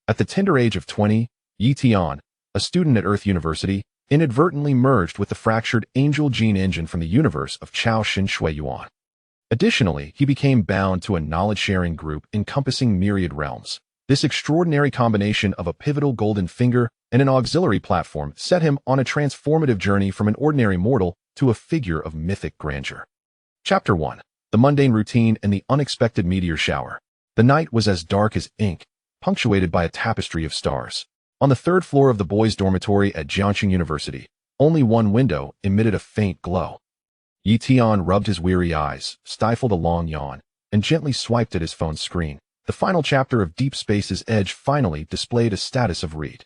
At the tender age of 20, Tian, a student at Earth University, inadvertently merged with the fractured angel gene engine from the universe of Chao Xin Shui Yuan. Additionally, he became bound to a knowledge-sharing group encompassing myriad realms. This extraordinary combination of a pivotal golden finger and an auxiliary platform set him on a transformative journey from an ordinary mortal to a figure of mythic grandeur. Chapter 1. The mundane routine and the unexpected meteor shower. The night was as dark as ink, punctuated by a tapestry of stars. On the third floor of the boys' dormitory at Jiangxing University, only one window emitted a faint glow. Tian rubbed his weary eyes, stifled a long yawn, and gently swiped at his phone's screen. The final chapter of Deep Space's Edge finally displayed a status of read.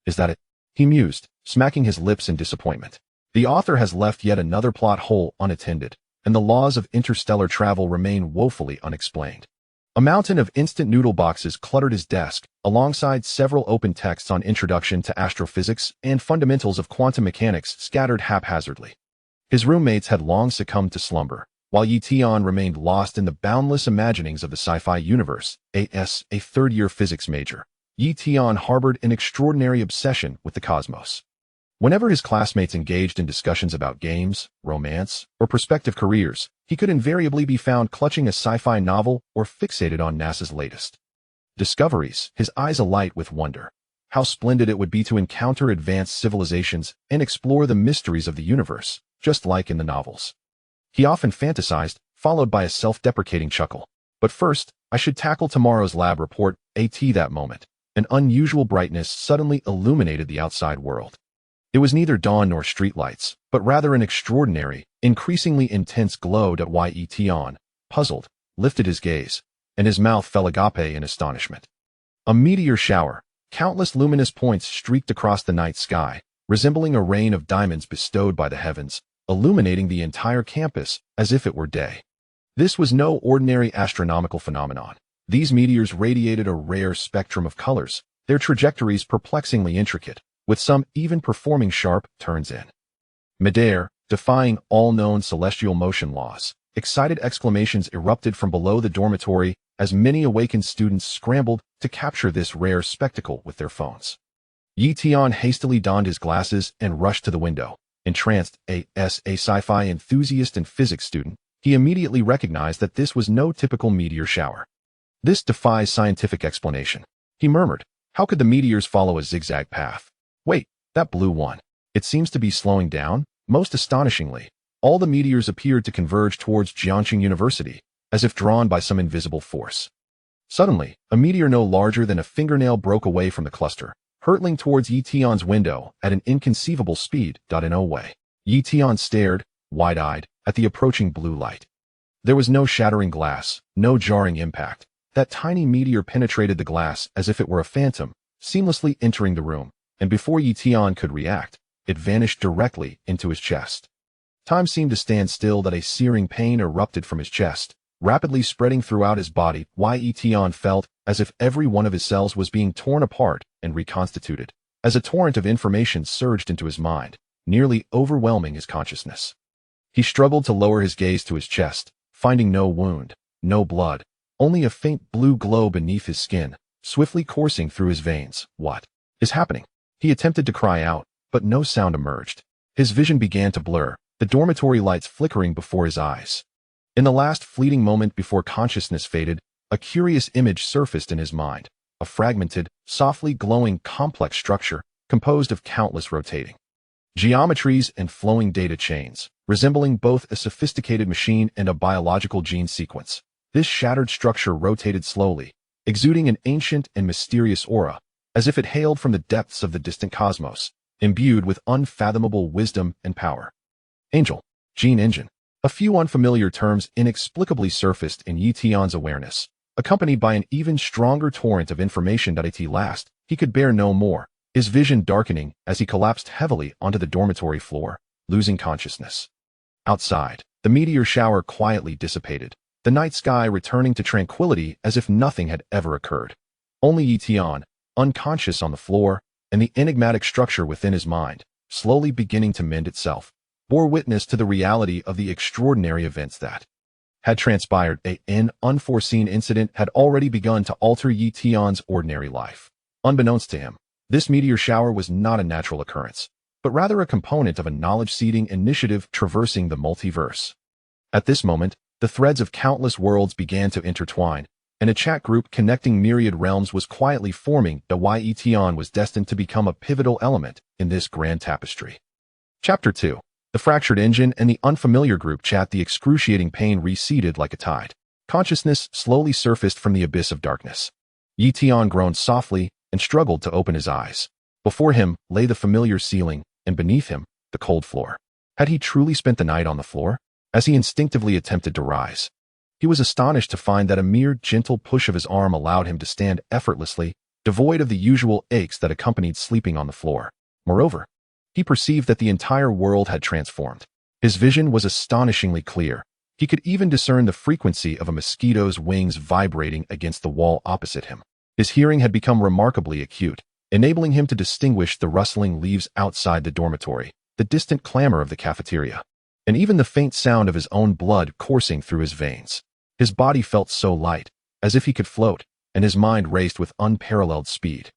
Is that it? He mused, smacking his lips in disappointment. The author has left yet another plot hole unattended, and the laws of interstellar travel remain woefully unexplained. A mountain of instant noodle boxes cluttered his desk, alongside several open texts on Introduction to Astrophysics and Fundamentals of Quantum Mechanics scattered haphazardly. His roommates had long succumbed to slumber, while Tian remained lost in the boundless imaginings of the sci-fi universe. As a third-year physics major, Tian harbored an extraordinary obsession with the cosmos. Whenever his classmates engaged in discussions about games, romance, or prospective careers, he could invariably be found clutching a sci-fi novel or fixated on NASA's latest discoveries, his eyes alight with wonder. How splendid it would be to encounter advanced civilizations and explore the mysteries of the universe, just like in the novels. He often fantasized, followed by a self-deprecating chuckle. But first, I should tackle tomorrow's lab report. At that moment, an unusual brightness suddenly illuminated the outside world. It was neither dawn nor streetlights, but rather an extraordinary, increasingly intense glow. Tian, puzzled, lifted his gaze, and his mouth fell agape in astonishment. A meteor shower, countless luminous points streaked across the night sky, resembling a rain of diamonds bestowed by the heavens, illuminating the entire campus as if it were day. This was no ordinary astronomical phenomenon. These meteors radiated a rare spectrum of colors, their trajectories perplexingly intricate, with some even performing sharp turns in midair, defying all known celestial motion laws. Excited exclamations erupted from below the dormitory as many awakened students scrambled to capture this rare spectacle with their phones. Tian hastily donned his glasses and rushed to the window. Entranced, as a sci-fi enthusiast and physics student, he immediately recognized that this was no typical meteor shower. This defies scientific explanation, he murmured. How could the meteors follow a zigzag path? Wait, that blue one. It seems to be slowing down. Most astonishingly, all the meteors appeared to converge towards Jiangxing University, as if drawn by some invisible force. Suddenly, a meteor no larger than a fingernail broke away from the cluster, hurtling towards Tian's window at an inconceivable speed. In a way, Tian stared, wide-eyed, at the approaching blue light. There was no shattering glass, no jarring impact. That tiny meteor penetrated the glass as if it were a phantom, seamlessly entering the room, and before Tian could react, it vanished directly into his chest. Time seemed to stand still. That a searing pain erupted from his chest, rapidly spreading throughout his body. Tian felt as if every one of his cells was being torn apart and reconstituted, as a torrent of information surged into his mind, nearly overwhelming his consciousness. He struggled to lower his gaze to his chest, finding no wound, no blood, only a faint blue glow beneath his skin, swiftly coursing through his veins. What is happening? He attempted to cry out, but no sound emerged. His vision began to blur, the dormitory lights flickering before his eyes. In the last fleeting moment before consciousness faded, a curious image surfaced in his mind, a fragmented, softly glowing complex structure composed of countless rotating geometries and flowing data chains, resembling both a sophisticated machine and a biological gene sequence. This shattered structure rotated slowly, exuding an ancient and mysterious aura, as if it hailed from the depths of the distant cosmos, imbued with unfathomable wisdom and power. Angel, gene engine. A few unfamiliar terms inexplicably surfaced in Tian's awareness, accompanied by an even stronger torrent of information. At last, he could bear no more, his vision darkening as he collapsed heavily onto the dormitory floor, losing consciousness. Outside, the meteor shower quietly dissipated, the night sky returning to tranquility as if nothing had ever occurred. Only Tian, unconscious on the floor, and the enigmatic structure within his mind, slowly beginning to mend itself, bore witness to the reality of the extraordinary events that had transpired. An unforeseen incident had already begun to alter Tian's ordinary life. Unbeknownst to him, this meteor shower was not a natural occurrence, but rather a component of a knowledge-seeding initiative traversing the multiverse. At this moment, the threads of countless worlds began to intertwine, and a chat group connecting myriad realms was quietly forming. The Tian was destined to become a pivotal element in this grand tapestry. Chapter 2. The Fractured Engine and the Unfamiliar Group Chat. The excruciating pain receded like a tide. Consciousness slowly surfaced from the abyss of darkness. Tian groaned softly and struggled to open his eyes. Before him lay the familiar ceiling, and beneath him, the cold floor. Had he truly spent the night on the floor? As he instinctively attempted to rise, he was astonished to find that a mere gentle push of his arm allowed him to stand effortlessly, devoid of the usual aches that accompanied sleeping on the floor. Moreover, he perceived that the entire world had transformed. His vision was astonishingly clear. He could even discern the frequency of a mosquito's wings vibrating against the wall opposite him. His hearing had become remarkably acute, enabling him to distinguish the rustling leaves outside the dormitory, the distant clamor of the cafeteria, and even the faint sound of his own blood coursing through his veins. His body felt so light, as if he could float, and his mind raced with unparalleled speed.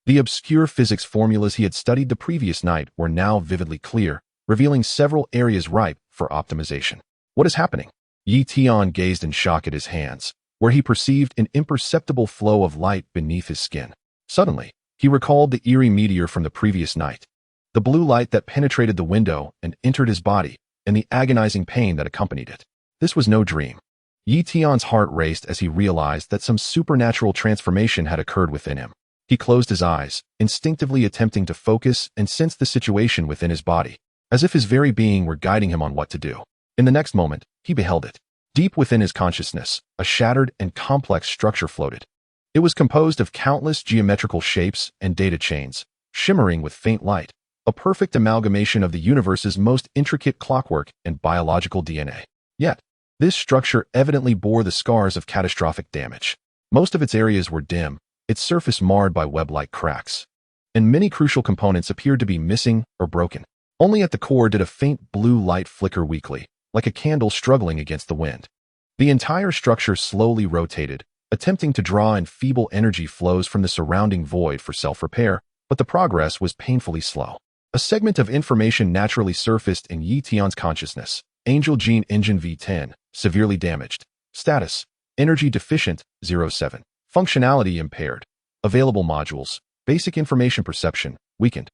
The obscure physics formulas he had studied the previous night were now vividly clear, revealing several areas ripe for optimization. What is happening? Tian gazed in shock at his hands, where he perceived an imperceptible flow of light beneath his skin. Suddenly, he recalled the eerie meteor from the previous night, the blue light that penetrated the window and entered his body, and the agonizing pain that accompanied it. This was no dream. Tian's heart raced as he realized that some supernatural transformation had occurred within him. He closed his eyes, instinctively attempting to focus and sense the situation within his body, as if his very being were guiding him on what to do. In the next moment, he beheld it. Deep within his consciousness, a shattered and complex structure floated. It was composed of countless geometrical shapes and data chains, shimmering with faint light, a perfect amalgamation of the universe's most intricate clockwork and biological DNA. Yet, this structure evidently bore the scars of catastrophic damage. Most of its areas were dim, its surface marred by web-like cracks, and many crucial components appeared to be missing or broken. Only at the core did a faint blue light flicker weakly, like a candle struggling against the wind. The entire structure slowly rotated, attempting to draw in feeble energy flows from the surrounding void for self-repair, but the progress was painfully slow. A segment of information naturally surfaced in Tian's consciousness. Angel Gene Engine V10, severely damaged. Status: energy deficient, 07. Functionality impaired. Available modules: basic information perception, weakened.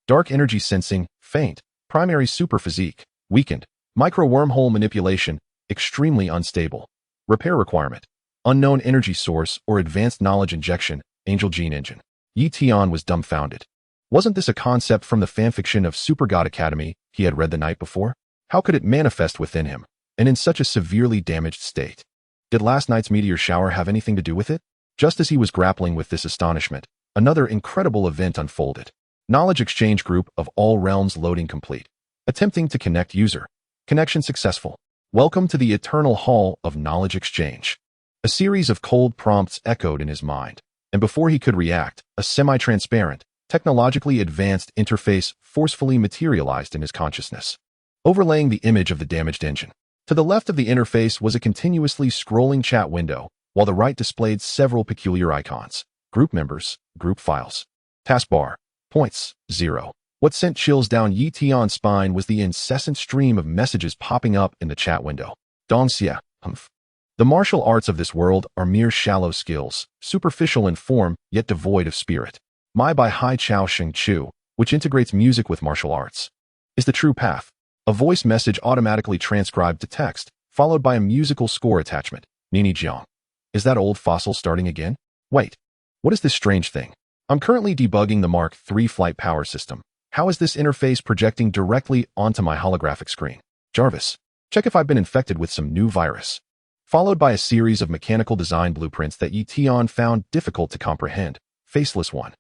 Dark energy sensing, faint. Primary superphysique, weakened. Micro wormhole manipulation, extremely unstable. Repair requirement: unknown energy source or advanced knowledge injection, Angel Gene Engine. Tian was dumbfounded. Wasn't this a concept from the fanfiction of Super God Academy he had read the night before? How could it manifest within him, and in such a severely damaged state? Did last night's meteor shower have anything to do with it? Just as he was grappling with this astonishment, another incredible event unfolded. Knowledge exchange group of all realms loading complete. Attempting to connect user. Connection successful. Welcome to the Eternal Hall of Knowledge Exchange. A series of cold prompts echoed in his mind, and before he could react, a semi-transparent, technologically advanced interface forcefully materialized in his consciousness, overlaying the image of the damaged engine. To the left of the interface was a continuously scrolling chat window, while the right displayed several peculiar icons: group members, group files. Taskbar: points, 0. What sent chills down Tian's spine was the incessant stream of messages popping up in the chat window. Dongxia, humph. The martial arts of this world are mere shallow skills, superficial in form, yet devoid of spirit. My by Hai Chao Sheng Chu, which integrates music with martial arts, is the true path. A voice message automatically transcribed to text, followed by a musical score attachment. Nini Jiang. Is that old fossil starting again? Wait. What is this strange thing? I'm currently debugging the Mark III flight power system. How is this interface projecting directly onto my holographic screen? Jarvis. Check if I've been infected with some new virus. Followed by a series of mechanical design blueprints that Tian found difficult to comprehend. Faceless one.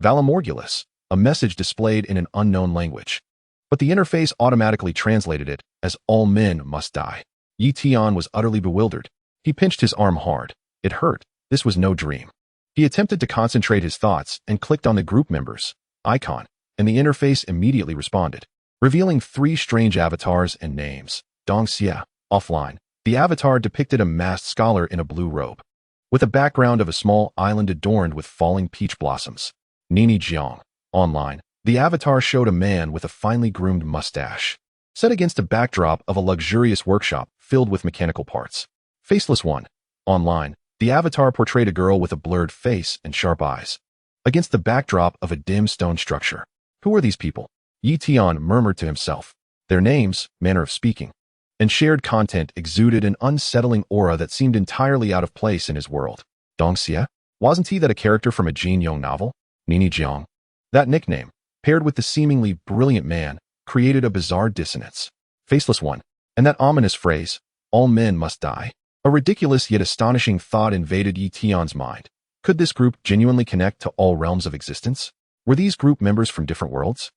Valamorgulus. A message displayed in an unknown language. But the interface automatically translated it as all men must die. Tian was utterly bewildered. He pinched his arm hard. It hurt. This was no dream. He attempted to concentrate his thoughts and clicked on the group members icon, and the interface immediately responded, revealing 3 strange avatars and names. Dongxia. Offline. The avatar depicted a masked scholar in a blue robe. with a background of a small island adorned with falling peach blossoms. Nini Jiang. Online, the avatar showed a man with a finely groomed mustache, set against a backdrop of a luxurious workshop filled with mechanical parts. Faceless One. Online, the avatar portrayed a girl with a blurred face and sharp eyes, against the backdrop of a dim stone structure. Who are these people? Tian murmured to himself. Their names, manner of speaking, and shared content exuded an unsettling aura that seemed entirely out of place in his world. Dongxie? Wasn't he that a character from a Jin Yong novel? Nini Jiang. That nickname, paired with the seemingly brilliant man, created a bizarre dissonance. Faceless One. And that ominous phrase, all men must die. A ridiculous yet astonishing thought invaded Yi Tian's mind. Could this group genuinely connect to all realms of existence? Were these group members from different worlds?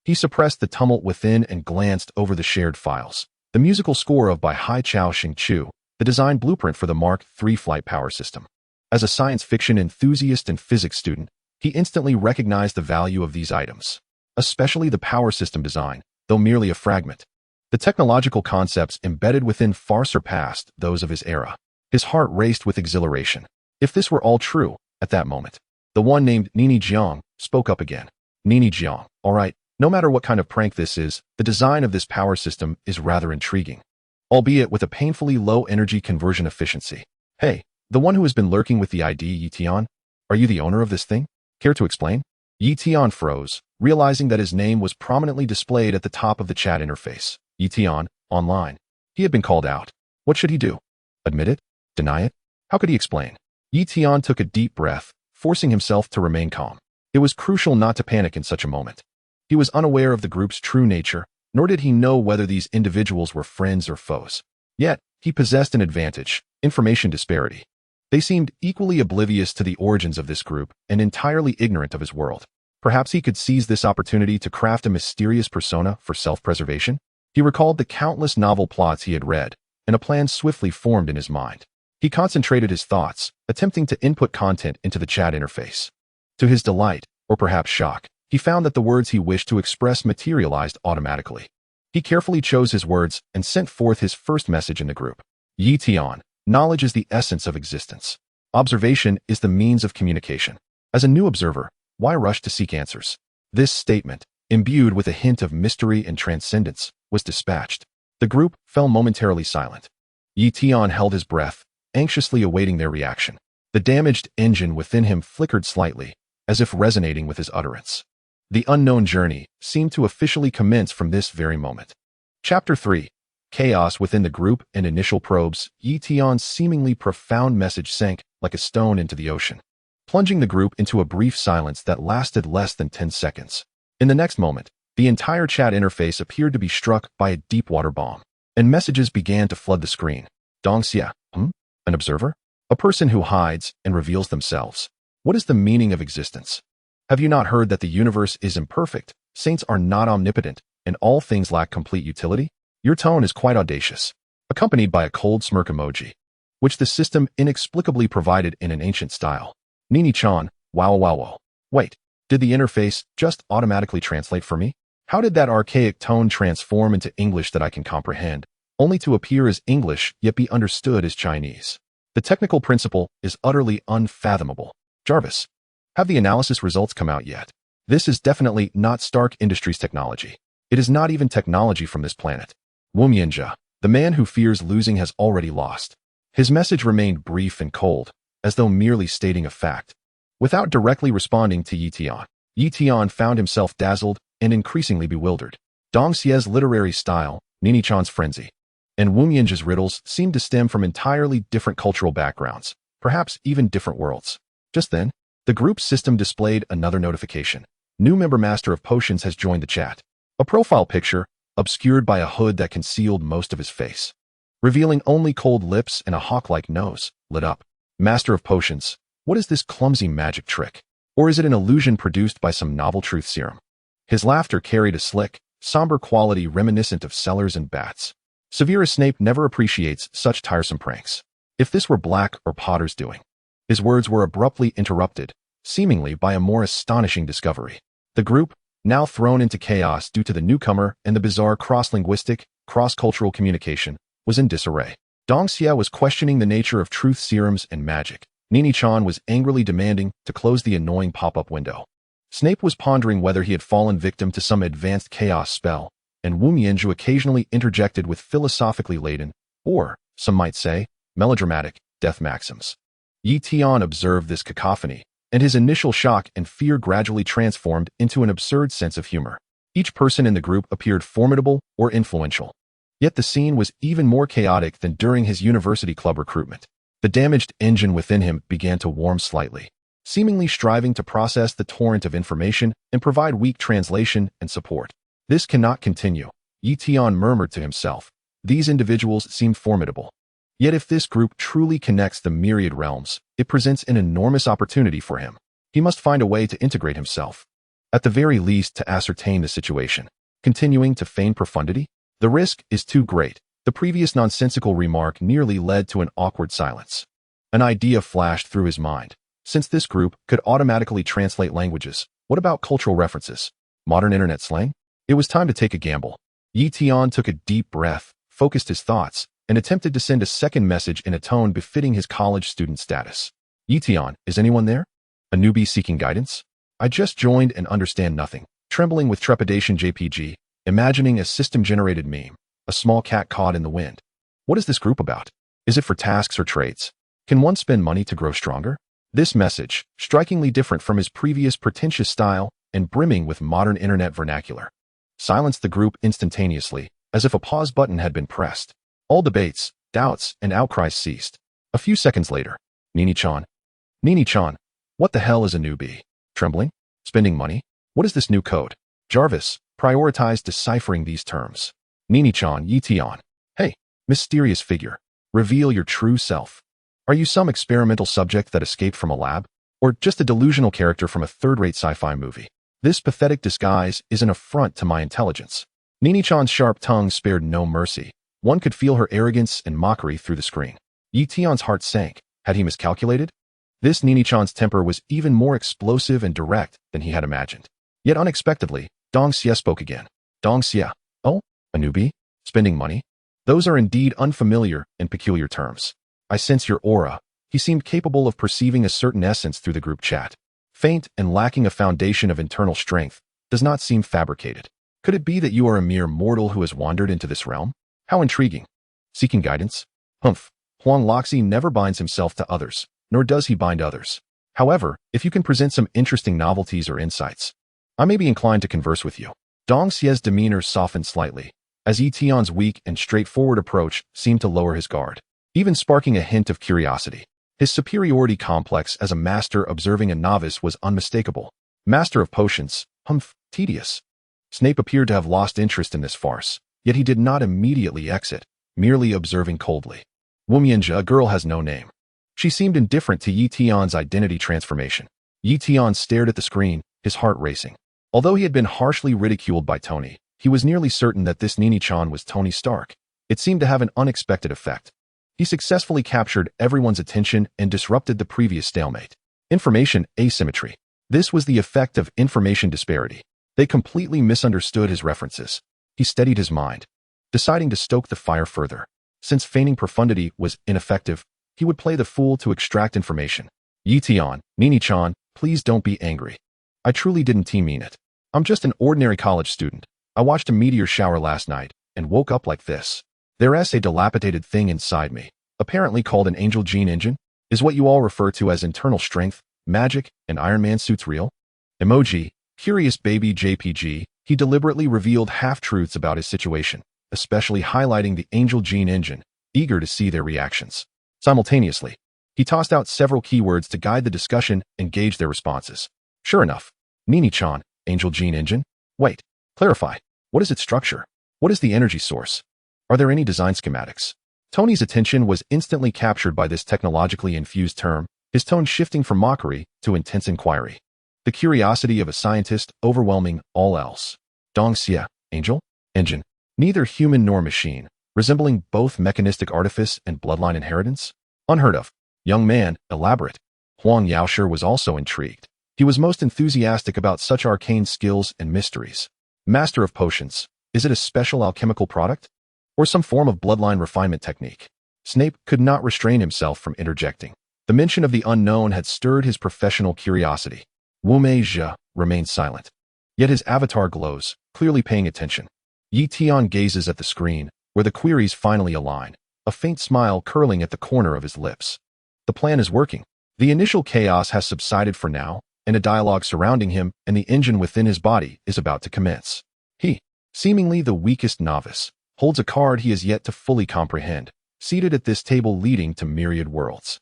He suppressed the tumult within and glanced over the shared files. The musical score of by Hai Chao Xing Chu, the design blueprint for the Mark III flight power system. As a science fiction enthusiast and physics student, he instantly recognized the value of these items, especially the power system design, though merely a fragment. The technological concepts embedded within far surpassed those of his era. His heart raced with exhilaration. If this were all true, at that moment, the one named Nini Jiang spoke up again. Nini Jiang, all right, no matter what kind of prank this is, the design of this power system is rather intriguing, albeit with a painfully low energy conversion efficiency. Hey, the one who has been lurking with the ID, Yi Tian, are you the owner of this thing? Care to explain? Yi Tian froze, realizing that his name was prominently displayed at the top of the chat interface. Yi Tian, online. He had been called out. What should he do? Admit it? Deny it? How could he explain? Yi Tian took a deep breath, forcing himself to remain calm. It was crucial not to panic in such a moment. He was unaware of the group's true nature, nor did he know whether these individuals were friends or foes. Yet, he possessed an advantage: information disparity. They seemed equally oblivious to the origins of this group and entirely ignorant of his world. Perhaps he could seize this opportunity to craft a mysterious persona for self-preservation? He recalled the countless novel plots he had read, and a plan swiftly formed in his mind. He concentrated his thoughts, attempting to input content into the chat interface. To his delight, or perhaps shock, he found that the words he wished to express materialized automatically. He carefully chose his words and sent forth his first message in the group. Yi Tian. Knowledge is the essence of existence. Observation is the means of communication. As a new observer, why rush to seek answers? This statement, imbued with a hint of mystery and transcendence, was dispatched. The group fell momentarily silent. Yi Tian held his breath, anxiously awaiting their reaction. The damaged engine within him flickered slightly, as if resonating with his utterance. The unknown journey seemed to officially commence from this very moment. Chapter 3. Chaos within the group and initial probes. Yi Tian's seemingly profound message sank like a stone into the ocean, plunging the group into a brief silence that lasted less than 10 seconds. In the next moment, the entire chat interface appeared to be struck by a deep water bomb, and messages began to flood the screen. Dongxie, an observer? A person who hides and reveals themselves. What is the meaning of existence? Have you not heard that the universe is imperfect, saints are not omnipotent, and all things lack complete utility? Your tone is quite audacious, accompanied by a cold smirk emoji, which the system inexplicably provided in an ancient style. Nini-chan, wow. Wait, did the interface just automatically translate for me? How did that archaic tone transform into English that I can comprehend, only to appear as English yet be understood as Chinese? The technical principle is utterly unfathomable. Jarvis, have the analysis results come out yet? This is definitely not Stark Industries technology. It is not even technology from this planet. Wumianjia, the man who fears losing has already lost. His message remained brief and cold, as though merely stating a fact. Without directly responding to Yi Tian found himself dazzled and increasingly bewildered. Dongxie's literary style, Nini-chan's frenzy, and Wumianjia's riddles seemed to stem from entirely different cultural backgrounds, perhaps even different worlds. Just then, the group's system displayed another notification. New member Master of Potions has joined the chat. A profile picture, obscured by a hood that concealed most of his face, revealing only cold lips and a hawk-like nose, lit up. Master of Potions, what is this clumsy magic trick? Or is it an illusion produced by some novel truth serum? His laughter carried a slick, somber quality reminiscent of cellars and bats. Severus Snape never appreciates such tiresome pranks. If this were Black or Potter's doing. His words were abruptly interrupted, seemingly by a more astonishing discovery. The group, now thrown into chaos due to the newcomer and the bizarre cross-linguistic, cross-cultural communication, was in disarray. Dongxie was questioning the nature of truth serums and magic, Nini-chan was angrily demanding to close the annoying pop-up window. Snape was pondering whether he had fallen victim to some advanced chaos spell, and Wu Mianzhu occasionally interjected with philosophically laden, or, some might say, melodramatic, death maxims. Yi Tian observed this cacophony, and his initial shock and fear gradually transformed into an absurd sense of humor. Each person in the group appeared formidable or influential. Yet the scene was even more chaotic than during his university club recruitment. The damaged engine within him began to warm slightly, seemingly striving to process the torrent of information and provide weak translation and support. This cannot continue, Yi Tian murmured to himself. These individuals seem formidable. Yet if this group truly connects the myriad realms, it presents an enormous opportunity for him. He must find a way to integrate himself. At the very least, to ascertain the situation. Continuing to feign profundity? The risk is too great. The previous nonsensical remark nearly led to an awkward silence. An idea flashed through his mind. Since this group could automatically translate languages, what about cultural references? Modern internet slang? It was time to take a gamble. Yi Tian took a deep breath, focused his thoughts, and attempted to send a second message in a tone befitting his college student status. Yi Tian, is anyone there? A newbie seeking guidance? I just joined and understand nothing. Trembling with trepidation JPG, imagining a system-generated meme, a small cat caught in the wind. What is this group about? Is it for tasks or trades? Can one spend money to grow stronger? This message, strikingly different from his previous pretentious style and brimming with modern internet vernacular, silenced the group instantaneously, as if a pause button had been pressed. All debates, doubts, and outcries ceased. A few seconds later, Nini-chan. Nini-chan, what the hell is a newbie? Trembling? Spending money? What is this new code? Jarvis, prioritize deciphering these terms. Nini-chan, Yi Tian. Hey, mysterious figure. Reveal your true self. Are you some experimental subject that escaped from a lab? Or just a delusional character from a third-rate sci-fi movie? This pathetic disguise is an affront to my intelligence. Nini-chan's sharp tongue spared no mercy. One could feel her arrogance and mockery through the screen. Yi Tian's heart sank. Had he miscalculated? This Nini-chan's temper was even more explosive and direct than he had imagined. Yet unexpectedly, Dong Xie spoke again. Dong Xie. Oh, a newbie? Spending money? Those are indeed unfamiliar and peculiar terms. I sense your aura. He seemed capable of perceiving a certain essence through the group chat. Faint and lacking a foundation of internal strength, does not seem fabricated. Could it be that you are a mere mortal who has wandered into this realm? How intriguing. Seeking guidance? Humph. Huang Loxi never binds himself to others, nor does he bind others. However, if you can present some interesting novelties or insights, I may be inclined to converse with you. Dong Xie's demeanor softened slightly, as Yi Tian's weak and straightforward approach seemed to lower his guard, even sparking a hint of curiosity. His superiority complex as a master observing a novice was unmistakable. Master of potions, humph, tedious. Snape appeared to have lost interest in this farce, yet he did not immediately exit, merely observing coldly. Wu Mianzhu, a girl has no name. She seemed indifferent to Yi Tian's identity transformation. Yi Tian stared at the screen, his heart racing. Although he had been harshly ridiculed by Tony, he was nearly certain that this Nini-chan was Tony Stark. It seemed to have an unexpected effect. He successfully captured everyone's attention and disrupted the previous stalemate. Information asymmetry. This was the effect of information disparity. They completely misunderstood his references. He steadied his mind, deciding to stoke the fire further. Since feigning profundity was ineffective, he would play the fool to extract information. Yi Tian, Nini-chan, please don't be angry. I truly didn't mean it. I'm just an ordinary college student. I watched a meteor shower last night and woke up like this. There's a dilapidated thing inside me, apparently called an angel gene engine. Is what you all refer to as internal strength, magic, and Iron Man suits real? Emoji, curious baby JPG, he deliberately revealed half-truths about his situation, especially highlighting the angel gene engine, eager to see their reactions. Simultaneously, he tossed out several keywords to guide the discussion and gauge their responses. Sure enough, Nini-chan, angel gene engine? Wait, clarify. What is its structure? What is the energy source? Are there any design schematics? Tony's attention was instantly captured by this technologically infused term, his tone shifting from mockery to intense inquiry. The curiosity of a scientist overwhelming all else. Dong Xie, angel? Engine. Neither human nor machine, resembling both mechanistic artifice and bloodline inheritance? Unheard of. Young man, elaborate. Huang Yaoshi was also intrigued. He was most enthusiastic about such arcane skills and mysteries. Master of potions. Is it a special alchemical product? Or some form of bloodline refinement technique? Snape could not restrain himself from interjecting. The mention of the unknown had stirred his professional curiosity. Wu Meizhe remained silent. Yet his avatar glows, clearly paying attention. Yi Tian gazes at the screen, where the queries finally align, a faint smile curling at the corner of his lips. The plan is working. The initial chaos has subsided for now, and a dialogue surrounding him and the engine within his body is about to commence. He, seemingly the weakest novice, holds a card he has yet to fully comprehend, seated at this table leading to myriad worlds.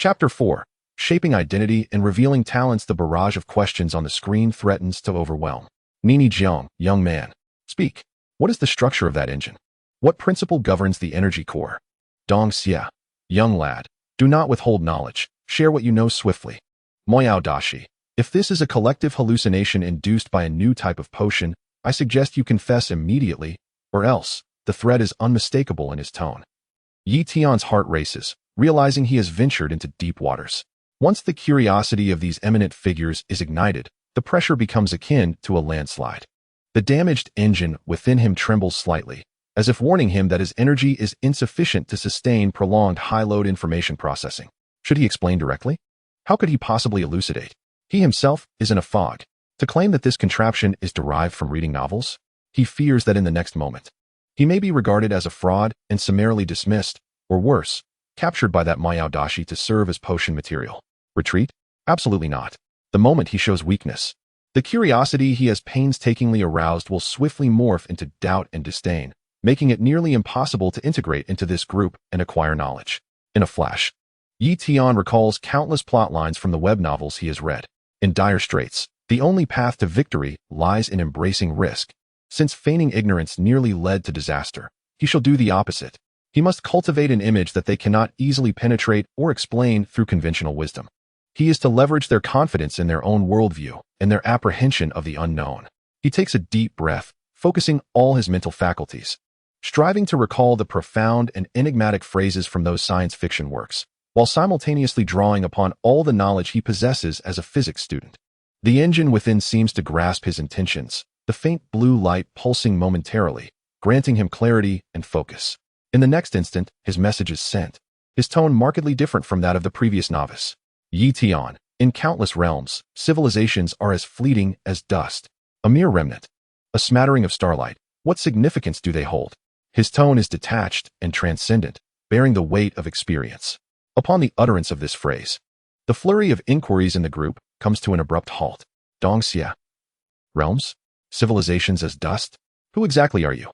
Chapter 4. Shaping Identity and Revealing Talents. The barrage of questions on the screen threatens to overwhelm. Nini Jiang, young man. Speak. What is the structure of that engine? What principle governs the energy core? Dong Xia. Young lad. Do not withhold knowledge. Share what you know swiftly. Moyao Dashi. If this is a collective hallucination induced by a new type of potion, I suggest you confess immediately, or else. The threat is unmistakable in his tone. Yi Tian's heart races, realizing he has ventured into deep waters. Once the curiosity of these eminent figures is ignited, the pressure becomes akin to a landslide. The damaged engine within him trembles slightly, as if warning him that his energy is insufficient to sustain prolonged high-load information processing. Should he explain directly? How could he possibly elucidate? He himself is in a fog. To claim that this contraption is derived from reading novels? He fears that in the next moment, he may be regarded as a fraud and summarily dismissed, or worse, captured by that Mayao Dashi to serve as potion material. Retreat? Absolutely not. The moment he shows weakness, the curiosity he has painstakingly aroused will swiftly morph into doubt and disdain, making it nearly impossible to integrate into this group and acquire knowledge. In a flash, Yi Tian recalls countless plot lines from the web novels he has read. In dire straits, the only path to victory lies in embracing risk. Since feigning ignorance nearly led to disaster, he shall do the opposite. He must cultivate an image that they cannot easily penetrate or explain through conventional wisdom. He is to leverage their confidence in their own worldview and their apprehension of the unknown. He takes a deep breath, focusing all his mental faculties, striving to recall the profound and enigmatic phrases from those science fiction works, while simultaneously drawing upon all the knowledge he possesses as a physics student. The engine within seems to grasp his intentions, the faint blue light pulsing momentarily, granting him clarity and focus. In the next instant, his message is sent, his tone markedly different from that of the previous novice. Yi Tian, in countless realms, civilizations are as fleeting as dust, a mere remnant, a smattering of starlight. What significance do they hold? His tone is detached and transcendent, bearing the weight of experience. Upon the utterance of this phrase, the flurry of inquiries in the group comes to an abrupt halt. Dong Xia. Realms? Civilizations as dust? Who exactly are you?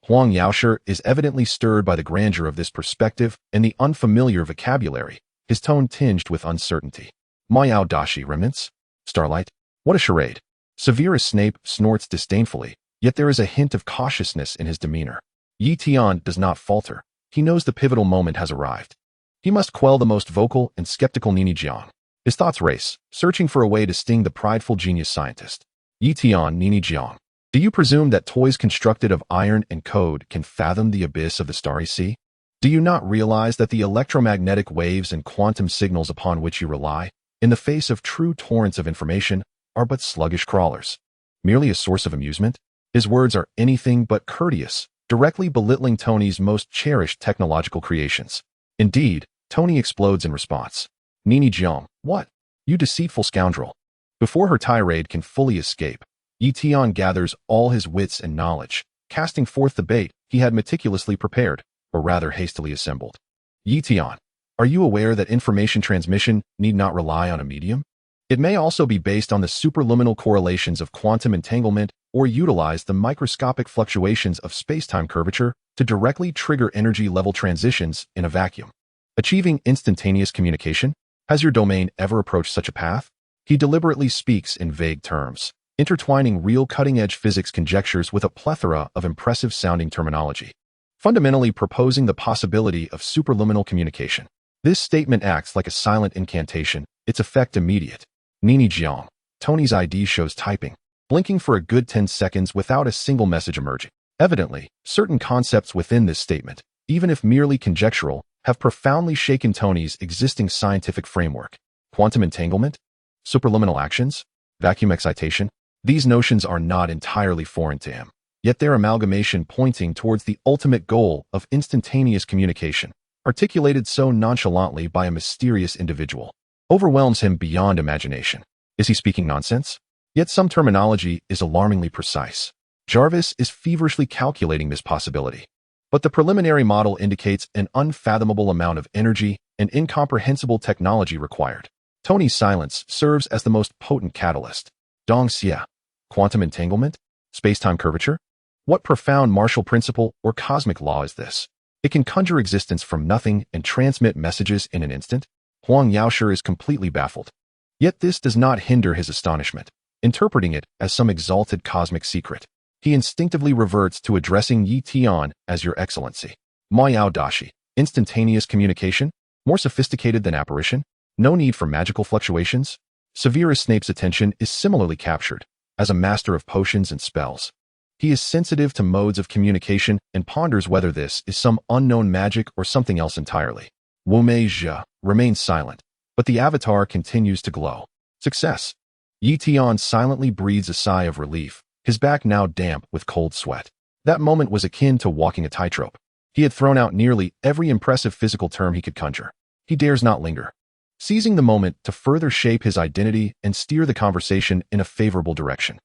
Huang Yaoshe is evidently stirred by the grandeur of this perspective and the unfamiliar vocabulary, his tone tinged with uncertainty. Mayao Dashi remnants? Starlight? What a charade. Severus Snape snorts disdainfully, yet there is a hint of cautiousness in his demeanor. Yi Tian does not falter. He knows the pivotal moment has arrived. He must quell the most vocal and skeptical Nini Jiang. His thoughts race, searching for a way to sting the prideful genius scientist. Yi Tian, Nini Jiang. Do you presume that toys constructed of iron and code can fathom the abyss of the starry sea? Do you not realize that the electromagnetic waves and quantum signals upon which you rely, in the face of true torrents of information, are but sluggish crawlers? Merely a source of amusement? His words are anything but courteous, directly belittling Tony's most cherished technological creations. Indeed, Tony explodes in response. Nini Jiang, what? You deceitful scoundrel. Before her tirade can fully escape, Yi Tian gathers all his wits and knowledge, casting forth the bait he had meticulously prepared, or rather hastily assembled. Yi Tian, are you aware that information transmission need not rely on a medium? It may also be based on the superluminal correlations of quantum entanglement or utilize the microscopic fluctuations of space-time curvature to directly trigger energy-level transitions in a vacuum. Achieving instantaneous communication? Has your domain ever approached such a path? He deliberately speaks in vague terms, intertwining real cutting-edge physics conjectures with a plethora of impressive-sounding terminology, fundamentally proposing the possibility of superluminal communication. This statement acts like a silent incantation, its effect immediate. Nini Jiang. Tony's ID shows typing, blinking for a good 10 seconds without a single message emerging. Evidently, certain concepts within this statement, even if merely conjectural, have profoundly shaken Tony's existing scientific framework. Quantum entanglement? Superluminal actions? Vacuum excitation? These notions are not entirely foreign to him, yet their amalgamation pointing towards the ultimate goal of instantaneous communication articulated so nonchalantly by a mysterious individual, overwhelms him beyond imagination. Is he speaking nonsense? Yet some terminology is alarmingly precise. Jarvis is feverishly calculating this possibility. But the preliminary model indicates an unfathomable amount of energy and incomprehensible technology required. Tony's silence serves as the most potent catalyst. Dong Xia. Quantum entanglement? Space-time curvature? What profound martial principle or cosmic law is this? It can conjure existence from nothing and transmit messages in an instant? Huang Yaoshe is completely baffled. Yet this does not hinder his astonishment, interpreting it as some exalted cosmic secret. He instinctively reverts to addressing Yi Tian as Your Excellency. Ma Yao Dashi. Instantaneous communication? More sophisticated than apparition? No need for magical fluctuations? Severus Snape's attention is similarly captured, as a master of potions and spells. He is sensitive to modes of communication and ponders whether this is some unknown magic or something else entirely. Wu Mei Zhe remains silent, but the avatar continues to glow. Success. Yi Tian silently breathes a sigh of relief, his back now damp with cold sweat. That moment was akin to walking a tightrope. He had thrown out nearly every impressive physical term he could conjure. He dares not linger, seizing the moment to further shape his identity and steer the conversation in a favorable direction.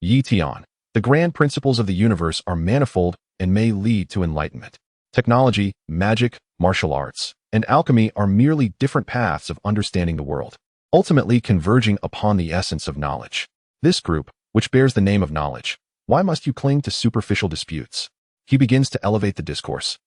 Yi Tian. The grand principles of the universe are manifold and may lead to enlightenment. Technology, magic, martial arts, and alchemy are merely different paths of understanding the world, ultimately converging upon the essence of knowledge. This group, which bears the name of knowledge, why must you cling to superficial disputes? He begins to elevate the discourse,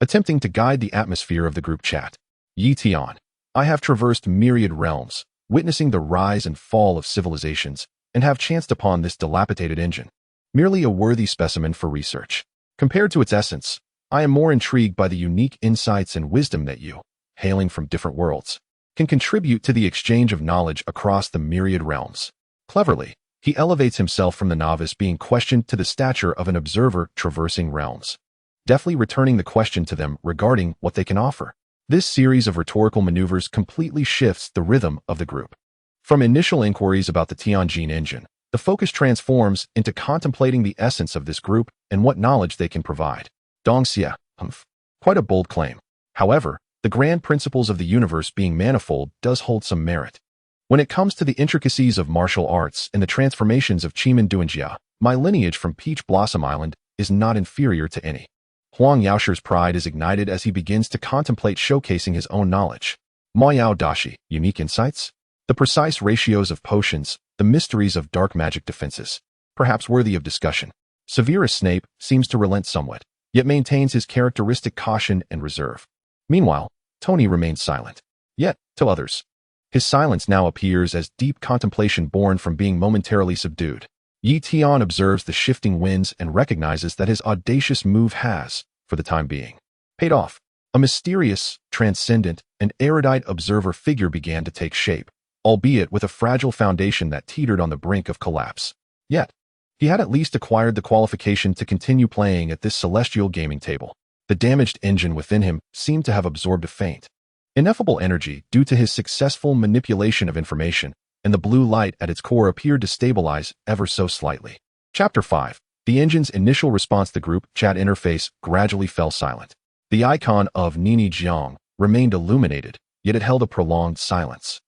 attempting to guide the atmosphere of the group chat. Yi Tian. I have traversed myriad realms, witnessing the rise and fall of civilizations, and have chanced upon this dilapidated engine. Merely a worthy specimen for research. Compared to its essence, I am more intrigued by the unique insights and wisdom that you, hailing from different worlds, can contribute to the exchange of knowledge across the myriad realms. Cleverly, he elevates himself from the novice being questioned to the stature of an observer traversing realms, deftly returning the question to them regarding what they can offer. This series of rhetorical maneuvers completely shifts the rhythm of the group. From initial inquiries about the Tianjin engine, the focus transforms into contemplating the essence of this group and what knowledge they can provide. Dong Xia. Quite a bold claim. However, the grand principles of the universe being manifold does hold some merit. When it comes to the intricacies of martial arts and the transformations of Chimen Duanjia, my lineage from Peach Blossom Island is not inferior to any. Huang Yaoshe's pride is ignited as he begins to contemplate showcasing his own knowledge. Ma Yao Dashi. Unique insights? The precise ratios of potions, the mysteries of dark magic defenses, perhaps worthy of discussion. Severus Snape seems to relent somewhat, yet maintains his characteristic caution and reserve. Meanwhile, Tony remains silent. Yet, to others, his silence now appears as deep contemplation born from being momentarily subdued. Yi Tian observes the shifting winds and recognizes that his audacious move has, for the time being, paid off. A mysterious, transcendent, and erudite observer figure began to take shape, albeit with a fragile foundation that teetered on the brink of collapse. Yet, he had at least acquired the qualification to continue playing at this celestial gaming table. The damaged engine within him seemed to have absorbed a faint, ineffable energy due to his successful manipulation of information, and the blue light at its core appeared to stabilize ever so slightly. Chapter 5. The engine's initial response to the group chat interface gradually fell silent. The icon of Nini Jiang remained illuminated, yet it held a prolonged silence,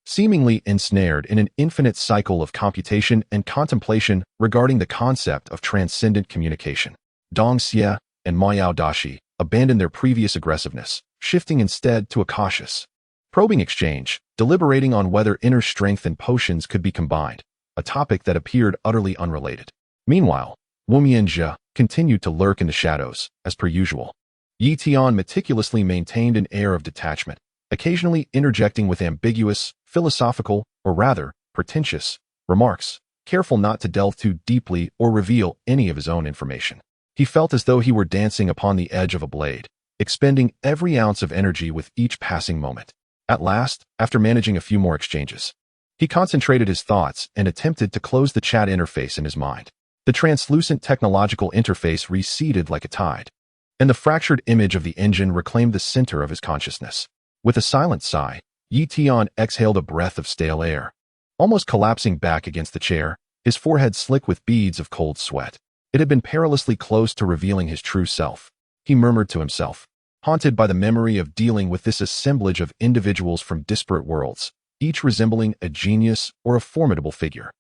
seemingly ensnared in an infinite cycle of computation and contemplation regarding the concept of transcendent communication. Dong Xia and Ma Yao Dashi abandoned their previous aggressiveness, shifting instead to a cautious, probing exchange, deliberating on whether inner strength and potions could be combined, a topic that appeared utterly unrelated. Meanwhile, Wu Mianjia continued to lurk in the shadows, as per usual. Yi Tian meticulously maintained an air of detachment, occasionally interjecting with ambiguous, philosophical, or rather, pretentious, remarks, careful not to delve too deeply or reveal any of his own information. He felt as though he were dancing upon the edge of a blade, expending every ounce of energy with each passing moment. At last, after managing a few more exchanges, he concentrated his thoughts and attempted to close the chat interface in his mind. The translucent technological interface receded like a tide, and the fractured image of the engine reclaimed the center of his consciousness. With a silent sigh, Yi Tian exhaled a breath of stale air. Almost collapsing back against the chair, his forehead slick with beads of cold sweat. It had been perilously close to revealing his true self. He murmured to himself, haunted by the memory of dealing with this assemblage of individuals from disparate worlds, each resembling a genius or a formidable figure.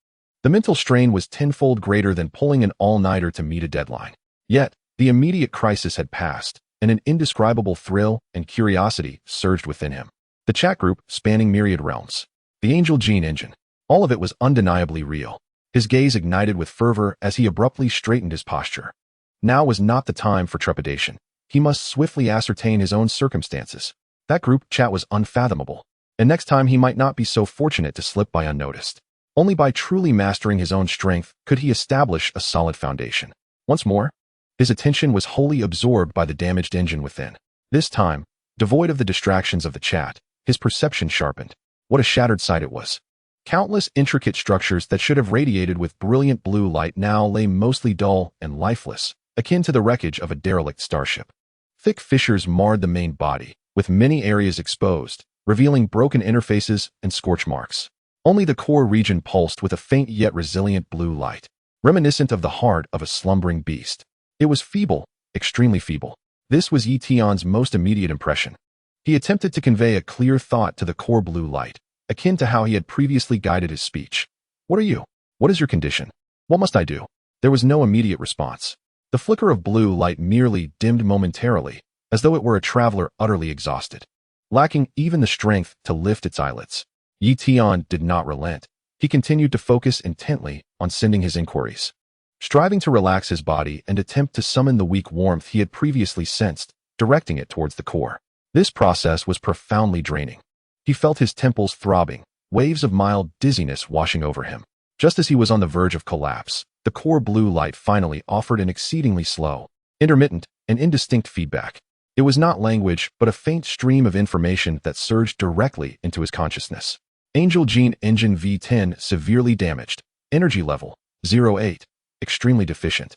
The mental strain was tenfold greater than pulling an all-nighter to meet a deadline. Yet, the immediate crisis had passed, and an indescribable thrill and curiosity surged within him. The chat group, spanning myriad realms. The Angel Gene Engine. All of it was undeniably real. His gaze ignited with fervor as he abruptly straightened his posture. Now was not the time for trepidation. He must swiftly ascertain his own circumstances. That group chat was unfathomable, and next time he might not be so fortunate to slip by unnoticed. Only by truly mastering his own strength could he establish a solid foundation. Once more, his attention was wholly absorbed by the damaged engine within. This time, devoid of the distractions of the chat, his perception sharpened. What a shattered sight it was. Countless intricate structures that should have radiated with brilliant blue light now lay mostly dull and lifeless, akin to the wreckage of a derelict starship. Thick fissures marred the main body, with many areas exposed, revealing broken interfaces and scorch marks. Only the core region pulsed with a faint yet resilient blue light, reminiscent of the heart of a slumbering beast. It was feeble, extremely feeble. This was Tian's most immediate impression. He attempted to convey a clear thought to the core blue light, akin to how he had previously guided his speech. What are you? What is your condition? What must I do? There was no immediate response. The flicker of blue light merely dimmed momentarily, as though it were a traveler utterly exhausted, lacking even the strength to lift its eyelids. Tian did not relent. He continued to focus intently on sending his inquiries, striving to relax his body and attempt to summon the weak warmth he had previously sensed, directing it towards the core. This process was profoundly draining. He felt his temples throbbing, waves of mild dizziness washing over him. Just as he was on the verge of collapse, the core blue light finally offered an exceedingly slow, intermittent, and indistinct feedback. It was not language, but a faint stream of information that surged directly into his consciousness. Angel Gene Engine V10 severely damaged. Energy level 08. Extremely deficient.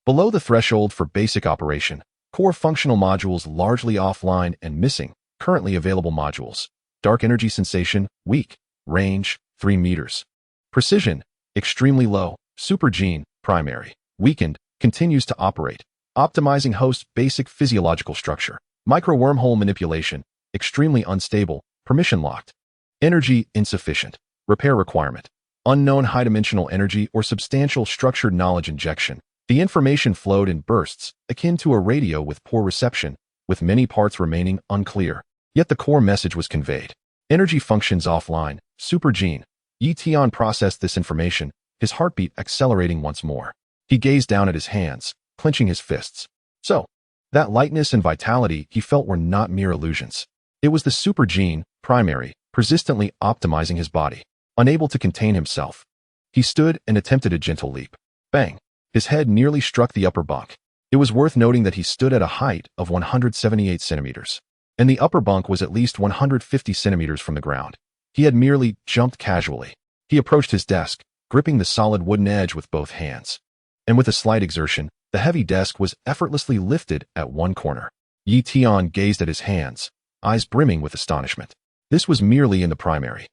Below the threshold for basic operation. Core functional modules largely offline and missing. Currently available modules. Dark energy sensation, weak. Range, 3 meters. Precision, extremely low. Super Gene, primary. Weakened, continues to operate. Optimizing host basic physiological structure. Micro wormhole manipulation, extremely unstable. Permission locked. Energy insufficient. Repair requirement. Unknown high-dimensional energy or substantial structured knowledge injection. The information flowed in bursts, akin to a radio with poor reception, with many parts remaining unclear. Yet the core message was conveyed. Energy functions offline. Super Gene. Tian processed this information, his heartbeat accelerating once more. He gazed down at his hands, clenching his fists. So, that lightness and vitality he felt were not mere illusions. It was the Super Gene, primary, persistently optimizing his body. Unable to contain himself, he stood and attempted a gentle leap. Bang! His head nearly struck the upper bunk. It was worth noting that he stood at a height of 178 centimeters, and the upper bunk was at least 150 centimeters from the ground. He had merely jumped casually. He approached his desk, gripping the solid wooden edge with both hands. And with a slight exertion, the heavy desk was effortlessly lifted at one corner. Tian gazed at his hands, eyes brimming with astonishment. This was merely in the primary.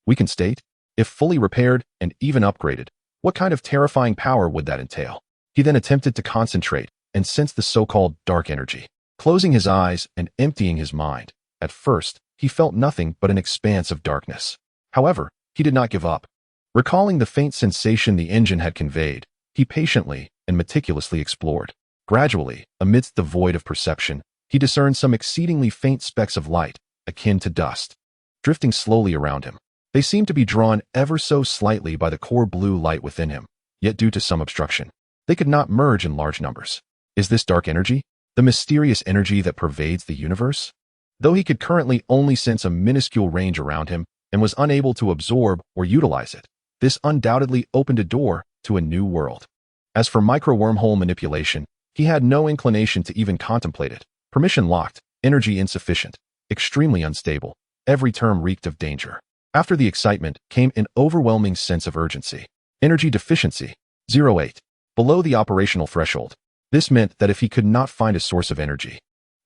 Weakened state? If fully repaired and even upgraded, what kind of terrifying power would that entail? He then attempted to concentrate and sense the so-called dark energy. Closing his eyes and emptying his mind, at first, he felt nothing but an expanse of darkness. However, he did not give up. Recalling the faint sensation the engine had conveyed, he patiently and meticulously explored. Gradually, amidst the void of perception, he discerned some exceedingly faint specks of light, akin to dust, drifting slowly around him. They seemed to be drawn ever so slightly by the core blue light within him, yet due to some obstruction, they could not merge in large numbers. Is this dark energy? The mysterious energy that pervades the universe? Though he could currently only sense a minuscule range around him and was unable to absorb or utilize it, this undoubtedly opened a door to a new world. As for micro-wormhole manipulation, he had no inclination to even contemplate it. Permission locked, energy insufficient, extremely unstable. Every term reeked of danger. After the excitement came an overwhelming sense of urgency. Energy deficiency, 08. Below the operational threshold. This meant that if he could not find a source of energy,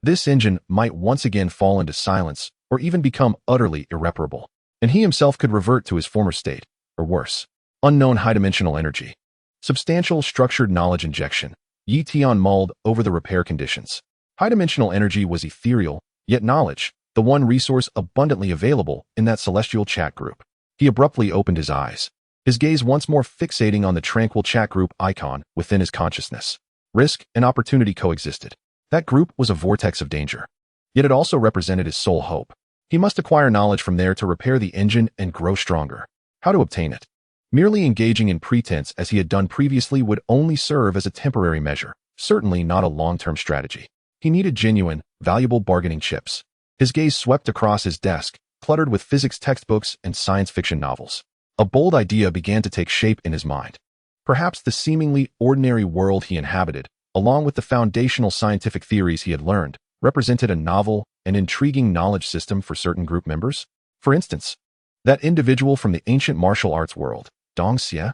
this engine might once again fall into silence or even become utterly irreparable, and he himself could revert to his former state, or worse. Unknown high-dimensional energy. Substantial structured knowledge injection. Tian mulled over the repair conditions. High-dimensional energy was ethereal, yet knowledge, the one resource abundantly available in that celestial chat group. He abruptly opened his eyes, his gaze once more fixating on the tranquil chat group icon within his consciousness. Risk and opportunity coexisted. That group was a vortex of danger. Yet it also represented his sole hope. He must acquire knowledge from there to repair the engine and grow stronger. How to obtain it? Merely engaging in pretense as he had done previously would only serve as a temporary measure, certainly not a long-term strategy. He needed genuine, valuable bargaining chips. His gaze swept across his desk, cluttered with physics textbooks and science fiction novels. A bold idea began to take shape in his mind. Perhaps the seemingly ordinary world he inhabited, along with the foundational scientific theories he had learned, represented a novel and intriguing knowledge system for certain group members. For instance, that individual from the ancient martial arts world, Dong Xie.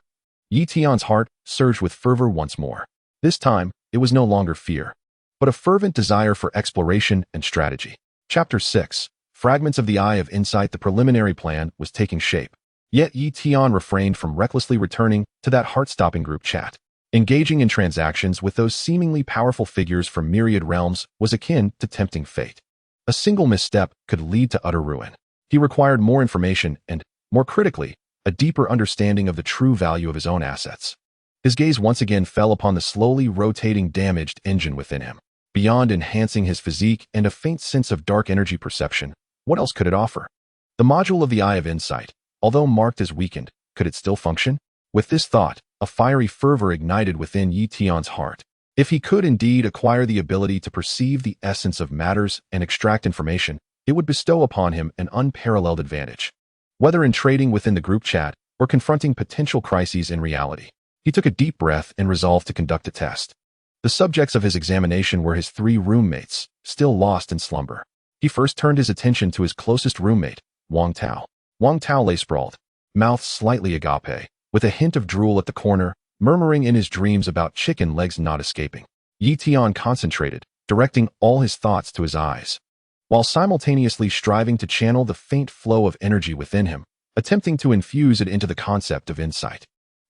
Yi Tian's heart surged with fervor once more. This time, it was no longer fear, but a fervent desire for exploration and strategy. Chapter 6. Fragments of the Eye of Insight. The preliminary plan was taking shape. Yet Yi Tian refrained from recklessly returning to that heart-stopping group chat. Engaging in transactions with those seemingly powerful figures from myriad realms was akin to tempting fate. A single misstep could lead to utter ruin. He required more information and, more critically, a deeper understanding of the true value of his own assets. His gaze once again fell upon the slowly rotating damaged engine within him. Beyond enhancing his physique and a faint sense of dark energy perception, what else could it offer? The module of the Eye of Insight, although marked as weakened, could it still function? With this thought, a fiery fervor ignited within Yi Tian's heart. If he could indeed acquire the ability to perceive the essence of matters and extract information, it would bestow upon him an unparalleled advantage. Whether in trading within the group chat or confronting potential crises in reality, he took a deep breath and resolved to conduct a test. The subjects of his examination were his 3 roommates, still lost in slumber. He first turned his attention to his closest roommate, Wang Tao. Wang Tao lay sprawled, mouth slightly agape, with a hint of drool at the corner, murmuring in his dreams about chicken legs not escaping. Yi Tian concentrated, directing all his thoughts to his eyes, while simultaneously striving to channel the faint flow of energy within him, attempting to infuse it into the concept of insight.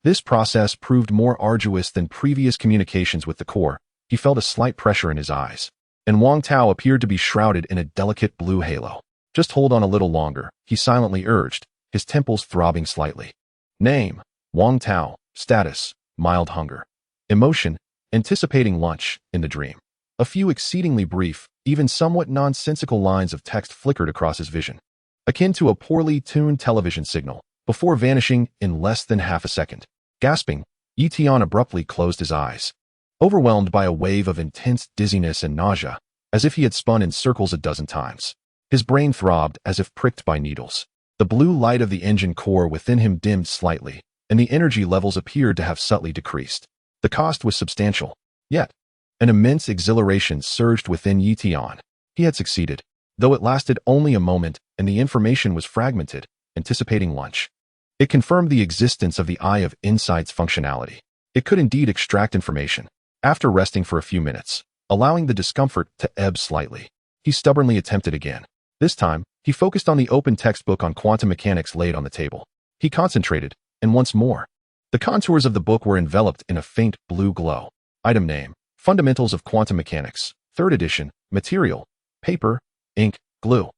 This process proved more arduous than previous communications with the core. He felt a slight pressure in his eyes, and Wang Tao appeared to be shrouded in a delicate blue halo. Just hold on a little longer, he silently urged, his temples throbbing slightly. Name: Wang Tao. Status: mild hunger. Emotion: anticipating lunch, in the dream. A few exceedingly brief, even somewhat nonsensical lines of text flickered across his vision, akin to a poorly tuned television signal, before vanishing in less than half a second. Gasping, Yi Tian abruptly closed his eyes, overwhelmed by a wave of intense dizziness and nausea, as if he had spun in circles a dozen times. His brain throbbed as if pricked by needles. The blue light of the engine core within him dimmed slightly, and the energy levels appeared to have subtly decreased. The cost was substantial, yet an immense exhilaration surged within Yi Tian. He had succeeded, though it lasted only a moment and the information was fragmented, anticipating lunch. It confirmed the existence of the Eye of Insight's functionality. It could indeed extract information. After resting for a few minutes, allowing the discomfort to ebb slightly, he stubbornly attempted again. This time, he focused on the open textbook on quantum mechanics laid on the table. He concentrated, and once more, the contours of the book were enveloped in a faint blue glow. Item name: Fundamentals of Quantum Mechanics, 3rd edition. Material: paper, ink, glue.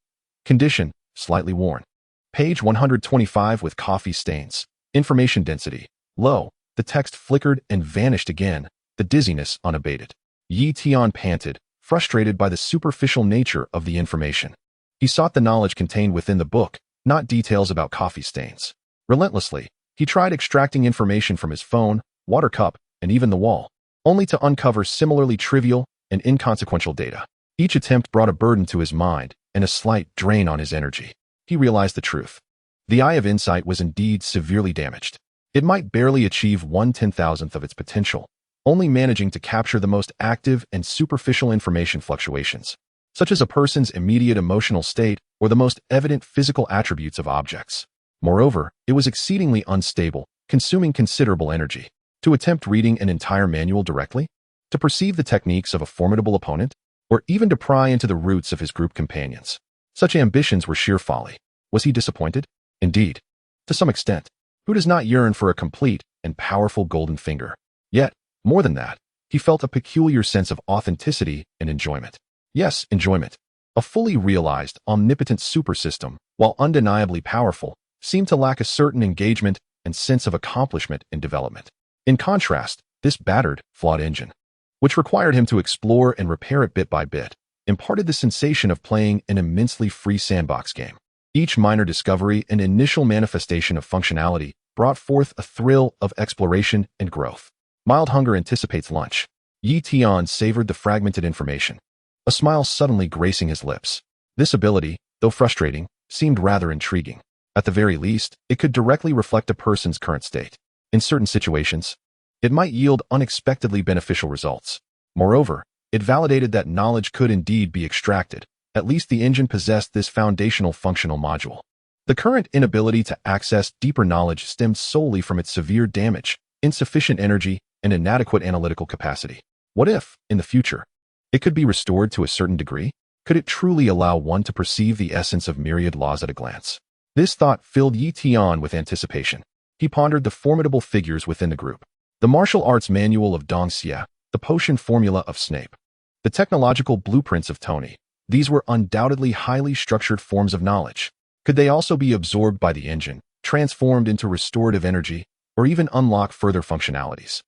Condition: slightly worn. Page 125 with coffee stains. Information density: low. The text flickered and vanished again, the dizziness unabated. Yi Tian panted, frustrated by the superficial nature of the information. He sought the knowledge contained within the book, not details about coffee stains. Relentlessly, he tried extracting information from his phone, water cup, and even the wall, only to uncover similarly trivial and inconsequential data. Each attempt brought a burden to his mind and a slight drain on his energy. He realized the truth. The Eye of Insight was indeed severely damaged. It might barely achieve 1/10,000th of its potential, only managing to capture the most active and superficial information fluctuations, such as a person's immediate emotional state or the most evident physical attributes of objects. Moreover, it was exceedingly unstable, consuming considerable energy. To attempt reading an entire manual directly? To perceive the techniques of a formidable opponent? Or even to pry into the roots of his group companions? Such ambitions were sheer folly. Was he disappointed? Indeed, to some extent. Who does not yearn for a complete and powerful golden finger? Yet, more than that, he felt a peculiar sense of authenticity and enjoyment. Yes, enjoyment. A fully realized, omnipotent supersystem, while undeniably powerful, seemed to lack a certain engagement and sense of accomplishment in development. In contrast, this battered, flawed engine, which required him to explore and repair it bit by bit, imparted the sensation of playing an immensely free sandbox game. Each minor discovery and initial manifestation of functionality brought forth a thrill of exploration and growth. Mild hunger anticipates lunch. Tian savored the fragmented information, a smile suddenly gracing his lips. This ability, though frustrating, seemed rather intriguing. At the very least, it could directly reflect a person's current state. In certain situations, it might yield unexpectedly beneficial results. Moreover, it validated that knowledge could indeed be extracted. At least the engine possessed this foundational functional module. The current inability to access deeper knowledge stemmed solely from its severe damage, insufficient energy, and inadequate analytical capacity. What if, in the future, it could be restored to a certain degree? Could it truly allow one to perceive the essence of myriad laws at a glance? This thought filled Tian with anticipation. He pondered the formidable figures within the group. The martial arts manual of Dong Xia, the potion formula of Snape, the technological blueprints of Tony. These were undoubtedly highly structured forms of knowledge. Could they also be absorbed by the engine, transformed into restorative energy, or even unlock further functionalities?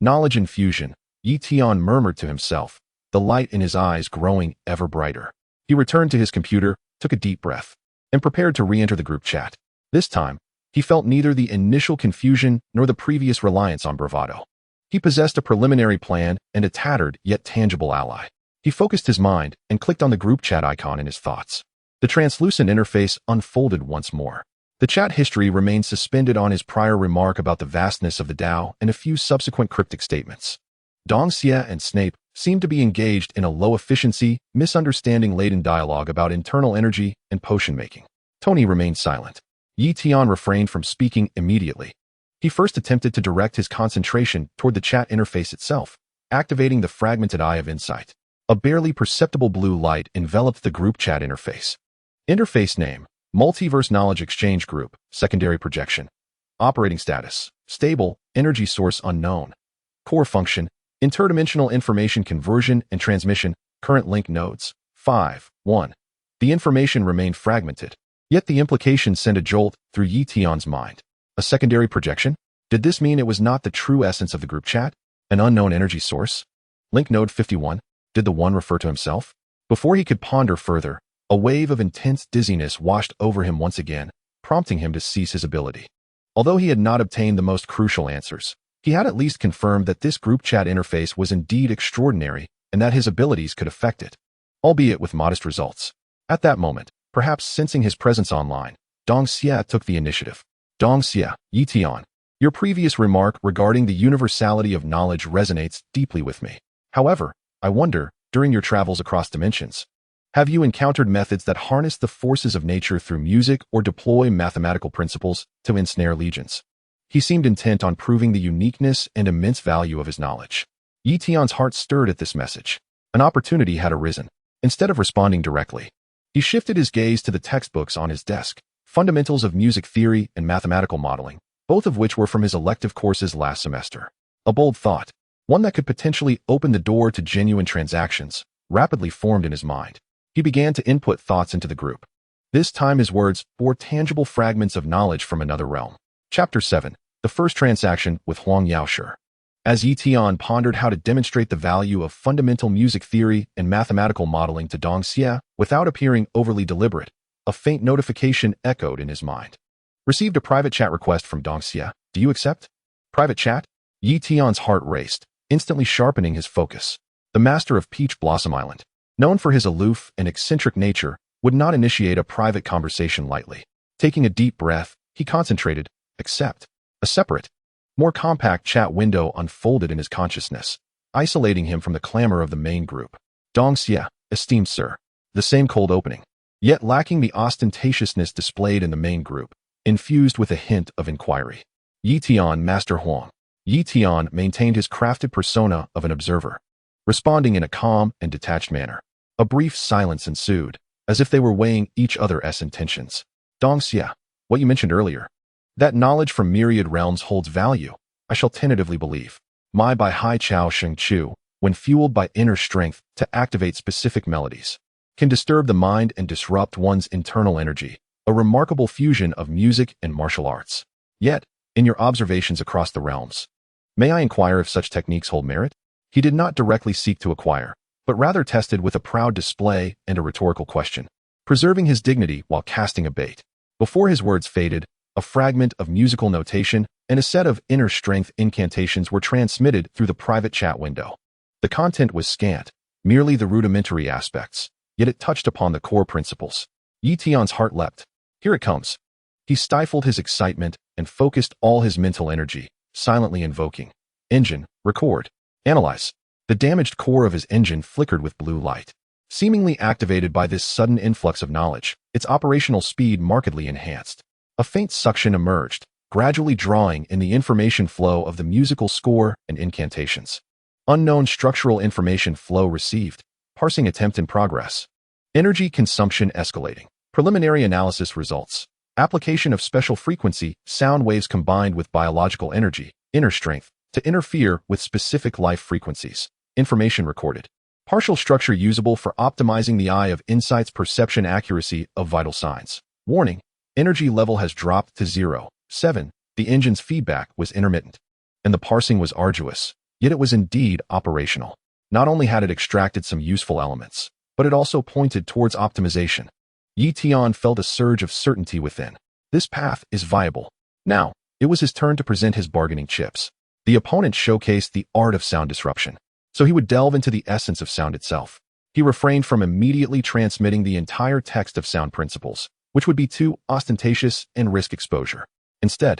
Knowledge infusion, Tian murmured to himself, the light in his eyes growing ever brighter. He returned to his computer, took a deep breath, and prepared to re-enter the group chat. This time, he felt neither the initial confusion nor the previous reliance on bravado. He possessed a preliminary plan and a tattered yet tangible ally. He focused his mind and clicked on the group chat icon in his thoughts. The translucent interface unfolded once more. The chat history remained suspended on his prior remark about the vastness of the Tao and a few subsequent cryptic statements. Dong Xia and Snape seemed to be engaged in a low-efficiency, misunderstanding-laden dialogue about internal energy and potion-making. Tony remained silent. Tian refrained from speaking immediately. He first attempted to direct his concentration toward the chat interface itself, activating the fragmented eye of insight. A barely perceptible blue light enveloped the group chat interface. Interface name, Multiverse Knowledge Exchange Group, secondary projection. Operating status, stable, energy source unknown. Core function, interdimensional information conversion and transmission, current link nodes, 5, 1. The information remained fragmented, yet the implication sent a jolt through Tian's mind. A secondary projection? Did this mean it was not the true essence of the group chat? An unknown energy source? Link node 51? Did the one refer to himself? Before he could ponder further, a wave of intense dizziness washed over him once again, prompting him to cease his ability. Although he had not obtained the most crucial answers, he had at least confirmed that this group chat interface was indeed extraordinary and that his abilities could affect it, albeit with modest results. At that moment, perhaps sensing his presence online, Dong Xia took the initiative. Dong Xia, Tian, your previous remark regarding the universality of knowledge resonates deeply with me. However, I wonder, during your travels across dimensions, have you encountered methods that harness the forces of nature through music or deploy mathematical principles to ensnare legions? He seemed intent on proving the uniqueness and immense value of his knowledge. Tian's heart stirred at this message. An opportunity had arisen. Instead of responding directly, he shifted his gaze to the textbooks on his desk, Fundamentals of Music Theory and Mathematical Modeling, both of which were from his elective courses last semester. A bold thought, one that could potentially open the door to genuine transactions, rapidly formed in his mind. He began to input thoughts into the group. This time his words bore tangible fragments of knowledge from another realm. Chapter 7. The First Transaction with Huang Yaoshi. As Tian pondered how to demonstrate the value of fundamental music theory and mathematical modeling to Dong Xia without appearing overly deliberate, a faint notification echoed in his mind. Received a private chat request from Dong Xia. Do you accept? Private chat? Tian's heart raced, instantly sharpening his focus. The master of Peach Blossom Island, known for his aloof and eccentric nature, would not initiate a private conversation lightly. Taking a deep breath, he concentrated. Accept. A separate, more compact chat window unfolded in his consciousness, isolating him from the clamor of the main group. Dong Xia, esteemed sir. The same cold opening, yet lacking the ostentatiousness displayed in the main group, infused with a hint of inquiry. Tian, Master Huang. Tian maintained his crafted persona of an observer, responding in a calm and detached manner. A brief silence ensued, as if they were weighing each other's intentions. Dong Xia, what you mentioned earlier, that knowledge from myriad realms holds value, I shall tentatively believe. My by Hai Chao Sheng Chu, when fueled by inner strength to activate specific melodies, can disturb the mind and disrupt one's internal energy, a remarkable fusion of music and martial arts. Yet, in your observations across the realms, may I inquire if such techniques hold merit? He did not directly seek to acquire, but rather tested with a proud display and a rhetorical question, preserving his dignity while casting a bait. Before his words faded, a fragment of musical notation and a set of inner strength incantations were transmitted through the private chat window. The content was scant, merely the rudimentary aspects, yet it touched upon the core principles. Tian's heart leapt. Here it comes. He stifled his excitement and focused all his mental energy, silently invoking, "Engine, record, analyze." The damaged core of his engine flickered with blue light. Seemingly activated by this sudden influx of knowledge, its operational speed markedly enhanced. A faint suction emerged, gradually drawing in the information flow of the musical score and incantations. Unknown structural information flow received. Parsing attempt in progress. Energy consumption escalating. Preliminary analysis results. Application of special frequency, sound waves combined with biological energy, inner strength, to interfere with specific life frequencies. Information recorded. Partial structure usable for optimizing the eye of insight's perception accuracy of vital signs. Warning. Energy level has dropped to 0.7. The engine's feedback was intermittent, and the parsing was arduous, yet it was indeed operational. Not only had it extracted some useful elements, but it also pointed towards optimization. Tian felt a surge of certainty within. This path is viable. Now, it was his turn to present his bargaining chips. The opponent showcased the art of sound disruption, so he would delve into the essence of sound itself. He refrained from immediately transmitting the entire text of sound principles, which would be too ostentatious and risk exposure. Instead,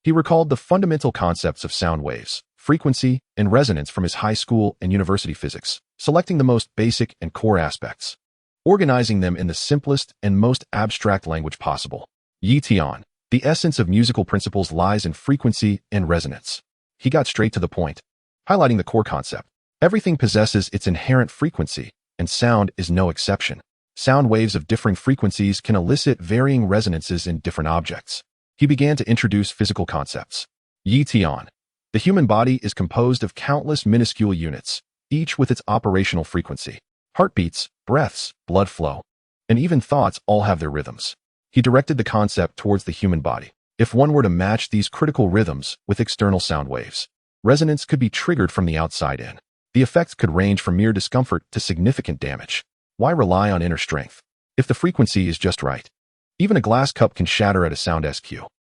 he recalled the fundamental concepts of sound waves, frequency, and resonance from his high school and university physics, selecting the most basic and core aspects, organizing them in the simplest and most abstract language possible. Tian, the essence of musical principles lies in frequency and resonance. He got straight to the point, highlighting the core concept. Everything possesses its inherent frequency, and sound is no exception. Sound waves of differing frequencies can elicit varying resonances in different objects. He began to introduce physical concepts. Tian. The human body is composed of countless minuscule units, each with its operational frequency. Heartbeats, breaths, blood flow, and even thoughts all have their rhythms. He directed the concept towards the human body. If one were to match these critical rhythms with external sound waves, resonance could be triggered from the outside in. The effects could range from mere discomfort to significant damage. Why rely on inner strength if the frequency is just right? Even a glass cup can shatter at a sound SQ.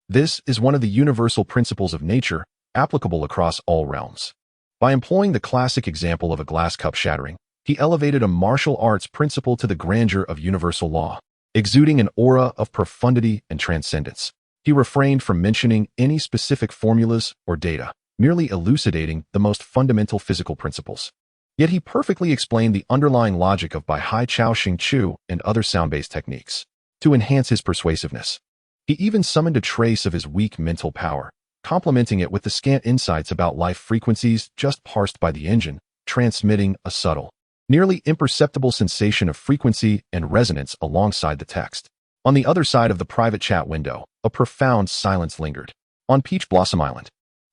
This is one of the universal principles of nature, applicable across all realms. By employing the classic example of a glass cup shattering, he elevated a martial arts principle to the grandeur of universal law, exuding an aura of profundity and transcendence. He refrained from mentioning any specific formulas or data, merely elucidating the most fundamental physical principles. Yet he perfectly explained the underlying logic of Bai Hai Chao Xing Chu and other sound-based techniques. To enhance his persuasiveness, he even summoned a trace of his weak mental power, complementing it with the scant insights about life frequencies just parsed by the engine, transmitting a subtle, nearly imperceptible sensation of frequency and resonance alongside the text. On the other side of the private chat window, a profound silence lingered. On Peach Blossom Island,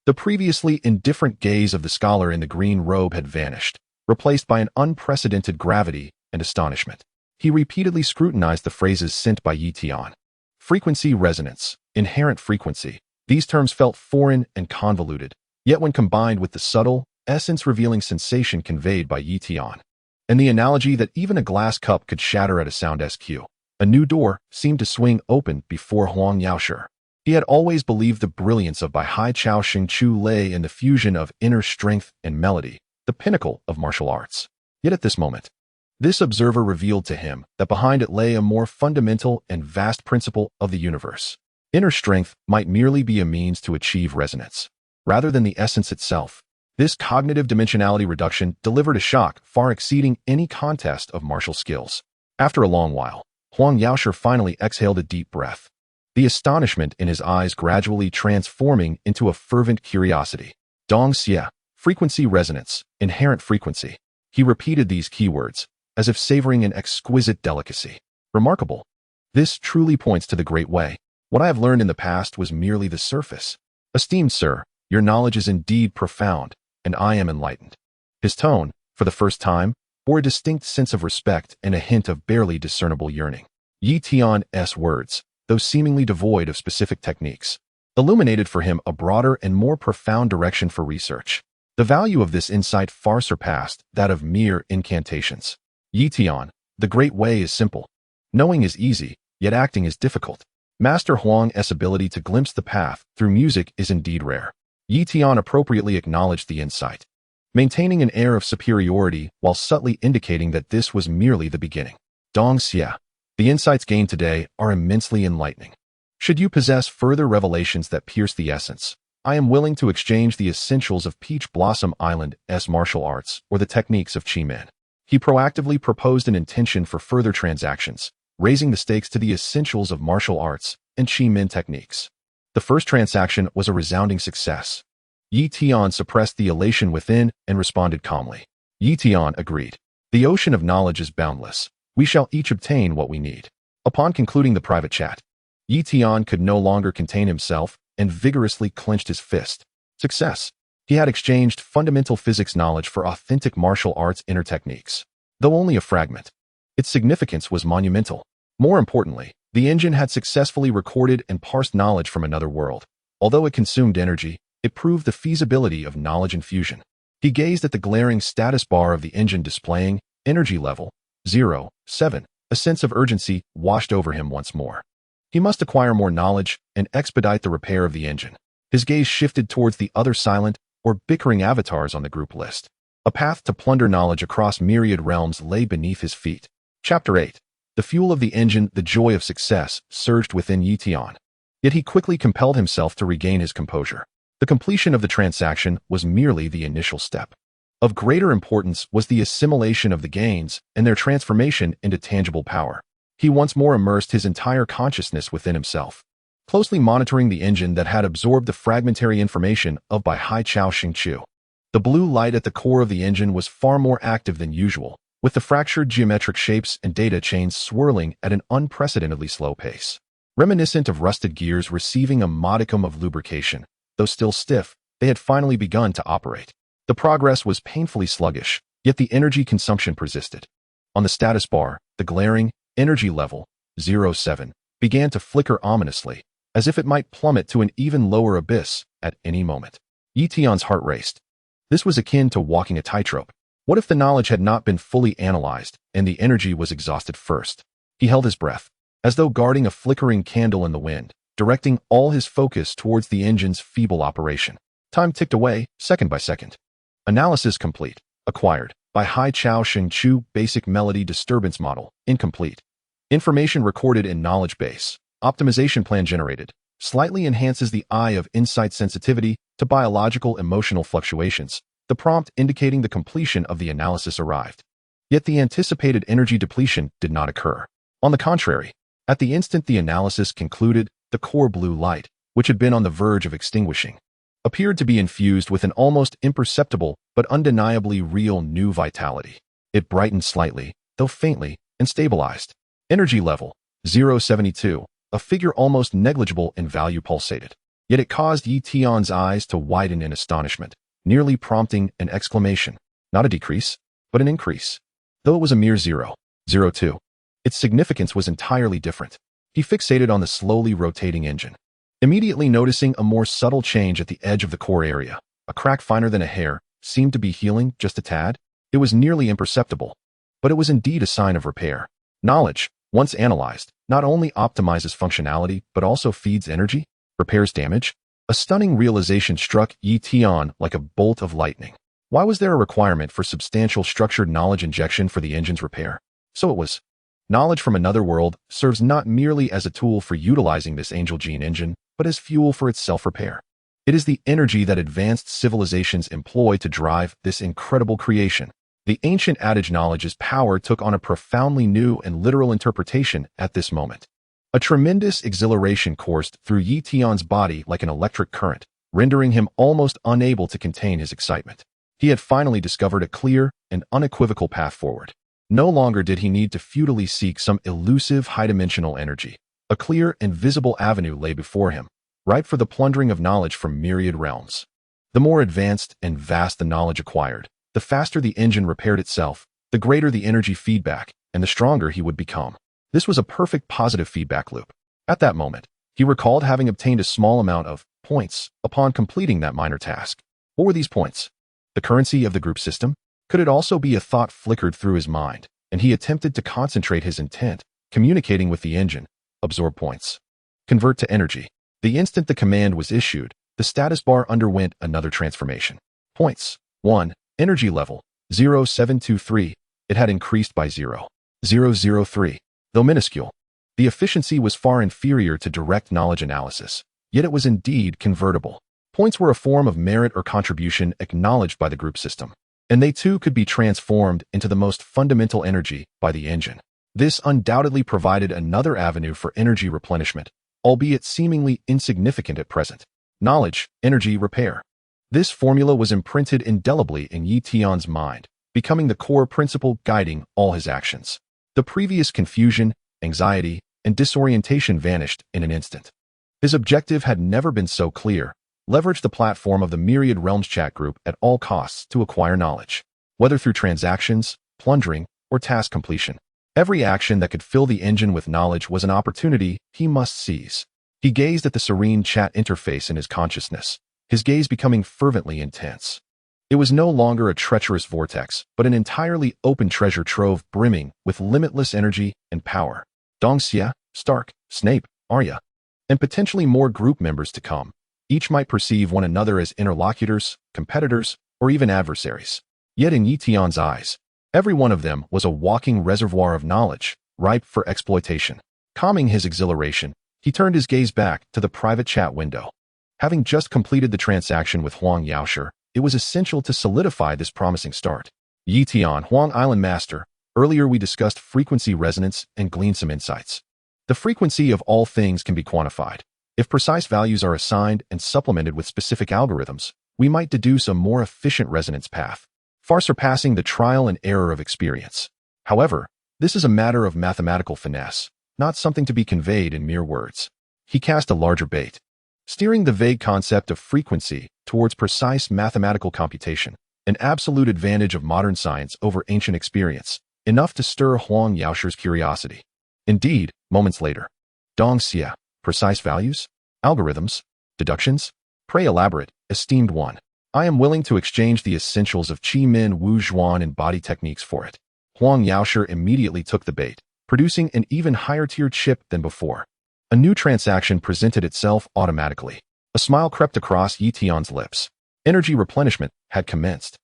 the previously indifferent gaze of the scholar in the green robe had vanished, replaced by an unprecedented gravity and astonishment. He repeatedly scrutinized the phrases sent by Tian. Frequency, resonance, inherent frequency. These terms felt foreign and convoluted, yet when combined with the subtle, essence-revealing sensation conveyed by Tian, and the analogy that even a glass cup could shatter at a sound SQ, a new door seemed to swing open before Huang Yaoshi. He had always believed the brilliance of Bai Hai Chao Xing Chu lay in the fusion of inner strength and melody, the pinnacle of martial arts. Yet at this moment, this observer revealed to him that behind it lay a more fundamental and vast principle of the universe. Inner strength might merely be a means to achieve resonance, rather than the essence itself. This cognitive dimensionality reduction delivered a shock far exceeding any contest of martial skills. After a long while, Huang Yaoshi finally exhaled a deep breath, the astonishment in his eyes gradually transforming into a fervent curiosity. Dong Xie, frequency, resonance, inherent frequency. He repeated these keywords, as if savoring an exquisite delicacy. Remarkable. This truly points to the great way. What I have learned in the past was merely the surface. Esteemed sir, your knowledge is indeed profound, and I am enlightened. His tone, for the first time, bore a distinct sense of respect and a hint of barely discernible yearning. Yi Tian's words, though seemingly devoid of specific techniques, illuminated for him a broader and more profound direction for research. The value of this insight far surpassed that of mere incantations. Yi Tian, the great way is simple. Knowing is easy, yet acting is difficult. Master Huang's ability to glimpse the path through music is indeed rare. Yi Tian appropriately acknowledged the insight, maintaining an air of superiority while subtly indicating that this was merely the beginning. Dong Xia, the insights gained today are immensely enlightening. Should you possess further revelations that pierce the essence, I am willing to exchange the essentials of Peach Blossom Island's martial arts or the techniques of Qi Men. He proactively proposed an intention for further transactions, raising the stakes to the essentials of martial arts and Qi Men techniques. The first transaction was a resounding success. Yi Tian suppressed the elation within and responded calmly. Yi Tian agreed. The ocean of knowledge is boundless. We shall each obtain what we need. Upon concluding the private chat, Yi Tian could no longer contain himself and vigorously clenched his fist. Success. He had exchanged fundamental physics knowledge for authentic martial arts inner techniques. Though only a fragment, its significance was monumental. More importantly, the engine had successfully recorded and parsed knowledge from another world. Although it consumed energy, it proved the feasibility of knowledge infusion. He gazed at the glaring status bar of the engine displaying energy level 07. A sense of urgency washed over him once more. He must acquire more knowledge and expedite the repair of the engine. His gaze shifted towards the other silent or bickering avatars on the group list. A path to plunder knowledge across myriad realms lay beneath his feet. Chapter 8. The fuel of the engine, the joy of success, surged within Yi Tian. Yet he quickly compelled himself to regain his composure. The completion of the transaction was merely the initial step. Of greater importance was the assimilation of the gains and their transformation into tangible power. He once more immersed his entire consciousness within himself, closely monitoring the engine that had absorbed the fragmentary information of Bai Hai Chao Xing Chu. The blue light at the core of the engine was far more active than usual, with the fractured geometric shapes and data chains swirling at an unprecedentedly slow pace. Reminiscent of rusted gears receiving a modicum of lubrication, though still stiff, they had finally begun to operate. The progress was painfully sluggish, yet the energy consumption persisted. On the status bar, the glaring energy level 07 began to flicker ominously, as if it might plummet to an even lower abyss at any moment. Yi Tian's heart raced. This was akin to walking a tightrope. What if the knowledge had not been fully analyzed and the energy was exhausted first? He held his breath, as though guarding a flickering candle in the wind, directing all his focus towards the engine's feeble operation. Time ticked away, second by second. Analysis complete. Acquired. By Hai Chao Xing Chu Basic Melody Disturbance Model. Incomplete. Information recorded in knowledge base. Optimization plan generated. Slightly enhances the eye of insight sensitivity to biological emotional fluctuations. The prompt indicating the completion of the analysis arrived. Yet the anticipated energy depletion did not occur. On the contrary, at the instant the analysis concluded, the core blue light, which had been on the verge of extinguishing, appeared to be infused with an almost imperceptible but undeniably real new vitality. It brightened slightly, though faintly, and stabilized. Energy level 072, a figure almost negligible in value pulsated. Yet it caused Yi Tian's eyes to widen in astonishment, nearly prompting an exclamation. Not a decrease, but an increase. Though it was a mere 0.02, its significance was entirely different. He fixated on the slowly rotating engine, immediately noticing a more subtle change at the edge of the core area. A crack finer than a hair seemed to be healing just a tad. It was nearly imperceptible, but it was indeed a sign of repair. Knowledge, once analyzed, not only optimizes functionality but also feeds energy, repairs damage. A stunning realization struck Yi Tian like a bolt of lightning. Why was there a requirement for substantial structured knowledge injection for the engine's repair? So it was. Knowledge from another world serves not merely as a tool for utilizing this angel gene engine, but as fuel for its self-repair. It is the energy that advanced civilizations employ to drive this incredible creation. The ancient adage knowledge's power took on a profoundly new and literal interpretation at this moment. A tremendous exhilaration coursed through Yi Tian's body like an electric current, rendering him almost unable to contain his excitement. He had finally discovered a clear and unequivocal path forward. No longer did he need to futilely seek some elusive high-dimensional energy. A clear and visible avenue lay before him, ripe for the plundering of knowledge from myriad realms. The more advanced and vast the knowledge acquired, the faster the engine repaired itself, the greater the energy feedback, and the stronger he would become. This was a perfect positive feedback loop. At that moment, he recalled having obtained a small amount of points upon completing that minor task. What were these points? The currency of the group system? Could it also be? A thought flickered through his mind, and he attempted to concentrate his intent, communicating with the engine. Absorb points. Convert to energy. The instant the command was issued, the status bar underwent another transformation. Points. 1. Energy level. 0723. It had increased by 0.003. Though minuscule, the efficiency was far inferior to direct knowledge analysis, yet it was indeed convertible. Points were a form of merit or contribution acknowledged by the group system, and they too could be transformed into the most fundamental energy by the engine. This undoubtedly provided another avenue for energy replenishment, albeit seemingly insignificant at present. Knowledge, energy, repair. This formula was imprinted indelibly in Yi Tian's mind, becoming the core principle guiding all his actions. The previous confusion, anxiety, and disorientation vanished in an instant. His objective had never been so clear: leverage the platform of the Myriad Realms chat group at all costs to acquire knowledge, whether through transactions, plundering, or task completion. Every action that could fill the engine with knowledge was an opportunity he must seize. He gazed at the serene chat interface in his consciousness, his gaze becoming fervently intense. It was no longer a treacherous vortex, but an entirely open treasure trove brimming with limitless energy and power. Dongxia, Stark, Snape, Arya, and potentially more group members to come. Each might perceive one another as interlocutors, competitors, or even adversaries. Yet in Yi Tian's eyes, every one of them was a walking reservoir of knowledge, ripe for exploitation. Calming his exhilaration, he turned his gaze back to the private chat window. Having just completed the transaction with Huang Yaoshi, it was essential to solidify this promising start. Yi Tian, Huang Island Master, earlier we discussed frequency resonance and gleaned some insights. The frequency of all things can be quantified. If precise values are assigned and supplemented with specific algorithms, we might deduce a more efficient resonance path, far surpassing the trial and error of experience. However, this is a matter of mathematical finesse, not something to be conveyed in mere words. He cast a larger bait, steering the vague concept of frequency towards precise mathematical computation, an absolute advantage of modern science over ancient experience, enough to stir Huang Yaoshi's curiosity. Indeed, moments later, Dongxia, precise values, algorithms, deductions? Pray elaborate, esteemed one. I am willing to exchange the essentials of Qi Min Wu Zhuan and body techniques for it. Huang Yaoshi immediately took the bait, producing an even higher tier chip than before. A new transaction presented itself automatically. A smile crept across Yi Tian's lips. Energy replenishment had commenced.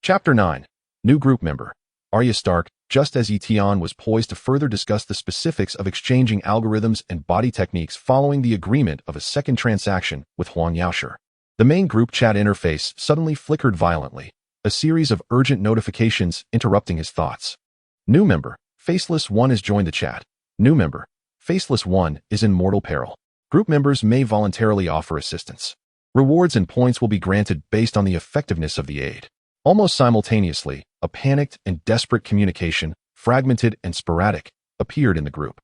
Chapter 9. New group member. Arya Stark. Just as Yi Tian was poised to further discuss the specifics of exchanging algorithms and body techniques following the agreement of a second transaction with Huang Yaoshi, the main group chat interface suddenly flickered violently, a series of urgent notifications interrupting his thoughts. New member. Faceless One has joined the chat. New member. Faceless One is in mortal peril. Group members may voluntarily offer assistance. Rewards and points will be granted based on the effectiveness of the aid. Almost simultaneously, a panicked and desperate communication, fragmented and sporadic, appeared in the group,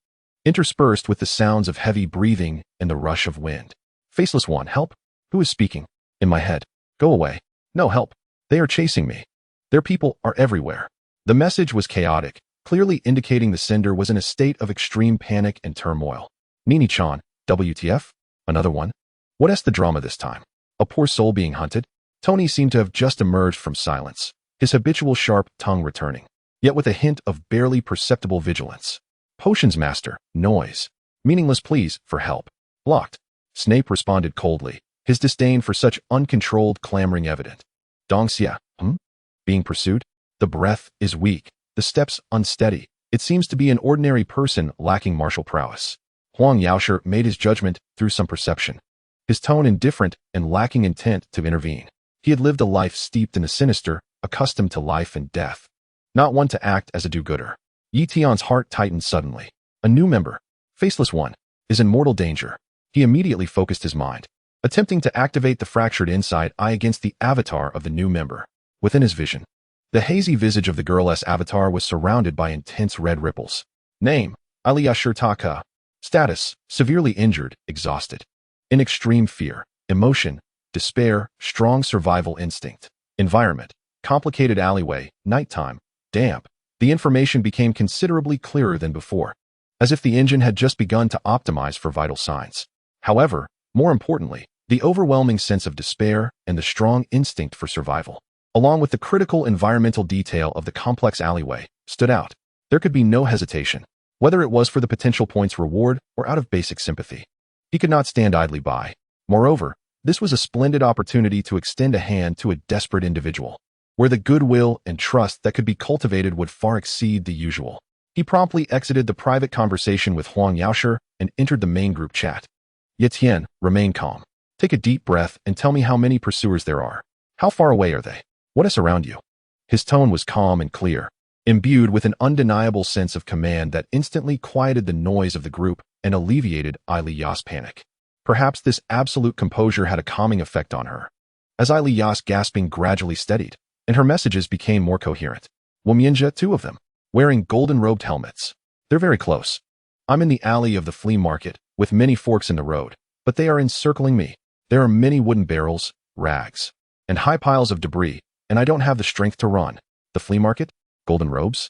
interspersed with the sounds of heavy breathing and the rush of wind. Faceless One, help? Who is speaking? In my head. Go away. No help. They are chasing me. Their people are everywhere. The message was chaotic, clearly indicating the sender was in a state of extreme panic and turmoil. Nini-chan, WTF? Another one? What is the drama this time? A poor soul being hunted? Tony seemed to have just emerged from silence, his habitual sharp tongue returning, yet with a hint of barely perceptible vigilance. Potions master, noise. Meaningless pleas for help. Blocked. Snape responded coldly, his disdain for such uncontrolled clamoring evident. Dongxia, Being pursued? The breath is weak, the steps unsteady. It seems to be an ordinary person lacking martial prowess. Huang Yaoshi made his judgment through some perception, his tone indifferent and lacking intent to intervene. He had lived a life steeped in the sinister, accustomed to life and death, not one to act as a do-gooder. Yi Tian's heart tightened suddenly. A new member, Faceless One, is in mortal danger. He immediately focused his mind, attempting to activate the fractured inside eye against the avatar of the new member. Within his vision, the hazy visage of the girl's avatar was surrounded by intense red ripples. Name, Aliyah Shirtaka. Status, severely injured, exhausted. In extreme fear. Emotion, despair, strong survival instinct. Environment, complicated alleyway, nighttime, damp. The information became considerably clearer than before, as if the engine had just begun to optimize for vital signs. However, more importantly, the overwhelming sense of despair and the strong instinct for survival, along with the critical environmental detail of the complex alleyway, stood out. There could be no hesitation, whether it was for the potential points reward or out of basic sympathy. He could not stand idly by. Moreover, this was a splendid opportunity to extend a hand to a desperate individual, where the goodwill and trust that could be cultivated would far exceed the usual. He promptly exited the private conversation with Huang Yaoshi and entered the main group chat. Tian, remain calm. Take a deep breath and tell me how many pursuers there are. How far away are they? What is around you? His tone was calm and clear, imbued with an undeniable sense of command that instantly quieted the noise of the group and alleviated Yao's panic. Perhaps this absolute composure had a calming effect on her. As Yao's gasping gradually steadied, and her messages became more coherent. Womianjia, 2 of them, wearing golden-robed helmets. They're very close. I'm in the alley of the flea market, with many forks in the road, but they are encircling me. There are many wooden barrels, rags, and high piles of debris, and I don't have the strength to run. The flea market? Golden robes?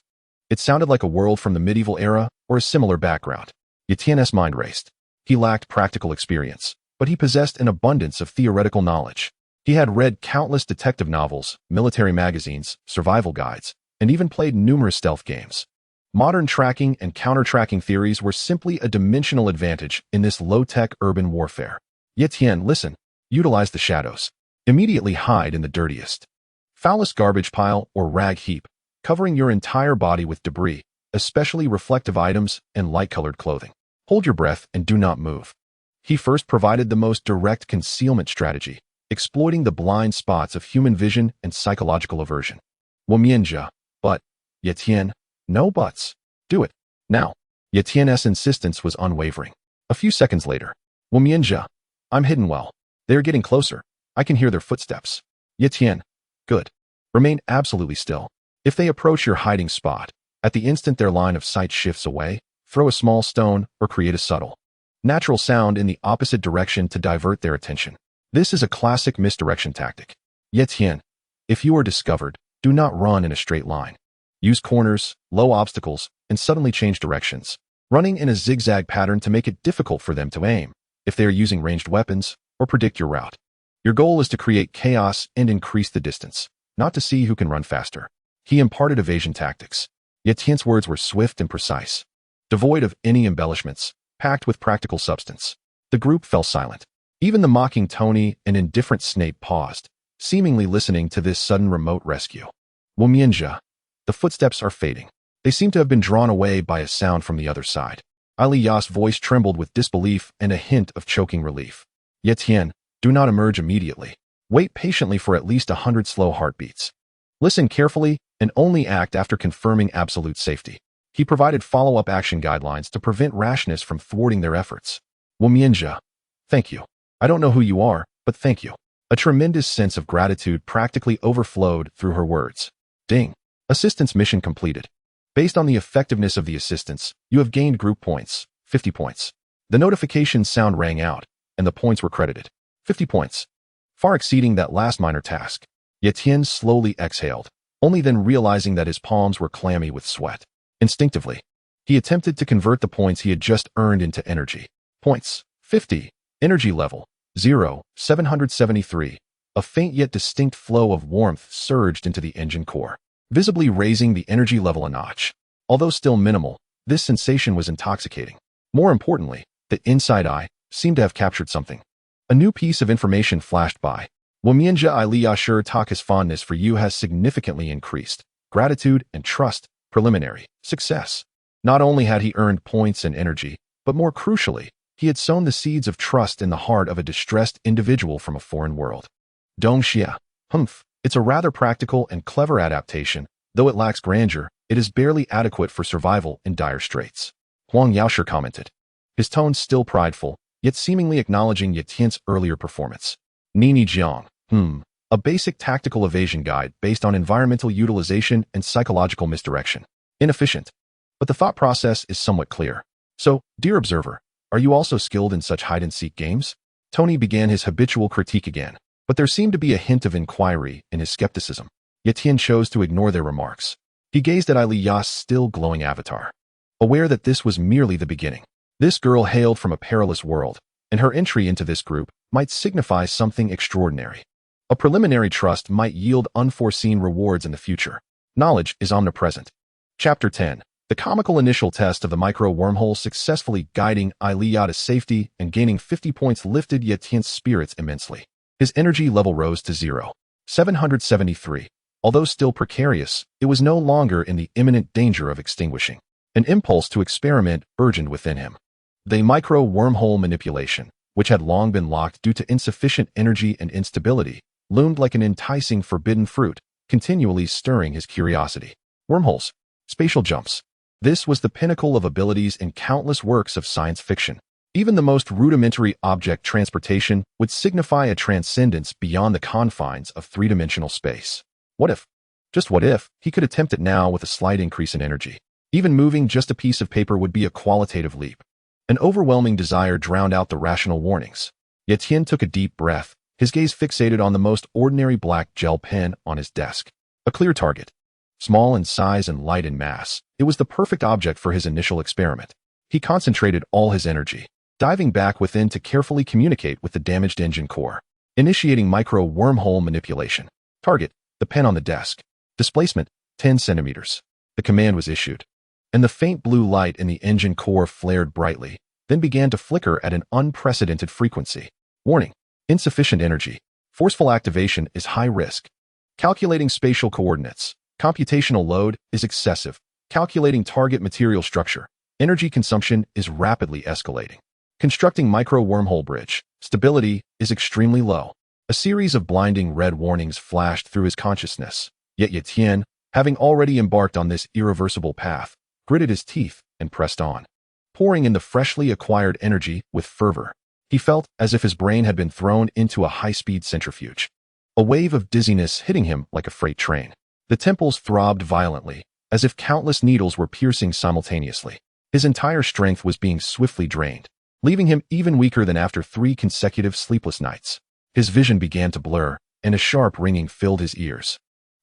It sounded like a world from the medieval era or a similar background. Tian's mind raced. He lacked practical experience, but he possessed an abundance of theoretical knowledge. He had read countless detective novels, military magazines, survival guides, and even played numerous stealth games. Modern tracking and counter-tracking theories were simply a dimensional advantage in this low-tech urban warfare. Tian, listen. Utilize the shadows. Immediately hide in the dirtiest, foulest garbage pile or rag heap, covering your entire body with debris, especially reflective items and light-colored clothing. Hold your breath and do not move. He first provided the most direct concealment strategy, exploiting the blind spots of human vision and psychological aversion. Womianjia, but, Tian, no buts. Do it. Now. Tian's insistence was unwavering. A few seconds later, Womianjia, I'm hidden well. They are getting closer. I can hear their footsteps. Tian, good. Remain absolutely still. If they approach your hiding spot, at the instant their line of sight shifts away, throw a small stone or create a subtle, natural sound in the opposite direction to divert their attention. This is a classic misdirection tactic. Tian, if you are discovered, do not run in a straight line. Use corners, low obstacles, and suddenly change directions, running in a zigzag pattern to make it difficult for them to aim, if they are using ranged weapons, or predict your route. Your goal is to create chaos and increase the distance, not to see who can run faster. He imparted evasion tactics. Tian's words were swift and precise, devoid of any embellishments, packed with practical substance. The group fell silent. Even the mocking Tony and indifferent Snape paused, seemingly listening to this sudden remote rescue. Womianjia, the footsteps are fading. They seem to have been drawn away by a sound from the other side. Yao's voice trembled with disbelief and a hint of choking relief. Tian, do not emerge immediately. Wait patiently for at least 100 slow heartbeats. Listen carefully and only act after confirming absolute safety. He provided follow-up action guidelines to prevent rashness from thwarting their efforts. Womianjia, thank you. I don't know who you are, but thank you. A tremendous sense of gratitude practically overflowed through her words. Ding. Assistance mission completed. Based on the effectiveness of the assistance, you have gained group points, 50 points. The notification sound rang out, and the points were credited. 50 points. Far exceeding that last minor task. Tian slowly exhaled, only then realizing that his palms were clammy with sweat. Instinctively, he attempted to convert the points he had just earned into energy. Points, 50. Energy level, 0, 773. A faint yet distinct flow of warmth surged into the engine core, visibly raising the energy level a notch. Although still minimal, this sensation was intoxicating. More importantly, the inside eye seemed to have captured something. A new piece of information flashed by. Womianjia Yaoshi Taka's fondness for you has significantly increased. Gratitude and trust, preliminary, success. Not only had he earned points and energy, but more crucially, he had sown the seeds of trust in the heart of a distressed individual from a foreign world. Dongxia, it's a rather practical and clever adaptation. Though it lacks grandeur, it is barely adequate for survival in dire straits. Huang Yaoshi commented, his tone still prideful, yet seemingly acknowledging Tian's earlier performance. Nini Jiang, a basic tactical evasion guide based on environmental utilization and psychological misdirection. Inefficient. But the thought process is somewhat clear. So, dear observer, are you also skilled in such hide-and-seek games? Tony began his habitual critique again, but there seemed to be a hint of inquiry in his skepticism. yet Tian chose to ignore their remarks. He gazed at Lia's still glowing avatar, aware that this was merely the beginning. This girl hailed from a perilous world, and her entry into this group might signify something extraordinary. A preliminary trust might yield unforeseen rewards in the future. Knowledge is omnipresent. Chapter 10. The comical initial test of the micro-wormhole successfully guiding Lia to safety and gaining 50 points lifted Tian's spirits immensely. His energy level rose to 773. Although still precarious, it was no longer in the imminent danger of extinguishing. An impulse to experiment burgeoned within him. The micro-wormhole manipulation, which had long been locked due to insufficient energy and instability, loomed like an enticing forbidden fruit, continually stirring his curiosity. Wormholes. Spatial jumps. This was the pinnacle of abilities in countless works of science fiction. Even the most rudimentary object transportation would signify a transcendence beyond the confines of three-dimensional space. What if, just what if, he could attempt it now with a slight increase in energy? Even moving just a piece of paper would be a qualitative leap. An overwhelming desire drowned out the rational warnings. Yet Tian took a deep breath, his gaze fixated on the most ordinary black gel pen on his desk. A clear target. Small in size and light in mass, it was the perfect object for his initial experiment. He concentrated all his energy, diving back within to carefully communicate with the damaged engine core. Initiating micro-wormhole manipulation. Target, the pen on the desk. Displacement, 10 centimeters. The command was issued, and the faint blue light in the engine core flared brightly, then began to flicker at an unprecedented frequency. Warning, insufficient energy. Forceful activation is high risk. Calculating spatial coordinates. Computational load is excessive. Calculating target material structure. Energy consumption is rapidly escalating. Constructing micro-wormhole bridge. Stability is extremely low. A series of blinding red warnings flashed through his consciousness. Yet Tian, having already embarked on this irreversible path, gritted his teeth and pressed on, pouring in the freshly acquired energy with fervor. He felt as if his brain had been thrown into a high-speed centrifuge. A wave of dizziness hitting him like a freight train. The temples throbbed violently, as if countless needles were piercing simultaneously. His entire strength was being swiftly drained, leaving him even weaker than after 3 consecutive sleepless nights. His vision began to blur, and a sharp ringing filled his ears.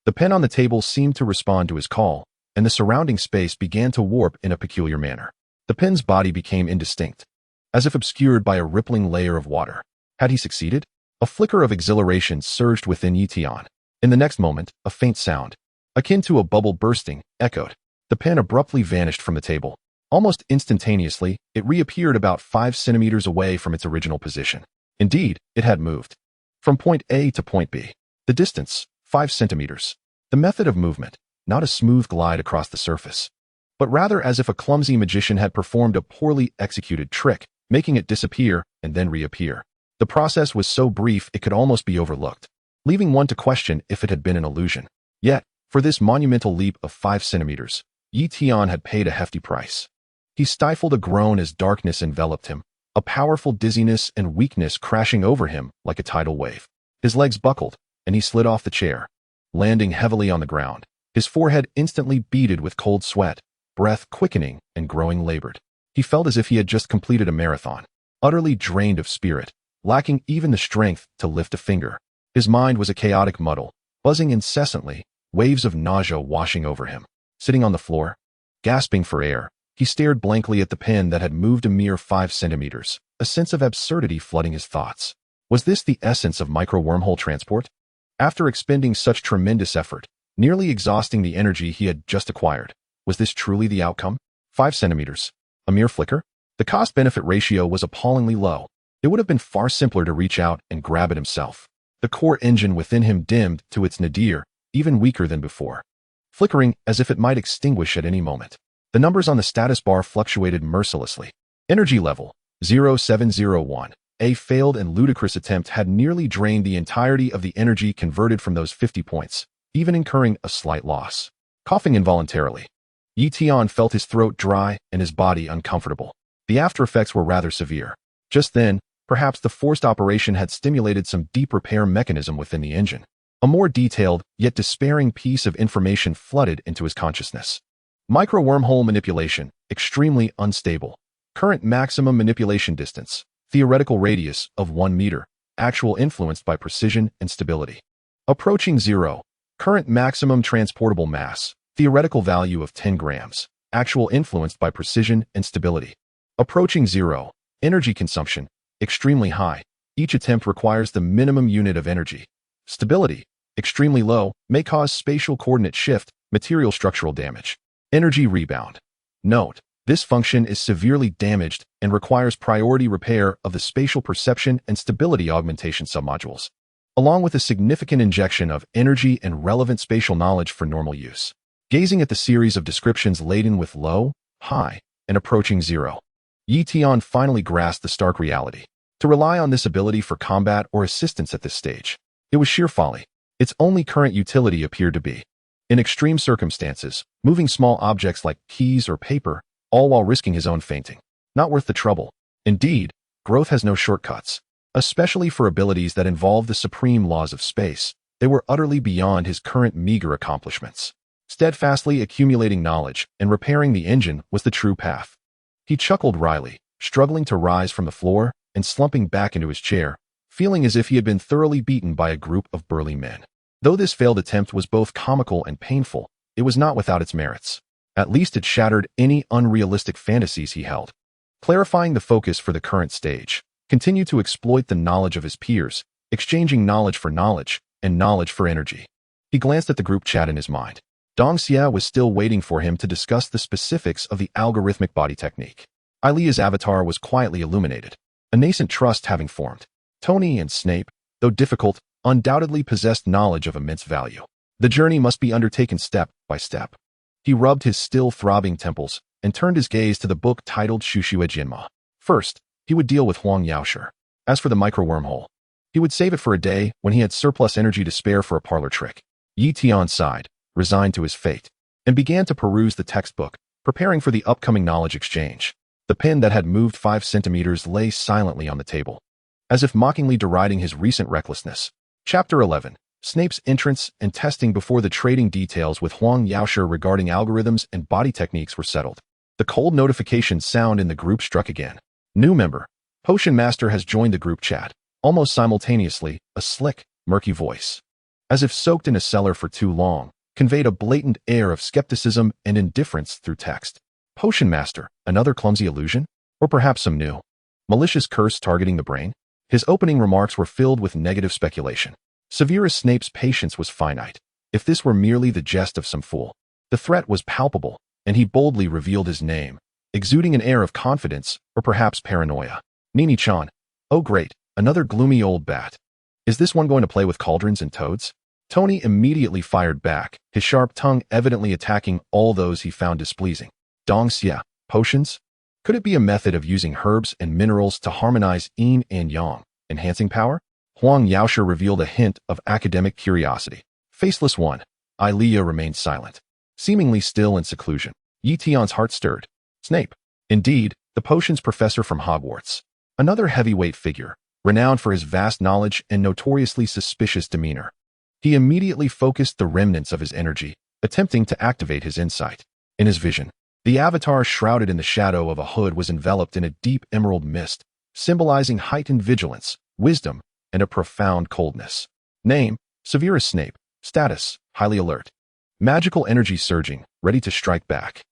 The pen on the table seemed to respond to his call, and the surrounding space began to warp in a peculiar manner. The pen's body became indistinct, as if obscured by a rippling layer of water. Had he succeeded? A flicker of exhilaration surged within Tian. In the next moment, a faint sound, akin to a bubble bursting, echoed. The pen abruptly vanished from the table. Almost instantaneously, it reappeared about 5 centimeters away from its original position. Indeed, it had moved from point A to point B. The distance, 5 centimeters. The method of movement, not a smooth glide across the surface, but rather as if a clumsy magician had performed a poorly executed trick, making it disappear and then reappear. The process was so brief it could almost be overlooked, leaving one to question if it had been an illusion. Yet, for this monumental leap of 5 centimeters, Tian had paid a hefty price. He stifled a groan as darkness enveloped him, a powerful dizziness and weakness crashing over him like a tidal wave. His legs buckled, and he slid off the chair, landing heavily on the ground. His forehead instantly beaded with cold sweat, breath quickening and growing labored. He felt as if he had just completed a marathon, utterly drained of spirit, lacking even the strength to lift a finger. His mind was a chaotic muddle, buzzing incessantly, waves of nausea washing over him. Sitting on the floor, gasping for air, he stared blankly at the pen that had moved a mere 5 centimeters, a sense of absurdity flooding his thoughts. Was this the essence of micro-wormhole transport? After expending such tremendous effort, nearly exhausting the energy he had just acquired, was this truly the outcome? 5 centimeters. A mere flicker? The cost-benefit ratio was appallingly low. It would have been far simpler to reach out and grab it himself. The core engine within him dimmed to its nadir, even weaker than before, flickering as if it might extinguish at any moment. The numbers on the status bar fluctuated mercilessly. Energy level, 0701. A failed and ludicrous attempt had nearly drained the entirety of the energy converted from those 50 points, even incurring a slight loss. Coughing involuntarily, Tian felt his throat dry and his body uncomfortable. The after-effects were rather severe. Just then, perhaps the forced operation had stimulated some deep repair mechanism within the engine. A more detailed, yet despairing piece of information flooded into his consciousness. Micro-wormhole manipulation, extremely unstable. Current maximum manipulation distance, theoretical radius of 1 meter, actual influenced by precision and stability. Approaching 0. Current maximum transportable mass, theoretical value of 10 grams, actual influenced by precision and stability. Approaching 0, energy consumption, extremely high. Each attempt requires the minimum unit of energy. Stability, extremely low, may cause spatial coordinate shift, material structural damage. Energy rebound. Note, this function is severely damaged and requires priority repair of the spatial perception and stability augmentation submodules, along with a significant injection of energy and relevant spatial knowledge for normal use. Gazing at the series of descriptions laden with low, high, and approaching 0, Tian finally grasped the stark reality. To rely on this ability for combat or assistance at this stage, it was sheer folly. Its only current utility appeared to be, in extreme circumstances, moving small objects like keys or paper, all while risking his own fainting. Not worth the trouble. Indeed, growth has no shortcuts. Especially for abilities that involve the supreme laws of space, they were utterly beyond his current meager accomplishments. Steadfastly accumulating knowledge and repairing the engine was the true path. He chuckled wryly, struggling to rise from the floor and slumping back into his chair, feeling as if he had been thoroughly beaten by a group of burly men. Though this failed attempt was both comical and painful, it was not without its merits. At least it shattered any unrealistic fantasies he held. Clarifying the focus for the current stage, continue to exploit the knowledge of his peers, exchanging knowledge for knowledge, and knowledge for energy. He glanced at the group chat in his mind. Dong Xia was still waiting for him to discuss the specifics of the algorithmic body technique. Ilia's avatar was quietly illuminated, a nascent trust having formed. Tony and Snape, though difficult, undoubtedly possessed knowledge of immense value. The journey must be undertaken step by step. He rubbed his still throbbing temples and turned his gaze to the book titled Shushue Jinma. First, he would deal with Huang Yaosher. As for the micro-wormhole, he would save it for a day when he had surplus energy to spare for a parlor trick. Tian sighed, resigned to his fate, and began to peruse the textbook, preparing for the upcoming knowledge exchange. The pen that had moved 5 centimeters lay silently on the table, as if mockingly deriding his recent recklessness. Chapter 11. Snape's entrance and testing before the trading details with Huang Yaosher regarding algorithms and body techniques were settled. The cold notification sound in the group struck again. New member. Potion Master has joined the group chat. Almost simultaneously, a slick, murky voice, as if soaked in a cellar for too long, conveyed a blatant air of skepticism and indifference through text. Potion Master, another clumsy illusion? Or perhaps some new, malicious curse targeting the brain? His opening remarks were filled with negative speculation. Severe as Snape's patience was finite, if this were merely the jest of some fool. The threat was palpable, and he boldly revealed his name, exuding an air of confidence, or perhaps paranoia. Nini-chan. Oh great, another gloomy old bat. Is this one going to play with cauldrons and toads? Tony immediately fired back, his sharp tongue evidently attacking all those he found displeasing. Dong Xia, potions? Could it be a method of using herbs and minerals to harmonize yin and yang, enhancing power? Huang Yaosher revealed a hint of academic curiosity. Faceless one, Ilia remained silent, seemingly still in seclusion. Tian's heart stirred. Snape. Indeed, the potions professor from Hogwarts. Another heavyweight figure, renowned for his vast knowledge and notoriously suspicious demeanor. He immediately focused the remnants of his energy, attempting to activate his insight. In his vision, the avatar shrouded in the shadow of a hood was enveloped in a deep emerald mist, symbolizing heightened vigilance, wisdom, and a profound coldness. Name, Severus Snape. Status, highly alert. Magical energy surging, ready to strike back.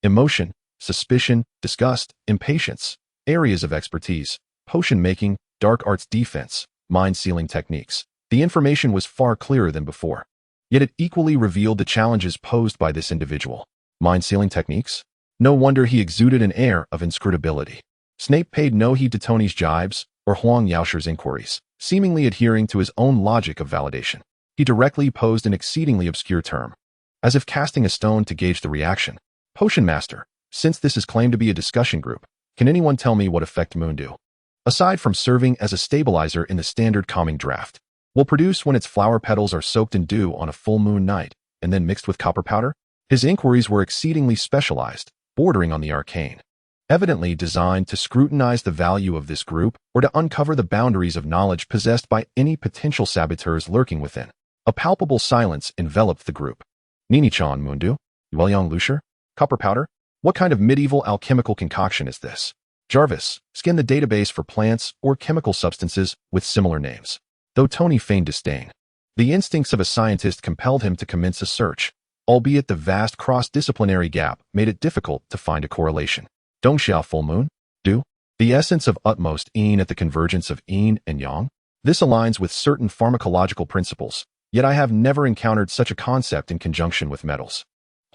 Emotion, suspicion, disgust, impatience. Areas of expertise, potion making, dark arts defense, mind-sealing techniques. The information was far clearer than before. Yet it equally revealed the challenges posed by this individual. Mind-sealing techniques? No wonder he exuded an air of inscrutability. Snape paid no heed to Tony's jibes or Huang Yaosher's inquiries, seemingly adhering to his own logic of validation. He directly posed an exceedingly obscure term, as if casting a stone to gauge the reaction. Potion Master, since this is claimed to be a discussion group, can anyone tell me what effect Moon do? Aside from serving as a stabilizer in the standard calming draft, will produce when its flower petals are soaked in dew on a full moon night and then mixed with copper powder? His inquiries were exceedingly specialized, bordering on the arcane, evidently designed to scrutinize the value of this group or to uncover the boundaries of knowledge possessed by any potential saboteurs lurking within. A palpable silence enveloped the group. Nini-chan Mundu? Yueyang Lucier? Copper powder? What kind of medieval alchemical concoction is this? Jarvis, scan the database for plants or chemical substances with similar names. Though Tony feigned disdain, The instincts of a scientist compelled him to commence a search, albeit the vast cross-disciplinary gap made it difficult to find a correlation. Dongxiao full moon? Do? The essence of utmost yin at the convergence of yin and yang? This aligns with certain pharmacological principles, yet I have never encountered such a concept in conjunction with metals.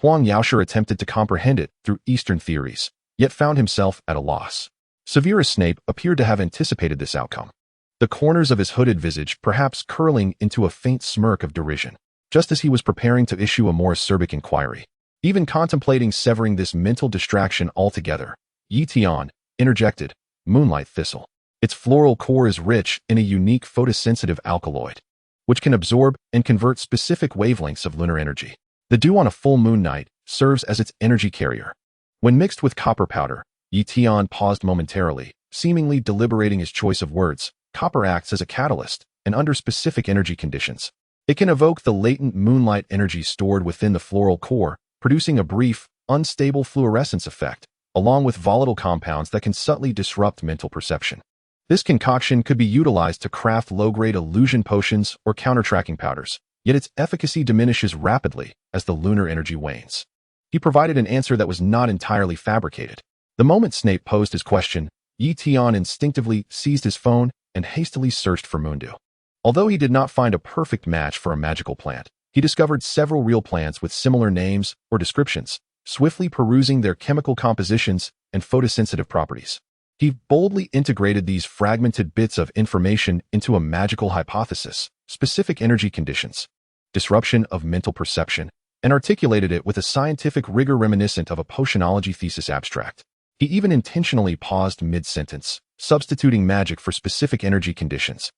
Huang Yaoshe attempted to comprehend it through Eastern theories, yet found himself at a loss. Severus Snape appeared to have anticipated this outcome, the corners of his hooded visage perhaps curling into a faint smirk of derision, just as he was preparing to issue a more acerbic inquiry. Even contemplating severing this mental distraction altogether, Tian interjected, "Moonlight thistle. Its floral core is rich in a unique photosensitive alkaloid, which can absorb and convert specific wavelengths of lunar energy. The dew on a full moon night serves as its energy carrier. When mixed with copper powder," Tian paused momentarily, seemingly deliberating his choice of words. "Copper acts as a catalyst, and under specific energy conditions, it can evoke the latent moonlight energy stored within the floral core, producing a brief, unstable fluorescence effect, along with volatile compounds that can subtly disrupt mental perception. This concoction could be utilized to craft low-grade illusion potions or counter-tracking powders, yet its efficacy diminishes rapidly as the lunar energy wanes." He provided an answer that was not entirely fabricated. The moment Snape posed his question, Tian instinctively seized his phone and hastily searched for moondew. Although he did not find a perfect match for a magical plant, he discovered several real plants with similar names or descriptions, swiftly perusing their chemical compositions and photosensitive properties. He boldly integrated these fragmented bits of information into a magical hypothesis, specific energy conditions, disruption of mental perception, and articulated it with a scientific rigor reminiscent of a potionology thesis abstract. He even intentionally paused mid-sentence, substituting magic for specific energy conditions,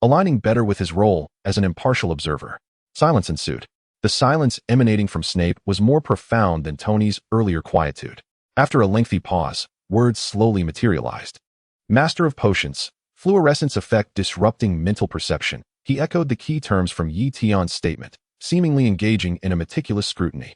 aligning better with his role as an impartial observer. Silence ensued. The silence emanating from Snape was more profound than Tony's earlier quietude. After a lengthy pause, words slowly materialized. "Master of potions, fluorescence effect disrupting mental perception." He echoed the key terms from Tian's statement, seemingly engaging in a meticulous scrutiny.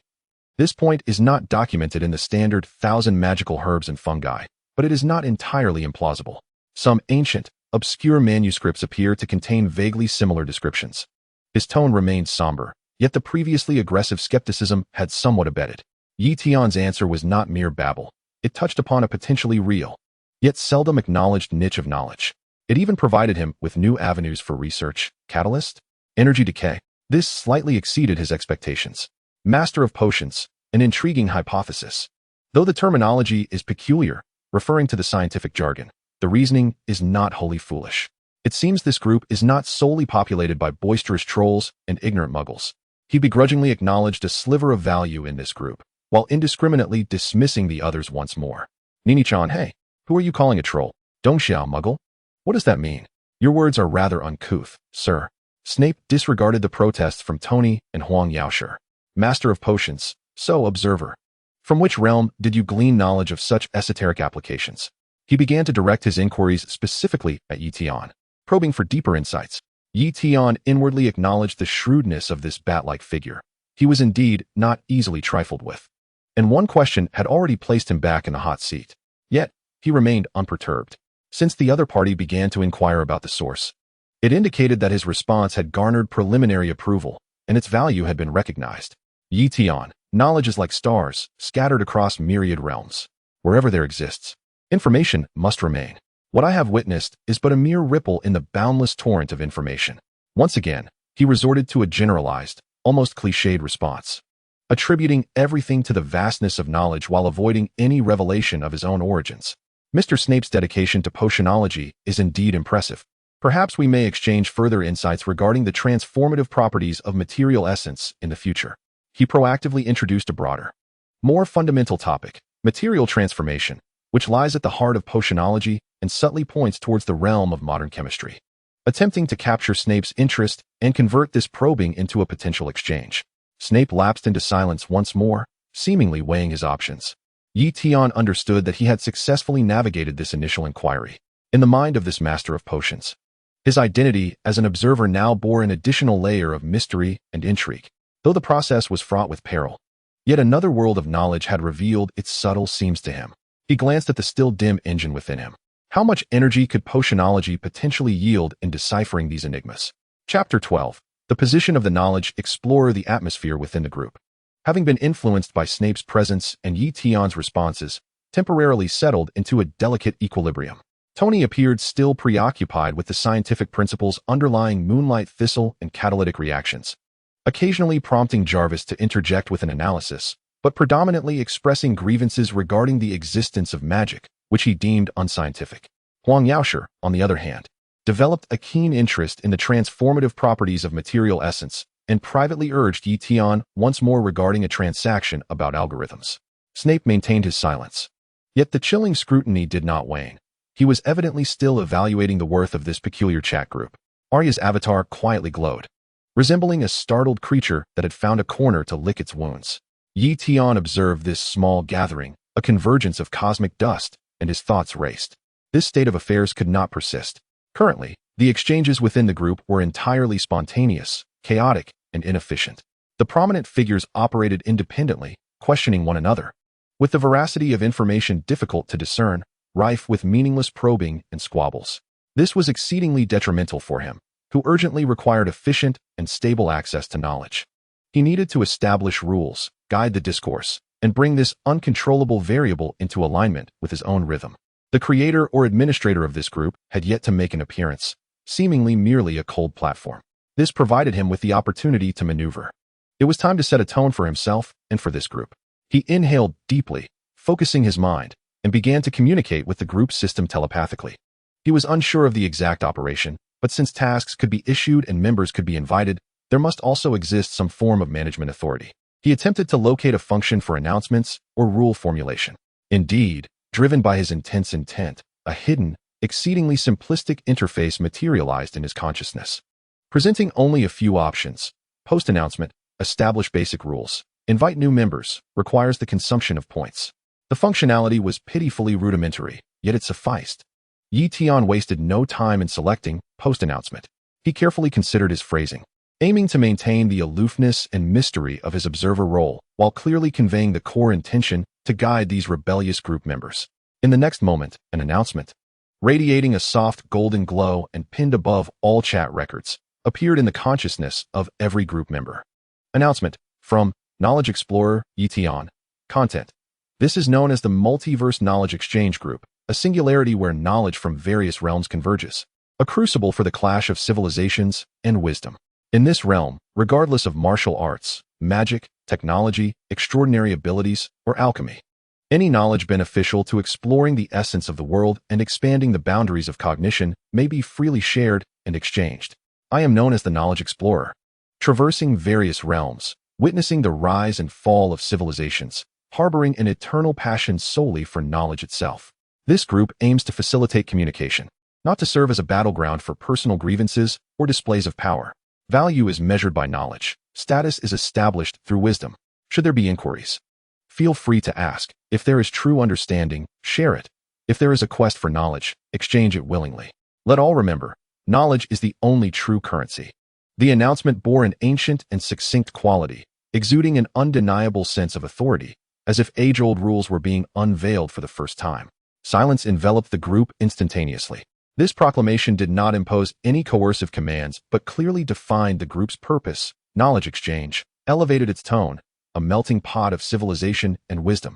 This point is not documented in the standard 1,000 magical herbs and fungi, but it is not entirely implausible. Some ancient, obscure manuscripts appear to contain vaguely similar descriptions. His tone remained somber, yet the previously aggressive skepticism had somewhat abated. Tian's answer was not mere babble. It touched upon a potentially real, yet seldom acknowledged niche of knowledge. It even provided him with new avenues for research. Catalyst? Energy decay. This slightly exceeded his expectations. Master of potions, an intriguing hypothesis. Though the terminology is peculiar, referring to the scientific jargon, the reasoning is not wholly foolish. It seems this group is not solely populated by boisterous trolls and ignorant muggles. He begrudgingly acknowledged a sliver of value in this group, while indiscriminately dismissing the others once more. "Nini-chan, hey, who are you calling a troll? Dongxiao muggle? What does that mean? Your words are rather uncouth, sir." Snape disregarded the protests from Tony and Huang Yaoshe. "Master of potions, so observer. From which realm did you glean knowledge of such esoteric applications?" He began to direct his inquiries specifically at Tian, probing for deeper insights. Tian inwardly acknowledged the shrewdness of this bat-like figure. He was indeed not easily trifled with, and one question had already placed him back in the hot seat. Yet, he remained unperturbed. Since the other party began to inquire about the source, it indicated that his response had garnered preliminary approval, and its value had been recognized. Tian, knowledge is like stars, scattered across myriad realms. Wherever there exists, information must remain. What I have witnessed is but a mere ripple in the boundless torrent of information. Once again, he resorted to a generalized, almost cliched response, attributing everything to the vastness of knowledge while avoiding any revelation of his own origins. Mr. Snape's dedication to potionology is indeed impressive. Perhaps we may exchange further insights regarding the transformative properties of material essence in the future. He proactively introduced a broader, more fundamental topic, material transformation, which lies at the heart of potionology and subtly points towards the realm of modern chemistry. Attempting to capture Snape's interest and convert this probing into a potential exchange, Snape lapsed into silence once more, seemingly weighing his options. Tian understood that he had successfully navigated this initial inquiry. In the mind of this master of potions, his identity as an observer now bore an additional layer of mystery and intrigue. Though the process was fraught with peril, yet another world of knowledge had revealed its subtle seams to him. He glanced at the still dim engine within him. How much energy could potionology potentially yield in deciphering these enigmas? Chapter 12. the position of the knowledge explorer, the atmosphere within the group. Having been influenced by Snape's presence and Tian's responses, temporarily settled into a delicate equilibrium. Tony appeared still preoccupied with the scientific principles underlying moonlight thistle and catalytic reactions, occasionally prompting Jarvis to interject with an analysis, but predominantly expressing grievances regarding the existence of magic, which he deemed unscientific. Huang Yaoshe, on the other hand, developed a keen interest in the transformative properties of material essence and privately urged Tian once more regarding a transaction about algorithms. Snape maintained his silence. Yet the chilling scrutiny did not wane. He was evidently still evaluating the worth of this peculiar chat group. Arya's avatar quietly glowed, resembling a startled creature that had found a corner to lick its wounds. Tian observed this small gathering, a convergence of cosmic dust, and his thoughts raced. This state of affairs could not persist. Currently, the exchanges within the group were entirely spontaneous, chaotic, and inefficient. The prominent figures operated independently, questioning one another, with the veracity of information difficult to discern, rife with meaningless probing and squabbles. This was exceedingly detrimental for him, who urgently required efficient and stable access to knowledge. He needed to establish rules, guide the discourse, and bring this uncontrollable variable into alignment with his own rhythm. The creator or administrator of this group had yet to make an appearance, seemingly merely a cold platform. This provided him with the opportunity to maneuver. It was time to set a tone for himself and for this group. He inhaled deeply, focusing his mind, and began to communicate with the group system telepathically. He was unsure of the exact operation, but since tasks could be issued and members could be invited, there must also exist some form of management authority. He attempted to locate a function for announcements or rule formulation. Indeed, driven by his intense intent, a hidden, exceedingly simplistic interface materialized in his consciousness. Presenting only a few options: post-announcement, establish basic rules, invite new members, requires the consumption of points. The functionality was pitifully rudimentary, yet it sufficed. Tian wasted no time in selecting post-announcement. He carefully considered his phrasing, aiming to maintain the aloofness and mystery of his observer role, while clearly conveying the core intention to guide these rebellious group members. In the next moment, an announcement, radiating a soft golden glow and pinned above all chat records, appeared in the consciousness of every group member. Announcement from Knowledge Explorer, Tian. Content: this is known as the Multiverse Knowledge Exchange Group, a singularity where knowledge from various realms converges, a crucible for the clash of civilizations and wisdom. In this realm, regardless of martial arts, magic, technology, extraordinary abilities, or alchemy, any knowledge beneficial to exploring the essence of the world and expanding the boundaries of cognition may be freely shared and exchanged. I am known as the Knowledge Explorer, traversing various realms, witnessing the rise and fall of civilizations, harboring an eternal passion solely for knowledge itself. This group aims to facilitate communication, not to serve as a battleground for personal grievances or displays of power. Value is measured by knowledge. Status is established through wisdom. Should there be inquiries, feel free to ask. If there is true understanding, share it. If there is a quest for knowledge, exchange it willingly. Let all remember, knowledge is the only true currency. The announcement bore an ancient and succinct quality, exuding an undeniable sense of authority, as if age-old rules were being unveiled for the first time. Silence enveloped the group instantaneously. This proclamation did not impose any coercive commands, but clearly defined the group's purpose. Knowledge exchange elevated its tone, a melting pot of civilization and wisdom,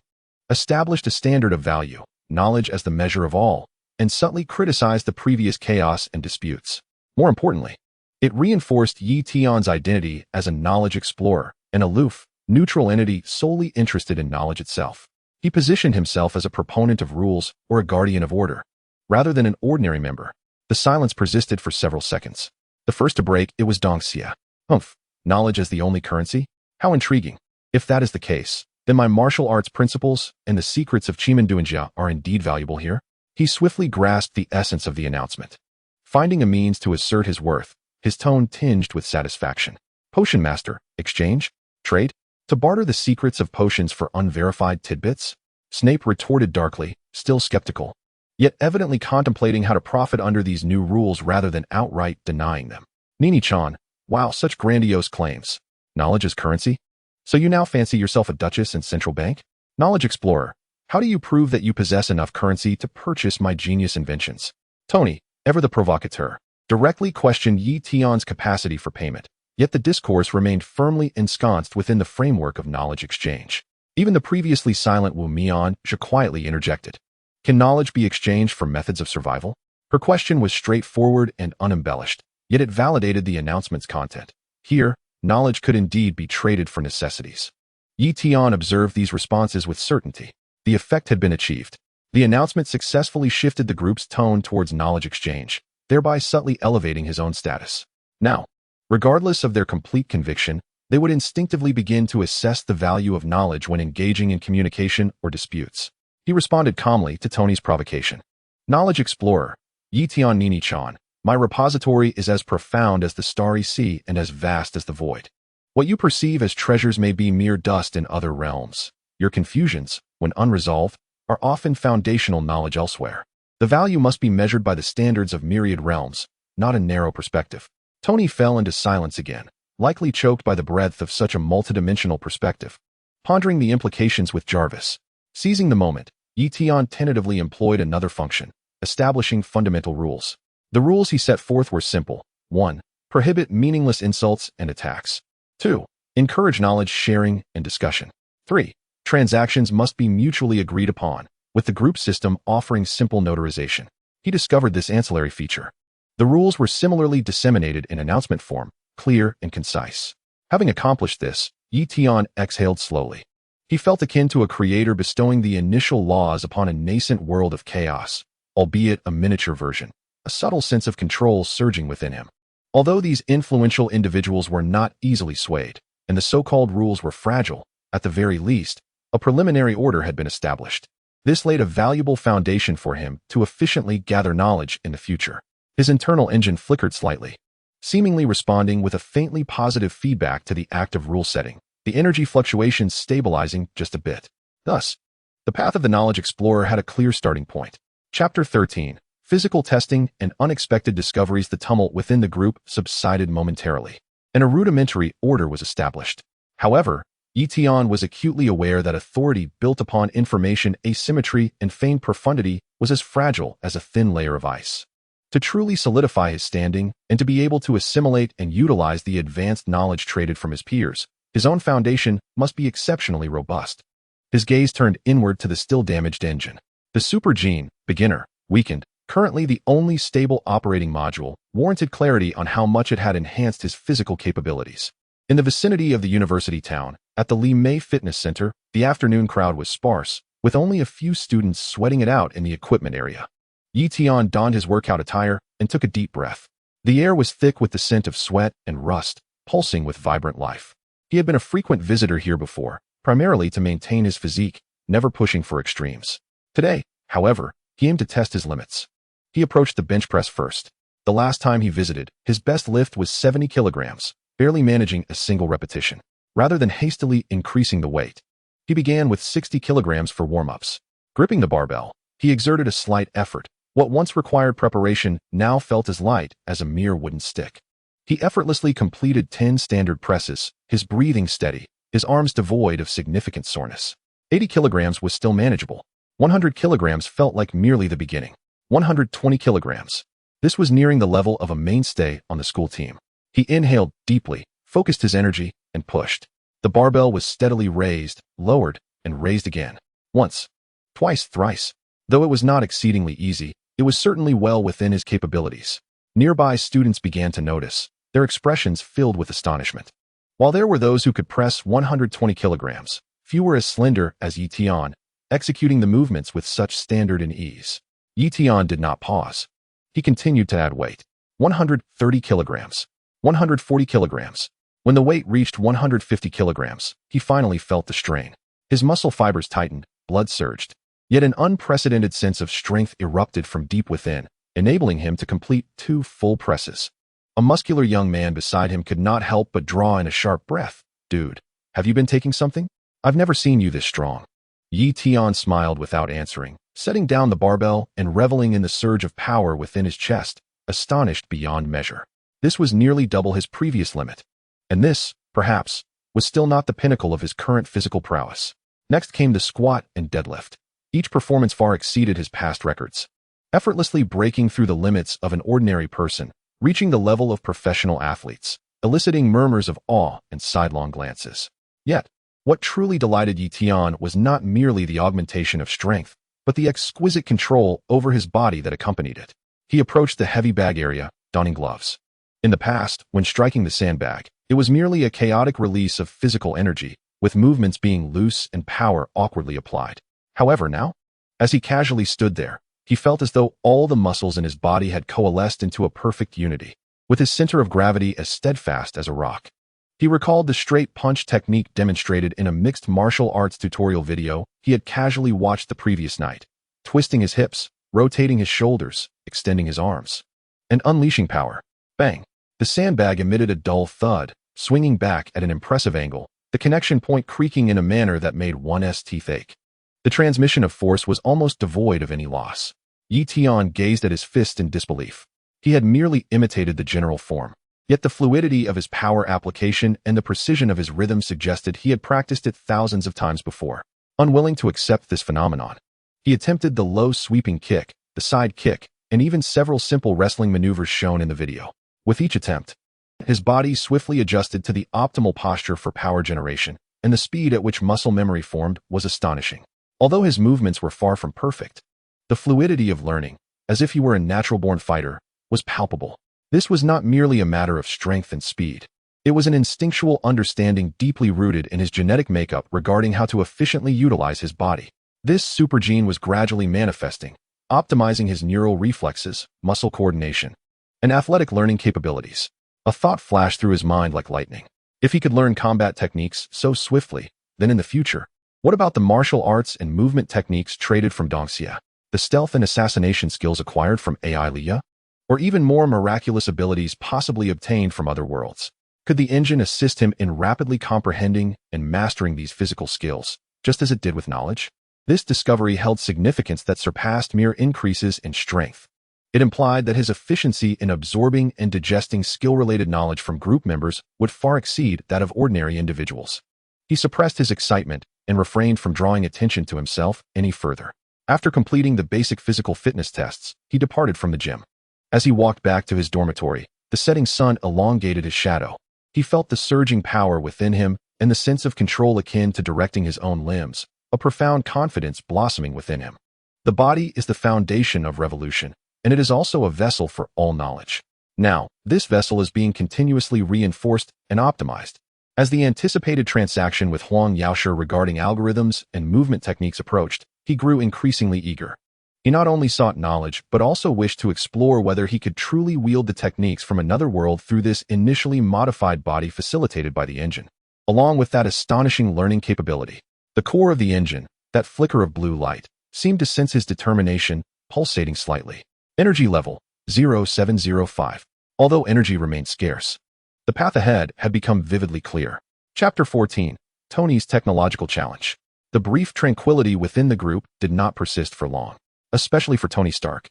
established a standard of value, knowledge as the measure of all, and subtly criticized the previous chaos and disputes. More importantly, it reinforced Tian's identity as a knowledge explorer, an aloof, neutral entity solely interested in knowledge itself. He positioned himself as a proponent of rules or a guardian of order, rather than an ordinary member. The silence persisted for several seconds. The first to break, it was Dong Xia. Humph, knowledge as the only currency? How intriguing. If that is the case, then my martial arts principles and the secrets of Chimenduanjia are indeed valuable here. He swiftly grasped the essence of the announcement. Finding a means to assert his worth, his tone tinged with satisfaction. Potion master, exchange, trade, to barter the secrets of potions for unverified tidbits? Snape retorted darkly, still skeptical, yet evidently contemplating how to profit under these new rules rather than outright denying them. Nini-chan, wow, such grandiose claims. Knowledge as currency? So you now fancy yourself a duchess and central bank? Knowledge explorer, how do you prove that you possess enough currency to purchase my genius inventions? Tony, ever the provocateur, directly questioned Tian's capacity for payment. Yet the discourse remained firmly ensconced within the framework of knowledge exchange. Even the previously silent Wu Mian quietly interjected. Can knowledge be exchanged for methods of survival? Her question was straightforward and unembellished, yet it validated the announcement's content. Here, knowledge could indeed be traded for necessities. Tian observed these responses with certainty. The effect had been achieved. The announcement successfully shifted the group's tone towards knowledge exchange, thereby subtly elevating his own status. Now, regardless of their complete conviction, they would instinctively begin to assess the value of knowledge when engaging in communication or disputes. He responded calmly to Tony's provocation. Knowledge explorer, Tian Nini-chan, my repository is as profound as the starry sea and as vast as the void. What you perceive as treasures may be mere dust in other realms. Your confusions, when unresolved, are often foundational knowledge elsewhere. The value must be measured by the standards of myriad realms, not a narrow perspective. Tony fell into silence again, likely choked by the breadth of such a multidimensional perspective. Pondering the implications with Jarvis. Seizing the moment, Tian tentatively employed another function, establishing fundamental rules. The rules he set forth were simple. 1. Prohibit meaningless insults and attacks. 2. Encourage knowledge sharing and discussion. 3. Transactions must be mutually agreed upon, with the group system offering simple notarization. He discovered this ancillary feature. The rules were similarly disseminated in announcement form, clear and concise. Having accomplished this, Tian exhaled slowly. He felt akin to a creator bestowing the initial laws upon a nascent world of chaos, albeit a miniature version, a subtle sense of control surging within him. Although these influential individuals were not easily swayed, and the so-called rules were fragile, at the very least, a preliminary order had been established. This laid a valuable foundation for him to efficiently gather knowledge in the future. His internal engine flickered slightly, seemingly responding with a faintly positive feedback to the act of rule setting, the energy fluctuations stabilizing just a bit. Thus, the path of the knowledge explorer had a clear starting point. Chapter 13. Physical testing and unexpected discoveries. The tumult within the group subsided momentarily, and a rudimentary order was established. However, Tian was acutely aware that authority built upon information asymmetry and feigned profundity was as fragile as a thin layer of ice. To truly solidify his standing and to be able to assimilate and utilize the advanced knowledge traded from his peers, his own foundation must be exceptionally robust. His gaze turned inward to the still damaged engine. The Super Gene, beginner, weakened, currently the only stable operating module, warranted clarity on how much it had enhanced his physical capabilities. In the vicinity of the university town, at the Li Mei Fitness Center, the afternoon crowd was sparse, with only a few students sweating it out in the equipment area. Tian donned his workout attire and took a deep breath. The air was thick with the scent of sweat and rust, pulsing with vibrant life. He had been a frequent visitor here before, primarily to maintain his physique, never pushing for extremes. Today, however, he aimed to test his limits. He approached the bench press first. The last time he visited, his best lift was 70 kilograms, barely managing a single repetition. Rather than hastily increasing the weight, he began with 60 kilograms for warm-ups. Gripping the barbell, he exerted a slight effort. What once required preparation now felt as light as a mere wooden stick. He effortlessly completed 10 standard presses, his breathing steady, his arms devoid of significant soreness. 80 kilograms was still manageable. 100 kilograms felt like merely the beginning. 120 kilograms. This was nearing the level of a mainstay on the school team. He inhaled deeply, focused his energy, and pushed. The barbell was steadily raised, lowered, and raised again. Once, twice, thrice. Though it was not exceedingly easy, it was certainly well within his capabilities. Nearby students began to notice, their expressions filled with astonishment. While there were those who could press 120 kilograms, few were as slender as Tian, executing the movements with such standard and ease. Tian did not pause. He continued to add weight. 130 kilograms. 140 kilograms. When the weight reached 150 kilograms, he finally felt the strain. His muscle fibers tightened, blood surged. Yet an unprecedented sense of strength erupted from deep within, enabling him to complete 2 full presses. A muscular young man beside him could not help but draw in a sharp breath. Dude, have you been taking something? I've never seen you this strong. Tian smiled without answering, setting down the barbell and reveling in the surge of power within his chest, astonished beyond measure. This was nearly double his previous limit. And this, perhaps, was still not the pinnacle of his current physical prowess. Next came the squat and deadlift. Each performance far exceeded his past records, effortlessly breaking through the limits of an ordinary person, reaching the level of professional athletes. eliciting murmurs of awe and sidelong glances. Yet, what truly delighted Tian was not merely the augmentation of strength, but the exquisite control over his body that accompanied it. He approached the heavy bag area, donning gloves. In the past, when striking the sandbag, it was merely a chaotic release of physical energy, with movements being loose and power awkwardly applied. However, now, as he casually stood there, he felt as though all the muscles in his body had coalesced into a perfect unity, with his center of gravity as steadfast as a rock. He recalled the straight punch technique demonstrated in a mixed martial arts tutorial video he had casually watched the previous night, twisting his hips, rotating his shoulders, extending his arms, and unleashing power. Bang! The sandbag emitted a dull thud, swinging back at an impressive angle, the connection point creaking in a manner that made one's teeth ache. The transmission of force was almost devoid of any loss. Tian gazed at his fist in disbelief. He had merely imitated the general form. Yet the fluidity of his power application and the precision of his rhythm suggested he had practiced it thousands of times before. Unwilling to accept this phenomenon, he attempted the low sweeping kick, the side kick, and even several simple wrestling maneuvers shown in the video. With each attempt, his body swiftly adjusted to the optimal posture for power generation, and the speed at which muscle memory formed was astonishing. Although his movements were far from perfect, the fluidity of learning, as if he were a natural-born fighter, was palpable. This was not merely a matter of strength and speed. It was an instinctual understanding deeply rooted in his genetic makeup regarding how to efficiently utilize his body. This super gene was gradually manifesting, optimizing his neural reflexes, muscle coordination, and athletic learning capabilities. A thought flashed through his mind like lightning. If he could learn combat techniques so swiftly, then in the future, what about the martial arts and movement techniques traded from Dongxia, the stealth and assassination skills acquired from AI Liya? Or even more miraculous abilities possibly obtained from other worlds? Could the engine assist him in rapidly comprehending and mastering these physical skills, just as it did with knowledge? This discovery held significance that surpassed mere increases in strength. It implied that his efficiency in absorbing and digesting skill-related knowledge from group members would far exceed that of ordinary individuals. He suppressed his excitement and refrained from drawing attention to himself any further. After completing the basic physical fitness tests, he departed from the gym. As he walked back to his dormitory, the setting sun elongated his shadow. He felt the surging power within him and the sense of control akin to directing his own limbs, a profound confidence blossoming within him. The body is the foundation of revolution, and it is also a vessel for all knowledge. Now, this vessel is being continuously reinforced and optimized. As the anticipated transaction with Huang Yaoshi regarding algorithms and movement techniques approached, he grew increasingly eager. He not only sought knowledge, but also wished to explore whether he could truly wield the techniques from another world through this initially modified body facilitated by the engine. Along with that astonishing learning capability, the core of the engine, that flicker of blue light, seemed to sense his determination, pulsating slightly. Energy level, 0705. Although energy remained scarce, the path ahead had become vividly clear. Chapter 14. Tony's Technological Challenge. The brief tranquility within the group did not persist for long. Especially for Tony Stark.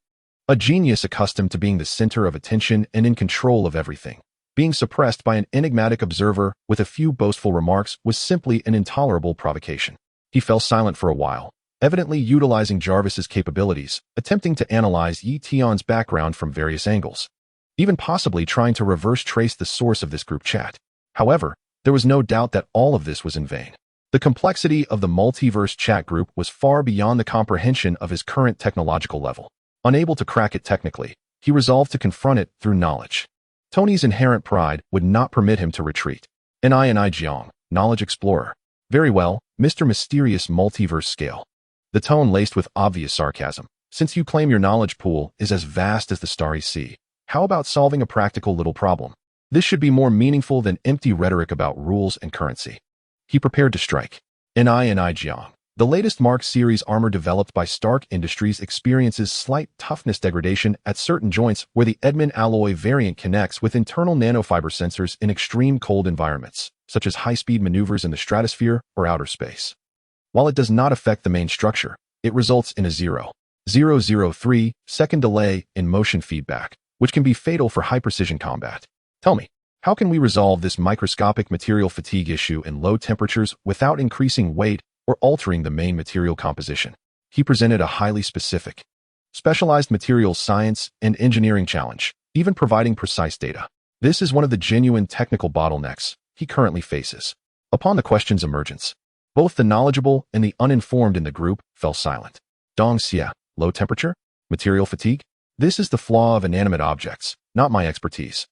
A genius accustomed to being the center of attention and in control of everything. Being suppressed by an enigmatic observer with a few boastful remarks was simply an intolerable provocation. He fell silent for a while, evidently utilizing Jarvis's capabilities, attempting to analyze Tian's background from various angles, even possibly trying to reverse trace the source of this group chat. However, there was no doubt that all of this was in vain. The complexity of the multiverse chat group was far beyond the comprehension of his current technological level. Unable to crack it technically, he resolved to confront it through knowledge. Tony's inherent pride would not permit him to retreat. I Jiang, Knowledge Explorer. Very well, Mr. Mysterious Multiverse Scale. The tone laced with obvious sarcasm. Since you claim your knowledge pool is as vast as the starry sea, how about solving a practical little problem? This should be more meaningful than empty rhetoric about rules and currency. He prepared to strike. Jiang. The latest Mark series armor developed by Stark Industries experiences slight toughness degradation at certain joints where the Edmund alloy variant connects with internal nanofiber sensors in extreme cold environments, such as high-speed maneuvers in the stratosphere or outer space. While it does not affect the main structure, it results in a 0.003 second delay in motion feedback, which can be fatal for high-precision combat. Tell me, how can we resolve this microscopic material fatigue issue in low temperatures without increasing weight or altering the main material composition? He presented a highly specialized materials science and engineering challenge, even providing precise data. This is one of the genuine technical bottlenecks he currently faces. Upon the question's emergence, both the knowledgeable and the uninformed in the group fell silent. Dong Xia, low temperature? Material fatigue? This is the flaw of inanimate objects, not my expertise.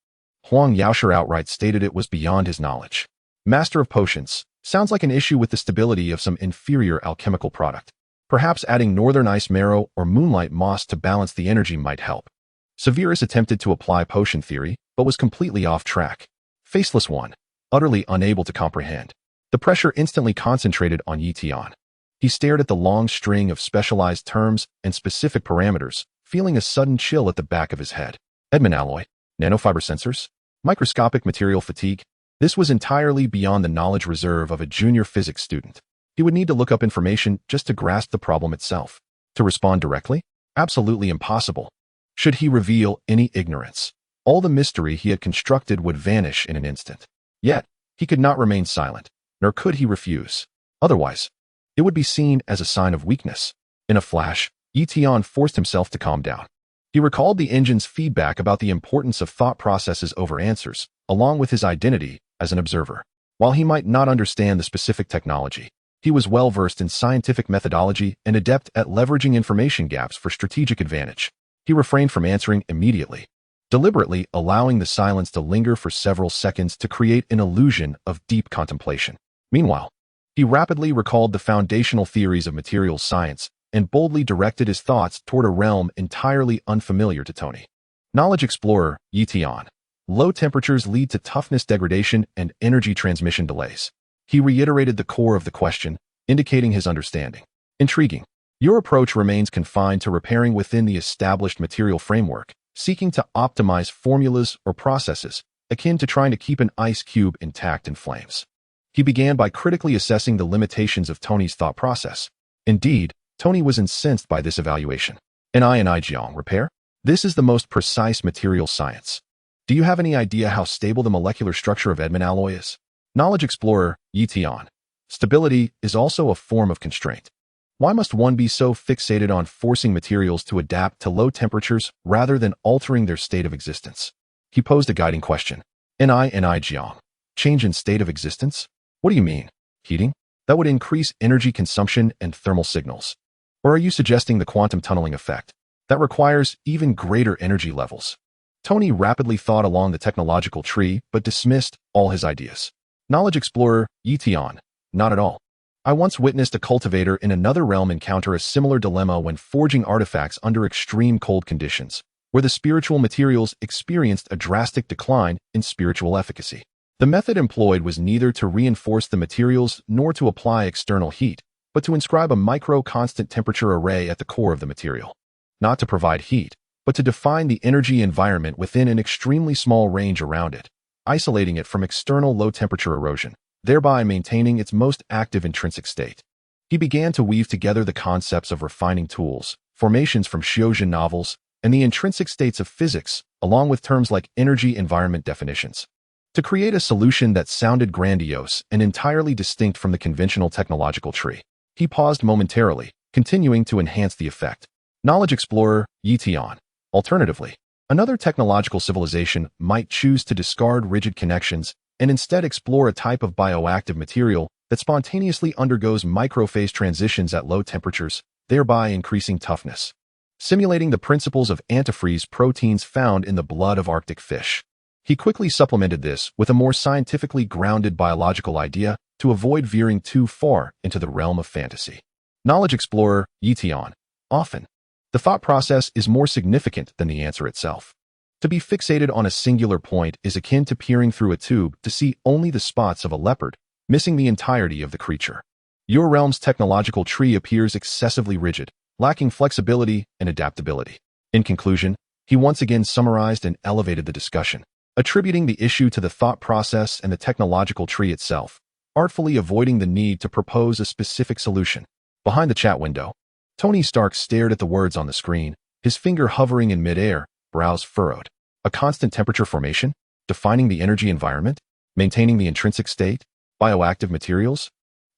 Huang Yaoshi outright stated it was beyond his knowledge. Master of potions, sounds like an issue with the stability of some inferior alchemical product. Perhaps adding northern ice marrow or moonlight moss to balance the energy might help. Severus attempted to apply potion theory, but was completely off track. Faceless One, utterly unable to comprehend. The pressure instantly concentrated on Tian. He stared at the long string of specialized terms and specific parameters, feeling a sudden chill at the back of his head. Edmund alloy, nanofiber sensors, microscopic material fatigue. This was entirely beyond the knowledge reserve of a junior physics student. He would need to look up information just to grasp the problem itself. To respond directly? Absolutely impossible. Should he reveal any ignorance, all the mystery he had constructed would vanish in an instant. Yet, he could not remain silent, nor could he refuse. Otherwise, it would be seen as a sign of weakness. In a flash, Tian forced himself to calm down. He recalled the engine's feedback about the importance of thought processes over answers, along with his identity as an observer. While he might not understand the specific technology, he was well-versed in scientific methodology and adept at leveraging information gaps for strategic advantage. He refrained from answering immediately, deliberately allowing the silence to linger for several seconds to create an illusion of deep contemplation. Meanwhile, he rapidly recalled the foundational theories of materials science and boldly directed his thoughts toward a realm entirely unfamiliar to Tony. Knowledge Explorer, Tian. Low temperatures lead to toughness degradation and energy transmission delays. He reiterated the core of the question, indicating his understanding. Intriguing. Your approach remains confined to repairing within the established material framework, seeking to optimize formulas or processes, akin to trying to keep an ice cube intact in flames. He began by critically assessing the limitations of Tony's thought process. Indeed, Tony was incensed by this evaluation. Jiang repair? This is the most precise material science. Do you have any idea how stable the molecular structure of Edmund alloy is? Knowledge Explorer, Tian. Stability is also a form of constraint. Why must one be so fixated on forcing materials to adapt to low temperatures rather than altering their state of existence? He posed a guiding question. Jiang. Change in state of existence? What do you mean? Heating? That would increase energy consumption and thermal signals. Or are you suggesting the quantum tunneling effect? That requires even greater energy levels. Tony rapidly thought along the technological tree but dismissed all his ideas. Knowledge Explorer, Tian. Not at all. I once witnessed a cultivator in another realm encounter a similar dilemma when forging artifacts under extreme cold conditions, where the spiritual materials experienced a drastic decline in spiritual efficacy. The method employed was neither to reinforce the materials nor to apply external heat, but to inscribe a micro-constant temperature array at the core of the material. Not to provide heat, but to define the energy environment within an extremely small range around it, isolating it from external low-temperature erosion, thereby maintaining its most active intrinsic state. He began to weave together the concepts of refining tools, formations from Xiuzhen novels, and the intrinsic states of physics, along with terms like energy-environment definitions, to create a solution that sounded grandiose and entirely distinct from the conventional technological tree. He paused momentarily, continuing to enhance the effect. Knowledge Explorer, Tian. Alternatively, another technological civilization might choose to discard rigid connections and instead explore a type of bioactive material that spontaneously undergoes microphase transitions at low temperatures, thereby increasing toughness, simulating the principles of antifreeze proteins found in the blood of Arctic fish. He quickly supplemented this with a more scientifically grounded biological idea to avoid veering too far into the realm of fantasy. Knowledge Explorer, Tian. Often, the thought process is more significant than the answer itself. To be fixated on a singular point is akin to peering through a tube to see only the spots of a leopard, missing the entirety of the creature. Your realm's technological tree appears excessively rigid, lacking flexibility and adaptability. In conclusion, he once again summarized and elevated the discussion, attributing the issue to the thought process and the technological tree itself, artfully avoiding the need to propose a specific solution. Behind the chat window, Tony Stark stared at the words on the screen, his finger hovering in midair, brows furrowed. A constant temperature formation? Defining the energy environment? Maintaining the intrinsic state? Bioactive materials?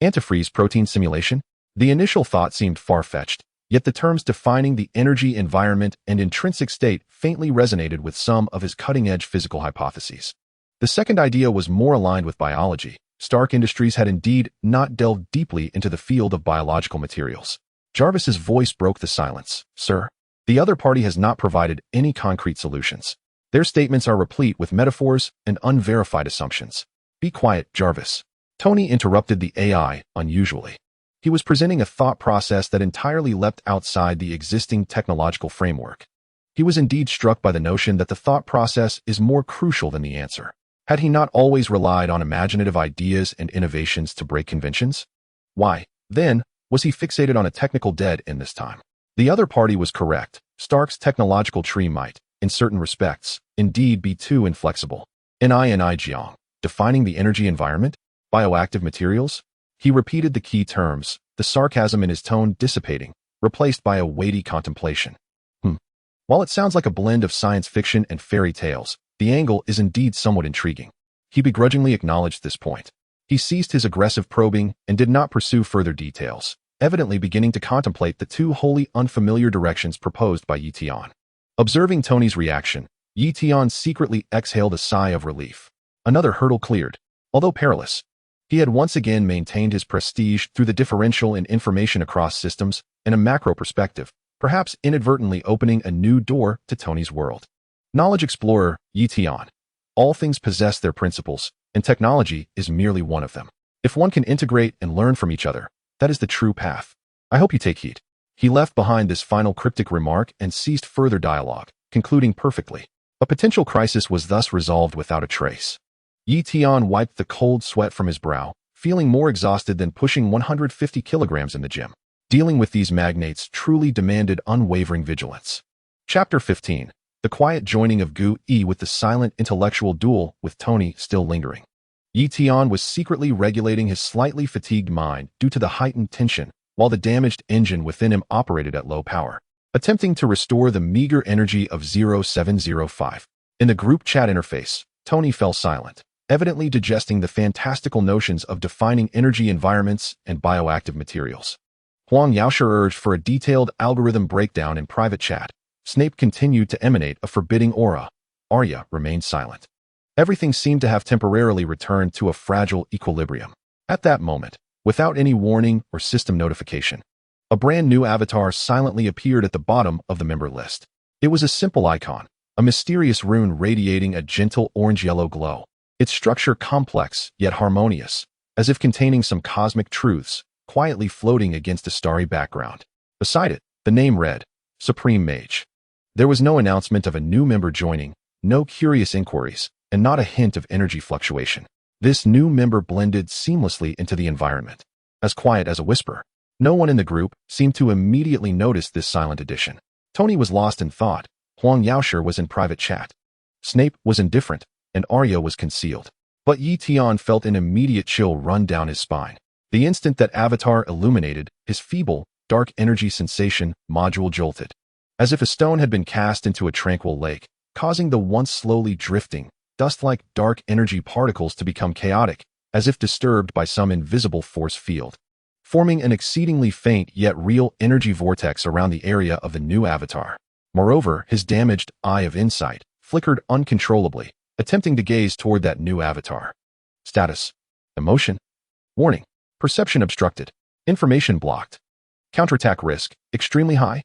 Antifreeze protein simulation? The initial thought seemed far-fetched, Yet the terms defining the energy, environment, and intrinsic state faintly resonated with some of his cutting-edge physical hypotheses. The second idea was more aligned with biology. Stark Industries had indeed not delved deeply into the field of biological materials. Jarvis's voice broke the silence. Sir, the other party has not provided any concrete solutions. Their statements are replete with metaphors and unverified assumptions. Be quiet, Jarvis. Tony interrupted the AI unusually. He was presenting a thought process that entirely leapt outside the existing technological framework. He was indeed struck by the notion that the thought process is more crucial than the answer. Had he not always relied on imaginative ideas and innovations to break conventions? Why, then, was he fixated on a technical dead end this time? The other party was correct. Stark's technological tree might, in certain respects, indeed be too inflexible. Jiang, defining the energy environment? Bioactive materials? He repeated the key terms, the sarcasm in his tone dissipating, replaced by a weighty contemplation. While it sounds like a blend of science fiction and fairy tales, the angle is indeed somewhat intriguing. He begrudgingly acknowledged this point. He ceased his aggressive probing and did not pursue further details, evidently beginning to contemplate the two wholly unfamiliar directions proposed by Tian. Observing Tony's reaction, Tian secretly exhaled a sigh of relief. Another hurdle cleared, although perilous. He had once again maintained his prestige through the differential in information across systems and a macro perspective, perhaps inadvertently opening a new door to Tony's world. Knowledge explorer, Tian. All things possess their principles, and technology is merely one of them. If one can integrate and learn from each other, that is the true path. I hope you take heed. He left behind this final cryptic remark and ceased further dialogue, concluding perfectly. A potential crisis was thus resolved without a trace. Tian wiped the cold sweat from his brow, feeling more exhausted than pushing 150 kilograms in the gym. Dealing with these magnates truly demanded unwavering vigilance. Chapter 15. The quiet joining of Gu Yi with the silent intellectual duel with Tony still lingering. Tian was secretly regulating his slightly fatigued mind due to the heightened tension, while the damaged engine within him operated at low power, attempting to restore the meager energy of 0705. In the group chat interface, Tony fell silent, evidently digesting the fantastical notions of defining energy environments and bioactive materials. Huang Yaoshe urged for a detailed algorithm breakdown in private chat. Snape continued to emanate a forbidding aura. Arya remained silent. Everything seemed to have temporarily returned to a fragile equilibrium. At that moment, without any warning or system notification, a brand new avatar silently appeared at the bottom of the member list. It was a simple icon, a mysterious rune radiating a gentle orange-yellow glow. Its structure complex yet harmonious, as if containing some cosmic truths, quietly floating against a starry background. Beside it, the name read, Supreme Mage. There was no announcement of a new member joining, no curious inquiries, and not a hint of energy fluctuation. This new member blended seamlessly into the environment, as quiet as a whisper. No one in the group seemed to immediately notice this silent addition. Tony was lost in thought. Huang Yaoshe was in private chat. Snape was indifferent, and Arya was concealed. But Tian felt an immediate chill run down his spine. The instant that avatar illuminated, his feeble, dark energy sensation module jolted, as if a stone had been cast into a tranquil lake, causing the once slowly drifting, dust-like dark energy particles to become chaotic, as if disturbed by some invisible force field, forming an exceedingly faint yet real energy vortex around the area of the new avatar. Moreover, his damaged eye of insight flickered uncontrollably, attempting to gaze toward that new avatar. Status. Emotion. Warning. Perception obstructed. Information blocked. Counterattack risk, extremely high.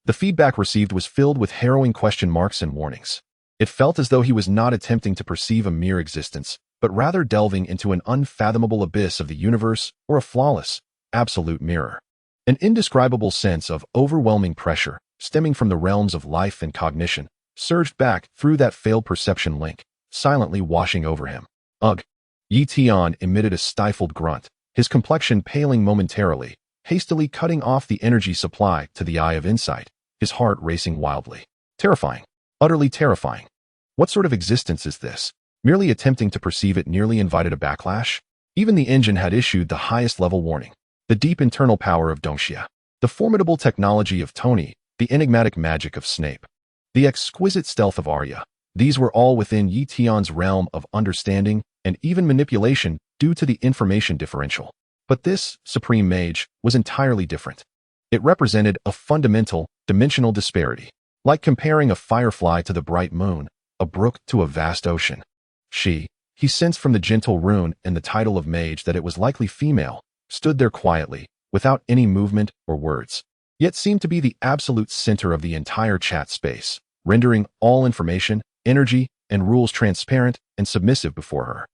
The feedback received was filled with harrowing question marks and warnings. It felt as though he was not attempting to perceive a mere existence, but rather delving into an unfathomable abyss of the universe or a flawless, absolute mirror. An indescribable sense of overwhelming pressure, stemming from the realms of life and cognition, surged back through that failed perception link, silently washing over him. Ugh! Tian emitted a stifled grunt, his complexion paling momentarily, hastily cutting off the energy supply to the eye of insight, his heart racing wildly. Terrifying. Utterly terrifying. What sort of existence is this? Merely attempting to perceive it nearly invited a backlash? Even the engine had issued the highest level warning. The deep internal power of Dongxia, the formidable technology of Tony, the enigmatic magic of Snape, the exquisite stealth of Arya. These were all within Tian's realm of understanding and even manipulation due to the information differential. But this Supreme Mage was entirely different. It represented a fundamental, dimensional disparity, like comparing a firefly to the bright moon, a brook to a vast ocean. He sensed from the gentle rune and the title of mage that it was likely female, stood there quietly, without any movement or words, yet seemed to be the absolute center of the entire chat space, rendering all information, energy, and rules transparent and submissive before her.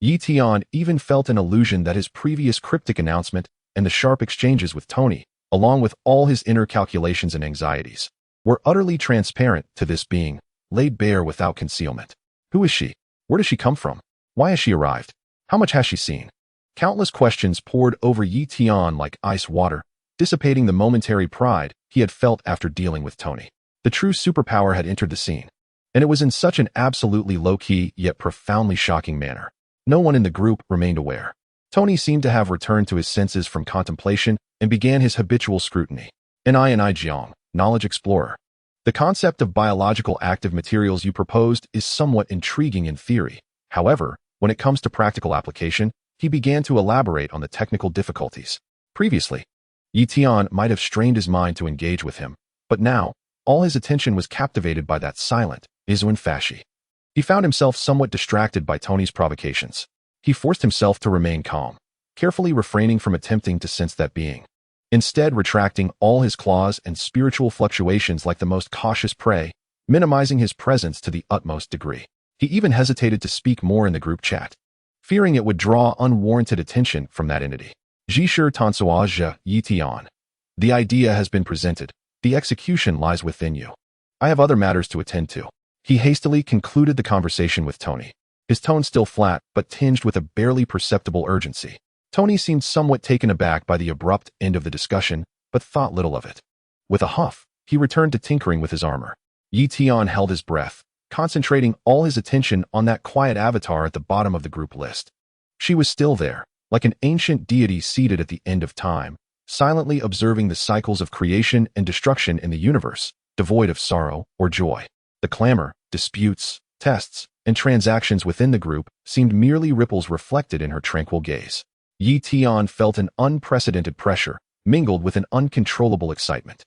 Tian even felt an illusion that his previous cryptic announcement and the sharp exchanges with Tony, along with all his inner calculations and anxieties, were utterly transparent to this being, laid bare without concealment. Who is she? Where does she come from? Why has she arrived? How much has she seen? Countless questions poured over Tian like ice water, dissipating the momentary pride he had felt after dealing with Tony. The true superpower had entered the scene, and it was in such an absolutely low-key yet profoundly shocking manner. No one in the group remained aware. Tony seemed to have returned to his senses from contemplation and began his habitual scrutiny. I Jiang, Knowledge Explorer. The concept of biological active materials you proposed is somewhat intriguing in theory. However, when it comes to practical application, he began to elaborate on the technical difficulties. Previously, Tian might have strained his mind to engage with him, but now, all his attention was captivated by that silent, Izuan Fashi. He found himself somewhat distracted by Tony's provocations. He forced himself to remain calm, carefully refraining from attempting to sense that being. Instead, retracting all his claws and spiritual fluctuations like the most cautious prey, minimizing his presence to the utmost degree. He even hesitated to speak more in the group chat, fearing it would draw unwarranted attention from that entity. Jishir Tansuaja Tian. The idea has been presented. The execution lies within you. I have other matters to attend to. He hastily concluded the conversation with Tony, his tone still flat but tinged with a barely perceptible urgency. Tony seemed somewhat taken aback by the abrupt end of the discussion, but thought little of it. With a huff, he returned to tinkering with his armor. Tian held his breath, concentrating all his attention on that quiet avatar at the bottom of the group list. She was still there, like an ancient deity seated at the end of time, silently observing the cycles of creation and destruction in the universe, devoid of sorrow or joy. The clamor, disputes, tests, and transactions within the group seemed merely ripples reflected in her tranquil gaze. Tian felt an unprecedented pressure, mingled with an uncontrollable excitement.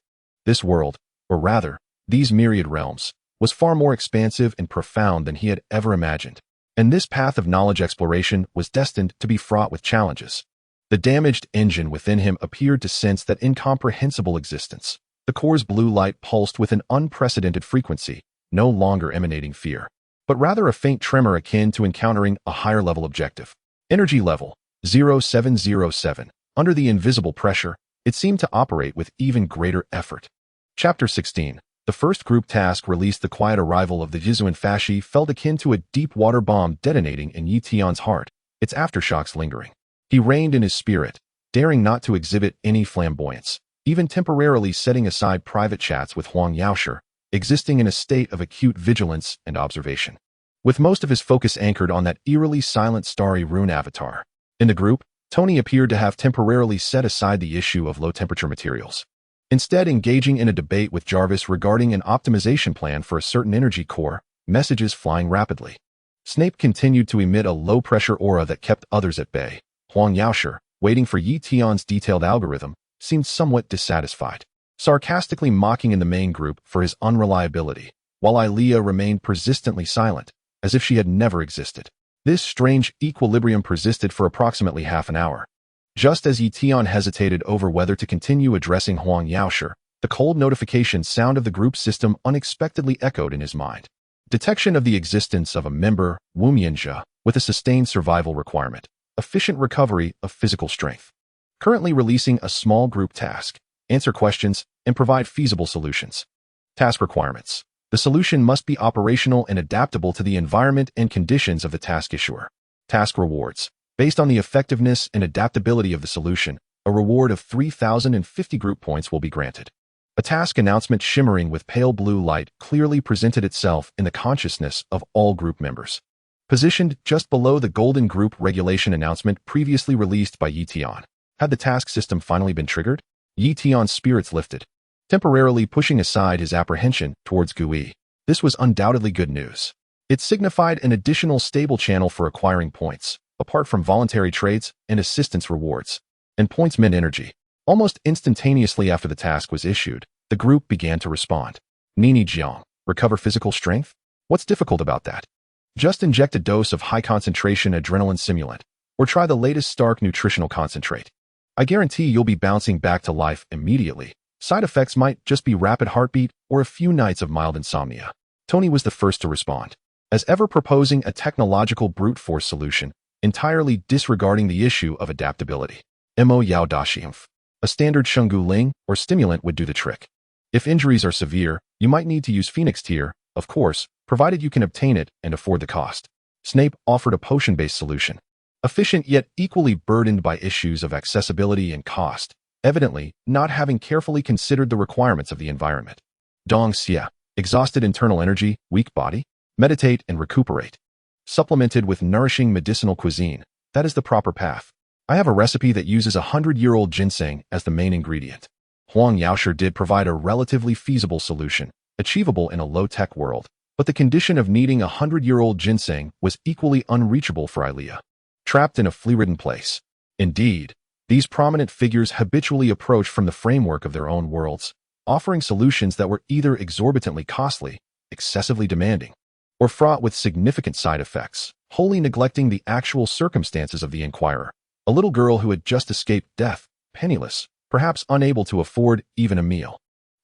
This world, or rather, these myriad realms, was far more expansive and profound than he had ever imagined, and this path of knowledge exploration was destined to be fraught with challenges. The damaged engine within him appeared to sense that incomprehensible existence. The core's blue light pulsed with an unprecedented frequency, no longer emanating fear, but rather a faint tremor akin to encountering a higher-level objective. Energy level 0707. Under the invisible pressure, it seemed to operate with even greater effort. Chapter 16. The first group task released. The quiet arrival of the Izuan Fashi felt akin to a deep water bomb detonating in Tian's heart, its aftershocks lingering. He reined in his spirit, daring not to exhibit any flamboyance, even temporarily setting aside private chats with Huang Yaoshe, existing in a state of acute vigilance and observation, with most of his focus anchored on that eerily silent starry rune avatar. In the group, Tony appeared to have temporarily set aside the issue of low-temperature materials, instead engaging in a debate with Jarvis regarding an optimization plan for a certain energy core, messages flying rapidly. Snape continued to emit a low-pressure aura that kept others at bay. Huang Yaoshe, waiting for Tian's detailed algorithm, seemed somewhat dissatisfied, sarcastically mocking in the main group for his unreliability, while Ilea remained persistently silent, as if she had never existed. This strange equilibrium persisted for approximately half an hour. Just as Tian hesitated over whether to continue addressing Huang Yaoshe, the cold notification sound of the group system unexpectedly echoed in his mind. Detection of the existence of a member, Wumianjia, with a sustained survival requirement. Efficient recovery of physical strength. Currently releasing a small group task. Answer questions and provide feasible solutions. Task requirements. The solution must be operational and adaptable to the environment and conditions of the task issuer. Task rewards. Based on the effectiveness and adaptability of the solution, a reward of 3,050 group points will be granted. A task announcement shimmering with pale blue light clearly presented itself in the consciousness of all group members. Positioned just below the golden group regulation announcement previously released by Tian. Had the task system finally been triggered? Tian's spirits lifted, temporarily pushing aside his apprehension towards GUI. This was undoubtedly good news. It signified an additional stable channel for acquiring points, apart from voluntary trades and assistance rewards. And points meant energy. Almost instantaneously after the task was issued, the group began to respond. Nini Jiang, recover physical strength? What's difficult about that? Just inject a dose of high-concentration adrenaline stimulant, or try the latest Stark nutritional concentrate. I guarantee you'll be bouncing back to life immediately. Side effects might just be rapid heartbeat or a few nights of mild insomnia. Tony was the first to respond, as ever proposing a technological brute force solution, entirely disregarding the issue of adaptability. Mo Yao Dashimph. A standard Shungu Ling or stimulant would do the trick. If injuries are severe, you might need to use Phoenix Tier, of course, provided you can obtain it and afford the cost. Snape offered a potion-based solution, efficient yet equally burdened by issues of accessibility and cost, evidently not having carefully considered the requirements of the environment. Dong Xia, exhausted internal energy, weak body, meditate and recuperate. Supplemented with nourishing medicinal cuisine, that is the proper path. I have a recipe that uses 100-year-old ginseng as the main ingredient. Huang Yaoshe did provide a relatively feasible solution, achievable in a low-tech world, but the condition of needing 100-year-old ginseng was equally unreachable for Ilea. Trapped in a flea-ridden place. Indeed, these prominent figures habitually approach from the framework of their own worlds, offering solutions that were either exorbitantly costly, excessively demanding, or fraught with significant side effects, wholly neglecting the actual circumstances of the inquirer. A little girl who had just escaped death, penniless, perhaps unable to afford even a meal.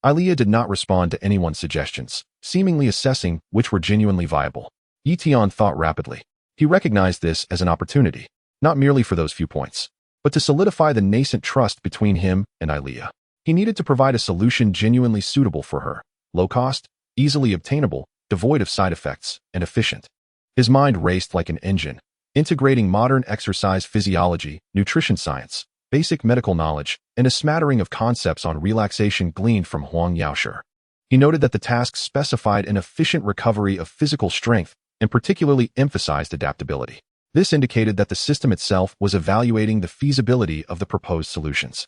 Ilea did not respond to anyone's suggestions, seemingly assessing which were genuinely viable. Tian thought rapidly. He recognized this as an opportunity, not merely for those few points, but to solidify the nascent trust between him and Ilea. He needed to provide a solution genuinely suitable for her, low cost, easily obtainable, devoid of side effects, and efficient. His mind raced like an engine, integrating modern exercise physiology, nutrition science, basic medical knowledge, and a smattering of concepts on relaxation gleaned from Huang Yaoshe. He noted that the task specified an efficient recovery of physical strength and particularly emphasized adaptability. This indicated that the system itself was evaluating the feasibility of the proposed solutions.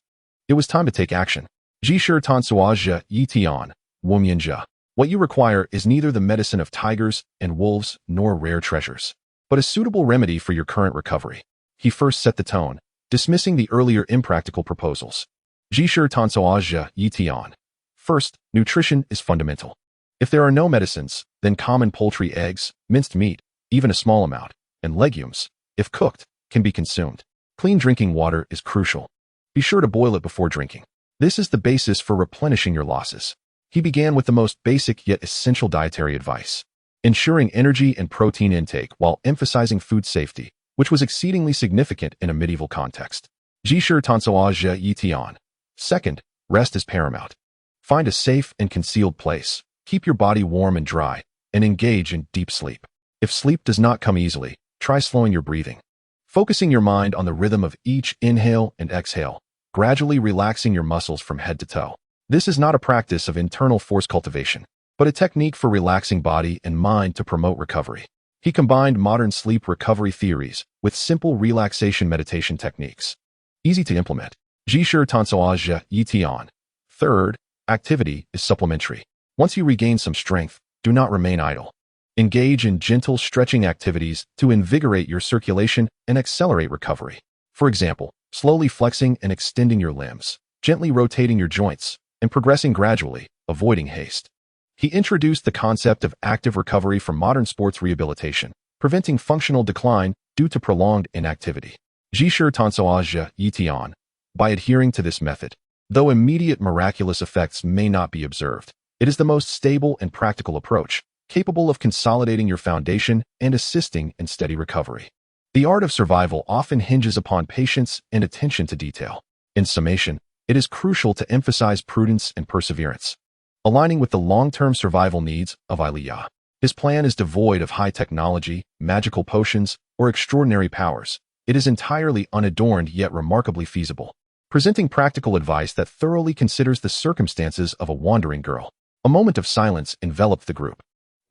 It was time to take action. Jishir Tansuazhe Yi Tian, Wumianjia. What you require is neither the medicine of tigers and wolves nor rare treasures, but a suitable remedy for your current recovery. He first set the tone, dismissing the earlier impractical proposals. Jishir Tansuazhe Yi Tian. First, nutrition is fundamental. If there are no medicines, then common poultry eggs, minced meat, even a small amount, and legumes, if cooked, can be consumed. Clean drinking water is crucial. Be sure to boil it before drinking. This is the basis for replenishing your losses. He began with the most basic yet essential dietary advice, ensuring energy and protein intake while emphasizing food safety, which was exceedingly significant in a medieval context. Jishir Tansuazhe Yi Tian. Second, rest is paramount. Find a safe and concealed place, keep your body warm and dry, and engage in deep sleep. If sleep does not come easily, try slowing your breathing, focusing your mind on the rhythm of each inhale and exhale, gradually relaxing your muscles from head to toe. This is not a practice of internal force cultivation, but a technique for relaxing body and mind to promote recovery. He combined modern sleep recovery theories with simple relaxation meditation techniques. Easy to implement. Jishir Tansuazhe Yi Tian. Third, activity is supplementary. Once you regain some strength, do not remain idle. Engage in gentle stretching activities to invigorate your circulation and accelerate recovery. For example, slowly flexing and extending your limbs, gently rotating your joints, and progressing gradually, avoiding haste. He introduced the concept of active recovery for modern sports rehabilitation, preventing functional decline due to prolonged inactivity. Jishir Tansuazhe Yi Tian. By adhering to this method, though immediate miraculous effects may not be observed, it is the most stable and practical approach, capable of consolidating your foundation and assisting in steady recovery. The art of survival often hinges upon patience and attention to detail. In summation, it is crucial to emphasize prudence and perseverance, aligning with the long-term survival needs of Ilea. His plan is devoid of high technology, magical potions, or extraordinary powers. It is entirely unadorned yet remarkably feasible, presenting practical advice that thoroughly considers the circumstances of a wandering girl. A moment of silence enveloped the group.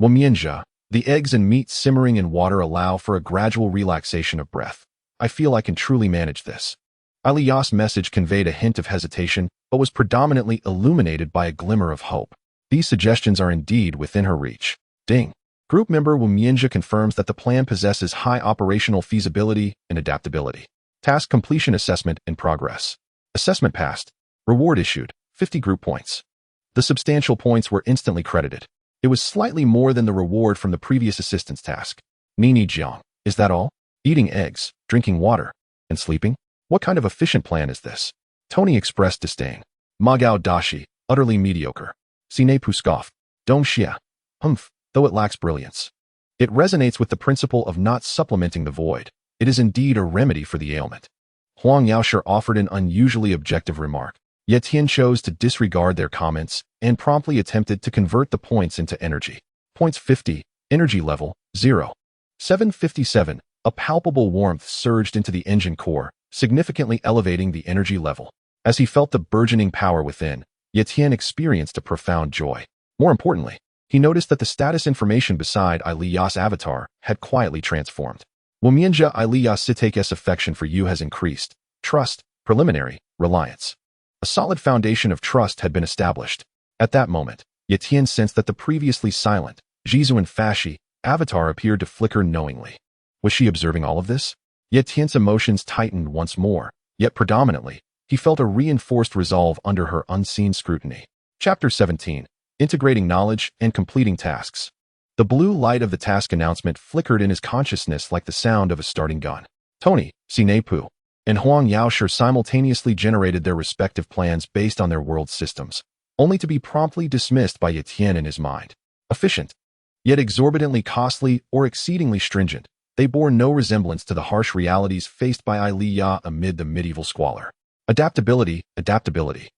Wumianjia, the eggs and meat simmering in water allow for a gradual relaxation of breath. I feel I can truly manage this. Ilea's message conveyed a hint of hesitation, but was predominantly illuminated by a glimmer of hope. These suggestions are indeed within her reach. Ding. Group member Wumianjia confirms that the plan possesses high operational feasibility and adaptability. Task completion assessment in progress. Assessment passed. Reward issued. 50 group points. The substantial points were instantly credited. It was slightly more than the reward from the previous assistance task. Nini Jiang, is that all? Eating eggs, drinking water, and sleeping? What kind of efficient plan is this? Tony expressed disdain. Ma Gao Dashi, utterly mediocre. Sine Pu scoffed. Dong Xia. Humph, though it lacks brilliance. It resonates with the principle of not supplementing the void. It is indeed a remedy for the ailment. Huang Yaoshi offered an unusually objective remark, yet Tian chose to disregard their comments and promptly attempted to convert the points into energy. Points 50, energy level, 0. 757, a palpable warmth surged into the engine core, significantly elevating the energy level. As he felt the burgeoning power within, Tian experienced a profound joy. More importantly, he noticed that the status information beside Liya's avatar had quietly transformed. Womianja Liya Sitake's affection for you has increased. Trust, preliminary, reliance. A solid foundation of trust had been established. At that moment, Tian sensed that the previously silent, Jizuan Fashi, avatar appeared to flicker knowingly. Was she observing all of this? Tian's emotions tightened once more, yet predominantly, he felt a reinforced resolve under her unseen scrutiny. Chapter 17. Integrating Knowledge and Completing Tasks. The blue light of the task announcement flickered in his consciousness like the sound of a starting gun. Tony, Sine Pu, and Huang Yaoshi simultaneously generated their respective plans based on their world systems, only to be promptly dismissed by Tian in his mind. Efficient, yet exorbitantly costly or exceedingly stringent, they bore no resemblance to the harsh realities faced by Liya amid the medieval squalor. Adaptability, adaptability.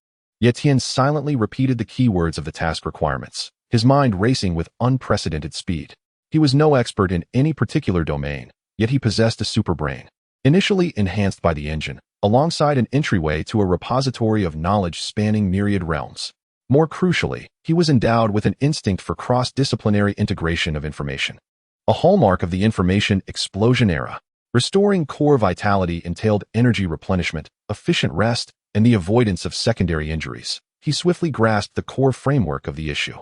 Tian silently repeated the keywords of the task requirements, his mind racing with unprecedented speed. He was no expert in any particular domain, yet he possessed a superbrain, initially enhanced by the engine, alongside an entryway to a repository of knowledge spanning myriad realms. More crucially, he was endowed with an instinct for cross-disciplinary integration of information. A hallmark of the information explosion era. Restoring core vitality entailed energy replenishment, efficient rest, and the avoidance of secondary injuries. He swiftly grasped the core framework of the issue.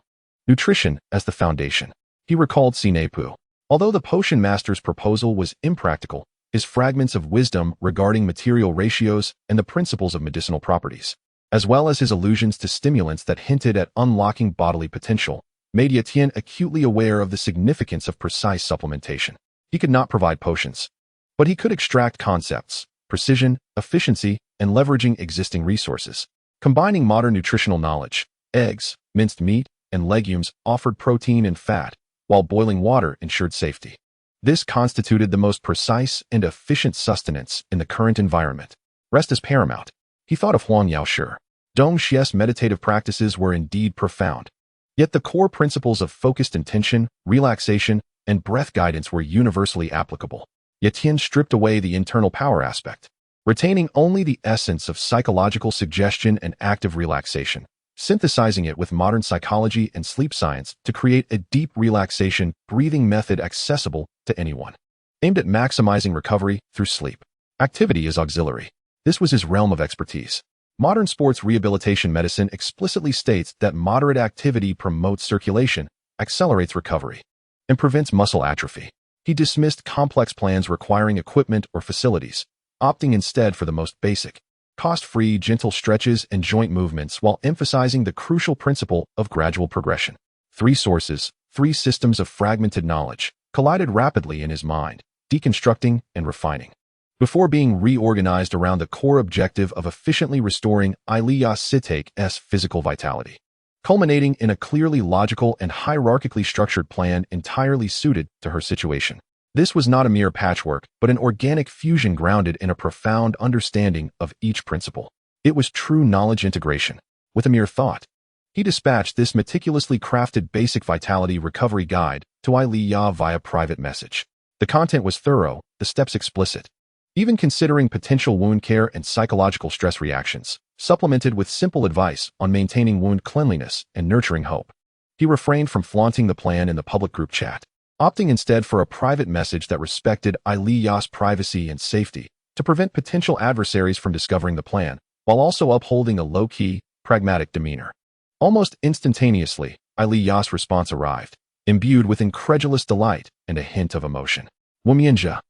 Nutrition as the foundation. He recalled Sine Pu. Although the potion master's proposal was impractical, his fragments of wisdom regarding material ratios and the principles of medicinal properties, as well as his allusions to stimulants that hinted at unlocking bodily potential, made Tian acutely aware of the significance of precise supplementation. He could not provide potions, but he could extract concepts, precision, efficiency, and leveraging existing resources. Combining modern nutritional knowledge, eggs, minced meat, and legumes offered protein and fat, while boiling water ensured safety. This constituted the most precise and efficient sustenance in the current environment. Rest is paramount. He thought of Huang Yaoshi. Dong Xia's meditative practices were indeed profound. Yet the core principles of focused intention, relaxation, and breath guidance were universally applicable. Tian stripped away the internal power aspect, retaining only the essence of psychological suggestion and active relaxation, synthesizing it with modern psychology and sleep science to create a deep relaxation breathing method accessible to anyone, aimed at maximizing recovery through sleep. Activity is auxiliary. This was his realm of expertise. Modern sports rehabilitation medicine explicitly states that moderate activity promotes circulation, accelerates recovery, and prevents muscle atrophy. He dismissed complex plans requiring equipment or facilities, opting instead for the most basic, cost-free, gentle stretches and joint movements while emphasizing the crucial principle of gradual progression. 3 sources, 3 systems of fragmented knowledge, collided rapidly in his mind, deconstructing and refining, before being reorganized around the core objective of efficiently restoring Liya Sitake's physical vitality, culminating in a clearly logical and hierarchically structured plan entirely suited to her situation. This was not a mere patchwork, but an organic fusion grounded in a profound understanding of each principle. It was true knowledge integration. With a mere thought, he dispatched this meticulously crafted basic vitality recovery guide to Liya via private message. The content was thorough, the steps explicit, even considering potential wound care and psychological stress reactions, supplemented with simple advice on maintaining wound cleanliness and nurturing hope. He refrained from flaunting the plan in the public group chat, opting instead for a private message that respected Liya's privacy and safety to prevent potential adversaries from discovering the plan, while also upholding a low-key, pragmatic demeanor. Almost instantaneously, Liya's response arrived, imbued with incredulous delight and a hint of emotion. Womianja,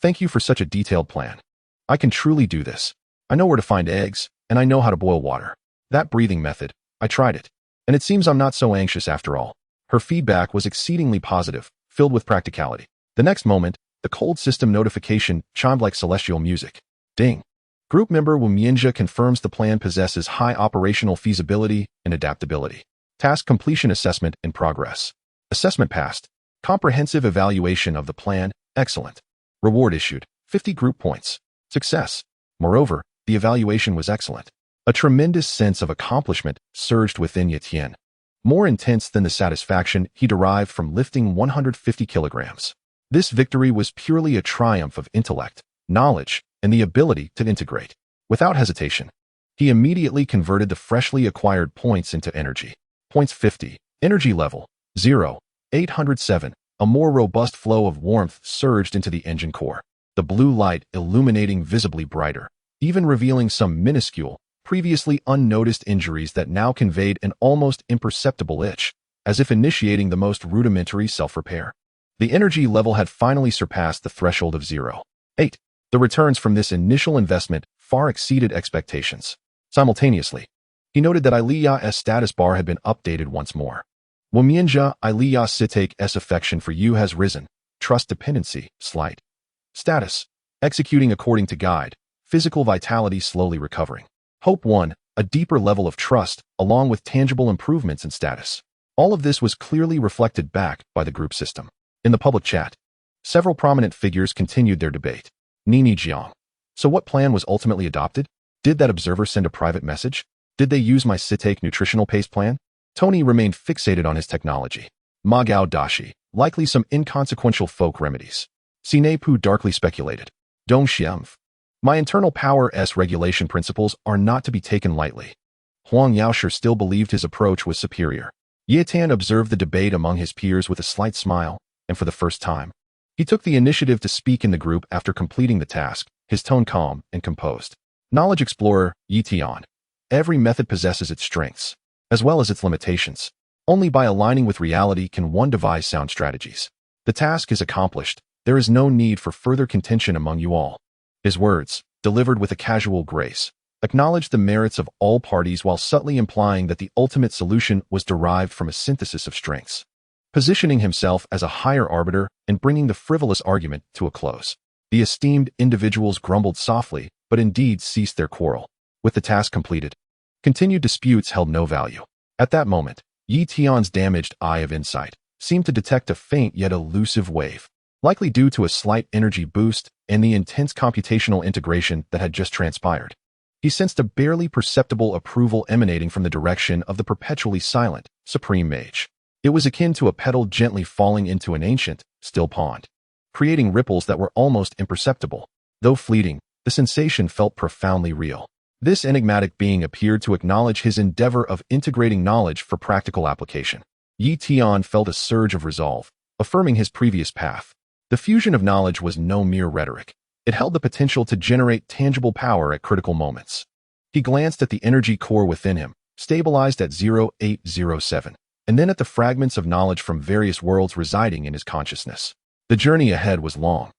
thank you for such a detailed plan. I can truly do this. I know where to find eggs, and I know how to boil water. That breathing method, I tried it. And it seems I'm not so anxious after all. Her feedback was exceedingly positive, filled with practicality. The next moment, the cold system notification chimed like celestial music. Ding. Group member Wu Mianjia confirms the plan possesses high operational feasibility and adaptability. Task completion assessment in progress. Assessment passed. Comprehensive evaluation of the plan, excellent. Reward issued, 50 group points. Success. Moreover, the evaluation was excellent. A tremendous sense of accomplishment surged within Tian, more intense than the satisfaction he derived from lifting 150 kilograms. This victory was purely a triumph of intellect, knowledge, and the ability to integrate. Without hesitation, he immediately converted the freshly acquired points into energy. Points 50. Energy level 0. 807. A more robust flow of warmth surged into the engine core, the blue light illuminating visibly brighter, even revealing some minuscule, previously unnoticed injuries that now conveyed an almost imperceptible itch, as if initiating the most rudimentary self-repair. The energy level had finally surpassed the threshold of 0. 8. The returns from this initial investment far exceeded expectations. Simultaneously, he noted that Iliya's status bar had been updated once more. Wu Mianjia, Iliya Sitake's affection for you has risen. Trust dependency, slight. Status. Executing according to guide. Physical vitality slowly recovering. Hope 1. A deeper level of trust, along with tangible improvements in status. All of this was clearly reflected back by the group system. In the public chat, several prominent figures continued their debate. Nini Jiang. So what plan was ultimately adopted? Did that observer send a private message? Did they use my Sitake nutritional paste plan? Tony remained fixated on his technology. Ma Gao Dashi. Likely some inconsequential folk remedies. Sine Pu darkly speculated. Dong Xianf. My internal power S regulation principles are not to be taken lightly. Huang Yaosher still believed his approach was superior. Ye Tian observed the debate among his peers with a slight smile, and for the first time, he took the initiative to speak in the group after completing the task, his tone calm and composed. Knowledge explorer, Ye Tian. Every method possesses its strengths, as well as its limitations. Only by aligning with reality can one devise sound strategies. The task is accomplished. There is no need for further contention among you all. His words, delivered with a casual grace, acknowledged the merits of all parties while subtly implying that the ultimate solution was derived from a synthesis of strengths. Positioning himself as a higher arbiter and bringing the frivolous argument to a close. The esteemed individuals grumbled softly, but indeed ceased their quarrel. With the task completed, continued disputes held no value. At that moment, Ye Tian's damaged eye of insight seemed to detect a faint yet elusive wave, likely due to a slight energy boost and the intense computational integration that had just transpired. He sensed a barely perceptible approval emanating from the direction of the perpetually silent, supreme mage. It was akin to a petal gently falling into an ancient, still pond, creating ripples that were almost imperceptible. Though fleeting, the sensation felt profoundly real. This enigmatic being appeared to acknowledge his endeavor of integrating knowledge for practical application. Ye Tian felt a surge of resolve, affirming his previous path. The fusion of knowledge was no mere rhetoric. It held the potential to generate tangible power at critical moments. He glanced at the energy core within him, stabilized at 0807, and then at the fragments of knowledge from various worlds residing in his consciousness. The journey ahead was long,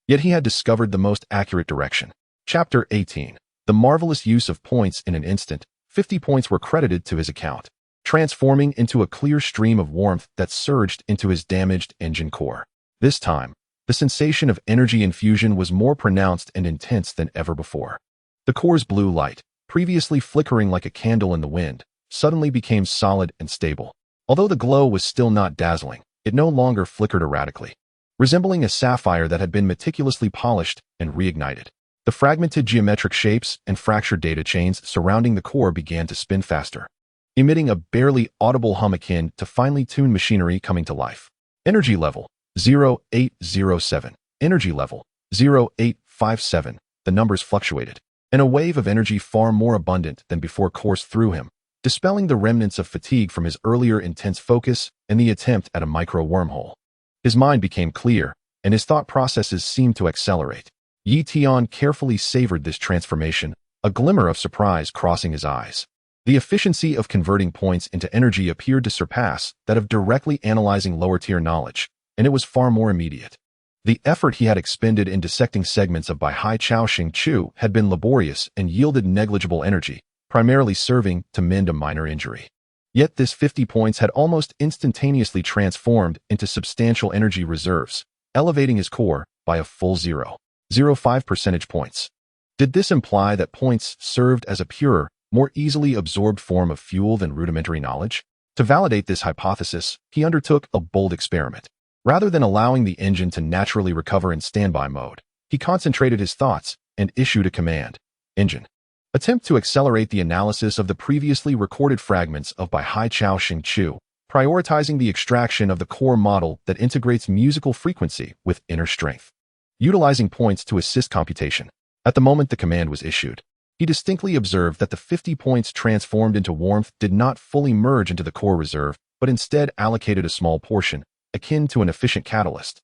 yet he had discovered the most accurate direction. Chapter 18. The marvelous use of points in an instant. 50 points were credited to his account, transforming into a clear stream of warmth that surged into his damaged engine core. This time, the sensation of energy infusion was more pronounced and intense than ever before. The core's blue light, previously flickering like a candle in the wind, suddenly became solid and stable. Although the glow was still not dazzling, it no longer flickered erratically, resembling a sapphire that had been meticulously polished and reignited. The fragmented geometric shapes and fractured data chains surrounding the core began to spin faster, emitting a barely audible hum akin to finely tuned machinery coming to life. Energy level 0807. Energy level 0857. The numbers fluctuated, and a wave of energy far more abundant than before coursed through him, dispelling the remnants of fatigue from his earlier intense focus and the attempt at a micro-wormhole. His mind became clear, and his thought processes seemed to accelerate. Ye Tian carefully savored this transformation, a glimmer of surprise crossing his eyes. The efficiency of converting points into energy appeared to surpass that of directly analyzing lower-tier knowledge, and it was far more immediate. The effort he had expended in dissecting segments of Bai Hai Chao Xing Chu had been laborious and yielded negligible energy, primarily serving to mend a minor injury. Yet this 50 points had almost instantaneously transformed into substantial energy reserves, elevating his core by a full 0.05 percentage points. Did this imply that points served as a purer, more easily absorbed form of fuel than rudimentary knowledge? To validate this hypothesis, he undertook a bold experiment. Rather than allowing the engine to naturally recover in standby mode, he concentrated his thoughts and issued a command. Engine. Attempt to accelerate the analysis of the previously recorded fragments of Bai Hai Chao Xing Chu, prioritizing the extraction of the core model that integrates musical frequency with inner strength. Utilizing points to assist computation. At the moment the command was issued, he distinctly observed that the 50 points transformed into warmth did not fully merge into the core reserve, but instead allocated a small portion, akin to an efficient catalyst,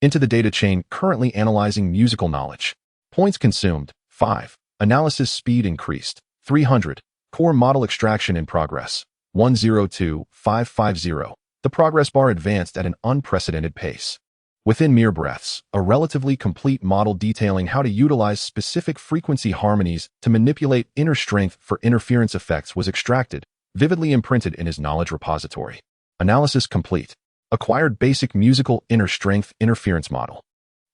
into the data chain currently analyzing musical knowledge. Points consumed, 5. Analysis speed increased, 300. Core model extraction in progress, 102,550. The progress bar advanced at an unprecedented pace. Within mere breaths, a relatively complete model detailing how to utilize specific frequency harmonies to manipulate inner strength for interference effects was extracted, vividly imprinted in his knowledge repository. Analysis complete. Acquired basic musical inner strength interference model.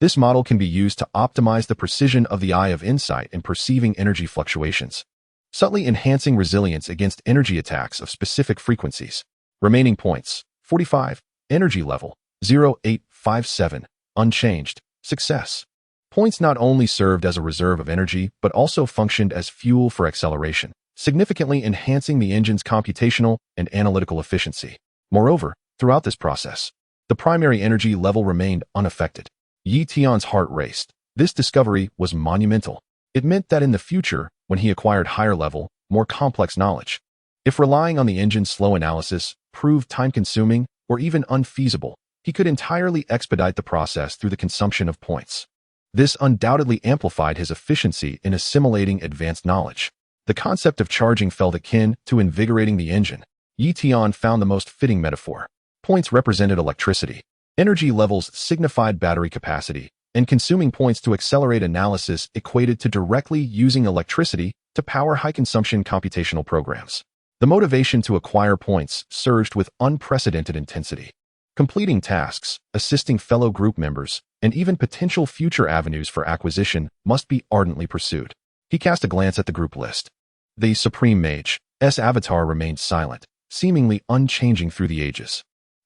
This model can be used to optimize the precision of the eye of insight in perceiving energy fluctuations, subtly enhancing resilience against energy attacks of specific frequencies. Remaining points, 45. Energy level, 0.857, unchanged. Success. Points not only served as a reserve of energy, but also functioned as fuel for acceleration, significantly enhancing the engine's computational and analytical efficiency. Moreover, throughout this process, the primary energy level remained unaffected. Tian's heart raced. This discovery was monumental. It meant that in the future, when he acquired higher-level, more complex knowledge, if relying on the engine's slow analysis proved time-consuming or even unfeasible, he could entirely expedite the process through the consumption of points. This undoubtedly amplified his efficiency in assimilating advanced knowledge. The concept of charging felt akin to invigorating the engine. Tian found the most fitting metaphor. Points represented electricity. Energy levels signified battery capacity, and consuming points to accelerate analysis equated to directly using electricity to power high-consumption computational programs. The motivation to acquire points surged with unprecedented intensity. Completing tasks, assisting fellow group members, and even potential future avenues for acquisition must be ardently pursued. He cast a glance at the group list. The Supreme Mage's avatar remained silent, seemingly unchanging through the ages.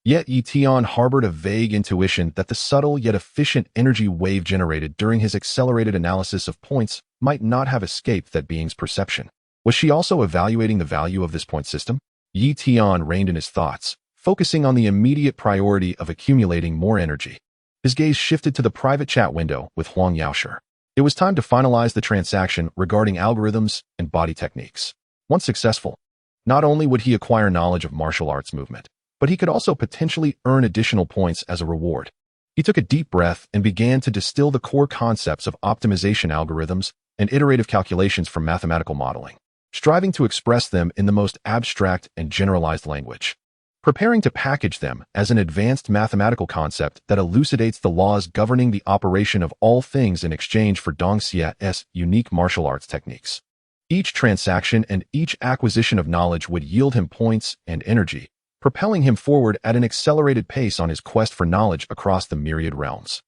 Yet Tian harbored a vague intuition that the subtle yet efficient energy wave generated during his accelerated analysis of points might not have escaped that being's perception. Was she also evaluating the value of this point system? Tian reined in his thoughts, focusing on the immediate priority of accumulating more energy. His gaze shifted to the private chat window with Huang Yaoshi. It was time to finalize the transaction regarding algorithms and body techniques. Once successful, not only would he acquire knowledge of martial arts movement, but he could also potentially earn additional points as a reward. He took a deep breath and began to distill the core concepts of optimization algorithms and iterative calculations from mathematical modeling, striving to express them in the most abstract and generalized language. Preparing to package them as an advanced mathematical concept that elucidates the laws governing the operation of all things in exchange for Dong Xia's unique martial arts techniques. Each transaction and each acquisition of knowledge would yield him points and energy, propelling him forward at an accelerated pace on his quest for knowledge across the myriad realms.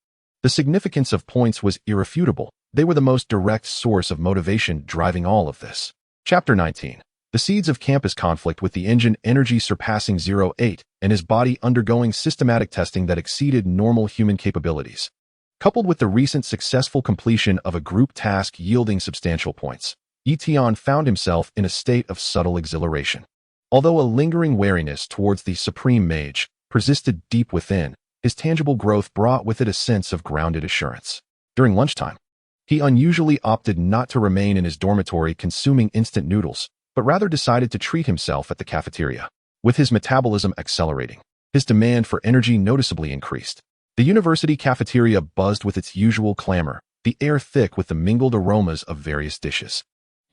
The significance of points was irrefutable. They were the most direct source of motivation driving all of this. Chapter 19. The seeds of campus conflict with the engine energy surpassing 0.8 and his body undergoing systematic testing that exceeded normal human capabilities. Coupled with the recent successful completion of a group task yielding substantial points, Tian found himself in a state of subtle exhilaration. Although a lingering wariness towards the Supreme Mage persisted deep within, his tangible growth brought with it a sense of grounded assurance. During lunchtime, he unusually opted not to remain in his dormitory consuming instant noodles, but rather decided to treat himself at the cafeteria. With his metabolism accelerating, his demand for energy noticeably increased. The university cafeteria buzzed with its usual clamor, the air thick with the mingled aromas of various dishes.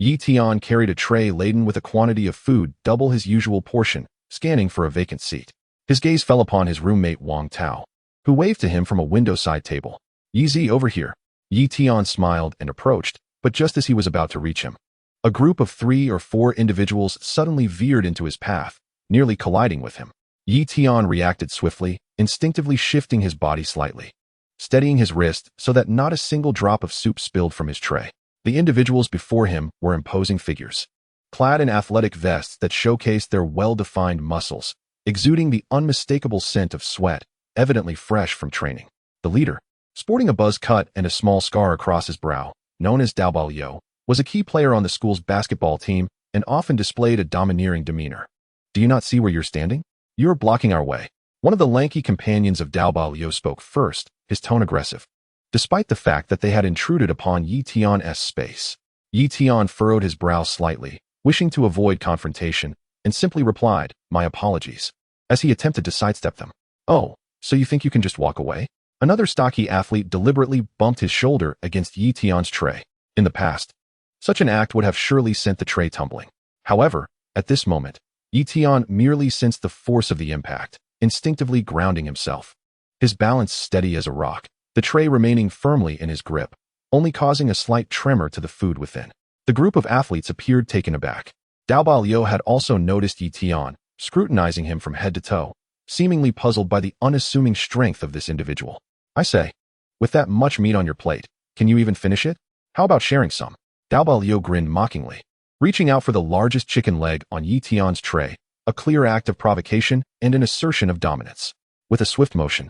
Tian carried a tray laden with a quantity of food double his usual portion, scanning for a vacant seat. His gaze fell upon his roommate Wang Tao, who waved to him from a window-side table. Yi over here. Yi Tian smiled and approached, but just as he was about to reach him, a group of 3 or 4 individuals suddenly veered into his path, nearly colliding with him. Yi Tian reacted swiftly, instinctively shifting his body slightly, steadying his wrist so that not a single drop of soup spilled from his tray. The individuals before him were imposing figures, clad in athletic vests that showcased their well-defined muscles, exuding the unmistakable scent of sweat, evidently fresh from training. The leader, sporting a buzz cut and a small scar across his brow, known as Dao Bao, was a key player on the school's basketball team and often displayed a domineering demeanor. Do you not see where you're standing? You're blocking our way. One of the lanky companions of Dao Bao spoke first, his tone aggressive. Despite the fact that they had intruded upon Yi Tian's space, Yi Tian furrowed his brow slightly, wishing to avoid confrontation, and simply replied, "My apologies," as he attempted to sidestep them. "Oh, so you think you can just walk away?" Another stocky athlete deliberately bumped his shoulder against Yi Tian's tray. In the past, such an act would have surely sent the tray tumbling. However, at this moment, Yi Tian merely sensed the force of the impact, instinctively grounding himself. His balance steady as a rock, the tray remaining firmly in his grip, only causing a slight tremor to the food within. The group of athletes appeared taken aback. Dao Bao had also noticed Yi Tian, scrutinizing him from head to toe, seemingly puzzled by the unassuming strength of this individual. "I say, with that much meat on your plate, can you even finish it? How about sharing some?" Dao Bao grinned mockingly, reaching out for the largest chicken leg on Yi Tian's tray, a clear act of provocation and an assertion of dominance. With a swift motion,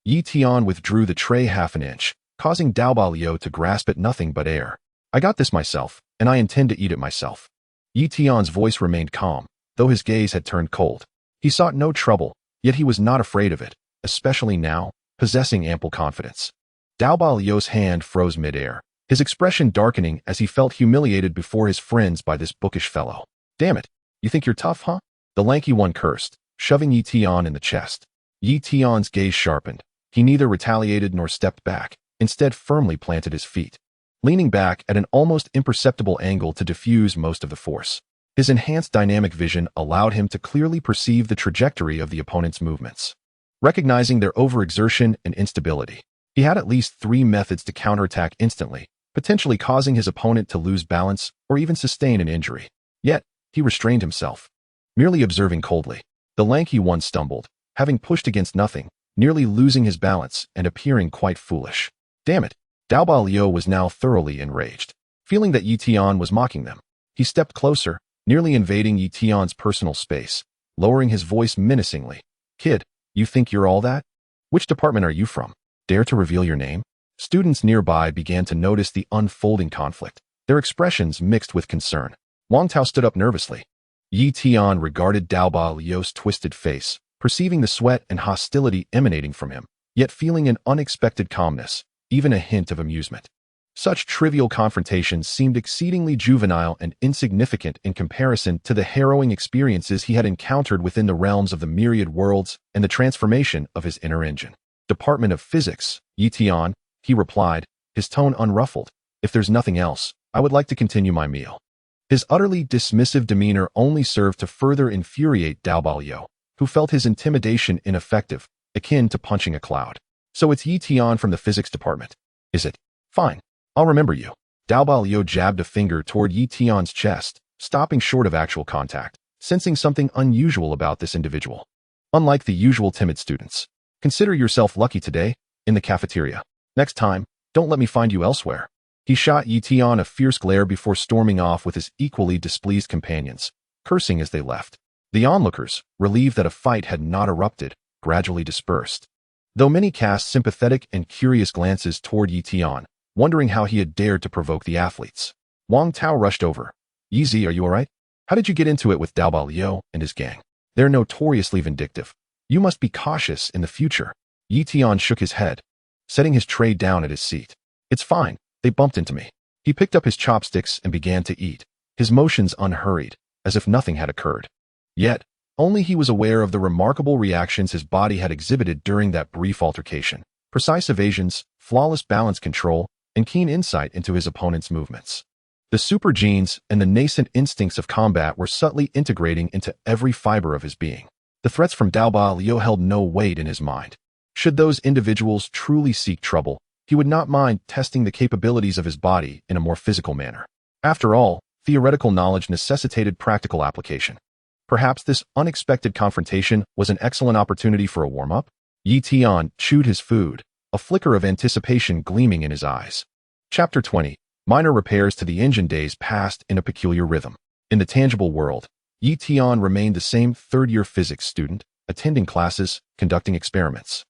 Yi Tian withdrew the tray half an inch, causing Dao Bao to grasp at nothing but air. "I got this myself, and I intend to eat it myself." Yi Tian's voice remained calm, though his gaze had turned cold. He sought no trouble, yet he was not afraid of it, especially now, possessing ample confidence. Dao Bao's hand froze mid-air, his expression darkening as he felt humiliated before his friends by this bookish fellow. "Damn it, you think you're tough, huh?" The lanky one cursed, shoving Yi Tian in the chest. Yi Tian's gaze sharpened. He neither retaliated nor stepped back, instead firmly planted his feet, leaning back at an almost imperceptible angle to diffuse most of the force. His enhanced dynamic vision allowed him to clearly perceive the trajectory of the opponent's movements. Recognizing their overexertion and instability, he had at least 3 methods to counterattack instantly, potentially causing his opponent to lose balance or even sustain an injury. Yet, he restrained himself, merely observing coldly. The lanky one stumbled, having pushed against nothing, nearly losing his balance and appearing quite foolish. Damn it! Dao Bao was now thoroughly enraged. Feeling that Yi Tian was mocking them, he stepped closer, nearly invading Yi Tian's personal space, lowering his voice menacingly. "Kid, you think you're all that? Which department are you from? Dare to reveal your name?" Students nearby began to notice the unfolding conflict, their expressions mixed with concern. Wang Tao stood up nervously. Yi Tian regarded Dao Bao's twisted face, perceiving the sweat and hostility emanating from him, yet feeling an unexpected calmness, even a hint of amusement. Such trivial confrontations seemed exceedingly juvenile and insignificant in comparison to the harrowing experiences he had encountered within the realms of the myriad worlds and the transformation of his inner engine. "Department of Physics, Yi Tian," he replied, his tone unruffled. "If there's nothing else, I would like to continue my meal." His utterly dismissive demeanor only served to further infuriate Dao Bao, who felt his intimidation ineffective, akin to punching a cloud. "So it's Yi Tian from the physics department, is it? Fine, I'll remember you." Dao Bao jabbed a finger toward Yi Tian's chest, stopping short of actual contact, sensing something unusual about this individual. Unlike the usual timid students, "Consider yourself lucky today, in the cafeteria. Next time, don't let me find you elsewhere." He shot Yi Tian a fierce glare before storming off with his equally displeased companions, cursing as they left. The onlookers, relieved that a fight had not erupted, gradually dispersed, though many cast sympathetic and curious glances toward Yi Tian, wondering how he had dared to provoke the athletes. Wang Tao rushed over. "Yi, are you alright? How did you get into it with Dao Bao and his gang? They're notoriously vindictive. You must be cautious in the future." Yi Tian shook his head, setting his tray down at his seat. "It's fine, they bumped into me." He picked up his chopsticks and began to eat, his motions unhurried, as if nothing had occurred. Yet, only he was aware of the remarkable reactions his body had exhibited during that brief altercation. Precise evasions, flawless balance control, and keen insight into his opponent's movements. The super genes and the nascent instincts of combat were subtly integrating into every fiber of his being. The threats from Dao Bao held no weight in his mind. Should those individuals truly seek trouble, he would not mind testing the capabilities of his body in a more physical manner. After all, theoretical knowledge necessitated practical application. Perhaps this unexpected confrontation was an excellent opportunity for a warm-up? Tian chewed his food, a flicker of anticipation gleaming in his eyes. Chapter 20. Minor repairs to the engine. Days passed in a peculiar rhythm. In the tangible world, Tian remained the same third-year physics student, attending classes, conducting experiments,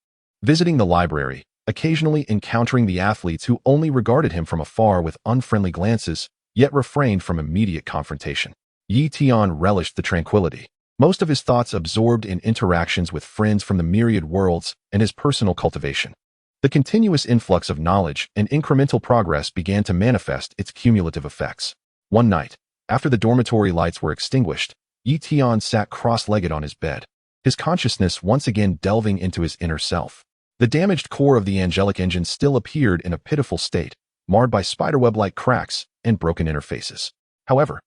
visiting the library, occasionally encountering the athletes who only regarded him from afar with unfriendly glances, yet refrained from immediate confrontation. Tian relished the tranquility, most of his thoughts absorbed in interactions with friends from the myriad worlds and his personal cultivation. The continuous influx of knowledge and incremental progress began to manifest its cumulative effects. One night, after the dormitory lights were extinguished, Tian sat cross-legged on his bed, his consciousness once again delving into his inner self. The damaged core of the angelic engine still appeared in a pitiful state, marred by spiderweb-like cracks and broken interfaces. However,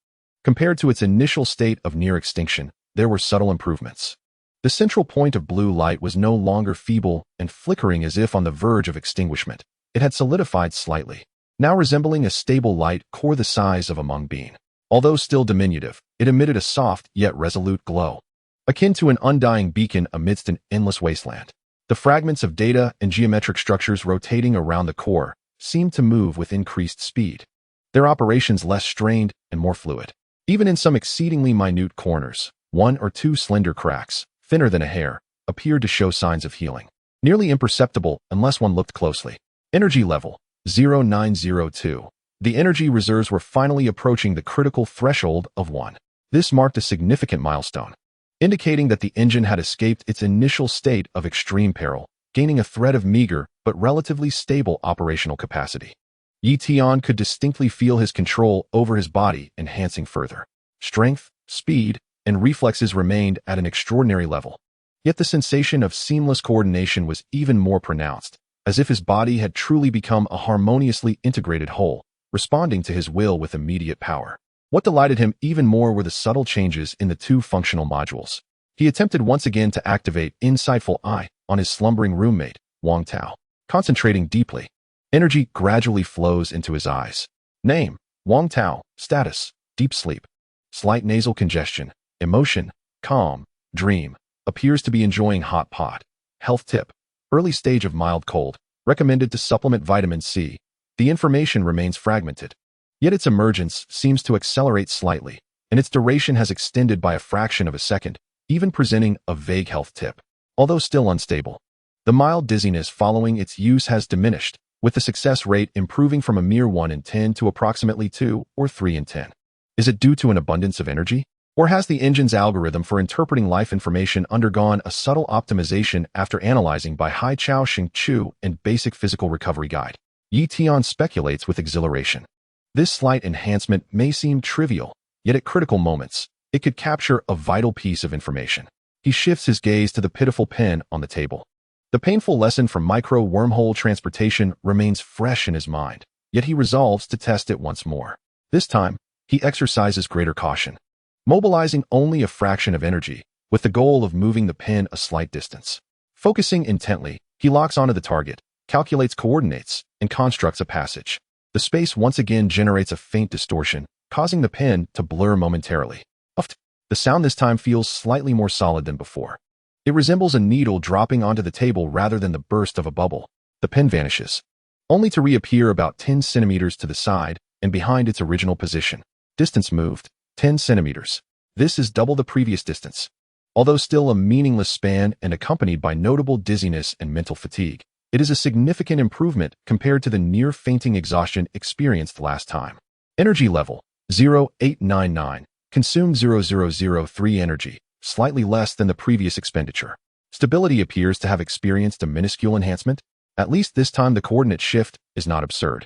compared to its initial state of near extinction, there were subtle improvements. The central point of blue light was no longer feeble and flickering as if on the verge of extinguishment. It had solidified slightly, now resembling a stable light core the size of a mung bean. Although still diminutive, it emitted a soft yet resolute glow, akin to an undying beacon amidst an endless wasteland. The fragments of data and geometric structures rotating around the core seemed to move with increased speed, their operations less strained and more fluid. Even in some exceedingly minute corners, one or two slender cracks, thinner than a hair, appeared to show signs of healing, nearly imperceptible unless one looked closely. Energy level 0902. The energy reserves were finally approaching the critical threshold of 1. This marked a significant milestone, indicating that the engine had escaped its initial state of extreme peril, gaining a thread of meager but relatively stable operational capacity. Tian could distinctly feel his control over his body enhancing further. Strength, speed, and reflexes remained at an extraordinary level. Yet the sensation of seamless coordination was even more pronounced, as if his body had truly become a harmoniously integrated whole, responding to his will with immediate power. What delighted him even more were the subtle changes in the two functional modules. He attempted once again to activate Insightful Eye on his slumbering roommate, Wang Tao. Concentrating deeply, energy gradually flows into his eyes. Name, Wang Tao. Status, deep sleep. Slight nasal congestion. Emotion, calm. Dream, appears to be enjoying hot pot. Health tip, early stage of mild cold. Recommended to supplement vitamin C. The information remains fragmented, yet its emergence seems to accelerate slightly, and its duration has extended by a fraction of a second, even presenting a vague health tip. Although still unstable, the mild dizziness following its use has diminished, with the success rate improving from a mere 1 in 10 to approximately 2 or 3 in 10. Is it due to an abundance of energy? Or has the engine's algorithm for interpreting life information undergone a subtle optimization after analyzing by Hai Chao Xing Chu and Basic Physical Recovery Guide? Tian speculates with exhilaration. This slight enhancement may seem trivial, yet at critical moments, it could capture a vital piece of information. He shifts his gaze to the pitiful pen on the table. The painful lesson from micro-wormhole transportation remains fresh in his mind, yet he resolves to test it once more. This time, he exercises greater caution, mobilizing only a fraction of energy, with the goal of moving the pen a slight distance. Focusing intently, he locks onto the target, calculates coordinates, and constructs a passage. The space once again generates a faint distortion, causing the pen to blur momentarily. The sound this time feels slightly more solid than before. It resembles a needle dropping onto the table rather than the burst of a bubble. The pen vanishes, only to reappear about 10 centimeters to the side and behind its original position. Distance moved, 10 centimeters. This is double the previous distance. Although still a meaningless span and accompanied by notable dizziness and mental fatigue, it is a significant improvement compared to the near-fainting exhaustion experienced last time. Energy level 0899. Consumed 0003 energy, slightly less than the previous expenditure. Stability appears to have experienced a minuscule enhancement. At least this time the coordinate shift is not absurd.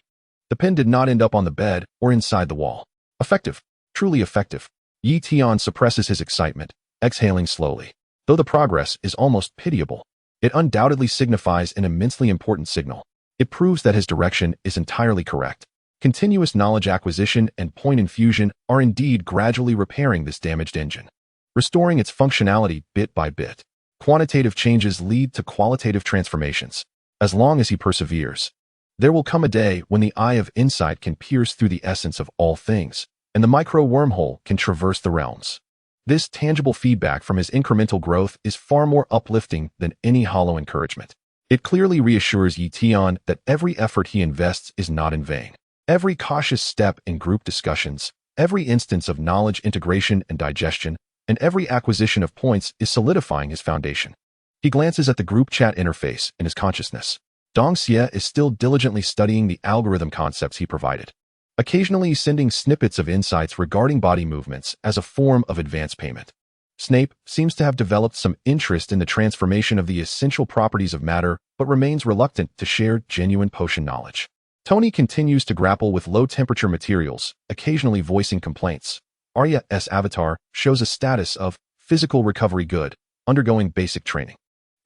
The pen did not end up on the bed or inside the wall. Effective. Truly effective. Tian suppresses his excitement, exhaling slowly. Though the progress is almost pitiable, it undoubtedly signifies an immensely important signal. It proves that his direction is entirely correct. Continuous knowledge acquisition and point infusion are indeed gradually repairing this damaged engine, restoring its functionality bit by bit. Quantitative changes lead to qualitative transformations. As long as he perseveres, There will come a day when the eye of insight can pierce through the essence of all things, and the micro-wormhole can traverse the realms. This tangible feedback from his incremental growth is far more uplifting than any hollow encouragement. It clearly reassures Tian that every effort he invests is not in vain. Every cautious step in group discussions, every instance of knowledge integration and digestion, and every acquisition of points is solidifying his foundation. He glances at the group chat interface in his consciousness. Dong Xie is still diligently studying the algorithm concepts he provided, occasionally sending snippets of insights regarding body movements as a form of advance payment. Snape seems to have developed some interest in the transformation of the essential properties of matter, but remains reluctant to share genuine potion knowledge. Tony continues to grapple with low-temperature materials, occasionally voicing complaints. Arya's avatar shows a status of physical recovery good, undergoing basic training.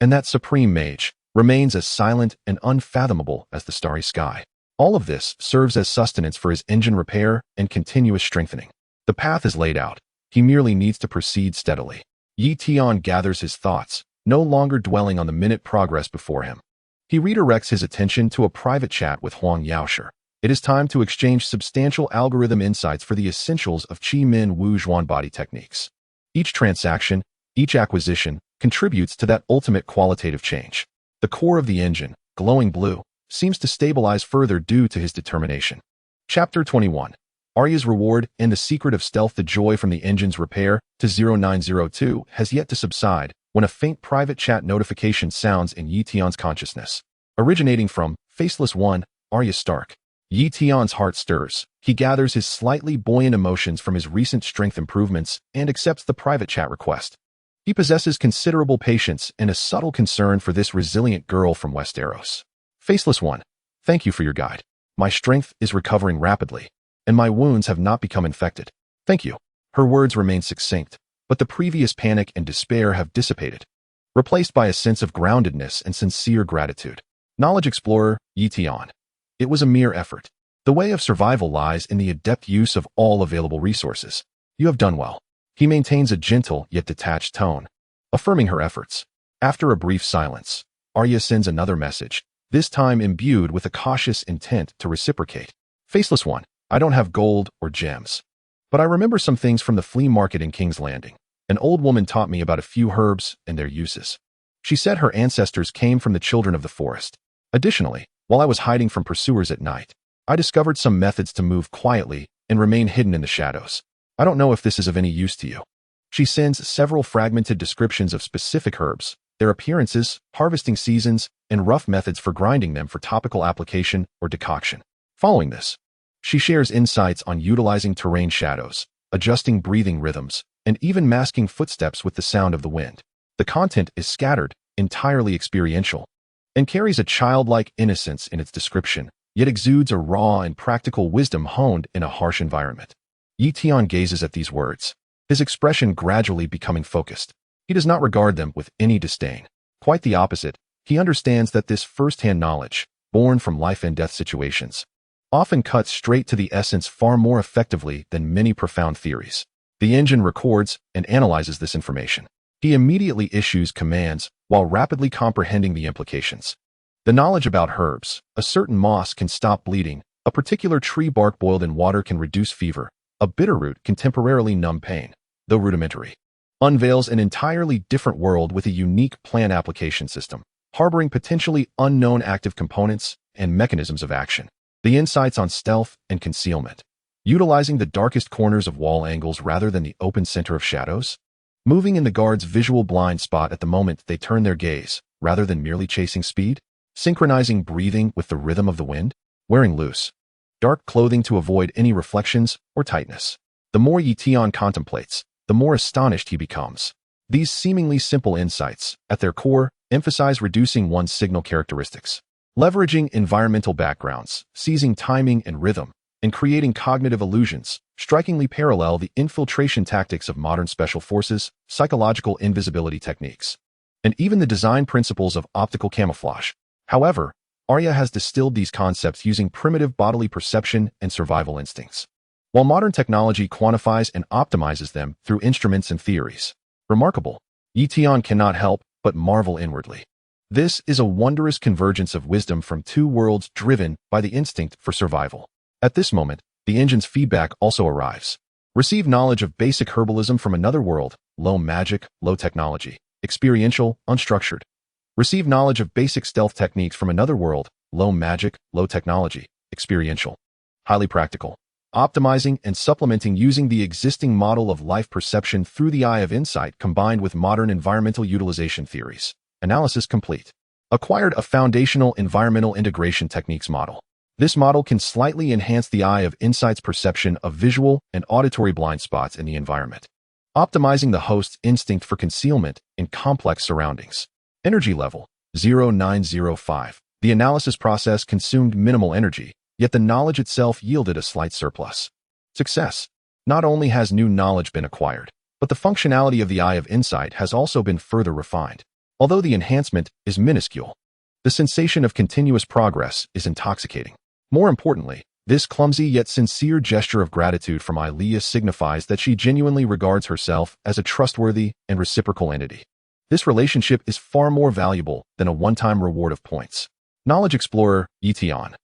And that supreme mage remains as silent and unfathomable as the starry sky. All of this serves as sustenance for his engine repair and continuous strengthening. The path is laid out. He merely needs to proceed steadily. Tian gathers his thoughts, no longer dwelling on the minute progress before him. He redirects his attention to a private chat with Huang Yaoshe. It is time to exchange substantial algorithm insights for the essentials of Qi Min Wu Zhuan body techniques. Each transaction, each acquisition, contributes to that ultimate qualitative change. The core of the engine, glowing blue, seems to stabilize further due to his determination. Chapter 21. Arya's reward and the secret of stealth. The joy from the engine's repair to 0902 has yet to subside when a faint private chat notification sounds in Tian's consciousness. Originating from Faceless One, Arya Stark. Tian's heart stirs. He gathers his slightly buoyant emotions from his recent strength improvements and accepts the private chat request. He possesses considerable patience and a subtle concern for this resilient girl from Westeros. Faceless One, thank you for your guide. My strength is recovering rapidly, and my wounds have not become infected. Thank you. Her words remain succinct, but the previous panic and despair have dissipated, replaced by a sense of groundedness and sincere gratitude. Knowledge Explorer, Tian. It was a mere effort. The way of survival lies in the adept use of all available resources. You have done well. He maintains a gentle yet detached tone, affirming her efforts. After a brief silence, Arya sends another message, this time imbued with a cautious intent to reciprocate. Faceless One, I don't have gold or gems, but I remember some things from the flea market in King's Landing. An old woman taught me about a few herbs and their uses. She said her ancestors came from the children of the forest. Additionally, while I was hiding from pursuers at night, I discovered some methods to move quietly and remain hidden in the shadows. I don't know if this is of any use to you. She sends several fragmented descriptions of specific herbs, their appearances, harvesting seasons, and rough methods for grinding them for topical application or decoction. Following this, she shares insights on utilizing terrain shadows, adjusting breathing rhythms, and even masking footsteps with the sound of the wind. The content is scattered, entirely experiential, and carries a childlike innocence in its description, yet exudes a raw and practical wisdom honed in a harsh environment. Tian gazes at these words, his expression gradually becoming focused. He does not regard them with any disdain. Quite the opposite, he understands that this first-hand knowledge, born from life and death situations, often cuts straight to the essence far more effectively than many profound theories. The engine records and analyzes this information. He immediately issues commands while rapidly comprehending the implications. The knowledge about herbs, a certain moss can stop bleeding, a particular tree bark boiled in water can reduce fever, a bitterroot can temporarily numb pain, though rudimentary, unveils an entirely different world with a unique plan application system, harboring potentially unknown active components and mechanisms of action. The insights on stealth and concealment, utilizing the darkest corners of wall angles rather than the open center of shadows, moving in the guard's visual blind spot at the moment they turn their gaze, rather than merely chasing speed, synchronizing breathing with the rhythm of the wind, wearing loose, dark clothing to avoid any reflections or tightness. The more Tian contemplates, the more astonished he becomes. These seemingly simple insights, at their core, emphasize reducing one's signal characteristics, leveraging environmental backgrounds, seizing timing and rhythm, and creating cognitive illusions, strikingly parallel the infiltration tactics of modern special forces, psychological invisibility techniques, and even the design principles of optical camouflage. However, Arya has distilled these concepts using primitive bodily perception and survival instincts, while modern technology quantifies and optimizes them through instruments and theories. Remarkable. Tian cannot help but marvel inwardly. This is a wondrous convergence of wisdom from two worlds driven by the instinct for survival. At this moment, the engine's feedback also arrives. Receive knowledge of basic herbalism from another world, low magic, low technology, experiential, unstructured. Receive knowledge of basic stealth techniques from another world, low magic, low technology, experiential, highly practical. Optimizing and supplementing using the existing model of life perception through the eye of insight combined with modern environmental utilization theories. Analysis complete. Acquired a foundational environmental integration techniques model. This model can slightly enhance the eye of insight's perception of visual and auditory blind spots in the environment. Optimizing the host's instinct for concealment in complex surroundings. Energy level, 0905. The analysis process consumed minimal energy, yet the knowledge itself yielded a slight surplus. Success. Not only has new knowledge been acquired, but the functionality of the eye of insight has also been further refined. Although the enhancement is minuscule, the sensation of continuous progress is intoxicating. More importantly, this clumsy yet sincere gesture of gratitude from Ilea signifies that she genuinely regards herself as a trustworthy and reciprocal entity. This relationship is far more valuable than a one-time reward of points. Knowledge Explorer, Tian.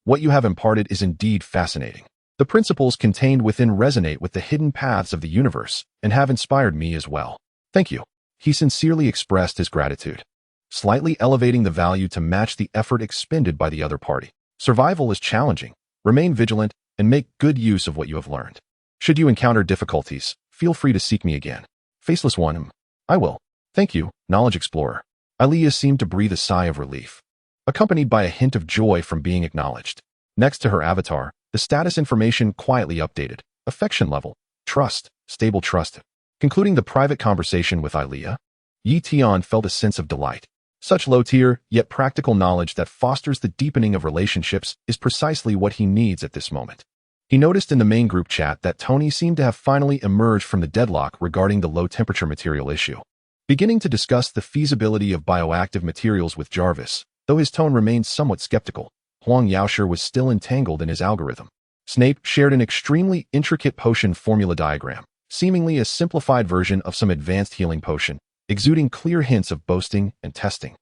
What you have imparted is indeed fascinating. The principles contained within resonate with the hidden paths of the universe and have inspired me as well. Thank you. He sincerely expressed his gratitude, slightly elevating the value to match the effort expended by the other party. Survival is challenging. Remain vigilant and make good use of what you have learned. Should you encounter difficulties, feel free to seek me again. Faceless One. I will. Thank you, Knowledge Explorer. Ilea seemed to breathe a sigh of relief, accompanied by a hint of joy from being acknowledged. Next to her avatar, the status information quietly updated. Affection level, trust, stable trust. Concluding the private conversation with Ilea, Tian felt a sense of delight. Such low-tier, yet practical knowledge that fosters the deepening of relationships is precisely what he needs at this moment. He noticed in the main group chat that Tony seemed to have finally emerged from the deadlock regarding the low-temperature material issue. Beginning to discuss the feasibility of bioactive materials with Jarvis, though his tone remained somewhat skeptical, Huang Yaosher was still entangled in his algorithm. Snape shared an extremely intricate potion formula diagram, seemingly a simplified version of some advanced healing potion, exuding clear hints of boasting and testing.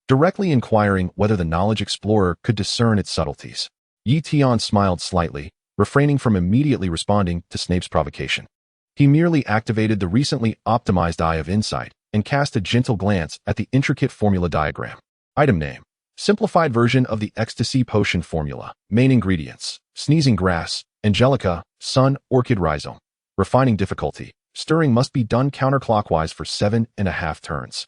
Directly inquiring whether the Knowledge Explorer could discern its subtleties, Tian smiled slightly, refraining from immediately responding to Snape's provocation. He merely activated the recently optimized Eye of Insight and cast a gentle glance at the intricate formula diagram. Item name: simplified version of the Ecstasy Potion formula. Main ingredients: sneezing grass, angelica, sun, orchid rhizome. Refining difficulty: stirring must be done counterclockwise for 7.5 turns,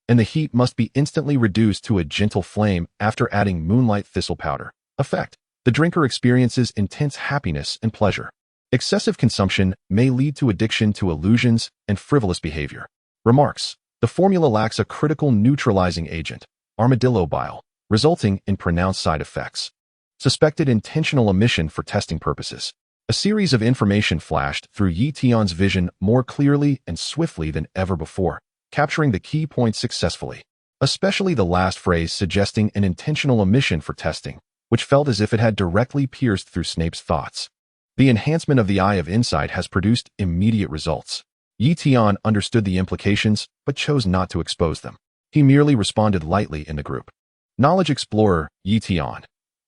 and the heat must be instantly reduced to a gentle flame after adding moonlight thistle powder. Effect: the drinker experiences intense happiness and pleasure. Excessive consumption may lead to addiction to illusions and frivolous behavior. Remarks: the formula lacks a critical neutralizing agent, armadillo bile, resulting in pronounced side effects. Suspected intentional omission for testing purposes. A series of information flashed through Tian's vision more clearly and swiftly than ever before, capturing the key points successfully, especially the last phrase suggesting an intentional omission for testing, which felt as if it had directly pierced through Snape's thoughts. The enhancement of the Eye of Insight has produced immediate results. Tian understood the implications, but chose not to expose them. He merely responded lightly in the group. Knowledge Explorer, Tian.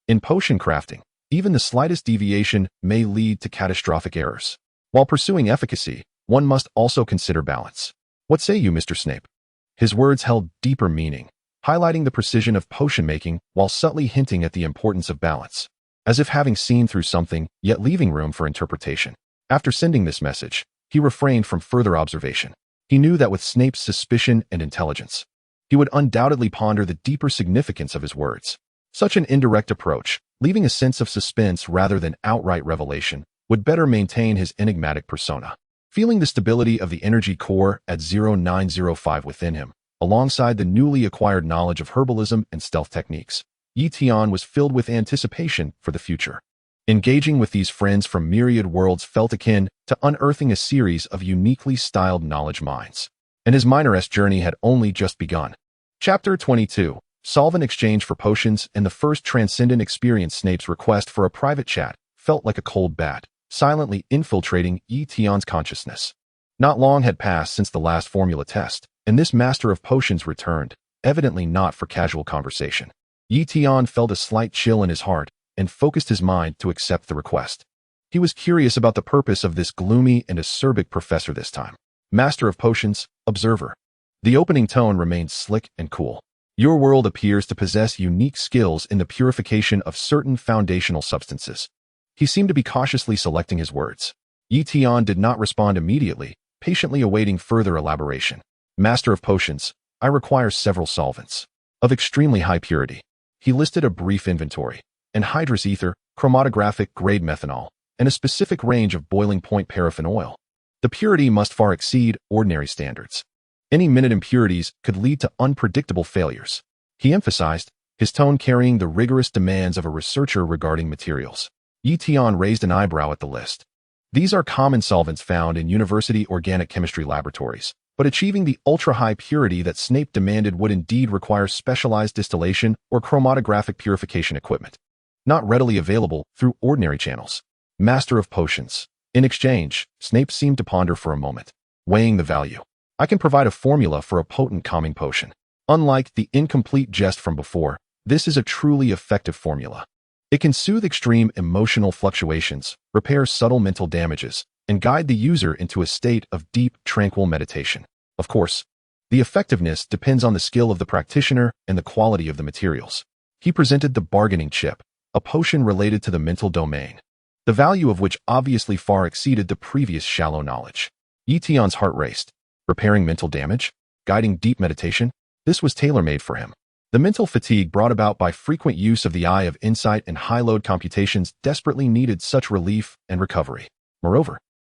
In potion crafting, even the slightest deviation may lead to catastrophic errors. While pursuing efficacy, one must also consider balance. What say you, Mr. Snape? His words held deeper meaning, highlighting the precision of potion making while subtly hinting at the importance of balance, as if having seen through something, yet leaving room for interpretation. After sending this message, he refrained from further observation. He knew that with Snape's suspicion and intelligence, he would undoubtedly ponder the deeper significance of his words. Such an indirect approach, leaving a sense of suspense rather than outright revelation, would better maintain his enigmatic persona. Feeling the stability of the energy core at 0905 within him, alongside the newly acquired knowledge of herbalism and stealth techniques, Tian was filled with anticipation for the future. Engaging with these friends from myriad worlds felt akin to unearthing a series of uniquely styled knowledge mines. And his Minoress journey had only just begun. Chapter 22. Solvent exchange for potions and the first transcendent experience. Snape's request for a private chat felt like a cold bat, silently infiltrating Tian's consciousness. Not long had passed since the last formula test, and this master of potions returned, evidently not for casual conversation. Tian felt a slight chill in his heart and focused his mind to accept the request. He was curious about the purpose of this gloomy and acerbic professor this time. Master of Potions, Observer. The opening tone remained slick and cool. Your world appears to possess unique skills in the purification of certain foundational substances. He seemed to be cautiously selecting his words. Tian did not respond immediately, patiently awaiting further elaboration. Master of Potions, I require several solvents of extremely high purity. He listed a brief inventory: anhydrous ether, chromatographic grade methanol, and a specific range of boiling point paraffin oil. The purity must far exceed ordinary standards. Any minute impurities could lead to unpredictable failures. He emphasized, his tone carrying the rigorous demands of a researcher regarding materials. Tian raised an eyebrow at the list. These are common solvents found in university organic chemistry laboratories, but achieving the ultra-high purity that Snape demanded would indeed require specialized distillation or chromatographic purification equipment, not readily available through ordinary channels. Master of Potions. In exchange, Snape seemed to ponder for a moment, weighing the value. I can provide a formula for a potent calming potion. Unlike the incomplete jest from before, this is a truly effective formula. It can soothe extreme emotional fluctuations, repair subtle mental damages, and guide the user into a state of deep, tranquil meditation. Of course, the effectiveness depends on the skill of the practitioner and the quality of the materials. He presented the bargaining chip, a potion related to the mental domain, the value of which obviously far exceeded the previous shallow knowledge. Tian's heart raced. Repairing mental damage? Guiding deep meditation? This was tailor-made for him. The mental fatigue brought about by frequent use of the eye of insight and high-load computations desperately needed such relief and recovery. Moreover,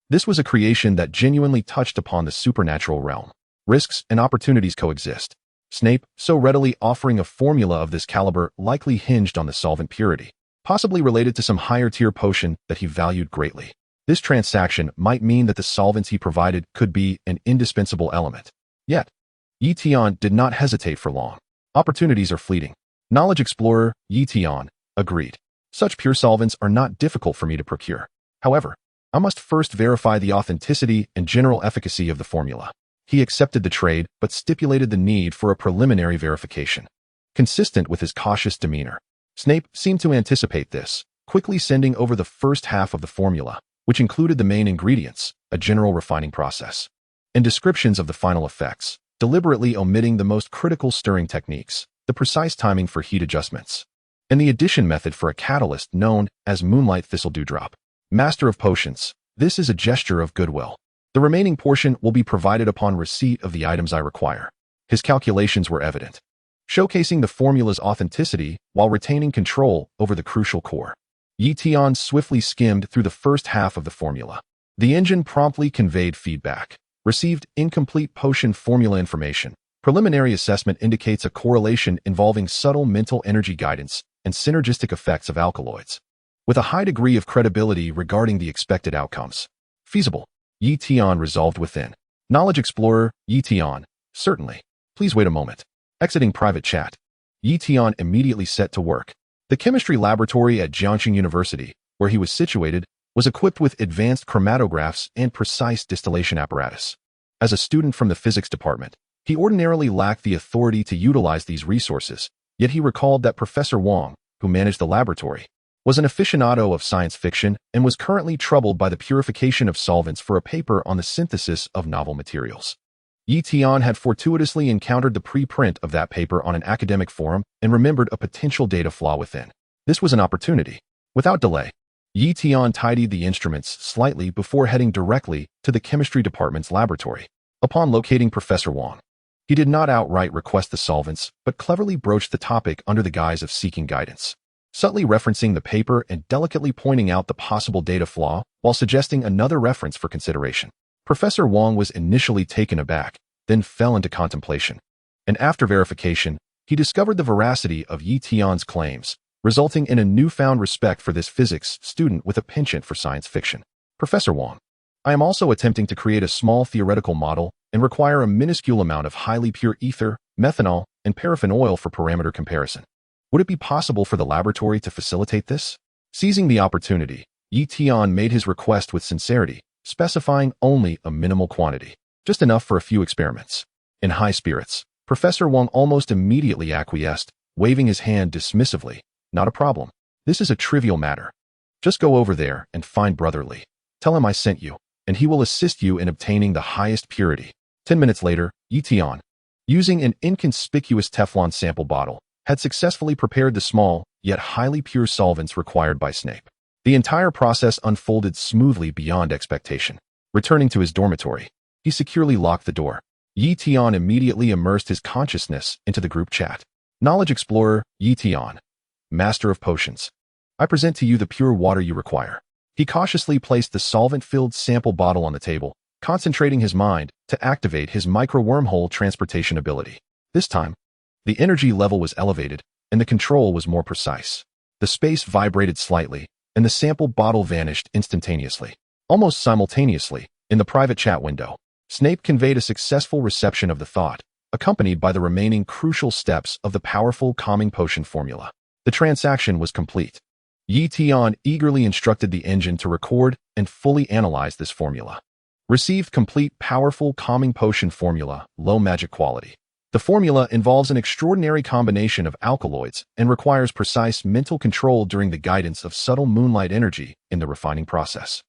this was a creation that genuinely touched upon the supernatural realm. Risks and opportunities coexist. Snape, so readily offering a formula of this caliber, likely hinged on the solvent purity, possibly related to some higher-tier potion that he valued greatly. This transaction might mean that the solvents he provided could be an indispensable element. Yet, Tian did not hesitate for long. Opportunities are fleeting. Knowledge Explorer, Tian, agreed. Such pure solvents are not difficult for me to procure. However, I must first verify the authenticity and general efficacy of the formula. He accepted the trade, but stipulated the need for a preliminary verification. Consistent with his cautious demeanor, Snape seemed to anticipate this, quickly sending over the first half of the formula, which included the main ingredients, a general refining process, and descriptions of the final effects, deliberately omitting the most critical stirring techniques, the precise timing for heat adjustments, and the addition method for a catalyst known as Moonlight Thistle Dewdrop. Master of Potions, this is a gesture of goodwill. The remaining portion will be provided upon receipt of the items I require. His calculations were evident, showcasing the formula's authenticity while retaining control over the crucial core. Tian swiftly skimmed through the first half of the formula. The engine promptly conveyed feedback. Received incomplete potion formula information. Preliminary assessment indicates a correlation involving subtle mental energy guidance and synergistic effects of alkaloids, with a high degree of credibility regarding the expected outcomes. Feasible. Tian resolved within. Knowledge Explorer, Tian, certainly. Please wait a moment. Exiting private chat. Tian immediately set to work. The chemistry laboratory at Jiangxing University, where he was situated, was equipped with advanced chromatographs and precise distillation apparatus. As a student from the physics department, he ordinarily lacked the authority to utilize these resources, yet he recalled that Professor Wang, who managed the laboratory, was an aficionado of science fiction and was currently troubled by the purification of solvents for a paper on the synthesis of novel materials. Tian had fortuitously encountered the preprint of that paper on an academic forum and remembered a potential data flaw within. This was an opportunity. Without delay, Tian tidied the instruments slightly before heading directly to the chemistry department's laboratory. Upon locating Professor Wang, he did not outright request the solvents, but cleverly broached the topic under the guise of seeking guidance, subtly referencing the paper and delicately pointing out the possible data flaw while suggesting another reference for consideration. Professor Wang was initially taken aback, then fell into contemplation, and after verification, he discovered the veracity of Tian's claims, resulting in a newfound respect for this physics student with a penchant for science fiction. Professor Wang, I am also attempting to create a small theoretical model and require a minuscule amount of highly pure ether, methanol, and paraffin oil for parameter comparison. Would it be possible for the laboratory to facilitate this? Seizing the opportunity, Tian made his request with sincerity, specifying only a minimal quantity, just enough for a few experiments. In high spirits, Professor Wang almost immediately acquiesced, waving his hand dismissively. Not a problem. This is a trivial matter. Just go over there and find Brother Li. Tell him I sent you, and he will assist you in obtaining the highest purity. 10 minutes later, Tian, using an inconspicuous Teflon sample bottle, had successfully prepared the small, yet highly pure solvents required by Snape. The entire process unfolded smoothly beyond expectation. Returning to his dormitory, he securely locked the door. Tian immediately immersed his consciousness into the group chat. Knowledge Explorer, Tian, Master of Potions. I present to you the pure water you require. He cautiously placed the solvent-filled sample bottle on the table, concentrating his mind to activate his micro-wormhole transportation ability. This time, the energy level was elevated, and the control was more precise. The space vibrated slightly, and the sample bottle vanished instantaneously. Almost simultaneously, in the private chat window, Snape conveyed a successful reception of the thought, accompanied by the remaining crucial steps of the powerful calming potion formula. The transaction was complete. Tian eagerly instructed the engine to record and fully analyze this formula. Received complete powerful calming potion formula, low magic quality. The formula involves an extraordinary combination of alkaloids and requires precise mental control during the guidance of subtle moonlight energy in the refining process.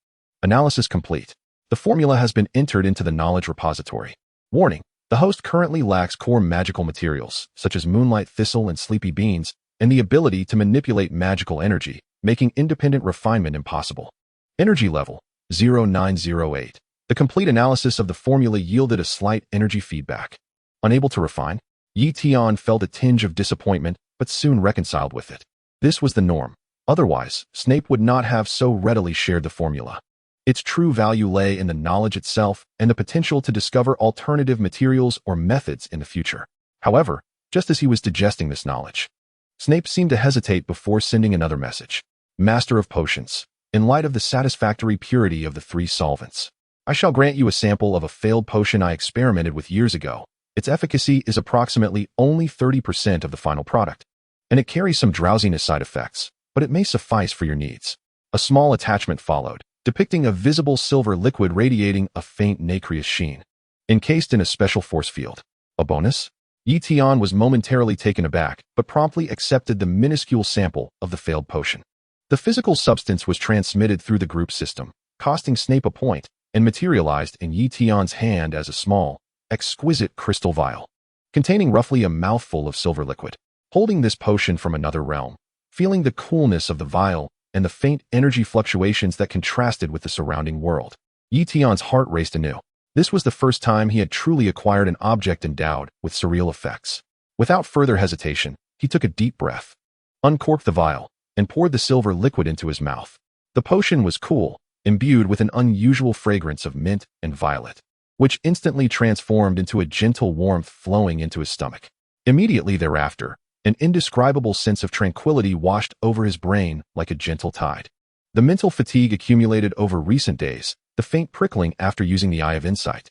Analysis complete. The formula has been entered into the knowledge repository. Warning: the host currently lacks core magical materials, such as moonlight thistle and sleepy beans, and the ability to manipulate magical energy, making independent refinement impossible. Energy level, 0908. The complete analysis of the formula yielded a slight energy feedback. Unable to refine, Tian felt a tinge of disappointment, but soon reconciled with it. This was the norm. Otherwise, Snape would not have so readily shared the formula. Its true value lay in the knowledge itself and the potential to discover alternative materials or methods in the future. However, just as he was digesting this knowledge, Snape seemed to hesitate before sending another message. Master of Potions, in light of the satisfactory purity of the 3 solvents, I shall grant you a sample of a failed potion I experimented with years ago. Its efficacy is approximately only 30% of the final product, and it carries some drowsiness side effects, but it may suffice for your needs. A small attachment followed, depicting a visible silver liquid radiating a faint nacreous sheen, encased in a special force field. A bonus? Tian was momentarily taken aback, but promptly accepted the minuscule sample of the failed potion. The physical substance was transmitted through the group system, costing Snape a point, and materialized in Tian's hand as a small, exquisite crystal vial, containing roughly a mouthful of silver liquid. Holding this potion from another realm, feeling the coolness of the vial and the faint energy fluctuations that contrasted with the surrounding world, Tian's heart raced anew. This was the first time he had truly acquired an object endowed with surreal effects. Without further hesitation, he took a deep breath, uncorked the vial, and poured the silver liquid into his mouth. The potion was cool, imbued with an unusual fragrance of mint and violet, which instantly transformed into a gentle warmth flowing into his stomach. Immediately thereafter, an indescribable sense of tranquility washed over his brain like a gentle tide. The mental fatigue accumulated over recent days, the faint prickling after using the Eye of Insight,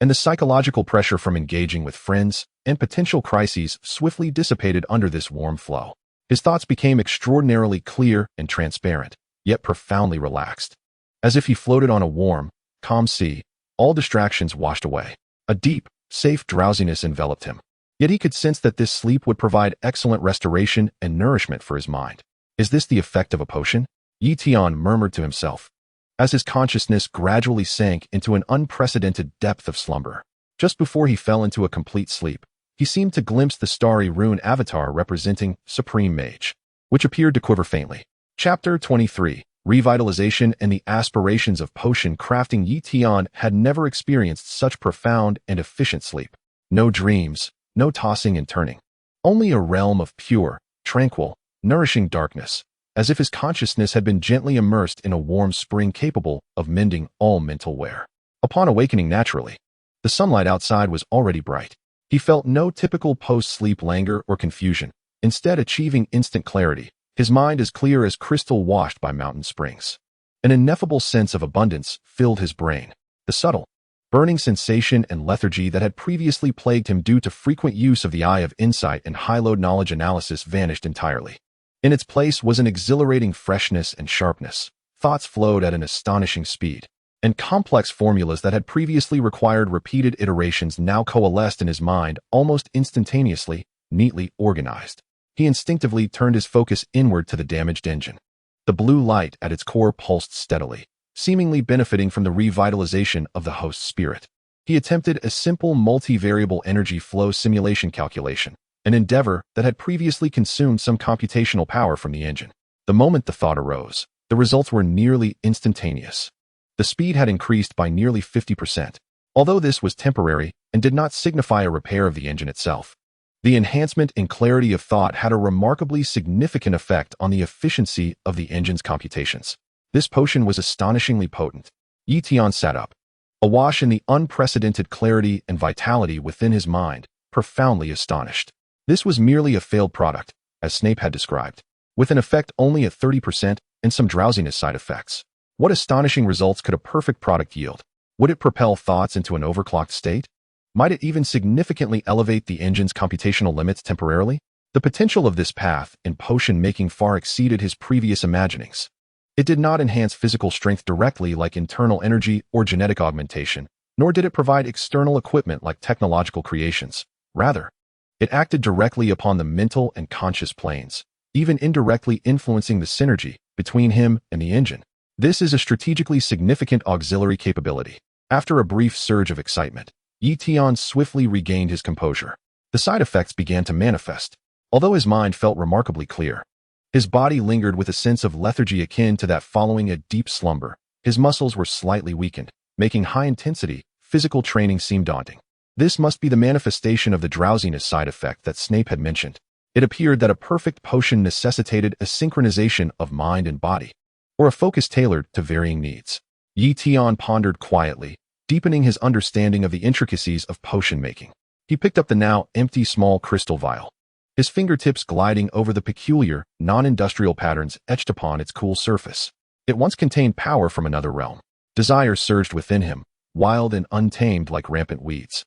and the psychological pressure from engaging with friends and potential crises swiftly dissipated under this warm flow. His thoughts became extraordinarily clear and transparent, yet profoundly relaxed. As if he floated on a warm, calm sea, all distractions washed away. A deep, safe drowsiness enveloped him. Yet he could sense that this sleep would provide excellent restoration and nourishment for his mind. Is this the effect of a potion? Tian murmured to himself, as his consciousness gradually sank into an unprecedented depth of slumber. Just before he fell into a complete sleep, he seemed to glimpse the starry rune avatar representing Supreme Mage, which appeared to quiver faintly. Chapter 23. Revitalization and the aspirations of potion crafting. Tian had never experienced such profound and efficient sleep. No dreams, no tossing and turning. Only a realm of pure, tranquil, nourishing darkness, as if his consciousness had been gently immersed in a warm spring capable of mending all mental wear. Upon awakening naturally, the sunlight outside was already bright. He felt no typical post-sleep languor or confusion, instead achieving instant clarity, his mind as clear as crystal washed by mountain springs. An ineffable sense of abundance filled his brain. The subtle, burning sensation and lethargy that had previously plagued him due to frequent use of the Eye of Insight and high-load knowledge analysis vanished entirely. In its place was an exhilarating freshness and sharpness. Thoughts flowed at an astonishing speed, and complex formulas that had previously required repeated iterations now coalesced in his mind almost instantaneously, neatly organized. He instinctively turned his focus inward to the damaged engine. The blue light at its core pulsed steadily, seemingly benefiting from the revitalization of the host's spirit. He attempted a simple multivariable energy flow simulation calculation, an endeavor that had previously consumed some computational power from the engine. The moment the thought arose, the results were nearly instantaneous. The speed had increased by nearly 50%, although this was temporary and did not signify a repair of the engine itself. The enhancement in clarity of thought had a remarkably significant effect on the efficiency of the engine's computations. This potion was astonishingly potent. Tian sat up, awash in the unprecedented clarity and vitality within his mind, profoundly astonished. This was merely a failed product, as Snape had described, with an effect only at 30% and some drowsiness side effects. What astonishing results could a perfect product yield? Would it propel thoughts into an overclocked state? Might it even significantly elevate the engine's computational limits temporarily? The potential of this path in potion making far exceeded his previous imaginings. It did not enhance physical strength directly like internal energy or genetic augmentation, nor did it provide external equipment like technological creations. Rather, it acted directly upon the mental and conscious planes, even indirectly influencing the synergy between him and the engine. This is a strategically significant auxiliary capability. After a brief surge of excitement, Tian swiftly regained his composure. The side effects began to manifest, although his mind felt remarkably clear. His body lingered with a sense of lethargy akin to that following a deep slumber. His muscles were slightly weakened, making high-intensity, physical training seem daunting. This must be the manifestation of the drowsiness side effect that Snape had mentioned. It appeared that a perfect potion necessitated a synchronization of mind and body, or a focus tailored to varying needs. Tian pondered quietly, deepening his understanding of the intricacies of potion making. He picked up the now empty small crystal vial, his fingertips gliding over the peculiar, non-industrial patterns etched upon its cool surface. It once contained power from another realm. Desire surged within him, wild and untamed like rampant weeds.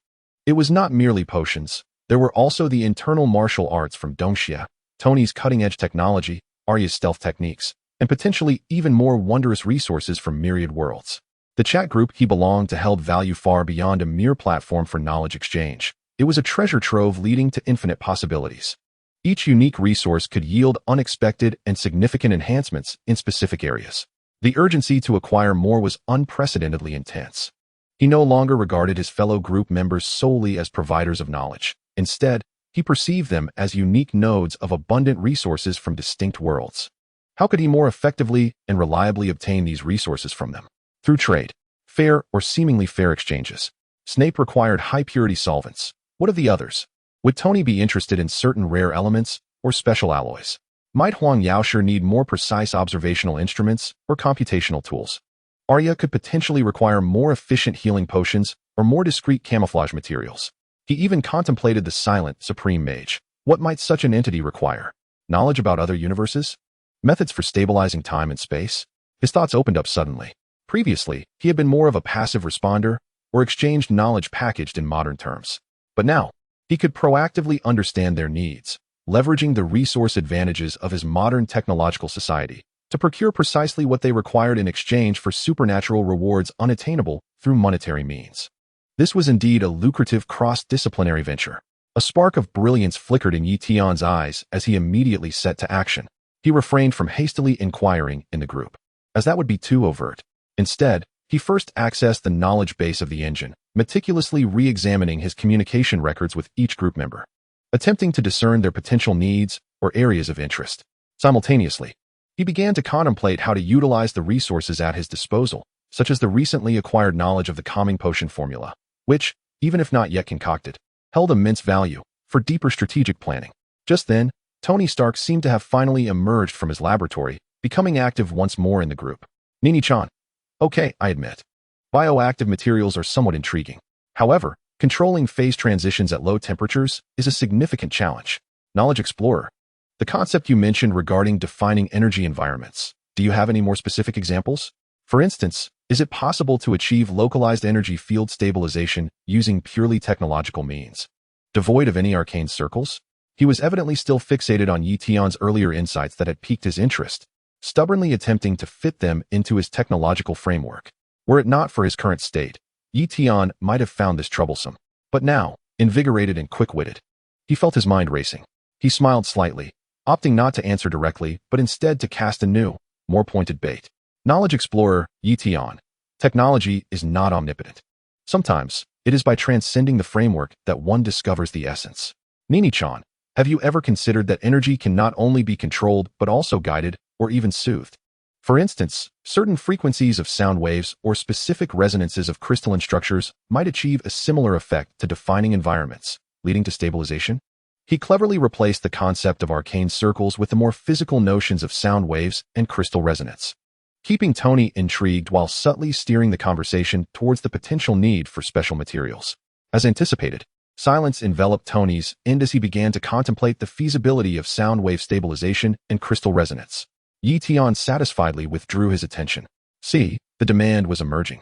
It was not merely potions. There were also the internal martial arts from Dongxia, Tony's cutting-edge technology, Arya's stealth techniques, and potentially even more wondrous resources from myriad worlds. The chat group he belonged to held value far beyond a mere platform for knowledge exchange. It was a treasure trove leading to infinite possibilities. Each unique resource could yield unexpected and significant enhancements in specific areas. The urgency to acquire more was unprecedentedly intense. He no longer regarded his fellow group members solely as providers of knowledge. Instead, he perceived them as unique nodes of abundant resources from distinct worlds. How could he more effectively and reliably obtain these resources from them? Through trade, fair or seemingly fair exchanges. Snape required high-purity solvents. What of the others? Would Tony be interested in certain rare elements or special alloys? Might Huang Yaosher need more precise observational instruments or computational tools? Arya could potentially require more efficient healing potions or more discreet camouflage materials. He even contemplated the silent, supreme mage. What might such an entity require? Knowledge about other universes? Methods for stabilizing time and space? His thoughts opened up suddenly. Previously, he had been more of a passive responder or exchanged knowledge packaged in modern terms. But now, he could proactively understand their needs, leveraging the resource advantages of his modern technological society to procure precisely what they required in exchange for supernatural rewards unattainable through monetary means. This was indeed a lucrative cross-disciplinary venture. A spark of brilliance flickered in Tian's eyes as he immediately set to action. He refrained from hastily inquiring in the group, as that would be too overt. Instead, he first accessed the knowledge base of the engine, meticulously re-examining his communication records with each group member, attempting to discern their potential needs or areas of interest. Simultaneously, he began to contemplate how to utilize the resources at his disposal, such as the recently acquired knowledge of the calming potion formula, which, even if not yet concocted, held immense value for deeper strategic planning. Just then, Tony Stark seemed to have finally emerged from his laboratory, becoming active once more in the group. Nini-chan. Okay, I admit. Bioactive materials are somewhat intriguing. However, controlling phase transitions at low temperatures is a significant challenge. Knowledge Explorer. The concept you mentioned regarding defining energy environments. Do you have any more specific examples? For instance, is it possible to achieve localized energy field stabilization using purely technological means, devoid of any arcane circles? He was evidently still fixated on Tian's earlier insights that had piqued his interest, stubbornly attempting to fit them into his technological framework. Were it not for his current state, Tian might have found this troublesome. But now, invigorated and quick-witted, he felt his mind racing. He smiled slightly, opting not to answer directly, but instead to cast a new, more pointed bait. Knowledge Explorer, Tian. Technology is not omnipotent. Sometimes, it is by transcending the framework that one discovers the essence. Nini-chan, have you ever considered that energy can not only be controlled but also guided, or even soothed? For instance, certain frequencies of sound waves or specific resonances of crystalline structures might achieve a similar effect to defining environments, leading to stabilization. He cleverly replaced the concept of arcane circles with the more physical notions of sound waves and crystal resonance, keeping Tony intrigued while subtly steering the conversation towards the potential need for special materials. As anticipated, silence enveloped Tony's end as he began to contemplate the feasibility of sound wave stabilization and crystal resonance. Tian satisfiedly withdrew his attention. See, the demand was emerging.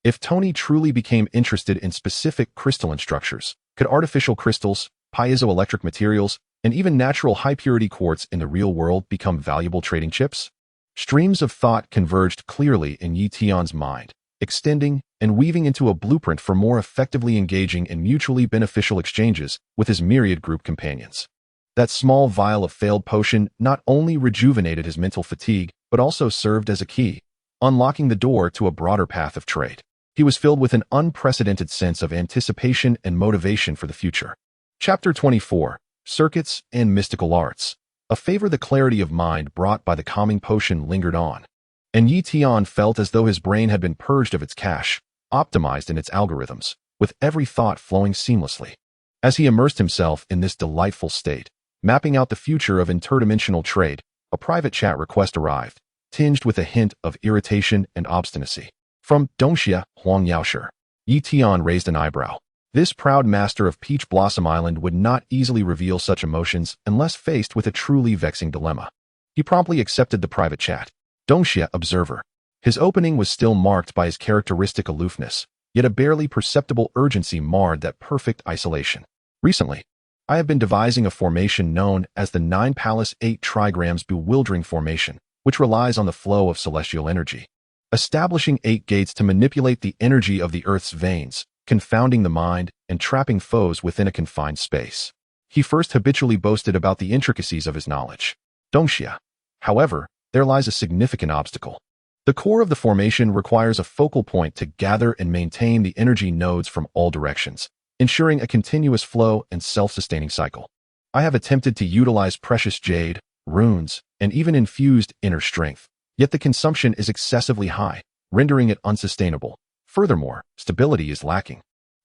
If Tony truly became interested in specific crystalline structures, could artificial crystals, piezoelectric materials, and even natural high-purity quartz in the real world become valuable trading chips? Streams of thought converged clearly in Tian's mind, extending and weaving into a blueprint for more effectively engaging in mutually beneficial exchanges with his myriad group companions. That small vial of failed potion not only rejuvenated his mental fatigue, but also served as a key, unlocking the door to a broader path of trade. He was filled with an unprecedented sense of anticipation and motivation for the future. Chapter 24, Circuits and Mystical Arts. A favor the clarity of mind brought by the calming potion lingered on, and Tian felt as though his brain had been purged of its cache, optimized in its algorithms, with every thought flowing seamlessly. As he immersed himself in this delightful state, mapping out the future of interdimensional trade, a private chat request arrived, tinged with a hint of irritation and obstinacy. From Dongxia, Huang Yaoshi. Tian raised an eyebrow. This proud master of Peach Blossom Island would not easily reveal such emotions unless faced with a truly vexing dilemma. He promptly accepted the private chat. Dongxia Observer. His opening was still marked by his characteristic aloofness, yet a barely perceptible urgency marred that perfect isolation. Recently, I have been devising a formation known as the 9 Palace 8 Trigrams Bewildering Formation, which relies on the flow of celestial energy, establishing 8 gates to manipulate the energy of the Earth's veins, confounding the mind and trapping foes within a confined space. He first habitually boasted about the intricacies of his knowledge. Dongxia. However, there lies a significant obstacle. The core of the formation requires a focal point to gather and maintain the energy nodes from all directions, ensuring a continuous flow and self-sustaining cycle. I have attempted to utilize precious jade, runes, and even infused inner strength, yet the consumption is excessively high, rendering it unsustainable. Furthermore, stability is lacking,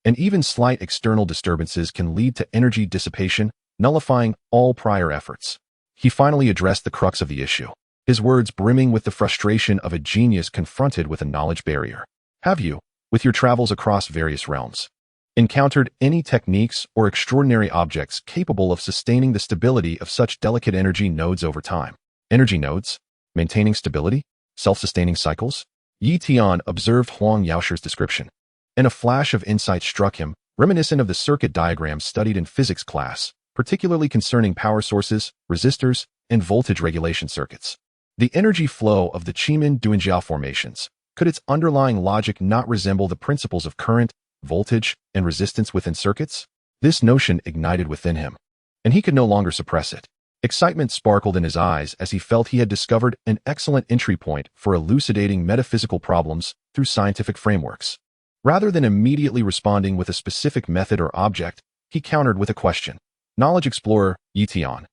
and even slight external disturbances can lead to energy dissipation, nullifying all prior efforts. He finally addressed the crux of the issue, his words brimming with the frustration of a genius confronted with a knowledge barrier. Have you, with your travels across various realms, encountered any techniques or extraordinary objects capable of sustaining the stability of such delicate energy nodes over time? Energy nodes? Maintaining stability? Self-sustaining cycles? Tian observed Huang Yaoshi's description, and a flash of insight struck him, reminiscent of the circuit diagrams studied in physics class, particularly concerning power sources, resistors, and voltage regulation circuits. The energy flow of the Qimen Duanjiao formations, could its underlying logic not resemble the principles of current, voltage, and resistance within circuits? This notion ignited within him, and he could no longer suppress it. Excitement sparkled in his eyes as he felt he had discovered an excellent entry point for elucidating metaphysical problems through scientific frameworks. Rather than immediately responding with a specific method or object, he countered with a question. Knowledge Explorer, Tian.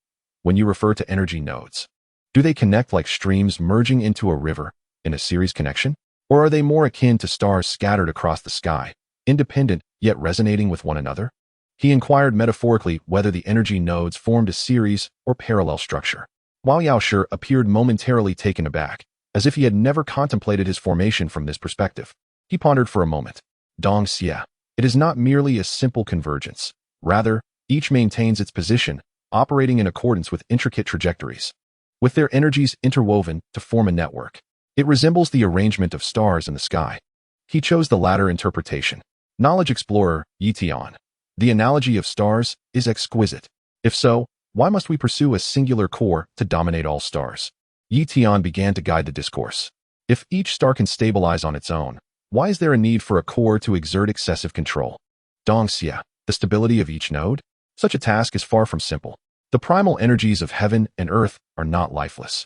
When you refer to energy nodes, do they connect like streams merging into a river in a series connection? Or are they more akin to stars scattered across the sky, independent yet resonating with one another? He inquired metaphorically whether the energy nodes formed a series or parallel structure. Wang Yaoshi appeared momentarily taken aback, as if he had never contemplated his formation from this perspective. He pondered for a moment. Dongxia. It is not merely a simple convergence. Rather, each maintains its position, operating in accordance with intricate trajectories, with their energies interwoven to form a network. It resembles the arrangement of stars in the sky. He chose the latter interpretation. Knowledge Explorer, Tian. The analogy of stars is exquisite. If so, why must we pursue a singular core to dominate all stars? Tian began to guide the discourse. If each star can stabilize on its own, Why is there a need for a core to exert excessive control? Dongxia, the stability of each node? Such a task is far from simple. The primal energies of heaven and earth are not lifeless.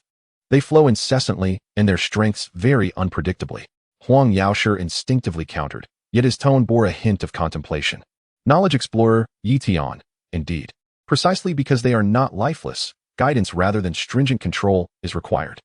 They flow incessantly, and their strengths vary unpredictably. Huang Yaoshi instinctively countered, yet his tone bore a hint of contemplation. Knowledge explorer, Tian, indeed. Precisely because they are not lifeless, guidance rather than stringent control is required.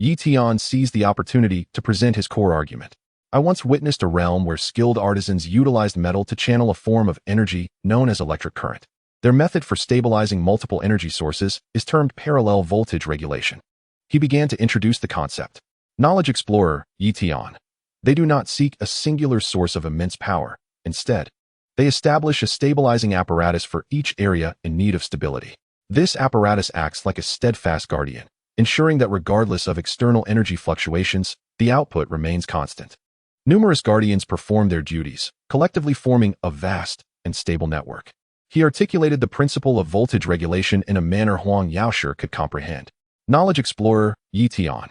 Tian seized the opportunity to present his core argument. I once witnessed a realm where skilled artisans utilized metal to channel a form of energy known as electric current. Their method for stabilizing multiple energy sources is termed parallel voltage regulation. He began to introduce the concept. Knowledge explorer, Tian. They do not seek a singular source of immense power. Instead, they establish a stabilizing apparatus for each area in need of stability. This apparatus acts like a steadfast guardian, ensuring that regardless of external energy fluctuations, the output remains constant. Numerous guardians perform their duties, collectively forming a vast and stable network. He articulated the principle of voltage regulation in a manner Huang Yaoshi could comprehend. Knowledge explorer, Tian.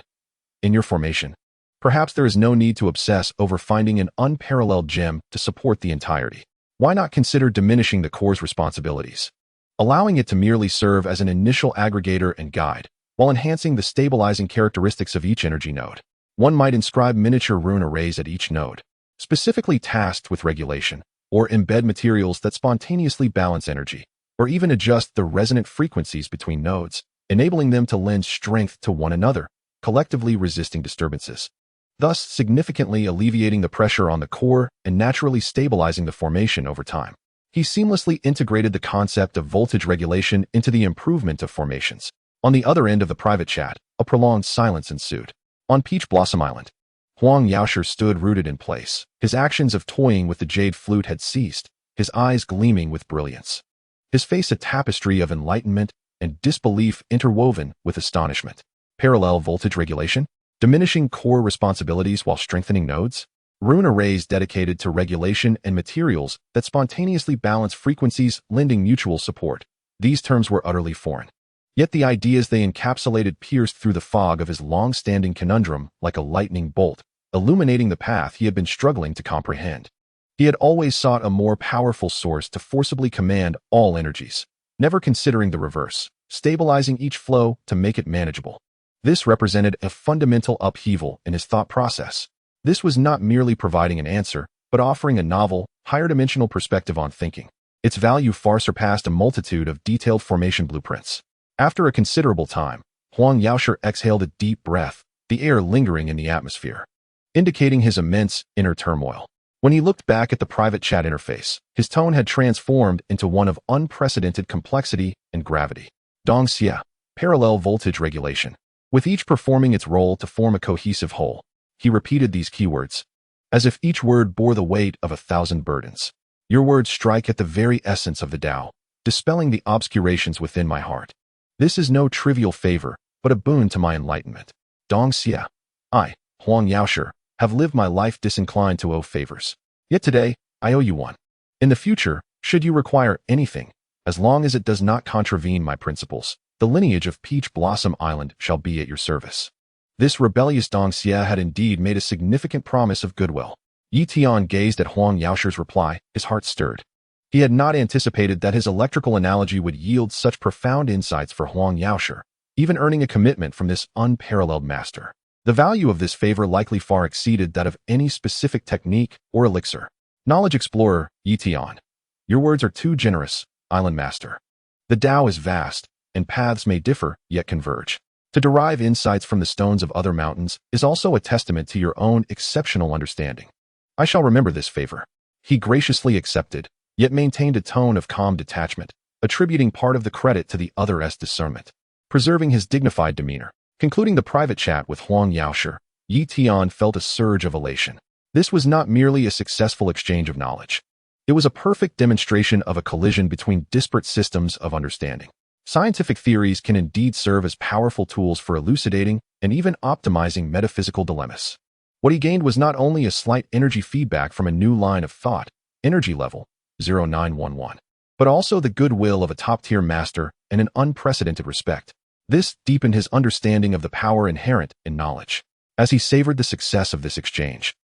In your formation, perhaps there is no need to obsess over finding an unparalleled gem to support the entirety. Why not consider diminishing the core's responsibilities, allowing it to merely serve as an initial aggregator and guide, while enhancing the stabilizing characteristics of each energy node? One might inscribe miniature rune arrays at each node, specifically tasked with regulation, or embed materials that spontaneously balance energy, or even adjust the resonant frequencies between nodes, enabling them to lend strength to one another, collectively resisting disturbances, thus significantly alleviating the pressure on the core and naturally stabilizing the formation over time. He seamlessly integrated the concept of voltage regulation into the improvement of formations. On the other end of the private chat, a prolonged silence ensued. On Peach Blossom Island, Huang Yaoshi stood rooted in place. His actions of toying with the jade flute had ceased, his eyes gleaming with brilliance. His face a tapestry of enlightenment and disbelief interwoven with astonishment. Parallel voltage regulation? Diminishing core responsibilities while strengthening nodes? Rune arrays dedicated to regulation and materials that spontaneously balance frequencies, lending mutual support. These terms were utterly foreign. Yet the ideas they encapsulated pierced through the fog of his long-standing conundrum like a lightning bolt, illuminating the path he had been struggling to comprehend. He had always sought a more powerful source to forcibly command all energies, never considering the reverse, stabilizing each flow to make it manageable. This represented a fundamental upheaval in his thought process. This was not merely providing an answer, but offering a novel, higher-dimensional perspective on thinking. Its value far surpassed a multitude of detailed formation blueprints. After a considerable time, Huang Yaoshi exhaled a deep breath, the air lingering in the atmosphere, indicating his immense inner turmoil. When he looked back at the private chat interface, his tone had transformed into one of unprecedented complexity and gravity. Dongxia, parallel voltage regulation. With each performing its role to form a cohesive whole, he repeated these keywords, as if each word bore the weight of 1,000 burdens. Your words strike at the very essence of the Tao, dispelling the obscurations within my heart. This is no trivial favor, but a boon to my enlightenment. Dongxia, I, Huang Yaoshi, have lived my life disinclined to owe favors. Yet today, I owe you one. In the future, should you require anything, as long as it does not contravene my principles, the lineage of Peach Blossom Island shall be at your service. This rebellious Dongxia had indeed made a significant promise of goodwill. Tian gazed at Huang Yaoshi's reply, his heart stirred. He had not anticipated that his electrical analogy would yield such profound insights for Huang Yaoshi, even earning a commitment from this unparalleled master. The value of this favor likely far exceeded that of any specific technique or elixir. Knowledge explorer, Tian. Your words are too generous, island master. The Tao is vast, and paths may differ, yet converge. To derive insights from the stones of other mountains is also a testament to your own exceptional understanding. I shall remember this favor. He graciously accepted, yet maintained a tone of calm detachment, attributing part of the credit to the other's discernment, preserving his dignified demeanor. Concluding the private chat with Huang Yaoshi, Tian felt a surge of elation. This was not merely a successful exchange of knowledge. It was a perfect demonstration of a collision between disparate systems of understanding. Scientific theories can indeed serve as powerful tools for elucidating and even optimizing metaphysical dilemmas. What he gained was not only a slight energy feedback from a new line of thought, energy level 0911, but also the goodwill of a top-tier master and an unprecedented respect. This deepened his understanding of the power inherent in knowledge. As he savored the success of this exchange,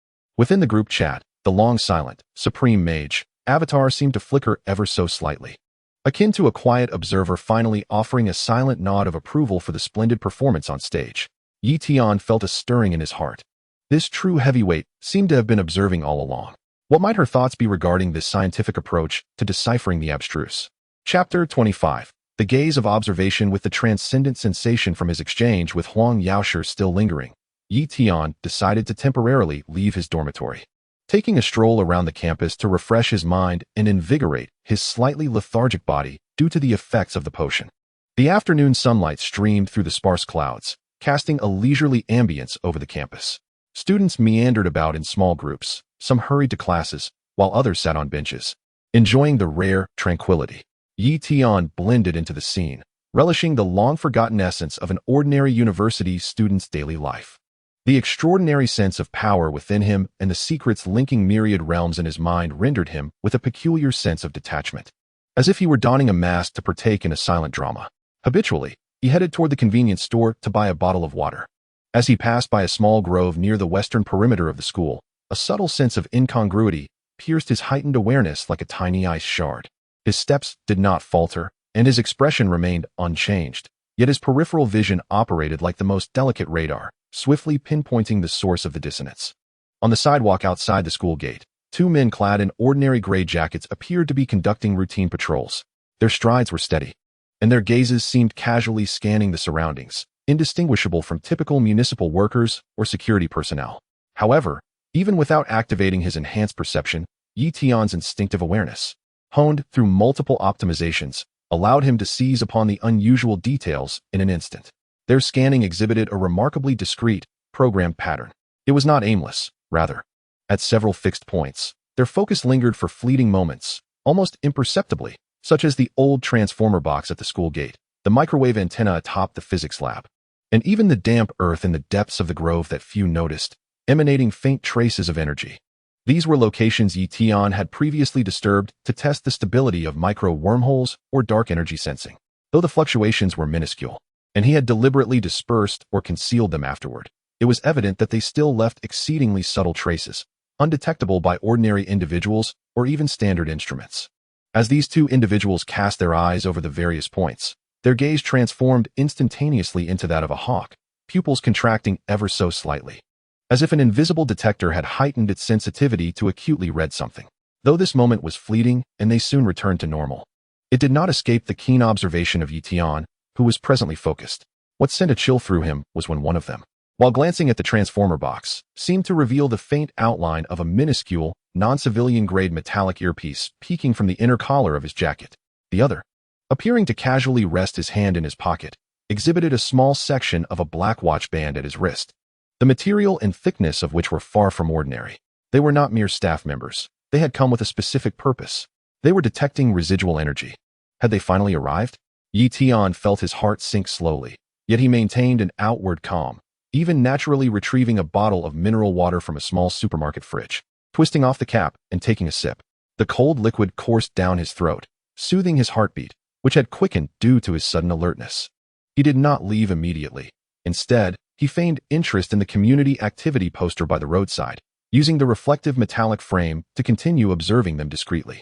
Within the group chat, the long silent, supreme mage, avatar seemed to flicker ever so slightly, akin to a quiet observer finally offering a silent nod of approval for the splendid performance on stage. Tian felt a stirring in his heart. This true heavyweight seemed to have been observing all along. What might her thoughts be regarding this scientific approach to deciphering the abstruse? Chapter 25. The gaze of observation. With the transcendent sensation from his exchange with Huang Yaoshi still lingering, Tian decided to temporarily leave his dormitory. Taking a stroll around the campus to refresh his mind and invigorate his slightly lethargic body due to the effects of the potion. The afternoon sunlight streamed through the sparse clouds, casting a leisurely ambience over the campus. Students meandered about in small groups, some hurried to classes, while others sat on benches, enjoying the rare tranquility. Tian blended into the scene, relishing the long-forgotten essence of an ordinary university student's daily life. The extraordinary sense of power within him and the secrets linking myriad realms in his mind rendered him with a peculiar sense of detachment, as if he were donning a mask to partake in a silent drama. Habitually, he headed toward the convenience store to buy a bottle of water. As he passed by a small grove near the western perimeter of the school, a subtle sense of incongruity pierced his heightened awareness like a tiny ice shard. His steps did not falter, and his expression remained unchanged, yet his peripheral vision operated like the most delicate radar, swiftly pinpointing the source of the dissonance. On the sidewalk outside the school gate, two men clad in ordinary gray jackets appeared to be conducting routine patrols. Their strides were steady, and their gazes seemed casually scanning the surroundings, indistinguishable from typical municipal workers or security personnel. However, even without activating his enhanced perception, Tian's instinctive awareness, honed through multiple optimizations, allowed him to seize upon the unusual details in an instant. Their scanning exhibited a remarkably discrete, programmed pattern. It was not aimless, rather. At several fixed points, their focus lingered for fleeting moments, almost imperceptibly, such as the old transformer box at the school gate, the microwave antenna atop the physics lab, and even the damp earth in the depths of the grove that few noticed, emanating faint traces of energy. These were locations Tian had previously disturbed to test the stability of micro-wormholes or dark energy sensing, though the fluctuations were minuscule, and he had deliberately dispersed or concealed them afterward. It was evident that they still left exceedingly subtle traces, undetectable by ordinary individuals or even standard instruments. As these two individuals cast their eyes over the various points, their gaze transformed instantaneously into that of a hawk, pupils contracting ever so slightly, as if an invisible detector had heightened its sensitivity to acutely read something. Though this moment was fleeting and they soon returned to normal, it did not escape the keen observation of Tian, who was presently focused. What sent a chill through him was when one of them, while glancing at the transformer box, seemed to reveal the faint outline of a minuscule, non-civilian-grade metallic earpiece peeking from the inner collar of his jacket. The other, appearing to casually rest his hand in his pocket, exhibited a small section of a black watch band at his wrist, the material and thickness of which were far from ordinary. They were not mere staff members. They had come with a specific purpose. They were detecting residual energy. Had they finally arrived? Tian felt his heart sink slowly, yet he maintained an outward calm, even naturally retrieving a bottle of mineral water from a small supermarket fridge, twisting off the cap and taking a sip. The cold liquid coursed down his throat, soothing his heartbeat, which had quickened due to his sudden alertness. He did not leave immediately. Instead, he feigned interest in the community activity poster by the roadside, using the reflective metallic frame to continue observing them discreetly.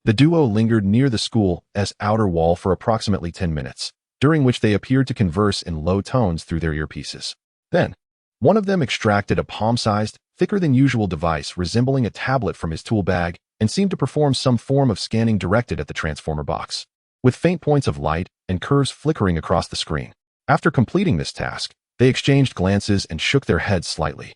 The duo lingered near the school's outer wall for approximately 10 minutes, during which they appeared to converse in low tones through their earpieces. Then, one of them extracted a palm-sized, thicker-than-usual device resembling a tablet from his tool bag and seemed to perform some form of scanning directed at the transformer box, with faint points of light and curves flickering across the screen. After completing this task, they exchanged glances and shook their heads slightly,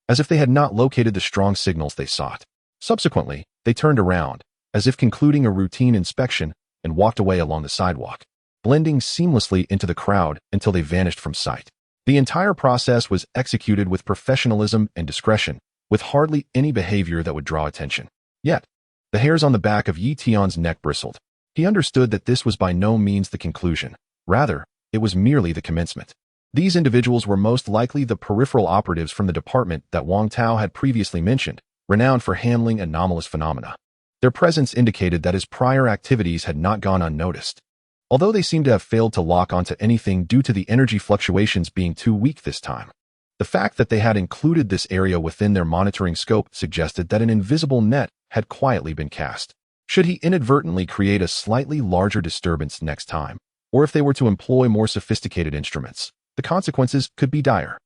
as if they had not located the strong signals they sought. Subsequently, they turned around, as if concluding a routine inspection, and walked away along the sidewalk, blending seamlessly into the crowd until they vanished from sight. The entire process was executed with professionalism and discretion, with hardly any behavior that would draw attention. Yet, the hairs on the back of Tian's neck bristled. He understood that this was by no means the conclusion. Rather, it was merely the commencement. These individuals were most likely the peripheral operatives from the department that Wang Tao had previously mentioned, renowned for handling anomalous phenomena. Their presence indicated that his prior activities had not gone unnoticed. Although they seemed to have failed to lock onto anything due to the energy fluctuations being too weak this time, The fact that they had included this area within their monitoring scope suggested that an invisible net had quietly been cast. Should he inadvertently create a slightly larger disturbance next time, or if they were to employ more sophisticated instruments, the consequences could be dire.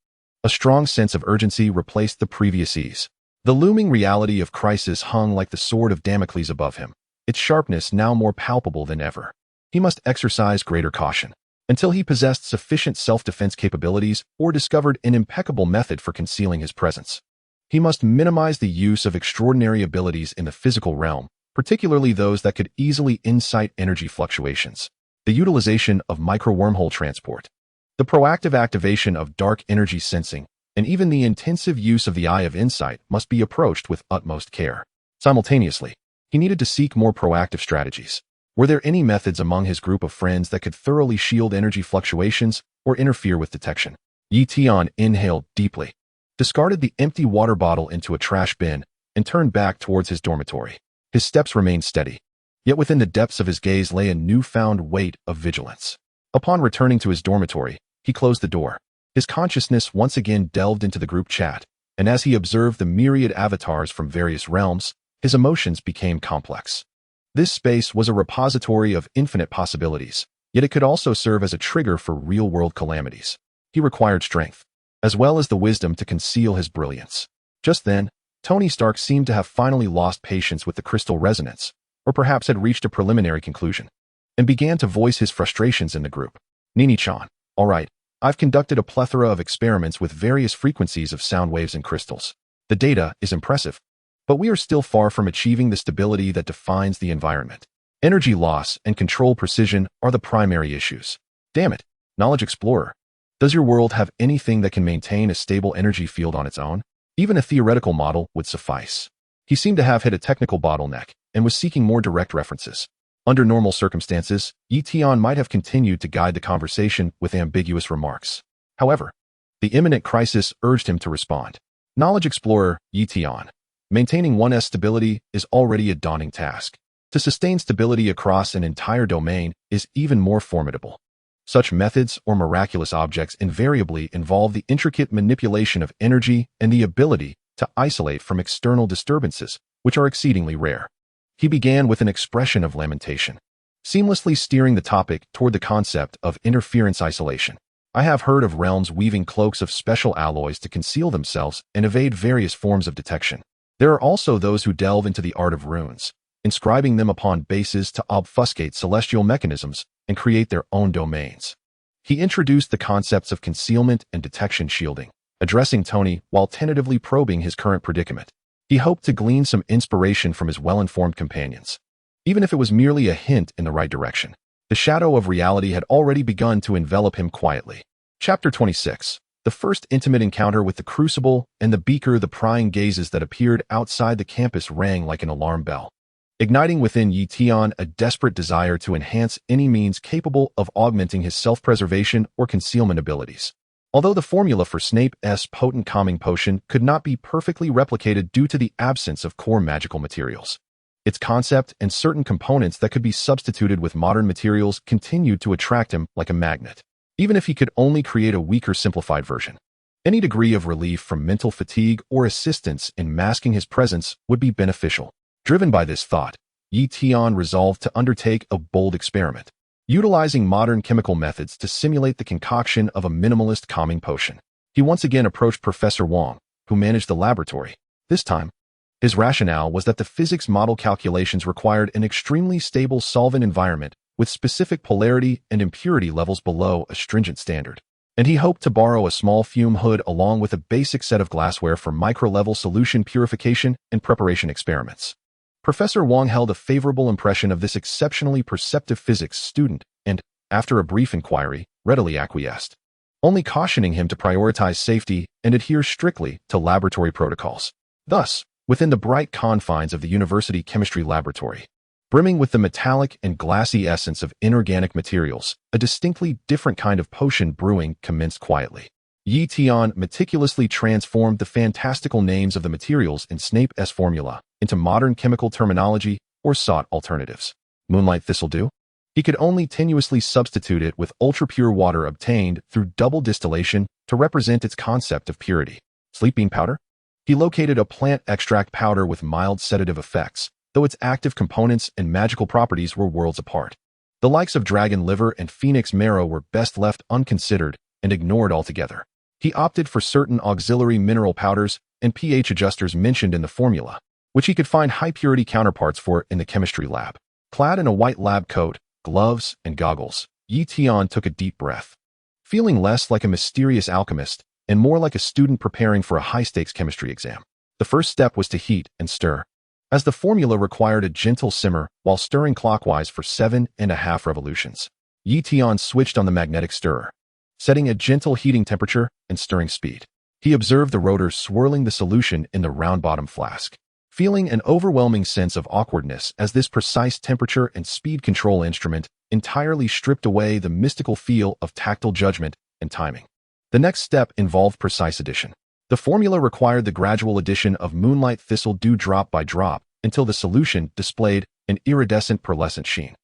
A strong sense of urgency replaced the previous ease. The looming reality of crisis hung like the sword of Damocles above him, its sharpness now more palpable than ever. He must exercise greater caution. Until he possessed sufficient self-defense capabilities or discovered an impeccable method for concealing his presence. He must minimize the use of extraordinary abilities in the physical realm, particularly those that could easily incite energy fluctuations. The utilization of micro-wormhole transport, the proactive activation of dark energy sensing, and even the intensive use of the Eye of Insight must be approached with utmost care. Simultaneously, he needed to seek more proactive strategies. Were there any methods among his group of friends that could thoroughly shield energy fluctuations or interfere with detection? Tian inhaled deeply, discarded the empty water bottle into a trash bin, and turned back towards his dormitory. His steps remained steady, yet within the depths of his gaze lay a newfound weight of vigilance. Upon returning to his dormitory, he closed the door. His consciousness once again delved into the group chat, and as he observed the myriad avatars from various realms, his emotions became complex. This space was a repository of infinite possibilities, yet it could also serve as a trigger for real-world calamities. He required strength, as well as the wisdom to conceal his brilliance. Just then, Tony Stark seemed to have finally lost patience with the crystal resonance, or perhaps had reached a preliminary conclusion, and began to voice his frustrations in the group. Nini-chan, all right, I've conducted a plethora of experiments with various frequencies of sound waves and crystals. The data is impressive, but we are still far from achieving the stability that defines the environment. Energy loss and control precision are the primary issues. Damn it, Knowledge Explorer. Does your world have anything that can maintain a stable energy field on its own? Even a theoretical model would suffice. He seemed to have hit a technical bottleneck and was seeking more direct references. Under normal circumstances, Tian might have continued to guide the conversation with ambiguous remarks. However, the imminent crisis urged him to respond. Knowledge Explorer, Tian. Maintaining 1S stability is already a daunting task. To sustain stability across an entire domain is even more formidable. Such methods or miraculous objects invariably involve the intricate manipulation of energy and the ability to isolate from external disturbances, which are exceedingly rare. He began with an expression of lamentation, seamlessly steering the topic toward the concept of interference isolation. I have heard of realms weaving cloaks of special alloys to conceal themselves and evade various forms of detection. There are also those who delve into the art of runes, inscribing them upon bases to obfuscate celestial mechanisms and create their own domains. He introduced the concepts of concealment and detection shielding, addressing Tony while tentatively probing his current predicament. He hoped to glean some inspiration from his well-informed companions, even if it was merely a hint in the right direction. The shadow of reality had already begun to envelop him quietly. Chapter 26. The first intimate encounter with the crucible and the beaker. The prying gazes that appeared outside the campus rang like an alarm bell, igniting within Tian a desperate desire to enhance any means capable of augmenting his self-preservation or concealment abilities. Although the formula for Snape's potent calming potion could not be perfectly replicated due to the absence of core magical materials, its concept and certain components that could be substituted with modern materials continued to attract him like a magnet. Even if he could only create a weaker simplified version, any degree of relief from mental fatigue or assistance in masking his presence would be beneficial. Driven by this thought, Tian resolved to undertake a bold experiment, utilizing modern chemical methods to simulate the concoction of a minimalist calming potion. He once again approached Professor Wong, who managed the laboratory. This time, his rationale was that the physics model calculations required an extremely stable solvent environment with specific polarity and impurity levels below a stringent standard, and he hoped to borrow a small fume hood along with a basic set of glassware for micro-level solution purification and preparation experiments. Professor Wong held a favorable impression of this exceptionally perceptive physics student and, after a brief inquiry, readily acquiesced, only cautioning him to prioritize safety and adhere strictly to laboratory protocols. Thus, within the bright confines of the university chemistry laboratory, brimming with the metallic and glassy essence of inorganic materials, a distinctly different kind of potion brewing commenced quietly. Tian meticulously transformed the fantastical names of the materials in Snape's formula into modern chemical terminology or sought alternatives. Moonlight thistledew? He could only tenuously substitute it with ultra-pure water obtained through double distillation to represent its concept of purity. Sleeping powder? He located a plant extract powder with mild sedative effects, though its active components and magical properties were worlds apart. The likes of dragon liver and phoenix marrow were best left unconsidered and ignored altogether. He opted for certain auxiliary mineral powders and pH adjusters mentioned in the formula, which he could find high-purity counterparts for in the chemistry lab. Clad in a white lab coat, gloves, and goggles, Tian took a deep breath. Feeling less like a mysterious alchemist and more like a student preparing for a high-stakes chemistry exam. The first step was to heat and stir, as the formula required a gentle simmer while stirring clockwise for 7.5 revolutions. Tian switched on the magnetic stirrer, setting a gentle heating temperature and stirring speed. He observed the rotors swirling the solution in the round-bottom flask, feeling an overwhelming sense of awkwardness as this precise temperature and speed control instrument entirely stripped away the mystical feel of tactile judgment and timing. The next step involved precise addition. The formula required the gradual addition of moonlight thistle dew drop by drop until the solution displayed an iridescent pearlescent sheen.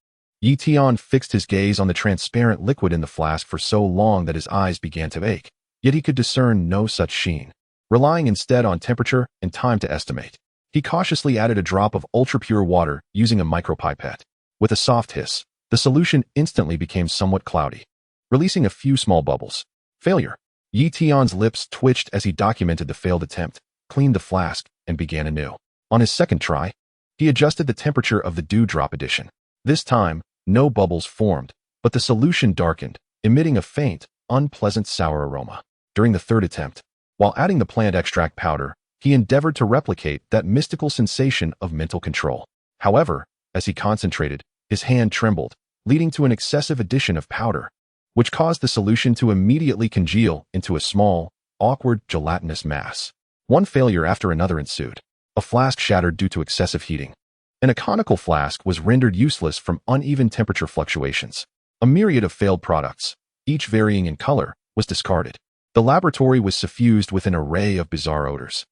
Tian fixed his gaze on the transparent liquid in the flask for so long that his eyes began to ache, yet he could discern no such sheen. Relying instead on temperature and time to estimate, he cautiously added a drop of ultra-pure water using a micropipette. With a soft hiss, the solution instantly became somewhat cloudy, releasing a few small bubbles. Failure. Tian's lips twitched as he documented the failed attempt, cleaned the flask, and began anew. On his second try, he adjusted the temperature of the dewdrop addition. This time, no bubbles formed, but the solution darkened, emitting a faint, unpleasant sour aroma. During the third attempt, while adding the plant extract powder, he endeavored to replicate that mystical sensation of mental control. However, as he concentrated, his hand trembled, leading to an excessive addition of powder, which caused the solution to immediately congeal into a small, awkward, gelatinous mass. One failure after another ensued. A flask shattered due to excessive heating, and a conical flask was rendered useless from uneven temperature fluctuations. A myriad of failed products, each varying in color, was discarded. The laboratory was suffused with an array of bizarre odors,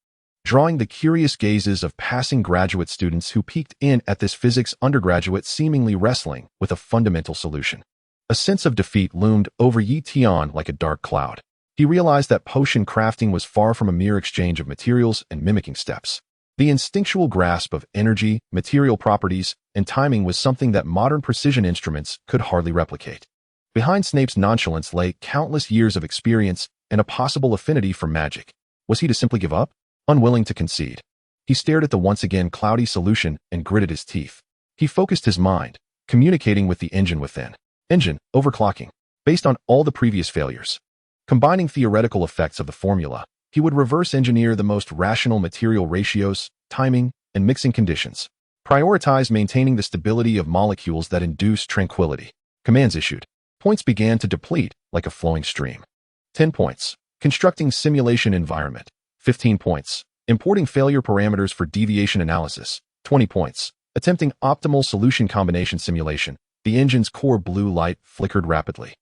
drawing the curious gazes of passing graduate students who peeked in at this physics undergraduate seemingly wrestling with a fundamental solution. A sense of defeat loomed over Tian like a dark cloud. He realized that potion crafting was far from a mere exchange of materials and mimicking steps. The instinctual grasp of energy, material properties, and timing was something that modern precision instruments could hardly replicate. Behind Snape's nonchalance lay countless years of experience and a possible affinity for magic. Was he to simply give up? Unwilling to concede, he stared at the once again cloudy solution and gritted his teeth. He focused his mind, communicating with the engine within. Engine, overclocking. Based on all the previous failures, combining theoretical effects of the formula, he would reverse engineer the most rational material ratios, timing, and mixing conditions. Prioritize maintaining the stability of molecules that induce tranquility. Commands issued. Points began to deplete like a flowing stream. 10 points. Constructing simulation environment. 15 points. Importing failure parameters for deviation analysis. 20 points. Attempting optimal solution combination simulation. The engine's core blue light flickered rapidly.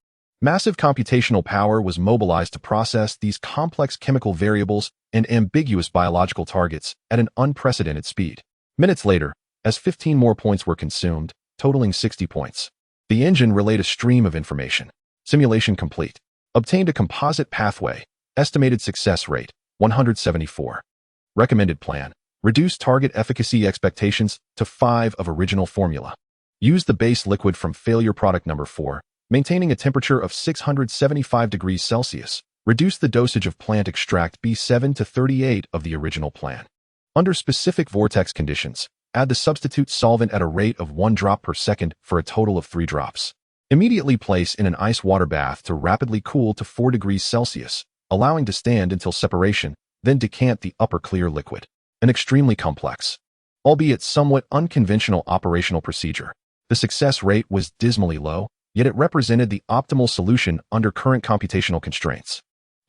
Massive computational power was mobilized to process these complex chemical variables and ambiguous biological targets at an unprecedented speed. Minutes later, as 15 more points were consumed, totaling 60 points, the engine relayed a stream of information. Simulation complete. Obtained a composite pathway. Estimated success rate, 174. Recommended plan. Reduce target efficacy expectations to 5 of original formula. Use the base liquid from failure product number 4, maintaining a temperature of 675 degrees Celsius. Reduce the dosage of plant extract B7 to 38 of the original plan. Under specific vortex conditions, add the substitute solvent at a rate of 1 drop per second for a total of 3 drops. Immediately place in an ice water bath to rapidly cool to 4 degrees Celsius, allowing to stand until separation, then decant the upper clear liquid. An extremely complex, albeit somewhat unconventional operational procedure. The success rate was dismally low, yet it represented the optimal solution under current computational constraints.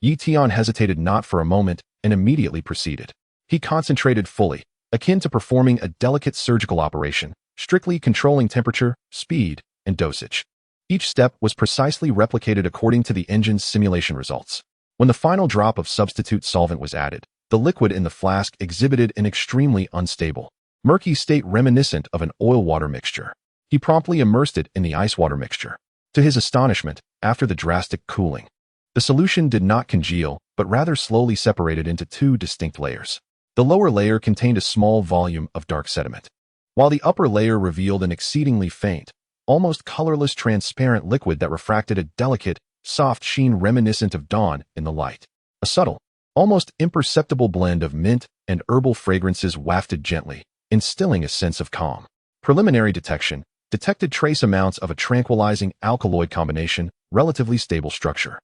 Tian hesitated not for a moment and immediately proceeded. He concentrated fully, akin to performing a delicate surgical operation, strictly controlling temperature, speed, and dosage. Each step was precisely replicated according to the engine's simulation results. When the final drop of substitute solvent was added, the liquid in the flask exhibited an extremely unstable, murky state reminiscent of an oil-water mixture. He promptly immersed it in the ice-water mixture. To his astonishment, after the drastic cooling, the solution did not congeal, but rather slowly separated into two distinct layers. The lower layer contained a small volume of dark sediment, while the upper layer revealed an exceedingly faint, almost colorless transparent liquid that refracted a delicate, soft sheen reminiscent of dawn in the light. A subtle, almost imperceptible blend of mint and herbal fragrances wafted gently, instilling a sense of calm. Preliminary detection detected trace amounts of a tranquilizing alkaloid combination, relatively stable structure.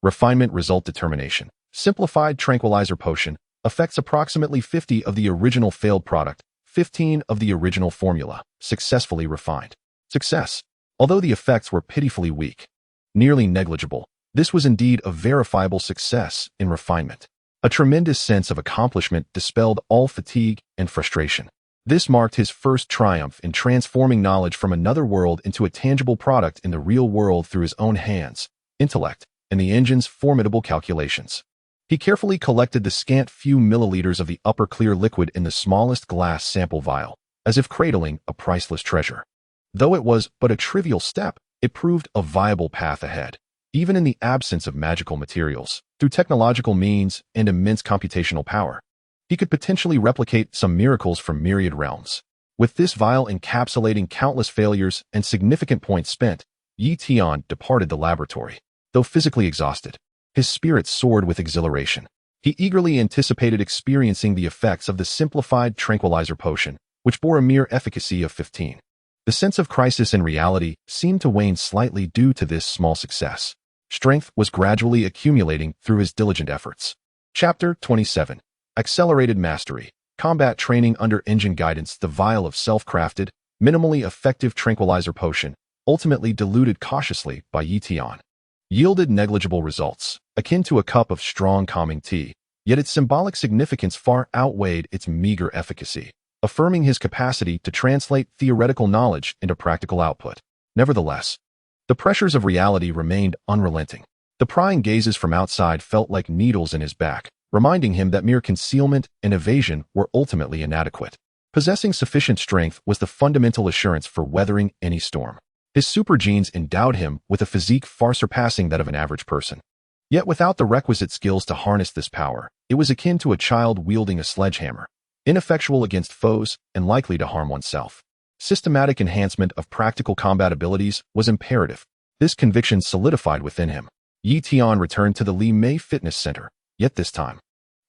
Refinement result determination. Simplified tranquilizer potion affects approximately 50 of the original failed product, 15 of the original formula, successfully refined. Success. Although the effects were pitifully weak, nearly negligible, this was indeed a verifiable success in refinement. A tremendous sense of accomplishment dispelled all fatigue and frustration. This marked his first triumph in transforming knowledge from another world into a tangible product in the real world through his own hands, intellect, and the engine's formidable calculations. He carefully collected the scant few milliliters of the upper clear liquid in the smallest glass sample vial, as if cradling a priceless treasure. Though it was but a trivial step, it proved a viable path ahead, even in the absence of magical materials. Through technological means and immense computational power, he could potentially replicate some miracles from myriad realms. With this vial encapsulating countless failures and significant points spent, Tian departed the laboratory. Though physically exhausted, his spirit soared with exhilaration. He eagerly anticipated experiencing the effects of the simplified tranquilizer potion, which bore a mere efficacy of 15. The sense of crisis in reality seemed to wane slightly due to this small success. Strength was gradually accumulating through his diligent efforts. Chapter 27. Accelerated Mastery. Combat Training under Engine Guidance. The vial of self-crafted, minimally effective tranquilizer potion, ultimately diluted cautiously by Tian, yielded negligible results, akin to a cup of strong calming tea, yet its symbolic significance far outweighed its meager efficacy, affirming his capacity to translate theoretical knowledge into practical output. Nevertheless, the pressures of reality remained unrelenting. The prying gazes from outside felt like needles in his back, reminding him that mere concealment and evasion were ultimately inadequate. Possessing sufficient strength was the fundamental assurance for weathering any storm. His super genes endowed him with a physique far surpassing that of an average person. Yet without the requisite skills to harness this power, it was akin to a child wielding a sledgehammer, ineffectual against foes and likely to harm oneself. Systematic enhancement of practical combat abilities was imperative. This conviction solidified within him. Tian returned to the Li Mei Fitness Center, yet this time,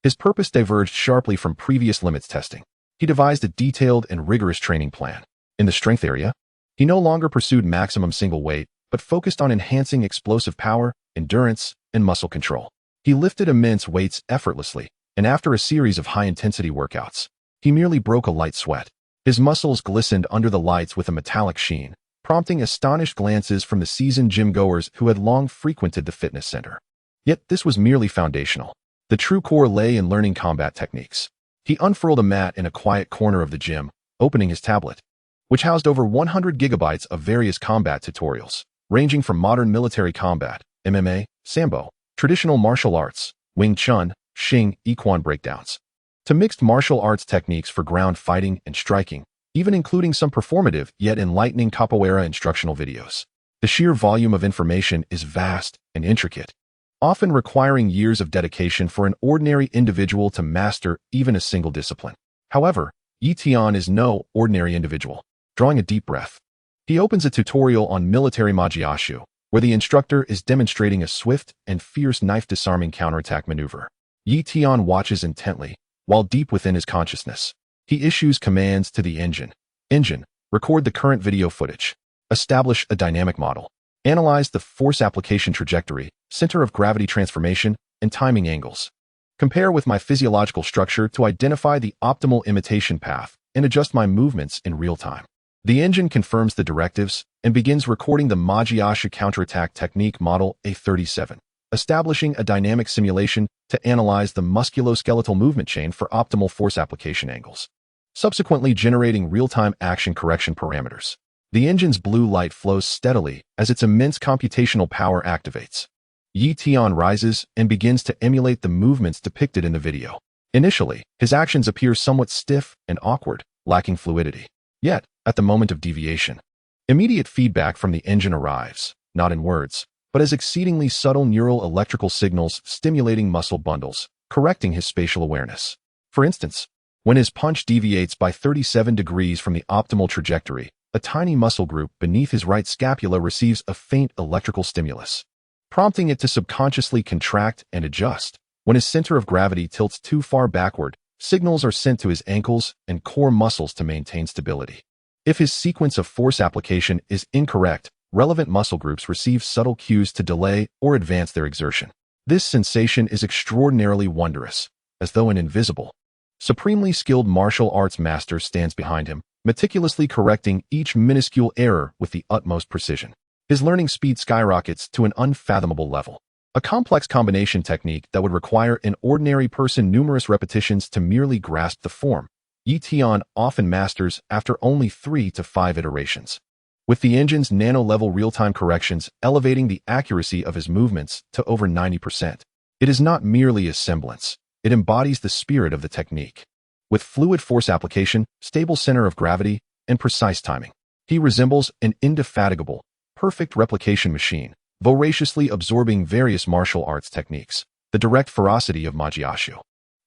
his purpose diverged sharply from previous limits testing. He devised a detailed and rigorous training plan. In the strength area, he no longer pursued maximum single weight, but focused on enhancing explosive power, endurance, and muscle control. He lifted immense weights effortlessly, and after a series of high-intensity workouts, he merely broke a light sweat. His muscles glistened under the lights with a metallic sheen, prompting astonished glances from the seasoned gym-goers who had long frequented the fitness center. Yet this was merely foundational. The true core lay in learning combat techniques. He unfurled a mat in a quiet corner of the gym, opening his tablet, which housed over 100 gigabytes of various combat tutorials, ranging from modern military combat, MMA, Sambo, traditional martial arts, Wing Chun, Xing, Equan breakdowns, to mixed martial arts techniques for ground fighting and striking, even including some performative yet enlightening capoeira instructional videos. The sheer volume of information is vast and intricate, often requiring years of dedication for an ordinary individual to master even a single discipline. However, Tian is no ordinary individual. Drawing a deep breath, he opens a tutorial on military Magiashu, where the instructor is demonstrating a swift and fierce knife-disarming counterattack maneuver. Tian watches intently, while deep within his consciousness, he issues commands to the engine. Engine, record the current video footage. Establish a dynamic model. Analyze the force application trajectory, center of gravity transformation, and timing angles. Compare with my physiological structure to identify the optimal imitation path and adjust my movements in real time. The engine confirms the directives and begins recording the Magiashu counterattack technique model A37, establishing a dynamic simulation to analyze the musculoskeletal movement chain for optimal force application angles, subsequently generating real-time action correction parameters. The engine's blue light flows steadily as its immense computational power activates. Tian rises and begins to emulate the movements depicted in the video. Initially, his actions appear somewhat stiff and awkward, lacking fluidity. Yet, at the moment of deviation, Immediate feedback from the engine arrives, not in words, but as exceedingly subtle neural electrical signals stimulating muscle bundles, correcting his spatial awareness. For instance, when his punch deviates by 37 degrees from the optimal trajectory, a tiny muscle group beneath his right scapula receives a faint electrical stimulus, prompting it to subconsciously contract and adjust. When his center of gravity tilts too far backward, signals are sent to his ankles and core muscles to maintain stability. If his sequence of force application is incorrect, relevant muscle groups receive subtle cues to delay or advance their exertion. This sensation is extraordinarily wondrous, as though an invisible, supremely skilled martial arts master stands behind him, meticulously correcting each minuscule error with the utmost precision. His learning speed skyrockets to an unfathomable level. A complex combination technique that would require an ordinary person numerous repetitions to merely grasp the form, Tian often masters after only 3 to 5 iterations. With the engine's nano-level real-time corrections elevating the accuracy of his movements to over 90%. It is not merely a semblance, it embodies the spirit of the technique. With fluid force application, stable center of gravity, and precise timing, he resembles an indefatigable, perfect replication machine, voraciously absorbing various martial arts techniques, the direct ferocity of Magiashu,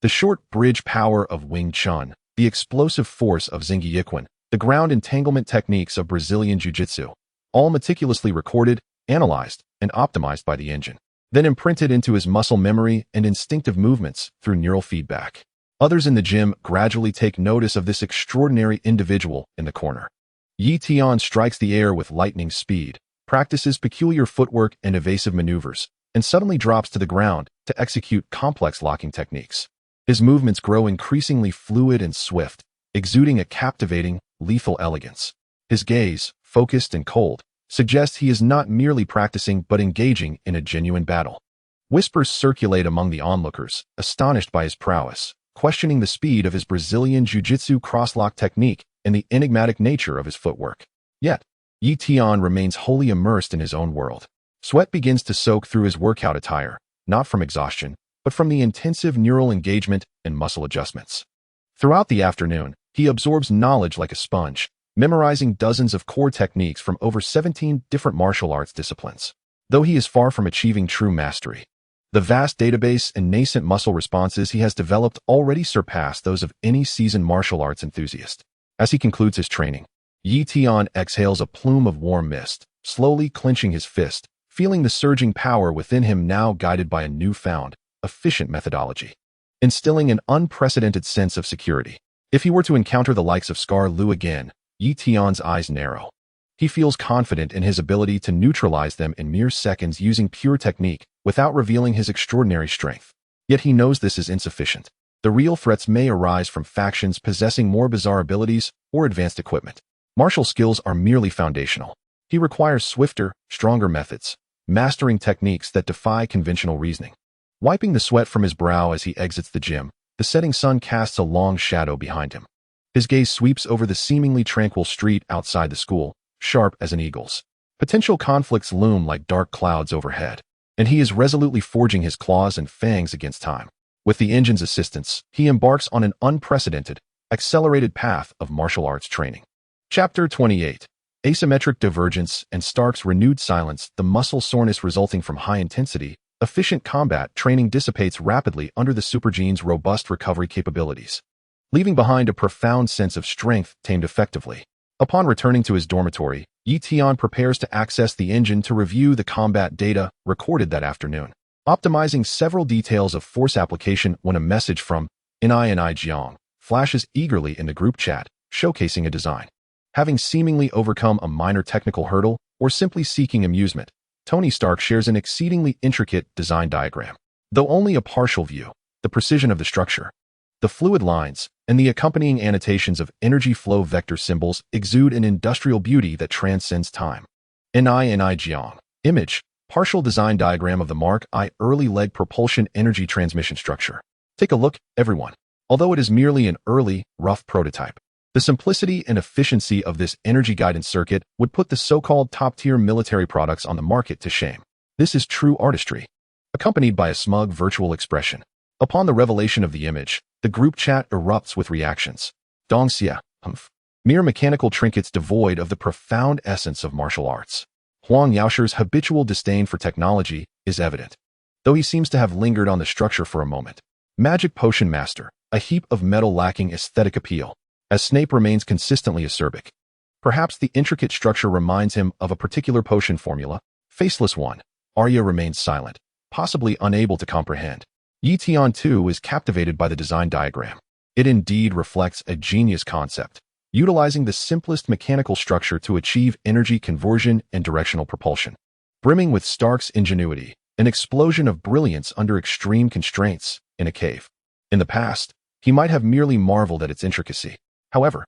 the short bridge power of Wing Chun, the explosive force of Xingyiquan, the ground entanglement techniques of Brazilian Jiu-Jitsu, all meticulously recorded, analyzed, and optimized by the engine, then imprinted into his muscle memory and instinctive movements through neural feedback. Others in the gym gradually take notice of this extraordinary individual in the corner. Tian strikes the air with lightning speed, practices peculiar footwork and evasive maneuvers, and suddenly drops to the ground to execute complex locking techniques. His movements grow increasingly fluid and swift, exuding a captivating, lethal elegance. His gaze, focused and cold, suggests he is not merely practicing but engaging in a genuine battle. Whispers circulate among the onlookers, astonished by his prowess, questioning the speed of his Brazilian Jiu-Jitsu cross-lock technique and the enigmatic nature of his footwork. Yet, Tian remains wholly immersed in his own world. Sweat begins to soak through his workout attire, not from exhaustion, but from the intensive neural engagement and muscle adjustments. Throughout the afternoon, he absorbs knowledge like a sponge, memorizing dozens of core techniques from over 17 different martial arts disciplines. Though he is far from achieving true mastery, the vast database and nascent muscle responses he has developed already surpass those of any seasoned martial arts enthusiast. As he concludes his training, Tian exhales a plume of warm mist, slowly clenching his fist, feeling the surging power within him now guided by a newfound, efficient methodology, instilling an unprecedented sense of security. If he were to encounter the likes of Scar Lu again, Tian's eyes narrow. He feels confident in his ability to neutralize them in mere seconds using pure technique, without revealing his extraordinary strength. Yet he knows this is insufficient. The real threats may arise from factions possessing more bizarre abilities or advanced equipment. Martial skills are merely foundational. He requires swifter, stronger methods, mastering techniques that defy conventional reasoning. Wiping the sweat from his brow as he exits the gym, the setting sun casts a long shadow behind him. His gaze sweeps over the seemingly tranquil street outside the school, sharp as an eagle's. Potential conflicts loom like dark clouds overhead, and he is resolutely forging his claws and fangs against time. With the engine's assistance, he embarks on an unprecedented, accelerated path of martial arts training. Chapter 28. Asymmetric divergence and Stark's renewed silence. The muscle soreness resulting from high-intensity, efficient combat training dissipates rapidly under the supergene's robust recovery capabilities, leaving behind a profound sense of strength tamed effectively. Upon returning to his dormitory, Tian prepares to access the engine to review the combat data recorded that afternoon, optimizing several details of force application when a message from Ni Jiang flashes eagerly in the group chat, showcasing a design. Having seemingly overcome a minor technical hurdle or simply seeking amusement, Tony Stark shares an exceedingly intricate design diagram. Though only a partial view, the precision of the structure, the fluid lines, and the accompanying annotations of energy flow vector symbols exude an industrial beauty that transcends time. Ni Jiang. Image. Partial design diagram of the Mark I early leg propulsion energy transmission structure. Take a look, everyone. Although it is merely an early, rough prototype, the simplicity and efficiency of this energy guidance circuit would put the so-called top-tier military products on the market to shame. This is true artistry, accompanied by a smug virtual expression. Upon the revelation of the image, the group chat erupts with reactions. Dongxia, humph. mere mechanical trinkets devoid of the profound essence of martial arts. Huang Yaoshi's habitual disdain for technology is evident, though he seems to have lingered on the structure for a moment. Magic Potion Master, a heap of metal lacking aesthetic appeal, as Snape remains consistently acerbic. Perhaps the intricate structure reminds him of a particular potion formula. Faceless One, Arya remains silent, possibly unable to comprehend. Tian too is captivated by the design diagram. It indeed reflects a genius concept, utilizing the simplest mechanical structure to achieve energy conversion and directional propulsion. Brimming with Stark's ingenuity, an explosion of brilliance under extreme constraints in a cave. In the past, he might have merely marveled at its intricacy. However,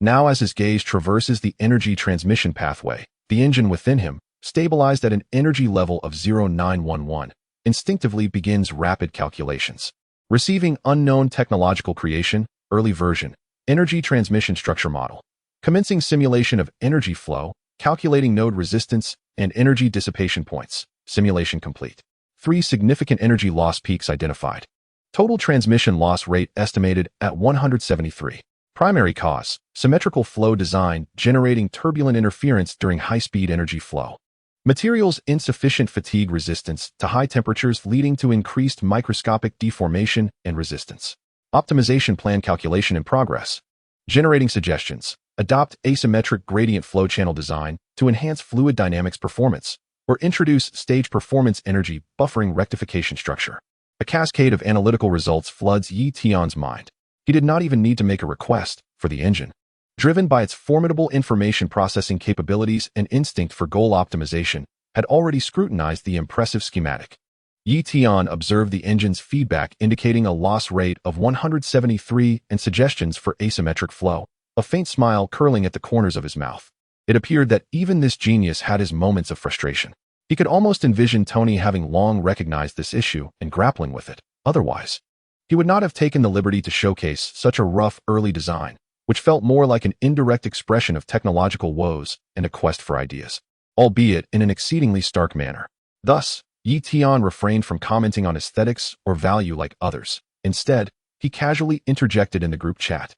now as his gaze traverses the energy transmission pathway, the engine within him, stabilized at an energy level of 0911, instinctively begins rapid calculations. Receiving unknown technological creation, early version, energy transmission structure model. Commencing simulation of energy flow, calculating node resistance and energy dissipation points. Simulation complete. 3 significant energy loss peaks identified. Total transmission loss rate estimated at 173. Primary cause, symmetrical flow design generating turbulent interference during high-speed energy flow. Materials insufficient fatigue resistance to high temperatures leading to increased microscopic deformation and resistance. Optimization plan calculation in progress. Generating suggestions. Adopt asymmetric gradient flow channel design to enhance fluid dynamics performance, or introduce stage performance energy buffering rectification structure. A cascade of analytical results floods Yi Tian's mind. He did not even need to make a request for the engine. Driven by its formidable information processing capabilities and instinct for goal optimization, had already scrutinized the impressive schematic. Yi Tian observed the engine's feedback indicating a loss rate of 173 and suggestions for asymmetric flow, a faint smile curling at the corners of his mouth. It appeared that even this genius had his moments of frustration. He could almost envision Tony having long recognized this issue and grappling with it. Otherwise, he would not have taken the liberty to showcase such a rough early design, which felt more like an indirect expression of technological woes and a quest for ideas, albeit in an exceedingly stark manner. Thus, Yi Tian refrained from commenting on aesthetics or value like others. Instead, he casually interjected in the group chat,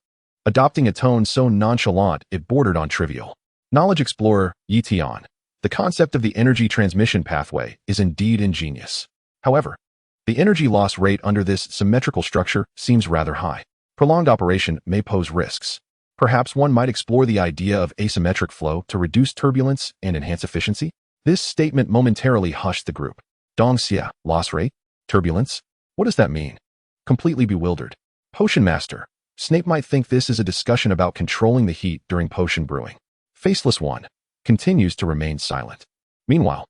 adopting a tone so nonchalant it bordered on trivial. Knowledge Explorer, Yi Tian. The concept of the energy transmission pathway is indeed ingenious. However, the energy loss rate under this symmetrical structure seems rather high. Prolonged operation may pose risks. Perhaps one might explore the idea of asymmetric flow to reduce turbulence and enhance efficiency? This statement momentarily hushed the group. Dongxia, loss rate? Turbulence? What does that mean? Completely bewildered. Potion Master. Snape might think this is a discussion about controlling the heat during potion brewing. Faceless One continues to remain silent. Meanwhile,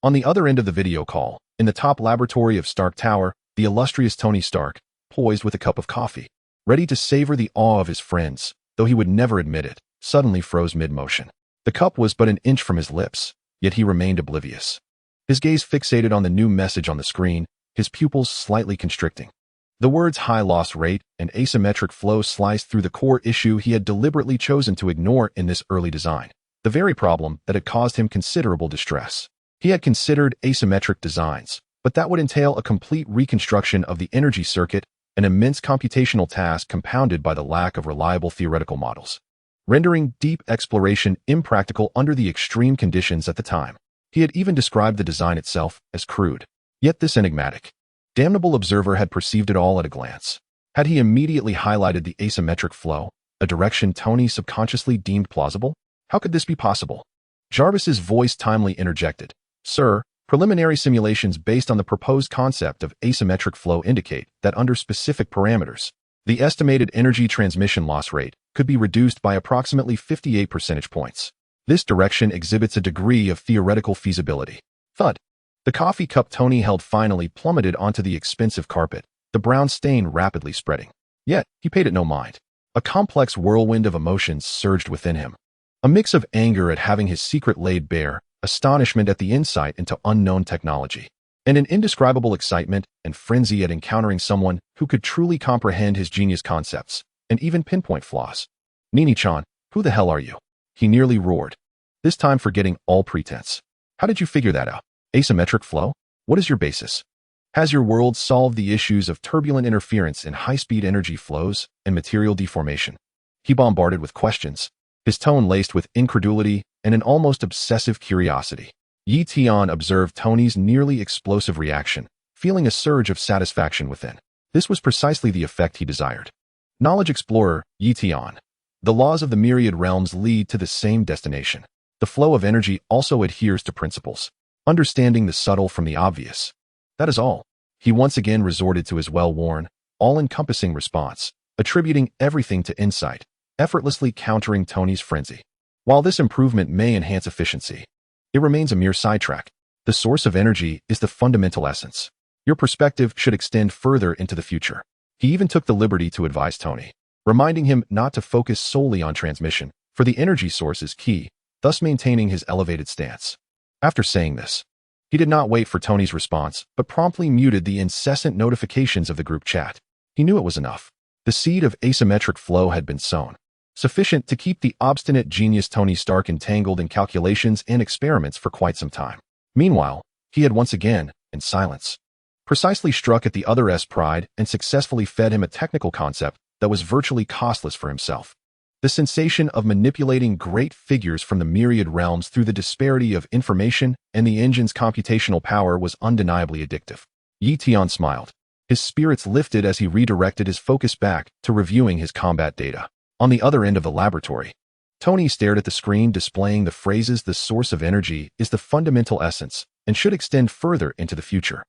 on the other end of the video call, in the top laboratory of Stark Tower, the illustrious Tony Stark, poised with a cup of coffee, ready to savor the awe of his friends, though he would never admit it, suddenly froze mid-motion. The cup was but an inch from his lips, yet he remained oblivious. His gaze fixated on the new message on the screen, his pupils slightly constricting. The words high loss rate and asymmetric flow sliced through the core issue he had deliberately chosen to ignore in this early design, the very problem that had caused him considerable distress. He had considered asymmetric designs, but that would entail a complete reconstruction of the energy circuit, an immense computational task compounded by the lack of reliable theoretical models, rendering deep exploration impractical under the extreme conditions at the time. He had even described the design itself as crude. Yet this enigmatic, damnable observer had perceived it all at a glance. Had he immediately highlighted the asymmetric flow, a direction Tony subconsciously deemed plausible? How could this be possible? Jarvis's voice timely interjected. Sir, preliminary simulations based on the proposed concept of asymmetric flow indicate that under specific parameters, the estimated energy transmission loss rate could be reduced by approximately 58 percentage points. This direction exhibits a degree of theoretical feasibility. Thud. The coffee cup Tony held finally plummeted onto the expensive carpet, the brown stain rapidly spreading. Yet, he paid it no mind. A complex whirlwind of emotions surged within him. A mix of anger at having his secret laid bare, astonishment at the insight into unknown technology, and an indescribable excitement and frenzy at encountering someone who could truly comprehend his genius concepts and even pinpoint flaws. Nini-chan, who the hell are you? He nearly roared, this time forgetting all pretense. How did you figure that out? Asymmetric flow? What is your basis? Has your world solved the issues of turbulent interference in high-speed energy flows and material deformation? He bombarded with questions, his tone laced with incredulity and an almost obsessive curiosity. Tian observed Tony's nearly explosive reaction, feeling a surge of satisfaction within. This was precisely the effect he desired. Knowledge Explorer, Tian. The laws of the myriad realms lead to the same destination. The flow of energy also adheres to principles. Understanding the subtle from the obvious. That is all. He once again resorted to his well-worn, all-encompassing response, attributing everything to insight, effortlessly countering Tony's frenzy. While this improvement may enhance efficiency, it remains a mere sidetrack. The source of energy is the fundamental essence. Your perspective should extend further into the future. He even took the liberty to advise Tony, reminding him not to focus solely on transmission, for the energy source is key, thus maintaining his elevated stance. After saying this, he did not wait for Tony's response, but promptly muted the incessant notifications of the group chat. He knew it was enough. The seed of asymmetric flow had been sown, sufficient to keep the obstinate genius Tony Stark entangled in calculations and experiments for quite some time. Meanwhile, he had once again, in silence, precisely struck at the other's pride and successfully fed him a technical concept that was virtually costless for himself. The sensation of manipulating great figures from the myriad realms through the disparity of information and the engine's computational power was undeniably addictive. Tian smiled. His spirits lifted as he redirected his focus back to reviewing his combat data. On the other end of the laboratory, Tony stared at the screen displaying the phrases "the source of energy is the fundamental essence and should extend further into the future,"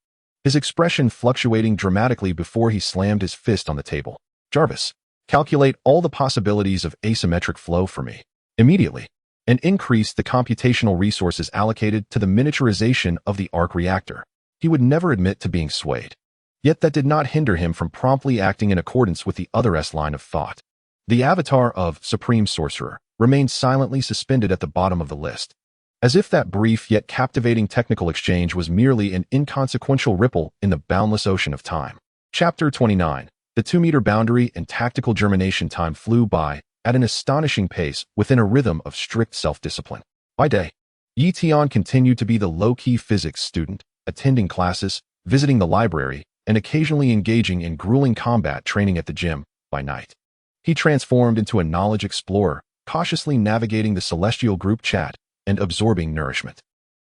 his expression fluctuating dramatically before he slammed his fist on the table. "Jarvis, calculate all the possibilities of asymmetric flow for me immediately, and increase the computational resources allocated to the miniaturization of the arc reactor." He would never admit to being swayed. Yet that did not hinder him from promptly acting in accordance with the other's line of thought. The avatar of Supreme Sorcerer remained silently suspended at the bottom of the list, as if that brief yet captivating technical exchange was merely an inconsequential ripple in the boundless ocean of time. Chapter 29. The 2-meter boundary and tactical germination time flew by at an astonishing pace within a rhythm of strict self-discipline. By day, Tian continued to be the low-key physics student, attending classes, visiting the library, and occasionally engaging in grueling combat training at the gym. By night, he transformed into a knowledge explorer, cautiously navigating the celestial group chat and absorbing nourishment.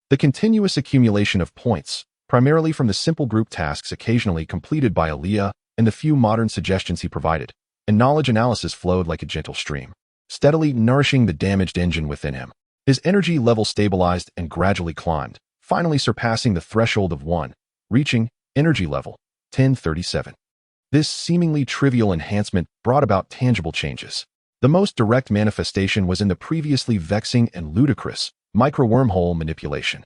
The continuous accumulation of points, primarily from the simple group tasks occasionally completed by Aaliyah and the few modern suggestions he provided, and knowledge analysis flowed like a gentle stream, steadily nourishing the damaged engine within him. His energy level stabilized and gradually climbed, finally surpassing the threshold of 1, reaching energy level 1037. This seemingly trivial enhancement brought about tangible changes. The most direct manifestation was in the previously vexing and ludicrous micro-wormhole manipulation.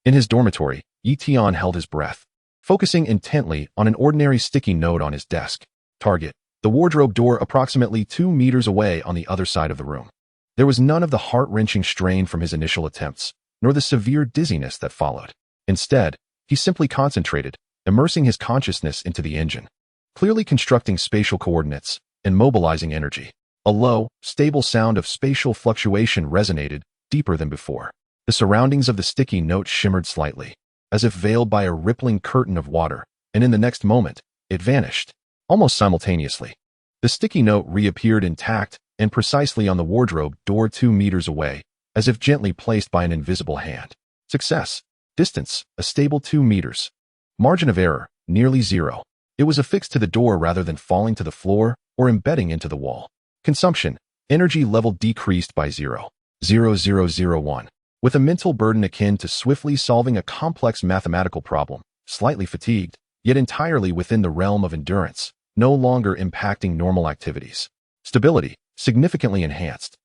In his dormitory, Tian held his breath, focusing intently on an ordinary sticky note on his desk. Target: the wardrobe door approximately 2 meters away on the other side of the room. There was none of the heart-wrenching strain from his initial attempts, nor the severe dizziness that followed. Instead, he simply concentrated, immersing his consciousness into the engine, clearly constructing spatial coordinates and mobilizing energy. A low, stable sound of spatial fluctuation resonated deeper than before. The surroundings of the sticky note shimmered slightly, as if veiled by a rippling curtain of water, and in the next moment, it vanished. Almost simultaneously, the sticky note reappeared intact and precisely on the wardrobe door 2 meters away, as if gently placed by an invisible hand. Success. Distance: a stable 2 meters. Margin of error: nearly 0. It was affixed to the door rather than falling to the floor or embedding into the wall. Consumption: energy level decreased by 0.0001. With a mental burden akin to swiftly solving a complex mathematical problem, slightly fatigued, yet entirely within the realm of endurance, no longer impacting normal activities. Stability: significantly enhanced.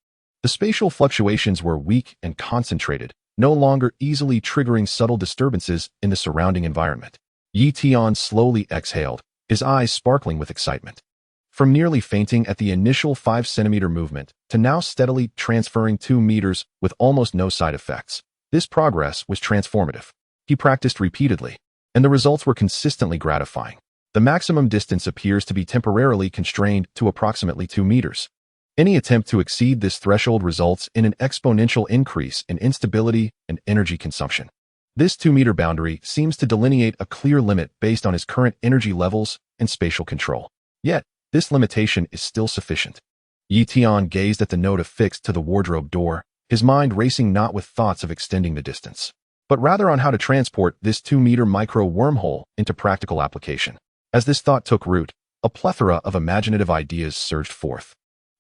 The spatial fluctuations were weak and concentrated, no longer easily triggering subtle disturbances in the surrounding environment. Tian slowly exhaled, his eyes sparkling with excitement. From nearly fainting at the initial 5-centimeter movement to now steadily transferring 2 meters with almost no side effects, this progress was transformative. He practiced repeatedly, and the results were consistently gratifying. The maximum distance appears to be temporarily constrained to approximately 2 meters. Any attempt to exceed this threshold results in an exponential increase in instability and energy consumption. This 2-meter boundary seems to delineate a clear limit based on his current energy levels and spatial control. Yet, this limitation is still sufficient. Yi Tian gazed at the note affixed to the wardrobe door, his mind racing not with thoughts of extending the distance, but rather on how to transport this 2-meter micro wormhole into practical application. As this thought took root, a plethora of imaginative ideas surged forth.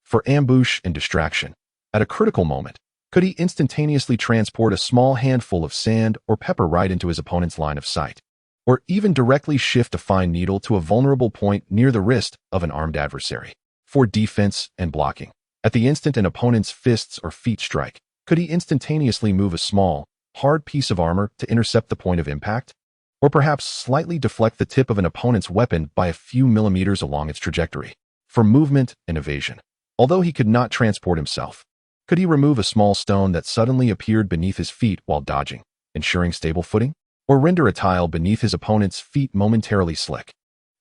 For ambush and distraction, at a critical moment, could he instantaneously transport a small handful of sand or pepper right into his opponent's line of sight? Or even directly shift a fine needle to a vulnerable point near the wrist of an armed adversary? For defense and blocking, at the instant an opponent's fists or feet strike, could he instantaneously move a small, hard piece of armor to intercept the point of impact? Or perhaps slightly deflect the tip of an opponent's weapon by a few millimeters along its trajectory? For movement and evasion, although he could not transport himself, could he remove a small stone that suddenly appeared beneath his feet while dodging, ensuring stable footing? Or render a tile beneath his opponent's feet momentarily slick?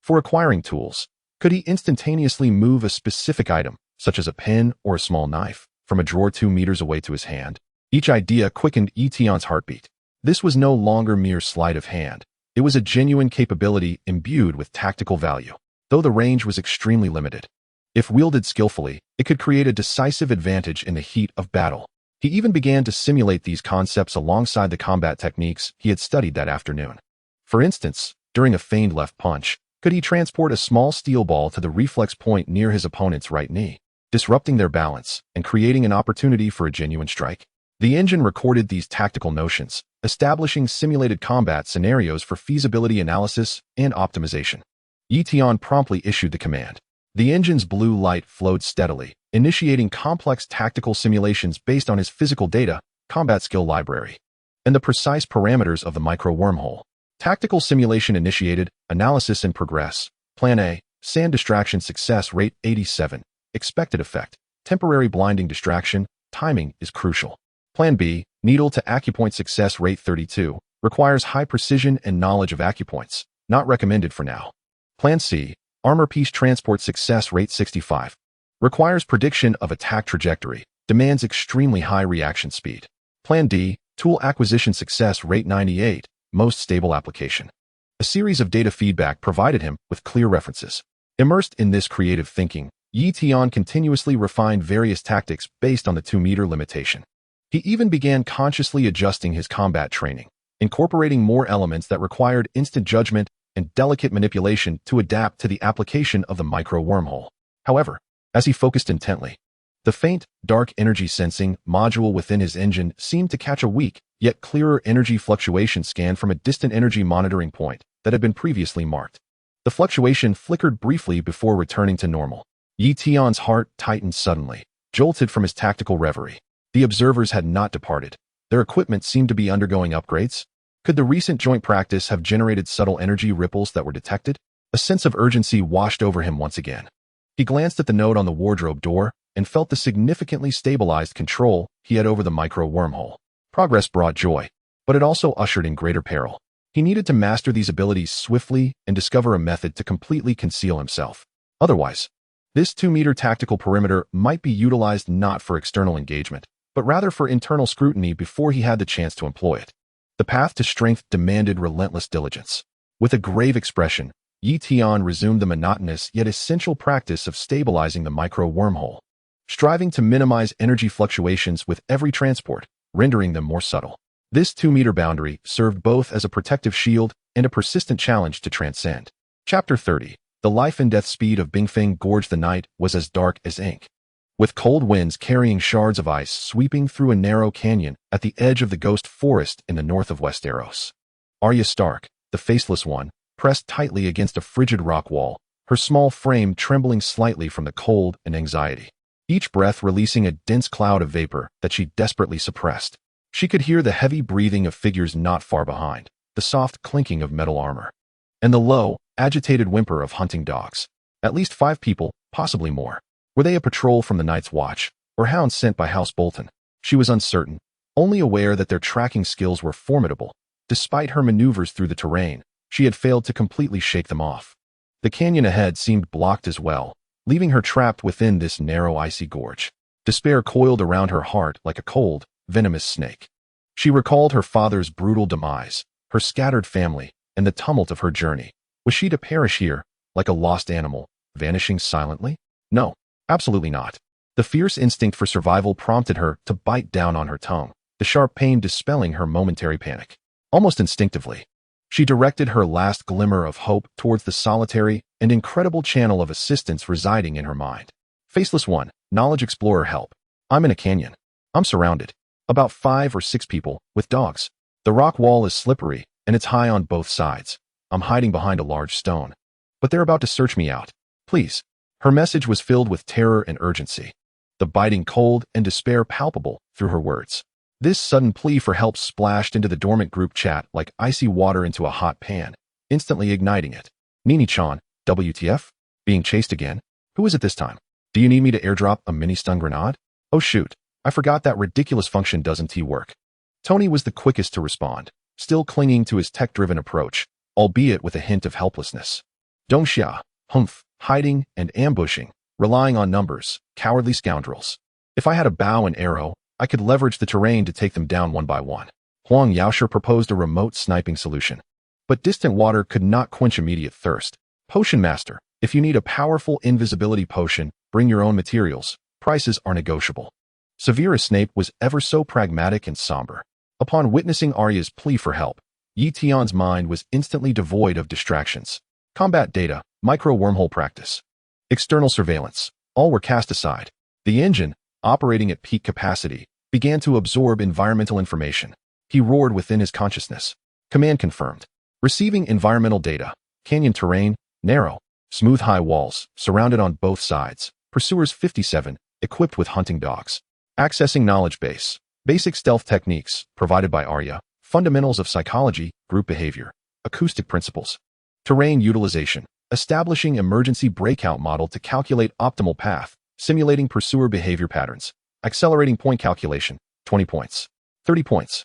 For acquiring tools, could he instantaneously move a specific item, such as a pen or a small knife, from a drawer 2 meters away to his hand? Each idea quickened Yi Tian's heartbeat. This was no longer mere sleight of hand. It was a genuine capability imbued with tactical value, though the range was extremely limited. If wielded skillfully, it could create a decisive advantage in the heat of battle. He even began to simulate these concepts alongside the combat techniques he had studied that afternoon. For instance, during a feigned left punch, could he transport a small steel ball to the reflex point near his opponent's right knee, disrupting their balance and creating an opportunity for a genuine strike? The engine recorded these tactical notions, establishing simulated combat scenarios for feasibility analysis and optimization. Yi Tian promptly issued the command. The engine's blue light flowed steadily, initiating complex tactical simulations based on his physical data, combat skill library, and the precise parameters of the micro wormhole. Tactical simulation initiated, analysis in progress. Plan A, sand distraction success rate 87, expected effect, temporary blinding distraction, timing is crucial. Plan B, needle to acupoint success rate 32, requires high precision and knowledge of acupoints, not recommended for now. Plan C, armor piece transport success rate 65, requires prediction of attack trajectory, demands extremely high reaction speed. Plan D, tool acquisition success rate 98, most stable application. A series of data feedback provided him with clear references. Immersed in this creative thinking, Yi Tian continuously refined various tactics based on the 2-meter limitation. He even began consciously adjusting his combat training, incorporating more elements that required instant judgment and delicate manipulation to adapt to the application of the micro wormhole. However, as he focused intently, the faint, dark energy sensing module within his engine seemed to catch a weak, yet clearer energy fluctuation scan from a distant energy monitoring point that had been previously marked. The fluctuation flickered briefly before returning to normal. Yi Tian's heart tightened suddenly, jolted from his tactical reverie. The observers had not departed. Their equipment seemed to be undergoing upgrades. Could the recent joint practice have generated subtle energy ripples that were detected? A sense of urgency washed over him once again. He glanced at the note on the wardrobe door and felt the significantly stabilized control he had over the micro wormhole. Progress brought joy, but it also ushered in greater peril. He needed to master these abilities swiftly and discover a method to completely conceal himself. Otherwise, this 2-meter tactical perimeter might be utilized not for external engagement, but rather for internal scrutiny before he had the chance to employ it. The path to strength demanded relentless diligence. With a grave expression, Yi Tian resumed the monotonous yet essential practice of stabilizing the micro wormhole, striving to minimize energy fluctuations with every transport, rendering them more subtle. This 2-meter boundary served both as a protective shield and a persistent challenge to transcend. Chapter 30. The life and death speed of Bingfeng Gorge. The night was as dark as ink, with cold winds carrying shards of ice sweeping through a narrow canyon at the edge of the ghost forest in the north of Westeros. Arya Stark, the Faceless One, pressed tightly against a frigid rock wall, her small frame trembling slightly from the cold and anxiety, each breath releasing a dense cloud of vapor that she desperately suppressed. She could hear the heavy breathing of figures not far behind, the soft clinking of metal armor, and the low, agitated whimper of hunting dogs. At least 5 people, possibly more. Were they a patrol from the Night's Watch, or hounds sent by House Bolton? She was uncertain, only aware that their tracking skills were formidable. Despite her maneuvers through the terrain, she had failed to completely shake them off. The canyon ahead seemed blocked as well, leaving her trapped within this narrow icy gorge. Despair coiled around her heart like a cold, venomous snake. She recalled her father's brutal demise, her scattered family, and the tumult of her journey. Was she to perish here, like a lost animal, vanishing silently? No, absolutely not. The fierce instinct for survival prompted her to bite down on her tongue, the sharp pain dispelling her momentary panic. Almost instinctively, she directed her last glimmer of hope towards the solitary and incredible channel of assistance residing in her mind. Faceless One, Knowledge Explorer, help. I'm in a canyon. I'm surrounded. About 5 or 6 people, with dogs. The rock wall is slippery, and it's high on both sides. I'm hiding behind a large stone. But they're about to search me out. Please. Her message was filled with terror and urgency, the biting cold and despair palpable through her words. This sudden plea for help splashed into the dormant group chat like icy water into a hot pan, instantly igniting it. Nini-chan, WTF? Being chased again? Who is it this time? Do you need me to airdrop a mini-stun grenade? Oh shoot, I forgot that ridiculous function doesn't work. Tony was the quickest to respond, still clinging to his tech-driven approach, albeit with a hint of helplessness. Dongxia, humph, hiding and ambushing, relying on numbers, cowardly scoundrels. If I had a bow and arrow, I could leverage the terrain to take them down one by one. Huang Yaoshe proposed a remote sniping solution. But distant water could not quench immediate thirst. Potion Master, if you need a powerful invisibility potion, bring your own materials. Prices are negotiable. Severus Snape was ever so pragmatic and somber. Upon witnessing Arya's plea for help, Yi Tian's mind was instantly devoid of distractions. Combat data, micro-wormhole practice, external surveillance, all were cast aside. The engine, operating at peak capacity, began to absorb environmental information. He roared within his consciousness. Command confirmed. Receiving environmental data. Canyon terrain, narrow, smooth high walls, surrounded on both sides. Pursuers 57, equipped with hunting dogs. Accessing knowledge base. Basic stealth techniques, provided by Arya. Fundamentals of psychology, group behavior. Acoustic principles. Terrain utilization. Establishing emergency breakout model to calculate optimal path. Simulating pursuer behavior patterns. Accelerating point calculation. 20 points. 30 points.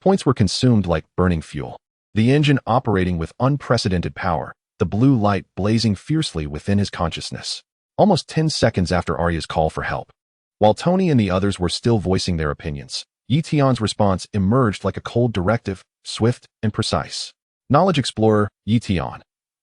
Points were consumed like burning fuel. The engine operating with unprecedented power, the blue light blazing fiercely within his consciousness. Almost 10 seconds after Arya's call for help. While Tony and the others were still voicing their opinions, Yi Tian's response emerged like a cold directive, swift and precise. Knowledge Explorer, Yi Tian.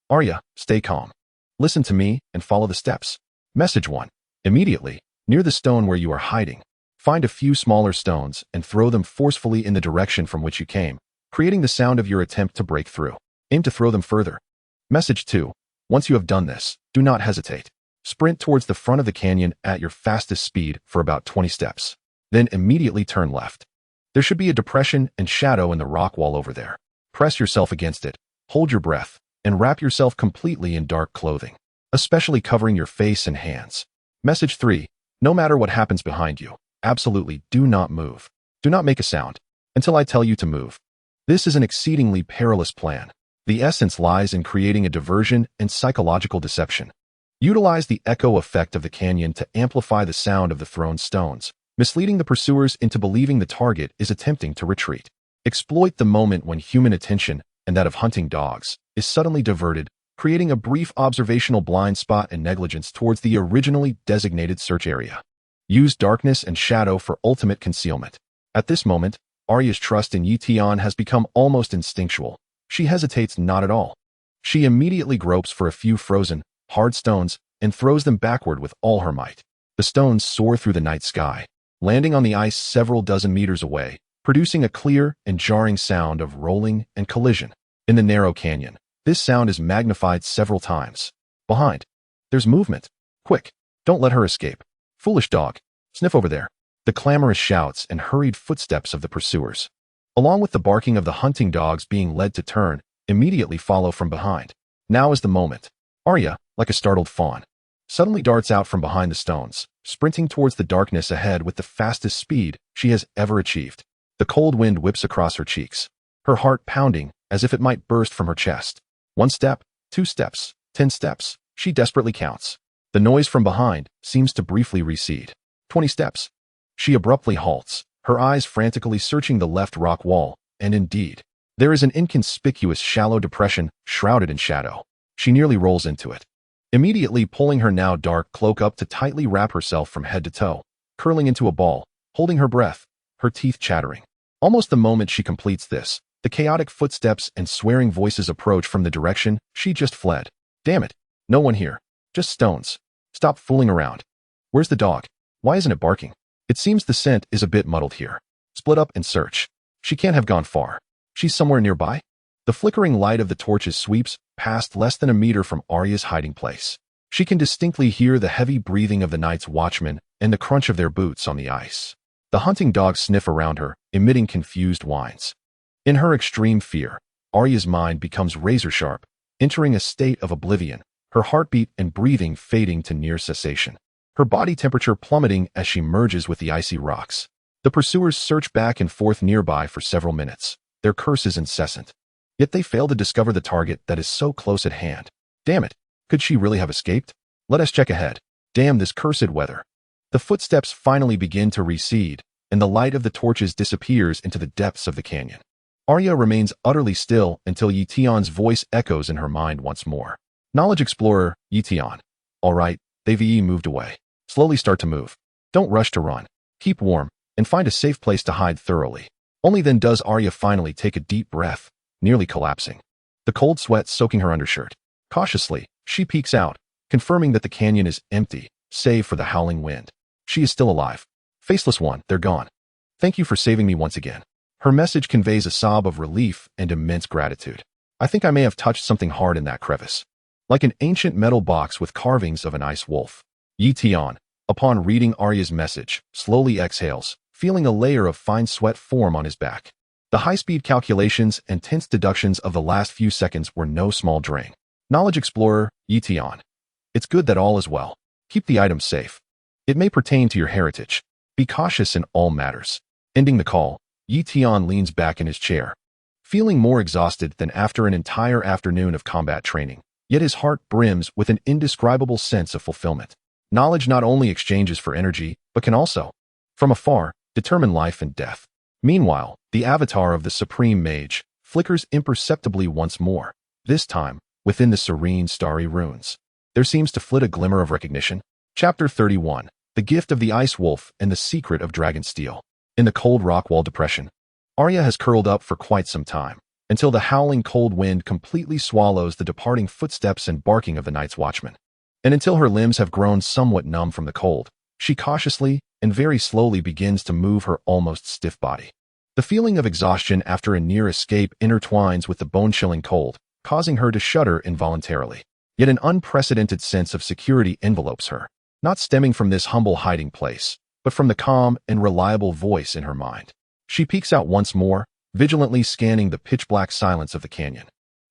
Arya, stay calm. Listen to me and follow the steps. Message 1. Immediately, near the stone where you are hiding, find a few smaller stones and throw them forcefully in the direction from which you came, creating the sound of your attempt to break through. Aim to throw them further. Message 2. Once you have done this, do not hesitate. Sprint towards the front of the canyon at your fastest speed for about 20 steps. Then immediately turn left. There should be a depression and shadow in the rock wall over there. Press yourself against it, hold your breath, and wrap yourself completely in dark clothing, especially covering your face and hands. Message 3. No matter what happens behind you, absolutely do not move. Do not make a sound until I tell you to move. This is an exceedingly perilous plan. The essence lies in creating a diversion and psychological deception. Utilize the echo effect of the canyon to amplify the sound of the thrown stones, misleading the pursuers into believing the target is attempting to retreat. Exploit the moment when human attention, and that of hunting dogs, is suddenly diverted, creating a brief observational blind spot and negligence towards the originally designated search area. Use darkness and shadow for ultimate concealment. At this moment, Arya's trust in Yi Tian has become almost instinctual. She hesitates not at all. She immediately gropes for a few frozen, hard stones and throws them backward with all her might. The stones soar through the night sky, landing on the ice several dozen meters away, producing a clear and jarring sound of rolling and collision. In the narrow canyon, this sound is magnified several times. Behind, there's movement. Quick, don't let her escape. Foolish dog, sniff over there. The clamorous shouts and hurried footsteps of the pursuers, along with the barking of the hunting dogs being led to turn, immediately follow from behind. Now is the moment. Arya, like a startled fawn, suddenly darts out from behind the stones, sprinting towards the darkness ahead with the fastest speed she has ever achieved. The cold wind whips across her cheeks, her heart pounding as if it might burst from her chest. 1 step, 2 steps, 10 steps, she desperately counts. The noise from behind seems to briefly recede. 20 steps. She abruptly halts, her eyes frantically searching the left rock wall, and indeed, there is an inconspicuous shallow depression shrouded in shadow. She nearly rolls into it, immediately pulling her now dark cloak up to tightly wrap herself from head to toe, curling into a ball, holding her breath, her teeth chattering. Almost the moment she completes this, the chaotic footsteps and swearing voices approach from the direction she just fled. Damn it, no one here, just stones. Stop fooling around. Where's the dog? Why isn't it barking? It seems the scent is a bit muddled here. Split up and search. She can't have gone far. She's somewhere nearby. The flickering light of the torches sweeps past less than a meter from Arya's hiding place. She can distinctly hear the heavy breathing of the night's watchmen and the crunch of their boots on the ice. The hunting dogs sniff around her, emitting confused whines. In her extreme fear, Arya's mind becomes razor-sharp, entering a state of oblivion, her heartbeat and breathing fading to near cessation, her body temperature plummeting as she merges with the icy rocks. The pursuers search back and forth nearby for several minutes, their curses incessant. Yet they fail to discover the target that is so close at hand. Damn it! Could she really have escaped? Let us check ahead. Damn this cursed weather. The footsteps finally begin to recede, and the light of the torches disappears into the depths of the canyon. Arya remains utterly still until Tian's voice echoes in her mind once more. Knowledge Explorer, Tian. All right, they've moved away. Slowly start to move. Don't rush to run. Keep warm, and find a safe place to hide thoroughly. Only then does Arya finally take a deep breath, nearly collapsing, the cold sweat soaking her undershirt. Cautiously, she peeks out, confirming that the canyon is empty, save for the howling wind. She is still alive. Faceless one, they're gone. Thank you for saving me once again. Her message conveys a sob of relief and immense gratitude. I think I may have touched something hard in that crevice. Like an ancient metal box with carvings of an ice wolf. Tian, upon reading Arya's message, slowly exhales, feeling a layer of fine sweat form on his back. The high-speed calculations and tense deductions of the last few seconds were no small drain. Knowledge Explorer, Tian. It's good that all is well. Keep the items safe. It may pertain to your heritage. Be cautious in all matters. Ending the call, Tian leans back in his chair, feeling more exhausted than after an entire afternoon of combat training. Yet his heart brims with an indescribable sense of fulfillment. Knowledge not only exchanges for energy, but can also, from afar, determine life and death. Meanwhile, the avatar of the Supreme Mage flickers imperceptibly once more, this time within the serene starry runes. There seems to flit a glimmer of recognition. Chapter 31. The Gift of the Ice Wolf and the Secret of Dragon Steel. In the cold rock wall depression, Arya has curled up for quite some time, until the howling cold wind completely swallows the departing footsteps and barking of the night's watchman. And until her limbs have grown somewhat numb from the cold, she cautiously and very slowly begins to move her almost stiff body. The feeling of exhaustion after a near escape intertwines with the bone-chilling cold, causing her to shudder involuntarily. Yet an unprecedented sense of security envelopes her, not stemming from this humble hiding place, but from the calm and reliable voice in her mind. She peeks out once more, vigilantly scanning the pitch-black silence of the canyon,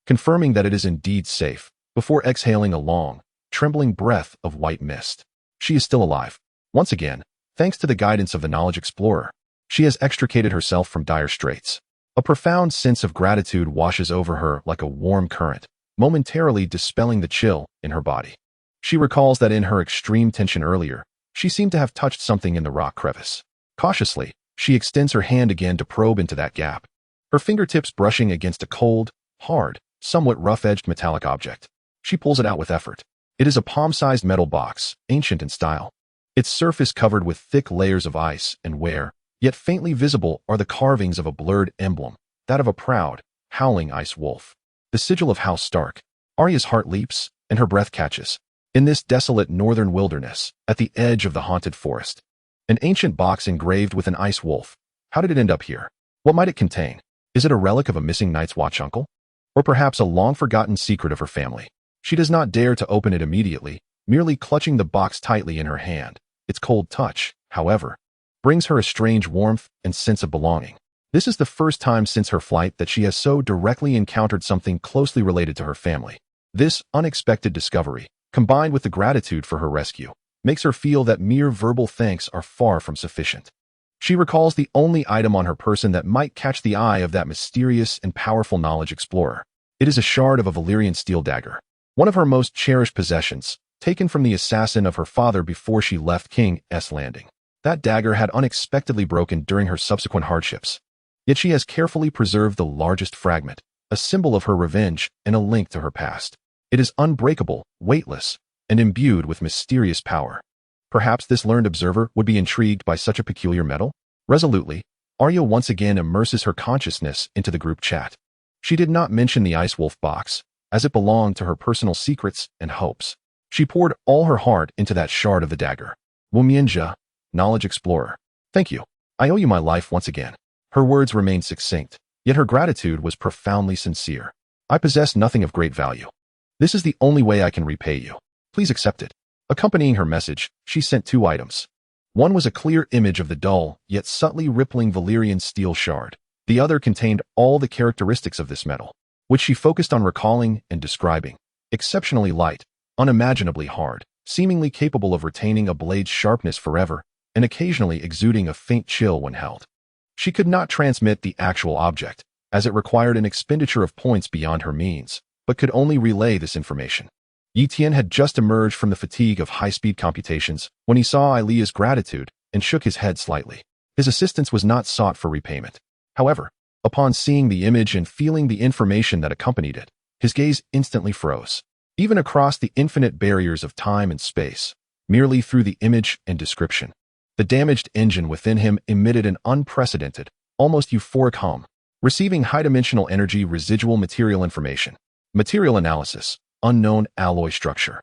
confirming that it is indeed safe, before exhaling a long, trembling breath of white mist. She is still alive. Once again, thanks to the guidance of the Knowledge Explorer, she has extricated herself from dire straits. A profound sense of gratitude washes over her like a warm current, momentarily dispelling the chill in her body. She recalls that in her extreme tension earlier, she seemed to have touched something in the rock crevice. Cautiously, she extends her hand again to probe into that gap, her fingertips brushing against a cold, hard, somewhat rough-edged metallic object. She pulls it out with effort. It is a palm-sized metal box, ancient in style. Its surface covered with thick layers of ice and wear, yet faintly visible are the carvings of a blurred emblem, that of a proud, howling ice wolf. The sigil of House Stark. Arya's heart leaps, and her breath catches. In this desolate northern wilderness, at the edge of the haunted forest, an ancient box engraved with an ice wolf. How did it end up here? What might it contain? Is it a relic of a missing Night's Watch uncle? Or perhaps a long-forgotten secret of her family? She does not dare to open it immediately, merely clutching the box tightly in her hand. Its cold touch, however, brings her a strange warmth and sense of belonging. This is the first time since her flight that she has so directly encountered something closely related to her family. This unexpected discovery, combined with the gratitude for her rescue, makes her feel that mere verbal thanks are far from sufficient. She recalls the only item on her person that might catch the eye of that mysterious and powerful Knowledge Explorer. It is a shard of a Valyrian steel dagger, one of her most cherished possessions, taken from the assassin of her father before she left King's Landing. That dagger had unexpectedly broken during her subsequent hardships. Yet she has carefully preserved the largest fragment, a symbol of her revenge and a link to her past. It is unbreakable, weightless, and imbued with mysterious power. Perhaps this learned observer would be intrigued by such a peculiar metal? Resolutely, Arya once again immerses her consciousness into the group chat. She did not mention the Ice Wolf box, as it belonged to her personal secrets and hopes. She poured all her heart into that shard of the dagger. Womienja, knowledge explorer. Thank you. I owe you my life once again. Her words remained succinct, yet her gratitude was profoundly sincere. I possess nothing of great value. This is the only way I can repay you. Please accept it. Accompanying her message, she sent 2 items. One was a clear image of the dull, yet subtly rippling Valyrian steel shard. The other contained all the characteristics of this metal, which she focused on recalling and describing. Exceptionally light, unimaginably hard, seemingly capable of retaining a blade's sharpness forever, and occasionally exuding a faint chill when held. She could not transmit the actual object, as it required an expenditure of points beyond her means, but could only relay this information. Tian had just emerged from the fatigue of high-speed computations when he saw Ailea's gratitude and shook his head slightly. His assistance was not sought for repayment. However, upon seeing the image and feeling the information that accompanied it, his gaze instantly froze. Even across the infinite barriers of time and space, merely through the image and description, the damaged engine within him emitted an unprecedented, almost euphoric hum, receiving high-dimensional energy residual material information. Material analysis, unknown alloy structure,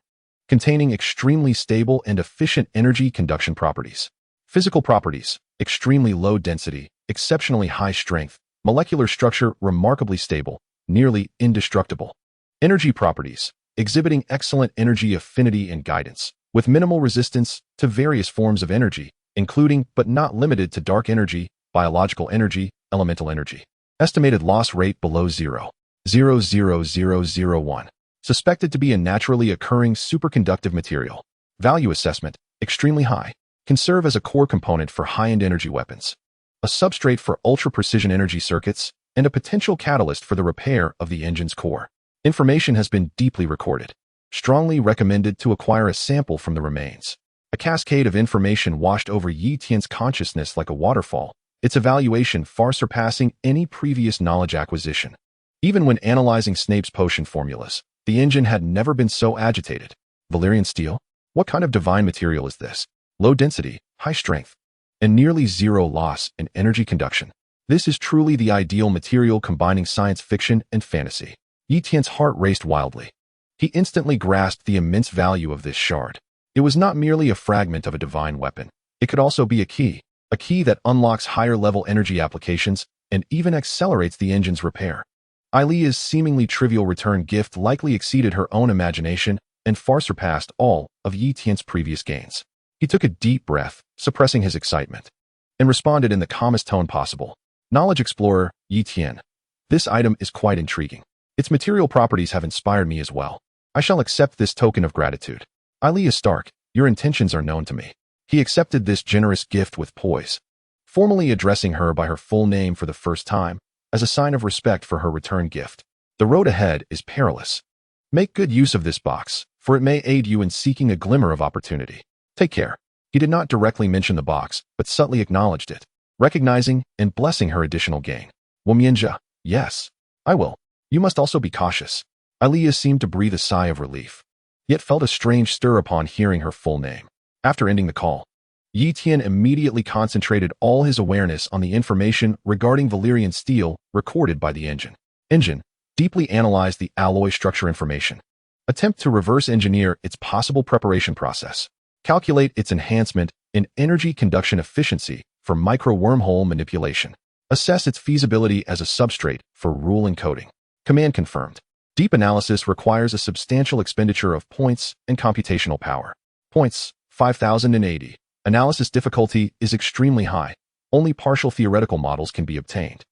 containing extremely stable and efficient energy conduction properties. Physical properties, extremely low density, exceptionally high strength, molecular structure remarkably stable, nearly indestructible. Energy properties, exhibiting excellent energy affinity and guidance, with minimal resistance to various forms of energy, including but not limited to dark energy, biological energy, elemental energy. Estimated loss rate below 0.00001. Suspected to be a naturally occurring superconductive material. Value assessment, extremely high. Can serve as a core component for high-end energy weapons, a substrate for ultra-precision energy circuits, and a potential catalyst for the repair of the engine's core. Information has been deeply recorded. Strongly recommended to acquire a sample from the remains. A cascade of information washed over Tian's consciousness like a waterfall, its evaluation far surpassing any previous knowledge acquisition. Even when analyzing Snape's potion formulas, the engine had never been so agitated. Valyrian steel? What kind of divine material is this? Low density, high strength, and nearly zero loss in energy conduction. This is truly the ideal material combining science fiction and fantasy. Tian's heart raced wildly. He instantly grasped the immense value of this shard. It was not merely a fragment of a divine weapon. It could also be a key that unlocks higher-level energy applications and even accelerates the engine's repair. Ailea's seemingly trivial return gift likely exceeded her own imagination and far surpassed all of Tian's previous gains. He took a deep breath, suppressing his excitement, and responded in the calmest tone possible. Knowledge explorer, Tian. This item is quite intriguing. Its material properties have inspired me as well. I shall accept this token of gratitude. Ailea Stark, your intentions are known to me. He accepted this generous gift with poise, formally addressing her by her full name for the first time, as a sign of respect for her return gift. The road ahead is perilous. Make good use of this box, for it may aid you in seeking a glimmer of opportunity. Take care. He did not directly mention the box, but subtly acknowledged it, recognizing and blessing her additional gain. Womienja, yes, I will. You must also be cautious. Ailea seemed to breathe a sigh of relief, yet felt a strange stir upon hearing her full name. After ending the call, Tian immediately concentrated all his awareness on the information regarding Valyrian steel recorded by the engine. Deeply analyze the alloy structure information. Attempt to reverse engineer its possible preparation process. Calculate its enhancement in energy conduction efficiency for micro-wormhole manipulation. Assess its feasibility as a substrate for rule encoding. Command confirmed. Deep analysis requires a substantial expenditure of points and computational power. Points, 5,080. Analysis difficulty is extremely high. Only partial theoretical models can be obtained.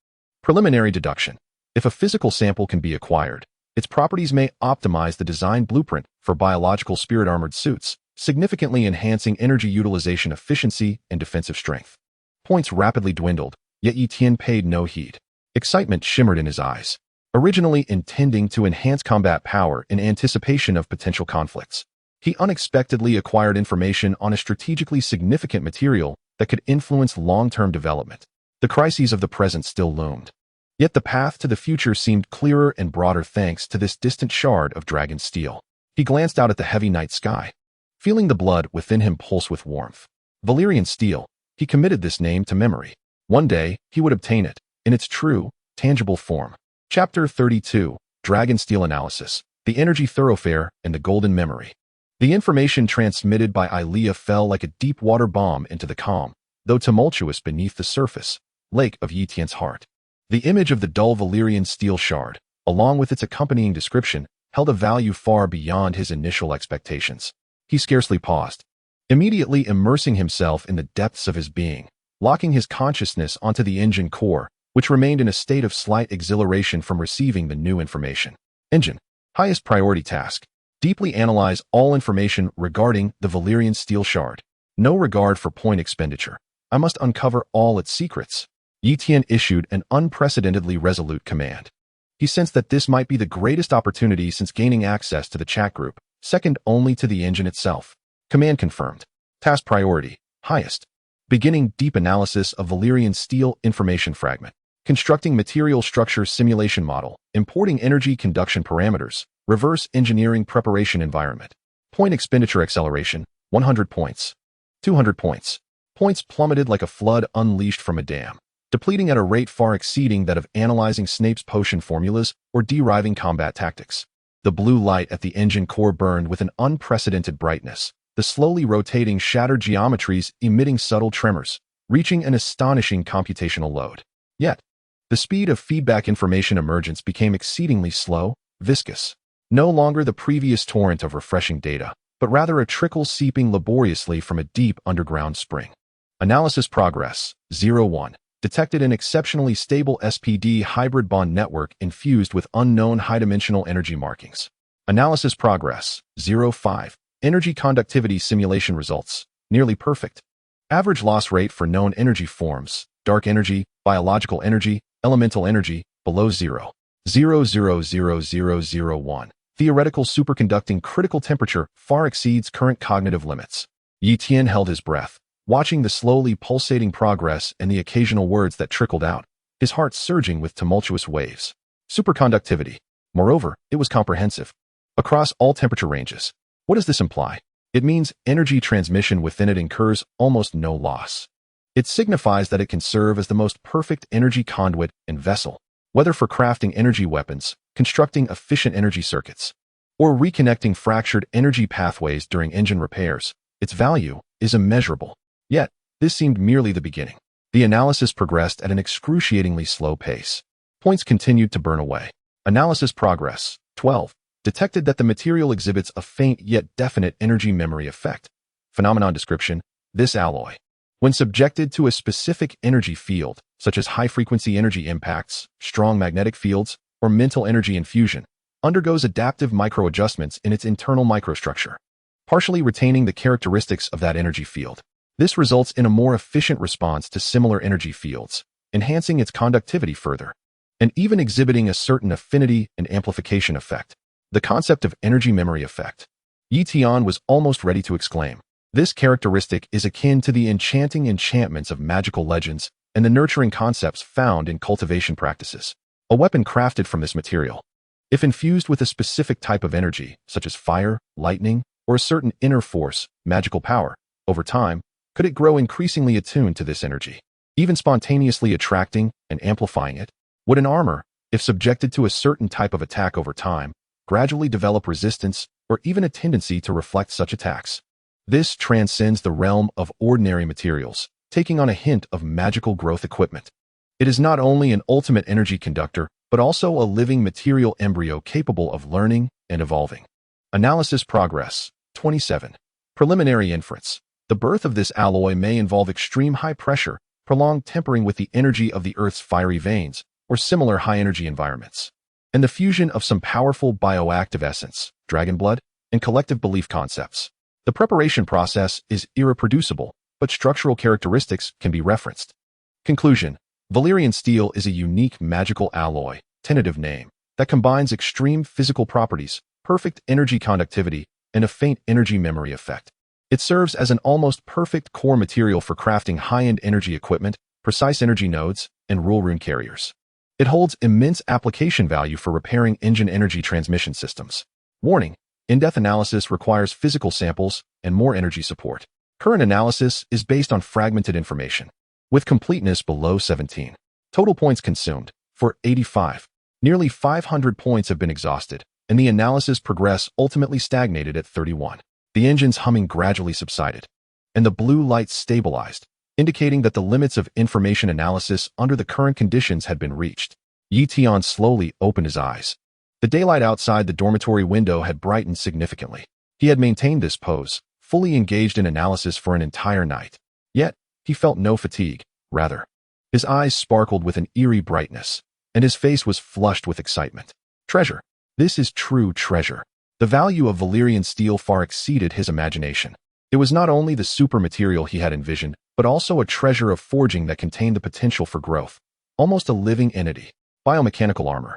Preliminary deduction. If a physical sample can be acquired, its properties may optimize the design blueprint for biological spirit-armored suits, significantly enhancing energy utilization efficiency and defensive strength. Points rapidly dwindled, yet Tian paid no heed. Excitement shimmered in his eyes, originally intending to enhance combat power in anticipation of potential conflicts. He unexpectedly acquired information on a strategically significant material that could influence long-term development. The crises of the present still loomed. Yet the path to the future seemed clearer and broader thanks to this distant shard of dragon steel. He glanced out at the heavy night sky, feeling the blood within him pulse with warmth. Valyrian steel, he committed this name to memory. One day, he would obtain it, in its true, tangible form. Chapter 32, Dragon Steel Analysis, the Energy Thoroughfare and the Golden Memory. The information transmitted by Ilea fell like a deep-water bomb into the calm, though tumultuous beneath the surface, lake of Yi Tian's heart. The image of the dull Valyrian steel shard, along with its accompanying description, held a value far beyond his initial expectations. He scarcely paused, immediately immersing himself in the depths of his being, locking his consciousness onto the engine core, which remained in a state of slight exhilaration from receiving the new information. Engine. Highest priority task. Deeply analyze all information regarding the Valyrian steel shard. No regard for point expenditure. I must uncover all its secrets. Yi Tian issued an unprecedentedly resolute command. He sensed that this might be the greatest opportunity since gaining access to the chat group, second only to the engine itself. Command confirmed. Task priority. Highest. Beginning deep analysis of Valyrian steel information fragment. Constructing material structure simulation model. Importing energy conduction parameters. Reverse engineering preparation environment. Point expenditure acceleration. 100 points. 200 points. Points plummeted like a flood unleashed from a dam, depleting at a rate far exceeding that of analyzing Snape's potion formulas or deriving combat tactics. The blue light at the engine core burned with an unprecedented brightness, the slowly rotating shattered geometries emitting subtle tremors, reaching an astonishing computational load. Yet, the speed of feedback information emergence became exceedingly slow, viscous. No longer the previous torrent of refreshing data, but rather a trickle seeping laboriously from a deep underground spring. Analysis progress, 01. Detected an exceptionally stable SPD hybrid bond network infused with unknown high-dimensional energy markings. Analysis progress, 05. Energy conductivity simulation results, nearly perfect. Average loss rate for known energy forms, dark energy, biological energy, elemental energy, below 0. 0.00001. Theoretical superconducting critical temperature far exceeds current cognitive limits. Yi Tian held his breath, watching the slowly pulsating progress and the occasional words that trickled out, his heart surging with tumultuous waves. Superconductivity. Moreover, it was comprehensive. Across all temperature ranges. What does this imply? It means energy transmission within it incurs almost no loss. It signifies that it can serve as the most perfect energy conduit and vessel, whether for crafting energy weapons, constructing efficient energy circuits, or reconnecting fractured energy pathways during engine repairs. Its value is immeasurable. Yet, this seemed merely the beginning. The analysis progressed at an excruciatingly slow pace. Points continued to burn away. Analysis progress, 12. Detected that the material exhibits a faint yet definite energy memory effect. Phenomenon description. This alloy, when subjected to a specific energy field, such as high-frequency energy impacts, strong magnetic fields, or mental energy infusion, undergoes adaptive microadjustments in its internal microstructure, partially retaining the characteristics of that energy field. This results in a more efficient response to similar energy fields, enhancing its conductivity further, and even exhibiting a certain affinity and amplification effect. The concept of energy memory effect. Yi Tian was almost ready to exclaim. This characteristic is akin to the enchanting enchantments of magical legends and the nurturing concepts found in cultivation practices. A weapon crafted from this material, if infused with a specific type of energy, such as fire, lightning, or a certain inner force, magical power, over time, could it grow increasingly attuned to this energy, even spontaneously attracting and amplifying it? Would an armor, if subjected to a certain type of attack over time, gradually develop resistance or even a tendency to reflect such attacks? This transcends the realm of ordinary materials, taking on a hint of magical growth equipment. It is not only an ultimate energy conductor, but also a living material embryo capable of learning and evolving. Analysis progress, 27. Preliminary inference. The birth of this alloy may involve extreme high pressure, prolonged tempering with the energy of the Earth's fiery veins, or similar high-energy environments, and the fusion of some powerful bioactive essence, dragon blood, and collective belief concepts. The preparation process is irreproducible, but structural characteristics can be referenced. Conclusion. Valyrian steel is a unique magical alloy, tentative name, that combines extreme physical properties, perfect energy conductivity, and a faint energy memory effect. It serves as an almost perfect core material for crafting high-end energy equipment, precise energy nodes, and rule rune carriers. It holds immense application value for repairing engine energy transmission systems. Warning: in-depth analysis requires physical samples and more energy support. Current analysis is based on fragmented information, with completeness below 17. Total points consumed, for 85. Nearly 500 points have been exhausted, and the analysis progress ultimately stagnated at 31. The engine's humming gradually subsided, and the blue light stabilized, indicating that the limits of information analysis under the current conditions had been reached. Tian slowly opened his eyes. The daylight outside the dormitory window had brightened significantly. He had maintained this pose, fully engaged in analysis for an entire night. Yet, he felt no fatigue. Rather, his eyes sparkled with an eerie brightness, and his face was flushed with excitement. Treasure. This is true treasure. The value of Valyrian steel far exceeded his imagination. It was not only the super material he had envisioned, but also a treasure of forging that contained the potential for growth. Almost a living entity. Biomechanical armor.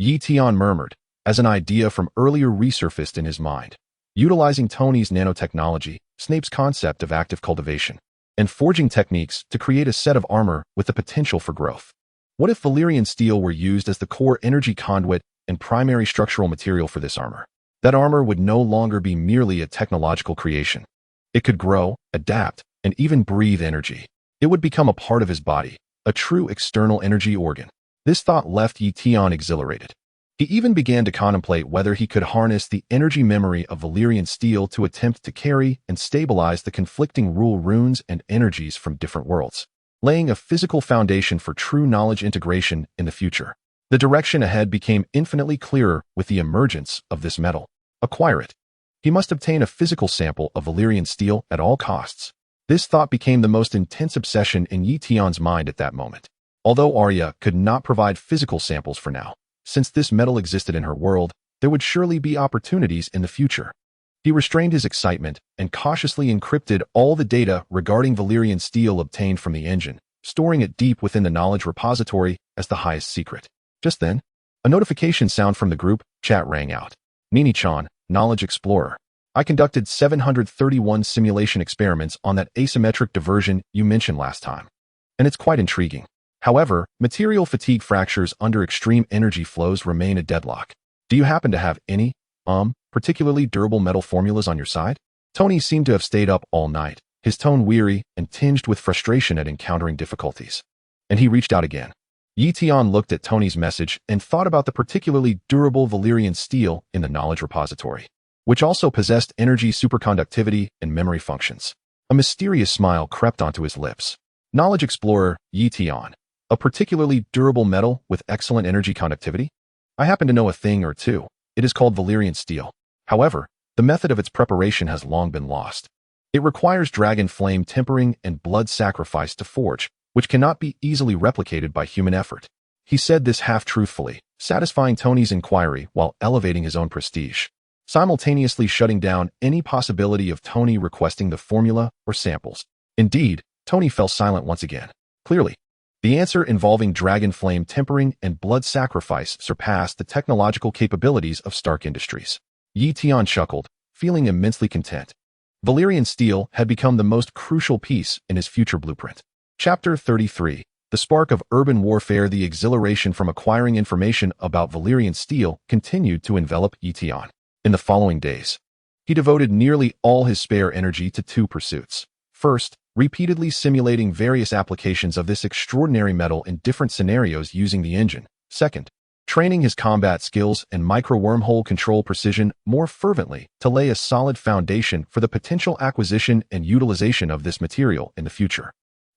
Tian murmured, as an idea from earlier resurfaced in his mind. Utilizing Tony's nanotechnology, Snape's concept of active cultivation, and forging techniques to create a set of armor with the potential for growth. What if Valyrian steel were used as the core energy conduit and primary structural material for this armor? That armor would no longer be merely a technological creation. It could grow, adapt, and even breathe energy. It would become a part of his body, a true external energy organ. This thought left Tian exhilarated. He even began to contemplate whether he could harness the energy memory of Valyrian steel to attempt to carry and stabilize the conflicting rule runes and energies from different worlds, laying a physical foundation for true knowledge integration in the future. The direction ahead became infinitely clearer with the emergence of this metal. Acquire it. He must obtain a physical sample of Valyrian steel at all costs. This thought became the most intense obsession in Tian's mind at that moment. Although Arya could not provide physical samples for now, since this metal existed in her world, there would surely be opportunities in the future. He restrained his excitement and cautiously encrypted all the data regarding Valyrian steel obtained from the engine, storing it deep within the knowledge repository as the highest secret. Just then, a notification sound from the group chat rang out. Nini-chan, Knowledge Explorer. I conducted 731 simulation experiments on that asymmetric diversion you mentioned last time, and it's quite intriguing. However, material fatigue fractures under extreme energy flows remain a deadlock. Do you happen to have any, particularly durable metal formulas on your side? Tony seemed to have stayed up all night, his tone weary and tinged with frustration at encountering difficulties. And he reached out again. Tian looked at Tony's message and thought about the particularly durable Valyrian steel in the knowledge repository, which also possessed energy superconductivity and memory functions. A mysterious smile crept onto his lips. Knowledge Explorer, Tian. A particularly durable metal with excellent energy conductivity? I happen to know a thing or two. It is called Valyrian steel. However, the method of its preparation has long been lost. It requires dragon flame tempering and blood sacrifice to forge, which cannot be easily replicated by human effort. He said this half-truthfully, satisfying Tony's inquiry while elevating his own prestige, simultaneously shutting down any possibility of Tony requesting the formula or samples. Indeed, Tony fell silent once again. Clearly, the answer involving dragon flame tempering and blood sacrifice surpassed the technological capabilities of Stark Industries. Tian chuckled, feeling immensely content. Valyrian steel had become the most crucial piece in his future blueprint. Chapter 33. The spark of urban warfare. The exhilaration from acquiring information about Valyrian steel continued to envelop Tian. In the following days, he devoted nearly all his spare energy to two pursuits. First, repeatedly simulating various applications of this extraordinary metal in different scenarios using the engine. Second, training his combat skills and micro-wormhole control precision more fervently to lay a solid foundation for the potential acquisition and utilization of this material in the future.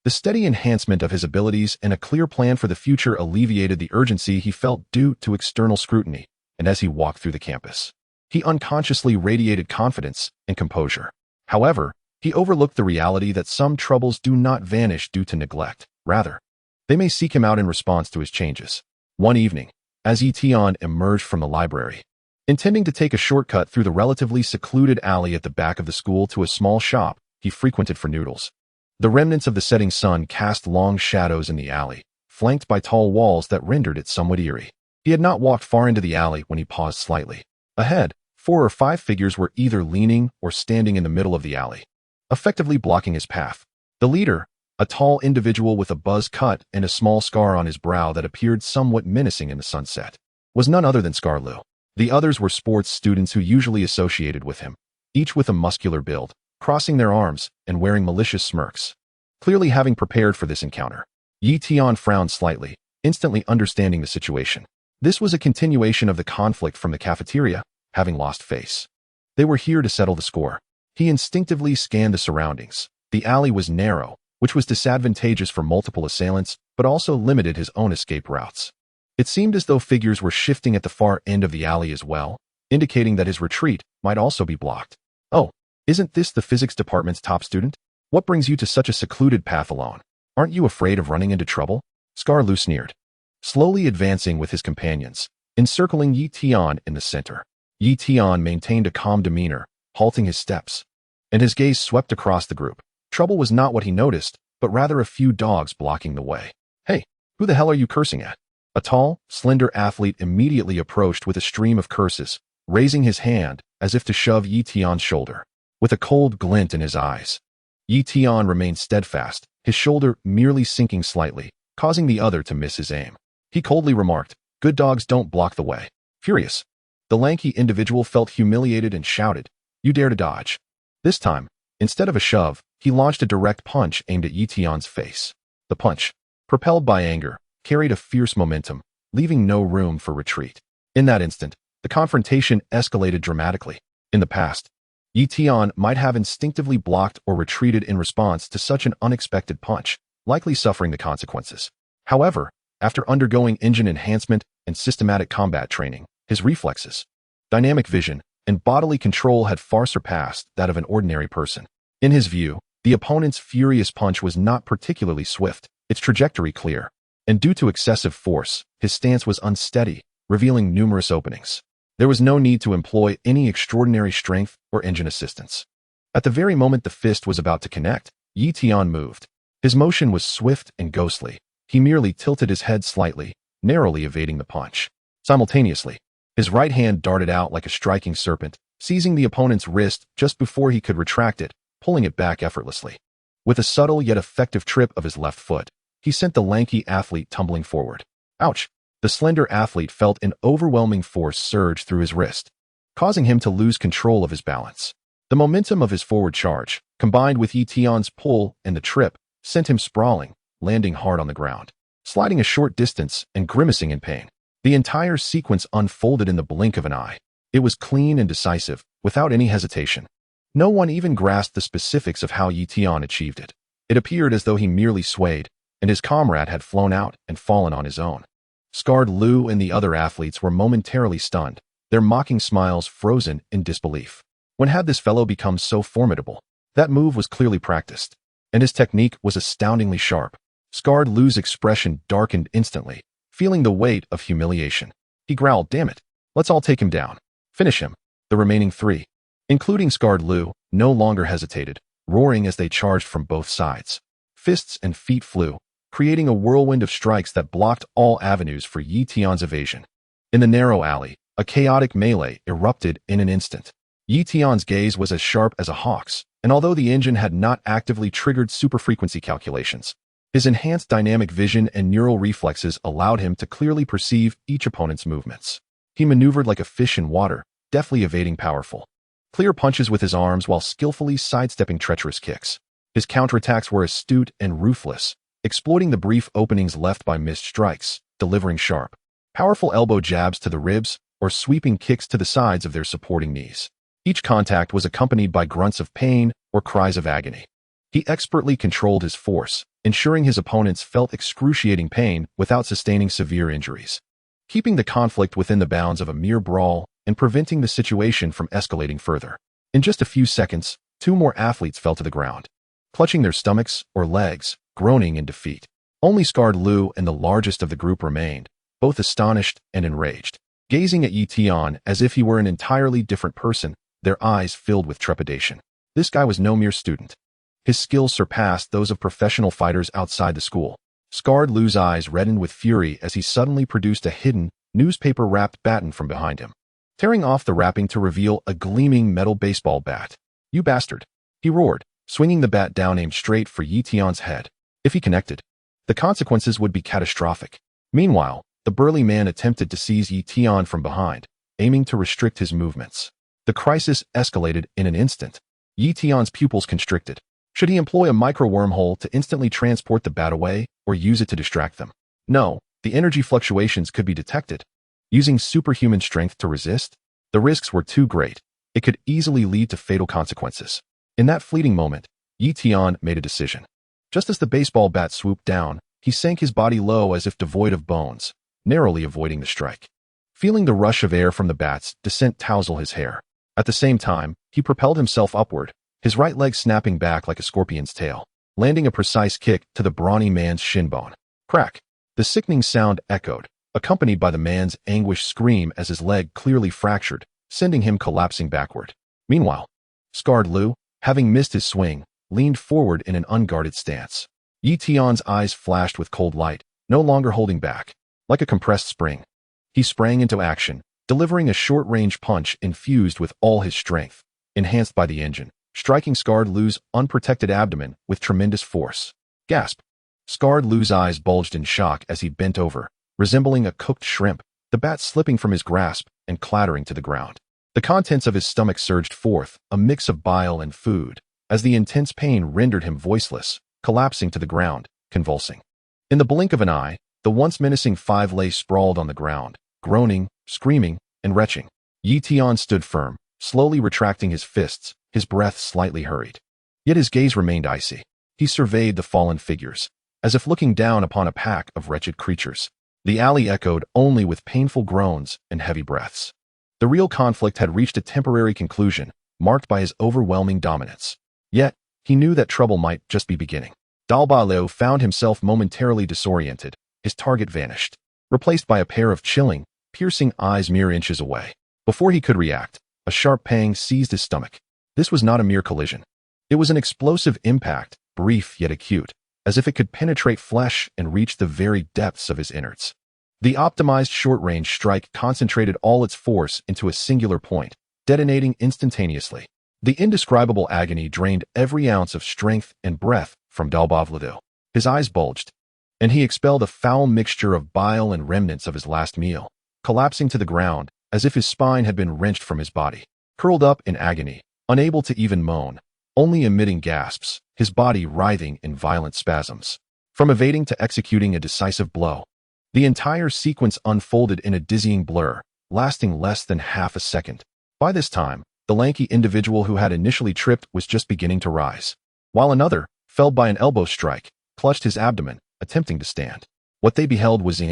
The steady enhancement of his abilities and a clear plan for the future alleviated the urgency he felt due to external scrutiny, and as he walked through the campus, he unconsciously radiated confidence and composure. However, he overlooked the reality that some troubles do not vanish due to neglect. Rather, they may seek him out in response to his changes. One evening, as Tian emerged from the library, intending to take a shortcut through the relatively secluded alley at the back of the school to a small shop he frequented for noodles. The remnants of the setting sun cast long shadows in the alley, flanked by tall walls that rendered it somewhat eerie. He had not walked far into the alley when he paused slightly. Ahead, 4 or 5 figures were either leaning or standing in the middle of the alley, effectively blocking his path. The leader, a tall individual with a buzz cut and a small scar on his brow that appeared somewhat menacing in the sunset, was none other than Scarlu. The others were sports students who usually associated with him, each with a muscular build, crossing their arms and wearing malicious smirks. Clearly having prepared for this encounter, Tian frowned slightly, instantly understanding the situation. This was a continuation of the conflict from the cafeteria, having lost face. They were here to settle the score. He instinctively scanned the surroundings. The alley was narrow, which was disadvantageous for multiple assailants, but also limited his own escape routes. It seemed as though figures were shifting at the far end of the alley as well, indicating that his retreat might also be blocked. Oh, isn't this the physics department's top student? What brings you to such a secluded path alone? Aren't you afraid of running into trouble? Scar sneered, slowly advancing with his companions, encircling Yi Tian in the center. Yi Tian maintained a calm demeanor, halting his steps, and his gaze swept across the group. Trouble was not what he noticed, but rather a few dogs blocking the way. Hey, who the hell are you cursing at? A tall, slender athlete immediately approached with a stream of curses, raising his hand as if to shove Yi Tian's shoulder. With a cold glint in his eyes, Yi Tian remained steadfast, his shoulder merely sinking slightly, causing the other to miss his aim. He coldly remarked, "Good dogs don't block the way." Furious, the lanky individual felt humiliated and shouted, "You dare to dodge." This time, instead of a shove, he launched a direct punch aimed at Yi Tian's face. The punch, propelled by anger, carried a fierce momentum, leaving no room for retreat. In that instant, the confrontation escalated dramatically. In the past, Yi Tian might have instinctively blocked or retreated in response to such an unexpected punch, likely suffering the consequences. However, after undergoing engine enhancement and systematic combat training, his reflexes, dynamic vision, and bodily control had far surpassed that of an ordinary person. In his view, the opponent's furious punch was not particularly swift, its trajectory clear, and due to excessive force, his stance was unsteady, revealing numerous openings. There was no need to employ any extraordinary strength or engine assistance. At the very moment the fist was about to connect, Yi Tian moved. His motion was swift and ghostly. He merely tilted his head slightly, narrowly evading the punch. Simultaneously, his right hand darted out like a striking serpent, seizing the opponent's wrist just before he could retract it, pulling it back effortlessly. With a subtle yet effective trip of his left foot, he sent the lanky athlete tumbling forward. Ouch! The slender athlete felt an overwhelming force surge through his wrist, causing him to lose control of his balance. The momentum of his forward charge, combined with Yi Tian's pull and the trip, sent him sprawling, landing hard on the ground, sliding a short distance and grimacing in pain. The entire sequence unfolded in the blink of an eye. It was clean and decisive, without any hesitation. No one even grasped the specifics of how Yi Tian achieved it. It appeared as though he merely swayed, and his comrade had flown out and fallen on his own. Scarred Liu and the other athletes were momentarily stunned, their mocking smiles frozen in disbelief. When had this fellow become so formidable? That move was clearly practiced, and his technique was astoundingly sharp. Scarred Liu's expression darkened instantly, feeling the weight of humiliation. He growled, "Damn it, let's all take him down. Finish him." The remaining three, including Scarred Liu, no longer hesitated, roaring as they charged from both sides. Fists and feet flew, creating a whirlwind of strikes that blocked all avenues for Yi Tian's evasion. In the narrow alley, a chaotic melee erupted in an instant. Yi Tian's gaze was as sharp as a hawk's, and although the engine had not actively triggered superfrequency calculations, his enhanced dynamic vision and neural reflexes allowed him to clearly perceive each opponent's movements. He maneuvered like a fish in water, deftly evading powerful, clear punches with his arms while skillfully sidestepping treacherous kicks. His counterattacks were astute and ruthless, exploiting the brief openings left by missed strikes, delivering sharp, powerful elbow jabs to the ribs or sweeping kicks to the sides of their supporting knees. Each contact was accompanied by grunts of pain or cries of agony. He expertly controlled his force, ensuring his opponents felt excruciating pain without sustaining severe injuries, keeping the conflict within the bounds of a mere brawl and preventing the situation from escalating further. In just a few seconds, two more athletes fell to the ground, clutching their stomachs or legs, groaning in defeat. Only Scarred Liu and the largest of the group remained, both astonished and enraged, gazing at Yi Tian as if he were an entirely different person, their eyes filled with trepidation. This guy was no mere student. His skills surpassed those of professional fighters outside the school. Scarred Liu's eyes reddened with fury as he suddenly produced a hidden, newspaper-wrapped baton from behind him, tearing off the wrapping to reveal a gleaming metal baseball bat. "You bastard!" he roared, swinging the bat down aimed straight for Yi Tian's head. If he connected, the consequences would be catastrophic. Meanwhile, the burly man attempted to seize Yi Tian from behind, aiming to restrict his movements. The crisis escalated in an instant. Yi Tian's pupils constricted. Should he employ a micro-wormhole to instantly transport the bat away or use it to distract them? No, the energy fluctuations could be detected. Using superhuman strength to resist? The risks were too great. It could easily lead to fatal consequences. In that fleeting moment, Tian made a decision. Just as the baseball bat swooped down, he sank his body low as if devoid of bones, narrowly avoiding the strike. Feeling the rush of air from the bat's descent tousle his hair. At the same time, he propelled himself upward, his right leg snapping back like a scorpion's tail, landing a precise kick to the brawny man's shin bone. Crack! The sickening sound echoed, accompanied by the man's anguished scream as his leg clearly fractured, sending him collapsing backward. Meanwhile, scarred Liu, having missed his swing, leaned forward in an unguarded stance. Tian's eyes flashed with cold light, no longer holding back. Like a compressed spring, he sprang into action, delivering a short-range punch infused with all his strength, enhanced by the engine, striking Scarred Liu's unprotected abdomen with tremendous force. Gasp! Scarred Liu's eyes bulged in shock as he bent over, resembling a cooked shrimp, the bat slipping from his grasp and clattering to the ground. The contents of his stomach surged forth, a mix of bile and food, as the intense pain rendered him voiceless, collapsing to the ground, convulsing. In the blink of an eye, the once menacing five lay sprawled on the ground, groaning, screaming, and retching. Tian stood firm, slowly retracting his fists, his breath slightly hurried. Yet his gaze remained icy. He surveyed the fallen figures, as if looking down upon a pack of wretched creatures. The alley echoed only with painful groans and heavy breaths. The real conflict had reached a temporary conclusion, marked by his overwhelming dominance. Yet, he knew that trouble might just be beginning. Dalba Liu found himself momentarily disoriented, his target vanished, replaced by a pair of chilling, piercing eyes mere inches away. Before he could react, a sharp pang seized his stomach. This was not a mere collision. It was an explosive impact, brief yet acute, as if it could penetrate flesh and reach the very depths of his innards. The optimized short-range strike concentrated all its force into a singular point, detonating instantaneously. The indescribable agony drained every ounce of strength and breath from Dalba Liu. His eyes bulged, and he expelled a foul mixture of bile and remnants of his last meal, collapsing to the ground as if his spine had been wrenched from his body. Curled up in agony, unable to even moan, only emitting gasps, his body writhing in violent spasms. From evading to executing a decisive blow, the entire sequence unfolded in a dizzying blur, lasting less than half a second. By this time, the lanky individual who had initially tripped was just beginning to rise, while another, felled by an elbow strike, clutched his abdomen, attempting to stand. What they beheld was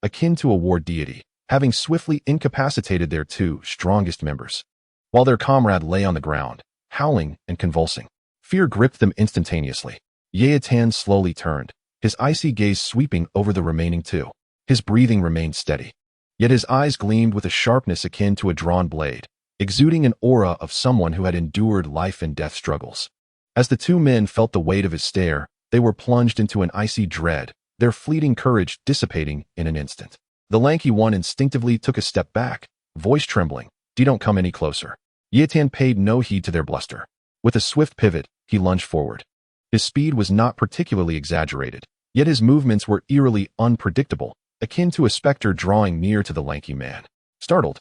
akin to a war deity, having swiftly incapacitated their two strongest members. While their comrade lay on the ground, howling and convulsing, fear gripped them instantaneously. Tian slowly turned, his icy gaze sweeping over the remaining two. His breathing remained steady, yet his eyes gleamed with a sharpness akin to a drawn blade, exuding an aura of someone who had endured life and death struggles. As the two men felt the weight of his stare, they were plunged into an icy dread, their fleeting courage dissipating in an instant. The lanky one instinctively took a step back, voice trembling. "Don't come any closer." Tian paid no heed to their bluster. With a swift pivot, he lunged forward. His speed was not particularly exaggerated, yet his movements were eerily unpredictable, akin to a specter drawing near to the lanky man. Startled,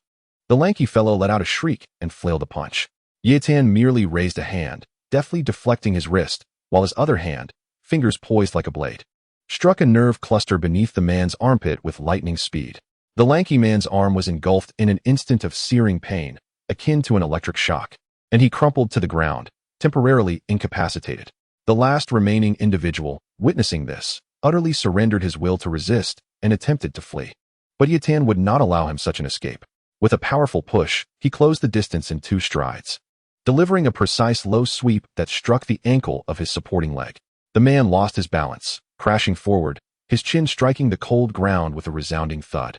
the lanky fellow let out a shriek and flailed a punch. Tian merely raised a hand, deftly deflecting his wrist, while his other hand, fingers poised like a blade, struck a nerve cluster beneath the man's armpit with lightning speed. The lanky man's arm was engulfed in an instant of searing pain, akin to an electric shock, and he crumpled to the ground, temporarily incapacitated. The last remaining individual, witnessing this, utterly surrendered his will to resist and attempted to flee. But Tian would not allow him such an escape. With a powerful push, he closed the distance in 2 strides, delivering a precise low sweep that struck the ankle of his supporting leg. The man lost his balance, crashing forward, his chin striking the cold ground with a resounding thud.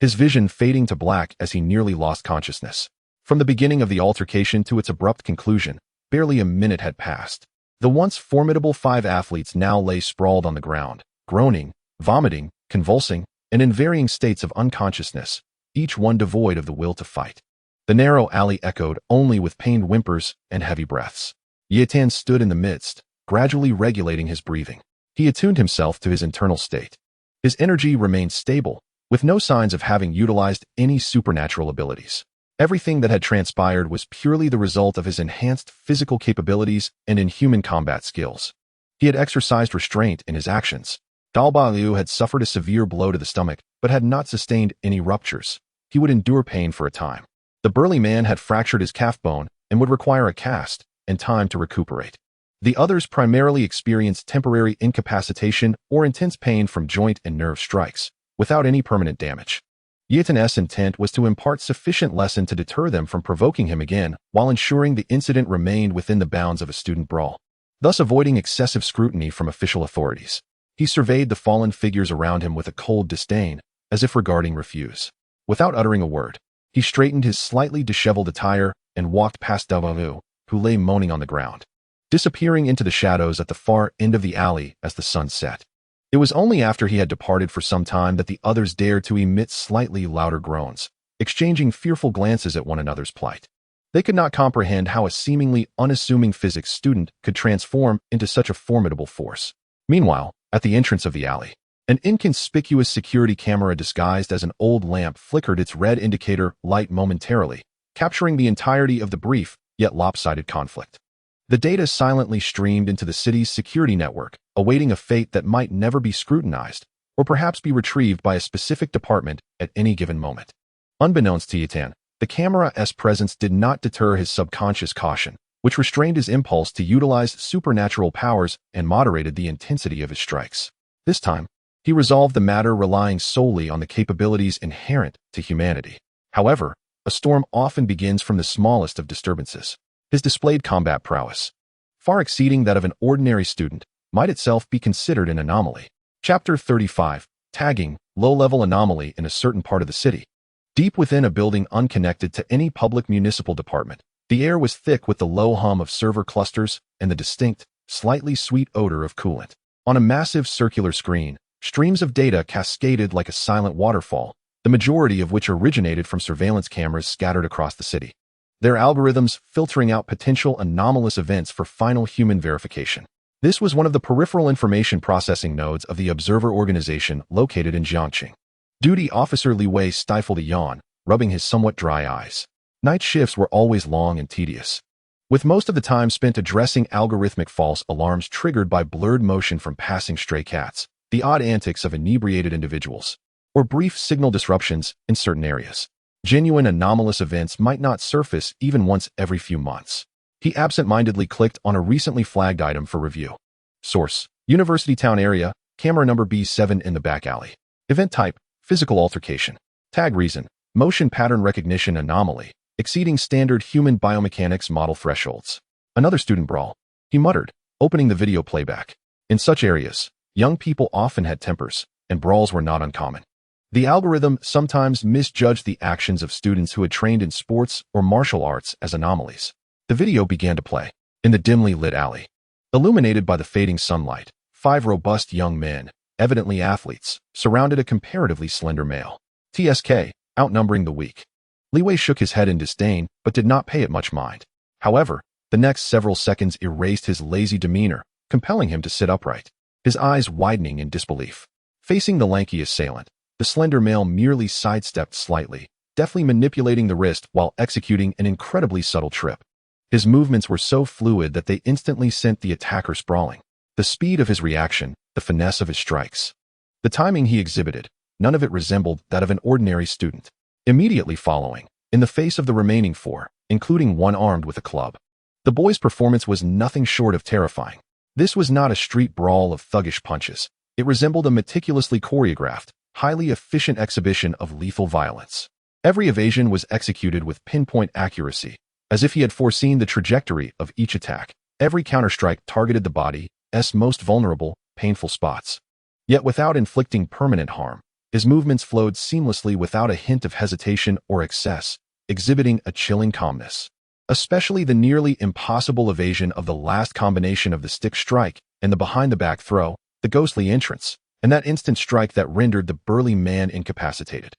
His vision fading to black as he nearly lost consciousness. From the beginning of the altercation to its abrupt conclusion, barely a minute had passed. The once formidable 5 athletes now lay sprawled on the ground, groaning, vomiting, convulsing, and in varying states of unconsciousness, each one devoid of the will to fight. The narrow alley echoed only with pained whimpers and heavy breaths. Tian stood in the midst, gradually regulating his breathing. He attuned himself to his internal state. His energy remained stable, with no signs of having utilized any supernatural abilities. Everything that had transpired was purely the result of his enhanced physical capabilities and inhuman combat skills. He had exercised restraint in his actions. Dalba Liu had suffered a severe blow to the stomach, but had not sustained any ruptures. He would endure pain for a time. The burly man had fractured his calf bone and would require a cast, and time to recuperate. The others primarily experienced temporary incapacitation or intense pain from joint and nerve strikes, without any permanent damage. Tian's intent was to impart sufficient lesson to deter them from provoking him again, while ensuring the incident remained within the bounds of a student brawl, thus avoiding excessive scrutiny from official authorities. He surveyed the fallen figures around him with a cold disdain, as if regarding refuse. Without uttering a word, he straightened his slightly disheveled attire and walked past Davavu, who lay moaning on the ground, disappearing into the shadows at the far end of the alley as the sun set. It was only after he had departed for some time that the others dared to emit slightly louder groans, exchanging fearful glances at one another's plight. They could not comprehend how a seemingly unassuming physics student could transform into such a formidable force. Meanwhile, at the entrance of the alley, an inconspicuous security camera disguised as an old lamp flickered its red indicator light momentarily, capturing the entirety of the brief yet lopsided conflict. The data silently streamed into the city's security network, awaiting a fate that might never be scrutinized, or perhaps be retrieved by a specific department at any given moment. Unbeknownst to Tian, the camera's presence did not deter his subconscious caution, which restrained his impulse to utilize supernatural powers and moderated the intensity of his strikes. This time, he resolved the matter relying solely on the capabilities inherent to humanity. However, a storm often begins from the smallest of disturbances. His displayed combat prowess, far exceeding that of an ordinary student, might itself be considered an anomaly. Chapter 35. Tagging, low-level anomaly in a certain part of the city. Deep within a building unconnected to any public municipal department, the air was thick with the low hum of server clusters and the distinct, slightly sweet odor of coolant. On a massive circular screen, streams of data cascaded like a silent waterfall, the majority of which originated from surveillance cameras scattered across the city, their algorithms filtering out potential anomalous events for final human verification. This was one of the peripheral information processing nodes of the Observer Organization located in Jiangqing. Duty Officer Li Wei stifled a yawn, rubbing his somewhat dry eyes. Night shifts were always long and tedious, with most of the time spent addressing algorithmic false alarms triggered by blurred motion from passing stray cats, the odd antics of inebriated individuals, or brief signal disruptions in certain areas. Genuine anomalous events might not surface even once every few months. He absent-mindedly clicked on a recently flagged item for review. Source: University Town Area, camera number B7 in the back alley. Event type: physical altercation. Tag reason: motion pattern recognition anomaly, exceeding standard human biomechanics model thresholds. Another student brawl, he muttered, opening the video playback. In such areas, young people often had tempers, and brawls were not uncommon. The algorithm sometimes misjudged the actions of students who had trained in sports or martial arts as anomalies. The video began to play. In the dimly lit alley, illuminated by the fading sunlight, 5 robust young men, evidently athletes, surrounded a comparatively slender male. TSK, outnumbering the weak. Li Wei shook his head in disdain, but did not pay it much mind. However, the next several seconds erased his lazy demeanor, compelling him to sit upright, his eyes widening in disbelief. Facing the lanky assailant, the slender male merely sidestepped slightly, deftly manipulating the wrist while executing an incredibly subtle trip. His movements were so fluid that they instantly sent the attacker sprawling. The speed of his reaction, the finesse of his strikes, the timing he exhibited, none of it resembled that of an ordinary student. Immediately following, in the face of the remaining 4, including one armed with a club, the boy's performance was nothing short of terrifying. This was not a street brawl of thuggish punches. It resembled a meticulously choreographed, highly efficient exhibition of lethal violence. Every evasion was executed with pinpoint accuracy, as if he had foreseen the trajectory of each attack. Every counterstrike targeted the body's most vulnerable, painful spots. Yet without inflicting permanent harm, his movements flowed seamlessly without a hint of hesitation or excess, exhibiting a chilling calmness. Especially the nearly impossible evasion of the last combination of the stick strike and the behind-the-back throw, the ghostly entrance, and that instant strike that rendered the burly man incapacitated.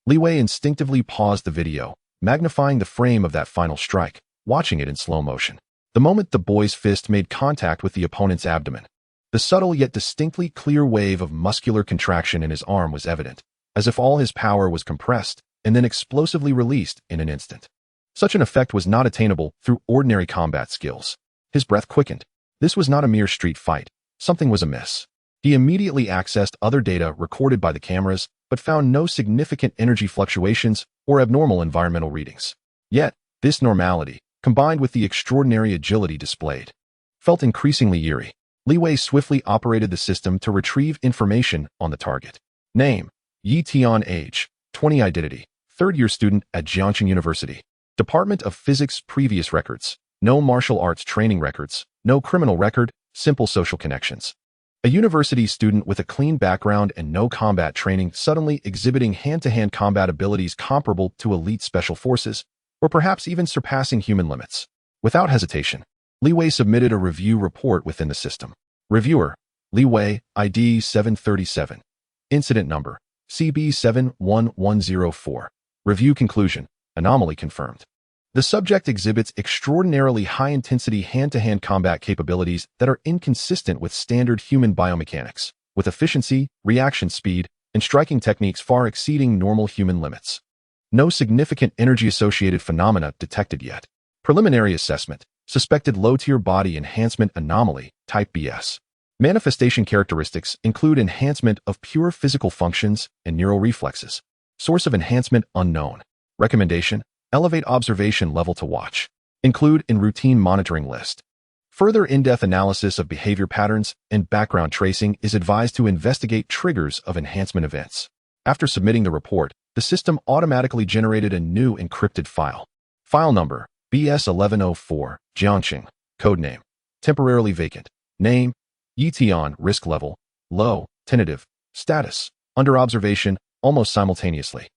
Li Wei instinctively paused the video, magnifying the frame of that final strike, watching it in slow motion. The moment the boy's fist made contact with the opponent's abdomen, the subtle yet distinctly clear wave of muscular contraction in his arm was evident, as if all his power was compressed and then explosively released in an instant. Such an effect was not attainable through ordinary combat skills. His breath quickened. This was not a mere street fight. Something was amiss. He immediately accessed other data recorded by the cameras, but found no significant energy fluctuations or abnormal environmental readings. Yet, this normality, combined with the extraordinary agility displayed, felt increasingly eerie. Li Wei swiftly operated the system to retrieve information on the target. Name: Yi Tian. Age: 20. Identity: third-year student at Jiangxing University. Department of Physics. Previous records: no martial arts training records, no criminal record, simple social connections. A university student with a clean background and no combat training suddenly exhibiting hand-to-hand combat abilities comparable to elite special forces, or perhaps even surpassing human limits. Without hesitation, Li Wei submitted a review report within the system. Reviewer: Li Wei, ID 737. Incident number: CB71104. Review conclusion: anomaly confirmed. The subject exhibits extraordinarily high-intensity hand-to-hand combat capabilities that are inconsistent with standard human biomechanics, with efficiency, reaction speed, and striking techniques far exceeding normal human limits. No significant energy-associated phenomena detected yet. Preliminary assessment: suspected low-tier body enhancement anomaly, type BS. Manifestation characteristics include enhancement of pure physical functions and neural reflexes. Source of enhancement unknown. Recommendation: elevate observation level to watch. Include in routine monitoring list. Further in-depth analysis of behavior patterns and background tracing is advised to investigate triggers of enhancement events. After submitting the report, the system automatically generated a new encrypted file. File number: BS1104, Jiangxing. Codename: temporarily vacant. Name: Yi Tian. Risk level: low. Tentative. Status: under observation, almost simultaneously.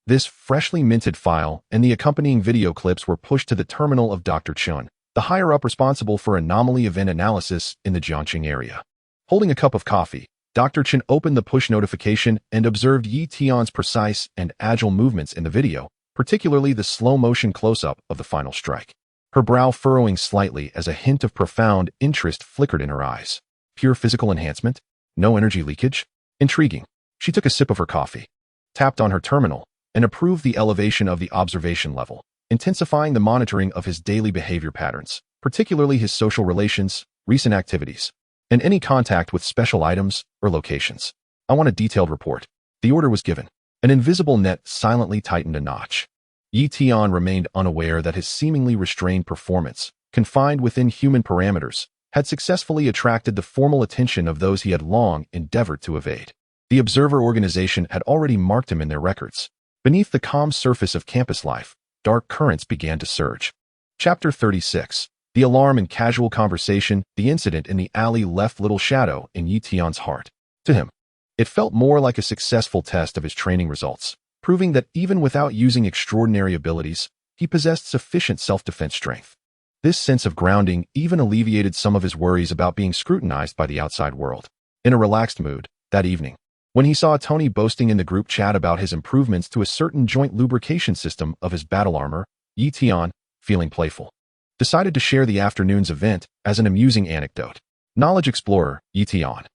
This freshly minted file and the accompanying video clips were pushed to the terminal of Dr. Tian, the higher-up responsible for anomaly event analysis in the Jiangxing area. Holding a cup of coffee, Dr. Tian opened the push notification and observed Yi Tian's precise and agile movements in the video, particularly the slow-motion close-up of the final strike. Her brow furrowing slightly as a hint of profound interest flickered in her eyes. Pure physical enhancement? No energy leakage? Intriguing. She took a sip of her coffee, tapped on her terminal, and approved the elevation of the observation level, intensifying the monitoring of his daily behavior patterns, particularly his social relations, recent activities, and any contact with special items or locations. I want a detailed report. The order was given. An invisible net silently tightened a notch. Yi Tian remained unaware that his seemingly restrained performance, confined within human parameters, had successfully attracted the formal attention of those he had long endeavored to evade. The observer organization had already marked him in their records. Beneath the calm surface of campus life, dark currents began to surge. Chapter 36. The alarm and casual conversation. The incident in the alley left little shadow in Yi Tian's heart. To him, it felt more like a successful test of his training results, proving that even without using extraordinary abilities, he possessed sufficient self-defense strength. This sense of grounding even alleviated some of his worries about being scrutinized by the outside world. In a relaxed mood, that evening, when he saw Tony boasting in the group chat about his improvements to a certain joint lubrication system of his battle armor, Yi Tian, feeling playful, decided to share the afternoon's event as an amusing anecdote. Knowledge Explorer, Yi Tian.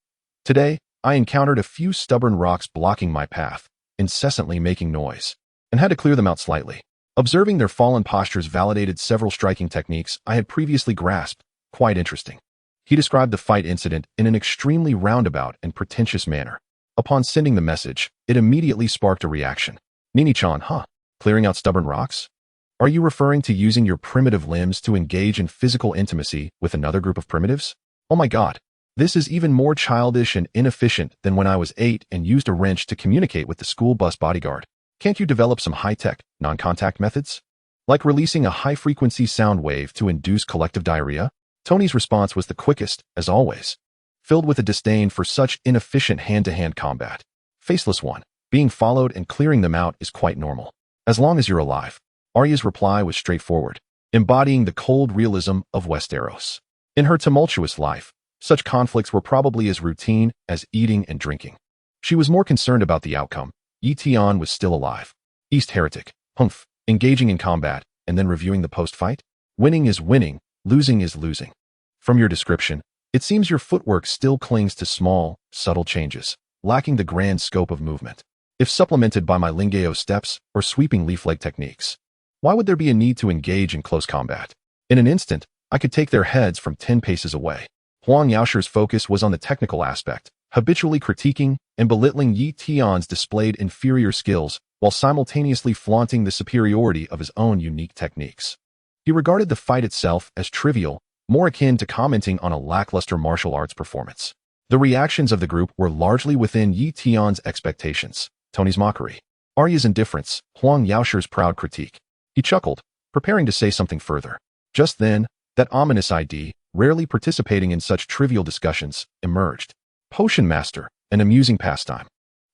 Today, I encountered a few stubborn rocks blocking my path, incessantly making noise, and had to clear them out slightly. Observing their fallen postures validated several striking techniques I had previously grasped. Quite interesting. He described the fight incident in an extremely roundabout and pretentious manner. Upon sending the message, it immediately sparked a reaction. Nini-chan, huh? Clearing out stubborn rocks? Are you referring to using your primitive limbs to engage in physical intimacy with another group of primitives? Oh my god. This is even more childish and inefficient than when I was 8 and used a wrench to communicate with the school bus bodyguard. Can't you develop some high-tech, non-contact methods? Like releasing a high-frequency sound wave to induce collective diarrhea? Tony's response was the quickest, as always, filled with a disdain for such inefficient hand-to-hand combat. Faceless one, being followed and clearing them out is quite normal. As long as you're alive. Arya's reply was straightforward, embodying the cold realism of Westeros. In her tumultuous life, such conflicts were probably as routine as eating and drinking. She was more concerned about the outcome. Yi Tian was still alive. East Heretic, humph, engaging in combat, and then reviewing the post-fight? Winning is winning, losing is losing. From your description, it seems your footwork still clings to small, subtle changes, lacking the grand scope of movement. If supplemented by my Lingeo steps or sweeping leaf leg techniques, why would there be a need to engage in close combat? In an instant, I could take their heads from 10 paces away. Huang Yaoshi's focus was on the technical aspect, habitually critiquing and belittling Yi Tian's displayed inferior skills while simultaneously flaunting the superiority of his own unique techniques. He regarded the fight itself as trivial, more akin to commenting on a lackluster martial arts performance. The reactions of the group were largely within Yi Tian's expectations. Tony's mockery, Arya's indifference, Huang Yaoshi's proud critique. He chuckled, preparing to say something further. Just then, that ominous ID, rarely participating in such trivial discussions, emerged. Potion Master, an amusing pastime.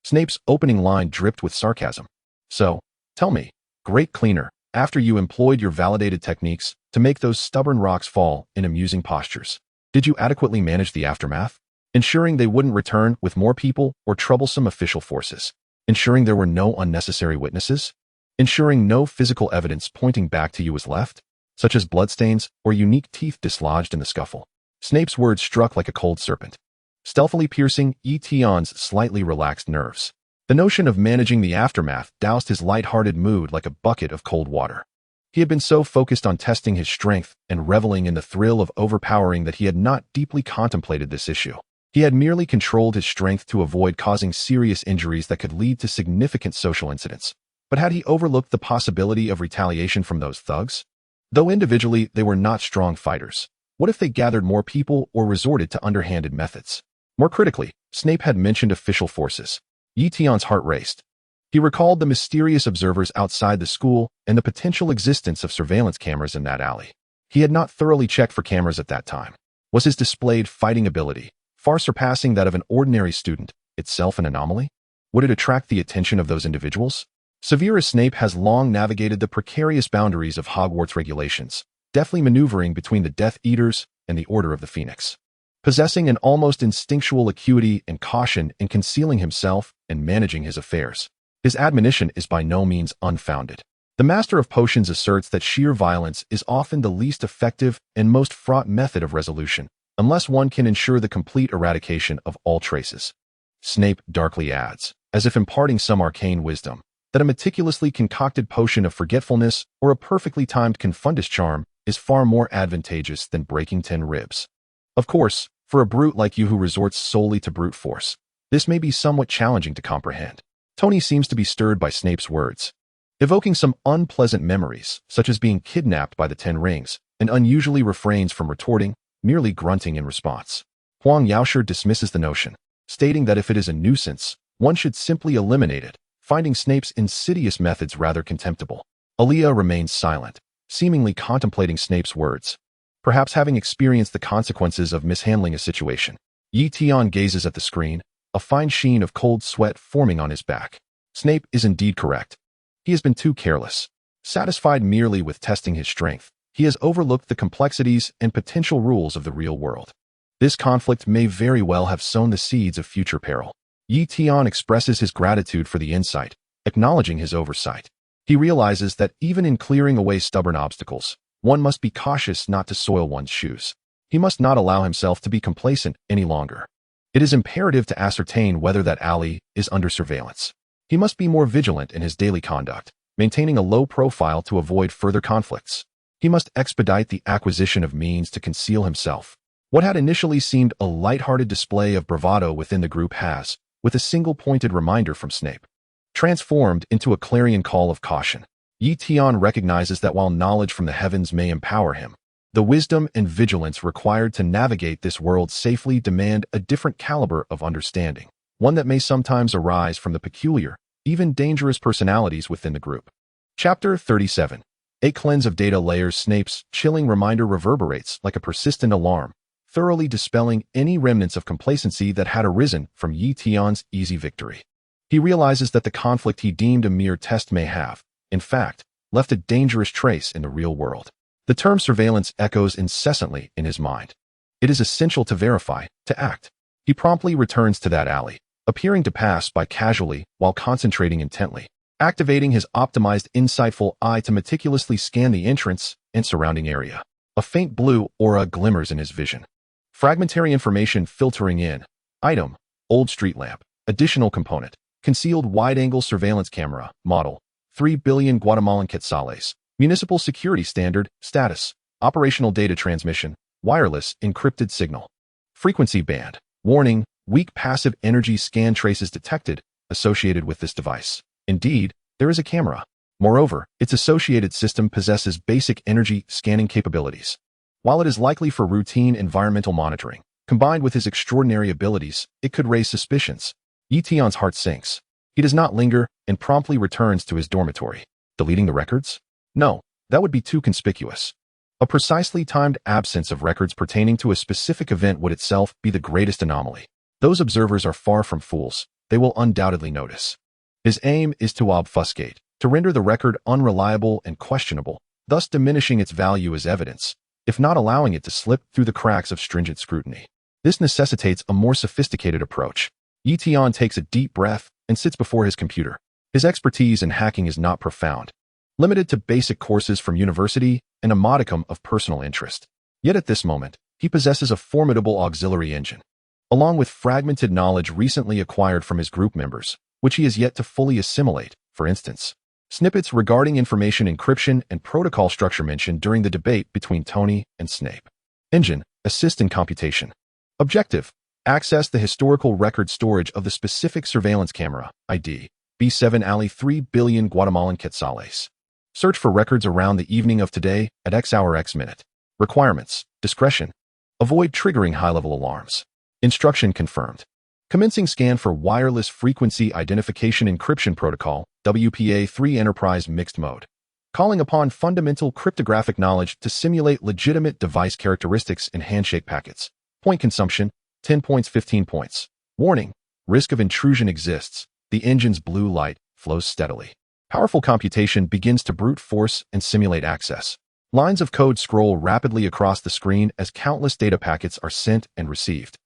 Snape's opening line dripped with sarcasm. So, tell me, great cleaner, after you employed your validated techniques to make those stubborn rocks fall in amusing postures, did you adequately manage the aftermath? Ensuring they wouldn't return with more people or troublesome official forces? Ensuring there were no unnecessary witnesses? Ensuring no physical evidence pointing back to you was left, such as bloodstains or unique teeth dislodged in the scuffle? Snape's words struck like a cold serpent, stealthily piercing Yi Tian's slightly relaxed nerves. The notion of managing the aftermath doused his light-hearted mood like a bucket of cold water. He had been so focused on testing his strength and reveling in the thrill of overpowering that he had not deeply contemplated this issue. He had merely controlled his strength to avoid causing serious injuries that could lead to significant social incidents. But had he overlooked the possibility of retaliation from those thugs? Though individually they were not strong fighters, what if they gathered more people or resorted to underhanded methods? More critically, Snape had mentioned official forces. Yi Tian's heart raced. He recalled the mysterious observers outside the school and the potential existence of surveillance cameras in that alley. He had not thoroughly checked for cameras at that time. Was his displayed fighting ability, far surpassing that of an ordinary student, itself an anomaly? Would it attract the attention of those individuals? Severus Snape has long navigated the precarious boundaries of Hogwarts regulations, deftly maneuvering between the Death Eaters and the Order of the Phoenix. Possessing an almost instinctual acuity and caution in concealing himself and managing his affairs, his admonition is by no means unfounded. The Master of Potions asserts that sheer violence is often the least effective and most fraught method of resolution, unless one can ensure the complete eradication of all traces. Snape darkly adds, as if imparting some arcane wisdom, that a meticulously concocted potion of forgetfulness or a perfectly timed confundus charm is far more advantageous than breaking 10 ribs. Of course, for a brute like you who resorts solely to brute force, this may be somewhat challenging to comprehend. Tony seems to be stirred by Snape's words, evoking some unpleasant memories, such as being kidnapped by the 10 Rings, and unusually refrains from retorting, merely grunting in response. Huang Yaoshi dismisses the notion, stating that if it is a nuisance, one should simply eliminate it, finding Snape's insidious methods rather contemptible. Aaliyah remains silent, seemingly contemplating Snape's words, perhaps having experienced the consequences of mishandling a situation. Yi Tian gazes at the screen, a fine sheen of cold sweat forming on his back. Snape is indeed correct. He has been too careless. Satisfied merely with testing his strength, he has overlooked the complexities and potential rules of the real world. This conflict may very well have sown the seeds of future peril. Yi Tian expresses his gratitude for the insight, acknowledging his oversight. He realizes that even in clearing away stubborn obstacles, one must be cautious not to soil one's shoes. He must not allow himself to be complacent any longer. It is imperative to ascertain whether that alley is under surveillance. He must be more vigilant in his daily conduct, maintaining a low profile to avoid further conflicts. He must expedite the acquisition of means to conceal himself. What had initially seemed a light-hearted display of bravado within the group has, with a single pointed reminder from Snape, transformed into a clarion call of caution. Yi Tian recognizes that while knowledge from the heavens may empower him, the wisdom and vigilance required to navigate this world safely demand a different caliber of understanding, one that may sometimes arise from the peculiar, even dangerous personalities within the group. Chapter 37. A cleanse of data layers. Snape's chilling reminder reverberates like a persistent alarm, thoroughly dispelling any remnants of complacency that had arisen from Yi Tian's easy victory. He realizes that the conflict he deemed a mere test may have, in fact, left a dangerous trace in the real world. The term surveillance echoes incessantly in his mind. It is essential to verify, to act. He promptly returns to that alley, appearing to pass by casually while concentrating intently, activating his optimized insightful eye to meticulously scan the entrance and surrounding area. A faint blue aura glimmers in his vision. Fragmentary information filtering in. Item: old street lamp. Additional component: concealed wide-angle surveillance camera, model 3 billion Guatemalan quetzales. Municipal security standard, status, operational data transmission, wireless encrypted signal. Frequency band. Warning: weak passive energy scan traces detected associated with this device. Indeed, there is a camera. Moreover, its associated system possesses basic energy scanning capabilities. While it is likely for routine environmental monitoring, combined with his extraordinary abilities, it could raise suspicions. Tian's heart sinks. He does not linger and promptly returns to his dormitory. Deleting the records? No, that would be too conspicuous. A precisely timed absence of records pertaining to a specific event would itself be the greatest anomaly. Those observers are far from fools. They will undoubtedly notice. His aim is to obfuscate, to render the record unreliable and questionable, thus diminishing its value as evidence, if not allowing it to slip through the cracks of stringent scrutiny. This necessitates a more sophisticated approach. Tian takes a deep breath and sits before his computer. His expertise in hacking is not profound, limited to basic courses from university and a modicum of personal interest. Yet at this moment, he possesses a formidable auxiliary engine, along with fragmented knowledge recently acquired from his group members, which he has yet to fully assimilate. For instance, snippets regarding information encryption and protocol structure mentioned during the debate between Tony and Snape. Engine, assist in computation. Objective, access the historical record storage of the specific surveillance camera, ID, B7 Ali 3 billion Guatemalan quetzales. Search for records around the evening of today at X hour X minute. Requirements, discretion. Avoid triggering high-level alarms. Instruction confirmed. Commencing scan for wireless frequency identification encryption protocol, WPA3 Enterprise Mixed Mode. Calling upon fundamental cryptographic knowledge to simulate legitimate device characteristics in handshake packets. Point consumption, 10 points 15 points. Warning, risk of intrusion exists. The engine's blue light flows steadily. Powerful computation begins to brute force and simulate access. Lines of code scroll rapidly across the screen as countless data packets are sent and received.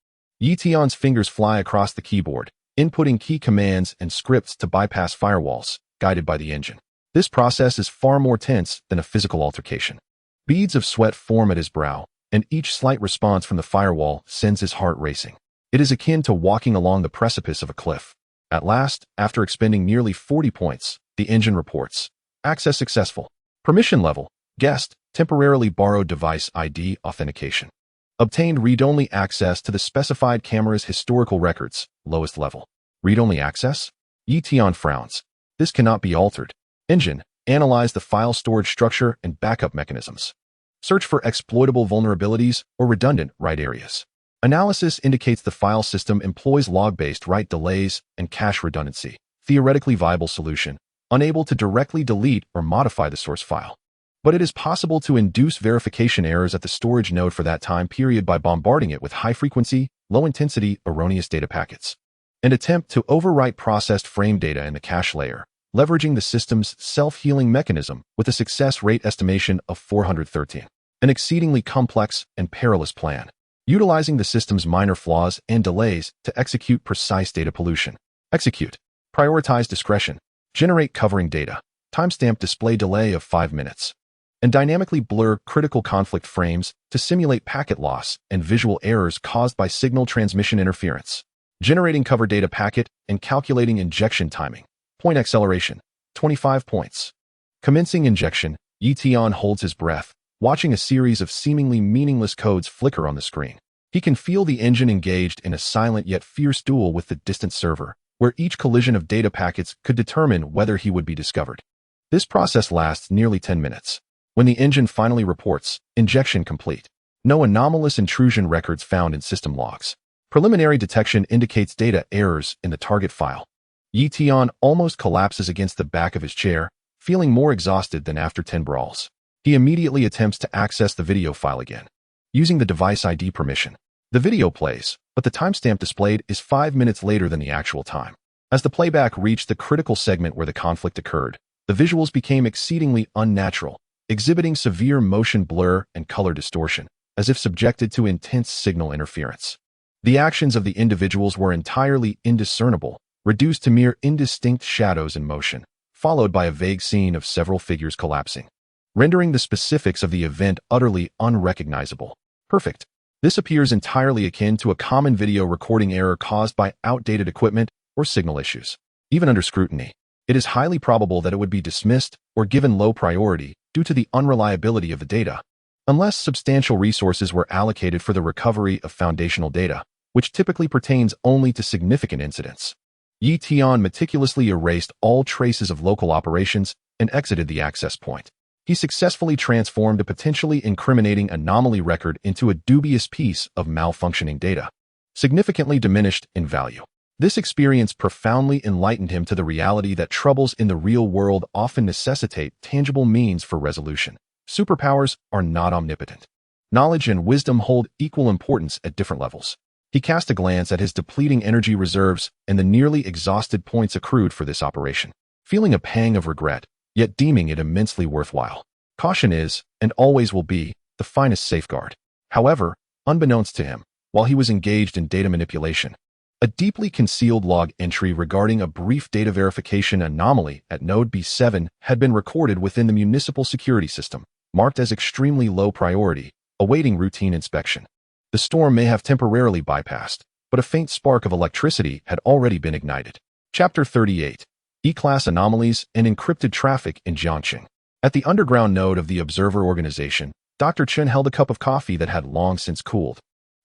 Tian's fingers fly across the keyboard, inputting key commands and scripts to bypass firewalls, guided by the engine. This process is far more tense than a physical altercation. Beads of sweat form at his brow, and each slight response from the firewall sends his heart racing. It is akin to walking along the precipice of a cliff. At last, after expending nearly 40 points, the engine reports. Access successful. Permission level. Guest, temporarily borrowed device ID authentication. Obtained read-only access to the specified camera's historical records, lowest level. Read-only access? Tian frowns. This cannot be altered. Engine, analyze the file storage structure and backup mechanisms. Search for exploitable vulnerabilities or redundant write areas. Analysis indicates the file system employs log-based write delays and cache redundancy. Theoretically viable solution, unable to directly delete or modify the source file. But it is possible to induce verification errors at the storage node for that time period by bombarding it with high-frequency, low-intensity, erroneous data packets. And attempt to overwrite processed frame data in the cache layer, leveraging the system's self-healing mechanism with a success rate estimation of 413. An exceedingly complex and perilous plan, utilizing the system's minor flaws and delays to execute precise data pollution. Execute. Prioritize discretion. Generate covering data. Timestamp display delay of 5 minutes. And dynamically blur critical conflict frames to simulate packet loss and visual errors caused by signal transmission interference. Generating cover data packet and calculating injection timing. Point acceleration, 25 points. Commencing injection, Tian holds his breath, watching a series of seemingly meaningless codes flicker on the screen. He can feel the engine engaged in a silent yet fierce duel with the distant server, where each collision of data packets could determine whether he would be discovered. This process lasts nearly 10 minutes. When the engine finally reports, injection complete. No anomalous intrusion records found in system logs. Preliminary detection indicates data errors in the target file. Tian almost collapses against the back of his chair, feeling more exhausted than after 10 brawls. He immediately attempts to access the video file again, using the device ID permission. The video plays, but the timestamp displayed is 5 minutes later than the actual time. As the playback reached the critical segment where the conflict occurred, the visuals became exceedingly unnatural, exhibiting severe motion blur and color distortion, as if subjected to intense signal interference. The actions of the individuals were entirely indiscernible, reduced to mere indistinct shadows in motion, followed by a vague scene of several figures collapsing, rendering the specifics of the event utterly unrecognizable. Perfect. This appears entirely akin to a common video recording error caused by outdated equipment or signal issues. Even under scrutiny, it is highly probable that it would be dismissed or given low priority due to the unreliability of the data, unless substantial resources were allocated for the recovery of foundational data, which typically pertains only to significant incidents. Tian meticulously erased all traces of local operations and exited the access point. He successfully transformed a potentially incriminating anomaly record into a dubious piece of malfunctioning data, significantly diminished in value. This experience profoundly enlightened him to the reality that troubles in the real world often necessitate tangible means for resolution. Superpowers are not omnipotent. Knowledge and wisdom hold equal importance at different levels. He cast a glance at his depleting energy reserves and the nearly exhausted points accrued for this operation, feeling a pang of regret, yet deeming it immensely worthwhile. Caution is, and always will be, the finest safeguard. However, unbeknownst to him, while he was engaged in data manipulation, a deeply concealed log entry regarding a brief data verification anomaly at node B7 had been recorded within the municipal security system, marked as extremely low priority, awaiting routine inspection. The storm may have temporarily bypassed, but a faint spark of electricity had already been ignited. Chapter 38. E-Class Anomalies and Encrypted Traffic in Jiangxing. At the underground node of the Observer Organization, Dr. Chen held a cup of coffee that had long since cooled,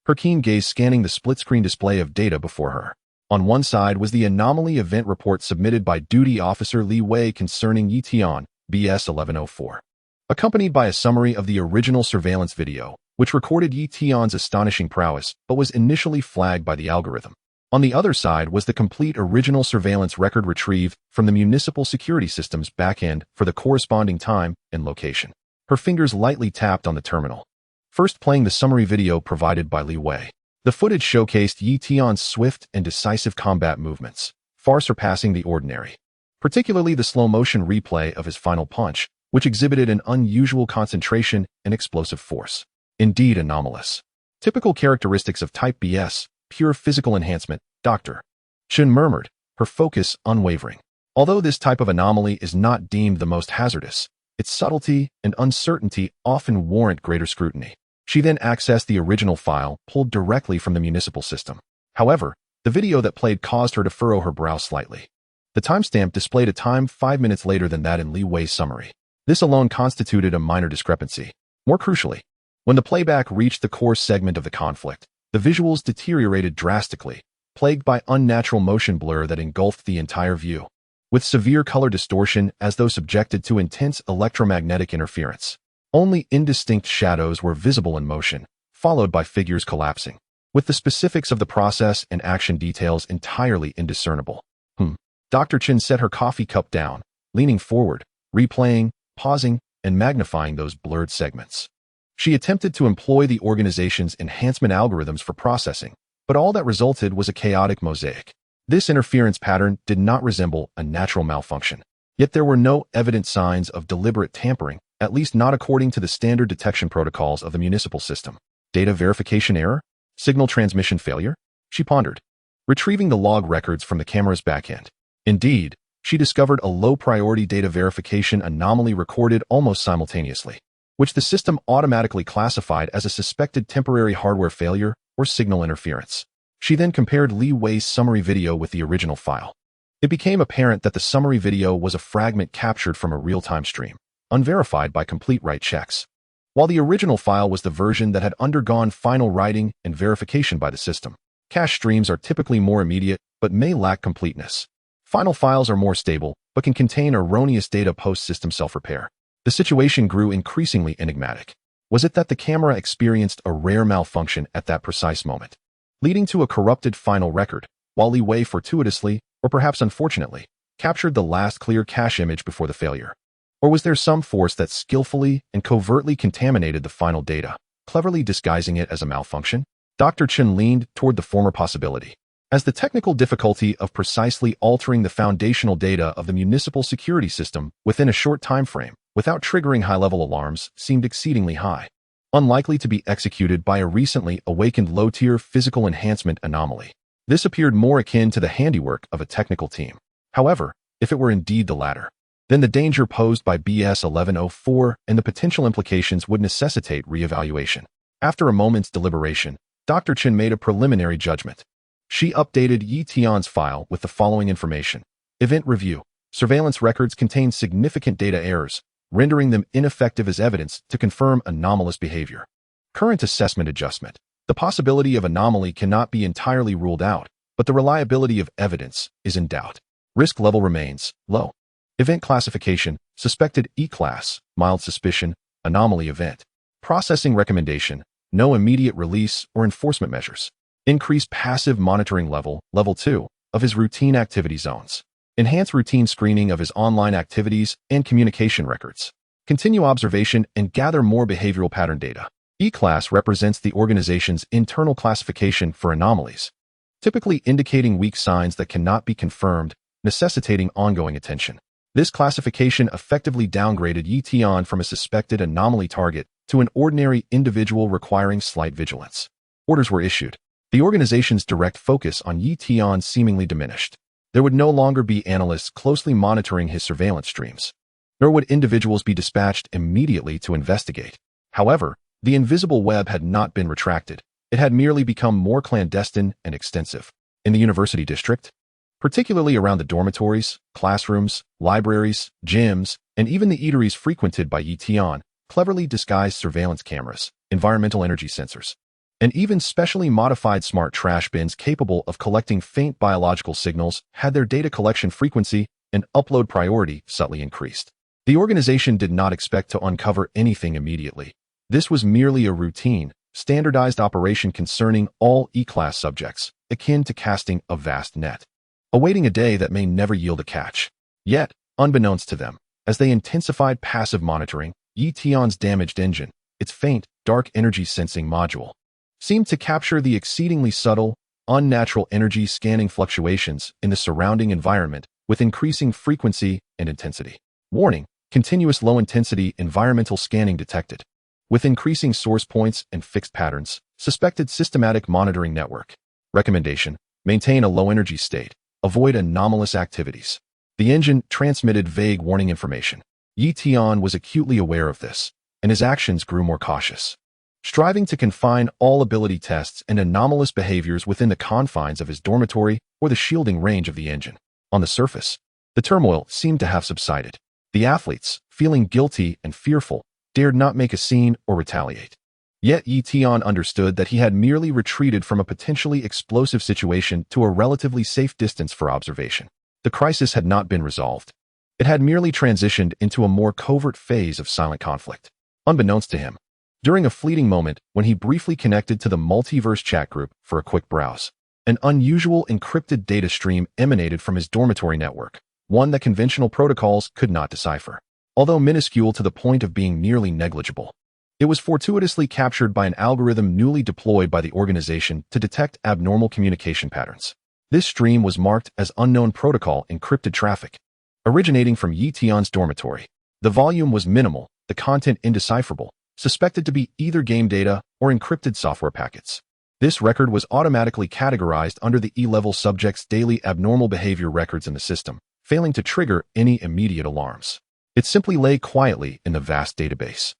her keen gaze scanning the split-screen display of data before her. On one side was the anomaly event report submitted by Duty Officer Li Wei concerning Tian, BS 1104, accompanied by a summary of the original surveillance video, which recorded Tian's astonishing prowess but was initially flagged by the algorithm. On the other side was the complete original surveillance record retrieved from the municipal security system's backend for the corresponding time and location. Her fingers lightly tapped on the terminal, first playing the summary video provided by Li Wei. The footage showcased Tian's swift and decisive combat movements, far surpassing the ordinary, particularly the slow-motion replay of his final punch, which exhibited an unusual concentration and explosive force. Indeed anomalous. Typical characteristics of Type BS, pure physical enhancement, Dr. Chen murmured, her focus unwavering. Although this type of anomaly is not deemed the most hazardous, its subtlety and uncertainty often warrant greater scrutiny. She then accessed the original file pulled directly from the municipal system. However, the video that played caused her to furrow her brow slightly. The timestamp displayed a time 5 minutes later than that in Li Wei's summary. This alone constituted a minor discrepancy. More crucially, when the playback reached the core segment of the conflict, the visuals deteriorated drastically, plagued by unnatural motion blur that engulfed the entire view, with severe color distortion as though subjected to intense electromagnetic interference. Only indistinct shadows were visible in motion, followed by figures collapsing, with the specifics of the process and action details entirely indiscernible. Dr. Chen set her coffee cup down, leaning forward, replaying, pausing, and magnifying those blurred segments. She attempted to employ the organization's enhancement algorithms for processing, but all that resulted was a chaotic mosaic. This interference pattern did not resemble a natural malfunction, yet there were no evident signs of deliberate tampering, at least not according to the standard detection protocols of the municipal system. Data verification error? Signal transmission failure? She pondered, retrieving the log records from the camera's backend. Indeed, she discovered a low-priority data verification anomaly recorded almost simultaneously, which the system automatically classified as a suspected temporary hardware failure or signal interference. She then compared Li Wei's summary video with the original file. It became apparent that the summary video was a fragment captured from a real-time stream, unverified by complete write checks, while the original file was the version that had undergone final writing and verification by the system. Cache streams are typically more immediate, but may lack completeness. Final files are more stable, but can contain erroneous data post-system self-repair. The situation grew increasingly enigmatic. Was it that the camera experienced a rare malfunction at that precise moment, leading to a corrupted final record, while Li Wei fortuitously, or perhaps unfortunately, captured the last clear cache image before the failure? Or was there some force that skillfully and covertly contaminated the final data, cleverly disguising it as a malfunction? Dr. Chen leaned toward the former possibility, as the technical difficulty of precisely altering the foundational data of the municipal security system within a short time frame, without triggering high-level alarms, seemed exceedingly high, unlikely to be executed by a recently awakened low-tier physical enhancement anomaly. This appeared more akin to the handiwork of a technical team. However, if it were indeed the latter, then the danger posed by BS 1104 and the potential implications would necessitate re-evaluation. After a moment's deliberation, Dr. Chen made a preliminary judgment. She updated Tian's file with the following information. Event review. Surveillance records contain significant data errors, rendering them ineffective as evidence to confirm anomalous behavior. Current assessment adjustment. The possibility of anomaly cannot be entirely ruled out, but the reliability of evidence is in doubt. Risk level remains low. Event classification, suspected E-class, mild suspicion, anomaly event. Processing recommendation, no immediate release or enforcement measures. Increase passive monitoring level 2, of his routine activity zones. Enhance routine screening of his online activities and communication records. Continue observation and gather more behavioral pattern data. E-class represents the organization's internal classification for anomalies, typically indicating weak signs that cannot be confirmed, necessitating ongoing attention. This classification effectively downgraded Tian from a suspected anomaly target to an ordinary individual requiring slight vigilance. Orders were issued. The organization's direct focus on Tian seemingly diminished. There would no longer be analysts closely monitoring his surveillance streams, nor would individuals be dispatched immediately to investigate. However, the invisible web had not been retracted. It had merely become more clandestine and extensive. In the university district, particularly around the dormitories, classrooms, libraries, gyms, and even the eateries frequented by Tian, cleverly disguised surveillance cameras, environmental energy sensors, and even specially modified smart trash bins capable of collecting faint biological signals had their data collection frequency and upload priority subtly increased. The organization did not expect to uncover anything immediately. This was merely a routine, standardized operation concerning all E-class subjects, akin to casting a vast net, awaiting a day that may never yield a catch. Yet, unbeknownst to them, as they intensified passive monitoring, Tian's damaged engine, its faint, dark energy sensing module, seemed to capture the exceedingly subtle, unnatural energy scanning fluctuations in the surrounding environment with increasing frequency and intensity. Warning: continuous low-intensity environmental scanning detected. With increasing source points and fixed patterns, suspected systematic monitoring network. Recommendation: maintain a low-energy state. Avoid anomalous activities. The engine transmitted vague warning information. Tian was acutely aware of this, and his actions grew more cautious, striving to confine all ability tests and anomalous behaviors within the confines of his dormitory or the shielding range of the engine. On the surface, the turmoil seemed to have subsided. The athletes, feeling guilty and fearful, dared not make a scene or retaliate. Yet Tian understood that he had merely retreated from a potentially explosive situation to a relatively safe distance for observation. The crisis had not been resolved. It had merely transitioned into a more covert phase of silent conflict. Unbeknownst to him, during a fleeting moment when he briefly connected to the Multiverse chat group for a quick browse, an unusual encrypted data stream emanated from his dormitory network, one that conventional protocols could not decipher. Although minuscule to the point of being nearly negligible, it was fortuitously captured by an algorithm newly deployed by the organization to detect abnormal communication patterns. This stream was marked as unknown protocol encrypted traffic, originating from Tian's dormitory. The volume was minimal, the content indecipherable, suspected to be either game data or encrypted software packets. This record was automatically categorized under the E-level subject's daily abnormal behavior records in the system, failing to trigger any immediate alarms. It simply lay quietly in the vast database,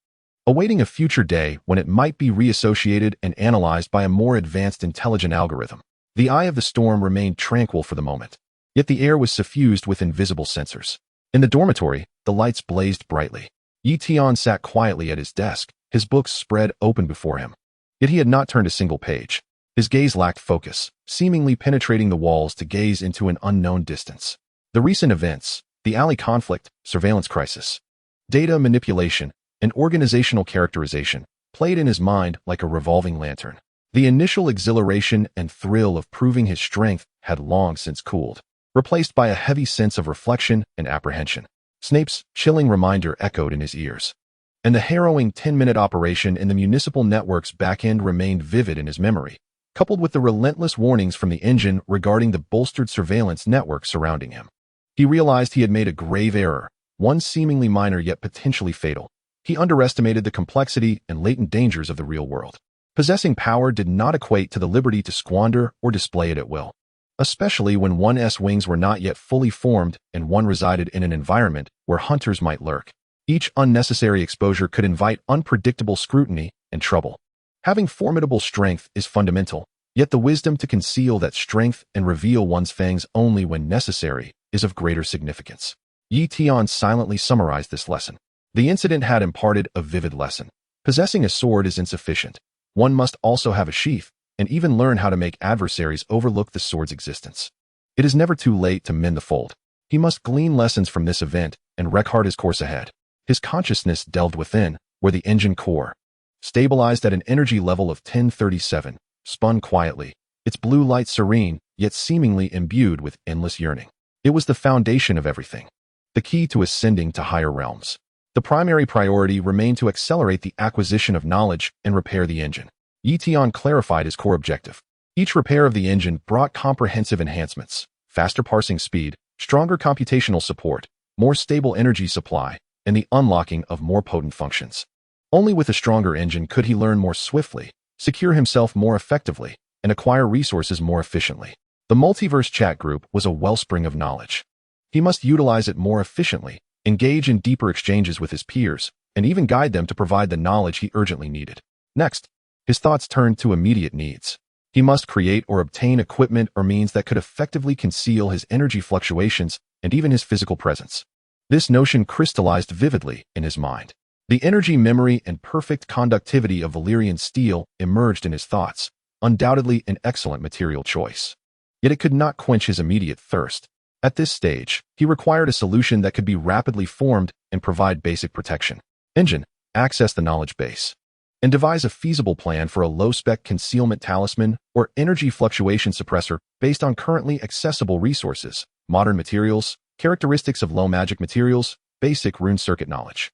awaiting a future day when it might be reassociated and analyzed by a more advanced intelligent algorithm. The eye of the storm remained tranquil for the moment, yet the air was suffused with invisible sensors. In the dormitory, the lights blazed brightly. Tian sat quietly at his desk, his books spread open before him. Yet he had not turned a single page. His gaze lacked focus, seemingly penetrating the walls to gaze into an unknown distance. The recent events, the alley conflict, surveillance crisis, data manipulation, and organizational characterization, played in his mind like a revolving lantern. The initial exhilaration and thrill of proving his strength had long since cooled, replaced by a heavy sense of reflection and apprehension. Snape's chilling reminder echoed in his ears, and the harrowing 10-minute operation in the municipal network's backend remained vivid in his memory, coupled with the relentless warnings from the engine regarding the bolstered surveillance network surrounding him. He realized he had made a grave error, one seemingly minor yet potentially fatal. He underestimated the complexity and latent dangers of the real world. Possessing power did not equate to the liberty to squander or display it at will, especially when one's wings were not yet fully formed and one resided in an environment where hunters might lurk. Each unnecessary exposure could invite unpredictable scrutiny and trouble. Having formidable strength is fundamental, yet the wisdom to conceal that strength and reveal one's fangs only when necessary is of greater significance. Tian silently summarized this lesson. The incident had imparted a vivid lesson. Possessing a sword is insufficient. One must also have a sheath, and even learn how to make adversaries overlook the sword's existence. It is never too late to mend the fold. He must glean lessons from this event and wreck hard his course ahead. His consciousness delved within, where the engine core, stabilized at an energy level of 1037, spun quietly, its blue light serene, yet seemingly imbued with endless yearning. It was the foundation of everything, the key to ascending to higher realms. The primary priority remained to accelerate the acquisition of knowledge and repair the engine. Tian clarified his core objective. Each repair of the engine brought comprehensive enhancements: faster parsing speed, stronger computational support, more stable energy supply, and the unlocking of more potent functions. Only with a stronger engine could he learn more swiftly, secure himself more effectively, and acquire resources more efficiently. The Multiverse chat group was a wellspring of knowledge. He must utilize it more efficiently, engage in deeper exchanges with his peers, and even guide them to provide the knowledge he urgently needed. Next, his thoughts turned to immediate needs. He must create or obtain equipment or means that could effectively conceal his energy fluctuations and even his physical presence. This notion crystallized vividly in his mind. The energy memory and perfect conductivity of Valyrian steel emerged in his thoughts, undoubtedly an excellent material choice. Yet it could not quench his immediate thirst. At this stage, he required a solution that could be rapidly formed and provide basic protection. Engine, access the knowledge base, and devise a feasible plan for a low-spec concealment talisman or energy fluctuation suppressor based on currently accessible resources, modern materials, characteristics of low magic materials, basic rune circuit knowledge.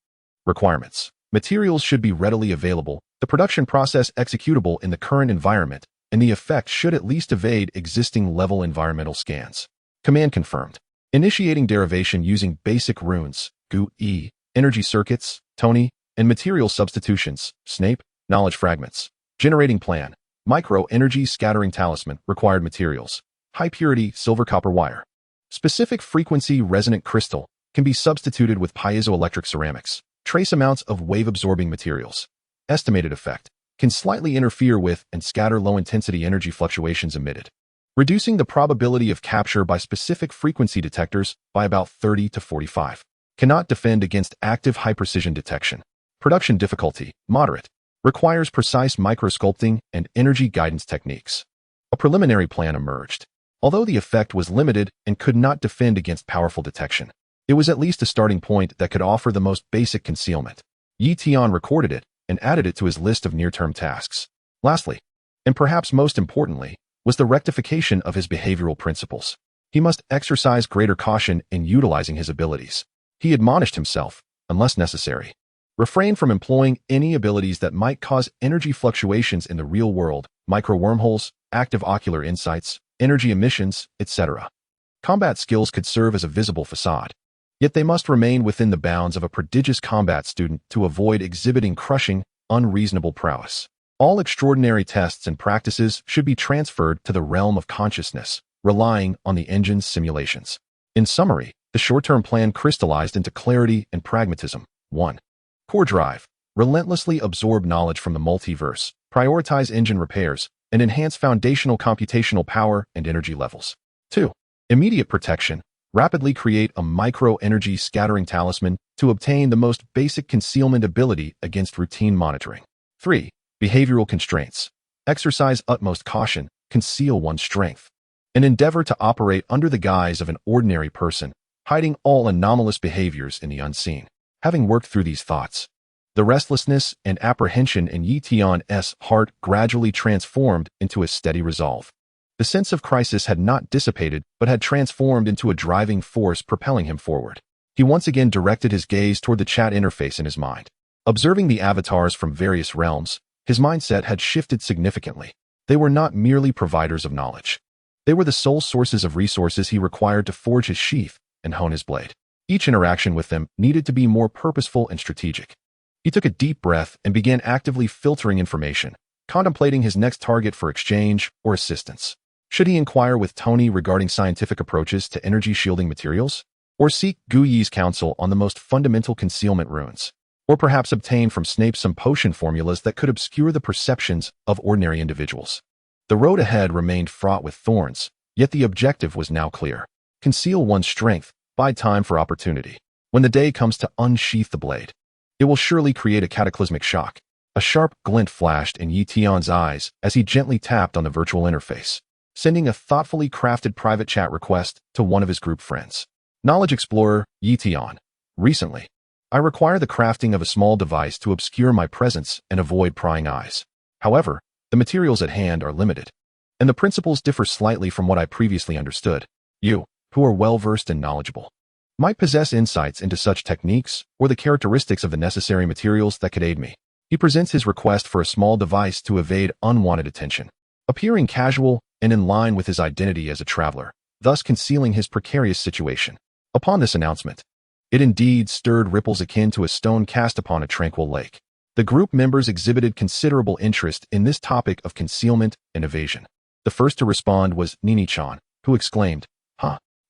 Requirements. Materials should be readily available, the production process executable in the current environment, and the effect should at least evade existing level environmental scans. Command confirmed. Initiating derivation using basic runes, GUI, energy circuits, Tony, and material substitutions, Snape, knowledge fragments. Generating plan. Micro-energy scattering talisman, required materials. High-purity silver copper wire. Specific frequency resonant crystal can be substituted with piezoelectric ceramics. Trace amounts of wave-absorbing materials. Estimated effect. Can slightly interfere with and scatter low-intensity energy fluctuations emitted, reducing the probability of capture by specific frequency detectors by about 30 to 45. Cannot defend against active high-precision detection. Production difficulty, moderate. Requires precise microsculpting and energy guidance techniques. A preliminary plan emerged. Although the effect was limited and could not defend against powerful detection, it was at least a starting point that could offer the most basic concealment. Tian recorded it and added it to his list of near-term tasks. Lastly, and perhaps most importantly, was the rectification of his behavioral principles. He must exercise greater caution in utilizing his abilities. He admonished himself, unless necessary, refrain from employing any abilities that might cause energy fluctuations in the real world, micro-wormholes, active ocular insights, energy emissions, etc. Combat skills could serve as a visible facade, yet they must remain within the bounds of a prodigious combat student to avoid exhibiting crushing, unreasonable prowess. All extraordinary tests and practices should be transferred to the realm of consciousness, relying on the engine's simulations. In summary, the short-term plan crystallized into clarity and pragmatism. 1. Core drive. Relentlessly absorb knowledge from the multiverse, prioritize engine repairs, and enhance foundational computational power and energy levels. 2. Immediate protection. Rapidly create a micro-energy scattering talisman to obtain the most basic concealment ability against routine monitoring. 3. Behavioral constraints. Exercise utmost caution, conceal one's strength, and endeavor to operate under the guise of an ordinary person, hiding all anomalous behaviors in the unseen. Having worked through these thoughts, the restlessness and apprehension in Tian's heart gradually transformed into a steady resolve. The sense of crisis had not dissipated, but had transformed into a driving force propelling him forward. He once again directed his gaze toward the chat interface in his mind. Observing the avatars from various realms, his mindset had shifted significantly. They were not merely providers of knowledge. They were the sole sources of resources he required to forge his sheath and hone his blade. Each interaction with them needed to be more purposeful and strategic. He took a deep breath and began actively filtering information, contemplating his next target for exchange or assistance. Should he inquire with Tony regarding scientific approaches to energy shielding materials? Or seek GUI's counsel on the most fundamental concealment runes? Or perhaps obtain from Snape some potion formulas that could obscure the perceptions of ordinary individuals? The road ahead remained fraught with thorns, yet the objective was now clear. Conceal one's strength, bide time for opportunity. When the day comes to unsheath the blade, it will surely create a cataclysmic shock. A sharp glint flashed in Tian's eyes as he gently tapped on the virtual interface, sending a thoughtfully crafted private chat request to one of his group friends. Knowledge Explorer, Tian. Recently, I require the crafting of a small device to obscure my presence and avoid prying eyes. However, the materials at hand are limited, and the principles differ slightly from what I previously understood. You, who are well-versed and knowledgeable, might possess insights into such techniques or the characteristics of the necessary materials that could aid me. He presents his request for a small device to evade unwanted attention, appearing casual and in line with his identity as a traveler, thus concealing his precarious situation. Upon this announcement, it indeed stirred ripples akin to a stone cast upon a tranquil lake. The group members exhibited considerable interest in this topic of concealment and evasion. The first to respond was Nini-chan, who exclaimed,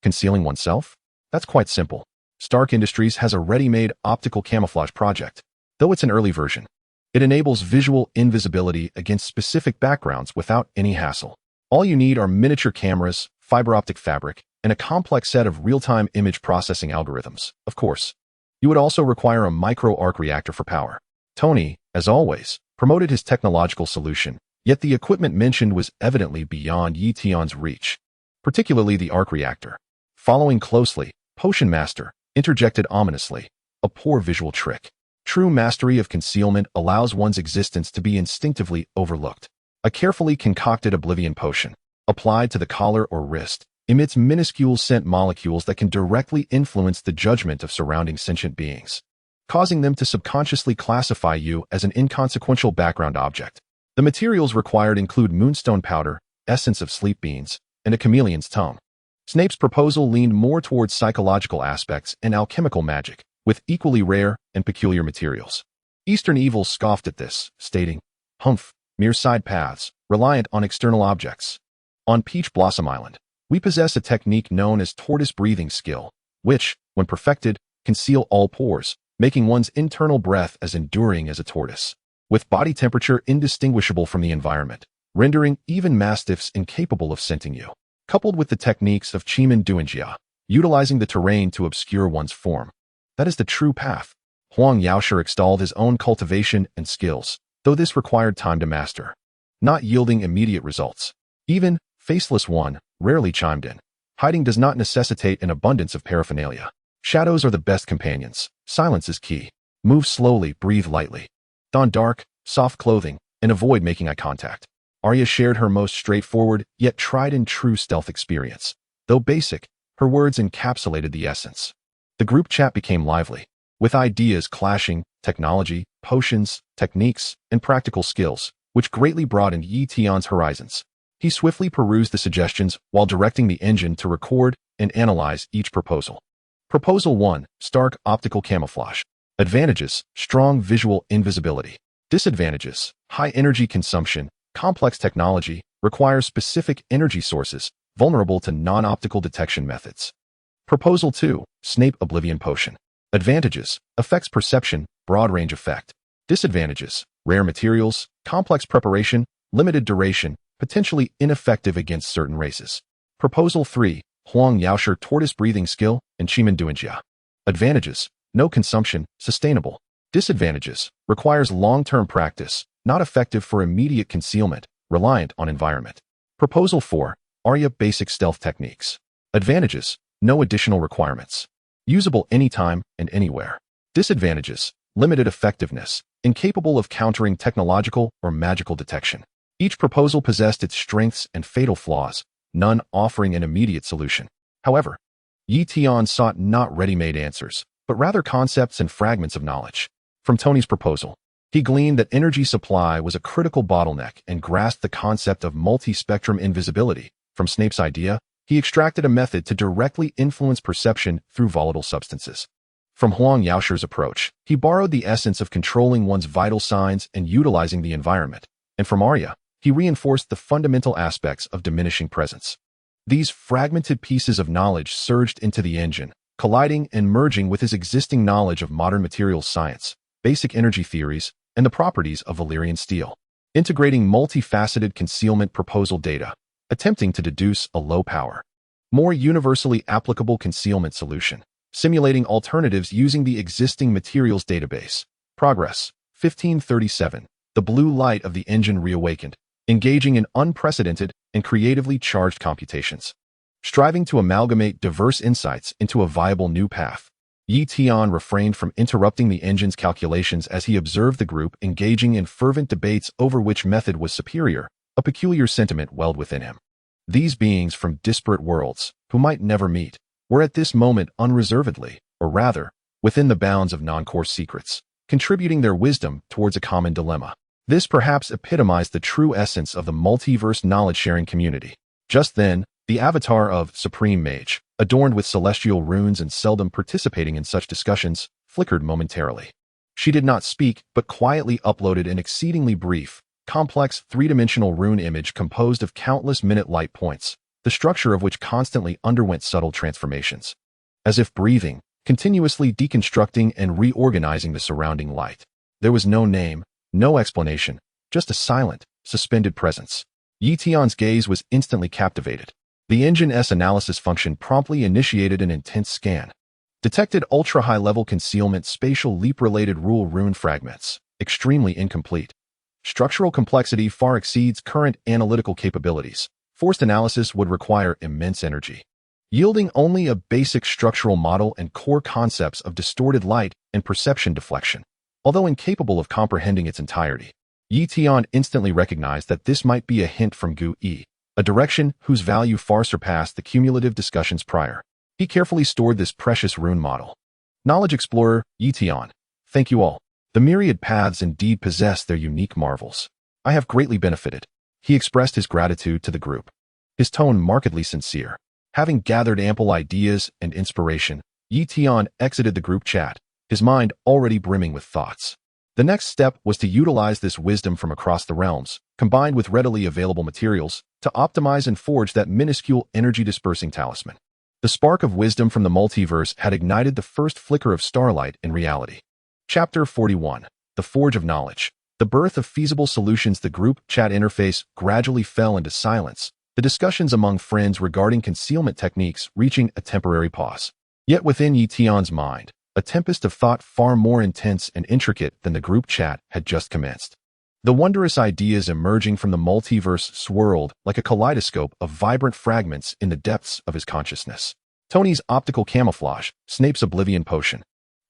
concealing oneself? That's quite simple. Stark Industries has a ready-made optical camouflage project. Though it's an early version, it enables visual invisibility against specific backgrounds without any hassle. All you need are miniature cameras, fiber optic fabric, and a complex set of real-time image processing algorithms. Of course, you would also require a micro-arc reactor for power. Tony, as always, promoted his technological solution, yet the equipment mentioned was evidently beyond Yi Tian's reach, particularly the arc reactor. Following closely, Potion Master interjected ominously, a poor visual trick. True mastery of concealment allows one's existence to be instinctively overlooked. A carefully concocted oblivion potion, applied to the collar or wrist, emits minuscule scent molecules that can directly influence the judgment of surrounding sentient beings, causing them to subconsciously classify you as an inconsequential background object. The materials required include moonstone powder, essence of sleep beans, and a chameleon's tongue. Snape's proposal leaned more towards psychological aspects and alchemical magic, with equally rare and peculiar materials. Eastern Evil scoffed at this, stating, "Humph, mere side paths, reliant on external objects. On Peach Blossom Island, we possess a technique known as tortoise breathing skill, which, when perfected, can seal all pores, making one's internal breath as enduring as a tortoise, with body temperature indistinguishable from the environment, rendering even mastiffs incapable of scenting you. Coupled with the techniques of Chiman Duanjia, utilizing the terrain to obscure one's form. That is the true path." Huang Yaosher extolled his own cultivation and skills, though this required time to master, not yielding immediate results. Even Faceless One rarely chimed in. Hiding does not necessitate an abundance of paraphernalia. Shadows are the best companions. Silence is key. Move slowly, breathe lightly. Don dark, soft clothing, and avoid making eye contact. Arya shared her most straightforward, yet tried-and-true stealth experience. Though basic, her words encapsulated the essence. The group chat became lively, with ideas clashing, technology, potions, techniques, and practical skills, which greatly broadened Yi Tian's horizons. He swiftly perused the suggestions while directing the engine to record and analyze each proposal. Proposal 1, Stark Optical Camouflage. Advantages, strong visual invisibility. Disadvantages, high energy consumption, complex technology, requires specific energy sources, vulnerable to non-optical detection methods. Proposal 2, Snape Oblivion Potion. Advantages, affects perception, broad range effect. Disadvantages, rare materials, complex preparation, limited duration, potentially ineffective against certain races. Proposal 3, Huang Yaosher Tortoise Breathing Skill and Chiman Duanjia. Advantages, no consumption, sustainable. Disadvantages, requires long-term practice, not effective for immediate concealment, reliant on environment. Proposal 4, Arya Basic Stealth Techniques. Advantages, no additional requirements. Usable anytime and anywhere. Disadvantages, limited effectiveness, incapable of countering technological or magical detection. Each proposal possessed its strengths and fatal flaws, none offering an immediate solution. However, Yi Tian sought not ready-made answers, but rather concepts and fragments of knowledge. From Tony's proposal, he gleaned that energy supply was a critical bottleneck and grasped the concept of multi-spectrum invisibility. From Snape's idea, he extracted a method to directly influence perception through volatile substances. From Huang Yaosher's approach, he borrowed the essence of controlling one's vital signs and utilizing the environment. And from Arya, he reinforced the fundamental aspects of diminishing presence. These fragmented pieces of knowledge surged into the engine, colliding and merging with his existing knowledge of modern materials science, basic energy theories, and the properties of Valyrian steel, integrating multifaceted concealment proposal data, attempting to deduce a low-power, more universally applicable concealment solution, simulating alternatives using the existing materials database. Progress, 1537. The blue light of the engine reawakened, engaging in unprecedented and creatively charged computations. striving to amalgamate diverse insights into a viable new path. Tian refrained from interrupting the engine's calculations as he observed the group engaging in fervent debates over which method was superior. A peculiar sentiment welled within him. These beings from disparate worlds, who might never meet, were at this moment unreservedly, or rather, within the bounds of non-course secrets, contributing their wisdom towards a common dilemma. This perhaps epitomized the true essence of the multiverse knowledge-sharing community. Just then, the avatar of Supreme Mage, adorned with celestial runes and seldom participating in such discussions, flickered momentarily. She did not speak, but quietly uploaded an exceedingly brief, complex three-dimensional rune image composed of countless minute light points, the structure of which constantly underwent subtle transformations. As if breathing, continuously deconstructing and reorganizing the surrounding light. There was no name, no explanation, just a silent, suspended presence. Tian's gaze was instantly captivated. The engine's analysis function promptly initiated an intense scan. Detected ultra-high-level concealment spatial leap-related rune fragments, extremely incomplete. Structural complexity far exceeds current analytical capabilities. Forced analysis would require immense energy, yielding only a basic structural model and core concepts of distorted light and perception deflection. Although incapable of comprehending its entirety, Tian instantly recognized that this might be a hint from Gu-yi, a direction whose value far surpassed the cumulative discussions prior. He carefully stored this precious rune model. Knowledge Explorer, Tian. Thank you all. The myriad paths indeed possess their unique marvels. I have greatly benefited. He expressed his gratitude to the group, his tone markedly sincere. Having gathered ample ideas and inspiration, Tian exited the group chat, his mind already brimming with thoughts. The next step was to utilize this wisdom from across the realms, combined with readily available materials, to optimize and forge that minuscule energy-dispersing talisman. The spark of wisdom from the multiverse had ignited the first flicker of starlight in reality. Chapter 41. The Forge of Knowledge. The birth of feasible solutions. The group chat interface gradually fell into silence, the discussions among friends regarding concealment techniques reaching a temporary pause. Yet within Tian's mind, a tempest of thought far more intense and intricate than the group chat had just commenced. The wondrous ideas emerging from the multiverse swirled like a kaleidoscope of vibrant fragments in the depths of his consciousness. Tony's optical camouflage, Snape's oblivion potion,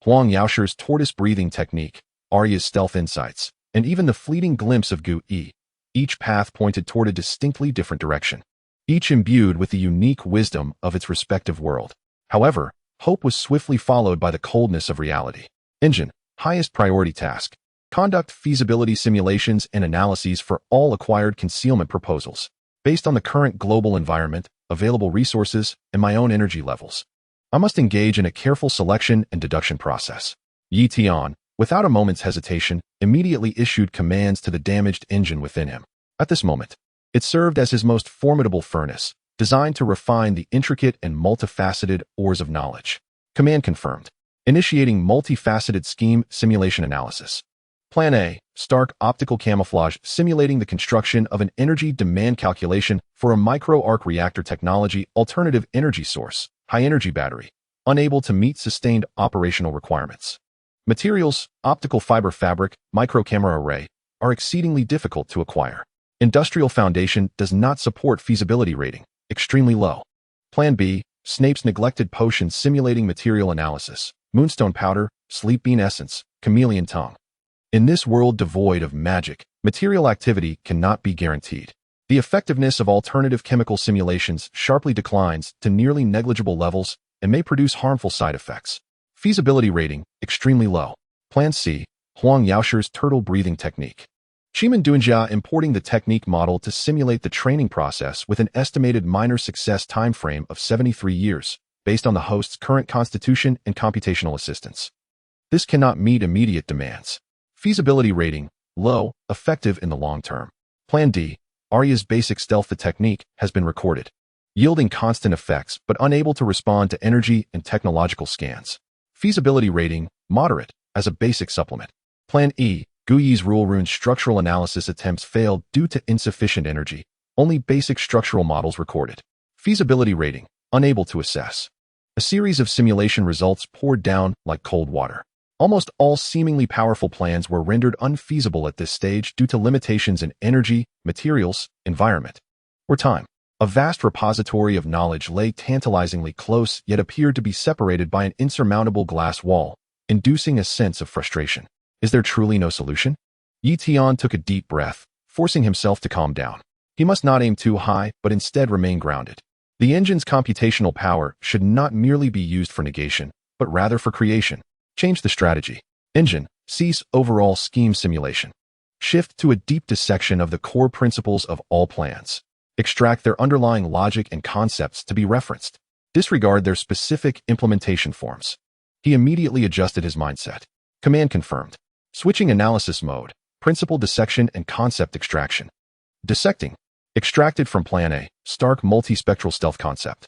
Huang Yaoshi's tortoise-breathing technique, Arya's stealth insights, and even the fleeting glimpse of Gu-yi. Each path pointed toward a distinctly different direction, each imbued with the unique wisdom of its respective world. However, hope was swiftly followed by the coldness of reality. Engine, highest priority task. Conduct feasibility simulations and analyses for all acquired concealment proposals, based on the current global environment, available resources, and my own energy levels. I must engage in a careful selection and deduction process. Tian, without a moment's hesitation, immediately issued commands to the damaged engine within him. At this moment, it served as his most formidable furnace, designed to refine the intricate and multifaceted ores of knowledge. Command confirmed. Initiating multifaceted scheme simulation analysis. Plan A, Stark optical camouflage simulating the construction of an energy demand calculation for a micro-arc reactor technology alternative energy source, high-energy battery, unable to meet sustained operational requirements. Materials, optical fiber fabric, micro-camera array, are exceedingly difficult to acquire. Industrial foundation does not support feasibility rating, extremely low. Plan B, Snape's neglected potion simulating material analysis, moonstone powder, sleep bean essence, chameleon tongue. In this world devoid of magic, material activity cannot be guaranteed. The effectiveness of alternative chemical simulations sharply declines to nearly negligible levels and may produce harmful side effects. Feasibility rating, extremely low. Plan C, Huang Yaoshi's turtle breathing technique. Qimen Duanjia importing the technique model to simulate the training process with an estimated minor success timeframe of 73 years, based on the host's current constitution and computational assistance. This cannot meet immediate demands. Feasibility rating, low, effective in the long term. Plan D, Arya's basic stealth technique has been recorded, yielding constant effects but unable to respond to energy and technological scans. Feasibility rating, moderate, as a basic supplement. Plan E, Gu-yi's rune structural analysis attempts failed due to insufficient energy, only basic structural models recorded. Feasibility rating, unable to assess. A series of simulation results poured down like cold water. Almost all seemingly powerful plans were rendered unfeasible at this stage due to limitations in energy, materials, environment, or time. A vast repository of knowledge lay tantalizingly close yet appeared to be separated by an insurmountable glass wall, inducing a sense of frustration. Is there truly no solution? Tian took a deep breath, forcing himself to calm down. He must not aim too high, but instead remain grounded. The engine's computational power should not merely be used for negation, but rather for creation. Change the strategy. Engine, cease overall scheme simulation. Shift to a deep dissection of the core principles of all plans. Extract their underlying logic and concepts to be referenced. Disregard their specific implementation forms. He immediately adjusted his mindset. Command confirmed. Switching analysis mode. Principle dissection and concept extraction. Dissecting. Extracted from Plan A. Stark multispectral stealth concept.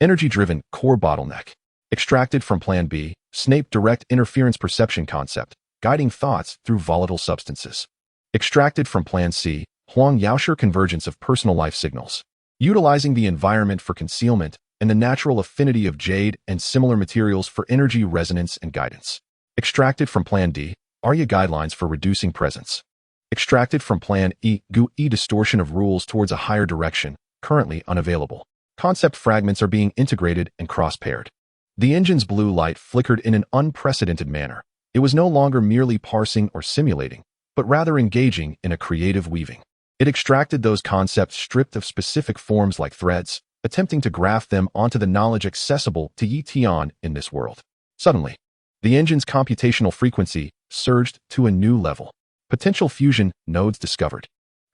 Energy-driven core bottleneck. Extracted from Plan B. Snape direct interference perception concept, guiding thoughts through volatile substances. Extracted from Plan C. Huang Yaoshe convergence of personal life signals. Utilizing the environment for concealment and the natural affinity of jade and similar materials for energy resonance and guidance. Extracted from Plan D. Arya guidelines for reducing presence. Extracted from Plan E. GUI distortion of rules towards a higher direction, currently unavailable. Concept fragments are being integrated and cross-paired. The engine's blue light flickered in an unprecedented manner. It was no longer merely parsing or simulating, but rather engaging in a creative weaving. It extracted those concepts stripped of specific forms like threads, attempting to graft them onto the knowledge accessible to Tian in this world. Suddenly, the engine's computational frequency surged to a new level. Potential fusion nodes discovered.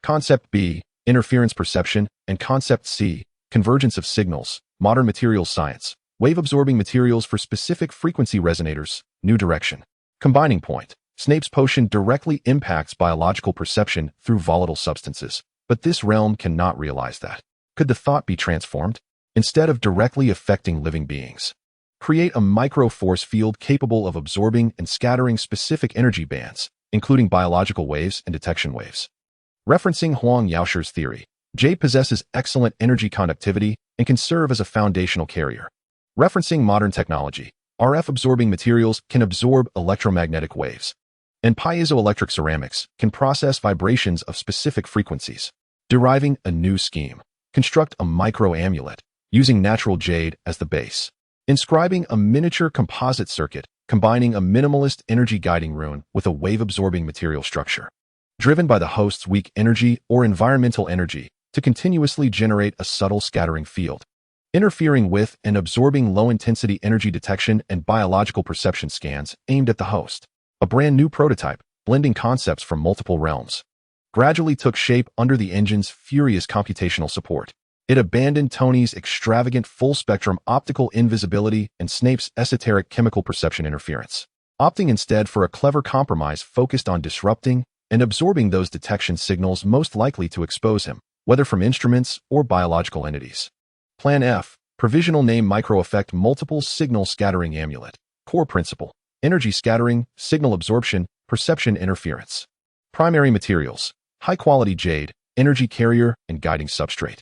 Concept B, interference perception, and Concept C, convergence of signals, modern materials science, wave-absorbing materials for specific frequency resonators, new direction. Combining point. Snape's potion directly impacts biological perception through volatile substances, but this realm cannot realize that. Could the thought be transformed? Instead of directly affecting living beings, create a micro-force field capable of absorbing and scattering specific energy bands, including biological waves and detection waves. Referencing Huang Yaoshe's theory, jade possesses excellent energy conductivity and can serve as a foundational carrier. Referencing modern technology, RF-absorbing materials can absorb electromagnetic waves, and piezoelectric ceramics can process vibrations of specific frequencies. Deriving a new scheme, construct a micro-amulet, using natural jade as the base. Inscribing a miniature composite circuit, combining a minimalist energy guiding rune with a wave-absorbing material structure. Driven by the host's weak energy or environmental energy to continuously generate a subtle scattering field. Interfering with and absorbing low-intensity energy detection and biological perception scans aimed at the host. A brand new prototype, blending concepts from multiple realms, gradually took shape under the engine's furious computational support. It abandoned Tony's extravagant full-spectrum optical invisibility and Snape's esoteric chemical perception interference, opting instead for a clever compromise focused on disrupting and absorbing those detection signals most likely to expose him, whether from instruments or biological entities. Plan F, provisional name micro-effect multiple signal scattering amulet, core principle, energy scattering, signal absorption, perception interference. Primary materials, high-quality jade, energy carrier, and guiding substrate.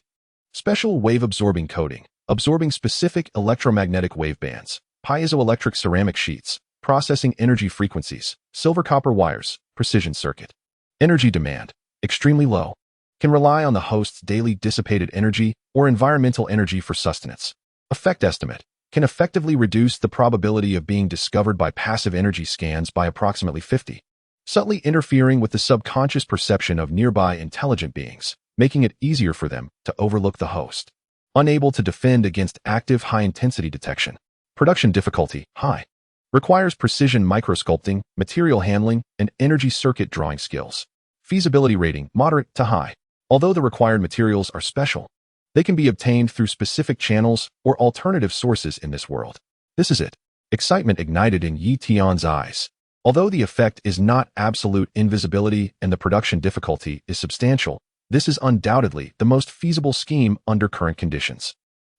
Special wave-absorbing coating, absorbing specific electromagnetic wave bands, piezoelectric ceramic sheets, processing energy frequencies, silver-copper wires, precision circuit. Energy demand, extremely low, can rely on the host's daily dissipated energy or environmental energy for sustenance. Effect estimate, can effectively reduce the probability of being discovered by passive energy scans by approximately 50, subtly interfering with the subconscious perception of nearby intelligent beings, making it easier for them to overlook the host. Unable to defend against active high-intensity detection. Production difficulty, high. Requires precision microsculpting, material handling, and energy circuit drawing skills. Feasibility rating, moderate to high. Although the required materials are special, they can be obtained through specific channels or alternative sources in this world. This is it. Excitement ignited in Tian's eyes. Although the effect is not absolute invisibility and the production difficulty is substantial, this is undoubtedly the most feasible scheme under current conditions.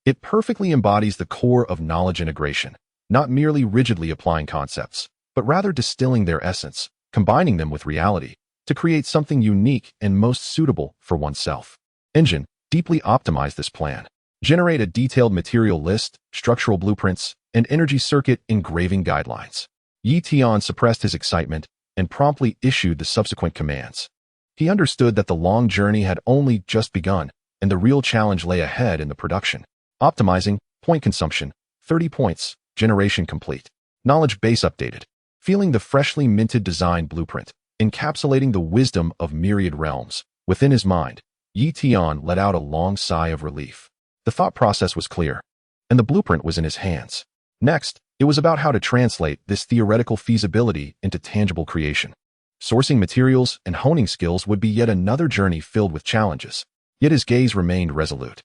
It perfectly embodies the core of knowledge integration, not merely rigidly applying concepts, but rather distilling their essence, combining them with reality, to create something unique and most suitable for oneself. Engine, deeply optimize this plan. Generate a detailed material list, structural blueprints, and energy circuit engraving guidelines. Tian suppressed his excitement and promptly issued the subsequent commands. He understood that the long journey had only just begun, and the real challenge lay ahead in the production. Optimizing, point consumption, 30 points, generation complete. Knowledge base updated. Feeling the freshly minted design blueprint, encapsulating the wisdom of myriad realms. Within his mind, Tian let out a long sigh of relief. The thought process was clear, and the blueprint was in his hands. Next, it was about how to translate this theoretical feasibility into tangible creation. Sourcing materials and honing skills would be yet another journey filled with challenges. Yet his gaze remained resolute.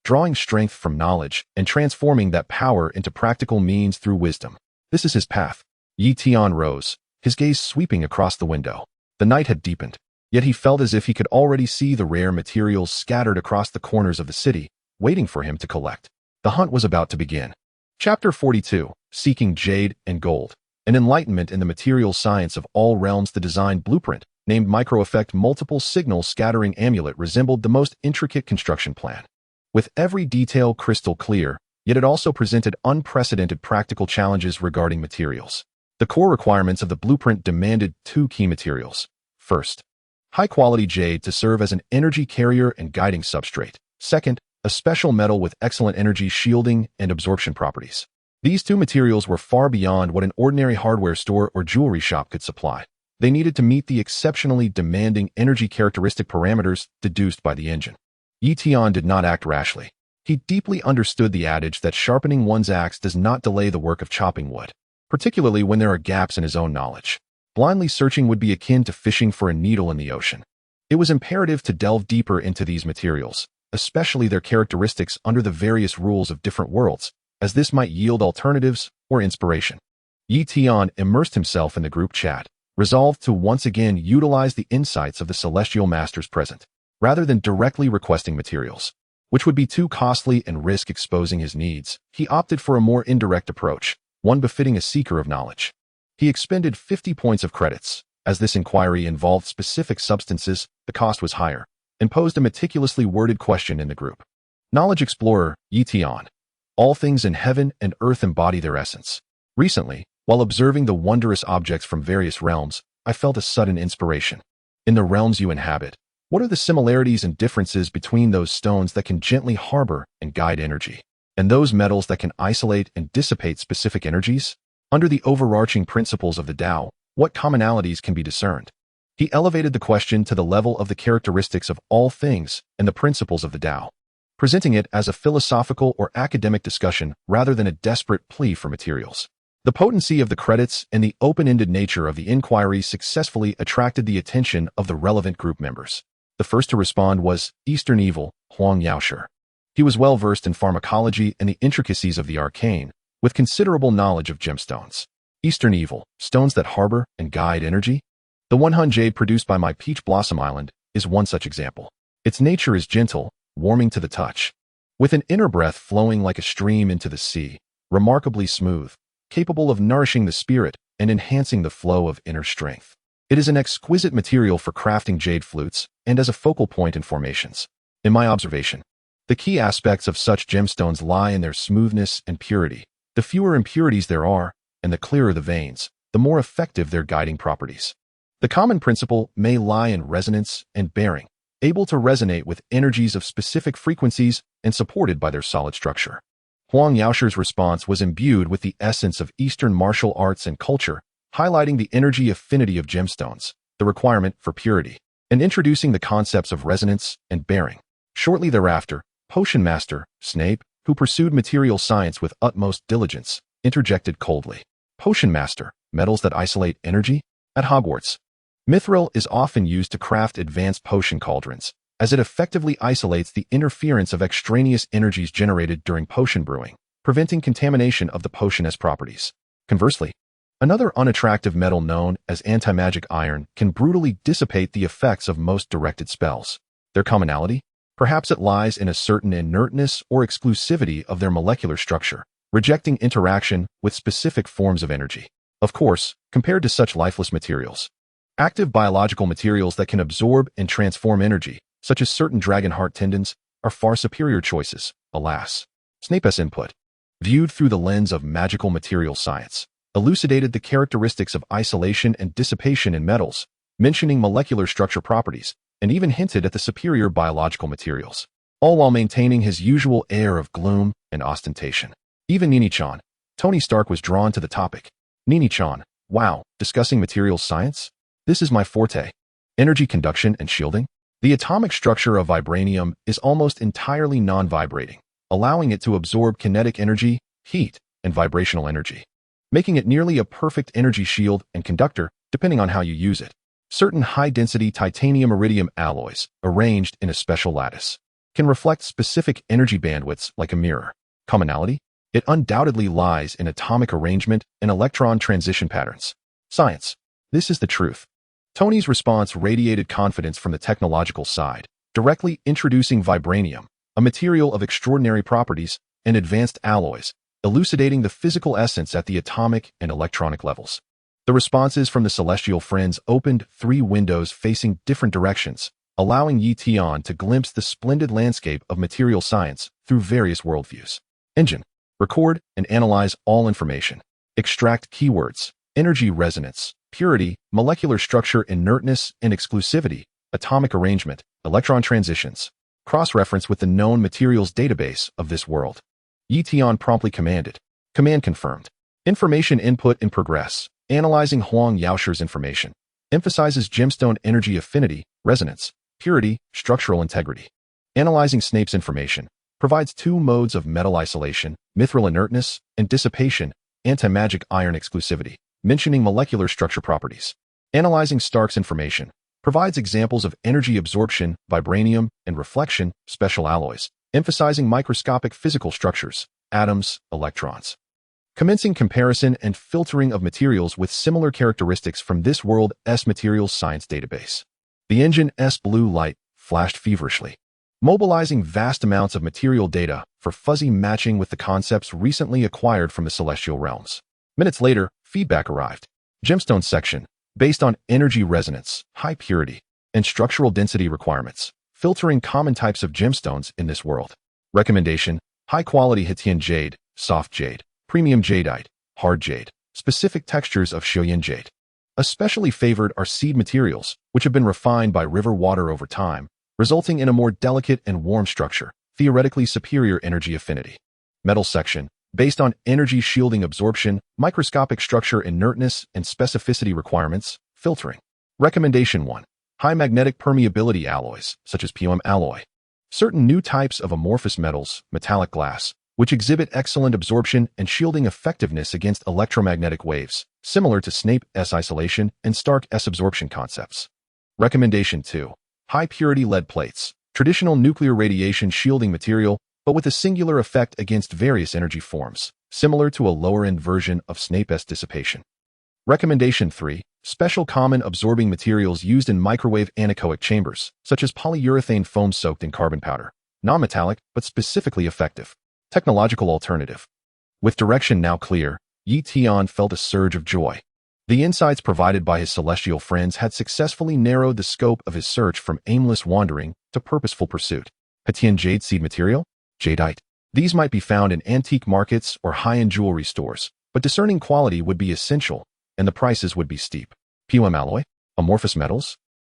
Drawing strength from knowledge and transforming that power into practical means through wisdom. This is his path. Tian rose, his gaze sweeping across the window. The night had deepened, yet he felt as if he could already see the rare materials scattered across the corners of the city, waiting for him to collect. The hunt was about to begin. Chapter 42, Seeking Jade and Gold. An enlightenment in the material science of all realms. The design blueprint, named Micro-Effect Multiple Signal Scattering Amulet, resembled the most intricate construction plan. With every detail crystal clear, yet it also presented unprecedented practical challenges regarding materials. The core requirements of the blueprint demanded two key materials. First, high-quality jade to serve as an energy carrier and guiding substrate. Second, a special metal with excellent energy shielding and absorption properties. These two materials were far beyond what an ordinary hardware store or jewelry shop could supply. They needed to meet the exceptionally demanding energy characteristic parameters deduced by the engine. Tian did not act rashly. He deeply understood the adage that sharpening one's axe does not delay the work of chopping wood, particularly when there are gaps in his own knowledge. Blindly searching would be akin to fishing for a needle in the ocean. It was imperative to delve deeper into these materials, especially their characteristics under the various rules of different worlds, as this might yield alternatives or inspiration. Tian immersed himself in the group chat, resolved to once again utilize the insights of the celestial masters present, rather than directly requesting materials, which would be too costly and risk exposing his needs. He opted for a more indirect approach, one befitting a seeker of knowledge. He expended 50 points of credits. As this inquiry involved specific substances, the cost was higher, and posed a meticulously worded question in the group. Knowledge Explorer, Tian. All things in heaven and earth embody their essence. Recently, while observing the wondrous objects from various realms, I felt a sudden inspiration. In the realms you inhabit, what are the similarities and differences between those stones that can gently harbor and guide energy, and those metals that can isolate and dissipate specific energies? Under the overarching principles of the Tao, what commonalities can be discerned? He elevated the question to the level of the characteristics of all things and the principles of the Tao, presenting it as a philosophical or academic discussion rather than a desperate plea for materials. The potency of the credits and the open-ended nature of the inquiry successfully attracted the attention of the relevant group members. The first to respond was Eastern Evil, Huang Yaoshi. He was well versed in pharmacology and the intricacies of the arcane, with considerable knowledge of gemstones. Eastern Evil, stones that harbor and guide energy? The 100 jade produced by my Peach Blossom Island is one such example. Its nature is gentle, warming to the touch, with an inner breath flowing like a stream into the sea, remarkably smooth, capable of nourishing the spirit and enhancing the flow of inner strength. It is an exquisite material for crafting jade flutes and as a focal point in formations. In my observation, the key aspects of such gemstones lie in their smoothness and purity. The fewer impurities there are, and the clearer the veins, the more effective their guiding properties. The common principle may lie in resonance and bearing, able to resonate with energies of specific frequencies and supported by their solid structure. Huang Yaoshi's response was imbued with the essence of Eastern martial arts and culture, highlighting the energy affinity of gemstones, the requirement for purity, and introducing the concepts of resonance and bearing. Shortly thereafter, Potion Master, Snape, who pursued material science with utmost diligence, interjected coldly. Potion Master, metals that isolate energy? At Hogwarts, mithril is often used to craft advanced potion cauldrons, as it effectively isolates the interference of extraneous energies generated during potion brewing, preventing contamination of the potion's properties. Conversely, another unattractive metal known as anti-magic iron can brutally dissipate the effects of most directed spells. Their commonality? Perhaps it lies in a certain inertness or exclusivity of their molecular structure, rejecting interaction with specific forms of energy. Of course, compared to such lifeless materials, active biological materials that can absorb and transform energy, such as certain dragon heart tendons, are far superior choices, alas. Snape's input, viewed through the lens of magical material science, elucidated the characteristics of isolation and dissipation in metals, mentioning molecular structure properties, and even hinted at the superior biological materials. all while maintaining his usual air of gloom and ostentation. Even Nini-chan, Tony Stark was drawn to the topic. Nini-chan, wow, discussing materials science? This is my forte. Energy conduction and shielding? The atomic structure of vibranium is almost entirely non-vibrating, allowing it to absorb kinetic energy, heat, and vibrational energy, making it nearly a perfect energy shield and conductor depending on how you use it. Certain high-density titanium-iridium alloys, arranged in a special lattice, can reflect specific energy bandwidths like a mirror. Commonality? It undoubtedly lies in atomic arrangement and electron transition patterns. Science. This is the truth. Tony's response radiated confidence from the technological side, directly introducing vibranium, a material of extraordinary properties, and advanced alloys, elucidating the physical essence at the atomic and electronic levels. The responses from the celestial friends opened 3 windows facing different directions, allowing Yi Tian to glimpse the splendid landscape of material science through various worldviews. Engine. Record and analyze all information. Extract keywords, energy resonance, purity, molecular structure, inertness and exclusivity, atomic arrangement, electron transitions. Cross-reference with the known materials database of this world. Yi Tian promptly commanded. Command confirmed. Information input in progress. Analyzing Huang Yaosher's information. Emphasizes gemstone energy affinity, resonance, purity, structural integrity. Analyzing Snape's information. Provides 2 modes of metal isolation, mithril inertness, and dissipation, anti-magic iron exclusivity, mentioning molecular structure properties. Analyzing Stark's information. Provides examples of energy absorption, vibranium, and reflection, special alloys, emphasizing microscopic physical structures, atoms, electrons. Commencing comparison and filtering of materials with similar characteristics from this world's materials science database. The engine's blue light flashed feverishly, mobilizing vast amounts of material data for fuzzy matching with the concepts recently acquired from the celestial realms. Minutes later, feedback arrived. Gemstone section, based on energy resonance, high purity, and structural density requirements, filtering common types of gemstones in this world. Recommendation: high-quality Hitian jade, soft jade, premium jadeite, hard jade, specific textures of Shoyin jade. Especially favored are seed materials, which have been refined by river water over time, resulting in a more delicate and warm structure, theoretically superior energy affinity. Metal section, based on energy shielding absorption, microscopic structure inertness and specificity requirements, filtering. Recommendation 1. High magnetic permeability alloys, such as POM alloy. Certain new types of amorphous metals, metallic glass, which exhibit excellent absorption and shielding effectiveness against electromagnetic waves, similar to Snape's isolation and Stark's absorption concepts. Recommendation 2. High-purity lead plates, traditional nuclear radiation shielding material, but with a singular effect against various energy forms, similar to a lower-end version of Snape's dissipation. Recommendation 3. Special common absorbing materials used in microwave anechoic chambers, such as polyurethane foam soaked in carbon powder, non-metallic but specifically effective. Technological alternative. With direction now clear, Yi Tian felt a surge of joy. The insights provided by his celestial friends had successfully narrowed the scope of his search from aimless wandering to purposeful pursuit. Hitian jade seed material? Jadeite. These might be found in antique markets or high-end jewelry stores, but discerning quality would be essential, and the prices would be steep. POM alloy? Amorphous metals?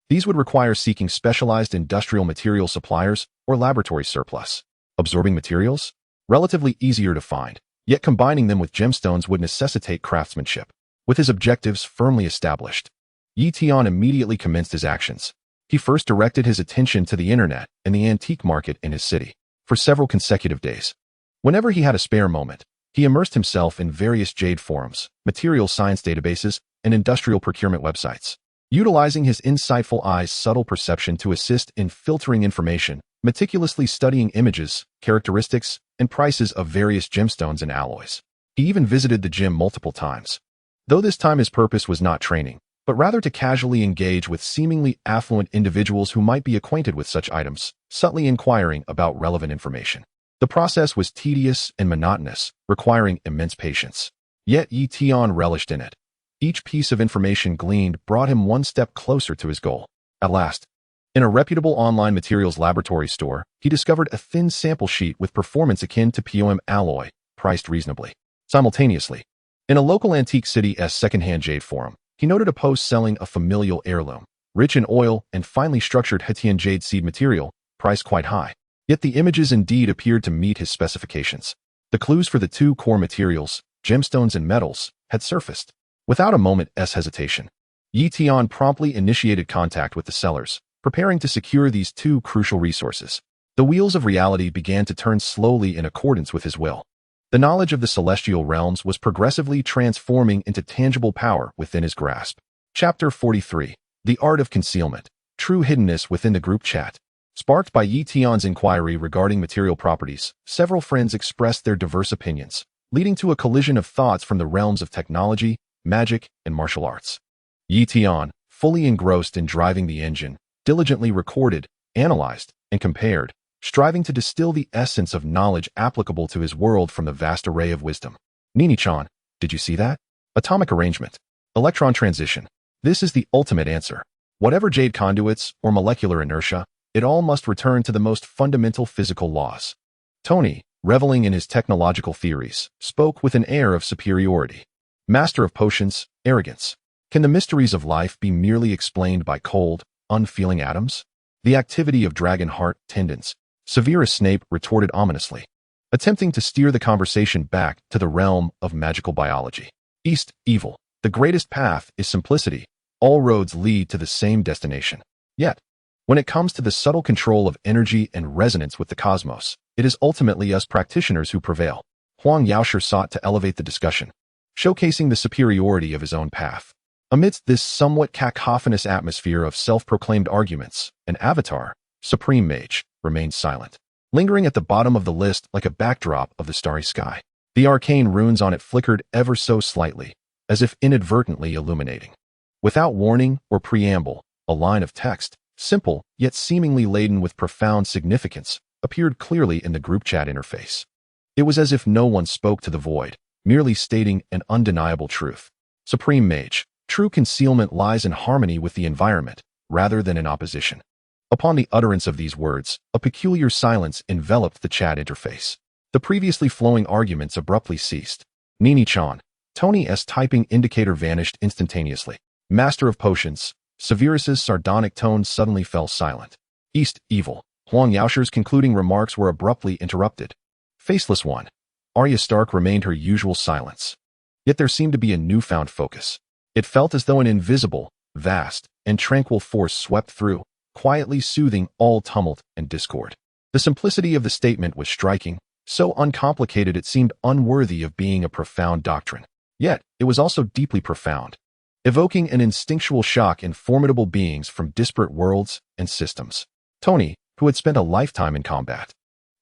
These would require seeking specialized industrial material suppliers or laboratory surplus. Absorbing materials? Relatively easier to find, yet combining them with gemstones would necessitate craftsmanship. With his objectives firmly established, Yi Tian immediately commenced his actions. He first directed his attention to the internet and the antique market in his city. For several consecutive days, whenever he had a spare moment, he immersed himself in various jade forums, material science databases, and industrial procurement websites. Utilizing his insightful eye's subtle perception to assist in filtering information, meticulously studying images, characteristics, and prices of various gemstones and alloys. He even visited the gym multiple times. Though this time his purpose was not training, but rather to casually engage with seemingly affluent individuals who might be acquainted with such items, subtly inquiring about relevant information. The process was tedious and monotonous, requiring immense patience. Yet Yi Tian relished in it. Each piece of information gleaned brought him one step closer to his goal. At last, in a reputable online materials laboratory store, he discovered a thin sample sheet with performance akin to POM alloy, priced reasonably. Simultaneously, in a local antique city's second-hand jade forum, he noted a post selling a familial heirloom, rich in oil and finely structured Hitian jade seed material, priced quite high. Yet the images indeed appeared to meet his specifications. The clues for the two core materials, gemstones and metals, had surfaced. Without a moment's hesitation, Tian promptly initiated contact with the sellers, preparing to secure these two crucial resources. The wheels of reality began to turn slowly in accordance with his will. The knowledge of the celestial realms was progressively transforming into tangible power within his grasp. Chapter 43. The Art of Concealment. True Hiddenness within the group chat. Sparked by Tian's inquiry regarding material properties, several friends expressed their diverse opinions, leading to a collision of thoughts from the realms of technology, magic, and martial arts. Tian, fully engrossed in driving the engine, diligently recorded, analyzed, and compared, striving to distill the essence of knowledge applicable to his world from the vast array of wisdom. Nini-chan, did you see that? Atomic arrangement. Electron transition. This is the ultimate answer. Whatever jade conduits or molecular inertia, it all must return to the most fundamental physical laws. Tony, reveling in his technological theories, spoke with an air of superiority. Master of potions, arrogance. Can the mysteries of life be merely explained by cold, unfeeling atoms? The activity of dragon heart tendons. Severus Snape retorted ominously, attempting to steer the conversation back to the realm of magical biology. East, evil. The greatest path is simplicity. All roads lead to the same destination. Yet, when it comes to the subtle control of energy and resonance with the cosmos, it is ultimately us practitioners who prevail. Huang Yaoshe sought to elevate the discussion, showcasing the superiority of his own path. Amidst this somewhat cacophonous atmosphere of self-proclaimed arguments, an avatar, Supreme Mage, remained silent, lingering at the bottom of the list like a backdrop of the starry sky. The arcane runes on it flickered ever so slightly, as if inadvertently illuminating. Without warning or preamble, a line of text, simple yet seemingly laden with profound significance, appeared clearly in the group chat interface. It was as if no one spoke to the void, merely stating an undeniable truth. Supreme Mage, true concealment lies in harmony with the environment, rather than in opposition. Upon the utterance of these words, a peculiar silence enveloped the chat interface. The previously flowing arguments abruptly ceased. Nini-chan, Tony's typing indicator vanished instantaneously. Master of potions, Severus's sardonic tone suddenly fell silent. East, evil. Huang Yaoshe's concluding remarks were abruptly interrupted. Faceless one. Arya Stark remained her usual silence. Yet there seemed to be a newfound focus. It felt as though an invisible, vast, and tranquil force swept through, quietly soothing all tumult and discord. The simplicity of the statement was striking, so uncomplicated it seemed unworthy of being a profound doctrine. Yet, it was also deeply profound, evoking an instinctual shock in formidable beings from disparate worlds and systems. Tony, who had spent a lifetime in combat,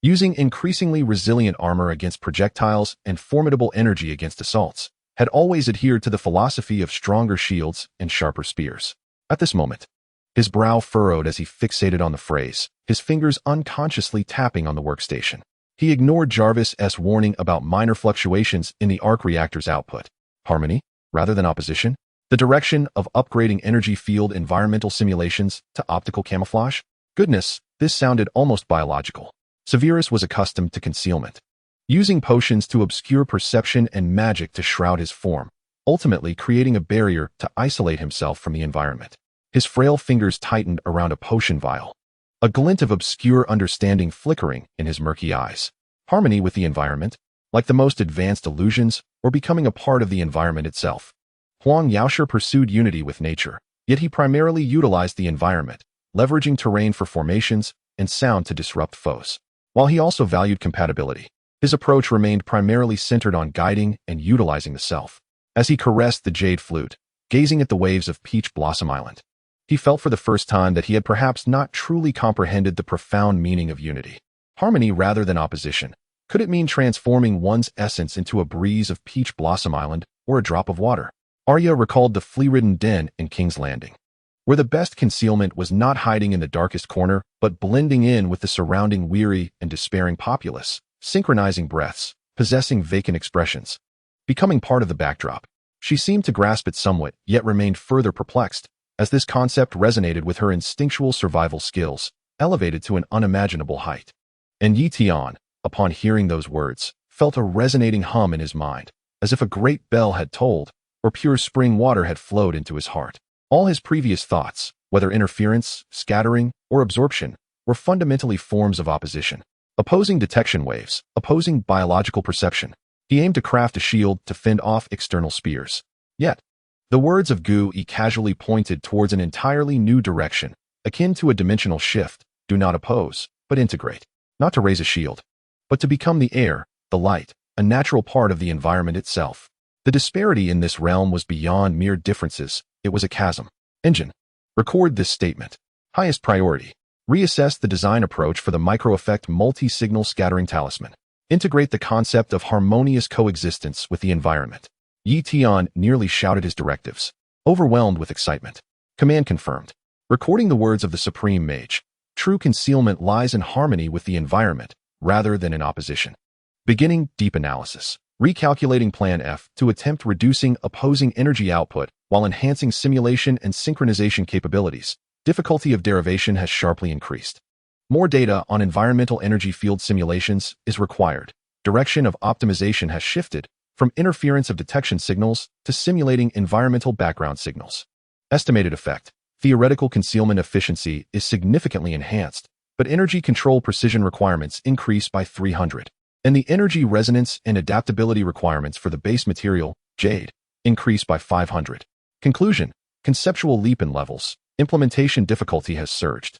using increasingly resilient armor against projectiles and formidable energy against assaults, had always adhered to the philosophy of stronger shields and sharper spears. At this moment, his brow furrowed as he fixated on the phrase, his fingers unconsciously tapping on the workstation. He ignored Jarvis's warning about minor fluctuations in the arc reactor's output. Harmony, rather than opposition? The direction of upgrading energy field environmental simulations to optical camouflage? Goodness, this sounded almost biological. Severus was accustomed to concealment, using potions to obscure perception and magic to shroud his form, ultimately creating a barrier to isolate himself from the environment. His frail fingers tightened around a potion vial, a glint of obscure understanding flickering in his murky eyes. Harmony with the environment, like the most advanced illusions, or becoming a part of the environment itself. Huang Yaoshe pursued unity with nature, yet he primarily utilized the environment, leveraging terrain for formations and sound to disrupt foes. While he also valued compatibility, his approach remained primarily centered on guiding and utilizing the self. As he caressed the jade flute, gazing at the waves of Peach Blossom Island, he felt for the first time that he had perhaps not truly comprehended the profound meaning of unity. Harmony rather than opposition. Could it mean transforming one's essence into a breeze of Peach Blossom Island or a drop of water? Arya recalled the flea-ridden den in King's Landing, where the best concealment was not hiding in the darkest corner, but blending in with the surrounding weary and despairing populace, synchronizing breaths, possessing vacant expressions, becoming part of the backdrop. She seemed to grasp it somewhat, yet remained further perplexed, as this concept resonated with her instinctual survival skills, elevated to an unimaginable height. And Tian, upon hearing those words, felt a resonating hum in his mind, as if a great bell had tolled, or pure spring water had flowed into his heart. All his previous thoughts, whether interference, scattering, or absorption, were fundamentally forms of opposition. Opposing detection waves, opposing biological perception. He aimed to craft a shield to fend off external spears. Yet, the words of Gu Yi casually pointed towards an entirely new direction, akin to a dimensional shift. Do not oppose, but integrate. Not to raise a shield, but to become the air, the light, a natural part of the environment itself. The disparity in this realm was beyond mere differences. It was a chasm. Engine. Record this statement. Highest priority. Reassess the design approach for the micro-effect multi-signal scattering talisman. Integrate the concept of harmonious coexistence with the environment. Tian nearly shouted his directives, overwhelmed with excitement. Command confirmed. Recording the words of the Supreme Mage. True concealment lies in harmony with the environment, rather than in opposition. Beginning deep analysis. Recalculating Plan F to attempt reducing opposing energy output while enhancing simulation and synchronization capabilities. Difficulty of derivation has sharply increased. More data on environmental energy field simulations is required. Direction of optimization has shifted from interference of detection signals to simulating environmental background signals. Estimated effect. Theoretical concealment efficiency is significantly enhanced, but energy control precision requirements increase by 300. And the energy resonance and adaptability requirements for the base material, jade, increase by 500. Conclusion. Conceptual leap in levels. Implementation difficulty has surged.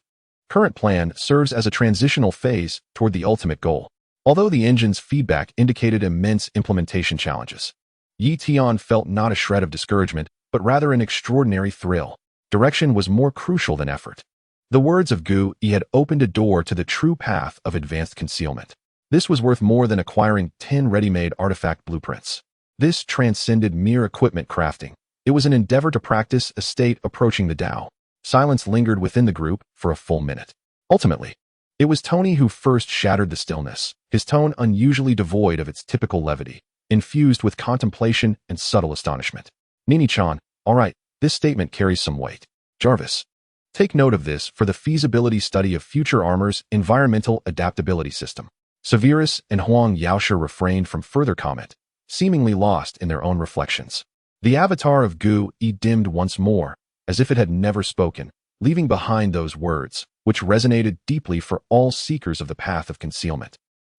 Current plan serves as a transitional phase toward the ultimate goal. Although the engine's feedback indicated immense implementation challenges, Tian felt not a shred of discouragement, but rather an extraordinary thrill. Direction was more crucial than effort. The words of Gu Yi had opened a door to the true path of advanced concealment. This was worth more than acquiring 10 ready-made artifact blueprints. This transcended mere equipment crafting. It was an endeavor to practice a state approaching the Tao. Silence lingered within the group for a full minute. Ultimately, it was Tony who first shattered the stillness, his tone unusually devoid of its typical levity, infused with contemplation and subtle astonishment. Nini-chan, all right, this statement carries some weight. Jarvis, take note of this for the feasibility study of future armor's environmental adaptability system. Severus and Huang Yaoshe refrained from further comment, seemingly lost in their own reflections. The avatar of Gu Yi dimmed once more, as if it had never spoken, leaving behind those words, which resonated deeply for all seekers of the path of concealment.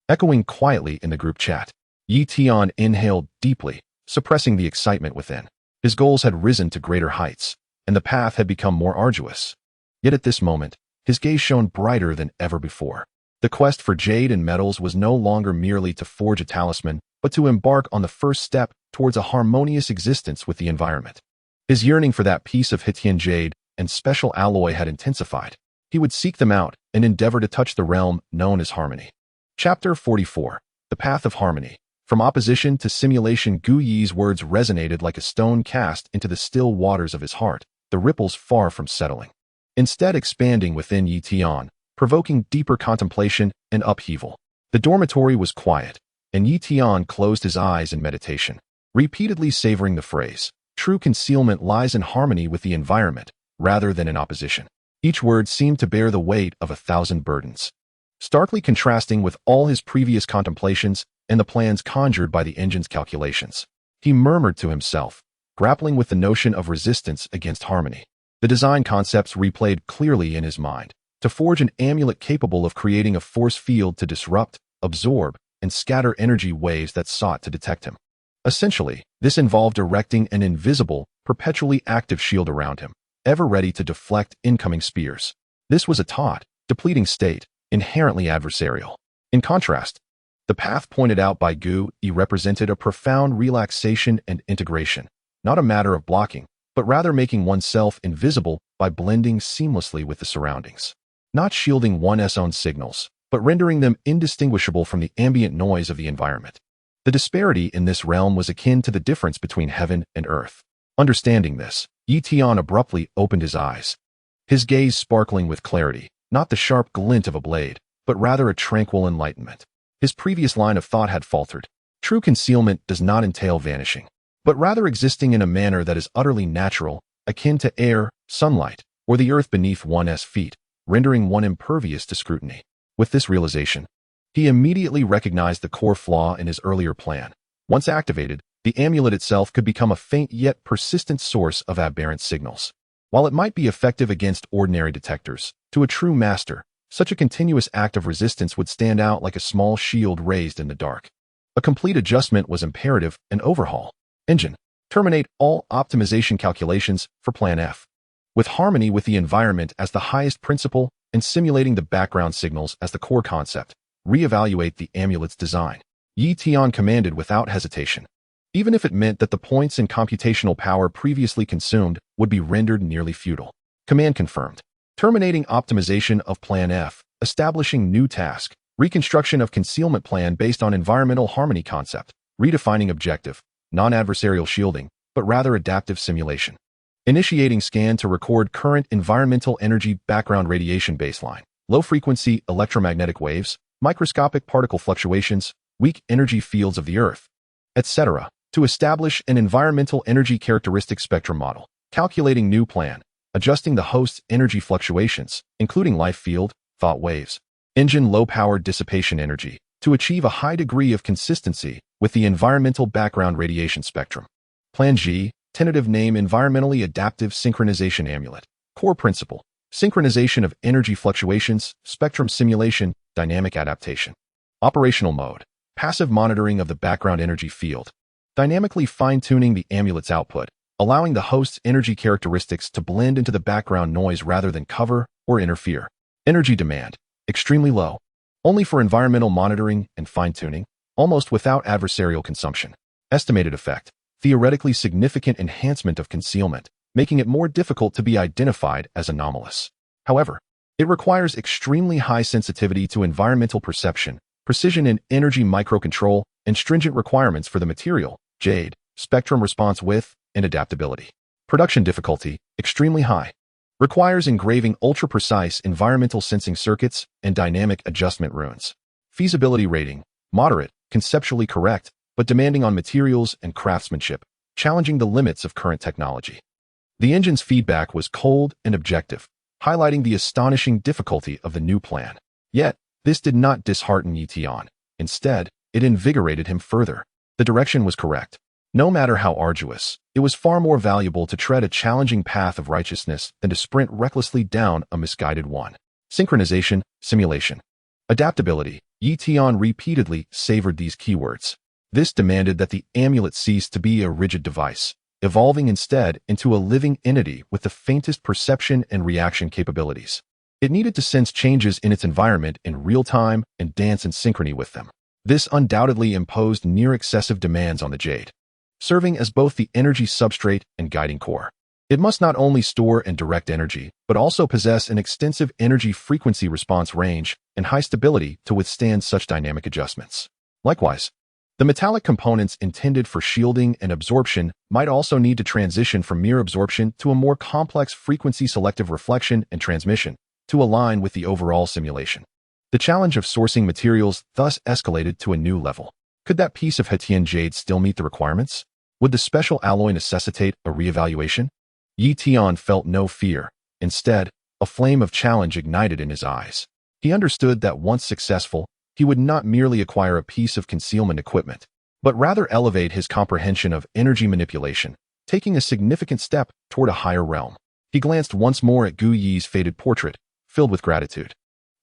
Echoing quietly in the group chat, Tian inhaled deeply, suppressing the excitement within. His goals had risen to greater heights, and the path had become more arduous. Yet at this moment, his gaze shone brighter than ever before. The quest for jade and metals was no longer merely to forge a talisman, but to embark on the first step towards a harmonious existence with the environment. His yearning for that piece of Hitian jade and special alloy had intensified. He would seek them out and endeavor to touch the realm known as harmony. Chapter 44. The Path of Harmony. From opposition to simulation, Gu Yi's words resonated like a stone cast into the still waters of his heart, the ripples far from settling. Instead expanding within Tian, provoking deeper contemplation and upheaval. The dormitory was quiet, and Tian closed his eyes in meditation, repeatedly savoring the phrase, true concealment lies in harmony with the environment, rather than in opposition. Each word seemed to bear the weight of 1,000 burdens, starkly contrasting with all his previous contemplations and the plans conjured by the engine's calculations. He murmured to himself, grappling with the notion of resistance against harmony. The design concepts replayed clearly in his mind. To forge an amulet capable of creating a force field to disrupt, absorb, and scatter energy waves that sought to detect him. Essentially, this involved erecting an invisible, perpetually active shield around him, ever ready to deflect incoming spears. This was a taut, depleting state, inherently adversarial. In contrast, the path pointed out by Gu Yi represented a profound relaxation and integration, not a matter of blocking, but rather making oneself invisible by blending seamlessly with the surroundings. Not shielding one's own signals, but rendering them indistinguishable from the ambient noise of the environment. The disparity in this realm was akin to the difference between heaven and earth. Understanding this, Tian abruptly opened his eyes, his gaze sparkling with clarity, not the sharp glint of a blade, but rather a tranquil enlightenment. His previous line of thought had faltered. True concealment does not entail vanishing, but rather existing in a manner that is utterly natural, akin to air, sunlight, or the earth beneath one's feet, rendering one impervious to scrutiny. With this realization, he immediately recognized the core flaw in his earlier plan. Once activated, the amulet itself could become a faint yet persistent source of aberrant signals. While it might be effective against ordinary detectors, to a true master, Such a continuous act of resistance would stand out like a small shield raised in the dark. A complete adjustment was imperative, an overhaul. Engine. Terminate all optimization calculations for Plan F. With harmony with the environment as the highest principle and simulating the background signals as the core concept, reevaluate the amulet's design. Tian commanded without hesitation, even if it meant that the points in computational power previously consumed would be rendered nearly futile. Command confirmed. Terminating optimization of Plan F, establishing new task, reconstruction of concealment plan based on environmental harmony concept, redefining objective, non-adversarial shielding, but rather adaptive simulation. Initiating scan to record current environmental energy background radiation baseline, low-frequency electromagnetic waves, microscopic particle fluctuations, weak energy fields of the Earth, etc., to establish an environmental energy characteristic spectrum model, calculating new plan, adjusting the host's energy fluctuations, including life field, thought waves, engine low-power dissipation energy, to achieve a high degree of consistency with the environmental background radiation spectrum. Plan G, tentative name Environmentally Adaptive Synchronization Amulet. Core principle, synchronization of energy fluctuations, spectrum simulation, dynamic adaptation. Operational mode, passive monitoring of the background energy field, dynamically fine-tuning the amulet's output, allowing the host's energy characteristics to blend into the background noise rather than cover or interfere. Energy demand, extremely low, only for environmental monitoring and fine-tuning, almost without adversarial consumption. Estimated effect, theoretically significant enhancement of concealment, making it more difficult to be identified as anomalous. However, it requires extremely high sensitivity to environmental perception, precision in energy microcontrol, and stringent requirements for the material, jade, spectrum response width, and adaptability. Production difficulty, extremely high. Requires engraving ultra-precise environmental sensing circuits and dynamic adjustment runes. Feasibility rating, moderate, conceptually correct, but demanding on materials and craftsmanship, challenging the limits of current technology. The engine's feedback was cold and objective, highlighting the astonishing difficulty of the new plan. Yet, this did not dishearten Tian. Instead, it invigorated him further. The direction was correct. No matter how arduous, it was far more valuable to tread a challenging path of righteousness than to sprint recklessly down a misguided one. Synchronization, simulation. Adaptability. Tian repeatedly savored these keywords. This demanded that the amulet cease to be a rigid device, evolving instead into a living entity with the faintest perception and reaction capabilities. It needed to sense changes in its environment in real time and dance in synchrony with them. This undoubtedly imposed near-excessive demands on the jade, serving as both the energy substrate and guiding core. It must not only store and direct energy, but also possess an extensive energy frequency response range and high stability to withstand such dynamic adjustments. Likewise, the metallic components intended for shielding and absorption might also need to transition from mere absorption to a more complex frequency-selective reflection and transmission to align with the overall simulation. The challenge of sourcing materials thus escalated to a new level. Could that piece of Tian jade still meet the requirements? Would the special alloy necessitate a reevaluation? Tian felt no fear. Instead, a flame of challenge ignited in his eyes. He understood that once successful, he would not merely acquire a piece of concealment equipment, but rather elevate his comprehension of energy manipulation, taking a significant step toward a higher realm. He glanced once more at Gu Yi's faded portrait, filled with gratitude.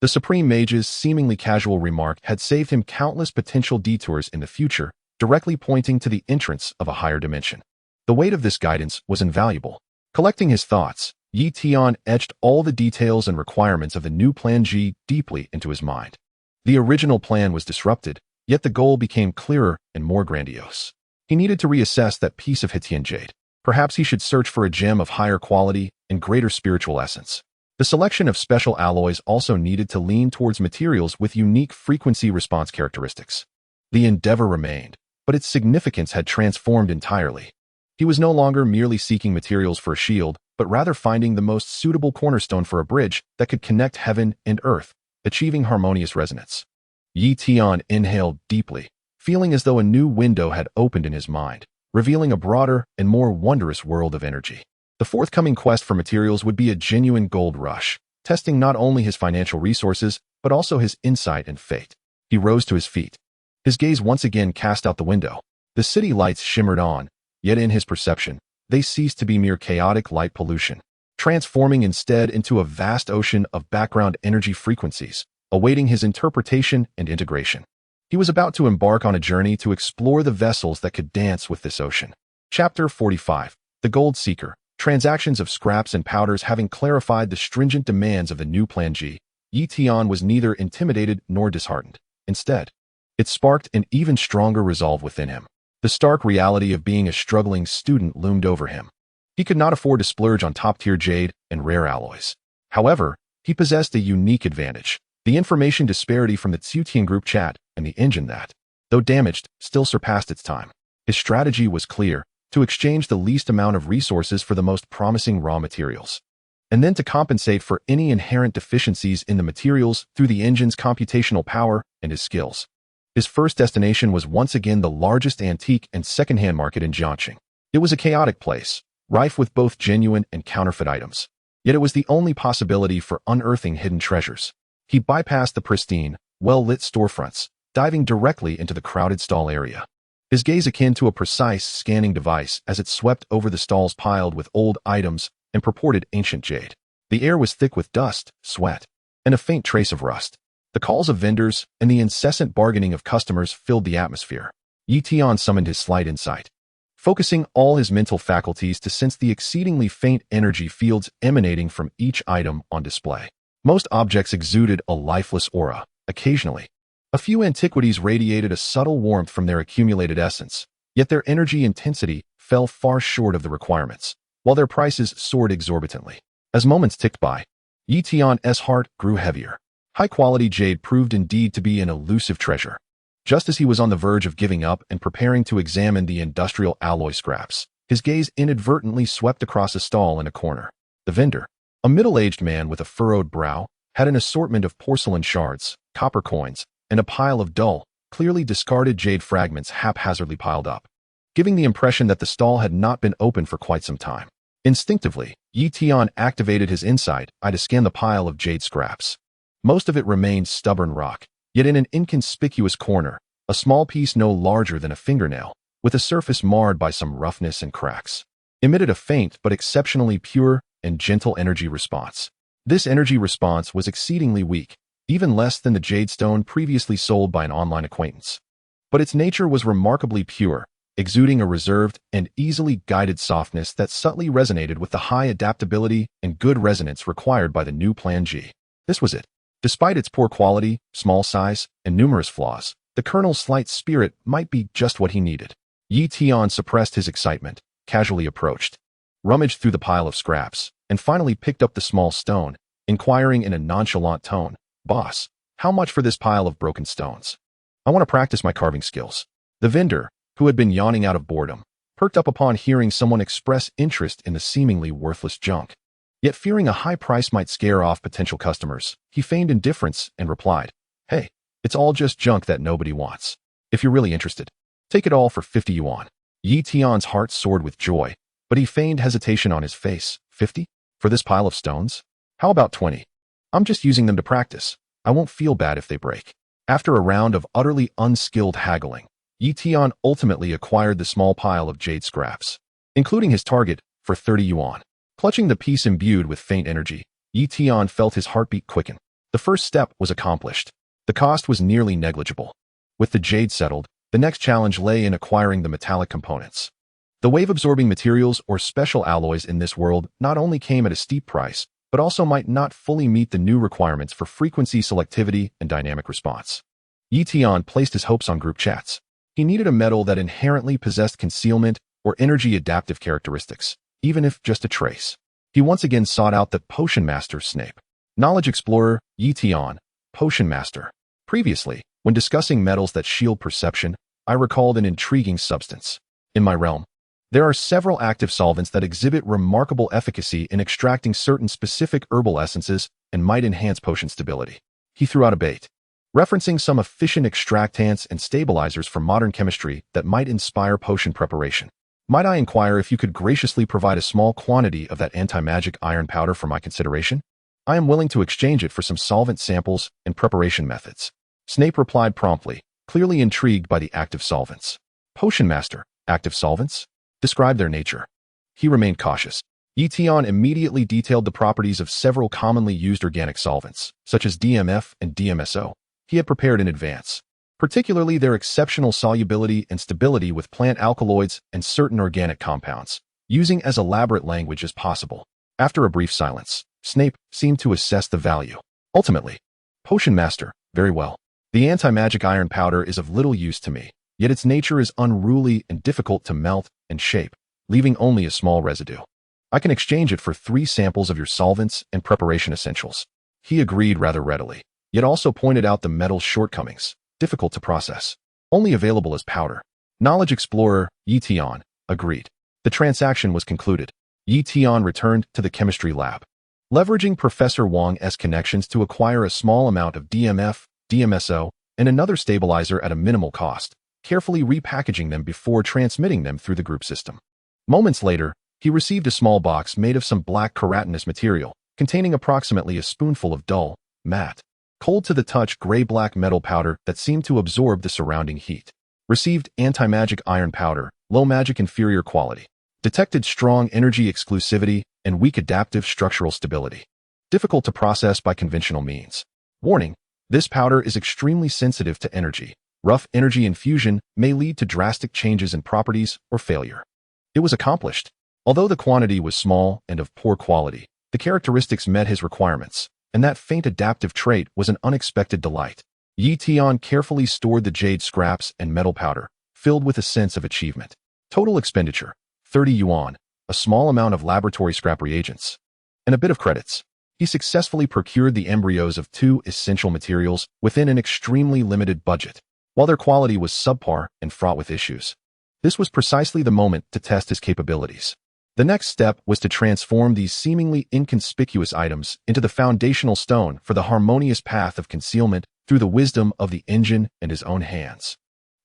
The Supreme Mage's seemingly casual remark had saved him countless potential detours in the future, directly pointing to the entrance of a higher dimension. The weight of this guidance was invaluable. Collecting his thoughts, Tian etched all the details and requirements of the new Plan G deeply into his mind. The original plan was disrupted, yet the goal became clearer and more grandiose. He needed to reassess that piece of Tian jade. Perhaps he should search for a gem of higher quality and greater spiritual essence. The selection of special alloys also needed to lean towards materials with unique frequency response characteristics. The endeavor remained, but its significance had transformed entirely. He was no longer merely seeking materials for a shield, but rather finding the most suitable cornerstone for a bridge that could connect heaven and earth, achieving harmonious resonance. Tian inhaled deeply, feeling as though a new window had opened in his mind, revealing a broader and more wondrous world of energy. The forthcoming quest for materials would be a genuine gold rush, testing not only his financial resources, but also his insight and fate. He rose to his feet. His gaze once again cast out the window. The city lights shimmered on, yet in his perception, they ceased to be mere chaotic light pollution. transforming instead into a vast ocean of background energy frequencies, awaiting his interpretation and integration. He was about to embark on a journey to explore the vessels that could dance with this ocean. Chapter 45. The Gold Seeker. Transactions of scraps and powders having clarified the stringent demands of the new Plan G, Tian was neither intimidated nor disheartened. Instead, it sparked an even stronger resolve within him. The stark reality of being a struggling student loomed over him. He could not afford to splurge on top-tier jade and rare alloys. However, he possessed a unique advantage: the information disparity from the Tian group chat and the engine that, though damaged, still surpassed its time. His strategy was clear: to exchange the least amount of resources for the most promising raw materials, and then to compensate for any inherent deficiencies in the materials through the engine's computational power and his skills. His first destination was once again the largest antique and second-hand market in Jiangxing. It was a chaotic place, rife with both genuine and counterfeit items. Yet it was the only possibility for unearthing hidden treasures. He bypassed the pristine, well-lit storefronts, diving directly into the crowded stall area. His gaze akin to a precise scanning device as it swept over the stalls piled with old items and purported ancient jade. The air was thick with dust, sweat, and a faint trace of rust. The calls of vendors and the incessant bargaining of customers filled the atmosphere. Tian summoned his slight insight, focusing all his mental faculties to sense the exceedingly faint energy fields emanating from each item on display. Most objects exuded a lifeless aura. Occasionally, a few antiquities radiated a subtle warmth from their accumulated essence, yet their energy intensity fell far short of the requirements, while their prices soared exorbitantly. As moments ticked by, Tian's heart grew heavier. High-quality jade proved indeed to be an elusive treasure. Just as he was on the verge of giving up and preparing to examine the industrial alloy scraps, his gaze inadvertently swept across a stall in a corner. The vendor, a middle-aged man with a furrowed brow, had an assortment of porcelain shards, copper coins, and a pile of dull, clearly discarded jade fragments haphazardly piled up, giving the impression that the stall had not been open for quite some time. Instinctively, Tian activated his insight eye to scan the pile of jade scraps. Most of it remained stubborn rock, yet in an inconspicuous corner, a small piece no larger than a fingernail, with a surface marred by some roughness and cracks, emitted a faint but exceptionally pure and gentle energy response. This energy response was exceedingly weak, even less than the jade stone previously sold by an online acquaintance. But its nature was remarkably pure, exuding a reserved and easily guided softness that subtly resonated with the high adaptability and good resonance required by the new Plan G. This was it. Despite its poor quality, small size, and numerous flaws, the Colonel's slight spirit might be just what he needed. Tian suppressed his excitement, casually approached, rummaged through the pile of scraps, and finally picked up the small stone, inquiring in a nonchalant tone, "Boss, how much for this pile of broken stones? I want to practice my carving skills." The vendor, who had been yawning out of boredom, perked up upon hearing someone express interest in the seemingly worthless junk. Yet fearing a high price might scare off potential customers, he feigned indifference and replied, "Hey, it's all just junk that nobody wants. If you're really interested, take it all for 50 yuan. Tian's heart soared with joy, but he feigned hesitation on his face. 50? For this pile of stones? How about 20? I'm just using them to practice. I won't feel bad if they break." After a round of utterly unskilled haggling, Tian ultimately acquired the small pile of jade scraps, including his target, for 30 yuan. Clutching the piece imbued with faint energy, Tian felt his heartbeat quicken. The first step was accomplished. The cost was nearly negligible. With the jade settled, the next challenge lay in acquiring the metallic components. The wave-absorbing materials or special alloys in this world not only came at a steep price, but also might not fully meet the new requirements for frequency selectivity and dynamic response. Tian placed his hopes on group chats. He needed a metal that inherently possessed concealment or energy-adaptive characteristics, even if just a trace. He once again sought out the Potion Master Snape. Knowledge Explorer, Tian, Potion Master. Previously, when discussing metals that shield perception, I recalled an intriguing substance. In my realm, there are several active solvents that exhibit remarkable efficacy in extracting certain specific herbal essences and might enhance potion stability. He threw out a bait, referencing some efficient extractants and stabilizers from modern chemistry that might inspire potion preparation. Might I inquire if you could graciously provide a small quantity of that anti-magic iron powder for my consideration? I am willing to exchange it for some solvent samples and preparation methods. Snape replied promptly, clearly intrigued by the active solvents. Potion Master, active solvents? Describe their nature. He remained cautious. Tian immediately detailed the properties of several commonly used organic solvents, such as DMF and DMSO, he had prepared in advance, particularly their exceptional solubility and stability with plant alkaloids and certain organic compounds, using as elaborate language as possible. After a brief silence, Snape seemed to assess the value. Ultimately, Potion Master, very well. The anti-magic iron powder is of little use to me, yet its nature is unruly and difficult to melt and shape, leaving only a small residue. I can exchange it for 3 samples of your solvents and preparation essentials. He agreed rather readily, yet also pointed out the metal's shortcomings, difficult to process, only available as powder. Knowledge Explorer, Tian, agreed. The transaction was concluded. Tian returned to the chemistry lab, leveraging Professor Wang's connections to acquire a small amount of DMF, DMSO, and another stabilizer at a minimal cost, carefully repackaging them before transmitting them through the group system. Moments later, he received a small box made of some black keratinous material, containing approximately a spoonful of dull, matte, cold-to-the-touch gray-black metal powder that seemed to absorb the surrounding heat. Received anti-magic iron powder, low magic inferior quality. Detected strong energy exclusivity and weak adaptive structural stability. Difficult to process by conventional means. Warning: this powder is extremely sensitive to energy. Rough energy infusion may lead to drastic changes in properties or failure. It was accomplished. Although the quantity was small and of poor quality, the characteristics met his requirements, and that faint adaptive trait was an unexpected delight. Tian carefully stored the jade scraps and metal powder, filled with a sense of achievement. Total expenditure: 30 yuan, a small amount of laboratory scrap reagents, and a bit of credits. He successfully procured the embryos of 2 essential materials within an extremely limited budget, while their quality was subpar and fraught with issues. This was precisely the moment to test his capabilities. The next step was to transform these seemingly inconspicuous items into the foundational stone for the harmonious path of concealment through the wisdom of the engine and his own hands.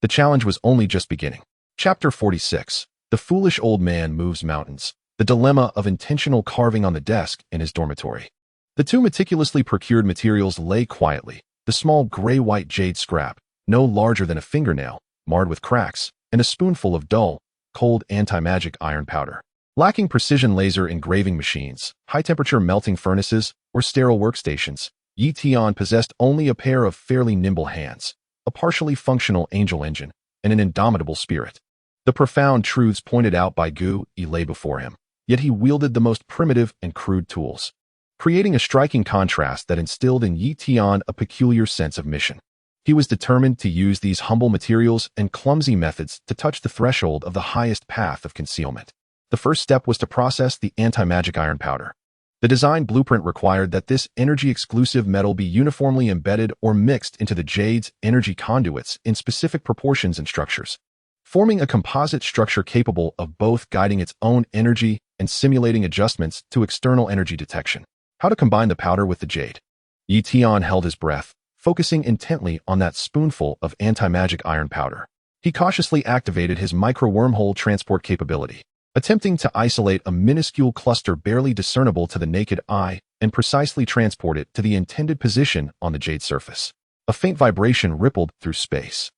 The challenge was only just beginning. Chapter 46. The Foolish Old Man Moves Mountains. The dilemma of intentional carving on the desk in his dormitory. The 2 meticulously procured materials lay quietly, the small gray-white jade scrap, no larger than a fingernail, marred with cracks, and a spoonful of dull, cold anti-magic iron powder. Lacking precision laser engraving machines, high-temperature melting furnaces, or sterile workstations, Tian possessed only a pair of fairly nimble hands, a partially functional angel engine, and an indomitable spirit. The profound truths pointed out by Gu Yi lay before him, yet he wielded the most primitive and crude tools, creating a striking contrast that instilled in Tian a peculiar sense of mission. He was determined to use these humble materials and clumsy methods to touch the threshold of the highest path of concealment. The first step was to process the anti-magic iron powder. The design blueprint required that this energy-exclusive metal be uniformly embedded or mixed into the jade's energy conduits in specific proportions and structures, forming a composite structure capable of both guiding its own energy and simulating adjustments to external energy detection. How to combine the powder with the jade? Tian held his breath, focusing intently on that spoonful of anti-magic iron powder. He cautiously activated his micro-wormhole transport capability, attempting to isolate a minuscule cluster barely discernible to the naked eye and precisely transport it to the intended position on the jade surface. A faint vibration rippled through space.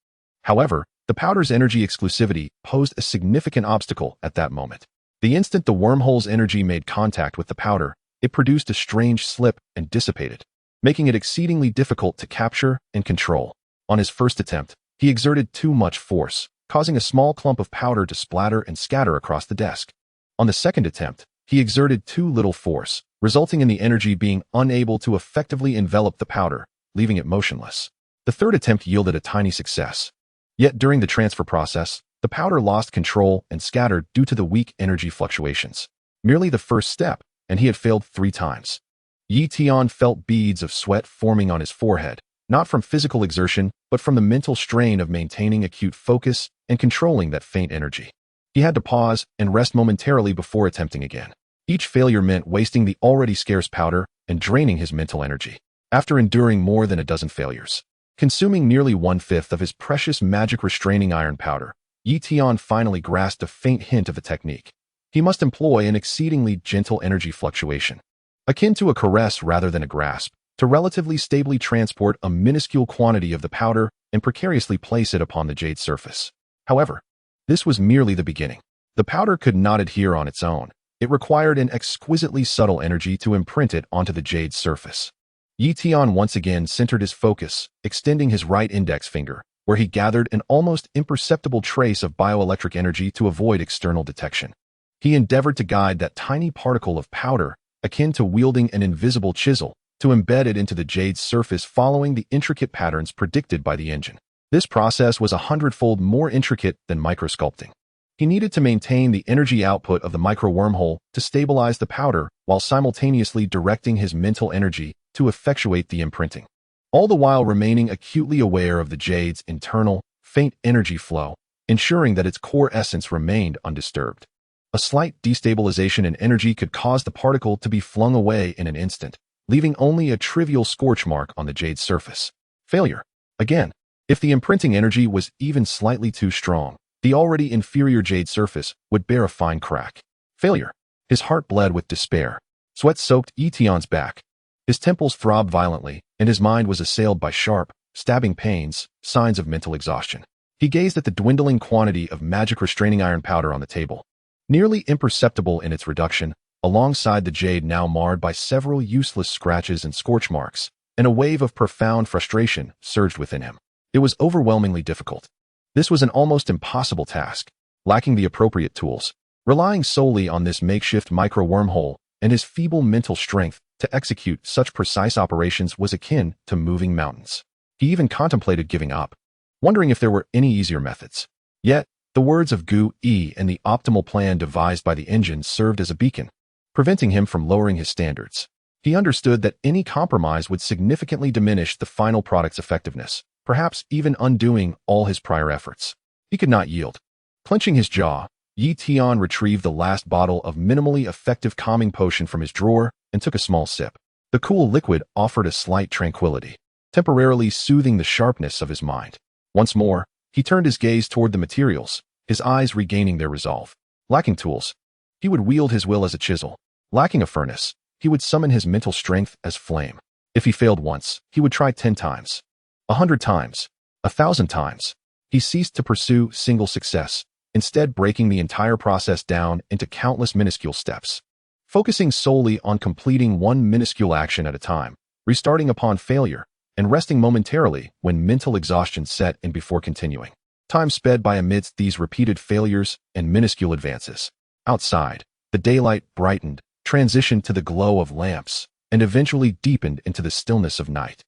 However, the powder's energy exclusivity posed a significant obstacle at that moment. The instant the wormhole's energy made contact with the powder, it produced a strange slip and dissipated, making it exceedingly difficult to capture and control. On his first attempt, he exerted too much force, causing a small clump of powder to splatter and scatter across the desk. On the second attempt, he exerted too little force, resulting in the energy being unable to effectively envelop the powder, leaving it motionless. The third attempt yielded a tiny success. Yet during the transfer process, the powder lost control and scattered due to the weak energy fluctuations. Merely the first step, and he had failed 3 times. Tian felt beads of sweat forming on his forehead, not from physical exertion, but from the mental strain of maintaining acute focus and controlling that faint energy. He had to pause and rest momentarily before attempting again. Each failure meant wasting the already scarce powder and draining his mental energy. After enduring more than a dozen failures, consuming nearly 1/5 of his precious magic restraining iron powder, Tian finally grasped a faint hint of the technique. He must employ an exceedingly gentle energy fluctuation, akin to a caress rather than a grasp, to relatively stably transport a minuscule quantity of the powder and precariously place it upon the jade surface. However, this was merely the beginning. The powder could not adhere on its own, It required an exquisitely subtle energy to imprint it onto the jade's surface. Tian once again centered his focus, extending his right index finger, where he gathered an almost imperceptible trace of bioelectric energy to avoid external detection. He endeavored to guide that tiny particle of powder, akin to wielding an invisible chisel, to embed it into the jade's surface following the intricate patterns predicted by the engine. This process was 100-fold more intricate than microsculpting. He needed to maintain the energy output of the micro-wormhole to stabilize the powder while simultaneously directing his mental energy to effectuate the imprinting, all the while remaining acutely aware of the jade's internal, faint energy flow, ensuring that its core essence remained undisturbed. A slight destabilization in energy could cause the particle to be flung away in an instant, leaving only a trivial scorch mark on the jade's surface. Failure. Again, if the imprinting energy was even slightly too strong, the already inferior jade surface would bear a fine crack. Failure. His heart bled with despair. Sweat soaked Tian's back. His temples throbbed violently, and his mind was assailed by sharp, stabbing pains, signs of mental exhaustion. He gazed at the dwindling quantity of magic restraining iron powder on the table, nearly imperceptible in its reduction, alongside the jade now marred by several useless scratches and scorch marks, and a wave of profound frustration surged within him. It was overwhelmingly difficult. This was an almost impossible task, lacking the appropriate tools. Relying solely on this makeshift micro-wormhole and his feeble mental strength to execute such precise operations was akin to moving mountains. He even contemplated giving up, wondering if there were any easier methods. Yet, the words of Gu Yi and the optimal plan devised by the engine served as a beacon, preventing him from lowering his standards. He understood that any compromise would significantly diminish the final product's effectiveness, perhaps even undoing all his prior efforts. He could not yield. Clenching his jaw, Tian retrieved the last bottle of minimally effective calming potion from his drawer and took a small sip. The cool liquid offered a slight tranquility, temporarily soothing the sharpness of his mind. Once more, he turned his gaze toward the materials, his eyes regaining their resolve. Lacking tools, he would wield his will as a chisel. Lacking a furnace, he would summon his mental strength as flame. If he failed once, he would try 10 times. 100 times. 1,000 times. He ceased to pursue single success, instead breaking the entire process down into countless minuscule steps. Focusing solely on completing one minuscule action at a time, restarting upon failure, and resting momentarily when mental exhaustion set in before continuing. Time sped by amidst these repeated failures and minuscule advances. Outside, the daylight brightened, transitioned to the glow of lamps, and eventually deepened into the stillness of night.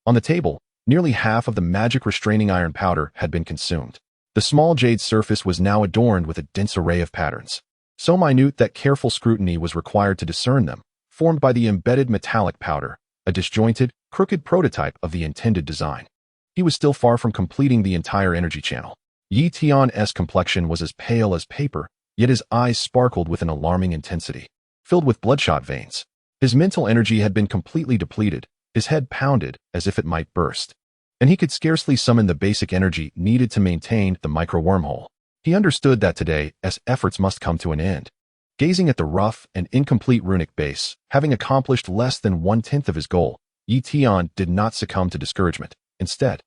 On the table, nearly half of the magic restraining iron powder had been consumed. The small jade surface was now adorned with a dense array of patterns, so minute that careful scrutiny was required to discern them, formed by the embedded metallic powder, a disjointed, crooked prototype of the intended design. He was still far from completing the entire energy channel. Tian's complexion was as pale as paper, yet his eyes sparkled with an alarming intensity, filled with bloodshot veins. His mental energy had been completely depleted, his head pounded as if it might burst, and he could scarcely summon the basic energy needed to maintain the micro-wormhole. He understood that today, as efforts must come to an end. Gazing at the rough and incomplete runic base, having accomplished less than 1/10 of his goal, Tian did not succumb to discouragement. Instead,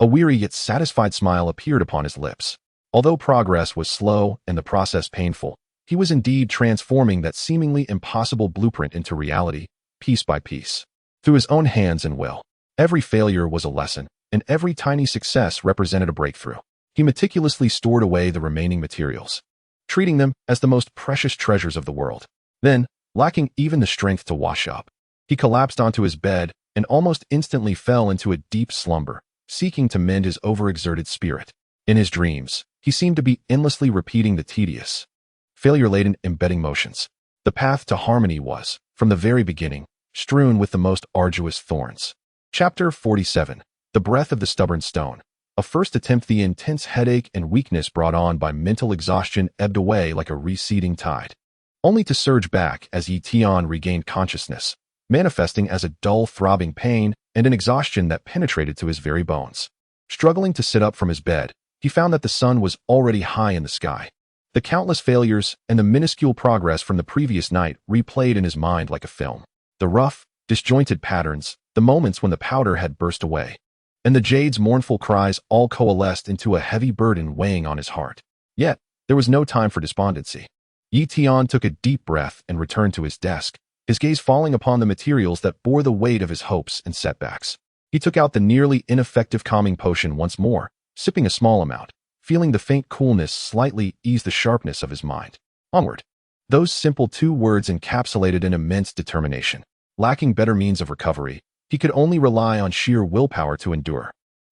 a weary yet satisfied smile appeared upon his lips. Although progress was slow and the process painful, he was indeed transforming that seemingly impossible blueprint into reality, piece by piece. Through his own hands and will, every failure was a lesson, and every tiny success represented a breakthrough. He meticulously stored away the remaining materials, treating them as the most precious treasures of the world. Then, lacking even the strength to wash up, he collapsed onto his bed and almost instantly fell into a deep slumber, seeking to mend his overexerted spirit. In his dreams, he seemed to be endlessly repeating the tedious, failure-laden embedding motions. The path to harmony was, from the very beginning, strewn with the most arduous thorns. Chapter 47. The Breath of the Stubborn Stone. A first attempt, the intense headache and weakness brought on by mental exhaustion ebbed away like a receding tide, only to surge back as Tian regained consciousness, manifesting as a dull throbbing pain and an exhaustion that penetrated to his very bones. Struggling to sit up from his bed, he found that the sun was already high in the sky. The countless failures and the minuscule progress from the previous night replayed in his mind like a film. The rough, disjointed patterns, the moments when the powder had burst away, and the jade's mournful cries all coalesced into a heavy burden weighing on his heart. Yet, there was no time for despondency. Yi Tian took a deep breath and returned to his desk, his gaze falling upon the materials that bore the weight of his hopes and setbacks. He took out the nearly ineffective calming potion once more, sipping a small amount, feeling the faint coolness slightly ease the sharpness of his mind. Onward. Those simple 2 words encapsulated an immense determination. Lacking better means of recovery, he could only rely on sheer willpower to endure.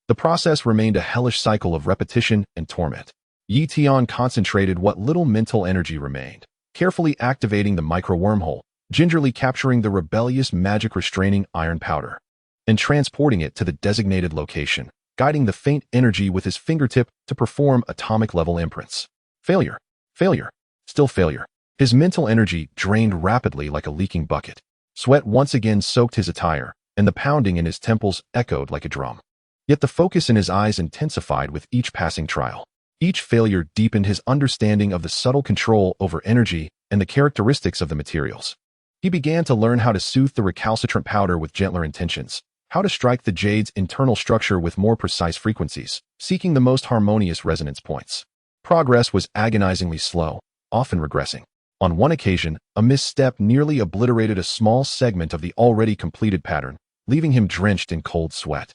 The process remained a hellish cycle of repetition and torment. Yi Tian concentrated what little mental energy remained, carefully activating the micro-wormhole, gingerly capturing the rebellious magic-restraining iron powder, and transporting it to the designated location, guiding the faint energy with his fingertip to perform atomic-level imprints. Failure. Failure. Still failure. His mental energy drained rapidly like a leaking bucket. Sweat once again soaked his attire, and the pounding in his temples echoed like a drum. Yet the focus in his eyes intensified with each passing trial. Each failure deepened his understanding of the subtle control over energy and the characteristics of the materials. He began to learn how to soothe the recalcitrant powder with gentler intentions, how to strike the jade's internal structure with more precise frequencies, seeking the most harmonious resonance points. Progress was agonizingly slow, often regressing. On one occasion, a misstep nearly obliterated a small segment of the already completed pattern, leaving him drenched in cold sweat.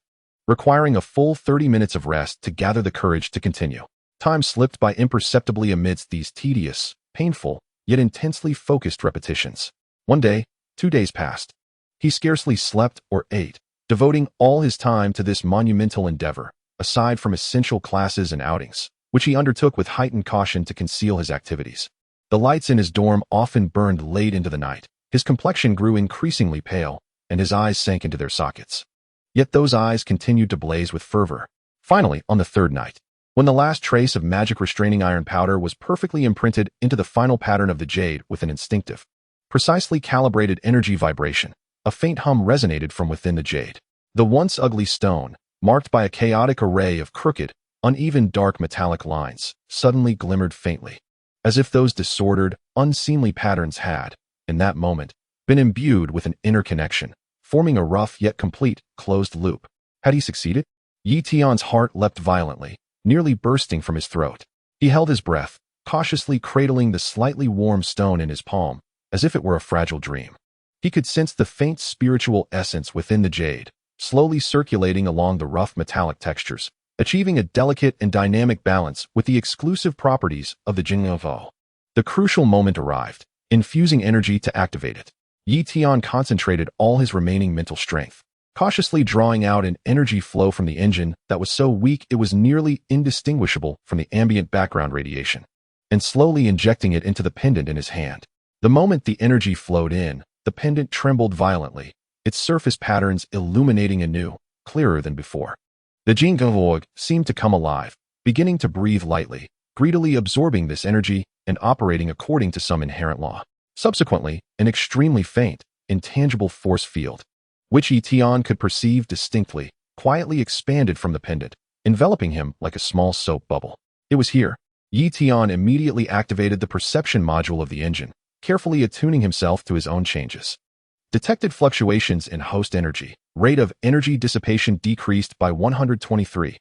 Requiring a full 30 minutes of rest to gather the courage to continue. Time slipped by imperceptibly amidst these tedious, painful, yet intensely focused repetitions. 1 day, 2 days passed. He scarcely slept or ate, devoting all his time to this monumental endeavor, aside from essential classes and outings, which he undertook with heightened caution to conceal his activities. The lights in his dorm often burned late into the night. His complexion grew increasingly pale, and his eyes sank into their sockets. Yet those eyes continued to blaze with fervor. Finally, on the 3rd night, when the last trace of magic-restraining iron powder was perfectly imprinted into the final pattern of the jade with an instinctive, precisely calibrated energy vibration, a faint hum resonated from within the jade. The once ugly stone, marked by a chaotic array of crooked, uneven dark metallic lines, suddenly glimmered faintly, as if those disordered, unseemly patterns had, in that moment, been imbued with an inner connection, forming a rough yet complete, closed loop. Had he succeeded? Yi Tian's heart leapt violently, nearly bursting from his throat. He held his breath, cautiously cradling the slightly warm stone in his palm, as if it were a fragile dream. He could sense the faint spiritual essence within the jade, slowly circulating along the rough metallic textures, achieving a delicate and dynamic balance with the exclusive properties of the Jingyo. The crucial moment arrived, infusing energy to activate it. Yi Tian concentrated all his remaining mental strength, cautiously drawing out an energy flow from the engine that was so weak it was nearly indistinguishable from the ambient background radiation, and slowly injecting it into the pendant in his hand. The moment the energy flowed in, the pendant trembled violently, its surface patterns illuminating anew, clearer than before. The Jingyo seemed to come alive, beginning to breathe lightly, greedily absorbing this energy and operating according to some inherent law. Subsequently, an extremely faint, intangible force field, which Yi Tian could perceive distinctly, quietly expanded from the pendant, enveloping him like a small soap bubble. It was here. Yi Tian immediately activated the perception module of the engine, carefully attuning himself to his own changes. Detected fluctuations in host energy. Rate of energy dissipation decreased by 123.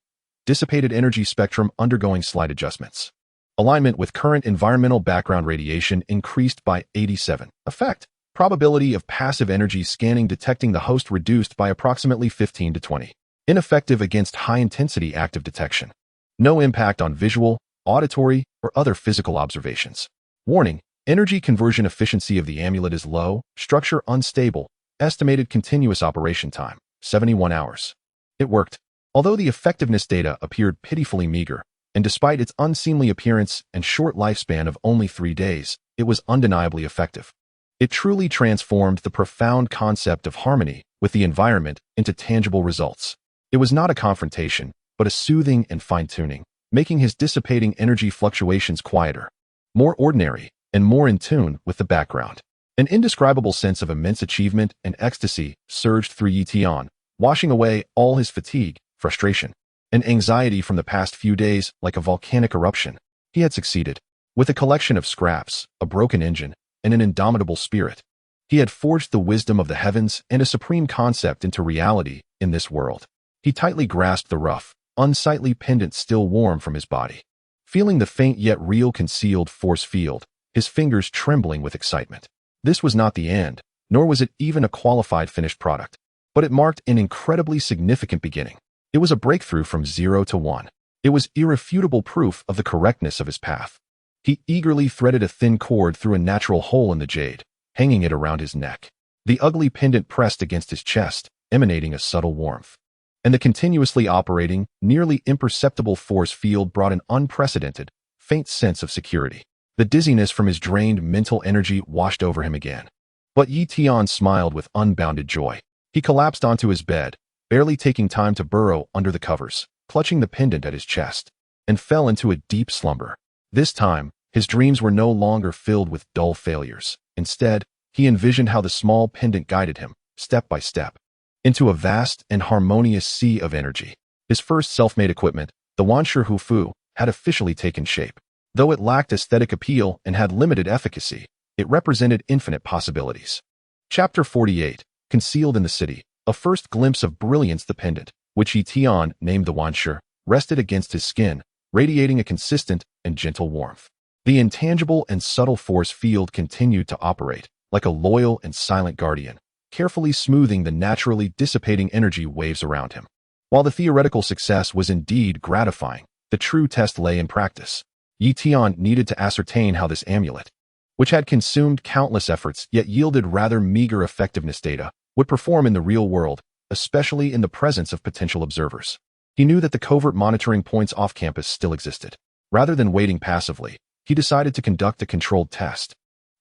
Dissipated energy spectrum undergoing slight adjustments. Alignment with current environmental background radiation increased by 87. Effect. Probability of passive energy scanning detecting the host reduced by approximately 15 to 20. Ineffective against high-intensity active detection. No impact on visual, auditory, or other physical observations. Warning. Energy conversion efficiency of the amulet is low, structure unstable, estimated continuous operation time, 71 hours. It worked. Although the effectiveness data appeared pitifully meager, and despite its unseemly appearance and short lifespan of only 3 days, it was undeniably effective. It truly transformed the profound concept of harmony with the environment into tangible results. It was not a confrontation, but a soothing and fine-tuning, making his dissipating energy fluctuations quieter, more ordinary, and more in tune with the background. An indescribable sense of immense achievement and ecstasy surged through Yi Tian, washing away all his fatigue, frustration, and anxiety from the past few days like a volcanic eruption. He had succeeded. With a collection of scraps, a broken engine, and an indomitable spirit, he had forged the wisdom of the heavens and a supreme concept into reality in this world. He tightly grasped the rough, unsightly pendant still warm from his body. Feeling the faint yet real concealed force field, his fingers trembling with excitement. This was not the end, nor was it even a qualified finished product, but it marked an incredibly significant beginning. It was a breakthrough from 0 to 1. It was irrefutable proof of the correctness of his path. He eagerly threaded a thin cord through a natural hole in the jade, hanging it around his neck. The ugly pendant pressed against his chest, emanating a subtle warmth. And the continuously operating, nearly imperceptible force field brought an unprecedented, faint sense of security. The dizziness from his drained mental energy washed over him again. But Tian smiled with unbounded joy. He collapsed onto his bed, barely taking time to burrow under the covers, clutching the pendant at his chest, and fell into a deep slumber. This time, his dreams were no longer filled with dull failures. Instead, he envisioned how the small pendant guided him, step by step, into a vast and harmonious sea of energy. His first self-made equipment, the Wanshi Hufu, had officially taken shape. Though it lacked aesthetic appeal and had limited efficacy, it represented infinite possibilities. Chapter 48, Concealed in the City. A first glimpse of brilliance. The pendant, which Tian named the Wanshi, rested against his skin, radiating a consistent and gentle warmth. The intangible and subtle force field continued to operate, like a loyal and silent guardian, carefully smoothing the naturally dissipating energy waves around him. While the theoretical success was indeed gratifying, the true test lay in practice. Tian needed to ascertain how this amulet, which had consumed countless efforts yet yielded rather meager effectiveness data, would perform in the real world, especially in the presence of potential observers. He knew that the covert monitoring points off-campus still existed. Rather than waiting passively, he decided to conduct a controlled test.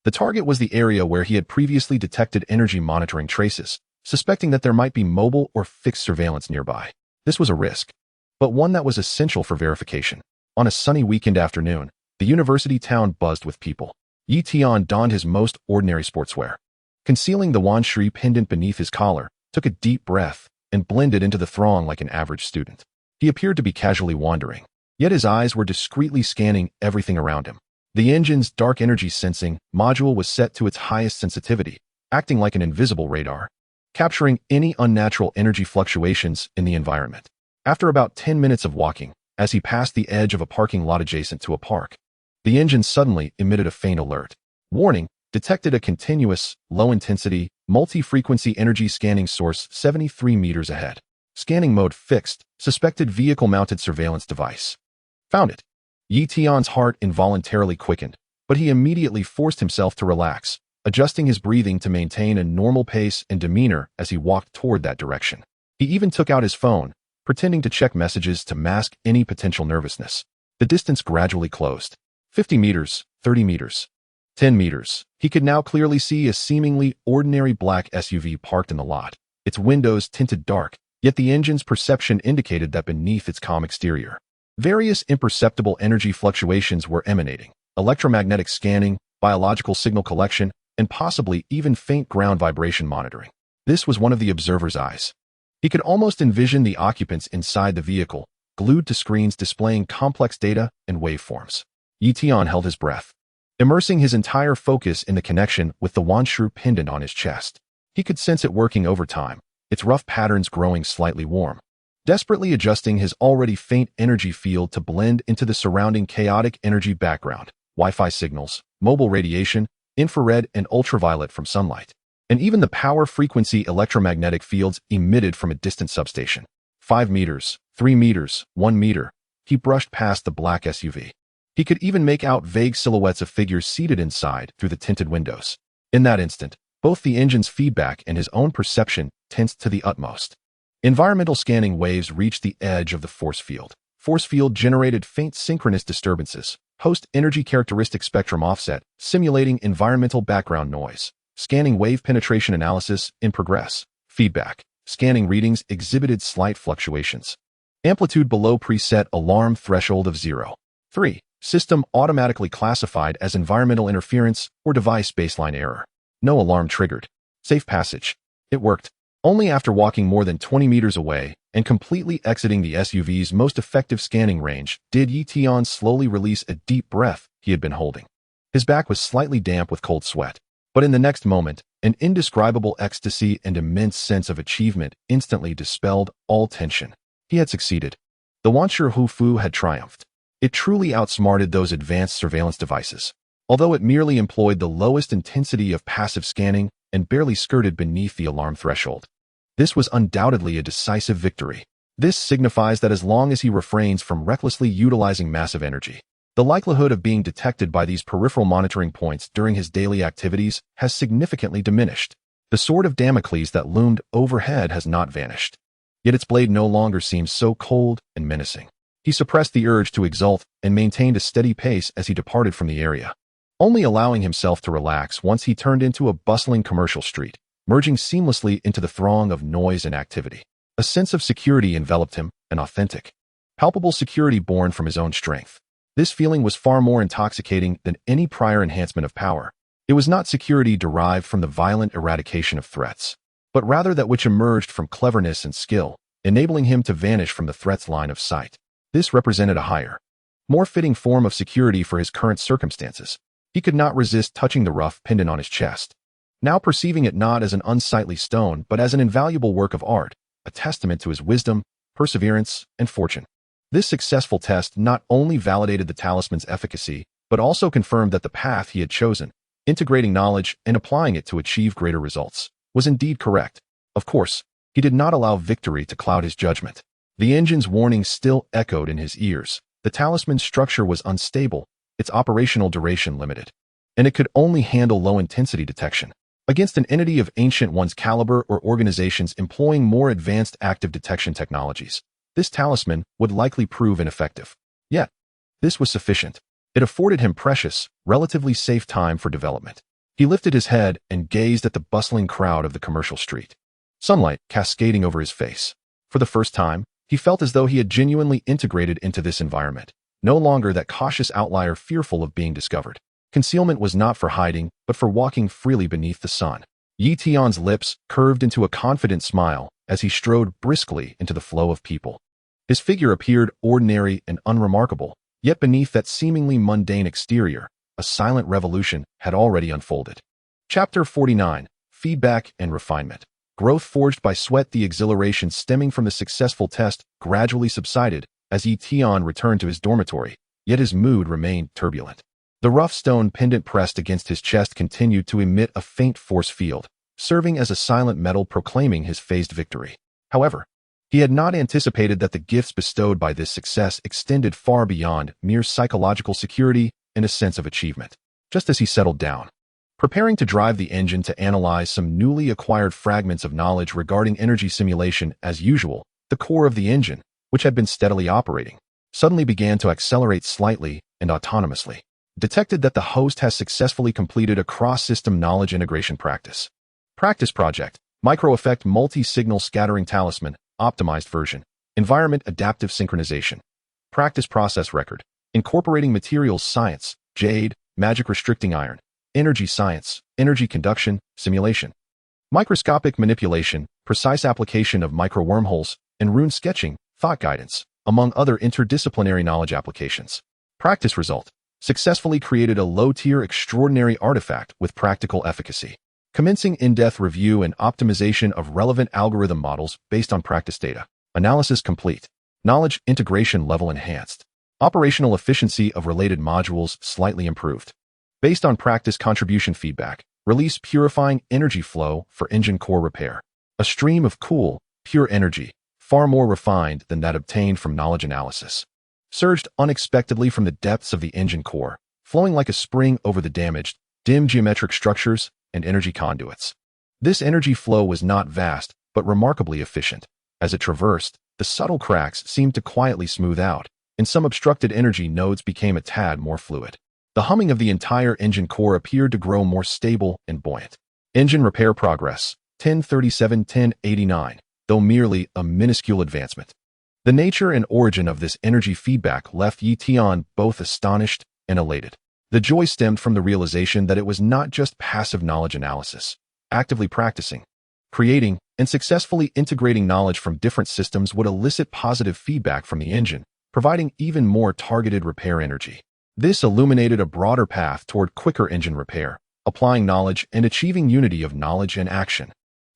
The target was the area where he had previously detected energy monitoring traces, suspecting that there might be mobile or fixed surveillance nearby. This was a risk, but one that was essential for verification. On a sunny weekend afternoon, the university town buzzed with people. Tian donned his most ordinary sportswear. Concealing the Wanshi pendant beneath his collar, took a deep breath, and blended into the throng like an average student. He appeared to be casually wandering, yet his eyes were discreetly scanning everything around him. The engine's dark energy sensing module was set to its highest sensitivity, acting like an invisible radar, capturing any unnatural energy fluctuations in the environment. After about 10 minutes of walking, as he passed the edge of a parking lot adjacent to a park, the engine suddenly emitted a faint alert. Warning, detected a continuous, low-intensity, multi-frequency energy scanning source 73 meters ahead. Scanning mode fixed, suspected vehicle-mounted surveillance device. Found it. Tian's heart involuntarily quickened, but he immediately forced himself to relax, adjusting his breathing to maintain a normal pace and demeanor as he walked toward that direction. He even took out his phone, pretending to check messages to mask any potential nervousness. The distance gradually closed. 50 meters, 30 meters, 10 meters. He could now clearly see a seemingly ordinary black SUV parked in the lot, its windows tinted dark, yet the engine's perception indicated that beneath its calm exterior, various imperceptible energy fluctuations were emanating: electromagnetic scanning, biological signal collection, and possibly even faint ground vibration monitoring. This was one of the observer's eyes. He could almost envision the occupants inside the vehicle, glued to screens displaying complex data and waveforms. Tian held his breath, immersing his entire focus in the connection with the Wanshi pendant on his chest. He could sense it working over time, its rough patterns growing slightly warm, desperately adjusting his already faint energy field to blend into the surrounding chaotic energy background: Wi-Fi signals, mobile radiation, infrared and ultraviolet from sunlight, and even the power-frequency electromagnetic fields emitted from a distant substation. 5 meters, 3 meters, 1 meter. He brushed past the black SUV. He could even make out vague silhouettes of figures seated inside through the tinted windows. In that instant, both the engine's feedback and his own perception tensed to the utmost. Environmental scanning waves reached the edge of the force field. Force field generated faint synchronous disturbances. Host energy characteristic spectrum offset, simulating environmental background noise. Scanning wave penetration analysis in progress. Feedback. Scanning readings exhibited slight fluctuations. Amplitude below preset alarm threshold of 0. 3. System automatically classified as environmental interference or device baseline error. No alarm triggered. Safe passage. It worked. Only after walking more than 20 meters away and completely exiting the SUV's most effective scanning range did Tian slowly release a deep breath he had been holding. His back was slightly damp with cold sweat, but in the next moment, an indescribable ecstasy and immense sense of achievement instantly dispelled all tension. He had succeeded. The Wanshi Hufu had triumphed. It truly outsmarted those advanced surveillance devices. although it merely employed the lowest intensity of passive scanning and barely skirted beneath the alarm threshold. This was undoubtedly a decisive victory. This signifies that as long as he refrains from recklessly utilizing massive energy, the likelihood of being detected by these peripheral monitoring points during his daily activities has significantly diminished. The sword of Damocles that loomed overhead has not vanished, yet its blade no longer seems so cold and menacing. He suppressed the urge to exult and maintained a steady pace as he departed from the area, only allowing himself to relax once he turned into a bustling commercial street, merging seamlessly into the throng of noise and activity. A sense of security enveloped him, an authentic, palpable security born from his own strength. This feeling was far more intoxicating than any prior enhancement of power. It was not security derived from the violent eradication of threats, but rather that which emerged from cleverness and skill, enabling him to vanish from the threat's line of sight. This represented a higher, more fitting form of security for his current circumstances. He could not resist touching the rough pendant on his chest, now perceiving it not as an unsightly stone but as an invaluable work of art, a testament to his wisdom, perseverance, and fortune. This successful test not only validated the talisman's efficacy, but also confirmed that the path he had chosen, integrating knowledge and applying it to achieve greater results, was indeed correct. Of course, he did not allow victory to cloud his judgment. The engine's warning still echoed in his ears. The talisman's structure was unstable, its operational duration limited, and it could only handle low-intensity detection. Against an entity of ancient one's caliber or organizations employing more advanced active detection technologies, this talisman would likely prove ineffective. Yet, this was sufficient. It afforded him precious, relatively safe time for development. He lifted his head and gazed at the bustling crowd of the commercial street, sunlight cascading over his face. For the first time, he felt as though he had genuinely integrated into this environment, no longer that cautious outlier fearful of being discovered. Concealment was not for hiding, but for walking freely beneath the sun. Tian's lips curved into a confident smile as he strode briskly into the flow of people. His figure appeared ordinary and unremarkable, yet beneath that seemingly mundane exterior, a silent revolution had already unfolded. Chapter 49: Feedback and Refinement. Growth forged by sweat. The exhilaration stemming from the successful test gradually subsided as Tian returned to his dormitory, yet his mood remained turbulent. The rough stone pendant pressed against his chest continued to emit a faint force field, serving as a silent medal proclaiming his phased victory. However, he had not anticipated that the gifts bestowed by this success extended far beyond mere psychological security and a sense of achievement. Just as he settled down, preparing to drive the engine to analyze some newly acquired fragments of knowledge regarding energy simulation as usual, the core of the engine, which had been steadily operating, suddenly began to accelerate slightly and autonomously. Detected that the host has successfully completed a cross-system knowledge integration practice. Practice project, Micro-Effect Multi-Signal Scattering Talisman, Optimized Version, Environment Adaptive Synchronization. Practice process record, incorporating materials science, jade, magic restricting iron, energy science, energy conduction, simulation. Microscopic manipulation, precise application of micro-wormholes, and rune sketching, thought guidance, among other interdisciplinary knowledge applications. Practice result. Successfully created a low-tier extraordinary artifact with practical efficacy. Commencing in-depth review and optimization of relevant algorithm models based on practice data. Analysis complete. Knowledge integration level enhanced. Operational efficiency of related modules slightly improved. Based on practice contribution feedback, release purifying energy flow for engine core repair. A stream of cool, pure energy, far more refined than that obtained from knowledge analysis, surged unexpectedly from the depths of the engine core, flowing like a spring over the damaged, dim geometric structures and energy conduits. This energy flow was not vast, but remarkably efficient. As it traversed, the subtle cracks seemed to quietly smooth out, and some obstructed energy nodes became a tad more fluid. The humming of the entire engine core appeared to grow more stable and buoyant. Engine repair progress, 1037-1089, though merely a minuscule advancement. The nature and origin of this energy feedback left Tian both astonished and elated. The joy stemmed from the realization that it was not just passive knowledge analysis. Actively practicing, creating, and successfully integrating knowledge from different systems would elicit positive feedback from the engine, providing even more targeted repair energy. This illuminated a broader path toward quicker engine repair, applying knowledge and achieving unity of knowledge and action.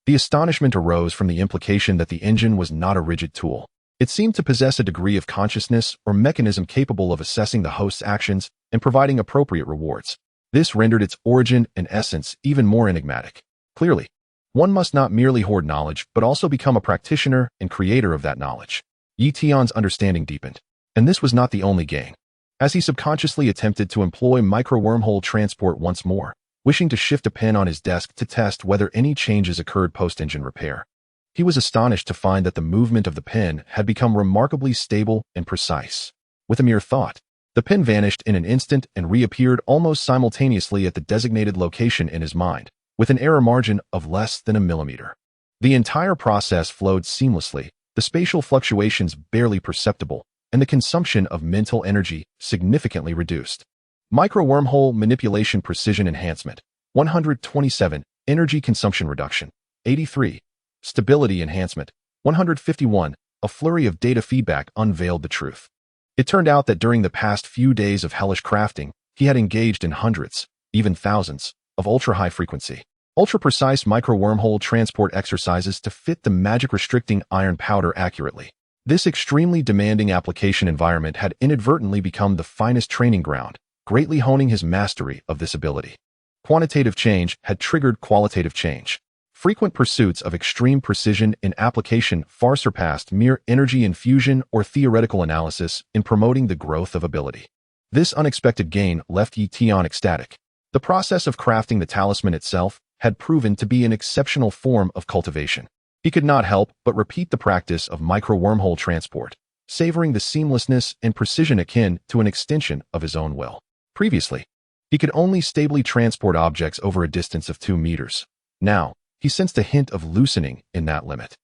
The astonishment arose from the implication that the engine was not a rigid tool. It seemed to possess a degree of consciousness or mechanism capable of assessing the host's actions and providing appropriate rewards. This rendered its origin and essence even more enigmatic. Clearly, one must not merely hoard knowledge, but also become a practitioner and creator of that knowledge. Yi Tian's understanding deepened. And this was not the only gain. As he subconsciously attempted to employ micro-wormhole transport once more, wishing to shift a pin on his desk to test whether any changes occurred post-engine repair, he was astonished to find that the movement of the pin had become remarkably stable and precise. With a mere thought, the pin vanished in an instant and reappeared almost simultaneously at the designated location in his mind, with an error margin of less than a millimeter. The entire process flowed seamlessly, the spatial fluctuations barely perceptible, and the consumption of mental energy significantly reduced. Micro-wormhole manipulation precision enhancement, 127, energy consumption reduction, 83, stability enhancement, 151, a flurry of data feedback unveiled the truth. It turned out that during the past few days of hellish crafting, he had engaged in hundreds, even thousands, of ultra-high-frequency, ultra-precise micro-wormhole transport exercises to fit the magic-restricting iron powder accurately. This extremely demanding application environment had inadvertently become the finest training ground, greatly honing his mastery of this ability. Quantitative change had triggered qualitative change. Frequent pursuits of extreme precision in application far surpassed mere energy infusion or theoretical analysis in promoting the growth of ability. This unexpected gain left Yi Tian ecstatic. The process of crafting the talisman itself had proven to be an exceptional form of cultivation. He could not help but repeat the practice of micro-wormhole transport, savoring the seamlessness and precision akin to an extension of his own will. Previously, he could only stably transport objects over a distance of 2 meters. Now, he sensed a hint of loosening in that limit.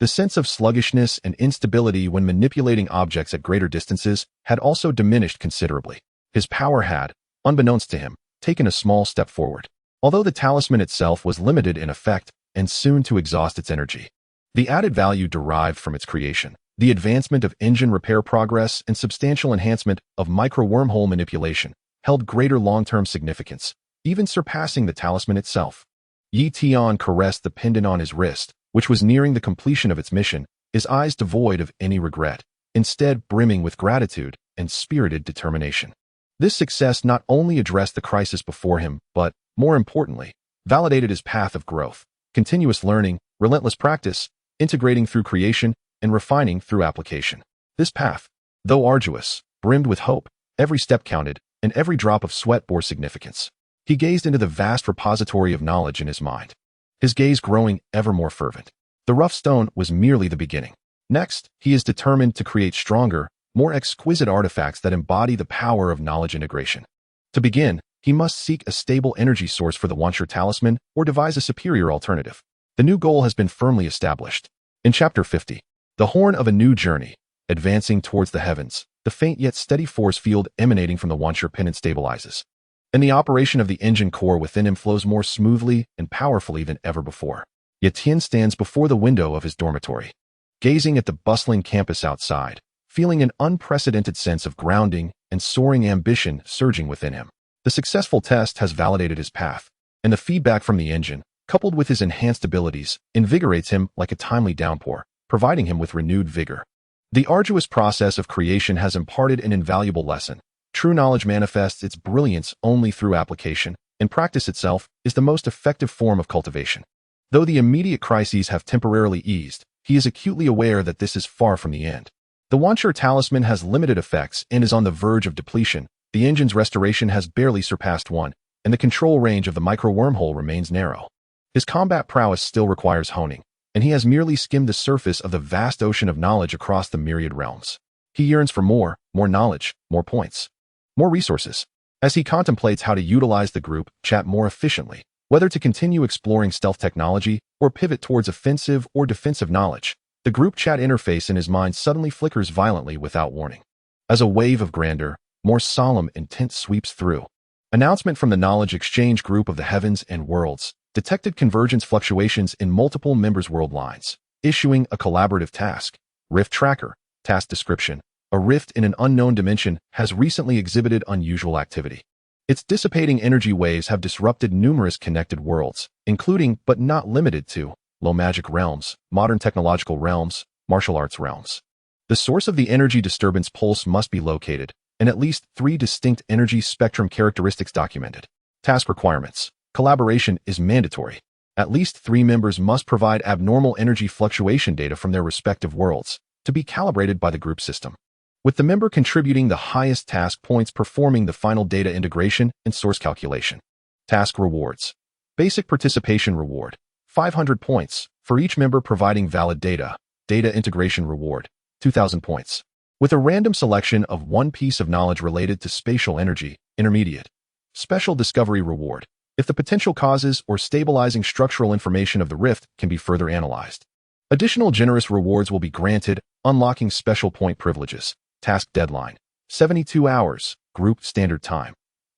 The sense of sluggishness and instability when manipulating objects at greater distances had also diminished considerably. His power had, unbeknownst to him, taken a small step forward. Although the talisman itself was limited in effect and soon to exhaust its energy, the added value derived from its creation, the advancement of engine repair progress and substantial enhancement of micro-wormhole manipulation, held greater long-term significance, even surpassing the talisman itself. Yi Tian caressed the pendant on his wrist, which was nearing the completion of its mission, his eyes devoid of any regret, instead brimming with gratitude and spirited determination. This success not only addressed the crisis before him, but, more importantly, validated his path of growth, continuous learning, relentless practice, integrating through creation, and refining through application. This path, though arduous, brimmed with hope, every step counted, and every drop of sweat bore significance. He gazed into the vast repository of knowledge in his mind, his gaze growing ever more fervent. The rough stone was merely the beginning. Next, he is determined to create stronger, more exquisite artifacts that embody the power of knowledge integration. To begin, he must seek a stable energy source for the Wancher talisman or devise a superior alternative. The new goal has been firmly established. In Chapter 50, the horn of a new journey, advancing towards the heavens, the faint yet steady force field emanating from the Wancher pennant stabilizes, and the operation of the engine core within him flows more smoothly and powerfully than ever before. Yet Tian stands before the window of his dormitory, gazing at the bustling campus outside, feeling an unprecedented sense of grounding and soaring ambition surging within him. The successful test has validated his path, and the feedback from the engine, coupled with his enhanced abilities, invigorates him like a timely downpour, providing him with renewed vigor. The arduous process of creation has imparted an invaluable lesson. True knowledge manifests its brilliance only through application, and practice itself is the most effective form of cultivation. Though the immediate crises have temporarily eased, he is acutely aware that this is far from the end. The Wancher talisman has limited effects and is on the verge of depletion. The engine's restoration has barely surpassed 1, and the control range of the micro-wormhole remains narrow. His combat prowess still requires honing, and he has merely skimmed the surface of the vast ocean of knowledge across the myriad realms. He yearns for more knowledge, more points, more resources. As he contemplates how to utilize the group chat more efficiently, whether to continue exploring stealth technology or pivot towards offensive or defensive knowledge, the group chat interface in his mind suddenly flickers violently without warning. As a wave of grander, more solemn intent sweeps through. Announcement from the Knowledge Exchange group of the heavens and worlds detected convergence fluctuations in multiple members' world lines, issuing a collaborative task. Rift Tracker, task description. A rift in an unknown dimension has recently exhibited unusual activity. Its dissipating energy waves have disrupted numerous connected worlds, including, but not limited to, low magic realms, modern technological realms, martial arts realms. The source of the energy disturbance pulse must be located, and at least 3 distinct energy spectrum characteristics documented. Task requirements. Collaboration is mandatory. At least 3 members must provide abnormal energy fluctuation data from their respective worlds to be calibrated by the group system, with the member contributing the highest task points performing the final data integration and source calculation. Task rewards. Basic participation reward. 500 points for each member providing valid data. Data integration reward. 2,000 points. With a random selection of one piece of knowledge related to spatial energy, intermediate. Special discovery reward. If the potential causes or stabilizing structural information of the rift can be further analyzed. Additional generous rewards will be granted, unlocking special point privileges. Task deadline. 72 hours. Group standard time.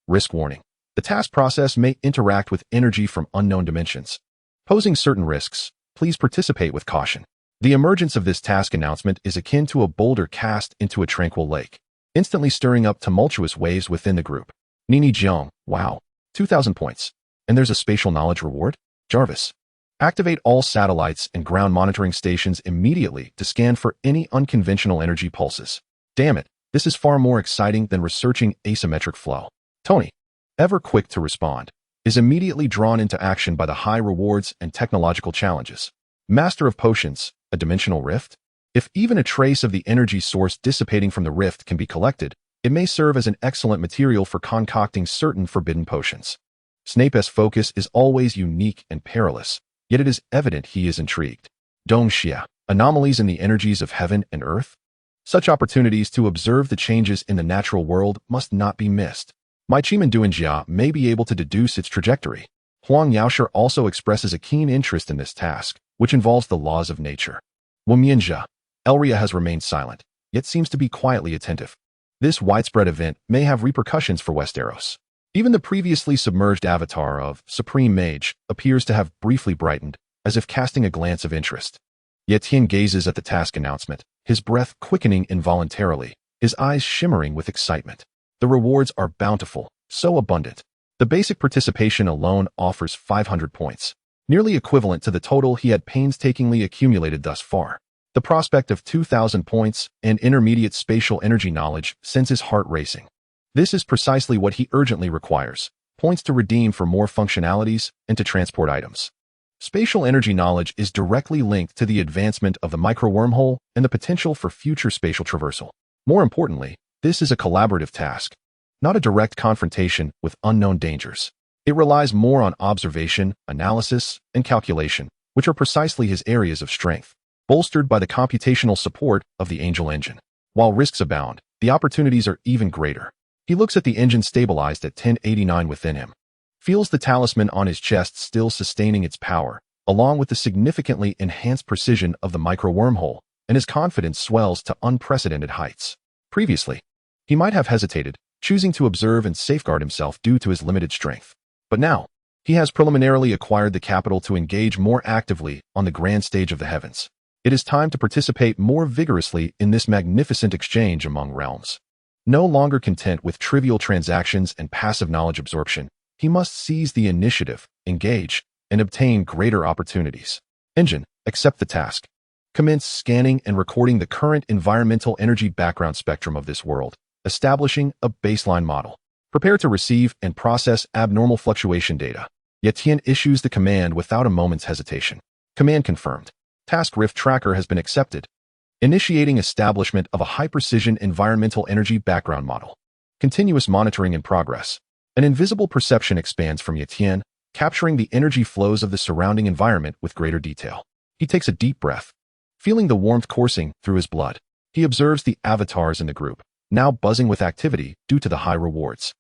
Risk warning. The task process may interact with energy from unknown dimensions, posing certain risks. Please participate with caution. The emergence of this task announcement is akin to a boulder cast into a tranquil lake, instantly stirring up tumultuous waves within the group. Nini Jiang, wow, 2,000 points. And there's a spatial knowledge reward? Jarvis. Activate all satellites and ground monitoring stations immediately to scan for any unconventional energy pulses. Damn it, this is far more exciting than researching asymmetric flow. Tony, ever quick to respond, is immediately drawn into action by the high rewards and technological challenges. Master of Potions, a dimensional rift? If even a trace of the energy source dissipating from the rift can be collected, it may serve as an excellent material for concocting certain forbidden potions. Snape's focus is always unique and perilous, yet it is evident he is intrigued. Dongxia, anomalies in the energies of heaven and earth? Such opportunities to observe the changes in the natural world must not be missed. My Chiman Duanjia may be able to deduce its trajectory. Huang Yaoshe also expresses a keen interest in this task, which involves the laws of nature. Wumianjia, Elria has remained silent, yet seems to be quietly attentive. This widespread event may have repercussions for Westeros. Even the previously submerged avatar of Supreme Mage appears to have briefly brightened, as if casting a glance of interest. Yet Tian gazes at the task announcement, his breath quickening involuntarily, his eyes shimmering with excitement. The rewards are bountiful, so abundant. The basic participation alone offers 500 points, nearly equivalent to the total he had painstakingly accumulated thus far. The prospect of 2,000 points and intermediate spatial energy knowledge sends his heart racing. This is precisely what he urgently requires, points to redeem for more functionalities and to transport items. Spatial energy knowledge is directly linked to the advancement of the micro-wormhole and the potential for future spatial traversal. More importantly, this is a collaborative task, not a direct confrontation with unknown dangers. It relies more on observation, analysis, and calculation, which are precisely his areas of strength, bolstered by the computational support of the Angel engine. While risks abound, the opportunities are even greater. He looks at the engine stabilized at 1089 within him, feels the talisman on his chest still sustaining its power, along with the significantly enhanced precision of the micro-wormhole, and his confidence swells to unprecedented heights. Previously, he might have hesitated, choosing to observe and safeguard himself due to his limited strength. But now, he has preliminarily acquired the capital to engage more actively on the grand stage of the heavens. It is time to participate more vigorously in this magnificent exchange among realms. No longer content with trivial transactions and passive knowledge absorption, he must seize the initiative, engage, and obtain greater opportunities. Engine, accept the task. Commence scanning and recording the current environmental energy background spectrum of this world, establishing a baseline model. Prepare to receive and process abnormal fluctuation data. Yet Tian issues the command without a moment's hesitation. Command confirmed. Task Rift Tracker has been accepted. Initiating establishment of a high-precision environmental energy background model. Continuous monitoring in progress. An invisible perception expands from Tian, capturing the energy flows of the surrounding environment with greater detail. He takes a deep breath, feeling the warmth coursing through his blood. He observes the avatars in the group, now buzzing with activity due to the high rewards.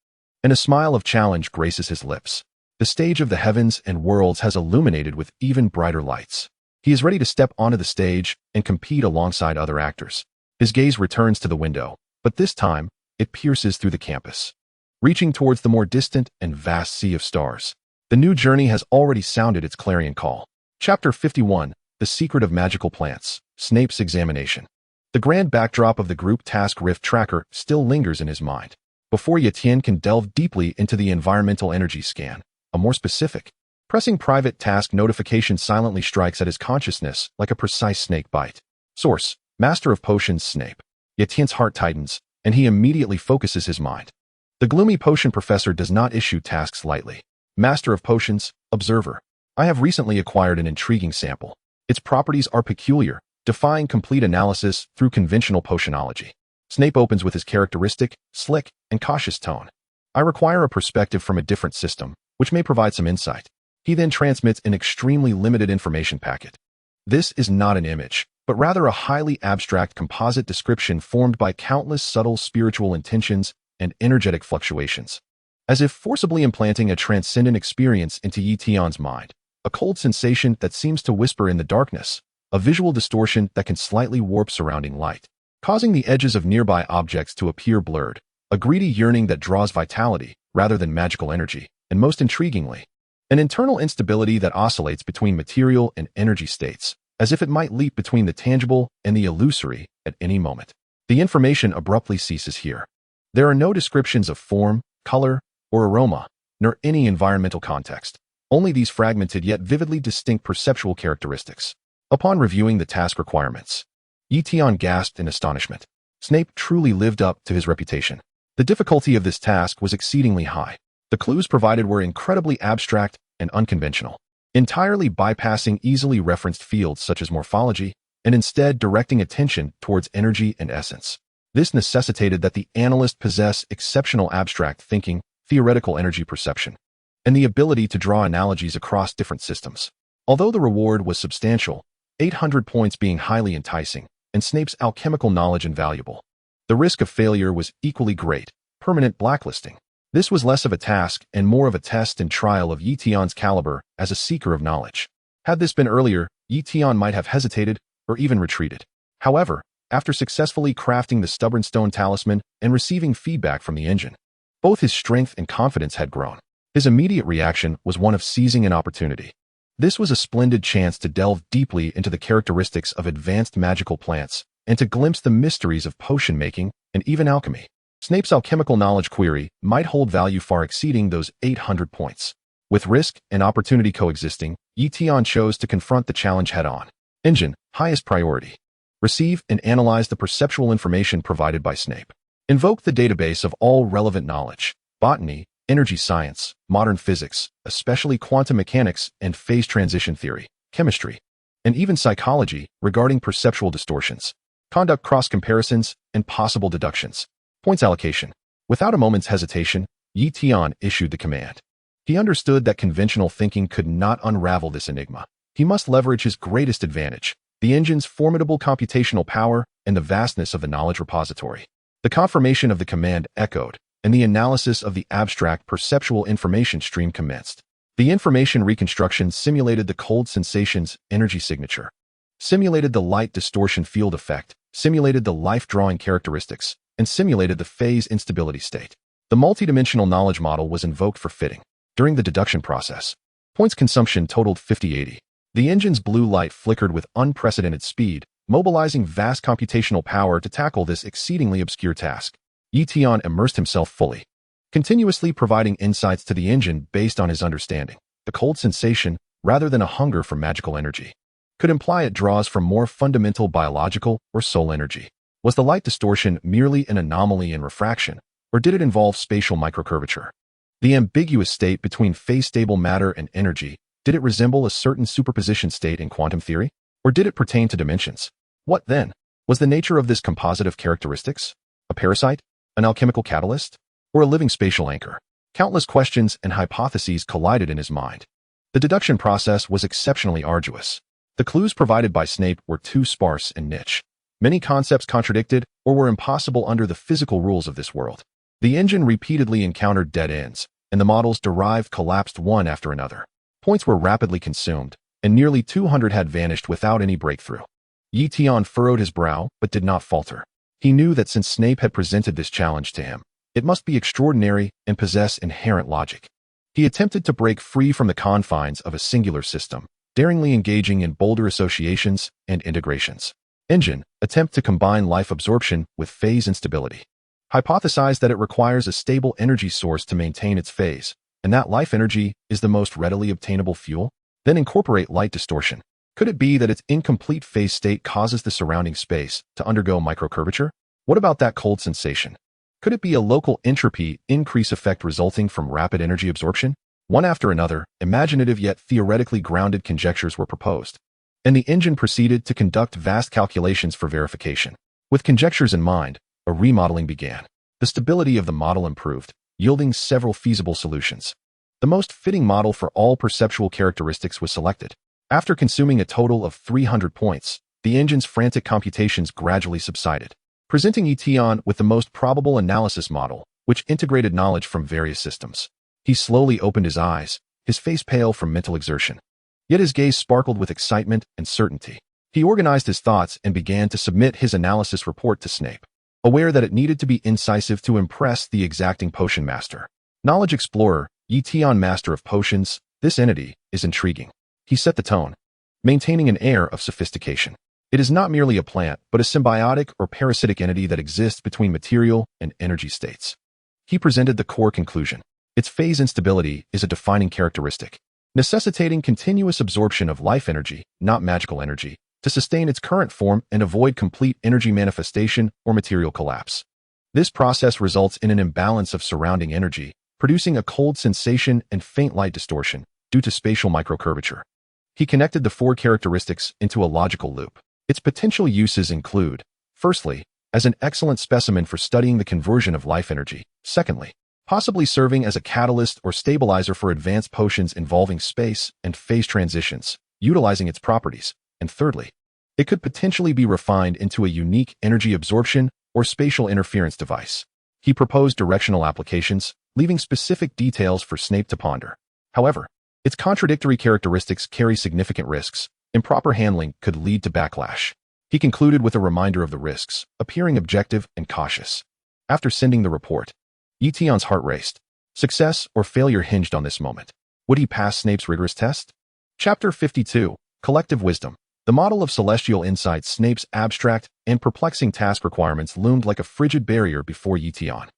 And a smile of challenge graces his lips. The stage of the heavens and worlds has illuminated with even brighter lights. He is ready to step onto the stage and compete alongside other actors. His gaze returns to the window, but this time, it pierces through the campus, reaching towards the more distant and vast sea of stars. The new journey has already sounded its clarion call. Chapter 51, The Secret of Magical Plants, Snape's Examination. The grand backdrop of the group task Rift Tracker still lingers in his mind. Before Tian can delve deeply into the environmental energy scan, a more specific, pressing private task notification silently strikes at his consciousness like a precise snake bite. Source, Master of Potions Snape. Tian's heart tightens, and he immediately focuses his mind. The gloomy potion professor does not issue tasks lightly. Master of potions, observer. I have recently acquired an intriguing sample. Its properties are peculiar, defying complete analysis through conventional potionology. Snape opens with his characteristic, slick, and cautious tone. I require a perspective from a different system, which may provide some insight. He then transmits an extremely limited information packet. This is not an image, but rather a highly abstract composite description formed by countless subtle spiritual intentions and energetic fluctuations. As if forcibly implanting a transcendent experience into Tian's mind, a cold sensation that seems to whisper in the darkness, a visual distortion that can slightly warp surrounding light, causing the edges of nearby objects to appear blurred, a greedy yearning that draws vitality rather than magical energy, and most intriguingly, an internal instability that oscillates between material and energy states, as if it might leap between the tangible and the illusory at any moment. The information abruptly ceases here. There are no descriptions of form, color, or aroma, nor any environmental context, only these fragmented yet vividly distinct perceptual characteristics. Upon reviewing the task requirements, Tian gasped in astonishment. Snape truly lived up to his reputation. The difficulty of this task was exceedingly high. The clues provided were incredibly abstract and unconventional, entirely bypassing easily referenced fields such as morphology, and instead directing attention towards energy and essence. This necessitated that the analyst possess exceptional abstract thinking, theoretical energy perception, and the ability to draw analogies across different systems. Although the reward was substantial, 800 points being highly enticing, and Snape's alchemical knowledge invaluable, the risk of failure was equally great, permanent blacklisting. This was less of a task and more of a test and trial of Tian's caliber as a seeker of knowledge. Had this been earlier, Tian might have hesitated or even retreated. However, after successfully crafting the stubborn stone talisman and receiving feedback from the engine, both his strength and confidence had grown. His immediate reaction was one of seizing an opportunity. This was a splendid chance to delve deeply into the characteristics of advanced magical plants and to glimpse the mysteries of potion making and even alchemy. Snape's alchemical knowledge query might hold value far exceeding those 800 points. With risk and opportunity coexisting, Tian chose to confront the challenge head-on. Engine, highest priority. Receive and analyze the perceptual information provided by Snape. Invoke the database of all relevant knowledge, botany, energy science, modern physics, especially quantum mechanics and phase transition theory, chemistry, and even psychology regarding perceptual distortions. Conduct cross-comparisons and possible deductions. Points allocation. Without a moment's hesitation, Tian issued the command. He understood that conventional thinking could not unravel this enigma. He must leverage his greatest advantage, the engine's formidable computational power and the vastness of the knowledge repository. The confirmation of the command echoed, and the analysis of the abstract perceptual information stream commenced. The information reconstruction simulated the cold sensation's energy signature, simulated the light distortion field effect, simulated the life-drawing characteristics, and simulated the phase instability state. The multidimensional knowledge model was invoked for fitting. During the deduction process, points consumption totaled 5080. The engine's blue light flickered with unprecedented speed, mobilizing vast computational power to tackle this exceedingly obscure task. Tian immersed himself fully, continuously providing insights to the engine based on his understanding. The cold sensation, rather than a hunger for magical energy, could imply it draws from more fundamental biological or soul energy. Was the light distortion merely an anomaly in refraction, or did it involve spatial microcurvature? The ambiguous state between phase-stable matter and energy, did it resemble a certain superposition state in quantum theory, or did it pertain to dimensions? What, then, was the nature of this composite of characteristics? A parasite? An alchemical catalyst? Or a living spatial anchor? Countless questions and hypotheses collided in his mind. The deduction process was exceptionally arduous. The clues provided by Snape were too sparse and niche. Many concepts contradicted or were impossible under the physical rules of this world. The engine repeatedly encountered dead ends, and the models derived collapsed one after another. Points were rapidly consumed, and nearly 200 had vanished without any breakthrough. Tian furrowed his brow, but did not falter. He knew that since Snape had presented this challenge to him, it must be extraordinary and possess inherent logic. He attempted to break free from the confines of a singular system, daringly engaging in bolder associations and integrations. Engine, attempt to combine life absorption with phase instability. Hypothesize that it requires a stable energy source to maintain its phase, and that life energy is the most readily obtainable fuel. Then incorporate light distortion. Could it be that its incomplete phase state causes the surrounding space to undergo microcurvature? What about that cold sensation? Could it be a local entropy increase effect resulting from rapid energy absorption? One after another, imaginative yet theoretically grounded conjectures were proposed, and the engine proceeded to conduct vast calculations for verification. With conjectures in mind, a remodeling began. The stability of the model improved, yielding several feasible solutions. The most fitting model for all perceptual characteristics was selected. After consuming a total of 300 points, the engine's frantic computations gradually subsided, presenting Tian with the most probable analysis model, which integrated knowledge from various systems. He slowly opened his eyes, his face pale from mental exertion. Yet his gaze sparkled with excitement and certainty. He organized his thoughts and began to submit his analysis report to Snape, aware that it needed to be incisive to impress the exacting potion master. Knowledge explorer, Tian, master of potions, this entity is intriguing. He set the tone, maintaining an air of sophistication. It is not merely a plant, but a symbiotic or parasitic entity that exists between material and energy states. He presented the core conclusion. Its phase instability is a defining characteristic, necessitating continuous absorption of life energy, not magical energy, to sustain its current form and avoid complete energy manifestation or material collapse. This process results in an imbalance of surrounding energy, producing a cold sensation and faint light distortion due to spatial microcurvature. He connected the four characteristics into a logical loop. Its potential uses include, firstly, as an excellent specimen for studying the conversion of life energy. Secondly, possibly serving as a catalyst or stabilizer for advanced potions involving space and phase transitions, utilizing its properties. And thirdly, it could potentially be refined into a unique energy absorption or spatial interference device. He proposed directional applications, leaving specific details for Snape to ponder. However, its contradictory characteristics carry significant risks. Improper handling could lead to backlash. He concluded with a reminder of the risks, appearing objective and cautious. After sending the report, Tian's heart raced. Success or failure hinged on this moment. Would he pass Snape's rigorous test? Chapter 52, Collective Wisdom. The model of celestial insight. Snape's abstract and perplexing task requirements loomed like a frigid barrier before Tian.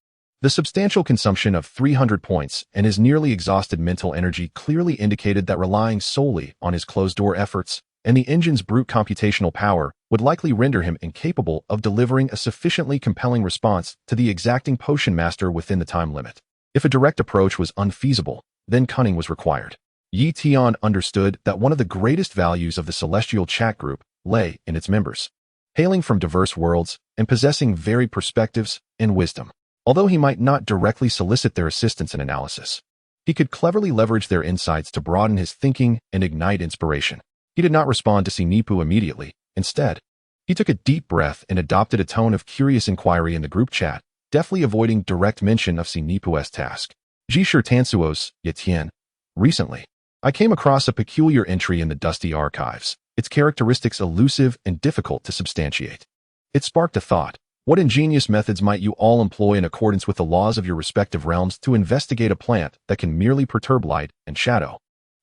The substantial consumption of 300 points and his nearly exhausted mental energy clearly indicated that relying solely on his closed-door efforts and the engine's brute computational power would likely render him incapable of delivering a sufficiently compelling response to the exacting potion master within the time limit. If a direct approach was unfeasible, then cunning was required. Tian understood that one of the greatest values of the Celestial Chat Group lay in its members, hailing from diverse worlds and possessing varied perspectives and wisdom. Although he might not directly solicit their assistance in analysis, he could cleverly leverage their insights to broaden his thinking and ignite inspiration. He did not respond to Sinipu immediately. Instead, he took a deep breath and adopted a tone of curious inquiry in the group chat, deftly avoiding direct mention of Sinipu's task. Jishir Tansuos, Tian. Recently, I came across a peculiar entry in the dusty archives, its characteristics elusive and difficult to substantiate. It sparked a thought. What ingenious methods might you all employ in accordance with the laws of your respective realms to investigate a plant that can merely perturb light and shadow,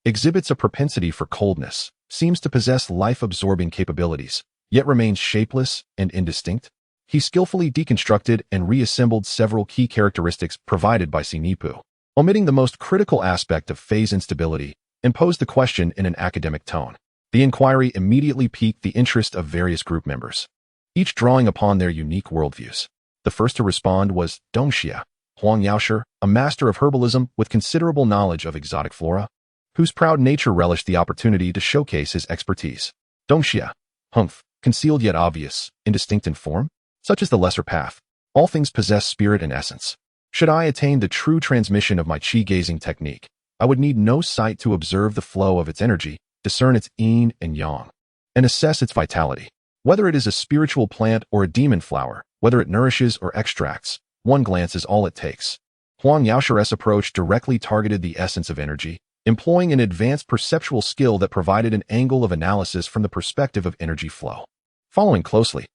exhibits a propensity for coldness, seems to possess life-absorbing capabilities, yet remains shapeless and indistinct? He skillfully deconstructed and reassembled several key characteristics provided by Sinipu, omitting the most critical aspect of phase instability, and posed the question in an academic tone. The inquiry immediately piqued the interest of various group members, each drawing upon their unique worldviews. The first to respond was Dongxia, Huang Yaoshi, a master of herbalism with considerable knowledge of exotic flora, whose proud nature relished the opportunity to showcase his expertise. Dongxia, humph, concealed yet obvious, indistinct in form, such as the lesser path. All things possess spirit and essence. Should I attain the true transmission of my qi-gazing technique, I would need no sight to observe the flow of its energy, discern its yin and yang, and assess its vitality. Whether it is a spiritual plant or a demon flower, whether it nourishes or extracts, one glance is all it takes. Huang Yaoshi's approach directly targeted the essence of energy, employing an advanced perceptual skill that provided an angle of analysis from the perspective of energy flow. Following closely,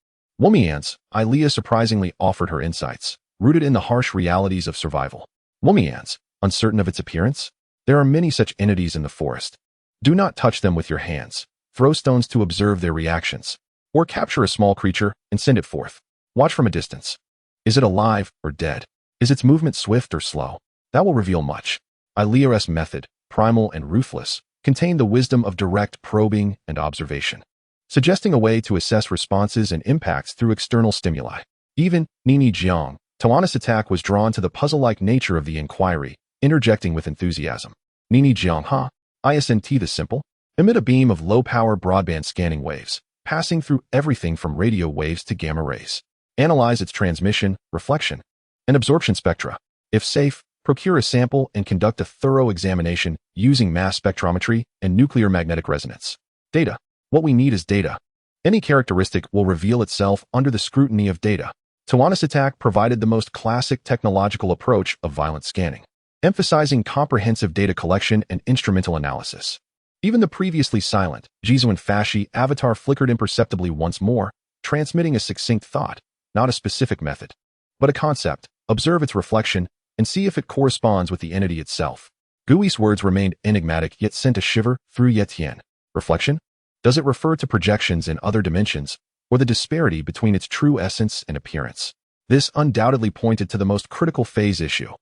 Womian's Ilea surprisingly offered her insights, rooted in the harsh realities of survival. Womian's, uncertain of its appearance? There are many such entities in the forest. Do not touch them with your hands. Throw stones to observe their reactions. Or capture a small creature and send it forth. Watch from a distance. Is it alive or dead? Is its movement swift or slow? That will reveal much. Ilea's method, primal and ruthless, contained the wisdom of direct probing and observation, suggesting a way to assess responses and impacts through external stimuli. Even Nini Jiang, Tian's attack was drawn to the puzzle-like nature of the inquiry, interjecting with enthusiasm. Nini Jiangha, isn't this simple? Emit a beam of low-power broadband scanning waves, passing through everything from radio waves to gamma rays. Analyze its transmission, reflection, and absorption spectra. If safe, procure a sample and conduct a thorough examination using mass spectrometry and nuclear magnetic resonance. Data. What we need is data. Any characteristic will reveal itself under the scrutiny of data. Tian's attack provided the most classic technological approach of violent scanning, emphasizing comprehensive data collection and instrumental analysis. Even the previously silent Jizuan Fashi avatar flickered imperceptibly once more, transmitting a succinct thought, not a specific method, but a concept. Observe its reflection and see if it corresponds with the entity itself. Gui's words remained enigmatic yet sent a shiver through Ye Tian. Reflection? Does it refer to projections in other dimensions, or the disparity between its true essence and appearance? This undoubtedly pointed to the most critical phase issue.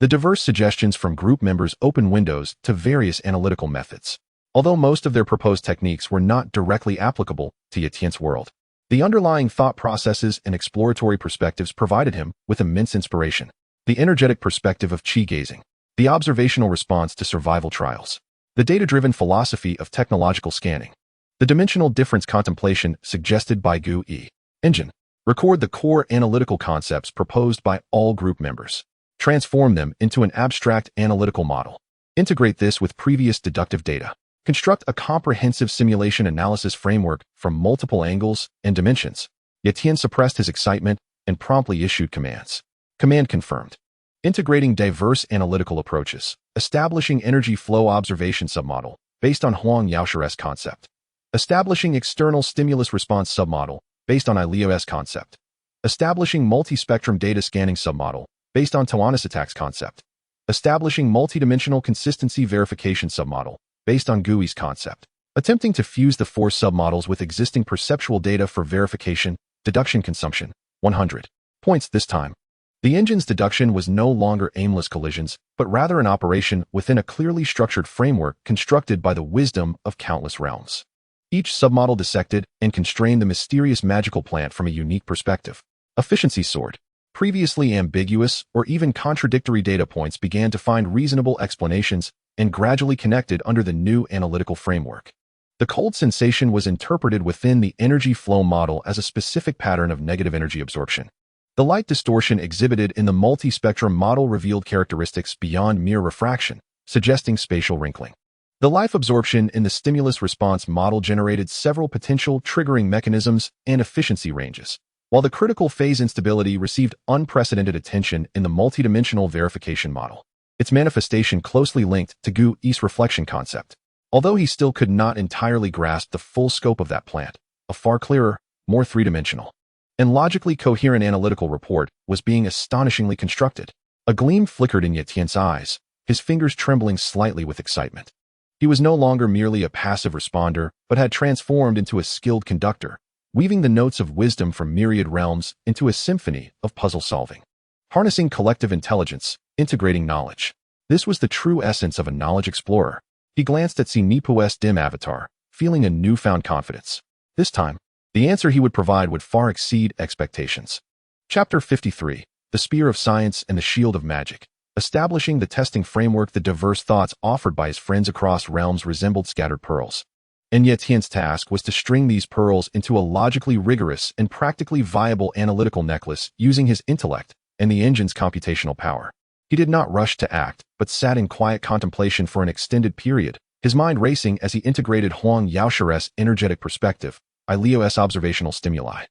The diverse suggestions from group members opened windows to various analytical methods. Although most of their proposed techniques were not directly applicable to Ye Tian's world, the underlying thought processes and exploratory perspectives provided him with immense inspiration. The energetic perspective of qi gazing, the observational response to survival trials, the data-driven philosophy of technological scanning, the dimensional difference contemplation suggested by Gui engine. Record the core analytical concepts proposed by all group members. Transform them into an abstract analytical model. Integrate this with previous deductive data. Construct a comprehensive simulation analysis framework from multiple angles and dimensions. Ye Tian suppressed his excitement and promptly issued commands. Command confirmed. Integrating diverse analytical approaches. Establishing energy flow observation submodel based on Huang Yaoshi's concept. Establishing external stimulus response submodel based on Ilios concept. Establishing multi-spectrum data scanning submodel based on Tian's attacks concept. Establishing multidimensional consistency verification submodel based on Gui's concept. Attempting to fuse the four submodels with existing perceptual data for verification, deduction consumption. 100 points this time. The engine's deduction was no longer aimless collisions, but rather an operation within a clearly structured framework constructed by the wisdom of countless realms. Each submodel dissected and constrained the mysterious magical plant from a unique perspective. Efficiency soared. Previously ambiguous or even contradictory data points began to find reasonable explanations and gradually connected under the new analytical framework. The cold sensation was interpreted within the energy flow model as a specific pattern of negative energy absorption. The light distortion exhibited in the multi-spectrum model revealed characteristics beyond mere refraction, suggesting spatial wrinkling. The life absorption in the stimulus response model generated several potential triggering mechanisms and efficiency ranges, while the critical phase instability received unprecedented attention in the multidimensional verification model. Its manifestation closely linked to Gui's reflection concept. Although he still could not entirely grasp the full scope of that plant, a far clearer, more three-dimensional, and logically coherent analytical report was being astonishingly constructed. A gleam flickered in Ye Tian's eyes, his fingers trembling slightly with excitement. He was no longer merely a passive responder, but had transformed into a skilled conductor, weaving the notes of wisdom from myriad realms into a symphony of puzzle solving. Harnessing collective intelligence, integrating knowledge. This was the true essence of a knowledge explorer. He glanced at Nipu's dim avatar, feeling a newfound confidence. This time, the answer he would provide would far exceed expectations. Chapter 53, The Spear of Science and the Shield of Magic. Establishing the testing framework, the diverse thoughts offered by his friends across realms resembled scattered pearls. And Ye Tian's task was to string these pearls into a logically rigorous and practically viable analytical necklace using his intellect and the engine's computational power. He did not rush to act, but sat in quiet contemplation for an extended period, his mind racing as he integrated Huang Yaoshi's energetic perspective, Ilios observational stimuli,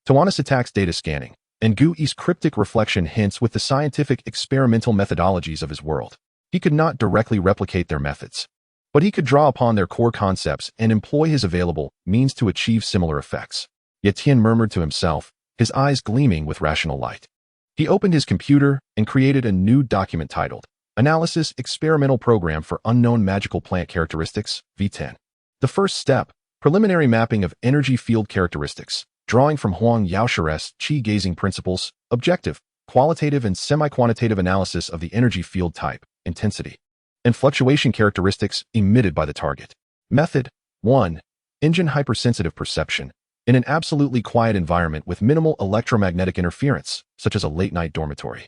Tian's attacks data scanning, and Gui's cryptic reflection hints with the scientific experimental methodologies of his world. He could not directly replicate their methods, but he could draw upon their core concepts and employ his available means to achieve similar effects. Ye Tian murmured to himself, his eyes gleaming with rational light. He opened his computer and created a new document titled Analysis Experimental Program for Unknown Magical Plant Characteristics, V10. The first step, preliminary mapping of energy field characteristics, drawing from Huang Yaoshi's qi gazing principles, objective, qualitative and semi-quantitative analysis of the energy field type, intensity, and fluctuation characteristics emitted by the target. Method 1. Engine hypersensitive perception, in an absolutely quiet environment with minimal electromagnetic interference, such as a late-night dormitory.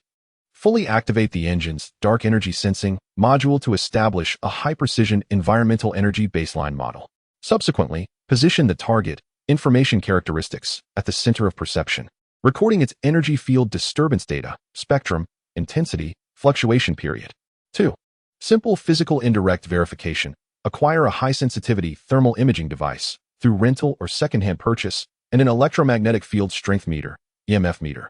Fully activate the engine's dark energy sensing module to establish a high-precision environmental energy baseline model. Subsequently, position the target information characteristics at the center of perception, recording its energy field disturbance data, spectrum, intensity, fluctuation period. 2. Simple physical indirect verification. Acquire a high-sensitivity thermal imaging device through rental or secondhand purchase and an electromagnetic field strength meter, EMF meter.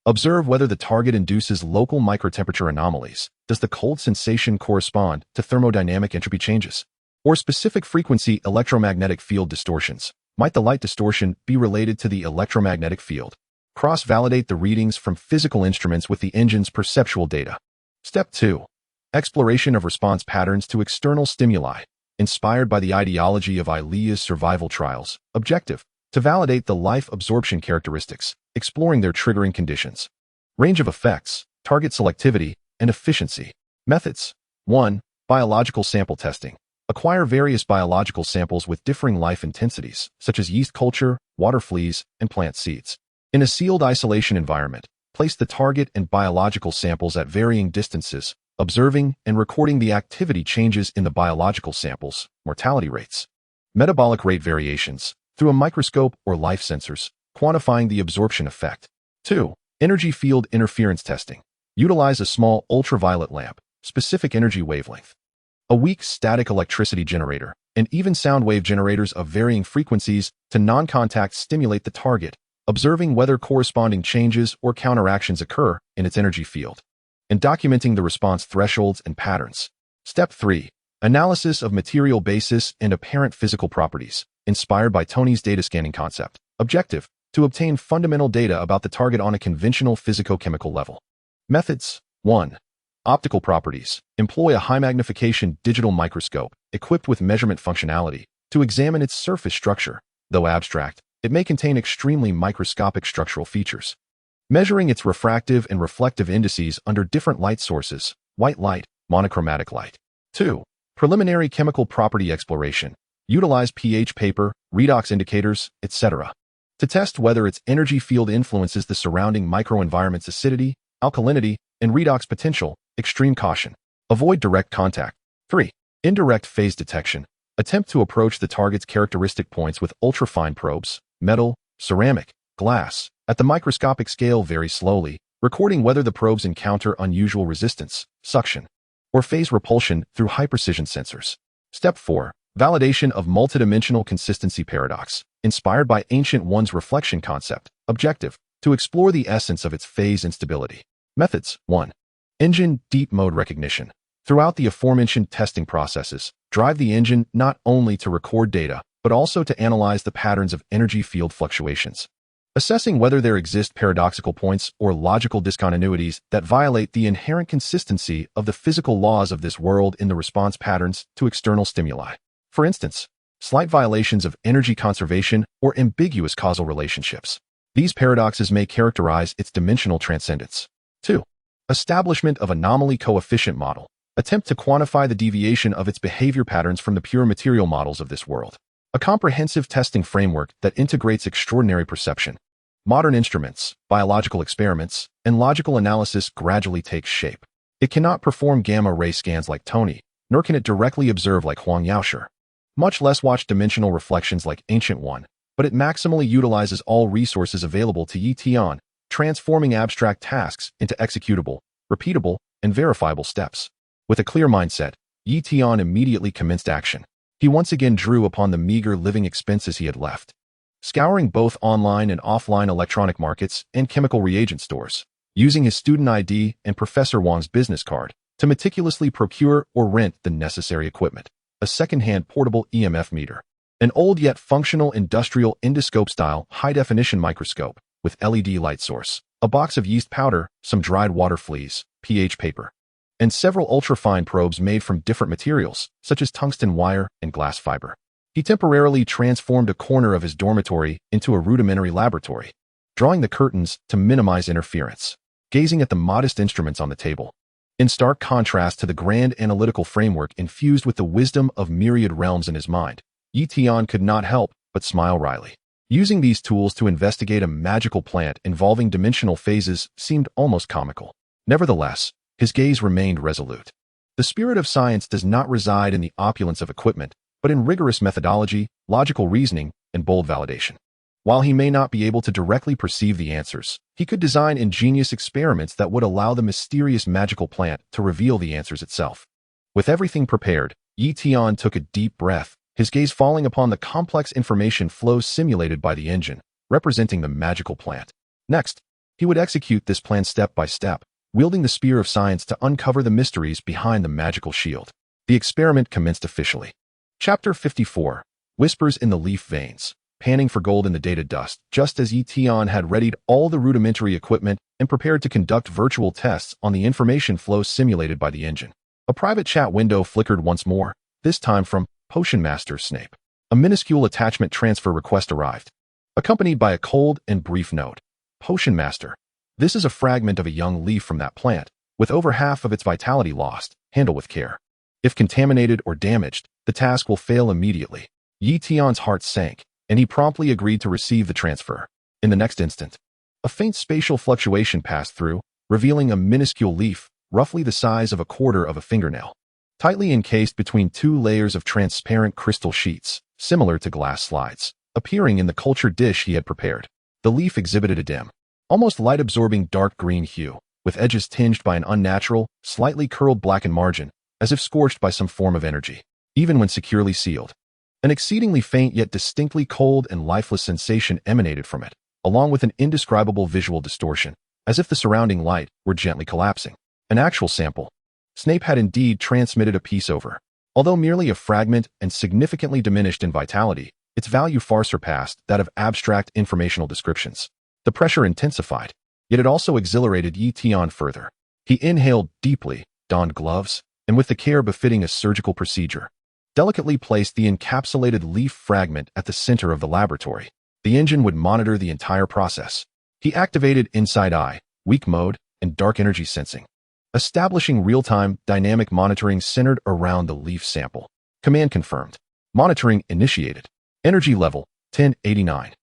Observe whether the target induces local microtemperature anomalies. Does the cold sensation correspond to thermodynamic entropy changes or specific frequency electromagnetic field distortions? Might the light distortion be related to the electromagnetic field? Cross-validate the readings from physical instruments with the engine's perceptual data. Step 2. Exploration of response patterns to external stimuli. Inspired by the ideology of Ilea's survival trials. Objective: to validate the life absorption characteristics, exploring their triggering conditions. Range of effects, target selectivity, and efficiency. Methods: 1. Biological sample testing. Acquire various biological samples with differing life intensities, such as yeast culture, water fleas, and plant seeds. In a sealed isolation environment, place the target and biological samples at varying distances, observing and recording the activity changes in the biological samples, mortality rates, metabolic rate variations, through a microscope or life sensors, quantifying the absorption effect. 2. Energy field interference testing. Utilize a small ultraviolet lamp, specific energy wavelength, a weak static electricity generator, and even sound wave generators of varying frequencies to non-contact stimulate the target, observing whether corresponding changes or counteractions occur in its energy field, and documenting the response thresholds and patterns. Step 3. Analysis of material basis and apparent physical properties, inspired by Tony's data scanning concept. Objective: to obtain fundamental data about the target on a conventional physicochemical level. Methods: 1. Optical properties. Employ a high-magnification digital microscope, equipped with measurement functionality, to examine its surface structure. Though abstract, it may contain extremely microscopic structural features. Measuring its refractive and reflective indices under different light sources, white light, monochromatic light. 2. Preliminary chemical property exploration. Utilize pH paper, redox indicators, etc. to test whether its energy field influences the surrounding microenvironment's acidity, alkalinity, and redox potential. Extreme caution. Avoid direct contact. 3. Indirect phase detection. Attempt to approach the target's characteristic points with ultrafine probes, metal, ceramic, glass, at the microscopic scale very slowly, recording whether the probes encounter unusual resistance, suction, or phase repulsion through high-precision sensors. Step 4. Validation of multidimensional consistency paradox. Inspired by Ancient One's reflection concept. Objective: to explore the essence of its phase instability. Methods: 1. Engine deep mode recognition. Throughout the aforementioned testing processes, drive the engine not only to record data, but also to analyze the patterns of energy field fluctuations, assessing whether there exist paradoxical points or logical discontinuities that violate the inherent consistency of the physical laws of this world in the response patterns to external stimuli. For instance, slight violations of energy conservation or ambiguous causal relationships. These paradoxes may characterize its dimensional transcendence. 2. Establishment of anomaly coefficient model. Attempt to quantify the deviation of its behavior patterns from the pure material models of this world. A comprehensive testing framework that integrates extraordinary perception, modern instruments, biological experiments, and logical analysis gradually takes shape. It cannot perform gamma-ray scans like Tony, nor can it directly observe like Huang Yaoshe, much less watch dimensional reflections like Ancient One, but it maximally utilizes all resources available to Tian, transforming abstract tasks into executable, repeatable, and verifiable steps. With a clear mindset, Tian immediately commenced action. He once again drew upon the meager living expenses he had left, scouring both online and offline electronic markets and chemical reagent stores, using his student ID and Professor Wang's business card to meticulously procure or rent the necessary equipment: a second-hand portable EMF meter, an old yet functional industrial endoscope-style high-definition microscope with LED light source, a box of yeast powder, some dried water fleas, pH paper, and several ultrafine probes made from different materials, such as tungsten wire and glass fiber. He temporarily transformed a corner of his dormitory into a rudimentary laboratory, drawing the curtains to minimize interference, gazing at the modest instruments on the table. In stark contrast to the grand analytical framework infused with the wisdom of myriad realms in his mind, Tian could not help but smile wryly. Using these tools to investigate a magical plant involving dimensional phases seemed almost comical. Nevertheless, his gaze remained resolute. The spirit of science does not reside in the opulence of equipment, but in rigorous methodology, logical reasoning, and bold validation. While he may not be able to directly perceive the answers, he could design ingenious experiments that would allow the mysterious magical plant to reveal the answers itself. With everything prepared, Tian took a deep breath, his gaze falling upon the complex information flow simulated by the engine, representing the magical plant. Next, he would execute this plan step by step, wielding the spear of science to uncover the mysteries behind the magical shield. The experiment commenced officially. Chapter 54. Whispers in the Leaf Veins. Panning for gold in the data dust, just as Tian had readied all the rudimentary equipment and prepared to conduct virtual tests on the information flow simulated by the engine. A private chat window flickered once more, this time from Potion Master Snape. A minuscule attachment transfer request arrived, accompanied by a cold and brief note. Potion Master. This is a fragment of a young leaf from that plant, with over half of its vitality lost. Handle with care. If contaminated or damaged, the task will fail immediately. Tian's heart sank, and he promptly agreed to receive the transfer. In the next instant, a faint spatial fluctuation passed through, revealing a minuscule leaf, roughly the size of a quarter of a fingernail, tightly encased between two layers of transparent crystal sheets, similar to glass slides, appearing in the culture dish he had prepared. The leaf exhibited a dim, almost light-absorbing dark green hue, with edges tinged by an unnatural, slightly curled blackened margin, as if scorched by some form of energy. Even when securely sealed, an exceedingly faint yet distinctly cold and lifeless sensation emanated from it, along with an indescribable visual distortion, as if the surrounding light were gently collapsing. An actual sample. Snape had indeed transmitted a piece over. Although merely a fragment and significantly diminished in vitality, its value far surpassed that of abstract informational descriptions. The pressure intensified, yet it also exhilarated Tian further. He inhaled deeply, donned gloves, and with the care befitting a surgical procedure, delicately placed the encapsulated leaf fragment at the center of the laboratory. The engine would monitor the entire process. He activated Inside Eye, Weak Mode, and Dark Energy Sensing, establishing real-time, dynamic monitoring centered around the leaf sample. Command confirmed. Monitoring initiated. Energy level, 1089.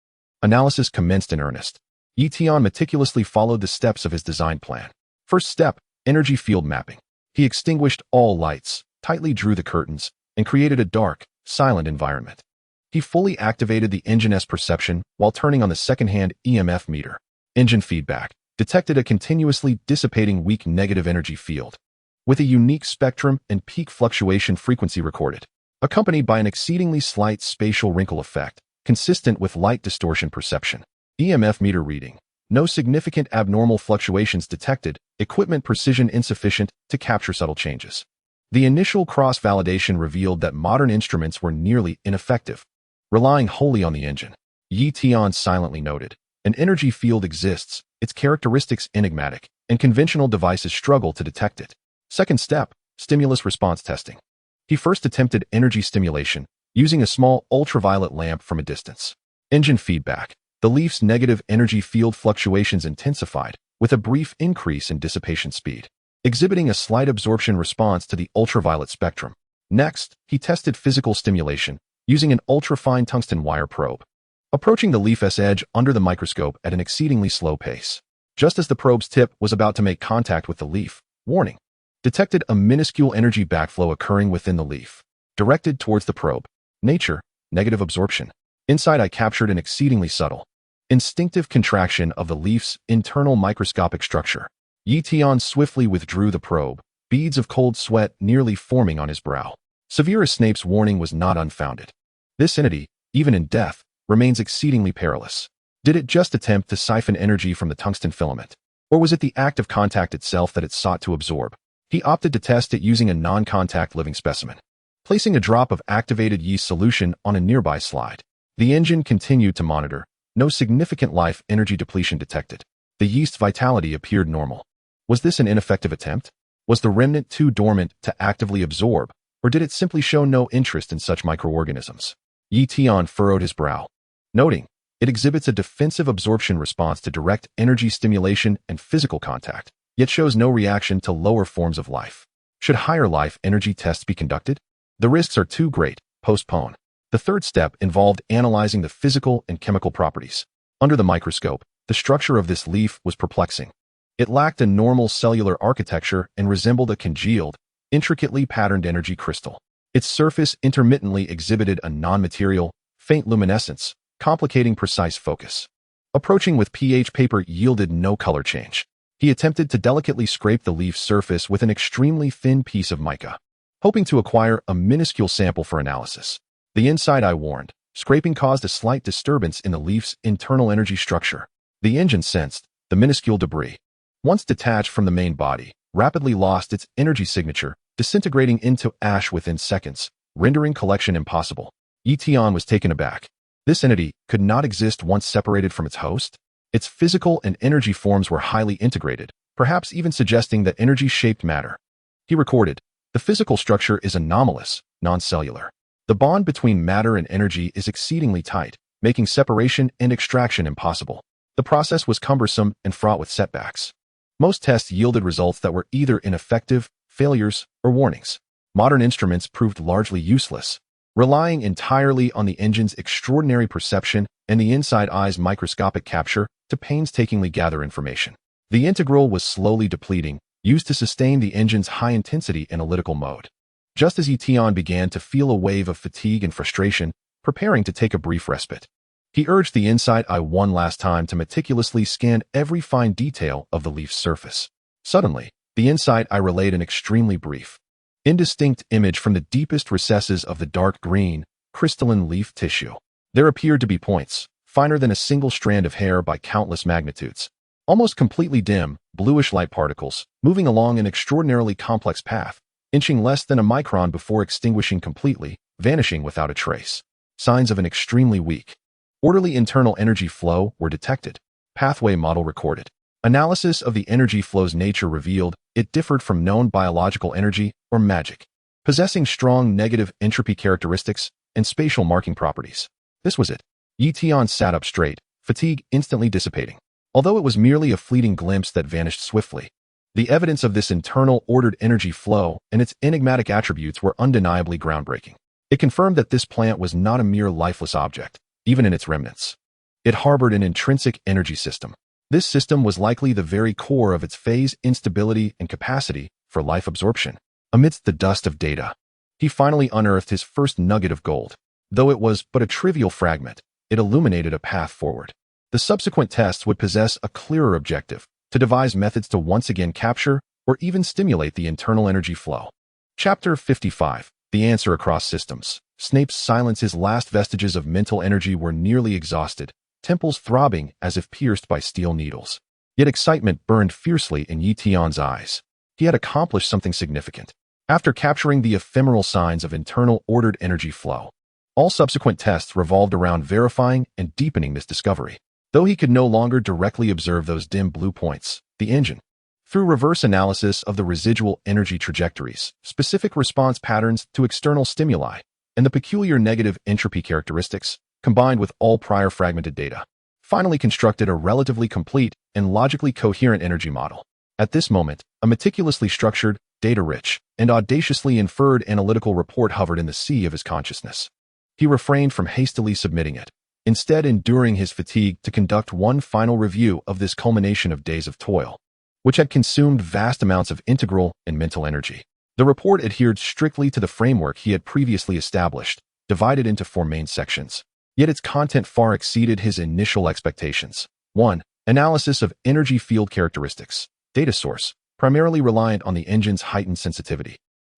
Analysis commenced in earnest. Tian meticulously followed the steps of his design plan. First step, energy field mapping. He extinguished all lights, tightly drew the curtains, and created a dark, silent environment. He fully activated the engine's perception while turning on the second-hand EMF meter. Engine feedback detected a continuously dissipating weak negative energy field, with a unique spectrum and peak fluctuation frequency recorded, accompanied by an exceedingly slight spatial wrinkle effect, consistent with light distortion perception. EMF meter reading. No significant abnormal fluctuations detected, equipment precision insufficient to capture subtle changes. The initial cross-validation revealed that modern instruments were nearly ineffective, relying wholly on the engine. Tian silently noted, an energy field exists, its characteristics enigmatic, and conventional devices struggle to detect it. Second step, stimulus response testing. He first attempted energy stimulation, using a small ultraviolet lamp from a distance. Engine feedback. The leaf's negative energy field fluctuations intensified, with a brief increase in dissipation speed, exhibiting a slight absorption response to the ultraviolet spectrum. Next, he tested physical stimulation, using an ultrafine tungsten wire probe, approaching the leaf's edge under the microscope at an exceedingly slow pace. Just as the probe's tip was about to make contact with the leaf, warning, detected a minuscule energy backflow occurring within the leaf, directed towards the probe. Nature, negative absorption. Inside I captured an exceedingly subtle, instinctive contraction of the leaf's internal microscopic structure. Tian swiftly withdrew the probe, beads of cold sweat nearly forming on his brow. Severe as Snape's warning was not unfounded. This entity, even in death, remains exceedingly perilous. Did it just attempt to siphon energy from the tungsten filament? Or was it the act of contact itself that it sought to absorb? He opted to test it using a non-contact living specimen, placing a drop of activated yeast solution on a nearby slide. The engine continued to monitor. No significant life energy depletion detected. The yeast vitality appeared normal. Was this an ineffective attempt? Was the remnant too dormant to actively absorb, or did it simply show no interest in such microorganisms? Tian furrowed his brow, noting, it exhibits a defensive absorption response to direct energy stimulation and physical contact, yet shows no reaction to lower forms of life. Should higher life energy tests be conducted? The risks are too great. Postpone. The third step involved analyzing the physical and chemical properties. Under the microscope, the structure of this leaf was perplexing. It lacked a normal cellular architecture and resembled a congealed, intricately patterned energy crystal. Its surface intermittently exhibited a non-material, faint luminescence, complicating precise focus. Approaching with pH paper yielded no color change. He attempted to delicately scrape the leaf's surface with an extremely thin piece of mica, hoping to acquire a minuscule sample for analysis. The inside eye warned. Scraping caused a slight disturbance in the leaf's internal energy structure. The engine sensed the minuscule debris, once detached from the main body, rapidly lost its energy signature, disintegrating into ash within seconds, rendering collection impossible. Tian was taken aback. This entity could not exist once separated from its host. Its physical and energy forms were highly integrated, perhaps even suggesting that energy shaped matter. He recorded, the physical structure is anomalous, non-cellular. The bond between matter and energy is exceedingly tight, making separation and extraction impossible. The process was cumbersome and fraught with setbacks. Most tests yielded results that were either ineffective, failures, or warnings. Modern instruments proved largely useless, relying entirely on the engine's extraordinary perception and the inside eye's microscopic capture to painstakingly gather information. The integral was slowly depleting, used to sustain the engine's high-intensity analytical mode. Just as Tian began to feel a wave of fatigue and frustration, preparing to take a brief respite, he urged the inside eye one last time to meticulously scan every fine detail of the leaf's surface. Suddenly, the inside eye relayed an extremely brief, indistinct image from the deepest recesses of the dark green, crystalline leaf tissue. There appeared to be points, finer than a single strand of hair by countless magnitudes. Almost completely dim, bluish light particles, moving along an extraordinarily complex path, inching less than a micron before extinguishing completely, vanishing without a trace. Signs of an extremely weak, orderly internal energy flow were detected. Pathway model recorded. Analysis of the energy flow's nature revealed it differed from known biological energy or magic, possessing strong negative entropy characteristics and spatial marking properties. This was it. Tian sat up straight, fatigue instantly dissipating. Although it was merely a fleeting glimpse that vanished swiftly, the evidence of this internal ordered energy flow and its enigmatic attributes were undeniably groundbreaking. It confirmed that this plant was not a mere lifeless object, even in its remnants. It harbored an intrinsic energy system. This system was likely the very core of its phase instability and capacity for life absorption. Amidst the dust of data, he finally unearthed his first nugget of gold. Though it was but a trivial fragment, it illuminated a path forward. The subsequent tests would possess a clearer objective, to devise methods to once again capture or even stimulate the internal energy flow. Chapter 55. The Answer Across Systems. Snape's silence. His last vestiges of mental energy were nearly exhausted, temples throbbing as if pierced by steel needles. Yet excitement burned fiercely in Tian's eyes. He had accomplished something significant. After capturing the ephemeral signs of internal ordered energy flow, all subsequent tests revolved around verifying and deepening this discovery. Though he could no longer directly observe those dim blue points, the engine, through reverse analysis of the residual energy trajectories, specific response patterns to external stimuli, and the peculiar negative entropy characteristics, combined with all prior fragmented data, finally constructed a relatively complete and logically coherent energy model. At this moment, a meticulously structured, data-rich, and audaciously inferred analytical report hovered in the sea of his consciousness. He refrained from hastily submitting it, instead enduring his fatigue to conduct one final review of this culmination of days of toil, which had consumed vast amounts of integral and mental energy. The report adhered strictly to the framework he had previously established, divided into 4 main sections. Yet its content far exceeded his initial expectations. 1. Analysis of energy field characteristics. Data source, primarily reliant on the engine's heightened sensitivity,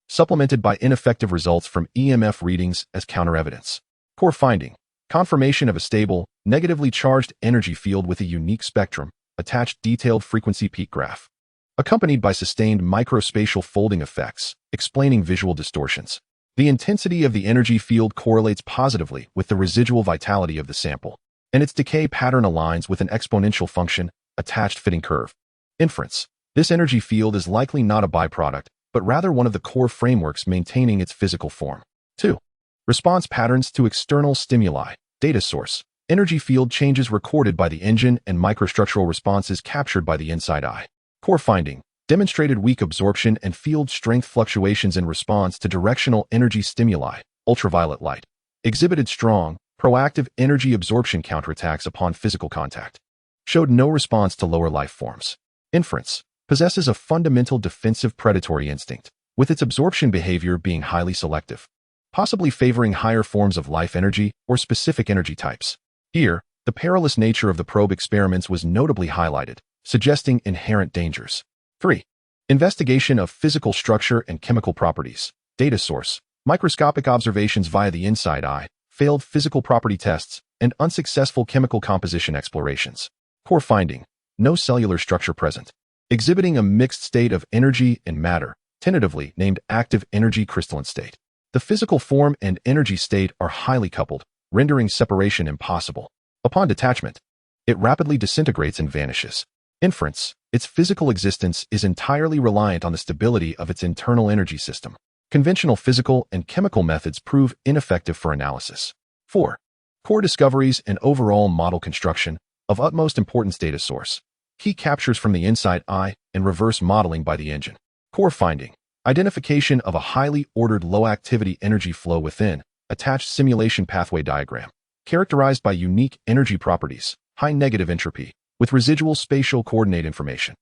supplemented by ineffective results from EMF readings as counter-evidence. Core finding. Confirmation of a stable, negatively charged energy field with a unique spectrum, attached detailed frequency peak graph, accompanied by sustained microspatial folding effects, explaining visual distortions. The intensity of the energy field correlates positively with the residual vitality of the sample, and its decay pattern aligns with an exponential function, attached fitting curve. Inference. This energy field is likely not a byproduct, but rather one of the core frameworks maintaining its physical form. 2. Response patterns to external stimuli. Data source. Energy field changes recorded by the engine and microstructural responses captured by the inside eye. Core finding. Demonstrated weak absorption and field strength fluctuations in response to directional energy stimuli, ultraviolet light, Exhibited strong, proactive energy absorption counterattacks upon physical contact. Showed no response to lower life forms. Inference. Possesses a fundamental defensive predatory instinct, with its absorption behavior being highly selective, possibly favoring higher forms of life energy or specific energy types. Here, the perilous nature of the probe experiments was notably highlighted, suggesting inherent dangers. 3. Investigation of physical structure and chemical properties. Data source. Microscopic observations via the inside eye, failed physical property tests, and unsuccessful chemical composition explorations. Core finding. No cellular structure present. Exhibiting a mixed state of energy and matter, tentatively named active energy crystalline state. The physical form and energy state are highly coupled, rendering separation impossible. Upon detachment, it rapidly disintegrates and vanishes. Inference. Its physical existence is entirely reliant on the stability of its internal energy system. Conventional physical and chemical methods prove ineffective for analysis. 4. Core discoveries and overall model construction of utmost importance. Data source. Key captures from the inside eye and reverse modeling by the engine. Core finding. Identification of a highly ordered low-activity energy flow within attached simulation pathway diagram, characterized by unique energy properties, high negative entropy, with residual spatial coordinate information.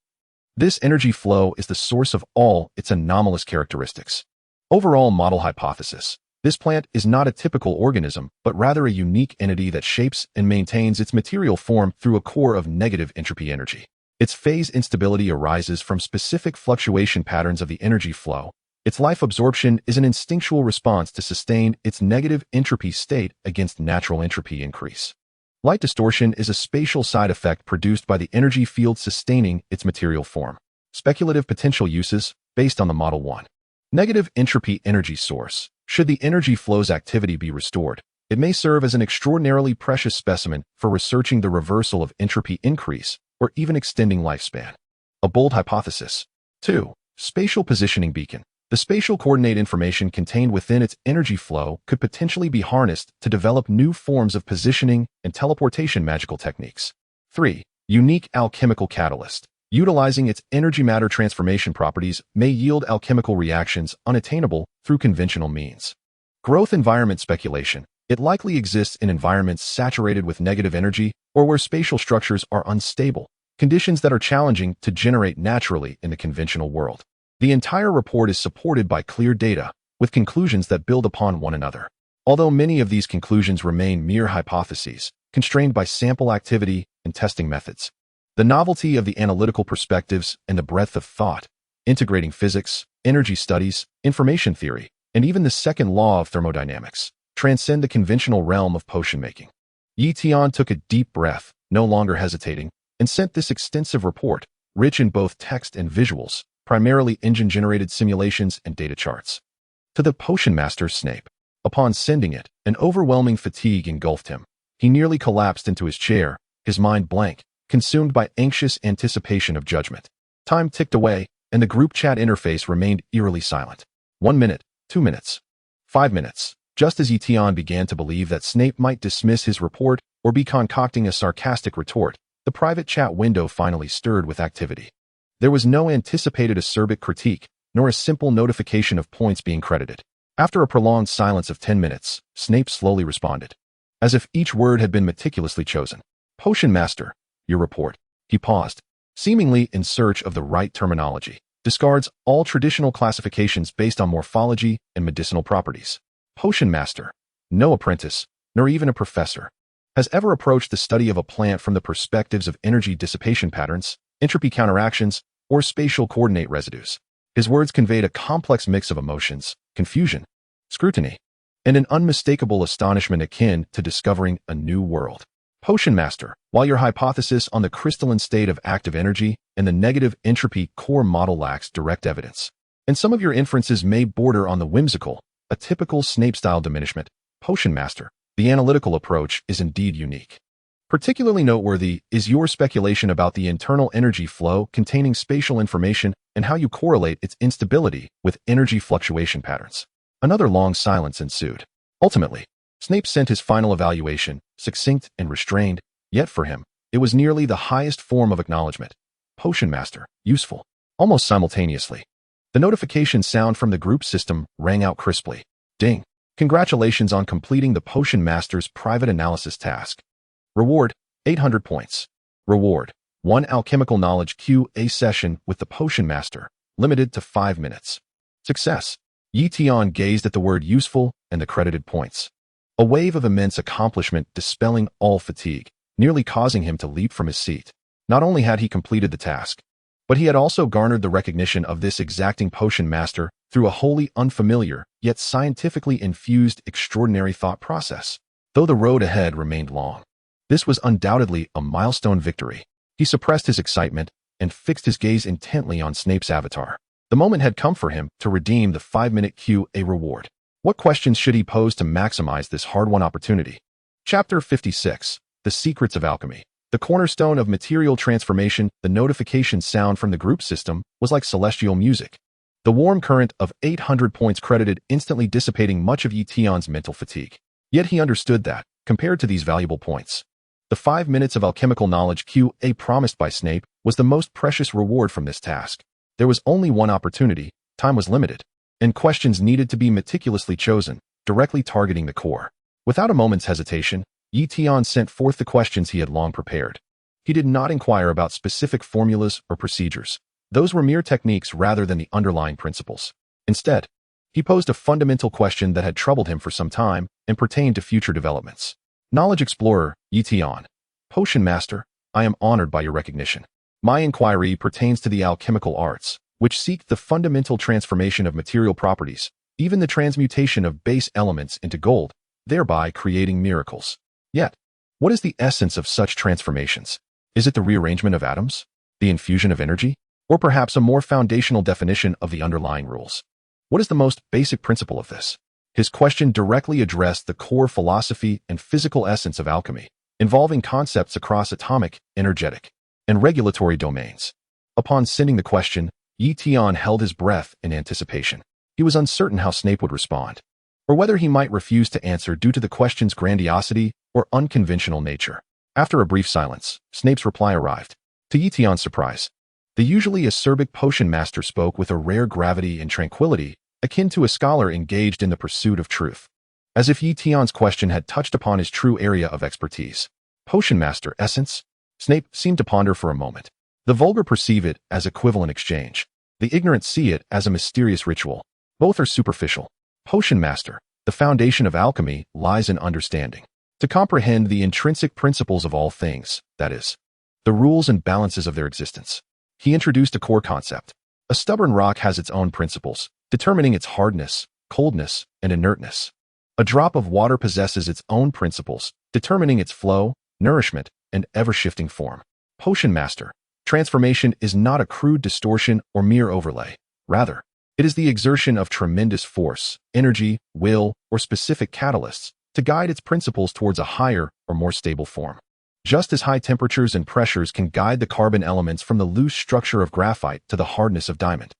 This energy flow is the source of all its anomalous characteristics. Overall model hypothesis. This plant is not a typical organism, but rather a unique entity that shapes and maintains its material form through a core of negative entropy energy. Its phase instability arises from specific fluctuation patterns of the energy flow. Its life absorption is an instinctual response to sustain its negative entropy state against natural entropy increase. Light distortion is a spatial side effect produced by the energy field sustaining its material form. Speculative potential uses, based on the Model 1. Negative entropy energy source. Should the energy flow's activity be restored, it may serve as an extraordinarily precious specimen for researching the reversal of entropy increase or even extending lifespan. A bold hypothesis. 2. Spatial positioning beacon. The spatial coordinate information contained within its energy flow could potentially be harnessed to develop new forms of positioning and teleportation magical techniques. 3. Unique alchemical catalyst. Utilizing its energy matter transformation properties may yield alchemical reactions unattainable through conventional means. Growth environment speculation. It likely exists in environments saturated with negative energy or where spatial structures are unstable, conditions that are challenging to generate naturally in the conventional world. The entire report is supported by clear data, with conclusions that build upon one another. Although many of these conclusions remain mere hypotheses, constrained by sample activity and testing methods. The novelty of the analytical perspectives and the breadth of thought, integrating physics, energy studies, information theory, and even the second law of thermodynamics, transcend the conventional realm of potion making. Tian took a deep breath, no longer hesitating, and sent this extensive report, rich in both text and visuals, primarily engine-generated simulations and data charts, to the potion master Snape. Upon sending it, an overwhelming fatigue engulfed him. He nearly collapsed into his chair, his mind blank, consumed by anxious anticipation of judgment. Time ticked away, and the group chat interface remained eerily silent. 1 minute, 2 minutes, 5 minutes. Just as Tian began to believe that Snape might dismiss his report or be concocting a sarcastic retort, the private chat window finally stirred with activity. There was no anticipated acerbic critique, nor a simple notification of points being credited. After a prolonged silence of 10 minutes, Snape slowly responded, as if each word had been meticulously chosen. Potion Master, your report. He paused, seemingly in search of the right terminology. Discards all traditional classifications based on morphology and medicinal properties. Potion Master, no apprentice, nor even a professor, has ever approached the study of a plant from the perspectives of energy dissipation patterns, entropy counteractions, or spatial coordinate residues. His words conveyed a complex mix of emotions, confusion, scrutiny, and an unmistakable astonishment akin to discovering a new world. Potion Master, while your hypothesis on the crystalline state of active energy and the negative entropy core model lacks direct evidence, and some of your inferences may border on the whimsical, a typical Snape-style diminishment, Potion Master, the analytical approach is indeed unique. Particularly noteworthy is your speculation about the internal energy flow containing spatial information and how you correlate its instability with energy fluctuation patterns. Another long silence ensued. Ultimately, Snape sent his final evaluation, succinct and restrained, yet for him, it was nearly the highest form of acknowledgement. Potion Master, useful. Almost simultaneously, the notification sound from the group system rang out crisply. Ding. Congratulations on completing the Potion Master's private analysis task. Reward, 800 points. Reward, 1 alchemical knowledge QA session with the Potion Master, limited to 5 minutes. Success. Tian gazed at the word useful and the credited points. A wave of immense accomplishment dispelling all fatigue, nearly causing him to leap from his seat. Not only had he completed the task, but he had also garnered the recognition of this exacting Potion Master through a wholly unfamiliar, yet scientifically infused extraordinary thought process. Though the road ahead remained long, this was undoubtedly a milestone victory. He suppressed his excitement and fixed his gaze intently on Snape's avatar. The moment had come for him to redeem the 5-minute QA reward. What questions should he pose to maximize this hard-won opportunity? Chapter 56. The Secrets of Alchemy. The cornerstone of material transformation, the notification sound from the group system was like celestial music. The warm current of 800 points credited instantly dissipating much of Tian's mental fatigue. Yet he understood that, compared to these valuable points, the 5 minutes of alchemical knowledge QA promised by Snape was the most precious reward from this task. There was only one opportunity, time was limited, and questions needed to be meticulously chosen, directly targeting the core. Without a moment's hesitation, Tian sent forth the questions he had long prepared. He did not inquire about specific formulas or procedures. Those were mere techniques rather than the underlying principles. Instead, he posed a fundamental question that had troubled him for some time and pertained to future developments. Knowledge Explorer, Tian. Potion Master, I am honored by your recognition. My inquiry pertains to the alchemical arts, which seek the fundamental transformation of material properties, even the transmutation of base elements into gold, thereby creating miracles. Yet, what is the essence of such transformations? Is it the rearrangement of atoms? The infusion of energy? Or perhaps a more foundational definition of the underlying rules? What is the most basic principle of this? His question directly addressed the core philosophy and physical essence of alchemy, involving concepts across atomic, energetic, and regulatory domains. Upon sending the question, Tian held his breath in anticipation. He was uncertain how Snape would respond, or whether he might refuse to answer due to the question's grandiosity or unconventional nature. After a brief silence, Snape's reply arrived. To Tian's surprise, the usually acerbic Potion Master spoke with a rare gravity and tranquility, akin to a scholar engaged in the pursuit of truth, as if Tian's question had touched upon his true area of expertise. Potion Master essence? Snape seemed to ponder for a moment. The vulgar perceive it as equivalent exchange. The ignorant see it as a mysterious ritual. Both are superficial. Potion Master, the foundation of alchemy lies in understanding. To comprehend the intrinsic principles of all things, that is, the rules and balances of their existence. He introduced a core concept. A stubborn rock has its own principles, determining its hardness, coldness, and inertness. A drop of water possesses its own principles, determining its flow, nourishment, and ever-shifting form. Potion Master, transformation is not a crude distortion or mere overlay. Rather, it is the exertion of tremendous force, energy, will, or specific catalysts to guide its principles towards a higher or more stable form. Just as high temperatures and pressures can guide the carbon elements from the loose structure of graphite to the hardness of diamond.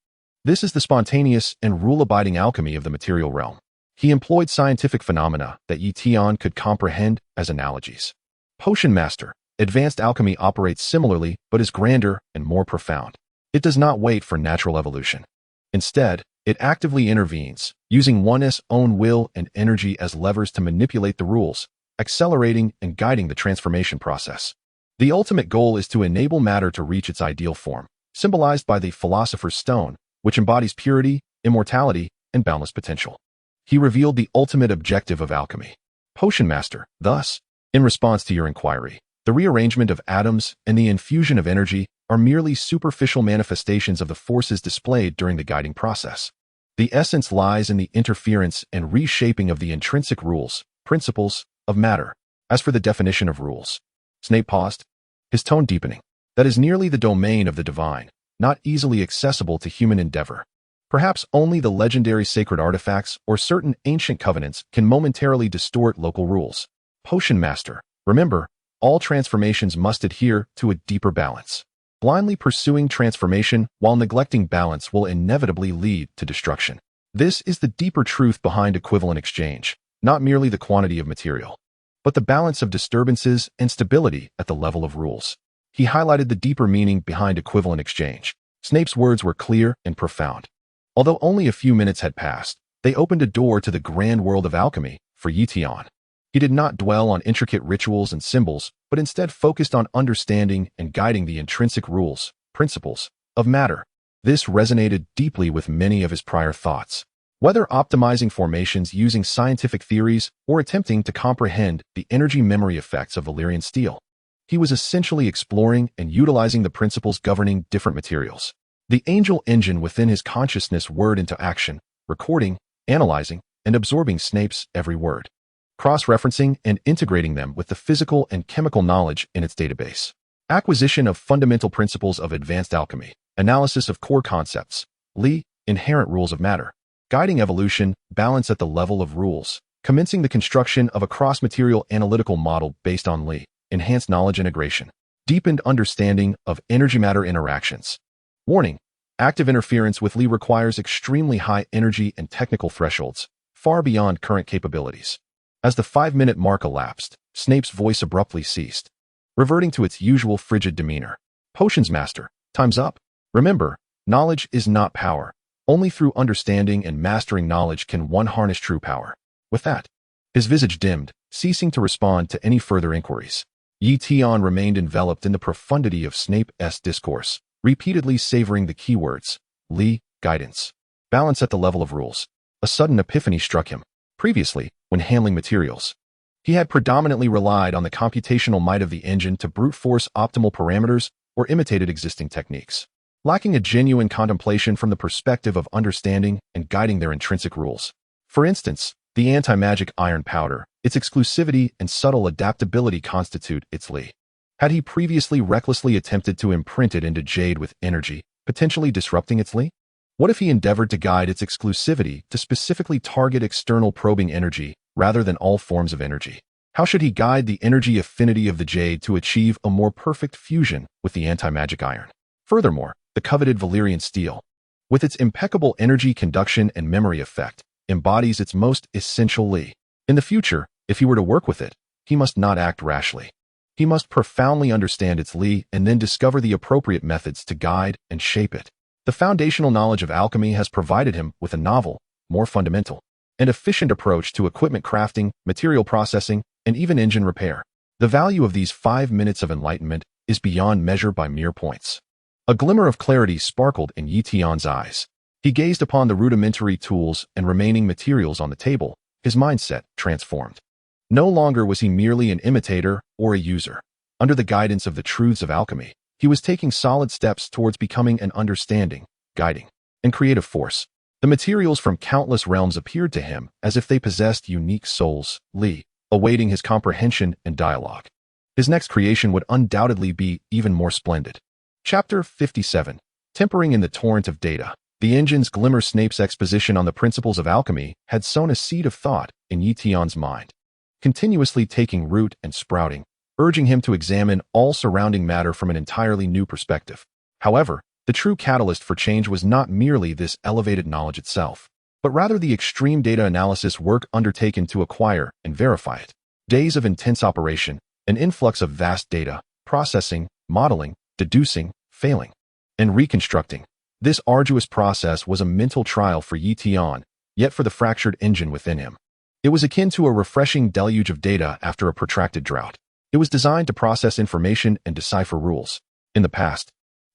This is the spontaneous and rule-abiding alchemy of the material realm. He employed scientific phenomena that Tian could comprehend as analogies. Potion Master, advanced alchemy operates similarly but is grander and more profound. It does not wait for natural evolution. Instead, it actively intervenes, using one's own will and energy as levers to manipulate the rules, accelerating and guiding the transformation process. The ultimate goal is to enable matter to reach its ideal form, symbolized by the Philosopher's Stone, which embodies purity, immortality, and boundless potential. He revealed the ultimate objective of alchemy. Potion Master, thus, in response to your inquiry, the rearrangement of atoms and the infusion of energy are merely superficial manifestations of the forces displayed during the guiding process. The essence lies in the interference and reshaping of the intrinsic rules, principles, of matter. As for the definition of rules, Snape paused, his tone deepening. That is nearly the domain of the divine, not easily accessible to human endeavor. Perhaps only the legendary sacred artifacts or certain ancient covenants can momentarily distort local rules. Potion Master, remember, all transformations must adhere to a deeper balance. Blindly pursuing transformation while neglecting balance will inevitably lead to destruction. This is the deeper truth behind equivalent exchange, not merely the quantity of material, but the balance of disturbances and stability at the level of rules. He highlighted the deeper meaning behind equivalent exchange. Snape's words were clear and profound. Although only a few minutes had passed, They opened a door to the grand world of alchemy for Tian. He did not dwell on intricate rituals and symbols, but instead focused on understanding and guiding the intrinsic rules, principles, of matter. This resonated deeply with many of his prior thoughts. Whether optimizing formations using scientific theories or attempting to comprehend the energy memory effects of Valyrian steel, he was essentially exploring and utilizing the principles governing different materials. The angel engine within his consciousness whirred into action, recording, analyzing, and absorbing Snape's every word, cross-referencing and integrating them with the physical and chemical knowledge in its database. Acquisition of fundamental principles of advanced alchemy, analysis of core concepts, inherent rules of matter, guiding evolution, balance at the level of rules, commencing the construction of a cross-material analytical model based on enhanced knowledge integration, deepened understanding of energy-matter interactions. Warning: active interference with requires extremely high energy and technical thresholds, far beyond current capabilities. As the 5-minute mark elapsed, Snape's voice abruptly ceased, reverting to its usual frigid demeanor. Potions Master, time's up. Remember, knowledge is not power. Only through understanding and mastering knowledge can one harness true power. With that, his visage dimmed, ceasing to respond to any further inquiries. Tian remained enveloped in the profundity of Snape's discourse, repeatedly savoring the keywords, guidance, balance at the level of rules. A sudden epiphany struck him. Previously, when handling materials, he had predominantly relied on the computational might of the engine to brute force optimal parameters or imitated existing techniques, lacking a genuine contemplation from the perspective of understanding and guiding their intrinsic rules. For instance, the anti-magic iron powder, its exclusivity and subtle adaptability constitute its Had he previously recklessly attempted to imprint it into jade with energy, potentially disrupting its What if he endeavored to guide its exclusivity to specifically target external probing energy rather than all forms of energy? How should he guide the energy affinity of the jade to achieve a more perfect fusion with the anti-magic iron? Furthermore, the coveted Valyrian steel, with its impeccable energy conduction and memory effect, embodies its most essential In the future, if he were to work with it, he must not act rashly. He must profoundly understand its and then discover the appropriate methods to guide and shape it. The foundational knowledge of alchemy has provided him with a novel, more fundamental, and efficient approach to equipment crafting, material processing, and even engine repair. The value of these 5 minutes of enlightenment is beyond measure by mere points. A glimmer of clarity sparkled in Tian's eyes. He gazed upon the rudimentary tools and remaining materials on the table, his mindset transformed. No longer was he merely an imitator or a user. Under the guidance of the truths of alchemy, he was taking solid steps towards becoming an understanding, guiding, and creative force. The materials from countless realms appeared to him as if they possessed unique souls, awaiting his comprehension and dialogue. His next creation would undoubtedly be even more splendid. Chapter 57. Tempering in the torrent of data. The engine's glimmer. Snape's exposition on the principles of alchemy had sown a seed of thought in Tian's mind, continuously taking root and sprouting, urging him to examine all surrounding matter from an entirely new perspective. However, the true catalyst for change was not merely this elevated knowledge itself, but rather the extreme data analysis work undertaken to acquire and verify it. Days of intense operation, an influx of vast data, processing, modeling, deducing, failing, and reconstructing. This arduous process was a mental trial for Tian, yet for the fractured engine within him, it was akin to a refreshing deluge of data after a protracted drought. It was designed to process information and decipher rules. In the past,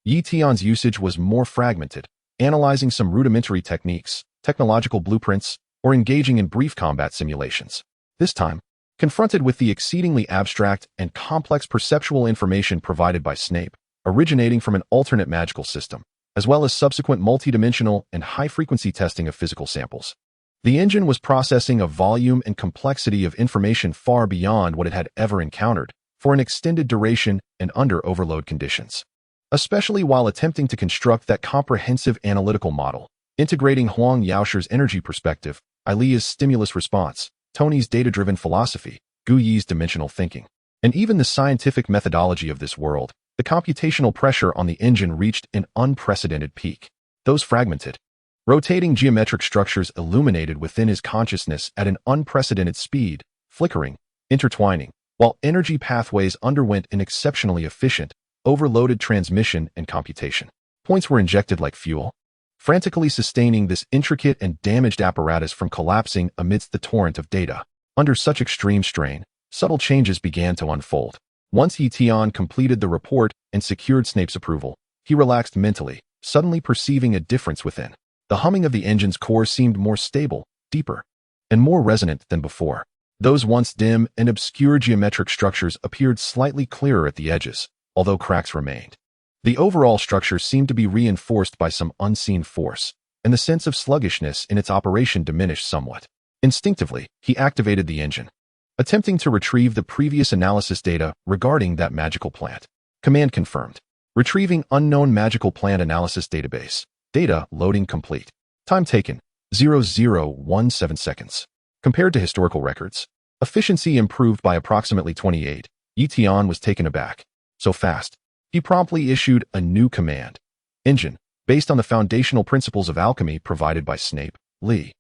Tian's usage was more fragmented, analyzing some rudimentary techniques, technological blueprints, or engaging in brief combat simulations. This time, confronted with the exceedingly abstract and complex perceptual information provided by Snape, originating from an alternate magical system, as well as subsequent multidimensional and high-frequency testing of physical samples, the engine was processing a volume and complexity of information far beyond what it had ever encountered for an extended duration and under overload conditions. Especially while attempting to construct that comprehensive analytical model, integrating Huang Yaoshi's energy perspective, Ilia's stimulus response, Tony's data-driven philosophy, Gu Yi's dimensional thinking, and even the scientific methodology of this world, the computational pressure on the engine reached an unprecedented peak. Those fragmented, rotating geometric structures illuminated within his consciousness at an unprecedented speed, flickering, intertwining, while energy pathways underwent an exceptionally efficient, overloaded transmission and computation. Points were injected like fuel, frantically sustaining this intricate and damaged apparatus from collapsing amidst the torrent of data. Under such extreme strain, subtle changes began to unfold. Once Tian completed the report and secured Snape's approval, he relaxed mentally, suddenly perceiving a difference within. The humming of the engine's core seemed more stable, deeper, and more resonant than before. Those once dim and obscure geometric structures appeared slightly clearer at the edges, although cracks remained. The overall structure seemed to be reinforced by some unseen force, and the sense of sluggishness in its operation diminished somewhat. Instinctively, he activated the engine, attempting to retrieve the previous analysis data regarding that magical plant. Command confirmed. Retrieving unknown magical plant analysis database. Data loading complete. Time taken, 0017 seconds. Compared to historical records, efficiency improved by approximately 28. Tian was taken aback. So fast. He promptly issued a new command. Engine, based on the foundational principles of alchemy provided by Snape, Lee.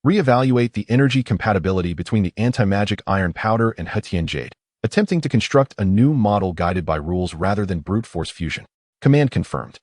Reevaluate the energy compatibility between the anti-magic iron powder and Tian jade, attempting to construct a new model guided by rules rather than brute force fusion. Command confirmed.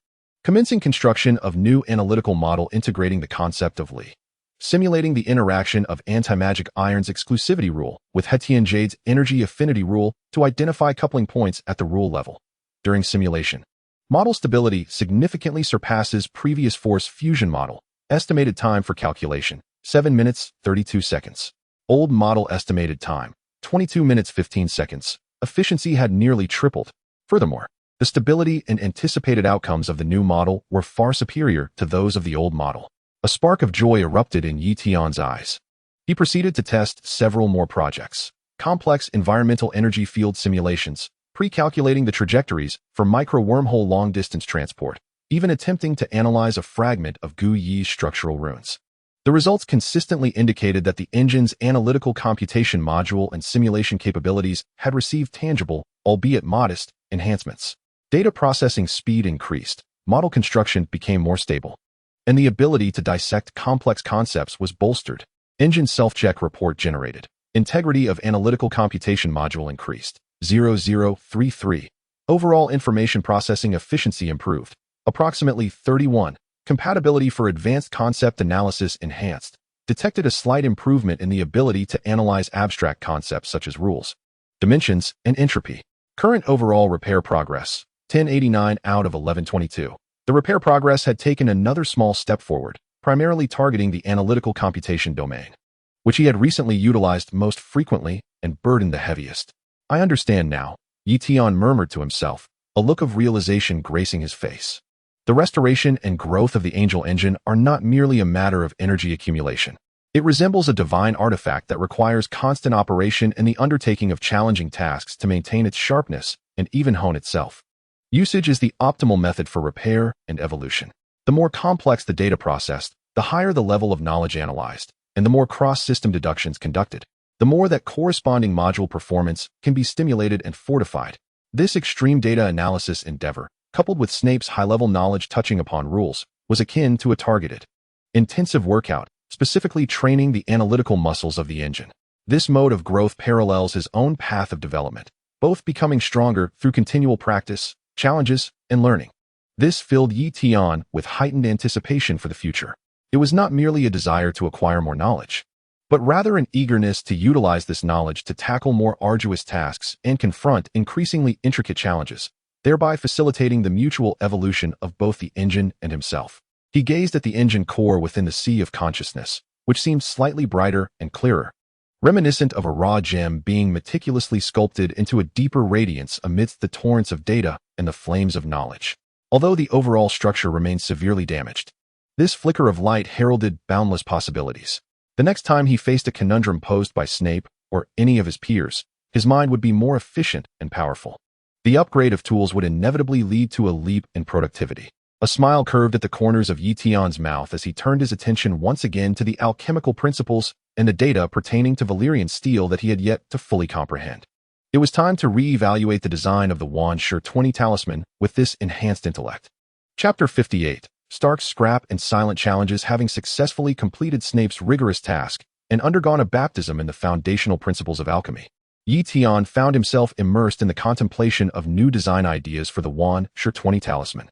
Commencing construction of new analytical model integrating the concept of Lee. Simulating the interaction of anti-magic iron's exclusivity rule with Tian jade's energy affinity rule to identify coupling points at the rule level. During simulation, model stability significantly surpasses previous force fusion model. Estimated time for calculation, 7 minutes, 32 seconds. Old model estimated time, 22 minutes, 15 seconds. Efficiency had nearly tripled. Furthermore, the stability and anticipated outcomes of the new model were far superior to those of the old model. A spark of joy erupted in Tian's eyes. He proceeded to test several more projects. Complex environmental energy field simulations, pre-calculating the trajectories for micro-wormhole long-distance transport, even attempting to analyze a fragment of Gu Yi's structural runes. The results consistently indicated that the engine's analytical computation module and simulation capabilities had received tangible, albeit modest, enhancements. Data processing speed increased, model construction became more stable, and the ability to dissect complex concepts was bolstered. Engine self-check report generated. Integrity of analytical computation module increased. 0033. Overall information processing efficiency improved. Approximately 31. Compatibility for advanced concept analysis enhanced. Detected a slight improvement in the ability to analyze abstract concepts such as rules, dimensions, and entropy. Current overall repair progress, 1089 out of 1122. The repair progress had taken another small step forward, primarily targeting the analytical computation domain, which he had recently utilized most frequently and burdened the heaviest. I understand now, Tian murmured to himself, a look of realization gracing his face. The restoration and growth of the Angel Engine are not merely a matter of energy accumulation. It resembles a divine artifact that requires constant operation and the undertaking of challenging tasks to maintain its sharpness and even hone itself. Usage is the optimal method for repair and evolution. The more complex the data processed, the higher the level of knowledge analyzed, and the more cross-system deductions conducted, the more that corresponding module performance can be stimulated and fortified. This extreme data analysis endeavor, coupled with Snape's high-level knowledge touching upon rules, was akin to a targeted, intensive workout, specifically training the analytical muscles of the engine. This mode of growth parallels his own path of development, both becoming stronger through continual practice, challenges, and learning. This filled Tian with heightened anticipation for the future. It was not merely a desire to acquire more knowledge, but rather an eagerness to utilize this knowledge to tackle more arduous tasks and confront increasingly intricate challenges, thereby facilitating the mutual evolution of both the engine and himself. He gazed at the engine core within the sea of consciousness, which seemed slightly brighter and clearer, reminiscent of a raw gem being meticulously sculpted into a deeper radiance amidst the torrents of data and the flames of knowledge. Although the overall structure remained severely damaged, this flicker of light heralded boundless possibilities. The next time he faced a conundrum posed by Snape or any of his peers, his mind would be more efficient and powerful. The upgrade of tools would inevitably lead to a leap in productivity. A smile curved at the corners of Tian's mouth as he turned his attention once again to the alchemical principles and the data pertaining to Valyrian steel that he had yet to fully comprehend. It was time to re-evaluate the design of the Wand Sure 20 talisman with this enhanced intellect. Chapter 58. Stark's scrap and silent challenges. Having successfully completed Snape's rigorous task and undergone a baptism in the foundational principles of alchemy, Tian found himself immersed in the contemplation of new design ideas for the Wand Sure 20 talisman.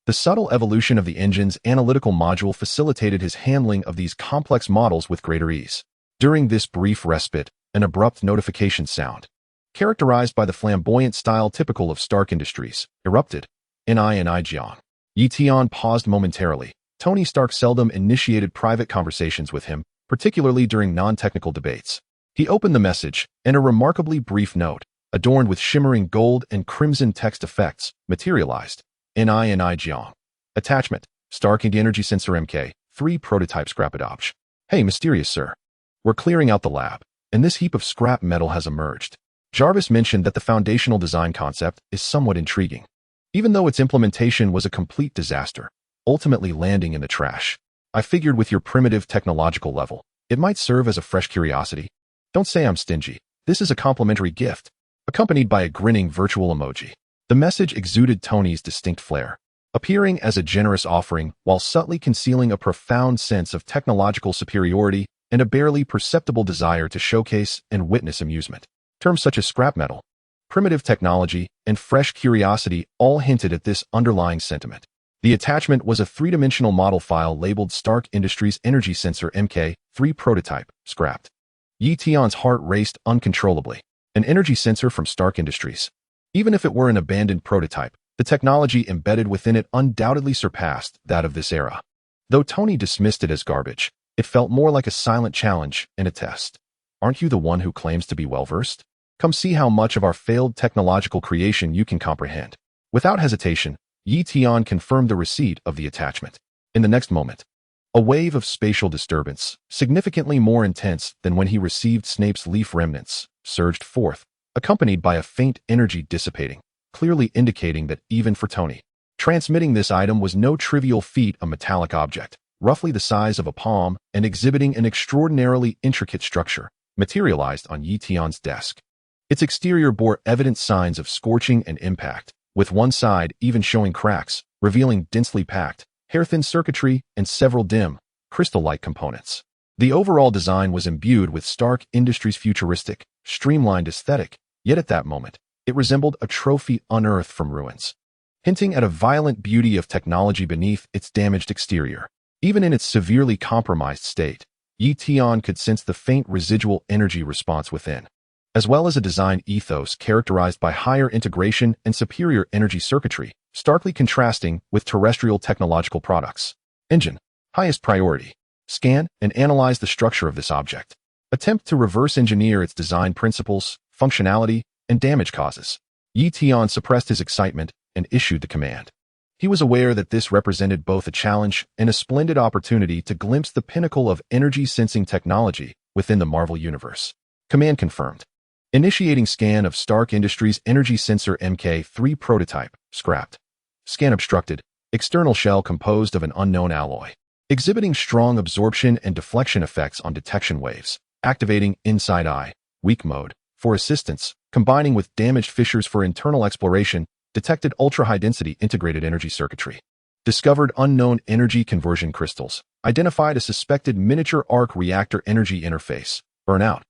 The subtle evolution of the engine's analytical module facilitated his handling of these complex models with greater ease. During this brief respite, an abrupt notification sound, characterized by the flamboyant style typical of Stark Industries, erupted. Jiang. Tian paused momentarily. Tony Stark seldom initiated private conversations with him, particularly during non-technical debates. He opened the message, and a remarkably brief note, adorned with shimmering gold and crimson text effects, materialized. Jiang. Attachment: Stark Energy Sensor MK3 Prototype Scrap Adoption. Hey, mysterious sir. We're clearing out the lab, and this heap of scrap metal has emerged. Jarvis mentioned that the foundational design concept is somewhat intriguing, even though its implementation was a complete disaster, ultimately landing in the trash. I figured with your primitive technological level, it might serve as a fresh curiosity. Don't say I'm stingy. This is a complimentary gift, accompanied by a grinning virtual emoji. The message exuded Tony's distinct flair, appearing as a generous offering while subtly concealing a profound sense of technological superiority and a barely perceptible desire to showcase and witness amusement. Terms such as scrap metal, primitive technology, and fresh curiosity all hinted at this underlying sentiment. The attachment was a three-dimensional model file labeled Stark Industries Energy Sensor MK3 Prototype, scrapped. Tian's heart raced uncontrollably. An energy sensor from Stark Industries. Even if it were an abandoned prototype, the technology embedded within it undoubtedly surpassed that of this era. Though Tony dismissed it as garbage, it felt more like a silent challenge and a test. Aren't you the one who claims to be well-versed? Come see how much of our failed technological creation you can comprehend. Without hesitation, Tian confirmed the receipt of the attachment. In the next moment, a wave of spatial disturbance, significantly more intense than when he received Snape's leaf remnants, surged forth, accompanied by a faint energy dissipating, clearly indicating that even for Tony, transmitting this item was no trivial feat. A metallic object, roughly the size of a palm and exhibiting an extraordinarily intricate structure, materialized on Tian's desk. Its exterior bore evident signs of scorching and impact, with one side even showing cracks, revealing densely packed, hair-thin circuitry and several dim, crystal-like components. The overall design was imbued with Stark Industries' futuristic, streamlined aesthetic, yet at that moment, it resembled a trophy unearthed from ruins, hinting at a violent beauty of technology beneath its damaged exterior. Even in its severely compromised state, Tian could sense the faint residual energy response within, as well as a design ethos characterized by higher integration and superior energy circuitry, starkly contrasting with terrestrial technological products. Engine. Highest priority. Scan and analyze the structure of this object. Attempt to reverse engineer its design principles, functionality, and damage causes. Tian suppressed his excitement and issued the command. He was aware that this represented both a challenge and a splendid opportunity to glimpse the pinnacle of energy sensing technology within the Marvel Universe. Command confirmed. Initiating scan of Stark Industries Energy Sensor MK3 Prototype, scrapped. Scan obstructed. External shell composed of an unknown alloy, exhibiting strong absorption and deflection effects on detection waves. Activating Inside Eye, weak mode, for assistance, combining with damaged fissures for internal exploration. Detected ultra-high-density integrated energy circuitry. Discovered unknown energy conversion crystals. Identified a suspected miniature arc reactor energy interface. Burnout.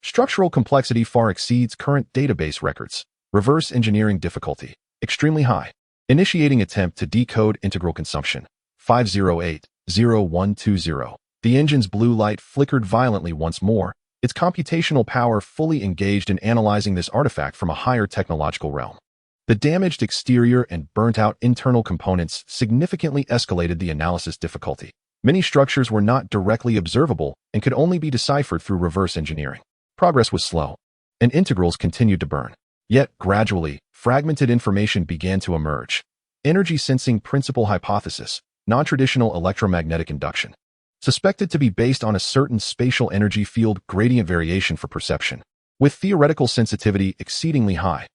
Structural complexity far exceeds current database records. Reverse engineering difficulty, extremely high. Initiating attempt to decode integral consumption. 508-0120. The engine's blue light flickered violently once more, its computational power fully engaged in analyzing this artifact from a higher technological realm. The damaged exterior and burnt-out internal components significantly escalated the analysis difficulty. Many structures were not directly observable and could only be deciphered through reverse engineering. Progress was slow, and integrals continued to burn. Yet, gradually, fragmented information began to emerge. Energy sensing principle hypothesis, non-traditional electromagnetic induction. Suspected to be based on a certain spatial energy field gradient variation for perception, with theoretical sensitivity exceedingly high.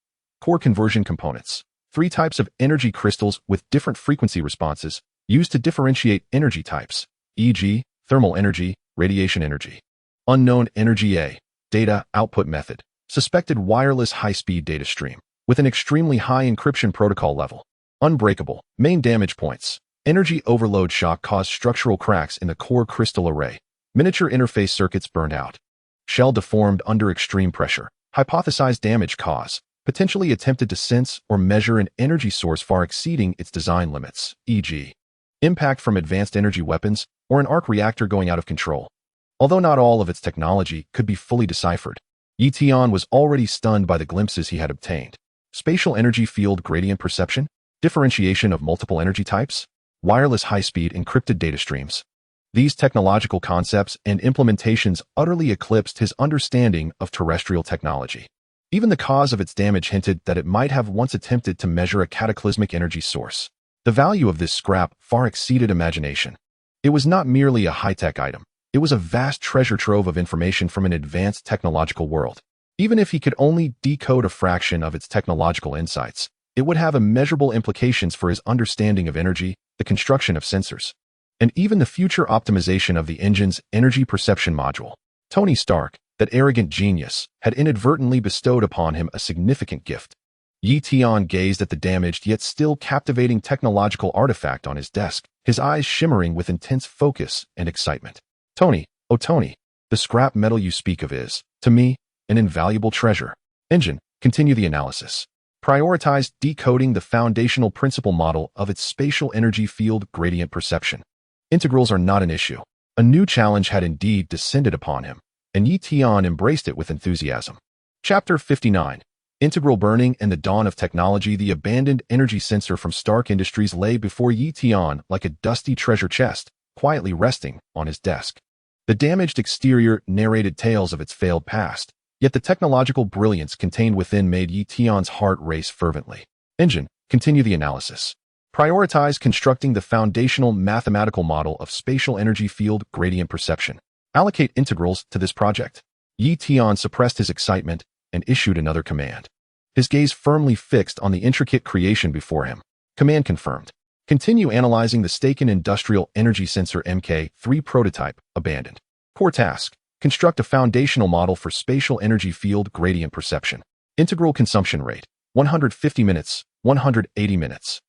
Core conversion components. 3 types of energy crystals with different frequency responses, used to differentiate energy types, e.g., thermal energy, radiation energy. Unknown energy A. Data output method. Suspected wireless high-speed data stream, with an extremely high encryption protocol level. Unbreakable. Main damage points. Energy overload shock caused structural cracks in the core crystal array. Miniature interface circuits burned out. Shell deformed under extreme pressure. Hypothesized damage cause. potentially attempted to sense or measure an energy source far exceeding its design limits, e.g., impact from advanced energy weapons or an arc reactor going out of control. Although not all of its technology could be fully deciphered, Tian was already stunned by the glimpses he had obtained. Spatial energy field gradient perception, differentiation of multiple energy types, wireless high-speed encrypted data streams. These technological concepts and implementations utterly eclipsed his understanding of terrestrial technology. Even the cause of its damage hinted that it might have once attempted to measure a cataclysmic energy source. The value of this scrap far exceeded imagination. It was not merely a high-tech item. It was a vast treasure trove of information from an advanced technological world. Even if he could only decode a fraction of its technological insights, it would have immeasurable implications for his understanding of energy, the construction of sensors, and even the future optimization of the engine's energy perception module. Tony Stark, that arrogant genius, had inadvertently bestowed upon him a significant gift. Tian gazed at the damaged yet still captivating technological artifact on his desk, his eyes shimmering with intense focus and excitement. Tony, oh Tony, the scrap metal you speak of is, to me, an invaluable treasure. Engine, continue the analysis. Prioritize decoding the foundational principle model of its spatial energy field gradient perception. Integrals are not an issue. A new challenge had indeed descended upon him, and Tian embraced it with enthusiasm. Chapter 59. Integral burning and the dawn of technology. The abandoned energy sensor from Stark Industries lay before Tian like a dusty treasure chest, quietly resting on his desk. The damaged exterior narrated tales of its failed past, yet the technological brilliance contained within made Tian's heart race fervently. Engine, continue the analysis. Prioritize constructing the foundational mathematical model of spatial energy field gradient perception. Allocate integrals to this project. Tian suppressed his excitement and issued another command. His gaze firmly fixed on the intricate creation before him. Command confirmed. Continue analyzing the Staken Industrial Energy Sensor MK3 prototype, abandoned. Core task. Construct a foundational model for spatial energy field gradient perception. Integral consumption rate, 150 minutes, 180 minutes.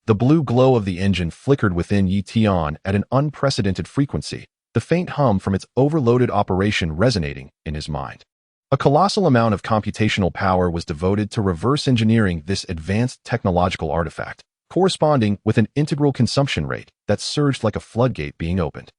The blue glow of the engine flickered within Tian at an unprecedented frequency, the faint hum from its overloaded operation resonating in his mind. A colossal amount of computational power was devoted to reverse engineering this advanced technological artifact, corresponding with an integral consumption rate that surged like a floodgate being opened.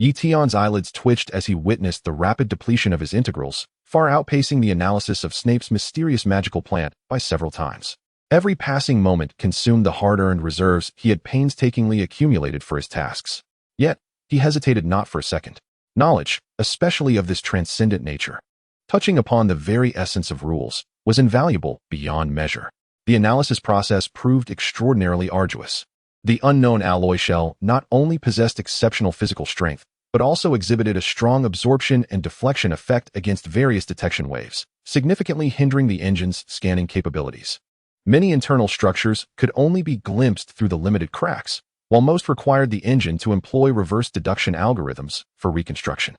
Tian's eyelids twitched as he witnessed the rapid depletion of his integrals, far outpacing the analysis of Snape's mysterious magical plant by several times. Every passing moment consumed the hard-earned reserves he had painstakingly accumulated for his tasks. Yet, he hesitated not for a second. Knowledge, especially of this transcendent nature, touching upon the very essence of rules, was invaluable beyond measure. The analysis process proved extraordinarily arduous. The unknown alloy shell not only possessed exceptional physical strength, but also exhibited a strong absorption and deflection effect against various detection waves, significantly hindering the engine's scanning capabilities. Many internal structures could only be glimpsed through the limited cracks, while most required the engine to employ reverse deduction algorithms for reconstruction.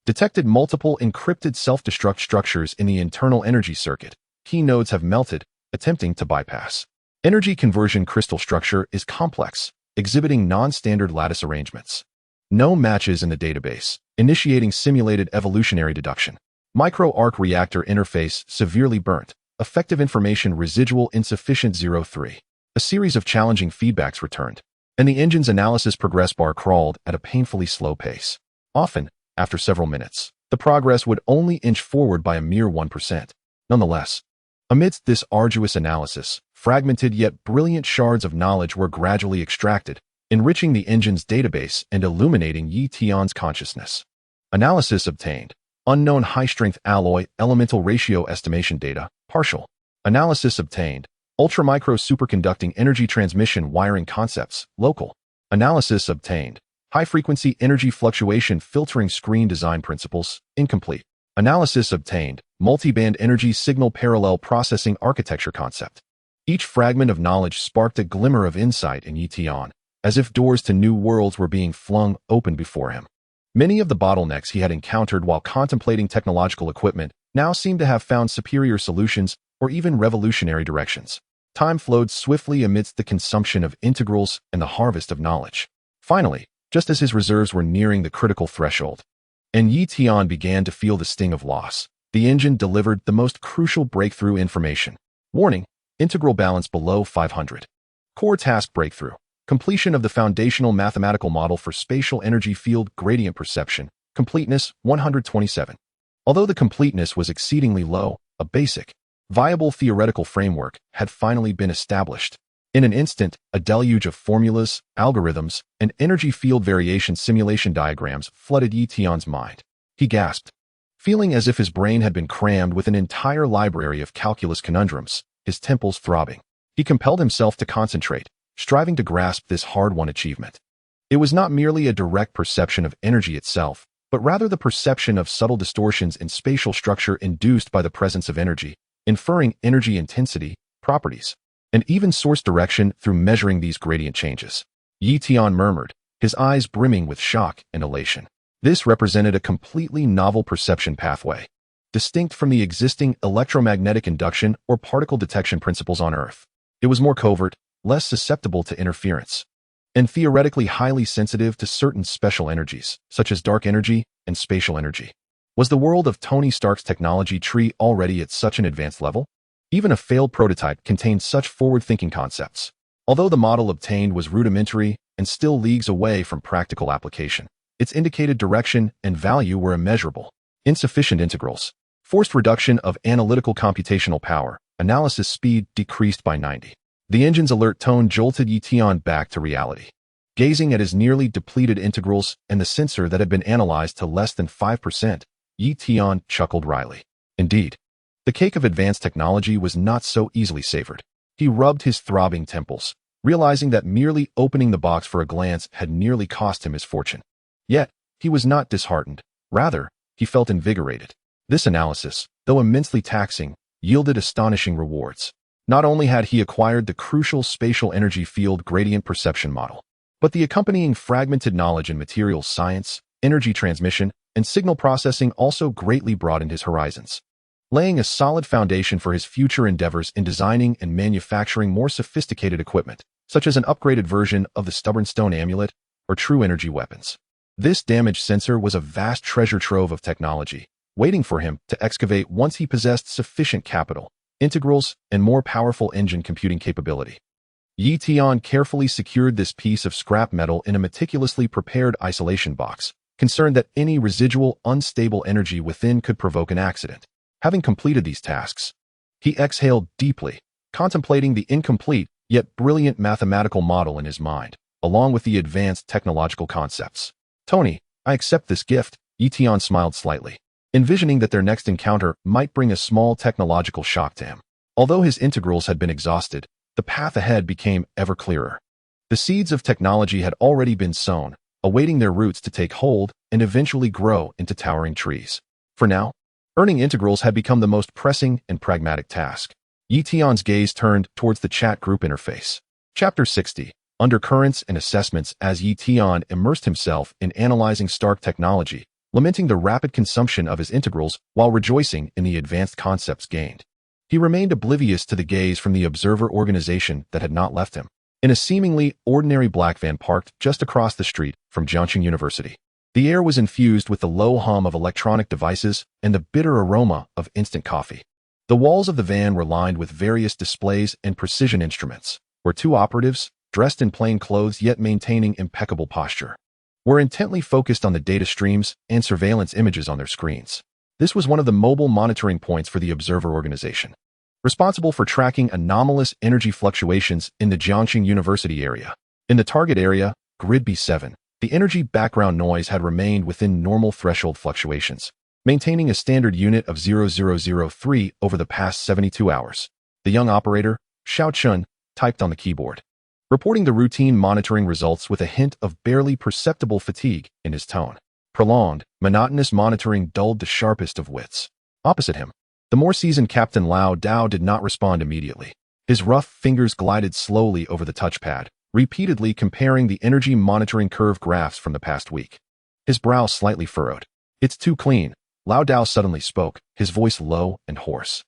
Detected multiple encrypted self-destruct structures in the internal energy circuit. Key nodes have melted, attempting to bypass. Energy conversion crystal structure is complex, exhibiting non-standard lattice arrangements. No matches in the database, initiating simulated evolutionary deduction. Micro-arc reactor interface severely burnt, effective information residual insufficient 03. A series of challenging feedbacks returned, and the engine's analysis progress bar crawled at a painfully slow pace. Often, after several minutes, the progress would only inch forward by a mere 1%. Nonetheless, amidst this arduous analysis, fragmented yet brilliant shards of knowledge were gradually extracted, enriching the engine's database and illuminating Tian's consciousness. Analysis obtained. Unknown high-strength alloy elemental ratio estimation data, partial. Analysis obtained. Ultramicro superconducting energy transmission wiring concepts, local. Analysis obtained. High-frequency energy fluctuation filtering screen design principles, incomplete. Analysis obtained. Multiband energy signal parallel processing architecture concept. Each fragment of knowledge sparked a glimmer of insight in Tian, as if doors to new worlds were being flung open before him. Many of the bottlenecks he had encountered while contemplating technological equipment now seemed to have found superior solutions or even revolutionary directions. Time flowed swiftly amidst the consumption of integrals and the harvest of knowledge. Finally, just as his reserves were nearing the critical threshold, and Tian began to feel the sting of loss, the engine delivered the most crucial breakthrough information. Warning, integral balance below 500. Core task breakthrough. Completion of the foundational mathematical model for spatial energy field gradient perception. Completeness 127. Although the completeness was exceedingly low, a basic, viable theoretical framework had finally been established. In an instant, a deluge of formulas, algorithms, and energy field variation simulation diagrams flooded Tian's mind. He gasped, feeling as if his brain had been crammed with an entire library of calculus conundrums, his temples throbbing. He compelled himself to concentrate, striving to grasp this hard-won achievement. It was not merely a direct perception of energy itself, but rather the perception of subtle distortions in spatial structure induced by the presence of energy, inferring energy intensity, properties, and even source direction through measuring these gradient changes. Tian murmured, his eyes brimming with shock and elation. This represented a completely novel perception pathway, distinct from the existing electromagnetic induction or particle detection principles on Earth. It was more covert, less susceptible to interference, and theoretically highly sensitive to certain special energies, such as dark energy and spatial energy. Was the world of Tony Stark's technology tree already at such an advanced level? Even a failed prototype contained such forward-thinking concepts. Although the model obtained was rudimentary and still leagues away from practical application, its indicated direction and value were immeasurable. Insufficient integrals. Forced reduction of analytical computational power. Analysis speed decreased by 90. The engine's alert tone jolted Tian back to reality. Gazing at his nearly depleted integrals and the sensor that had been analyzed to less than 5%, Tian chuckled wryly. Indeed, the cake of advanced technology was not so easily savored. He rubbed his throbbing temples, realizing that merely opening the box for a glance had nearly cost him his fortune. Yet, he was not disheartened. Rather, he felt invigorated. This analysis, though immensely taxing, yielded astonishing rewards. Not only had he acquired the crucial spatial energy field gradient perception model, but the accompanying fragmented knowledge in materials science, energy transmission, and signal processing also greatly broadened his horizons, laying a solid foundation for his future endeavors in designing and manufacturing more sophisticated equipment, such as an upgraded version of the stubborn stone amulet or true energy weapons. This damage sensor was a vast treasure trove of technology, waiting for him to excavate once he possessed sufficient capital, integrals, and more powerful engine computing capability. Tian carefully secured this piece of scrap metal in a meticulously prepared isolation box, concerned that any residual unstable energy within could provoke an accident. Having completed these tasks, he exhaled deeply, contemplating the incomplete yet brilliant mathematical model in his mind, along with the advanced technological concepts. Tony, I accept this gift, Tian smiled slightly, envisioning that their next encounter might bring a small technological shock to him. Although his integrals had been exhausted, the path ahead became ever clearer. The seeds of technology had already been sown, awaiting their roots to take hold and eventually grow into towering trees. For now, earning integrals had become the most pressing and pragmatic task. Tian's gaze turned towards the chat group interface. Chapter 60. Undercurrents and Assessments. As Tian immersed himself in analyzing Stark technology, lamenting the rapid consumption of his integrals while rejoicing in the advanced concepts gained. He remained oblivious to the gaze from the observer organization that had not left him, in a seemingly ordinary black van parked just across the street from Jiangxing University. The air was infused with the low hum of electronic devices and the bitter aroma of instant coffee. The walls of the van were lined with various displays and precision instruments, where two operatives, dressed in plain clothes yet maintaining impeccable posture, were intently focused on the data streams and surveillance images on their screens. This was one of the mobile monitoring points for the observer organization, responsible for tracking anomalous energy fluctuations in the Jiangxing University area. In the target area, Grid B7, the energy background noise had remained within normal threshold fluctuations, maintaining a standard unit of 0003 over the past 72 hours. The young operator, Xiao Chun, typed on the keyboard, reporting the routine monitoring results with a hint of barely perceptible fatigue in his tone. Prolonged, monotonous monitoring dulled the sharpest of wits. Opposite him, the more seasoned Captain Lao Dao did not respond immediately. His rough fingers glided slowly over the touchpad, repeatedly comparing the energy monitoring curve graphs from the past week. His brow slightly furrowed. It's too clean, Lao Dao suddenly spoke, his voice low and hoarse.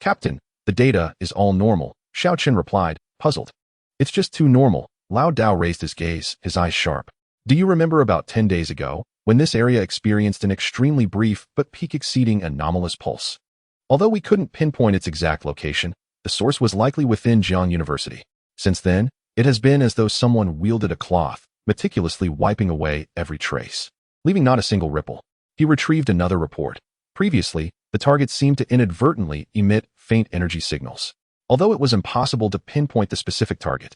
Captain, the data is all normal, Xiao Chen replied, puzzled. It's just too normal. Lao Dao raised his gaze, his eyes sharp. Do you remember about 10 days ago, when this area experienced an extremely brief but peak-exceeding anomalous pulse? Although we couldn't pinpoint its exact location, The source was likely within Jiang University. Since then, it has been as though someone wielded a cloth, meticulously wiping away every trace, leaving not a single ripple. He retrieved another report. Previously, the target seemed to inadvertently emit faint energy signals. Although it was impossible to pinpoint the specific target,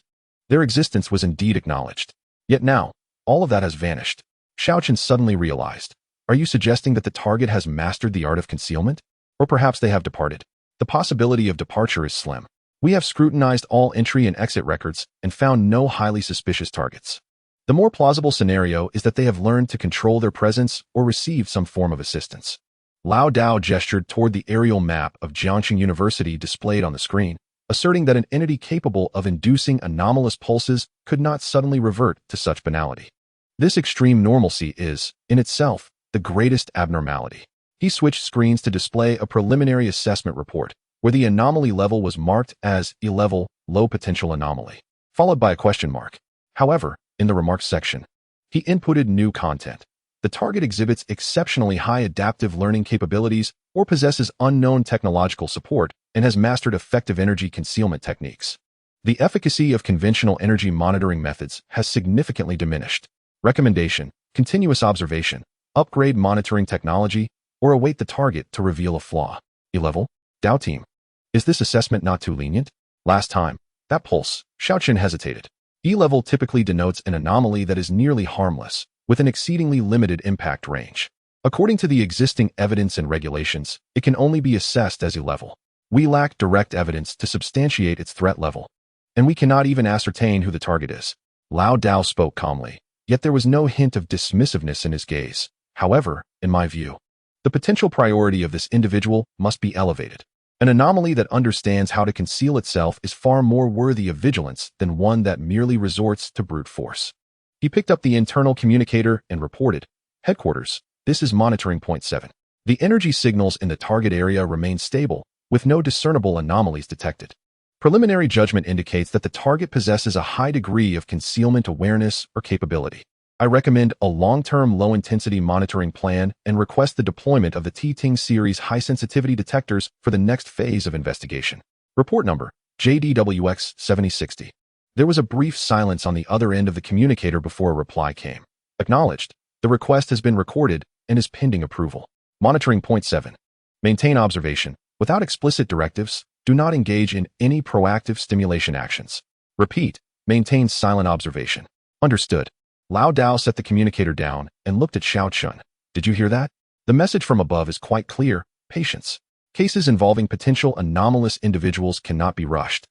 their existence was indeed acknowledged. Yet now, all of that has vanished. Xiaochen suddenly realized. Are you suggesting that the target has mastered the art of concealment? Or perhaps they have departed? The possibility of departure is slim. We have scrutinized all entry and exit records and found no highly suspicious targets. The more plausible scenario is that they have learned to control their presence or received some form of assistance. Lao Dao gestured toward the aerial map of Jiangxing University displayed on the screen, asserting that an entity capable of inducing anomalous pulses could not suddenly revert to such banality. This extreme normalcy is, in itself, the greatest abnormality. He switched screens to display a preliminary assessment report, where the anomaly level was marked as E-level, low potential anomaly, followed by a question mark. However, in the remarks section, he inputted new content. The target exhibits exceptionally high adaptive learning capabilities or possesses unknown technological support and has mastered effective energy concealment techniques. The efficacy of conventional energy monitoring methods has significantly diminished. Recommendation: continuous observation, upgrade monitoring technology, or await the target to reveal a flaw. E-level, Dao team. Is this assessment not too lenient? Last time, that pulse, Xiaochen hesitated. E-level typically denotes an anomaly that is nearly harmless, with an exceedingly limited impact range. According to the existing evidence and regulations, it can only be assessed as E-level. We lack direct evidence to substantiate its threat level, and we cannot even ascertain who the target is. Lao Dao spoke calmly, yet there was no hint of dismissiveness in his gaze. However, in my view, the potential priority of this individual must be elevated. An anomaly that understands how to conceal itself is far more worthy of vigilance than one that merely resorts to brute force. He picked up the internal communicator and reported, Headquarters, this is monitoring point 7. The energy signals in the target area remain stable, with no discernible anomalies detected. Preliminary judgment indicates that the target possesses a high degree of concealment awareness or capability. I recommend a long-term low-intensity monitoring plan and request the deployment of the T-Ting series high-sensitivity detectors for the next phase of investigation. Report number, JDWX 7060. There was a brief silence on the other end of the communicator before a reply came. Acknowledged. The request has been recorded and is pending approval. Monitoring point 7. Maintain observation. Without explicit directives, do not engage in any proactive stimulation actions. Repeat, maintain silent observation. Understood. Lao Dao set the communicator down and looked at Xiaochen. Did you hear that? The message from above is quite clear: patience. Cases involving potential anomalous individuals cannot be rushed.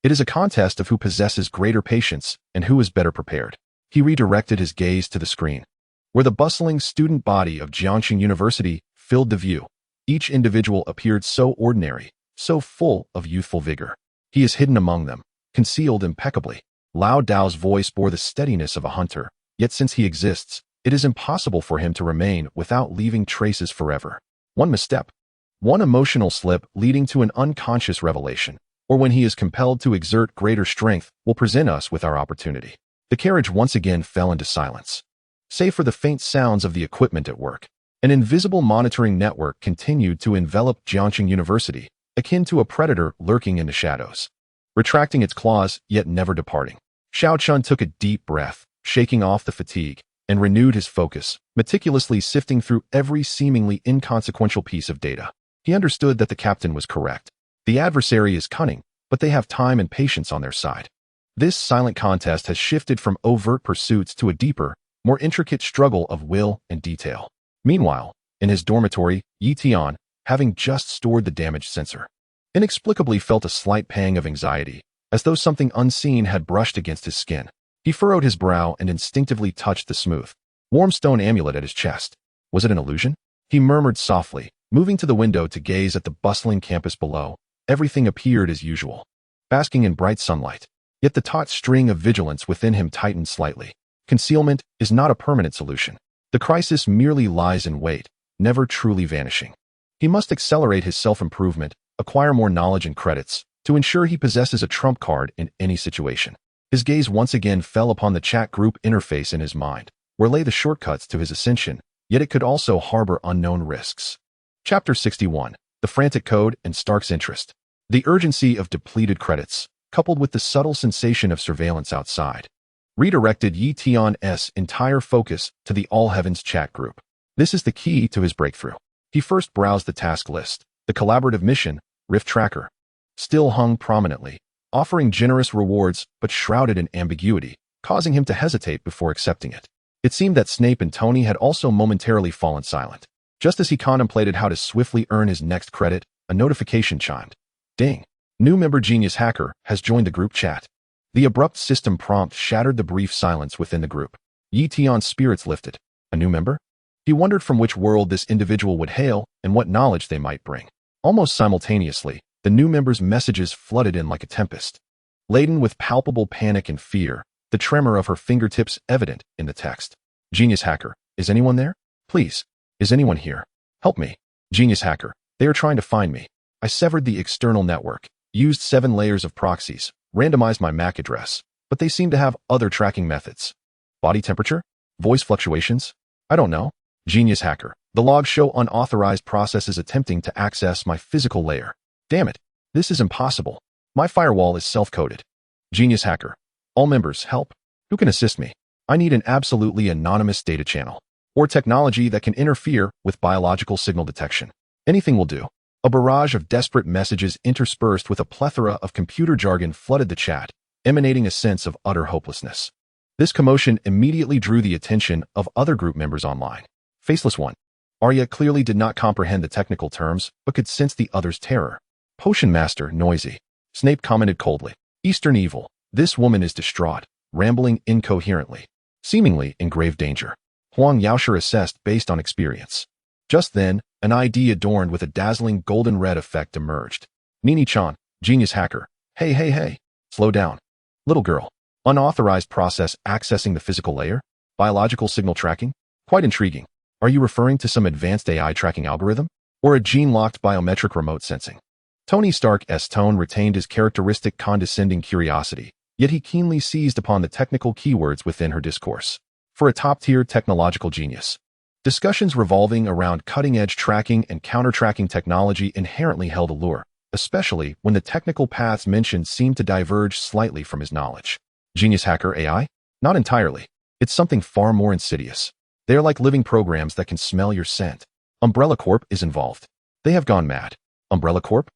It is a contest of who possesses greater patience and who is better prepared. He redirected his gaze to the screen, where the bustling student body of Jiangxing University filled the view. Each individual appeared so ordinary, so full of youthful vigor. He is hidden among them, concealed impeccably. Lao Dao's voice bore the steadiness of a hunter, yet since he exists, it is impossible for him to remain without leaving traces forever. One misstep, one emotional slip leading to an unconscious revelation, or when he is compelled to exert greater strength, will present us with our opportunity. The carriage once again fell into silence. Save for the faint sounds of the equipment at work, an invisible monitoring network continued to envelop Jiangxing University, akin to a predator lurking in the shadows, retracting its claws yet never departing. Xiaochen took a deep breath, shaking off the fatigue, and renewed his focus, meticulously sifting through every seemingly inconsequential piece of data. He understood that the captain was correct. The adversary is cunning, but they have time and patience on their side. This silent contest has shifted from overt pursuits to a deeper, more intricate struggle of will and detail. Meanwhile, in his dormitory, Tian, having just stored the damaged sensor, inexplicably felt a slight pang of anxiety, as though something unseen had brushed against his skin. He furrowed his brow and instinctively touched the smooth, warm stone amulet at his chest. Was it an illusion? He murmured softly, moving to the window to gaze at the bustling campus below. Everything appeared as usual, basking in bright sunlight. Yet the taut string of vigilance within him tightened slightly. Concealment is not a permanent solution. The crisis merely lies in wait, never truly vanishing. He must accelerate his self-improvement, acquire more knowledge and credits, to ensure he possesses a trump card in any situation. His gaze once again fell upon the chat group interface in his mind, where lay the shortcuts to his ascension, yet it could also harbor unknown risks. Chapter 61. The Frantic Code and Stark's Interest. The urgency of depleted credits, coupled with the subtle sensation of surveillance outside, redirected Tian's entire focus to the All Heavens chat group. This is the key to his breakthrough. He first browsed the task list. The collaborative mission, Rift Tracker, still hung prominently, offering generous rewards but shrouded in ambiguity, causing him to hesitate before accepting it. It seemed that Snape and Tony had also momentarily fallen silent. Just as he contemplated how to swiftly earn his next credit, a notification chimed. Ding! New member Genius Hacker has joined the group chat. The abrupt system prompt shattered the brief silence within the group. Tian's spirits lifted. A new member? He wondered from which world this individual would hail and what knowledge they might bring. Almost simultaneously, the new member's messages flooded in like a tempest. Laden with palpable panic and fear, the tremor of her fingertips evident in the text. Genius Hacker, is anyone there? Please, is anyone here? Help me. Genius Hacker, they are trying to find me. I severed the external network, used 7 layers of proxies, randomized my MAC address, but they seem to have other tracking methods. Body temperature? Voice fluctuations? I don't know. Genius Hacker, the logs show unauthorized processes attempting to access my physical layer. Damn it, this is impossible. My firewall is self-coded. Genius Hacker, all members, help. Who can assist me? I need an absolutely anonymous data channel, or technology that can interfere with biological signal detection. Anything will do. A barrage of desperate messages interspersed with a plethora of computer jargon flooded the chat, emanating a sense of utter hopelessness. This commotion immediately drew the attention of other group members online. Faceless One. Arya clearly did not comprehend the technical terms, but could sense the other's terror. Potion Master, noisy. Snape commented coldly. Eastern Evil. This woman is distraught, rambling incoherently, seemingly in grave danger. Huang Yaosher assessed based on experience. Just then, an ID adorned with a dazzling golden red effect emerged. Nini-chan, Genius Hacker. Hey. Slow down. Little girl. Unauthorized process accessing the physical layer? Biological signal tracking? Quite intriguing. Are you referring to some advanced AI tracking algorithm? Or a gene-locked biometric remote sensing? Tony Stark's tone retained his characteristic condescending curiosity, yet he keenly seized upon the technical keywords within her discourse. For a top-tier technological genius, discussions revolving around cutting-edge tracking and counter-tracking technology inherently held allure, especially when the technical paths mentioned seemed to diverge slightly from his knowledge. Genius Hacker AI? Not entirely. It's something far more insidious. They are like living programs that can smell your scent. Umbrella Corp is involved. They have gone mad. Umbrella Corp?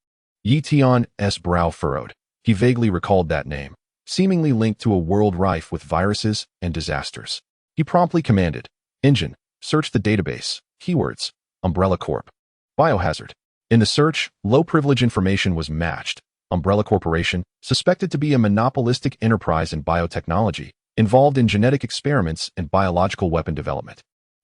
Tian's brow furrowed. He vaguely recalled that name, seemingly linked to a world rife with viruses and disasters. He promptly commanded, Engine, search the database. Keywords, Umbrella Corp. Biohazard. In the search, low-privilege information was matched. Umbrella Corporation, suspected to be a monopolistic enterprise in biotechnology, involved in genetic experiments and biological weapon development.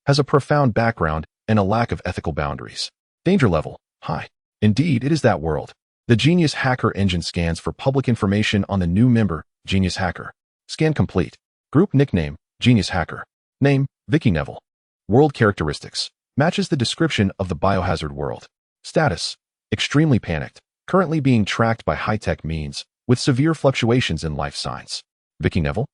Has a profound background and a lack of ethical boundaries. Danger level, high. Indeed, it is that world. The Genius Hacker engine scans for public information on the new member, Genius Hacker. Scan complete. Group nickname, Genius Hacker. Name, Vicky Neville. World characteristics. Matches the description of the biohazard world. Status. Extremely panicked. Currently being tracked by high-tech means, with severe fluctuations in life signs. Vicky Neville?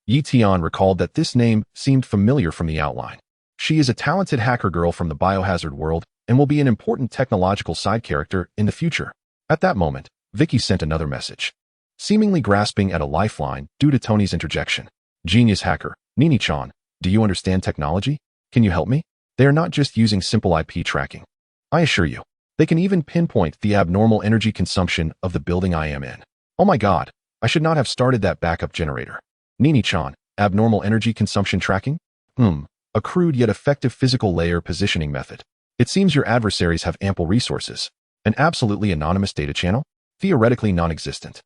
Tian recalled that this name seemed familiar from the outline. She is a talented hacker girl from the biohazard world and will be an important technological side character in the future. At that moment, Vicky sent another message, seemingly grasping at a lifeline due to Tony's interjection. Genius Hacker, Nini-chan, do you understand technology? Can you help me? They are not just using simple IP tracking. I assure you, they can even pinpoint the abnormal energy consumption of the building I am in. Oh my god, I should not have started that backup generator. Nini-chan, abnormal energy consumption tracking? A crude yet effective physical layer positioning method. It seems your adversaries have ample resources. An absolutely anonymous data channel? Theoretically non-existent.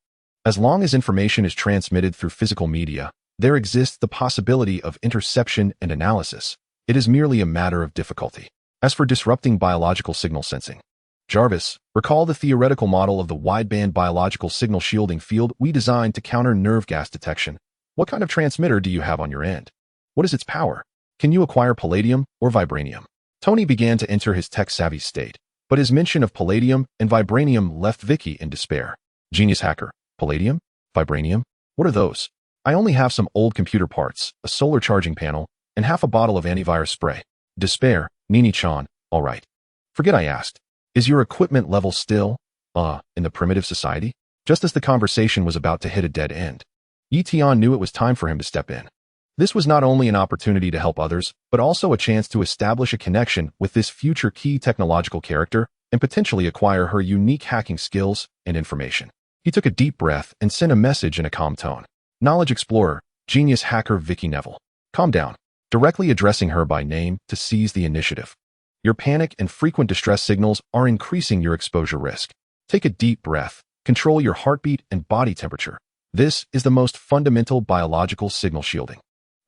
As long as information is transmitted through physical media, there exists the possibility of interception and analysis. It is merely a matter of difficulty. As for disrupting biological signal sensing, Jarvis, recall the theoretical model of the wideband biological signal shielding field we designed to counter nerve gas detection. What kind of transmitter do you have on your end? What is its power? Can you acquire palladium or vibranium? Tony began to enter his tech-savvy state, but his mention of palladium and vibranium left Vicky in despair. Genius Hacker, palladium? Vibranium? What are those? I only have some old computer parts, a solar charging panel, and half a bottle of antivirus spray. Despair, Nini-chan, all right. Forget I asked. Is your equipment level still In the primitive society? Just as the conversation was about to hit a dead end, Tian knew it was time for him to step in. This was not only an opportunity to help others, but also a chance to establish a connection with this future key technological character and potentially acquire her unique hacking skills and information. He took a deep breath and sent a message in a calm tone. Knowledge Explorer, Genius Hacker Vicky Neville. Calm down, directly addressing her by name to seize the initiative. Your panic and frequent distress signals are increasing your exposure risk. Take a deep breath, control your heartbeat and body temperature. This is the most fundamental biological signal shielding.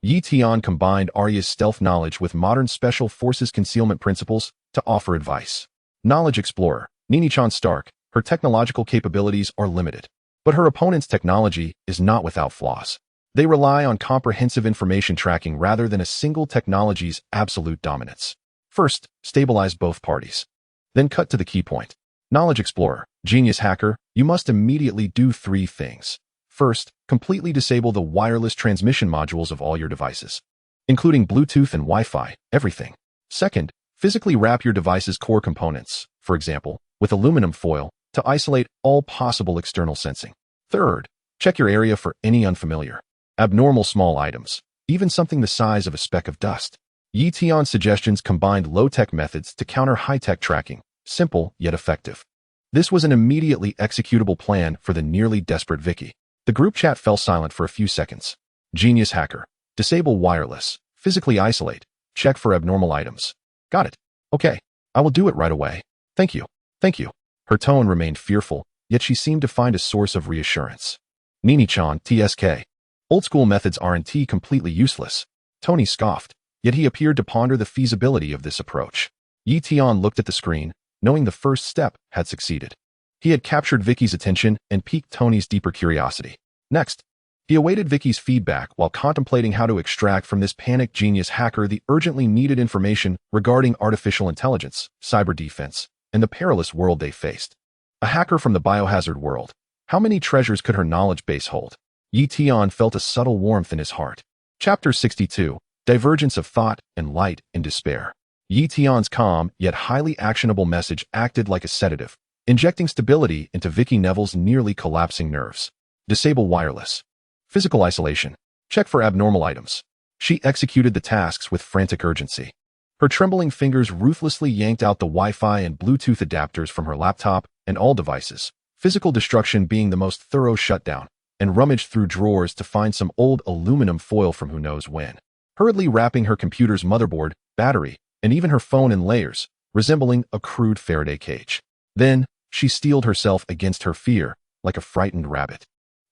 Tian combined Arya's stealth knowledge with modern special forces concealment principles to offer advice. Knowledge Explorer, Nini-chan Stark, her technological capabilities are limited, but her opponent's technology is not without flaws. They rely on comprehensive information tracking rather than a single technology's absolute dominance. First, stabilize both parties. Then cut to the key point. Knowledge Explorer, Genius Hacker, you must immediately do 3 things. First, completely disable the wireless transmission modules of all your devices, including Bluetooth and Wi-Fi, everything. Second, physically wrap your device's core components, for example, with aluminum foil, to isolate all possible external sensing. Third, check your area for any unfamiliar, abnormal small items, even something the size of a speck of dust. Tian's suggestions combined low-tech methods to counter high-tech tracking, simple yet effective. This was an immediately executable plan for the nearly desperate Vicky. The group chat fell silent for a few seconds. Genius Hacker, disable wireless, physically isolate, check for abnormal items. Got it. Okay, I will do it right away. Thank you. Thank you. Her tone remained fearful, yet she seemed to find a source of reassurance. Nini-chan, TSK. Old-school methods aren't completely useless. Tony scoffed, yet he appeared to ponder the feasibility of this approach. Tian looked at the screen, knowing the first step had succeeded. He had captured Vicky's attention and piqued Tony's deeper curiosity. Next, he awaited Vicky's feedback while contemplating how to extract from this panicked genius hacker the urgently needed information regarding artificial intelligence, cyber defense, and the perilous world they faced. A hacker from the biohazard world. How many treasures could her knowledge base hold? Tian felt a subtle warmth in his heart. Chapter 62, Divergence of Thought and Light in Despair. Tian's calm yet highly actionable message acted like a sedative, injecting stability into Vicky Neville's nearly collapsing nerves. Disable wireless. Physical isolation. Check for abnormal items. She executed the tasks with frantic urgency. Her trembling fingers ruthlessly yanked out the Wi-Fi and Bluetooth adapters from her laptop and all devices, physical destruction being the most thorough shutdown, and rummaged through drawers to find some old aluminum foil from who knows when. Hurriedly wrapping her computer's motherboard, battery, and even her phone in layers, resembling a crude Faraday cage. Then, she steeled herself against her fear, like a frightened rabbit.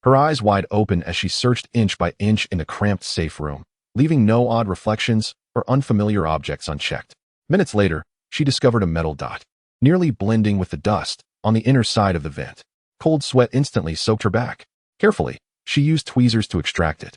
Her eyes wide open as she searched inch by inch in the cramped safe room, leaving no odd reflections or unfamiliar objects unchecked. Minutes later, she discovered a metal dot, nearly blending with the dust, on the inner side of the vent. Cold sweat instantly soaked her back. Carefully, she used tweezers to extract it,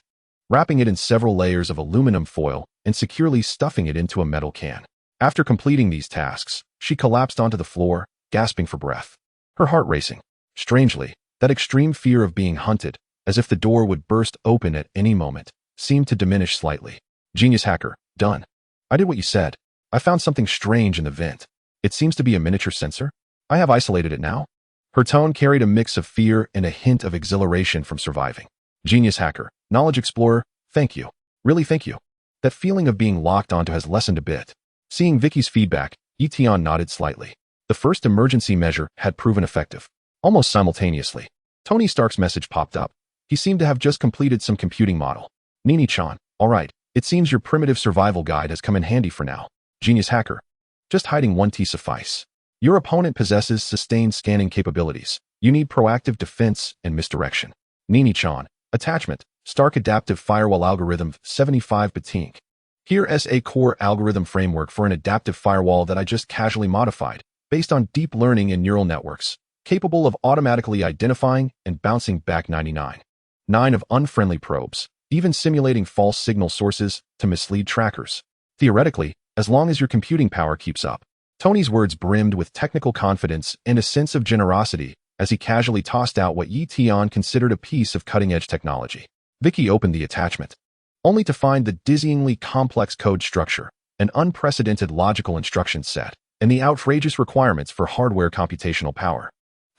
wrapping it in several layers of aluminum foil and securely stuffing it into a metal can. After completing these tasks, she collapsed onto the floor, gasping for breath, her heart racing. Strangely, that extreme fear of being hunted, as if the door would burst open at any moment, seemed to diminish slightly. Genius Hacker, done. I did what you said. I found something strange in the vent. It seems to be a miniature sensor. I have isolated it now. Her tone carried a mix of fear and a hint of exhilaration from surviving. Genius Hacker, Knowledge Explorer, thank you. Really thank you. That feeling of being locked onto has lessened a bit. Seeing Vicky's feedback, Tian nodded slightly. The first emergency measure had proven effective. Almost simultaneously, Tony Stark's message popped up. He seemed to have just completed some computing model. Nini-chan, all right, it seems your primitive survival guide has come in handy for now. Genius Hacker. Just hiding 1T suffice. Your opponent possesses sustained scanning capabilities. You need proactive defense and misdirection. Nini-chan. Attachment. Stark Adaptive Firewall Algorithm 75 Batink. Here's a core algorithm framework for an adaptive firewall that I just casually modified, based on deep learning and neural networks, capable of automatically identifying and bouncing back 99.9 of unfriendly probes, even simulating false signal sources to mislead trackers. Theoretically, as long as your computing power keeps up. Tony's words brimmed with technical confidence and a sense of generosity as he casually tossed out what Tian considered a piece of cutting-edge technology. Vicky opened the attachment, only to find the dizzyingly complex code structure, an unprecedented logical instruction set, and the outrageous requirements for hardware computational power.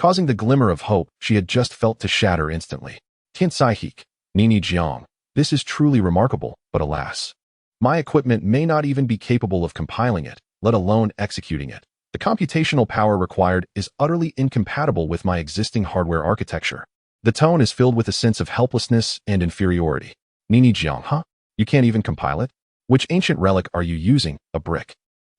causing the glimmer of hope she had just felt to shatter instantly. Tian Hik, Nini Jiang. This is truly remarkable, but alas. My equipment may not even be capable of compiling it, let alone executing it. The computational power required is utterly incompatible with my existing hardware architecture. The tone is filled with a sense of helplessness and inferiority. Nini Jiang, huh? You can't even compile it? Which ancient relic are you using, a brick?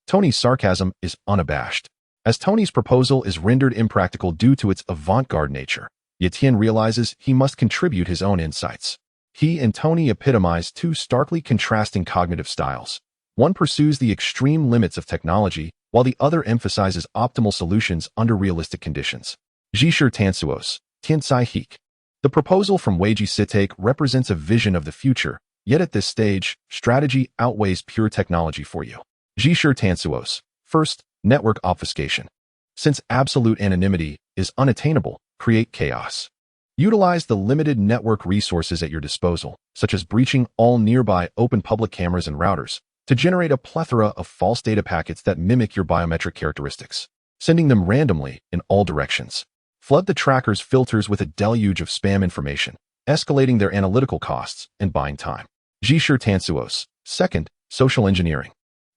Tony's sarcasm is unabashed. As Tony's proposal is rendered impractical due to its avant-garde nature, Tian realizes he must contribute his own insights. He and Tony epitomize two starkly contrasting cognitive styles. One pursues the extreme limits of technology, while the other emphasizes optimal solutions under realistic conditions. Jishir Tansuos, Tian Hik. The proposal from Weiji Sitake represents a vision of the future, yet at this stage, strategy outweighs pure technology for you. Jishir Tansuos. First, network obfuscation. Since absolute anonymity is unattainable, create chaos. Utilize the limited network resources at your disposal, such as breaching all nearby open public cameras and routers, to generate a plethora of false data packets that mimic your biometric characteristics, sending them randomly in all directions. Flood the tracker's filters with a deluge of spam information, escalating their analytical costs and buying time. Jishir Tansuos. Second, social engineering.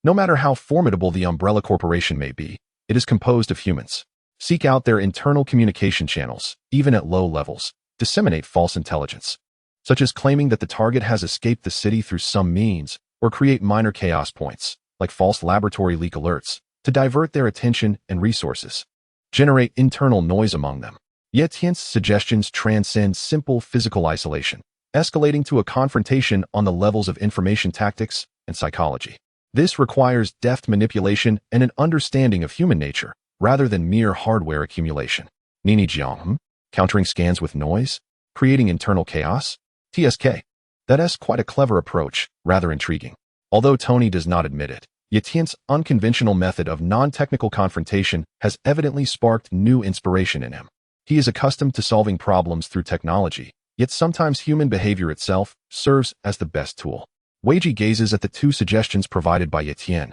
No matter how formidable the umbrella corporation may be, it is composed of humans. Seek out their internal communication channels, even at low levels. Disseminate false intelligence, such as claiming that the target has escaped the city through some means, or create minor chaos points, like false laboratory leak alerts, to divert their attention and resources. Generate internal noise among them. Yet Tian's suggestions transcend simple physical isolation, escalating to a confrontation on the levels of information tactics and psychology. This requires deft manipulation and an understanding of human nature, rather than mere hardware accumulation. Nini Jiang, countering scans with noise, creating internal chaos? TSK. That's quite a clever approach, rather intriguing. Although Tony does not admit it, Tian's unconventional method of non-technical confrontation has evidently sparked new inspiration in him. He is accustomed to solving problems through technology, yet sometimes human behavior itself serves as the best tool. Weiji gazes at the two suggestions provided by Tian.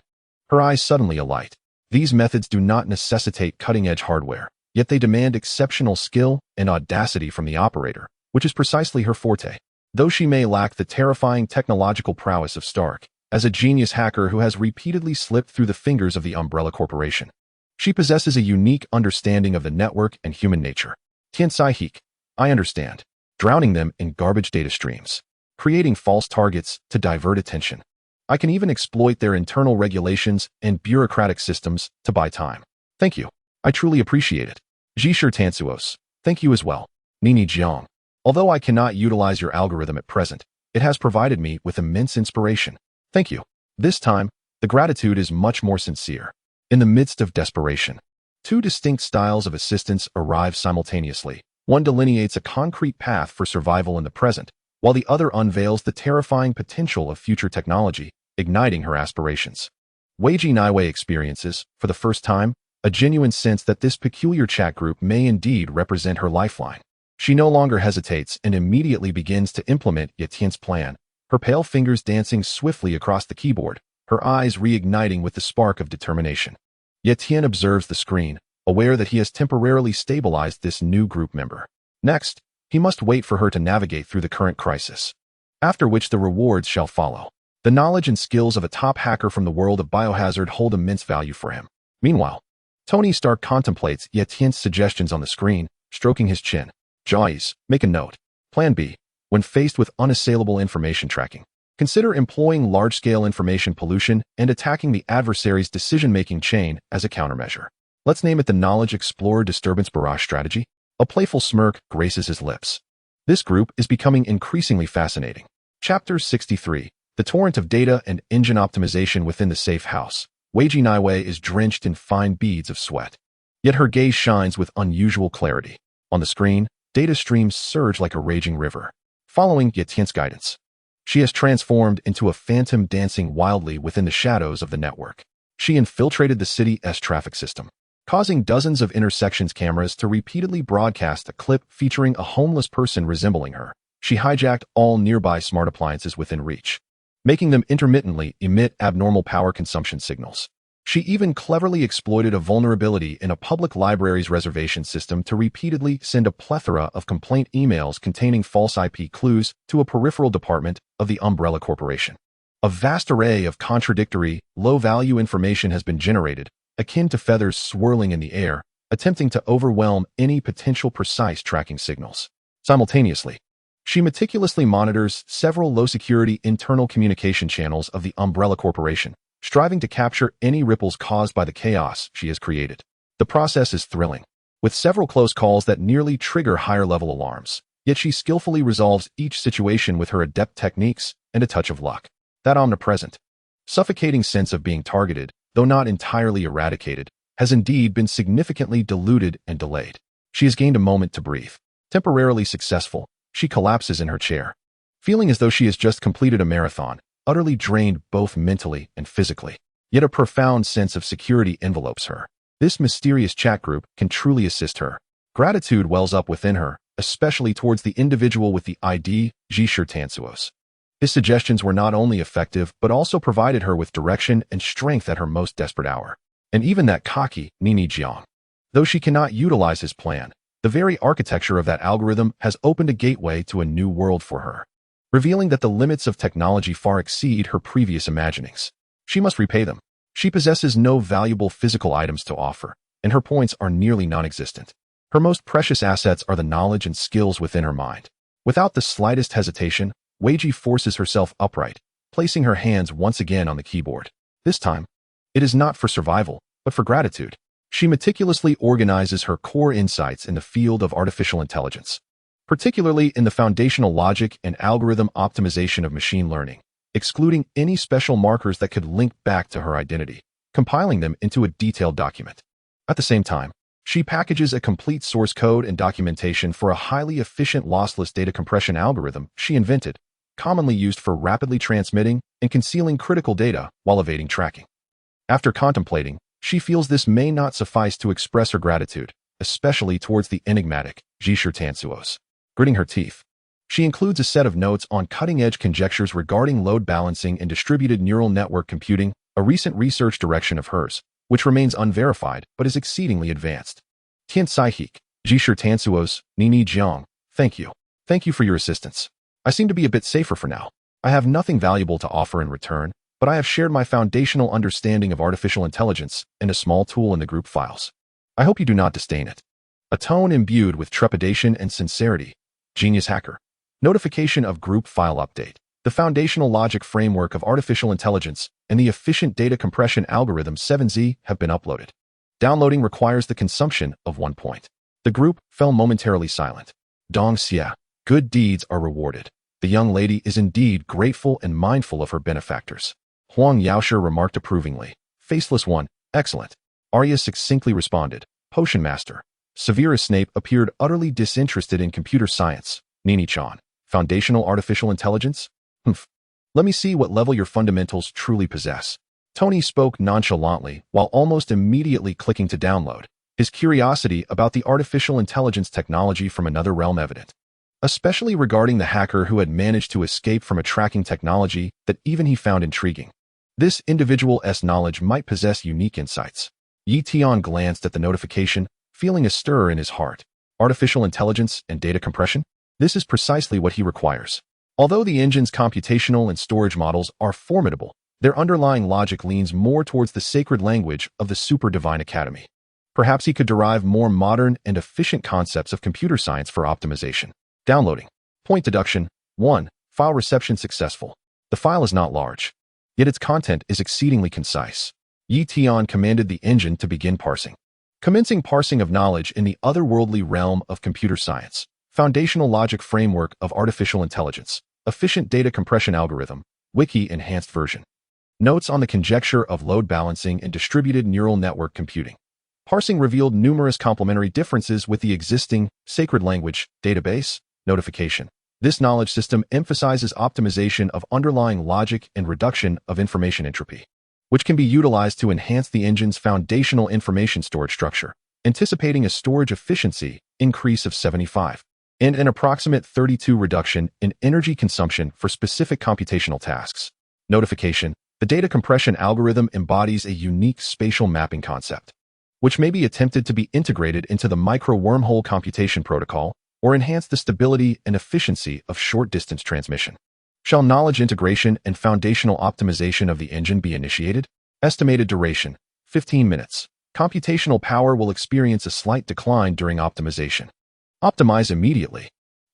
Her eyes suddenly alight. These methods do not necessitate cutting-edge hardware, yet they demand exceptional skill and audacity from the operator, which is precisely her forte. Though she may lack the terrifying technological prowess of Stark, as a genius hacker who has repeatedly slipped through the fingers of the Umbrella Corporation, she possesses a unique understanding of the network and human nature. Tian Hik. I understand. Drowning them in garbage data streams, creating false targets to divert attention. I can even exploit their internal regulations and bureaucratic systems to buy time. Thank you. I truly appreciate it. Jishir Tansuos. Thank you as well. Nini Jiang. Although I cannot utilize your algorithm at present, it has provided me with immense inspiration. Thank you. This time, the gratitude is much more sincere. In the midst of desperation, two distinct styles of assistance arrive simultaneously. One delineates a concrete path for survival in the present, while the other unveils the terrifying potential of future technology, igniting her aspirations. Weiji Niwei experiences, for the first time, a genuine sense that this peculiar chat group may indeed represent her lifeline. She no longer hesitates and immediately begins to implement Tian's plan, her pale fingers dancing swiftly across the keyboard, her eyes reigniting with the spark of determination. Tian observes the screen, aware that he has temporarily stabilized this new group member. Next, he must wait for her to navigate through the current crisis, after which the rewards shall follow. The knowledge and skills of a top hacker from the world of biohazard hold immense value for him. Meanwhile, Tony Stark contemplates Tian's suggestions on the screen, stroking his chin. Jaws, make a note. Plan B. When faced with unassailable information tracking, consider employing large-scale information pollution and attacking the adversary's decision-making chain as a countermeasure. Let's name it the Knowledge Explorer Disturbance Barrage Strategy. A playful smirk graces his lips. This group is becoming increasingly fascinating. Chapter 63. The torrent of data and engine optimization within the safe house. Weiji Niwei is drenched in fine beads of sweat. Yet her gaze shines with unusual clarity. On the screen, data streams surge like a raging river. Following Tian's guidance, she has transformed into a phantom dancing wildly within the shadows of the network. She infiltrated the city's traffic system, causing dozens of intersections cameras to repeatedly broadcast a clip featuring a homeless person resembling her. She hijacked all nearby smart appliances within reach, making them intermittently emit abnormal power consumption signals. She even cleverly exploited a vulnerability in a public library's reservation system to repeatedly send a plethora of complaint emails containing false IP clues to a peripheral department of the Umbrella Corporation. A vast array of contradictory, low-value information has been generated, akin to feathers swirling in the air, attempting to overwhelm any potential precise tracking signals. Simultaneously, she meticulously monitors several low-security internal communication channels of the Umbrella Corporation, striving to capture any ripples caused by the chaos she has created. The process is thrilling, with several close calls that nearly trigger higher-level alarms, yet she skillfully resolves each situation with her adept techniques and a touch of luck. That omnipresent, suffocating sense of being targeted, though not entirely eradicated, has indeed been significantly diluted and delayed. She has gained a moment to breathe. Temporarily successful, she collapses in her chair, feeling as though she has just completed a marathon, utterly drained both mentally and physically. Yet a profound sense of security envelopes her. This mysterious chat group can truly assist her. Gratitude wells up within her, especially towards the individual with the ID, Tansuos. His suggestions were not only effective, but also provided her with direction and strength at her most desperate hour. And even that cocky, Nini Jiang. Though she cannot utilize his plan, the very architecture of that algorithm has opened a gateway to a new world for her, revealing that the limits of technology far exceed her previous imaginings. She must repay them. She possesses no valuable physical items to offer, and her points are nearly non-existent. Her most precious assets are the knowledge and skills within her mind. Without the slightest hesitation, Weiji forces herself upright, placing her hands once again on the keyboard. This time, it is not for survival, but for gratitude. She meticulously organizes her core insights in the field of artificial intelligence, particularly in the foundational logic and algorithm optimization of machine learning, excluding any special markers that could link back to her identity, compiling them into a detailed document. At the same time, she packages a complete source code and documentation for a highly efficient lossless data compression algorithm she invented, commonly used for rapidly transmitting and concealing critical data while evading tracking. After contemplating, she feels this may not suffice to express her gratitude, especially towards the enigmatic Tansuos. Gritting her teeth, she includes a set of notes on cutting-edge conjectures regarding load balancing and distributed neural network computing, a recent research direction of hers, which remains unverified but is exceedingly advanced. Tian Saihik, Tansuos, Nini Jiang, thank you. Thank you for your assistance. I seem to be a bit safer for now. I have nothing valuable to offer in return, but I have shared my foundational understanding of artificial intelligence in a small tool in the group files. I hope you do not disdain it. A tone imbued with trepidation and sincerity. Genius hacker. Notification of group file update. The foundational logic framework of artificial intelligence and the efficient data compression algorithm 7Z have been uploaded. Downloading requires the consumption of 1 point. The group fell momentarily silent. Dong Xia. Good deeds are rewarded. The young lady is indeed grateful and mindful of her benefactors. Huang Yaoshe remarked approvingly. Faceless one, excellent. Arya succinctly responded. Potion Master. Severus Snape appeared utterly disinterested in computer science. Nini-chan. Foundational artificial intelligence? Humph. Let me see what level your fundamentals truly possess. Tony spoke nonchalantly while almost immediately clicking to download, his curiosity about the artificial intelligence technology from another realm evident, especially regarding the hacker who had managed to escape from a tracking technology that even he found intriguing. This individual's knowledge might possess unique insights. Tian glanced at the notification, feeling a stir in his heart. Artificial intelligence and data compression? This is precisely what he requires. Although the engine's computational and storage models are formidable, their underlying logic leans more towards the sacred language of the Super Divine Academy. Perhaps he could derive more modern and efficient concepts of computer science for optimization. Downloading. Point deduction. 1. File reception successful. The file is not large, yet its content is exceedingly concise. Tian commanded the engine to begin parsing. Commencing parsing of knowledge in the otherworldly realm of computer science. Foundational logic framework of artificial intelligence. Efficient data compression algorithm. Wiki enhanced version. Notes on the conjecture of load balancing and distributed neural network computing. Parsing revealed numerous complementary differences with the existing sacred language database. Notification. This knowledge system emphasizes optimization of underlying logic and reduction of information entropy, which can be utilized to enhance the engine's foundational information storage structure, anticipating a storage efficiency increase of 75 and an approximate 32 reduction in energy consumption for specific computational tasks. Notification. The data compression algorithm embodies a unique spatial mapping concept, which may be attempted to be integrated into the micro-wormhole computation protocol or enhance the stability and efficiency of short-distance transmission. Shall knowledge integration and foundational optimization of the engine be initiated? Estimated duration, 15 minutes. Computational power will experience a slight decline during optimization. Optimize immediately.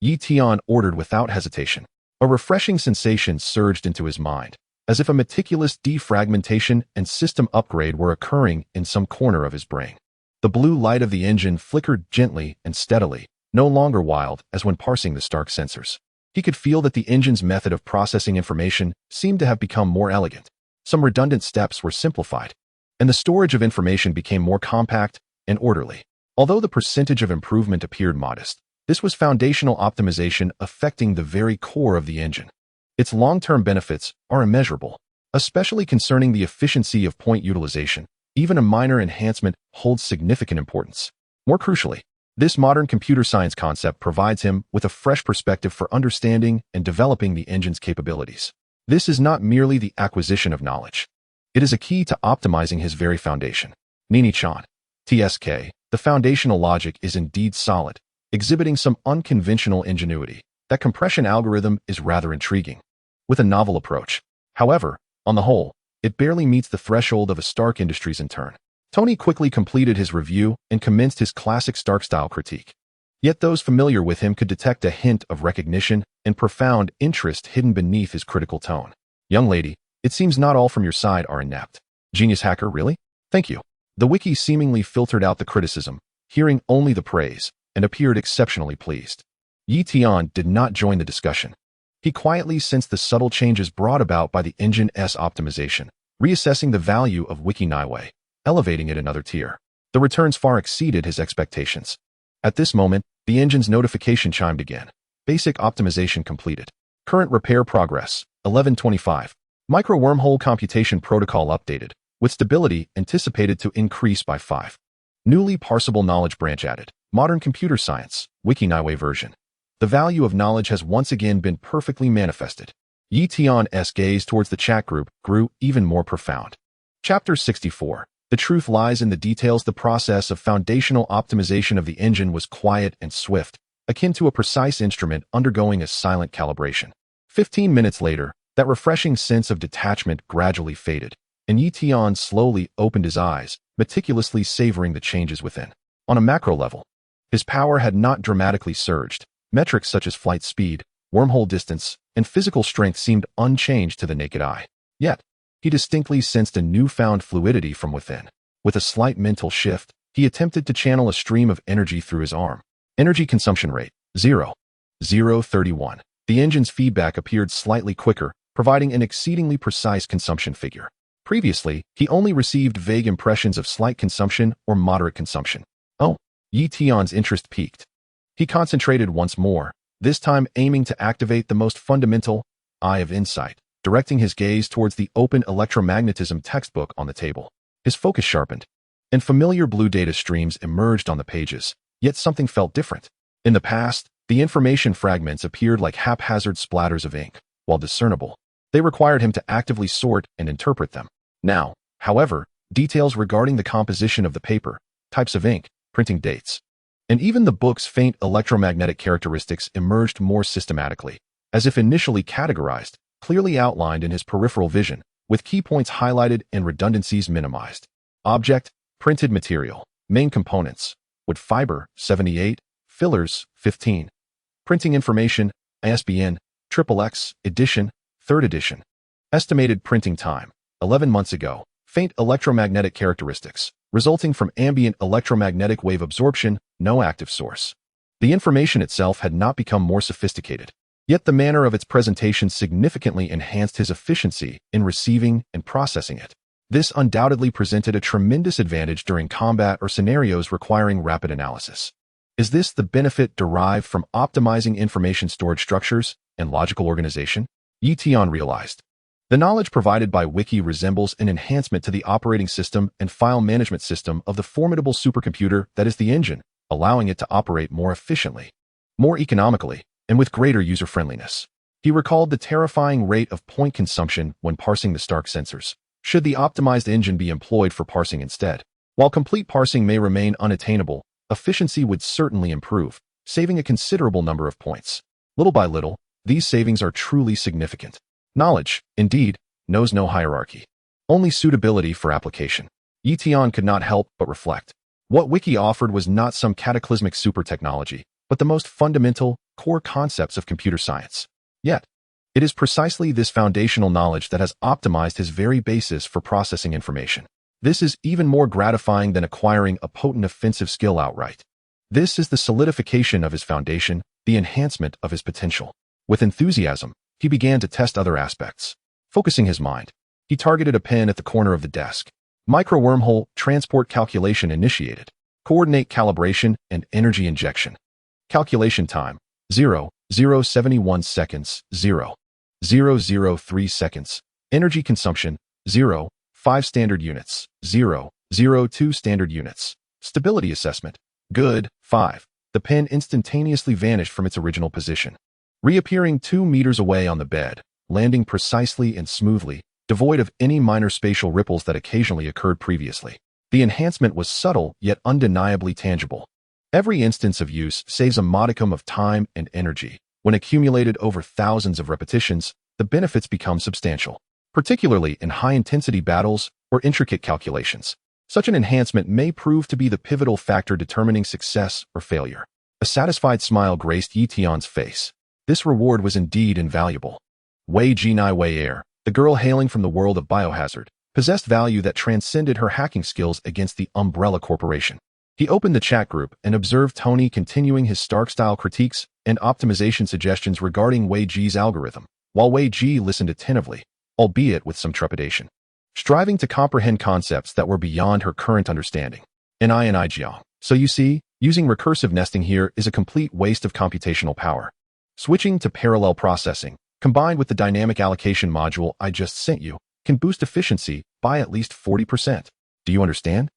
Tian ordered without hesitation. A refreshing sensation surged into his mind, as if a meticulous defragmentation and system upgrade were occurring in some corner of his brain. The blue light of the engine flickered gently and steadily, no longer wild as when parsing the Stark sensors. He could feel that the engine's method of processing information seemed to have become more elegant. Some redundant steps were simplified, and the storage of information became more compact and orderly. Although the percentage of improvement appeared modest, this was foundational optimization affecting the very core of the engine. Its long-term benefits are immeasurable, especially concerning the efficiency of point utilization. Even a minor enhancement holds significant importance. More crucially, this modern computer science concept provides him with a fresh perspective for understanding and developing the engine's capabilities. This is not merely the acquisition of knowledge. It is a key to optimizing his very foundation. Nini-chan. TSK. The foundational logic is indeed solid, exhibiting some unconventional ingenuity. That compression algorithm is rather intriguing, with a novel approach. However, on the whole, it barely meets the threshold of a Stark Industries intern. Tony quickly completed his review and commenced his classic Stark-style critique. Yet those familiar with him could detect a hint of recognition and profound interest hidden beneath his critical tone. Young lady, it seems not all from your side are inept. Genius hacker, really? Thank you. The wiki seemingly filtered out the criticism, hearing only the praise, and appeared exceptionally pleased. Tian did not join the discussion. He quietly sensed the subtle changes brought about by the engine's optimization, reassessing the value of Wiki Niwei, elevating it another tier. The returns far exceeded his expectations. At this moment, the engine's notification chimed again. Basic optimization completed. Current repair progress, 1125. Micro-wormhole computation protocol updated, with stability anticipated to increase by 5. Newly parsable knowledge branch added. Modern computer science, Wiki Niwei version. The value of knowledge has once again been perfectly manifested. Tian's gaze towards the chat group grew even more profound. Chapter 64. The truth lies in the details. The process of foundational optimization of the engine was quiet and swift, akin to a precise instrument undergoing a silent calibration. 15 minutes later, that refreshing sense of detachment gradually faded, and Tian slowly opened his eyes, meticulously savoring the changes within. On a macro level, his power had not dramatically surged. Metrics such as flight speed, wormhole distance, and physical strength seemed unchanged to the naked eye. Yet, he distinctly sensed a newfound fluidity from within. With a slight mental shift, he attempted to channel a stream of energy through his arm. Energy consumption rate, 0.31. The engine's feedback appeared slightly quicker, providing an exceedingly precise consumption figure. Previously, he only received vague impressions of slight consumption or moderate consumption. Oh, Tian's interest peaked. He concentrated once more, this time aiming to activate the most fundamental eye of insight, directing his gaze towards the open electromagnetism textbook on the table. His focus sharpened, and familiar blue data streams emerged on the pages, yet something felt different. In the past, the information fragments appeared like haphazard splatters of ink. While discernible, they required him to actively sort and interpret them. Now, however, details regarding the composition of the paper, types of ink, printing dates, and even the book's faint electromagnetic characteristics emerged more systematically, as if initially categorized, clearly outlined in his peripheral vision, with key points highlighted and redundancies minimized. Object, printed material, main components, wood fiber, 78, fillers, 15. Printing information, ISBN, XXX, edition, 3rd edition. Estimated printing time, 11 months ago. Faint electromagnetic characteristics, resulting from ambient electromagnetic wave absorption, no active source. The information itself had not become more sophisticated, yet the manner of its presentation significantly enhanced his efficiency in receiving and processing it. This undoubtedly presented a tremendous advantage during combat or scenarios requiring rapid analysis. Is this the benefit derived from optimizing information storage structures and logical organization? Tian realized. The knowledge provided by Wiki resembles an enhancement to the operating system and file management system of the formidable supercomputer that is the engine, allowing it to operate more efficiently, more economically, and with greater user-friendliness. He recalled the terrifying rate of point consumption when parsing the Stark sensors. Should the optimized engine be employed for parsing instead? While complete parsing may remain unattainable, efficiency would certainly improve, saving a considerable number of points. Little by little, these savings are truly significant. Knowledge, indeed, knows no hierarchy. Only suitability for application. Tian could not help but reflect. What Wiki offered was not some cataclysmic super technology, but the most fundamental, core concepts of computer science. Yet, it is precisely this foundational knowledge that has optimized his very basis for processing information. This is even more gratifying than acquiring a potent offensive skill outright. This is the solidification of his foundation, the enhancement of his potential. With enthusiasm, he began to test other aspects. Focusing his mind, he targeted a pin at the corner of the desk. Micro-wormhole transport calculation initiated. Coordinate calibration and energy injection. Calculation time, 0.071 seconds, 0.003 seconds. Energy consumption, 0.5 standard units, 0.02 standard units. Stability assessment, good, 5. The pen instantaneously vanished from its original position, reappearing 2 meters away on the bed, landing precisely and smoothly, devoid of any minor spatial ripples that occasionally occurred previously. The enhancement was subtle yet undeniably tangible. Every instance of use saves a modicum of time and energy. When accumulated over thousands of repetitions, the benefits become substantial, particularly in high-intensity battles or intricate calculations. Such an enhancement may prove to be the pivotal factor determining success or failure. A satisfied smile graced Tian's face. This reward was indeed invaluable. Wei Jinai Wei Air, the girl hailing from the world of biohazard, possessed value that transcended her hacking skills against the Umbrella Corporation. He opened the chat group and observed Tony continuing his Stark-style critiques and optimization suggestions regarding Wei Ji's algorithm, while Wei Ji listened attentively, albeit with some trepidation, striving to comprehend concepts that were beyond her current understanding. Jiang. So you see, using recursive nesting here is a complete waste of computational power. Switching to parallel processing, combined with the dynamic allocation module I just sent you, can boost efficiency by at least 40%. Do you understand?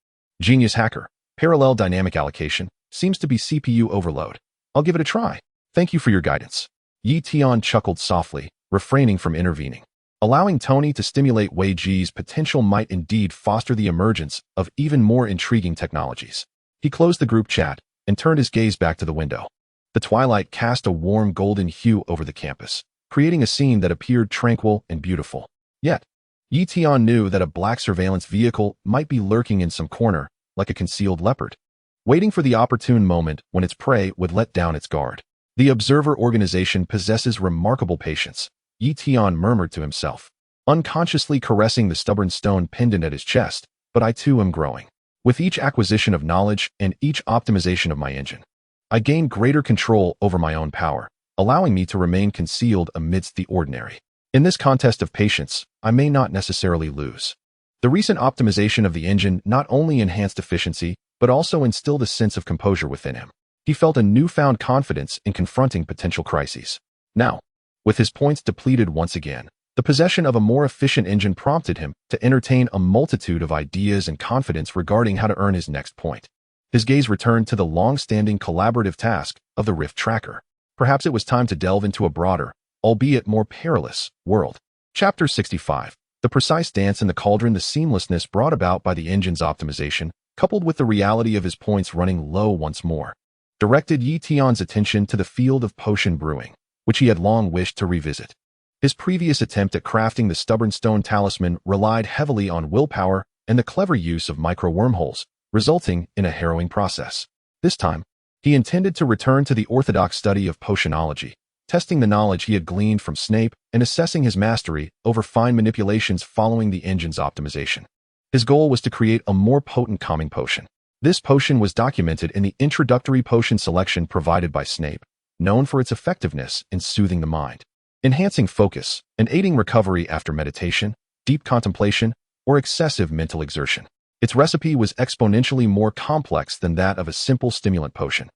Genius hacker. Parallel dynamic allocation seems to be CPU overload. I'll give it a try. Thank you for your guidance. Tian chuckled softly, refraining from intervening. Allowing Tony to stimulate Wei Ji's potential might indeed foster the emergence of even more intriguing technologies. He closed the group chat and turned his gaze back to the window. The twilight cast a warm golden hue over the campus, creating a scene that appeared tranquil and beautiful. Yet, Tian knew that a black surveillance vehicle might be lurking in some corner, like a concealed leopard, waiting for the opportune moment when its prey would let down its guard. The observer organization possesses remarkable patience, Tian murmured to himself, unconsciously caressing the stubborn stone pendant at his chest, but I too am growing. With each acquisition of knowledge and each optimization of my engine, I gain greater control over my own power, allowing me to remain concealed amidst the ordinary. In this contest of patience, I may not necessarily lose. The recent optimization of the engine not only enhanced efficiency, but also instilled a sense of composure within him. He felt a newfound confidence in confronting potential crises. Now, with his points depleted once again, the possession of a more efficient engine prompted him to entertain a multitude of ideas and confidence regarding how to earn his next point. His gaze returned to the long-standing collaborative task of the Rift Tracker. Perhaps it was time to delve into a broader, albeit more perilous, world. Chapter 65. The precise dance in the cauldron, the seamlessness brought about by the engine's optimization, coupled with the reality of his points running low once more, directed Tian's attention to the field of potion brewing, which he had long wished to revisit. His previous attempt at crafting the stubborn stone talisman relied heavily on willpower and the clever use of micro-wormholes, resulting in a harrowing process. This time, he intended to return to the orthodox study of potionology, testing the knowledge he had gleaned from Snape and assessing his mastery over fine manipulations following the engine's optimization. His goal was to create a more potent calming potion. This potion was documented in the introductory potion selection provided by Snape, known for its effectiveness in soothing the mind, enhancing focus, and aiding recovery after meditation, deep contemplation, or excessive mental exertion. Its recipe was exponentially more complex than that of a simple stimulant potion,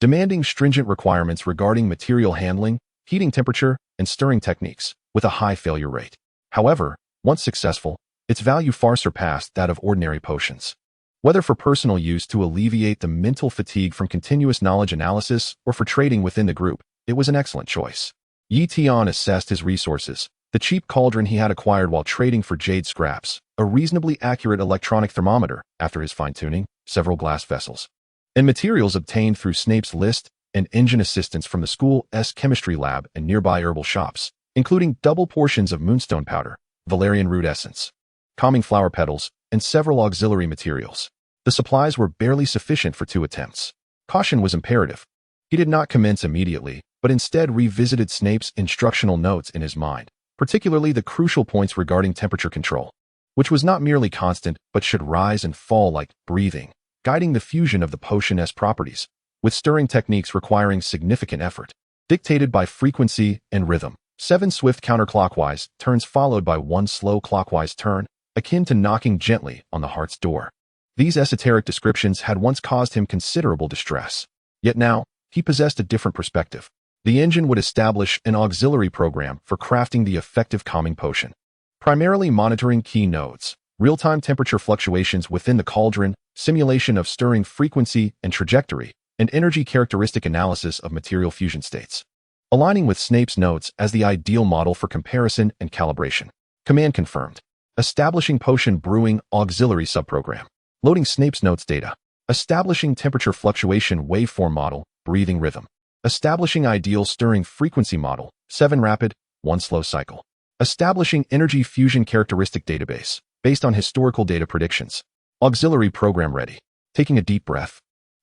demanding stringent requirements regarding material handling, heating temperature, and stirring techniques, with a high failure rate. However, once successful, its value far surpassed that of ordinary potions. Whether for personal use to alleviate the mental fatigue from continuous knowledge analysis or for trading within the group, it was an excellent choice. Tian assessed his resources. The cheap cauldron he had acquired while trading for jade scraps, a reasonably accurate electronic thermometer after his fine-tuning, several glass vessels, and materials obtained through Snape's list and engine assistance from the school's chemistry lab and nearby herbal shops, including double portions of moonstone powder, valerian root essence, calming flower petals, and several auxiliary materials. The supplies were barely sufficient for 2 attempts. Caution was imperative. He did not commence immediately, but instead revisited Snape's instructional notes in his mind, particularly the crucial points regarding temperature control, which was not merely constant but should rise and fall like breathing, guiding the fusion of the potion's properties, with stirring techniques requiring significant effort, dictated by frequency and rhythm. 7 swift counterclockwise turns followed by 1 slow clockwise turn, akin to knocking gently on the heart's door. These esoteric descriptions had once caused him considerable distress. Yet now, he possessed a different perspective. The engine would establish an auxiliary program for crafting the effective calming potion, primarily monitoring key nodes, real-time temperature fluctuations within the cauldron, simulation of stirring frequency and trajectory, and energy characteristic analysis of material fusion states, aligning with Snape's notes as the ideal model for comparison and calibration. Command confirmed. Establishing potion brewing auxiliary subprogram. Loading Snape's notes data. Establishing temperature fluctuation waveform model, breathing rhythm. Establishing ideal stirring frequency model, 7 rapid, 1 slow cycle. Establishing energy fusion characteristic database, based on historical data predictions. Auxiliary program ready. Taking a deep breath,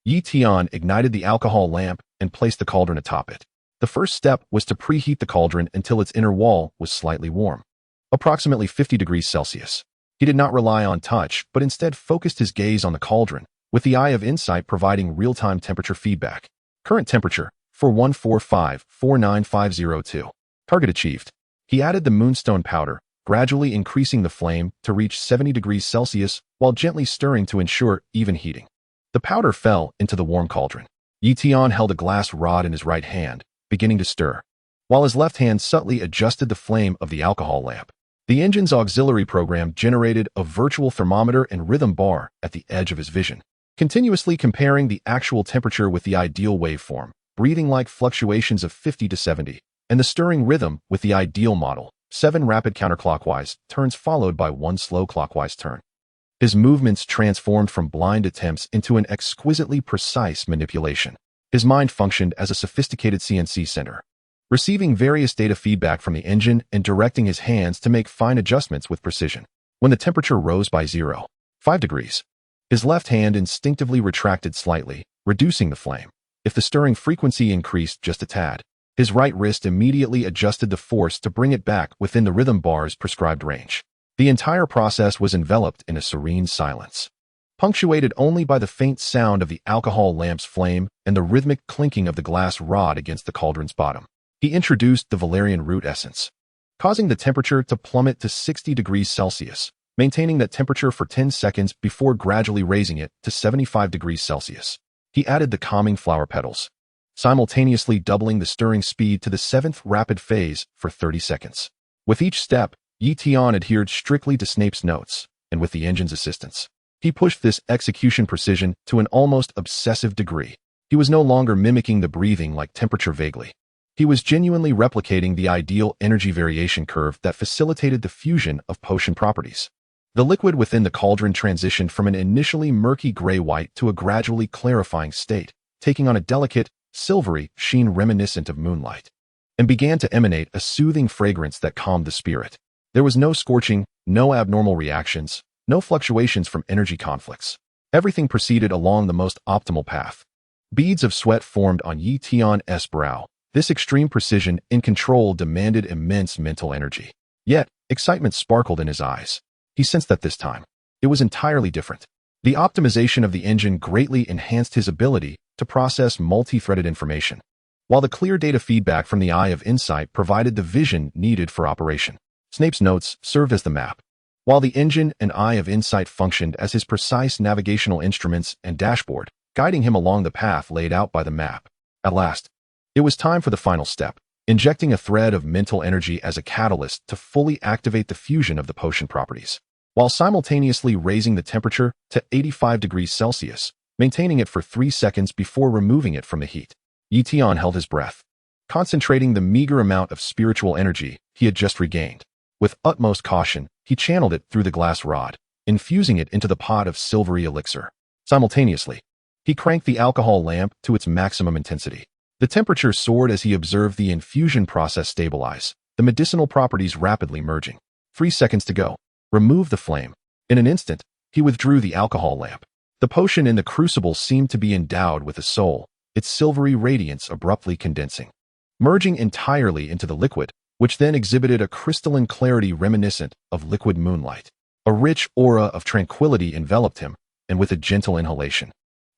Tian ignited the alcohol lamp and placed the cauldron atop it. The first step was to preheat the cauldron until its inner wall was slightly warm, approximately 50 degrees Celsius. He did not rely on touch, but instead focused his gaze on the cauldron, with the eye of insight providing real-time temperature feedback. Current temperature, 4145-49502. Target achieved. He added the moonstone powder, gradually increasing the flame to reach 70 degrees Celsius while gently stirring to ensure even heating. The powder fell into the warm cauldron. Tian held a glass rod in his right hand, beginning to stir, while his left hand subtly adjusted the flame of the alcohol lamp. The engine's auxiliary program generated a virtual thermometer and rhythm bar at the edge of his vision, continuously comparing the actual temperature with the ideal waveform, breathing-like fluctuations of 50 to 70, and the stirring rhythm with the ideal model, 7 rapid counterclockwise turns followed by 1 slow clockwise turn. His movements transformed from blind attempts into an exquisitely precise manipulation. His mind functioned as a sophisticated CNC center, receiving various data feedback from the engine and directing his hands to make fine adjustments with precision. When the temperature rose by 0.5 degrees, his left hand instinctively retracted slightly, reducing the flame. If the stirring frequency increased just a tad, his right wrist immediately adjusted the force to bring it back within the rhythm bar's prescribed range. The entire process was enveloped in a serene silence, punctuated only by the faint sound of the alcohol lamp's flame and the rhythmic clinking of the glass rod against the cauldron's bottom. He introduced the valerian root essence, causing the temperature to plummet to 60 degrees Celsius, maintaining that temperature for 10 seconds before gradually raising it to 75 degrees Celsius. He added the calming flower petals, simultaneously doubling the stirring speed to the 7th rapid phase for 30 seconds. With each step, Tian adhered strictly to Snape's notes, and with the engine's assistance, he pushed this execution precision to an almost obsessive degree. He was no longer mimicking the breathing like temperature vaguely. He was genuinely replicating the ideal energy variation curve that facilitated the fusion of potion properties. The liquid within the cauldron transitioned from an initially murky gray-white to a gradually clarifying state, taking on a delicate, silvery sheen reminiscent of moonlight, and began to emanate a soothing fragrance that calmed the spirit. There was no scorching, no abnormal reactions, no fluctuations from energy conflicts. Everything proceeded along the most optimal path. Beads of sweat formed on Tian's brow. This extreme precision in control demanded immense mental energy. Yet, excitement sparkled in his eyes. He sensed that this time, it was entirely different. The optimization of the engine greatly enhanced his ability to process multi-threaded information, while the clear data feedback from the Eye of Insight provided the vision needed for operation. Snape's notes served as the map, while the engine and Eye of Insight functioned as his precise navigational instruments and dashboard, guiding him along the path laid out by the map. At last, it was time for the final step, injecting a thread of mental energy as a catalyst to fully activate the fusion of the potion properties, while simultaneously raising the temperature to 85 degrees Celsius, maintaining it for 3 seconds before removing it from the heat. Tian held his breath, concentrating the meager amount of spiritual energy he had just regained. With utmost caution, he channeled it through the glass rod, infusing it into the pot of silvery elixir. Simultaneously, he cranked the alcohol lamp to its maximum intensity. The temperature soared as he observed the infusion process stabilize, the medicinal properties rapidly merging. 3 seconds to go. Remove the flame. In an instant, he withdrew the alcohol lamp. The potion in the crucible seemed to be endowed with a soul, its silvery radiance abruptly condensing, merging entirely into the liquid, which then exhibited a crystalline clarity reminiscent of liquid moonlight. A rich aura of tranquility enveloped him, and with a gentle inhalation,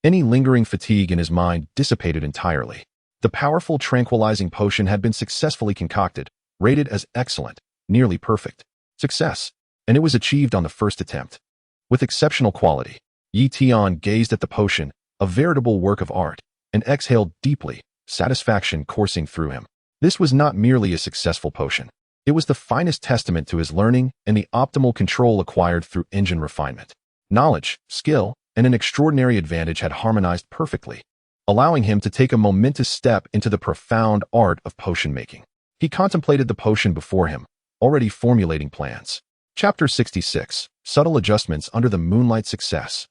any lingering fatigue in his mind dissipated entirely. The powerful tranquilizing potion had been successfully concocted, rated as excellent, nearly perfect. Success, and it was achieved on the first attempt. With exceptional quality, Tian gazed at the potion, a veritable work of art, and exhaled deeply, satisfaction coursing through him. This was not merely a successful potion. It was the finest testament to his learning and the optimal control acquired through engine refinement. Knowledge, skill, and an extraordinary advantage had harmonized perfectly, allowing him to take a momentous step into the profound art of potion making. He contemplated the potion before him, already formulating plans. Chapter 66. Subtle Adjustments Under the Moonlight Success.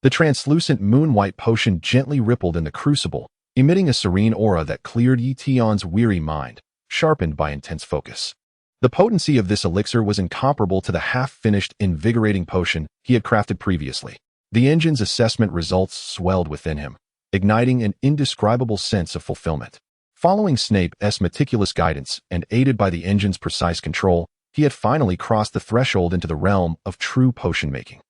The translucent moon-white potion gently rippled in the crucible, emitting a serene aura that cleared Tian's weary mind, sharpened by intense focus. The potency of this elixir was incomparable to the half-finished, invigorating potion he had crafted previously. The engine's assessment results swelled within him, igniting an indescribable sense of fulfillment. Following Snape's meticulous guidance and aided by the engine's precise control, he had finally crossed the threshold into the realm of true potion making.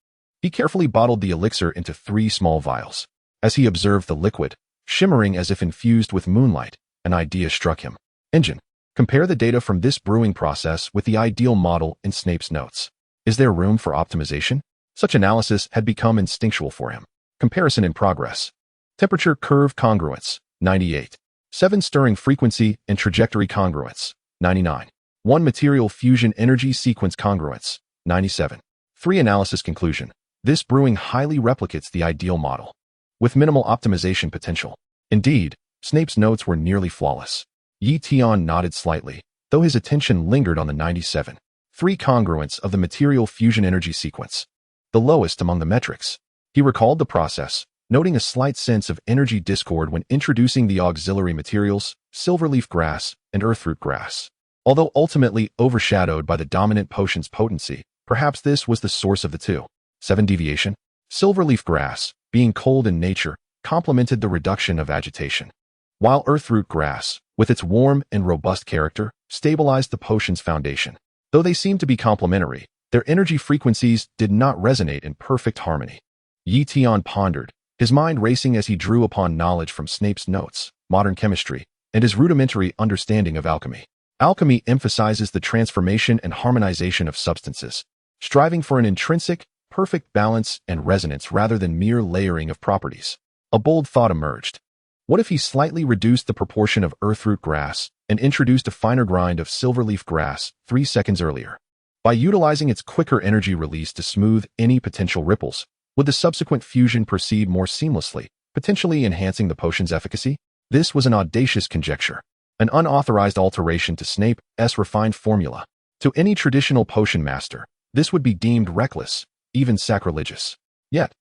He carefully bottled the elixir into 3 small vials. As he observed the liquid, shimmering as if infused with moonlight, an idea struck him. Engine, compare the data from this brewing process with the ideal model in Snape's notes. Is there room for optimization? Such analysis had become instinctual for him. Comparison in progress. Temperature curve congruence, 98. 7 stirring frequency and trajectory congruence, 99. 1 material fusion energy sequence congruence, 97. 3 analysis conclusion. This brewing highly replicates the ideal model, with minimal optimization potential. Indeed, Snape's notes were nearly flawless. Tian nodded slightly, though his attention lingered on the 97. 3 congruence of the material fusion energy sequence, the lowest among the metrics. He recalled the process, noting a slight sense of energy discord when introducing the auxiliary materials, silverleaf grass and earthroot grass. Although ultimately overshadowed by the dominant potion's potency, perhaps this was the source of the 2.7 deviation. Silverleaf grass, being cold in nature, complemented the reduction of agitation, while earthroot grass, with its warm and robust character, stabilized the potion's foundation. Though they seemed to be complementary, their energy frequencies did not resonate in perfect harmony. Tian pondered, his mind racing as he drew upon knowledge from Snape's notes, modern chemistry, and his rudimentary understanding of alchemy. Alchemy emphasizes the transformation and harmonization of substances, striving for an intrinsic, perfect balance and resonance rather than mere layering of properties. A bold thought emerged. What if he slightly reduced the proportion of earthroot grass and introduced a finer grind of silverleaf grass 3 seconds earlier? By utilizing its quicker energy release to smooth any potential ripples, would the subsequent fusion proceed more seamlessly, potentially enhancing the potion's efficacy? This was an audacious conjecture, an unauthorized alteration to Snape's refined formula. To any traditional potion master, this would be deemed reckless, even sacrilegious. Yet,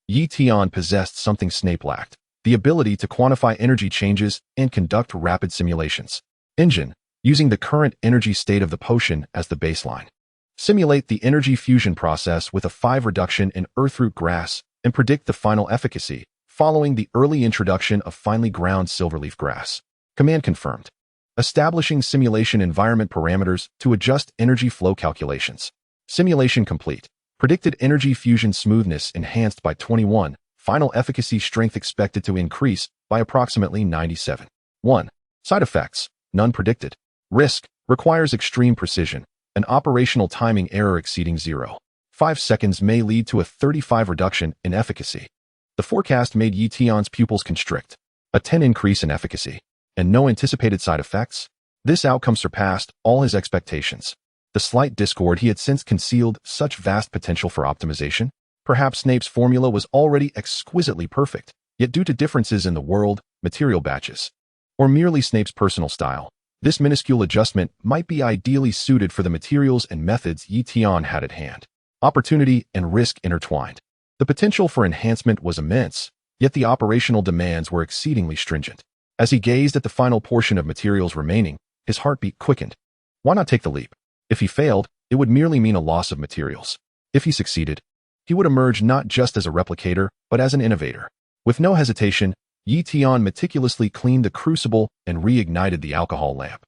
Tian possessed something Snape lacked, the ability to quantify energy changes and conduct rapid simulations. Engine, using the current energy state of the potion as the baseline. Simulate the energy fusion process with a 5 reduction in earthroot grass and predict the final efficacy following the early introduction of finely ground silverleaf grass. Command confirmed. Establishing simulation environment parameters to adjust energy flow calculations. Simulation complete. Predicted energy fusion smoothness enhanced by 21. Final efficacy strength expected to increase by approximately 97. 1. Side effects. None predicted. Risk. Requires extreme precision. An operational timing error exceeding 0.5 seconds may lead to a 35 reduction in efficacy. The forecast made Tian's pupils constrict. A 10 increase in efficacy. And no anticipated side effects. This outcome surpassed all his expectations. The slight discord he had since concealed such vast potential for optimization. Perhaps Snape's formula was already exquisitely perfect, yet due to differences in the world, material batches, or merely Snape's personal style, this minuscule adjustment might be ideally suited for the materials and methods Tian had at hand. Opportunity and risk intertwined. The potential for enhancement was immense, yet the operational demands were exceedingly stringent. As he gazed at the final portion of materials remaining, his heartbeat quickened. Why not take the leap? If he failed, it would merely mean a loss of materials. If he succeeded, he would emerge not just as a replicator, but as an innovator. With no hesitation, Tian meticulously cleaned the crucible and reignited the alcohol lamp.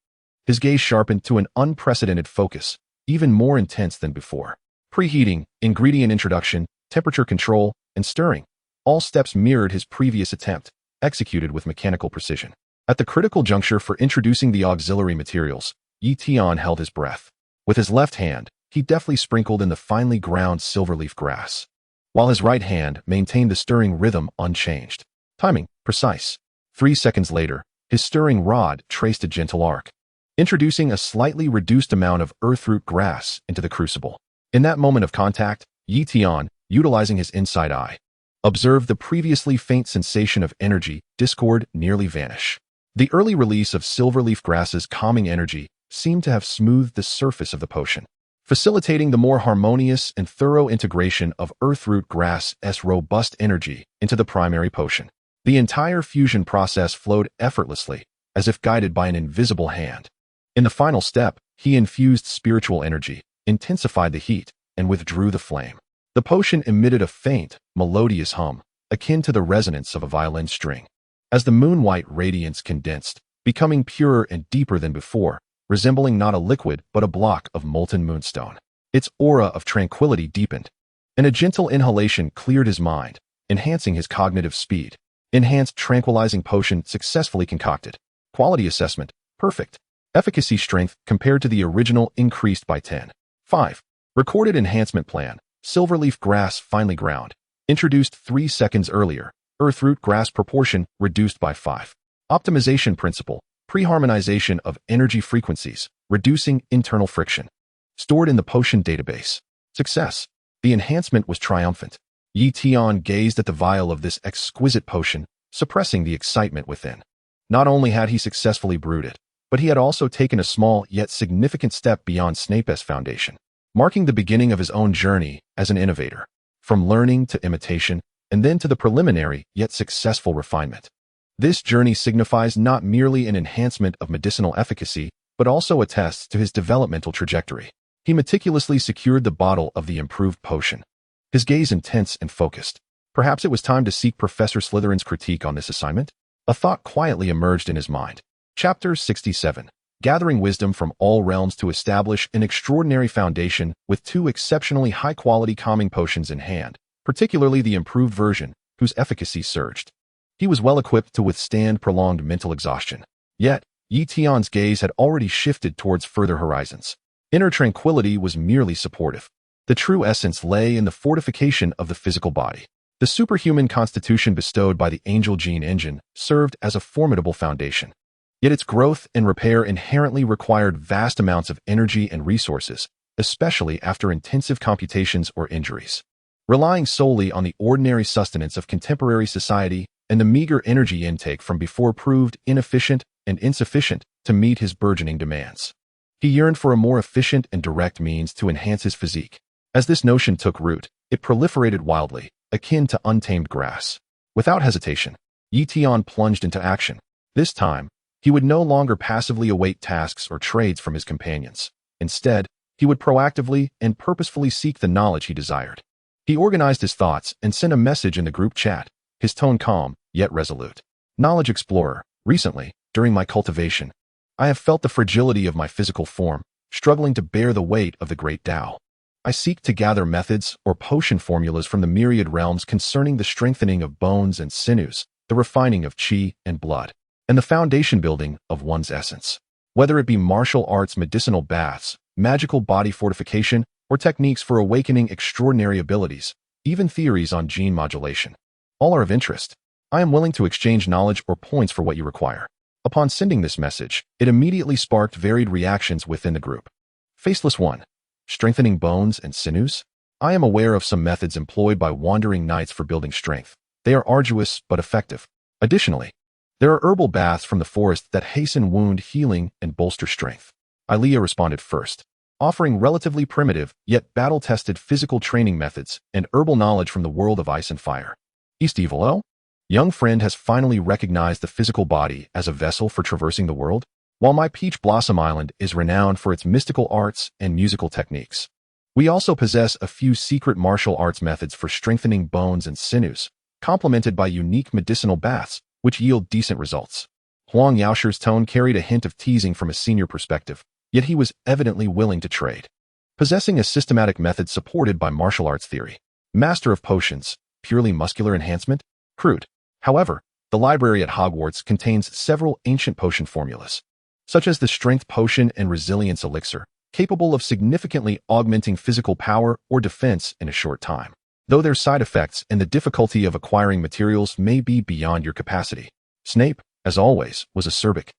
His gaze sharpened to an unprecedented focus, even more intense than before. Preheating, ingredient introduction, temperature control, and stirring. All steps mirrored his previous attempt, executed with mechanical precision. At the critical juncture for introducing the auxiliary materials, Tian held his breath. With his left hand, he deftly sprinkled in the finely ground silverleaf grass, while his right hand maintained the stirring rhythm unchanged. Timing, precise. 3 seconds later, his stirring rod traced a gentle arc, introducing a slightly reduced amount of earthroot grass into the crucible. In that moment of contact, Tian, utilizing his inside eye, observed the previously faint sensation of energy discord nearly vanish. The early release of silverleaf grass's calming energy seemed to have smoothed the surface of the potion, facilitating the more harmonious and thorough integration of earthroot grass's robust energy into the primary potion. The entire fusion process flowed effortlessly, as if guided by an invisible hand. In the final step, he infused spiritual energy, intensified the heat, and withdrew the flame. The potion emitted a faint, melodious hum, akin to the resonance of a violin string. As the moon-white radiance condensed, becoming purer and deeper than before, resembling not a liquid but a block of molten moonstone. Its aura of tranquility deepened, and a gentle inhalation cleared his mind, enhancing his cognitive speed. Enhanced tranquilizing potion successfully concocted. Quality assessment, perfect. Efficacy strength compared to the original increased by 10. 5. Recorded enhancement plan. Silverleaf grass finely ground. Introduced 3 seconds earlier. Earthroot grass proportion reduced by 5. Optimization principle. Pre-harmonization of energy frequencies, reducing internal friction. Stored in the potion database. Success. The enhancement was triumphant. Tian gazed at the vial of this exquisite potion, suppressing the excitement within. Not only had he successfully brewed it, but he had also taken a small yet significant step beyond Snape's foundation, marking the beginning of his own journey as an innovator, from learning to imitation, and then to the preliminary yet successful refinement. This journey signifies not merely an enhancement of medicinal efficacy, but also attests to his developmental trajectory. He meticulously secured the bottle of the improved potion, his gaze intense and focused. Perhaps it was time to seek Professor Slytherin's critique on this assignment? A thought quietly emerged in his mind. Chapter 67. Gathering wisdom from all realms to establish an extraordinary foundation with 2 exceptionally high-quality calming potions in hand, particularly the improved version, whose efficacy surged. He was well equipped to withstand prolonged mental exhaustion. Yet, Tian's gaze had already shifted towards further horizons. Inner tranquility was merely supportive. The true essence lay in the fortification of the physical body. The superhuman constitution bestowed by the angel gene engine served as a formidable foundation. Yet its growth and repair inherently required vast amounts of energy and resources, especially after intensive computations or injuries. Relying solely on the ordinary sustenance of contemporary society and the meager energy intake from before proved inefficient and insufficient to meet his burgeoning demands. He yearned for a more efficient and direct means to enhance his physique. As this notion took root, it proliferated wildly, akin to untamed grass. Without hesitation, Tian plunged into action. This time, he would no longer passively await tasks or trades from his companions. Instead, he would proactively and purposefully seek the knowledge he desired. He organized his thoughts and sent a message in the group chat, his tone calm, yet resolute. Knowledge Explorer, recently, during my cultivation, I have felt the fragility of my physical form, struggling to bear the weight of the great Tao. I seek to gather methods or potion formulas from the myriad realms concerning the strengthening of bones and sinews, the refining of qi and blood, and the foundation building of one's essence. Whether it be martial arts, medicinal baths, magical body fortification, or techniques for awakening extraordinary abilities, even theories on gene modulation, all are of interest. I am willing to exchange knowledge or points for what you require. Upon sending this message, it immediately sparked varied reactions within the group. Faceless 1. Strengthening bones and sinews? I am aware of some methods employed by wandering knights for building strength. They are arduous but effective. Additionally, There are herbal baths from the forest that hasten wound healing and bolster strength. Ilea responded first, offering relatively primitive yet battle-tested physical training methods and herbal knowledge from the world of ice and fire. Eastivalo? Young friend has finally recognized the physical body as a vessel for traversing the world, while my Peach Blossom Island is renowned for its mystical arts and musical techniques. We also possess a few secret martial arts methods for strengthening bones and sinews, complemented by unique medicinal baths, which yield decent results. Huang Yaoshi's tone carried a hint of teasing from a senior perspective, yet he was evidently willing to trade. Possessing a systematic method supported by martial arts theory. Master of potions, purely muscular enhancement? Crude. However, the library at Hogwarts contains several ancient potion formulas, such as the Strength Potion and Resilience Elixir, capable of significantly augmenting physical power or defense in a short time, though their side effects and the difficulty of acquiring materials may be beyond your capacity. Snape, as always, was acerbic.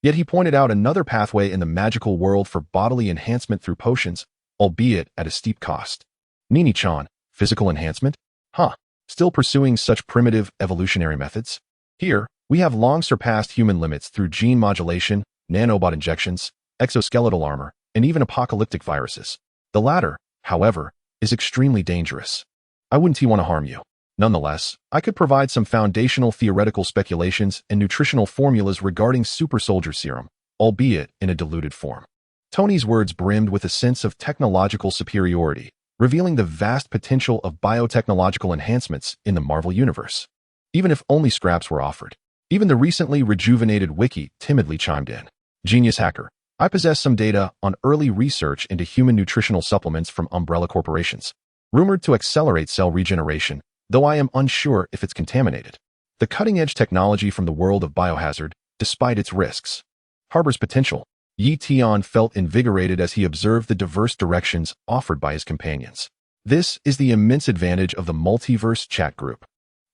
Yet he pointed out another pathway in the magical world for bodily enhancement through potions, albeit at a steep cost. Nini-chan, physical enhancement? Huh. Still pursuing such primitive evolutionary methods? Here, we have long surpassed human limits through gene modulation, nanobot injections, exoskeletal armor, and even apocalyptic viruses. The latter, however, is extremely dangerous. I wouldn't want to harm you. Nonetheless, I could provide some foundational theoretical speculations and nutritional formulas regarding super soldier serum, albeit in a diluted form. Tony's words brimmed with a sense of technological superiority, revealing the vast potential of biotechnological enhancements in the Marvel Universe. Even if only scraps were offered. Even the recently rejuvenated Wiki timidly chimed in. Genius hacker, I possess some data on early research into human nutritional supplements from umbrella corporations, rumored to accelerate cell regeneration, though I am unsure if it's contaminated. The cutting-edge technology from the world of biohazard, despite its risks, harbors potential. Tian felt invigorated as he observed the diverse directions offered by his companions. This is the immense advantage of the Multiverse chat group.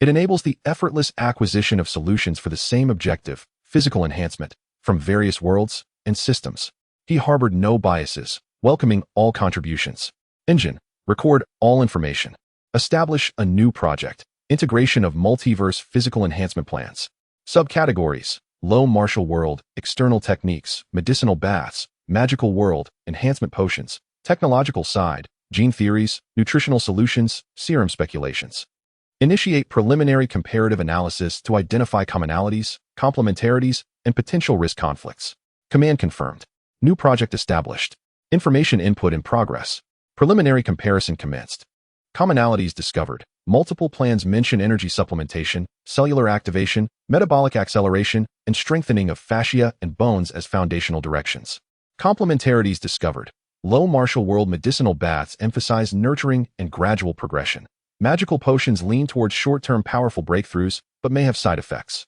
It enables the effortless acquisition of solutions for the same objective, physical enhancement, from various worlds and systems. He harbored no biases, welcoming all contributions. Engine, record all information. Establish a new project, integration of multiverse physical enhancement plans. Subcategories, low martial world, external techniques, medicinal baths, magical world, enhancement potions, technological side, gene theories, nutritional solutions, serum speculations. Initiate preliminary comparative analysis to identify commonalities, complementarities, and potential risk conflicts. Command confirmed. New project established. Information input in progress. Preliminary comparison commenced. Commonalities discovered. Multiple plans mention energy supplementation, cellular activation, metabolic acceleration, and strengthening of fascia and bones as foundational directions. Complementarities discovered. Low martial world medicinal baths emphasize nurturing and gradual progression. Magical potions lean towards short-term powerful breakthroughs, but may have side effects.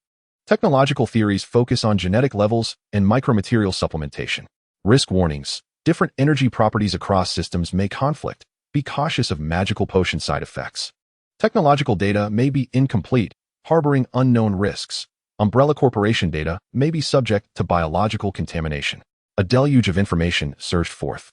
Technological theories focus on genetic levels and micromaterial supplementation. Risk warnings. Different energy properties across systems may conflict. Be cautious of magical potion side effects. Technological data may be incomplete, harboring unknown risks. Umbrella Corporation data may be subject to biological contamination. A deluge of information surged forth,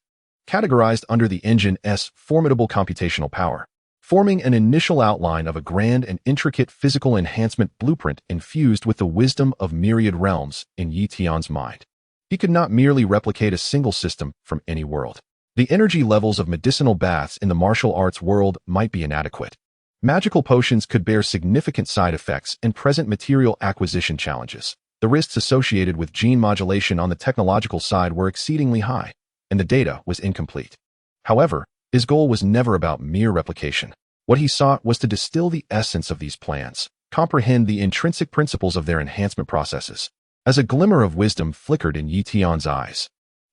categorized under the engine's formidable computational power, forming an initial outline of a grand and intricate physical enhancement blueprint infused with the wisdom of myriad realms in Yi Tian's mind. He could not merely replicate a single system from any world. The energy levels of medicinal baths in the martial arts world might be inadequate. Magical potions could bear significant side effects and present material acquisition challenges. The risks associated with gene modulation on the technological side were exceedingly high, and the data was incomplete. However, his goal was never about mere replication. What he sought was to distill the essence of these plans, comprehend the intrinsic principles of their enhancement processes. As a glimmer of wisdom flickered in Yi Tian's eyes,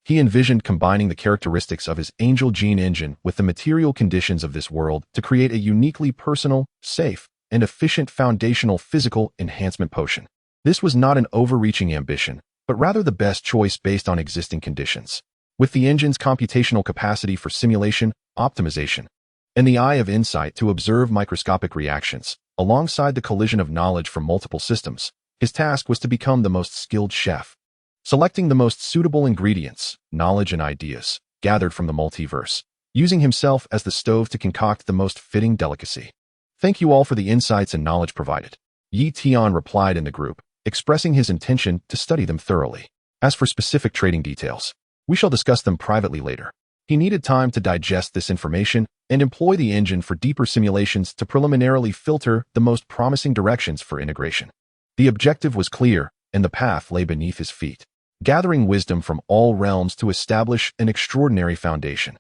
he envisioned combining the characteristics of his angel gene engine with the material conditions of this world to create a uniquely personal, safe, and efficient foundational physical enhancement potion. This was not an overreaching ambition, but rather the best choice based on existing conditions. With the engine's computational capacity for simulation, optimization, and the eye of insight to observe microscopic reactions, alongside the collision of knowledge from multiple systems, his task was to become the most skilled chef. Selecting the most suitable ingredients, knowledge and ideas, gathered from the multiverse, using himself as the stove to concoct the most fitting delicacy. Thank you all for the insights and knowledge provided. Yi Tian replied in the group, expressing his intention to study them thoroughly. As for specific trading details, we shall discuss them privately later. He needed time to digest this information and employ the engine for deeper simulations to preliminarily filter the most promising directions for integration. The objective was clear, and the path lay beneath his feet, gathering wisdom from all realms to establish an extraordinary foundation.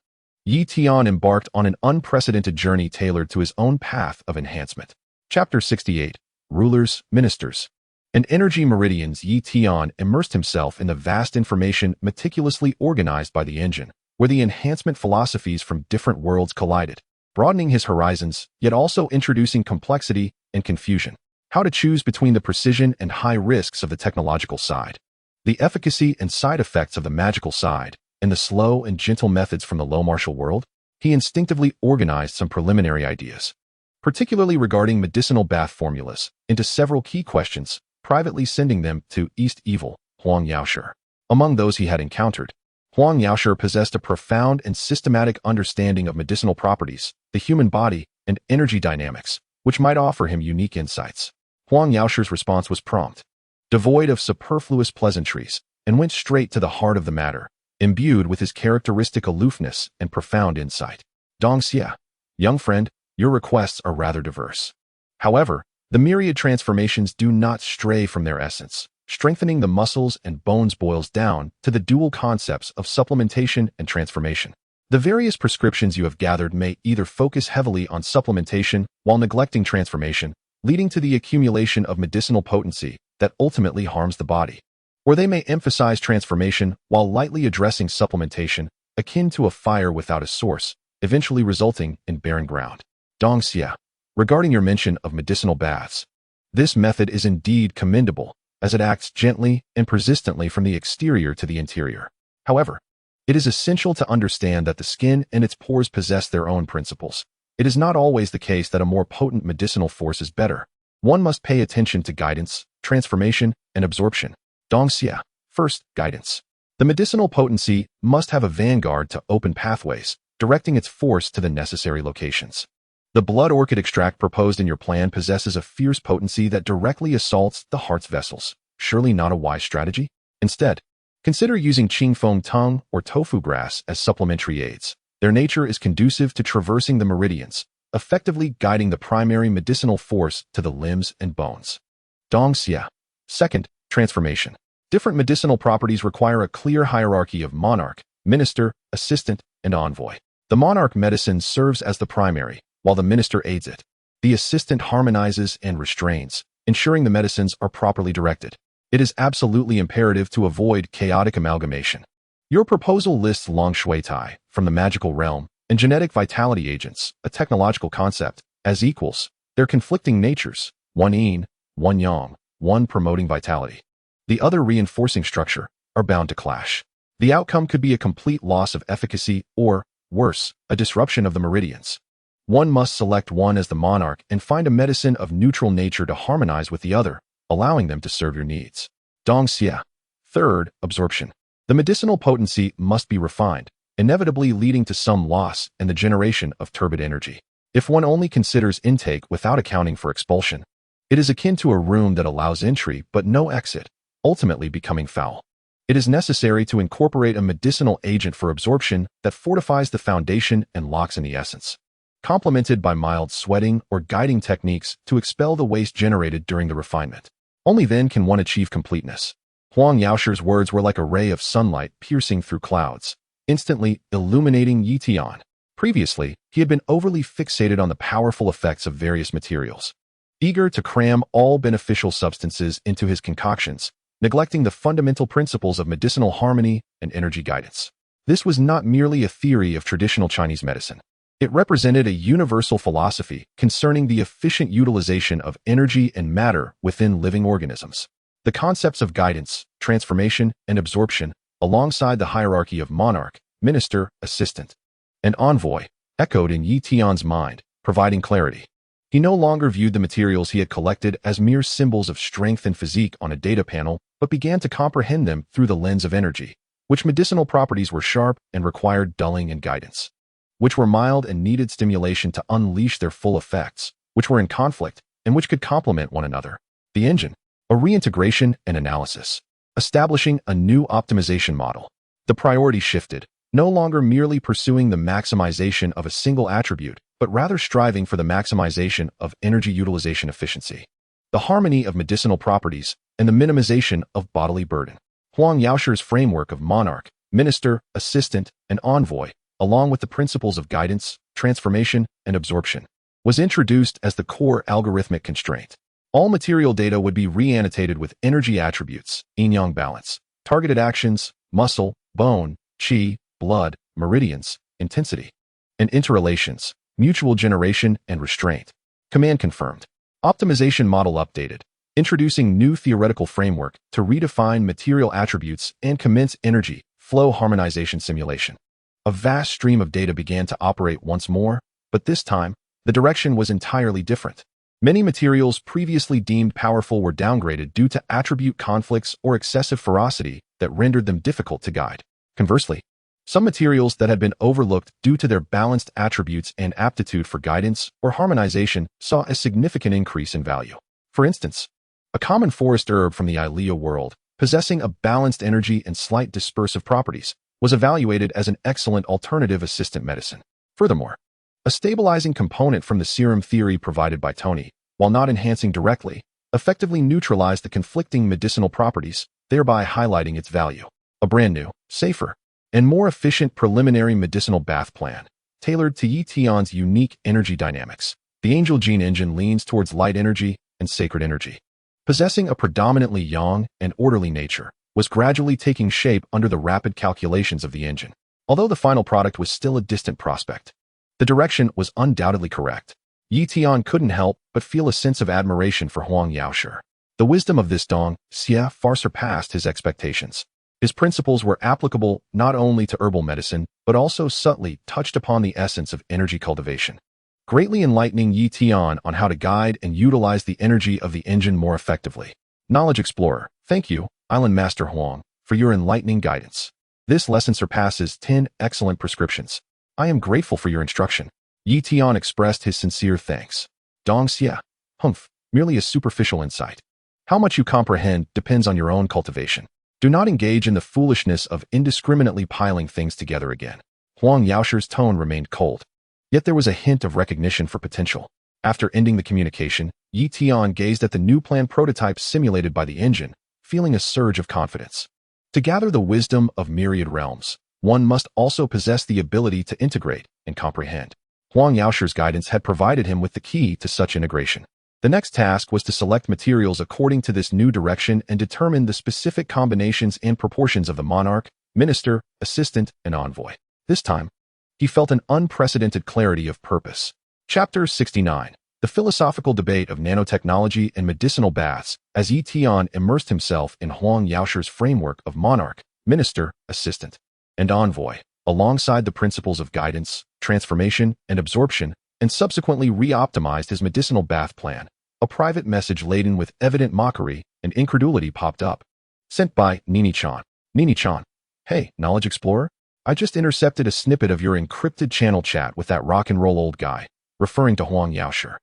Tian embarked on an unprecedented journey tailored to his own path of enhancement. Chapter 68. Rulers, Ministers, and Energy Meridians. Tian immersed himself in the vast information meticulously organized by the engine, where the enhancement philosophies from different worlds collided, broadening his horizons, yet also introducing complexity and confusion. How to choose between the precision and high risks of the technological side, the efficacy and side effects of the magical side, and the slow and gentle methods from the low martial world. He instinctively organized some preliminary ideas, particularly regarding medicinal bath formulas, into several key questions, privately sending them to East Evil, Huang Yaoshi. Among those he had encountered, Huang Yaoshi possessed a profound and systematic understanding of medicinal properties, the human body, and energy dynamics, which might offer him unique insights. Huang Yaoshi's response was prompt, devoid of superfluous pleasantries, and went straight to the heart of the matter, imbued with his characteristic aloofness and profound insight. Dongxia, young friend, your requests are rather diverse. However, the myriad transformations do not stray from their essence. Strengthening the muscles and bones boils down to the dual concepts of supplementation and transformation. The various prescriptions you have gathered may either focus heavily on supplementation while neglecting transformation, leading to the accumulation of medicinal potency that ultimately harms the body, or they may emphasize transformation while lightly addressing supplementation, akin to a fire without a source, eventually resulting in barren ground. Dongxia, regarding your mention of medicinal baths, this method is indeed commendable, as it acts gently and persistently from the exterior to the interior. However, it is essential to understand that the skin and its pores possess their own principles. It is not always the case that a more potent medicinal force is better. One must pay attention to guidance, transformation, and absorption. Dongxia, first, guidance. The medicinal potency must have a vanguard to open pathways, directing its force to the necessary locations. The blood orchid extract proposed in your plan possesses a fierce potency that directly assaults the heart's vessels. Surely not a wise strategy? Instead, consider using qingfeng tongue or tofu grass as supplementary aids. Their nature is conducive to traversing the meridians, effectively guiding the primary medicinal force to the limbs and bones. Dongxia. Second, transformation. Different medicinal properties require a clear hierarchy of monarch, minister, assistant, and envoy. The monarch medicine serves as the primary, while the minister aids it. The assistant harmonizes and restrains, ensuring the medicines are properly directed. It is absolutely imperative to avoid chaotic amalgamation. Your proposal lists Long Shui Tai, from the magical realm, and genetic vitality agents, a technological concept, as equals, their conflicting natures, one yin, one yang, one promoting vitality, the other reinforcing structure, are bound to clash. The outcome could be a complete loss of efficacy or, worse, a disruption of the meridians. One must select one as the monarch and find a medicine of neutral nature to harmonize with the other, allowing them to serve your needs. Dongxia. Third, absorption. The medicinal potency must be refined, inevitably leading to some loss and the generation of turbid energy. If one only considers intake without accounting for expulsion, it is akin to a room that allows entry but no exit, ultimately becoming foul. It is necessary to incorporate a medicinal agent for absorption that fortifies the foundation and locks in the essence, complemented by mild sweating or guiding techniques to expel the waste generated during the refinement. Only then can one achieve completeness. Huang Yaoshi's words were like a ray of sunlight piercing through clouds, instantly illuminating Tian. Previously, he had been overly fixated on the powerful effects of various materials, eager to cram all beneficial substances into his concoctions, neglecting the fundamental principles of medicinal harmony and energy guidance. This was not merely a theory of traditional Chinese medicine. It represented a universal philosophy concerning the efficient utilization of energy and matter within living organisms. The concepts of guidance, transformation, and absorption, alongside the hierarchy of monarch, minister, assistant, and envoy, echoed in Tian's mind, providing clarity. He no longer viewed the materials he had collected as mere symbols of strength and physique on a data panel, but began to comprehend them through the lens of energy, which medicinal properties were sharp and required dulling and guidance, which were mild and needed stimulation to unleash their full effects, which were in conflict and which could complement one another. The engine, a reintegration and analysis, establishing a new optimization model. The priority shifted, no longer merely pursuing the maximization of a single attribute, but rather striving for the maximization of energy utilization efficiency, the harmony of medicinal properties, and the minimization of bodily burden. Huang Yaoshi's framework of monarch, minister, assistant, and envoy, along with the principles of guidance, transformation, and absorption, was introduced as the core algorithmic constraint. All material data would be re-annotated with energy attributes, yin-yang balance, targeted actions, muscle, bone, qi, blood, meridians, intensity, and interrelations, mutual generation and restraint. Command confirmed. Optimization model updated, introducing new theoretical framework to redefine material attributes and commence energy flow harmonization simulation. A vast stream of data began to operate once more, but this time, the direction was entirely different. Many materials previously deemed powerful were downgraded due to attribute conflicts or excessive ferocity that rendered them difficult to guide. Conversely, some materials that had been overlooked due to their balanced attributes and aptitude for guidance or harmonization saw a significant increase in value. For instance, a common forest herb from the Ilea world, possessing a balanced energy and slight dispersive properties, was evaluated as an excellent alternative assistant medicine. Furthermore, a stabilizing component from the serum theory provided by Tony, while not enhancing directly, effectively neutralized the conflicting medicinal properties, thereby highlighting its value. A brand new, safer, and more efficient preliminary medicinal bath plan, tailored to Tian's unique energy dynamics. The Angel Gene engine leans towards light energy and sacred energy. Possessing a predominantly yang and orderly nature, was gradually taking shape under the rapid calculations of the engine. Although the final product was still a distant prospect, the direction was undoubtedly correct. Tian couldn't help but feel a sense of admiration for Huang Yaoshi. The wisdom of this Dong Xie far surpassed his expectations. His principles were applicable not only to herbal medicine, but also subtly touched upon the essence of energy cultivation, greatly enlightening Tian on how to guide and utilize the energy of the engine more effectively. Knowledge Explorer, thank you, Island Master Huang, for your enlightening guidance. This lesson surpasses 10 excellent prescriptions. I am grateful for your instruction. Tian expressed his sincere thanks. Dong Xie, merely a superficial insight. How much you comprehend depends on your own cultivation. Do not engage in the foolishness of indiscriminately piling things together again. Huang Yaoshi's tone remained cold, yet there was a hint of recognition for potential. After ending the communication, Tian gazed at the new plan prototype simulated by the engine, feeling a surge of confidence. To gather the wisdom of myriad realms, one must also possess the ability to integrate and comprehend. Huang Yaoshi's guidance had provided him with the key to such integration. The next task was to select materials according to this new direction and determine the specific combinations and proportions of the monarch, minister, assistant, and envoy. This time, he felt an unprecedented clarity of purpose. Chapter 69. The philosophical debate of nanotechnology and medicinal baths, as Tian immersed himself in Huang Yaoshi's framework of monarch, minister, assistant, and envoy, alongside the principles of guidance, transformation, and absorption, and subsequently re-optimized his medicinal bath plan. A private message laden with evident mockery and incredulity popped up. Sent by Nini-chan. Nini-chan. Hey, Knowledge Explorer? I just intercepted a snippet of your encrypted channel chat with that rock and roll old guy, referring to Huang Yaoshi.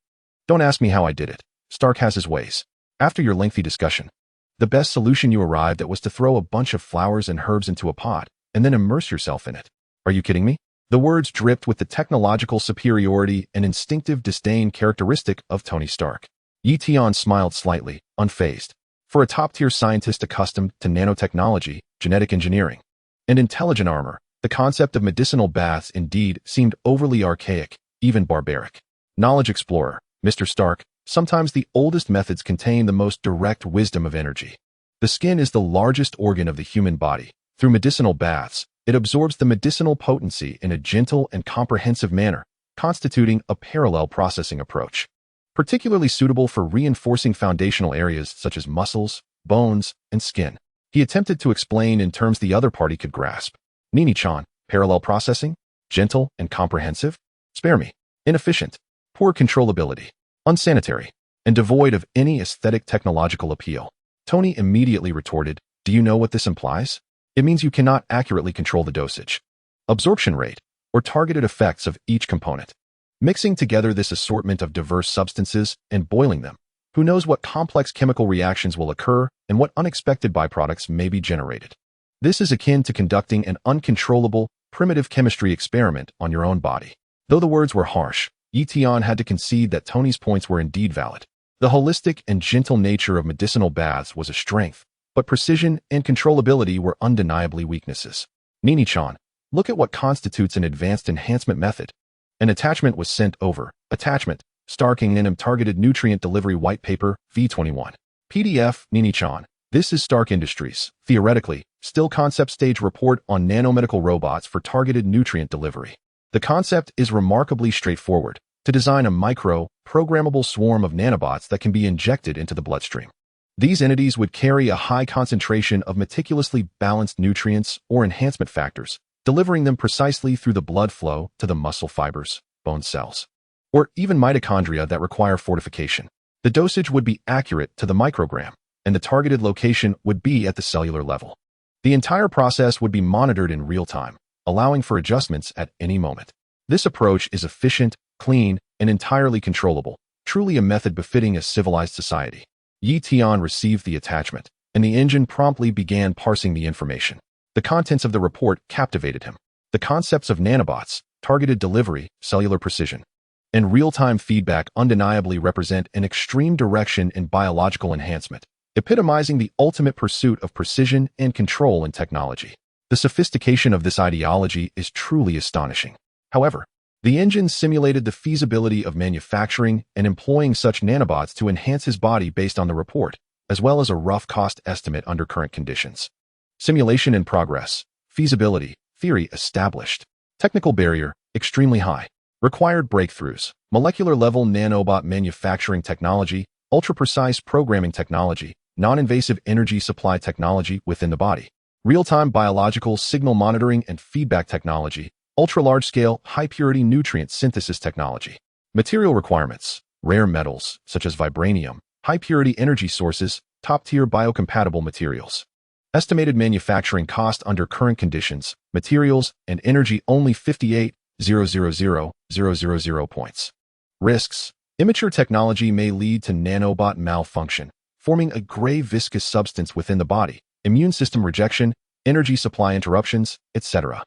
Don't ask me how I did it. Stark has his ways. After your lengthy discussion, the best solution you arrived at was to throw a bunch of flowers and herbs into a pot, and then immerse yourself in it. Are you kidding me? The words dripped with the technological superiority and instinctive disdain characteristic of Tony Stark. Tian smiled slightly, unfazed. For a top-tier scientist accustomed to nanotechnology, genetic engineering, and intelligent armor, the concept of medicinal baths indeed seemed overly archaic, even barbaric. Knowledge Explorer, Mr. Stark, sometimes the oldest methods contain the most direct wisdom of energy. The skin is the largest organ of the human body. Through medicinal baths, it absorbs the medicinal potency in a gentle and comprehensive manner, constituting a parallel processing approach, particularly suitable for reinforcing foundational areas such as muscles, bones, and skin. He attempted to explain in terms the other party could grasp. Nini-chan, parallel processing? Gentle and comprehensive? Spare me. Inefficient. Poor controllability. Unsanitary. And devoid of any aesthetic technological appeal. Tony immediately retorted, do you know what this implies? It means you cannot accurately control the dosage, absorption rate, or targeted effects of each component. Mixing together this assortment of diverse substances and boiling them, Who knows what complex chemical reactions will occur and what unexpected byproducts may be generated. This is akin to conducting an uncontrollable, primitive chemistry experiment on your own body. Though the words were harsh, Tian had to concede that Tony's points were indeed valid. The holistic and gentle nature of medicinal baths was a strength, but precision and controllability were undeniably weaknesses. Nini-chan, look at what constitutes an advanced enhancement method. An attachment was sent over. Attachment, Stark Ingham Targeted Nutrient Delivery White Paper, V21. PDF, Nini-chan. This is Stark Industries, theoretically, still concept stage report on nanomedical robots for targeted nutrient delivery. The concept is remarkably straightforward, to design a programmable swarm of nanobots that can be injected into the bloodstream. These entities would carry a high concentration of meticulously balanced nutrients or enhancement factors, delivering them precisely through the blood flow to the muscle fibers, bone cells, or even mitochondria that require fortification. The dosage would be accurate to the microgram, and the targeted location would be at the cellular level. The entire process would be monitored in real time, allowing for adjustments at any moment. This approach is efficient, clean, and entirely controllable, truly a method befitting a civilized society. Tian received the attachment, and the engine promptly began parsing the information. The contents of the report captivated him. The concepts of nanobots, targeted delivery, cellular precision, and real-time feedback undeniably represent an extreme direction in biological enhancement, epitomizing the ultimate pursuit of precision and control in technology. The sophistication of this ideology is truly astonishing. However, the engine simulated the feasibility of manufacturing and employing such nanobots to enhance his body based on the report, as well as a rough cost estimate under current conditions. Simulation in progress. Feasibility. Theory established. Technical barrier, extremely high. Required breakthroughs. Molecular-level nanobot manufacturing technology, ultra-precise programming technology, non-invasive energy supply technology within the body, real-time biological signal monitoring and feedback technology, ultra-large-scale, high-purity nutrient synthesis technology. Material requirements. Rare metals, such as vibranium, high-purity energy sources, top-tier biocompatible materials. Estimated manufacturing cost under current conditions, materials, and energy only 58,000,000 points. Risks. Immature technology may lead to nanobot malfunction, forming a gray viscous substance within the body, immune system rejection, energy supply interruptions, etc.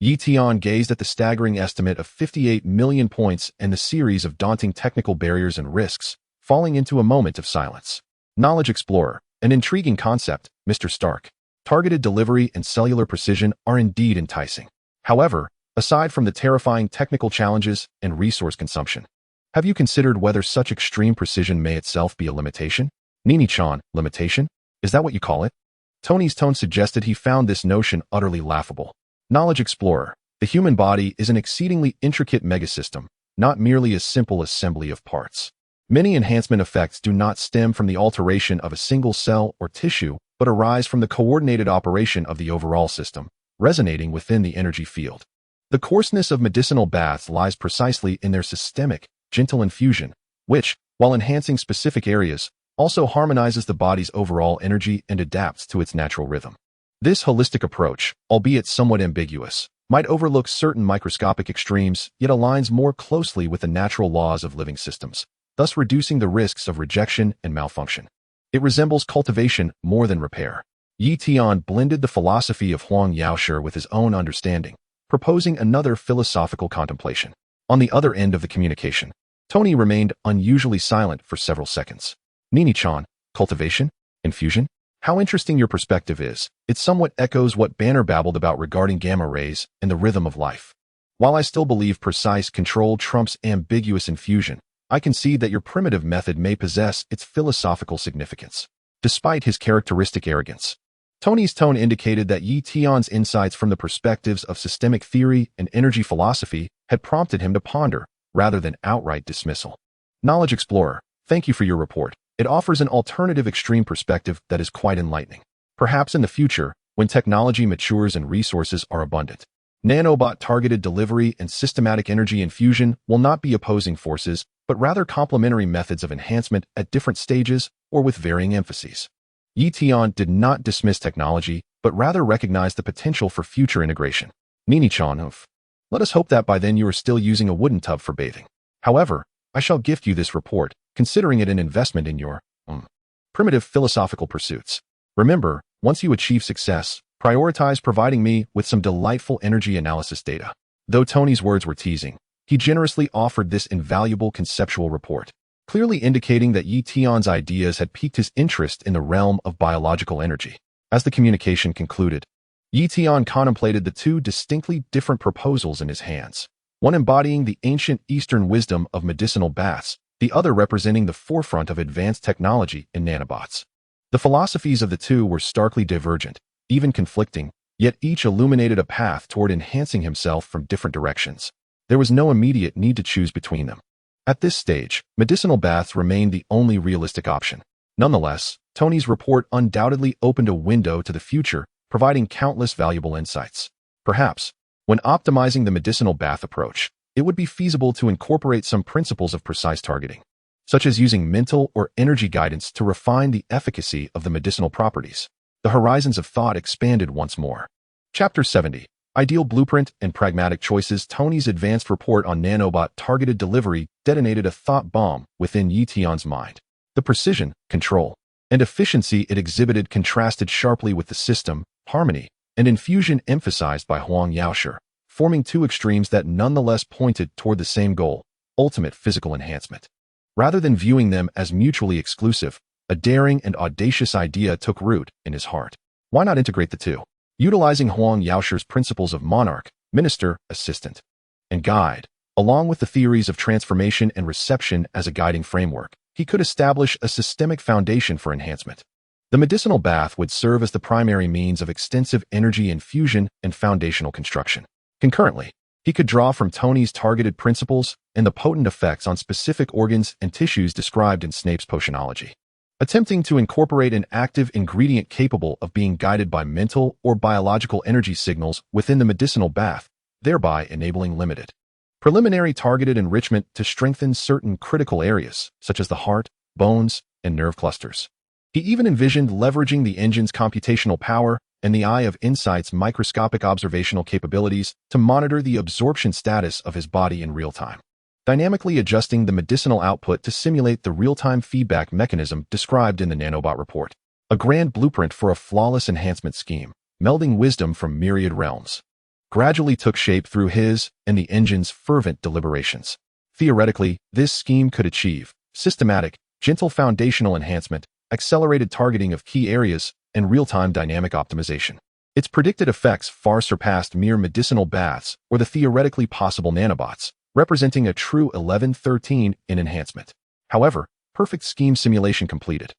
Tian gazed at the staggering estimate of 58 million points and the series of daunting technical barriers and risks, falling into a moment of silence. Knowledge Explorer, an intriguing concept, Mr. Stark. Targeted delivery and cellular precision are indeed enticing. However, aside from the terrifying technical challenges and resource consumption, have you considered whether such extreme precision may itself be a limitation? Nini-chan, limitation? Is that what you call it? Tony's tone suggested he found this notion utterly laughable. Knowledge Explorer. The human body is an exceedingly intricate megasystem, not merely a simple assembly of parts. Many enhancement effects do not stem from the alteration of a single cell or tissue, but arise from the coordinated operation of the overall system, resonating within the energy field. The coarseness of medicinal baths lies precisely in their systemic, gentle infusion, which, while enhancing specific areas, also harmonizes the body's overall energy and adapts to its natural rhythm. This holistic approach, albeit somewhat ambiguous, might overlook certain microscopic extremes, yet aligns more closely with the natural laws of living systems, thus reducing the risks of rejection and malfunction. It resembles cultivation more than repair. Tian blended the philosophy of Huang Yaoshi with his own understanding, proposing another philosophical contemplation. On the other end of the communication, Tony remained unusually silent for several seconds. Nini-chan, cultivation? Infusion? How interesting your perspective is. It somewhat echoes what Banner babbled about regarding gamma rays and the rhythm of life. While I still believe precise control trumps ambiguous infusion, I concede that your primitive method may possess its philosophical significance. Despite his characteristic arrogance, Tony's tone indicated that Tian's insights from the perspectives of systemic theory and energy philosophy had prompted him to ponder, rather than outright dismissal. Knowledge Explorer, thank you for your report. It offers an alternative extreme perspective that is quite enlightening. Perhaps in the future, when technology matures and resources are abundant, nanobot targeted delivery and systematic energy infusion will not be opposing forces, but rather complementary methods of enhancement at different stages or with varying emphases. Tian did not dismiss technology, but rather recognized the potential for future integration. Nini-chan, let us hope that by then you are still using a wooden tub for bathing. However, I shall gift you this report, considering it an investment in your primitive philosophical pursuits. Remember, once you achieve success, prioritize providing me with some delightful energy analysis data. Though Tony's words were teasing, he generously offered this invaluable conceptual report, clearly indicating that Tian's ideas had piqued his interest in the realm of biological energy. As the communication concluded, Tian contemplated the two distinctly different proposals in his hands, one embodying the ancient Eastern wisdom of medicinal baths, the other representing the forefront of advanced technology in nanobots. The philosophies of the two were starkly divergent, even conflicting, yet each illuminated a path toward enhancing himself from different directions. There was no immediate need to choose between them. At this stage, medicinal baths remained the only realistic option. Nonetheless, Tony's report undoubtedly opened a window to the future, providing countless valuable insights. Perhaps, when optimizing the medicinal bath approach, it would be feasible to incorporate some principles of precise targeting, such as using mental or energy guidance to refine the efficacy of the medicinal properties. The horizons of thought expanded once more. Chapter 70. Ideal Blueprint and Pragmatic Choices. Tony's advanced report on nanobot targeted delivery detonated a thought bomb within Tian's mind. The precision, control, and efficiency it exhibited contrasted sharply with the system, harmony, and infusion emphasized by Huang Yaoshe, forming two extremes that nonetheless pointed toward the same goal, ultimate physical enhancement. Rather than viewing them as mutually exclusive, a daring and audacious idea took root in his heart. Why not integrate the two? Utilizing Huang Yaoshe's principles of monarch, minister, assistant, and guide, along with the theories of transformation and reception as a guiding framework, he could establish a systemic foundation for enhancement. The medicinal bath would serve as the primary means of extensive energy infusion and foundational construction. Concurrently, he could draw from Tony's targeted principles and the potent effects on specific organs and tissues described in Snape's potionology, attempting to incorporate an active ingredient capable of being guided by mental or biological energy signals within the medicinal bath, thereby enabling limited, preliminary targeted enrichment to strengthen certain critical areas, such as the heart, bones, and nerve clusters. He even envisioned leveraging the engine's computational power and the Eye of Insight's microscopic observational capabilities to monitor the absorption status of his body in real time, dynamically adjusting the medicinal output to simulate the real-time feedback mechanism described in the nanobot report. A grand blueprint for a flawless enhancement scheme, melding wisdom from myriad realms, gradually took shape through his and the engine's fervent deliberations. Theoretically, this scheme could achieve systematic, gentle foundational enhancement, accelerated targeting of key areas, and real-time dynamic optimization. Its predicted effects far surpassed mere medicinal baths or the theoretically possible nanobots, representing a true 11-13 in enhancement. However, perfect scheme simulation completed.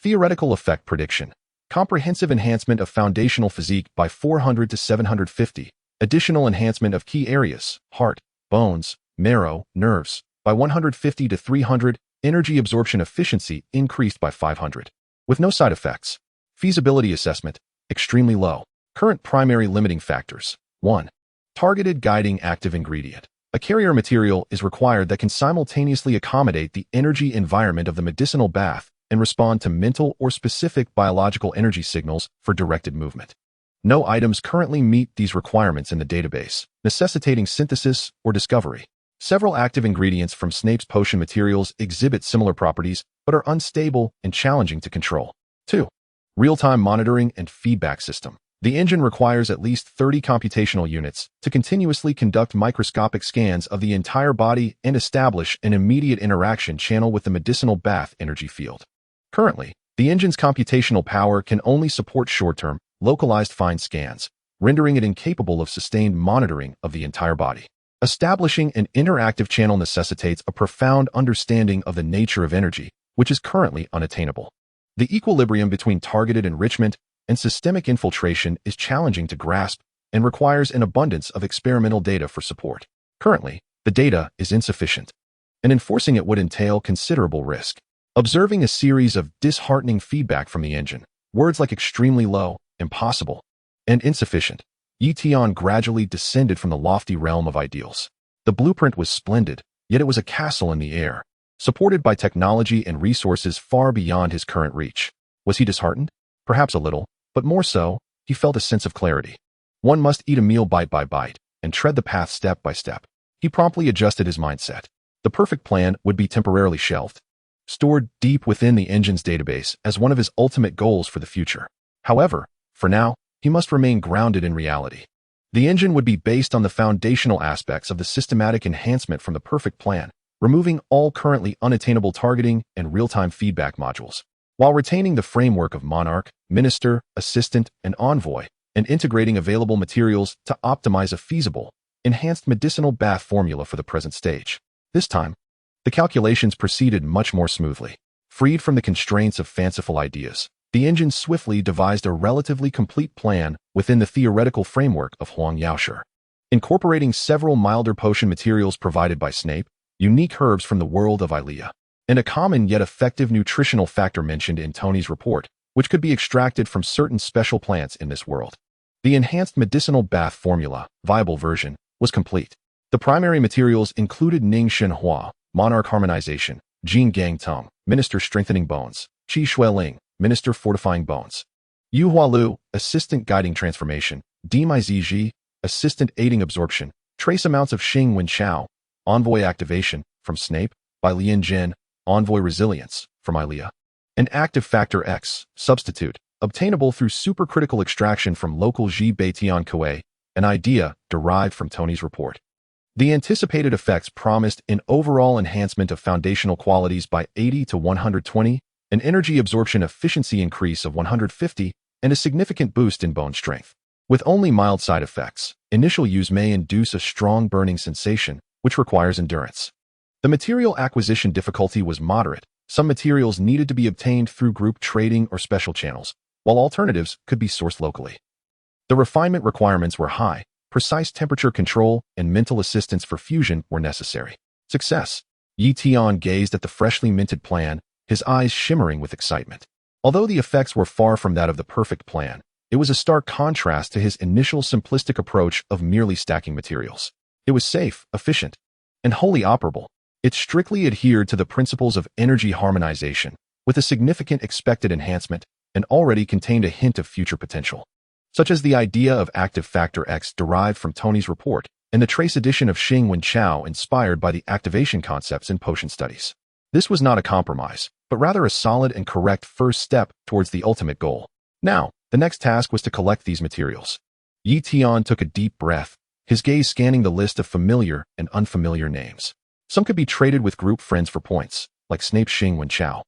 Theoretical effect prediction. Comprehensive enhancement of foundational physique by 400 to 750. Additional enhancement of key areas, heart, bones, marrow, nerves, by 150 to 300. Energy absorption efficiency increased by 500. With no side effects. Feasibility assessment, extremely low. Current primary limiting factors. 1. Targeted guiding active ingredient. A carrier material is required that can simultaneously accommodate the energy environment of the medicinal bath and respond to mental or specific biological energy signals for directed movement. No items currently meet these requirements in the database, necessitating synthesis or discovery. Several active ingredients from Snape's potion materials exhibit similar properties but are unstable and challenging to control. 2. Real-time monitoring and feedback system. The engine requires at least 30 computational units to continuously conduct microscopic scans of the entire body and establish an immediate interaction channel with the medicinal bath energy field. Currently, the engine's computational power can only support short-term, localized fine scans, rendering it incapable of sustained monitoring of the entire body. Establishing an interactive channel necessitates a profound understanding of the nature of energy, which is currently unattainable. The equilibrium between targeted enrichment and systemic infiltration is challenging to grasp and requires an abundance of experimental data for support. Currently, the data is insufficient, and enforcing it would entail considerable risk. Observing a series of disheartening feedback from the engine, words like extremely low, impossible, and insufficient, Tian gradually descended from the lofty realm of ideals. The blueprint was splendid, yet it was a castle in the air, supported by technology and resources far beyond his current reach. Was he disheartened? Perhaps a little, but more so, he felt a sense of clarity. One must eat a meal bite by bite and tread the path step by step. He promptly adjusted his mindset. The perfect plan would be temporarily shelved. stored deep within the engine's database as one of his ultimate goals for the future. However, for now, he must remain grounded in reality. The engine would be based on the foundational aspects of the systematic enhancement from the perfect plan, removing all currently unattainable targeting and real-time feedback modules, while retaining the framework of Monarch, Minister, Assistant, and Envoy, and integrating available materials to optimize a feasible, enhanced medicinal bath formula for the present stage. This time, the calculations proceeded much more smoothly. Freed from the constraints of fanciful ideas, the engine swiftly devised a relatively complete plan within the theoretical framework of Huang Yaoshi. Incorporating several milder potion materials provided by Snape, unique herbs from the world of Ilea, and a common yet effective nutritional factor mentioned in Tony's report, which could be extracted from certain special plants in this world. The enhanced medicinal bath formula, viable version, was complete. The primary materials included Ning Shenhua, Monarch Harmonization, Jin Gang Tong, Minister Strengthening Bones, Qi Shueling, Minister Fortifying Bones, Yu Hualu, Assistant Guiding Transformation, Dimai Ziji, Assistant Aiding Absorption, trace amounts of Xing Wen Chao, Envoy Activation, from Snape, by Lian Jin, Envoy Resilience, from Ilea, and Active Factor X, Substitute, obtainable through supercritical extraction from local Ji Bei Tian Kuei, an idea derived from Tony's report. The anticipated effects promised an overall enhancement of foundational qualities by 80 to 120, an energy absorption efficiency increase of 150, and a significant boost in bone strength. With only mild side effects, initial use may induce a strong burning sensation, which requires endurance. The material acquisition difficulty was moderate. Some materials needed to be obtained through group trading or special channels, while alternatives could be sourced locally. The refinement requirements were high. Precise temperature control and mental assistance for fusion were necessary. Success. Yi Tian gazed at the freshly minted plan, his eyes shimmering with excitement. Although the effects were far from that of the perfect plan, it was a stark contrast to his initial simplistic approach of merely stacking materials. It was safe, efficient, and wholly operable. It strictly adhered to the principles of energy harmonization, with a significant expected enhancement, and already contained a hint of future potential, such as the idea of active factor X derived from Tony's report, and the trace addition of Xing Wen Chao inspired by the activation concepts in potion studies. This was not a compromise, but rather a solid and correct first step towards the ultimate goal. Now, the next task was to collect these materials. Yi Tian took a deep breath, his gaze scanning the list of familiar and unfamiliar names. Some could be traded with group friends for points, like Snape Xing Wen Chao.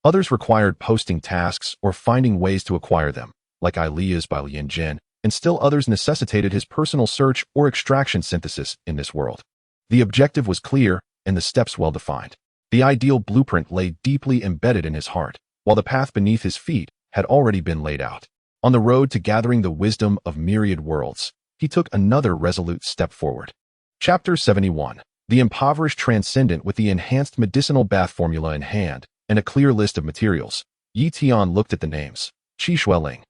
Others required posting tasks or finding ways to acquire them, like Ilea's by Lian Jin, and still others necessitated his personal search or extraction synthesis in this world. The objective was clear and the steps well defined. The ideal blueprint lay deeply embedded in his heart, while the path beneath his feet had already been laid out. On the road to gathering the wisdom of myriad worlds, he took another resolute step forward. Chapter 71. The impoverished transcendent. With the enhanced medicinal bath formula in hand, and a clear list of materials, Yi Tian looked at the names. Qi Shueling,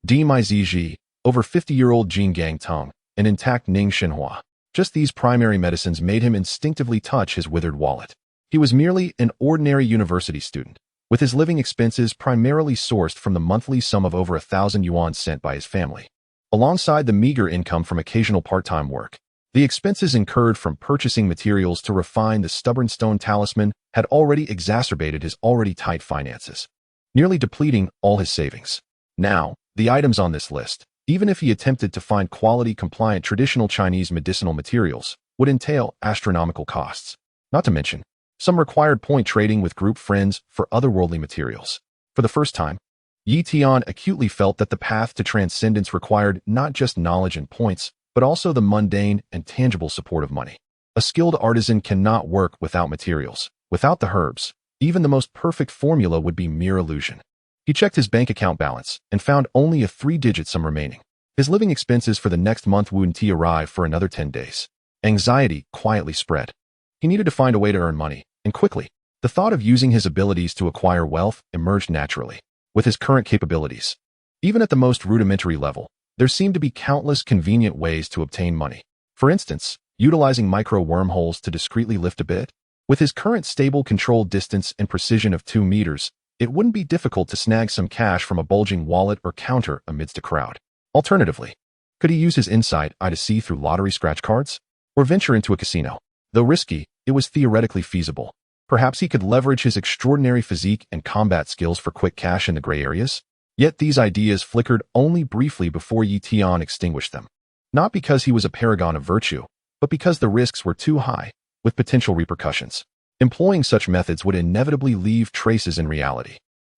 Dimai Ziji, over 50-year-old Jin Gang Tong, and intact Ning Shenhua. Just these primary medicines made him instinctively touch his withered wallet. He was merely an ordinary university student, with his living expenses primarily sourced from the monthly sum of over 1,000 yuan sent by his family, alongside the meager income from occasional part-time work. The expenses incurred from purchasing materials to refine the stubborn stone talisman had already exacerbated his already tight finances, nearly depleting all his savings. Now, the items on this list, even if he attempted to find quality-compliant traditional Chinese medicinal materials, would entail astronomical costs. Not to mention, some required point trading with group friends for otherworldly materials. For the first time, Yi Tian acutely felt that the path to transcendence required not just knowledge and points, but also the mundane and tangible support of money. A skilled artisan cannot work without materials. Without the herbs, even the most perfect formula would be mere illusion. He checked his bank account balance and found only a 3-digit sum remaining. His living expenses for the next month wouldn't arrive for another 10 days. Anxiety quietly spread. He needed to find a way to earn money, and quickly. The thought of using his abilities to acquire wealth emerged naturally. With his current capabilities, even at the most rudimentary level, there seemed to be countless convenient ways to obtain money. For instance, utilizing micro wormholes to discreetly lift a bit. With his current stable controlled distance and precision of 2 meters, it wouldn't be difficult to snag some cash from a bulging wallet or counter amidst a crowd. Alternatively, could he use his insight eye to see through lottery scratch cards? Or venture into a casino? Though risky, it was theoretically feasible. Perhaps he could leverage his extraordinary physique and combat skills for quick cash in the gray areas? Yet these ideas flickered only briefly before Tian extinguished them. Not because he was a paragon of virtue, but because the risks were too high, with potential repercussions. Employing such methods would inevitably leave traces in reality.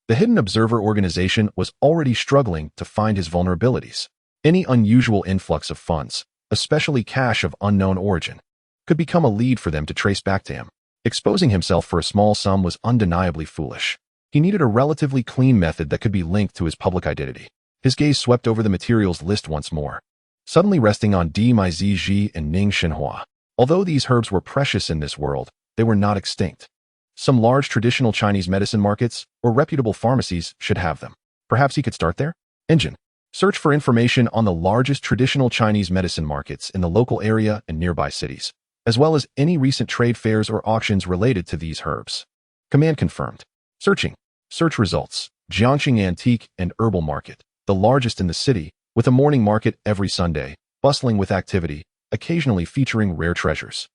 The Hidden Observer organization was already struggling to find his vulnerabilities. Any unusual influx of funds, especially cash of unknown origin, could become a lead for them to trace back to him. Exposing himself for a small sum was undeniably foolish. He needed a relatively clean method that could be linked to his public identity. His gaze swept over the materials list once more, suddenly resting on Dimi and Ning Xinhua. Although these herbs were precious in this world, they were not extinct. Some large traditional Chinese medicine markets or reputable pharmacies should have them. Perhaps he could start there? Engine. Search for information on the largest traditional Chinese medicine markets in the local area and nearby cities, as well as any recent trade fairs or auctions related to these herbs. Command confirmed. Searching. Search results. Jiangxing Antique and Herbal Market, the largest in the city, with a morning market every Sunday, bustling with activity, occasionally featuring rare treasures.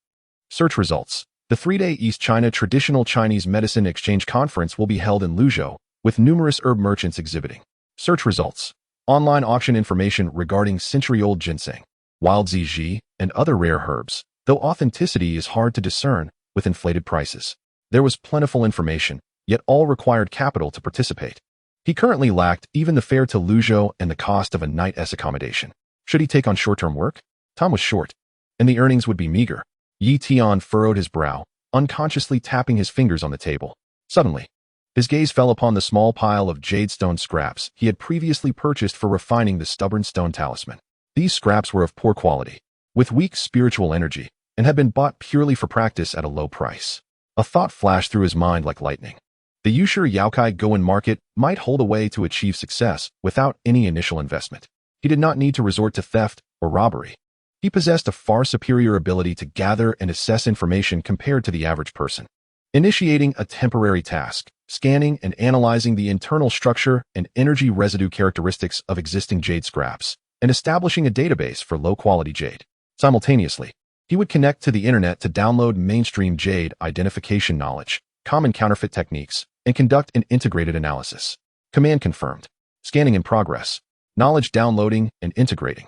Search results. The 3-day East China Traditional Chinese Medicine Exchange Conference will be held in Luzhou, with numerous herb merchants exhibiting. Search results. Online auction information regarding century-old ginseng, wild ziji, and other rare herbs, though authenticity is hard to discern with inflated prices. There was plentiful information, yet all required capital to participate. He currently lacked even the fare to Luzhou and the cost of a night's accommodation. Should he take on short-term work? Time was short, and the earnings would be meager. Tian furrowed his brow, unconsciously tapping his fingers on the table. Suddenly, his gaze fell upon the small pile of jade stone scraps he had previously purchased for refining the stubborn stone talisman. These scraps were of poor quality, with weak spiritual energy, and had been bought purely for practice at a low price. A thought flashed through his mind like lightning. The Yusher Yaokai Goen market might hold a way to achieve success without any initial investment. He did not need to resort to theft or robbery. He possessed a far superior ability to gather and assess information compared to the average person. Initiating a temporary task, scanning and analyzing the internal structure and energy residue characteristics of existing jade scraps, and establishing a database for low-quality jade. Simultaneously, he would connect to the internet to download mainstream jade identification knowledge, common counterfeit techniques, and conduct an integrated analysis. Command confirmed. Scanning in progress. Knowledge downloading and integrating.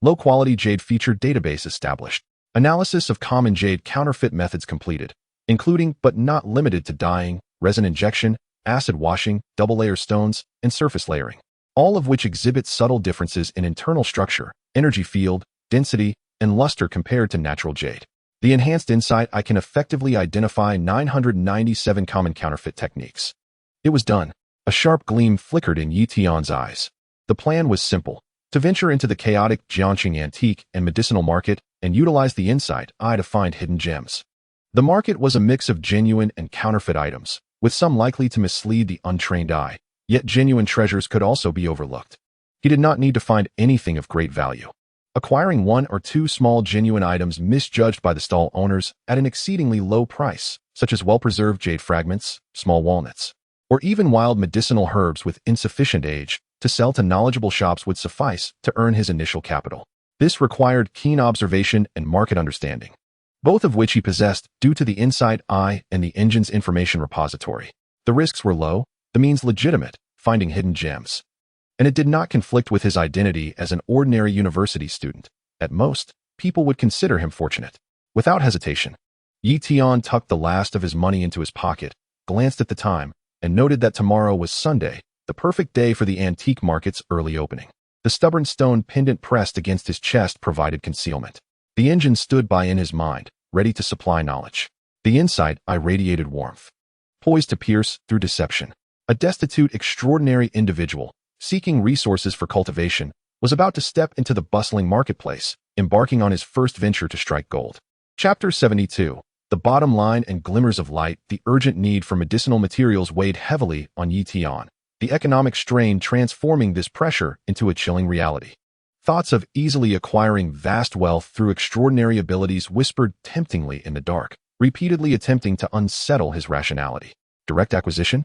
Low-quality jade feature database established. Analysis of common jade counterfeit methods completed, including but not limited to dyeing, resin injection, acid washing, double-layer stones, and surface layering, all of which exhibit subtle differences in internal structure, energy field, density, and luster compared to natural jade. The enhanced insight I can effectively identify 997 common counterfeit techniques. It was done. A sharp gleam flickered in Tian's eyes. The plan was simple: to venture into the chaotic Jiangxing antique and medicinal market and utilize the insight to find hidden gems. The market was a mix of genuine and counterfeit items, with some likely to mislead the untrained eye, yet genuine treasures could also be overlooked. He did not need to find anything of great value. Acquiring 1 or 2 small genuine items misjudged by the stall owners at an exceedingly low price, such as well-preserved jade fragments, small walnuts, or even wild medicinal herbs with insufficient age to sell to knowledgeable shops would suffice to earn his initial capital. This required keen observation and market understanding, both of which he possessed due to the inside eye and the engine's information repository. The risks were low, the means legitimate, finding hidden gems. And it did not conflict with his identity as an ordinary university student. At most, people would consider him fortunate. Without hesitation, Tian tucked the last of his money into his pocket, glanced at the time, and noted that tomorrow was Sunday, the perfect day for the antique market's early opening. The stubborn stone pendant pressed against his chest provided concealment. The engine stood by in his mind, ready to supply knowledge. The insight irradiated warmth, poised to pierce through deception. A destitute, extraordinary individual, seeking resources for cultivation, was about to step into the bustling marketplace, embarking on his first venture to strike gold. Chapter 72. The bottom line and glimmers of light. The urgent need for medicinal materials weighed heavily on Tian, the economic strain transforming this pressure into a chilling reality. Thoughts of easily acquiring vast wealth through extraordinary abilities whispered temptingly in the dark, repeatedly attempting to unsettle his rationality. Direct acquisition?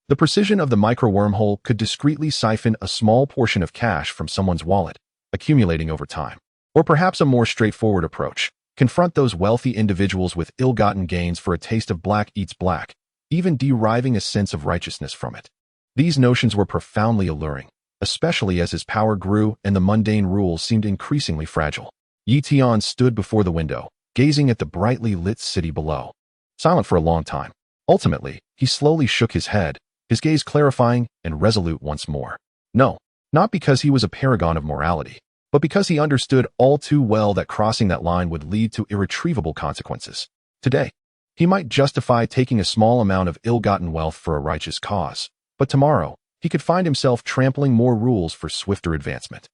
The precision of the micro-wormhole could discreetly siphon a small portion of cash from someone's wallet, accumulating over time. Or perhaps a more straightforward approach, confront those wealthy individuals with ill-gotten gains for a taste of black eats black, even deriving a sense of righteousness from it. These notions were profoundly alluring, especially as his power grew and the mundane rules seemed increasingly fragile. Tian stood before the window, gazing at the brightly lit city below, silent for a long time. Ultimately, he slowly shook his head, his gaze clarifying and resolute once more. No, not because he was a paragon of morality, but because he understood all too well that crossing that line would lead to irretrievable consequences. Today, he might justify taking a small amount of ill-gotten wealth for a righteous cause, but tomorrow, he could find himself trampling more rules for swifter advancement.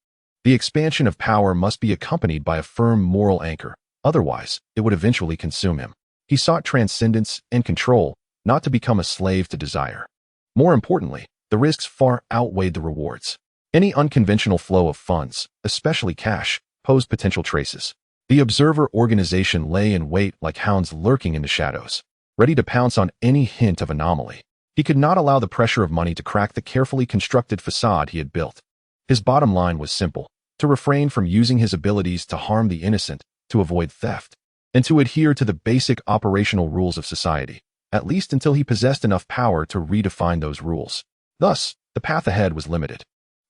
The expansion of power must be accompanied by a firm moral anchor, otherwise, it would eventually consume him. He sought transcendence and control, not to become a slave to desire. More importantly, the risks far outweighed the rewards. Any unconventional flow of funds, especially cash, posed potential traces. The observer organization lay in wait like hounds lurking in the shadows, ready to pounce on any hint of anomaly. He could not allow the pressure of money to crack the carefully constructed facade he had built. His bottom line was simple: to refrain from using his abilities to harm the innocent, to avoid theft, and to adhere to the basic operational rules of society, at least until he possessed enough power to redefine those rules. Thus, the path ahead was limited.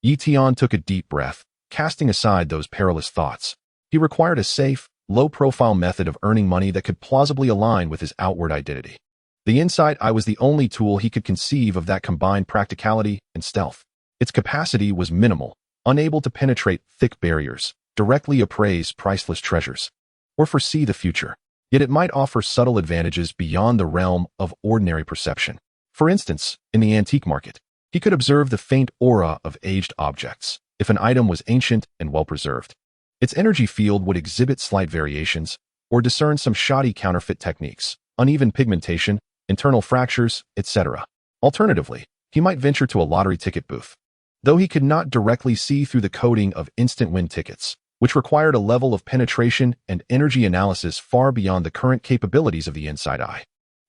Tian took a deep breath, casting aside those perilous thoughts. He required a safe, low-profile method of earning money that could plausibly align with his outward identity. The inside eye was the only tool he could conceive of that combined practicality and stealth. Its capacity was minimal, unable to penetrate thick barriers, directly appraise priceless treasures, or foresee the future. Yet it might offer subtle advantages beyond the realm of ordinary perception. For instance, in the antique market, he could observe the faint aura of aged objects. If an item was ancient and well-preserved, its energy field would exhibit slight variations, or discern some shoddy counterfeit techniques, uneven pigmentation, internal fractures, etc. Alternatively, he might venture to a lottery ticket booth. Though he could not directly see through the coding of instant win tickets, which required a level of penetration and energy analysis far beyond the current capabilities of the inside eye.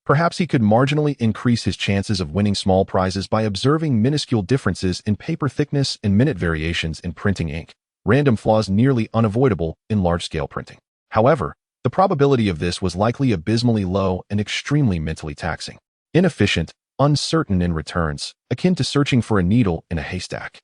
Perhaps he could marginally increase his chances of winning small prizes by observing minuscule differences in paper thickness and minute variations in printing ink, random flaws nearly unavoidable in large-scale printing. However, the probability of this was likely abysmally low and extremely mentally taxing. Inefficient, uncertain in returns, akin to searching for a needle in a haystack.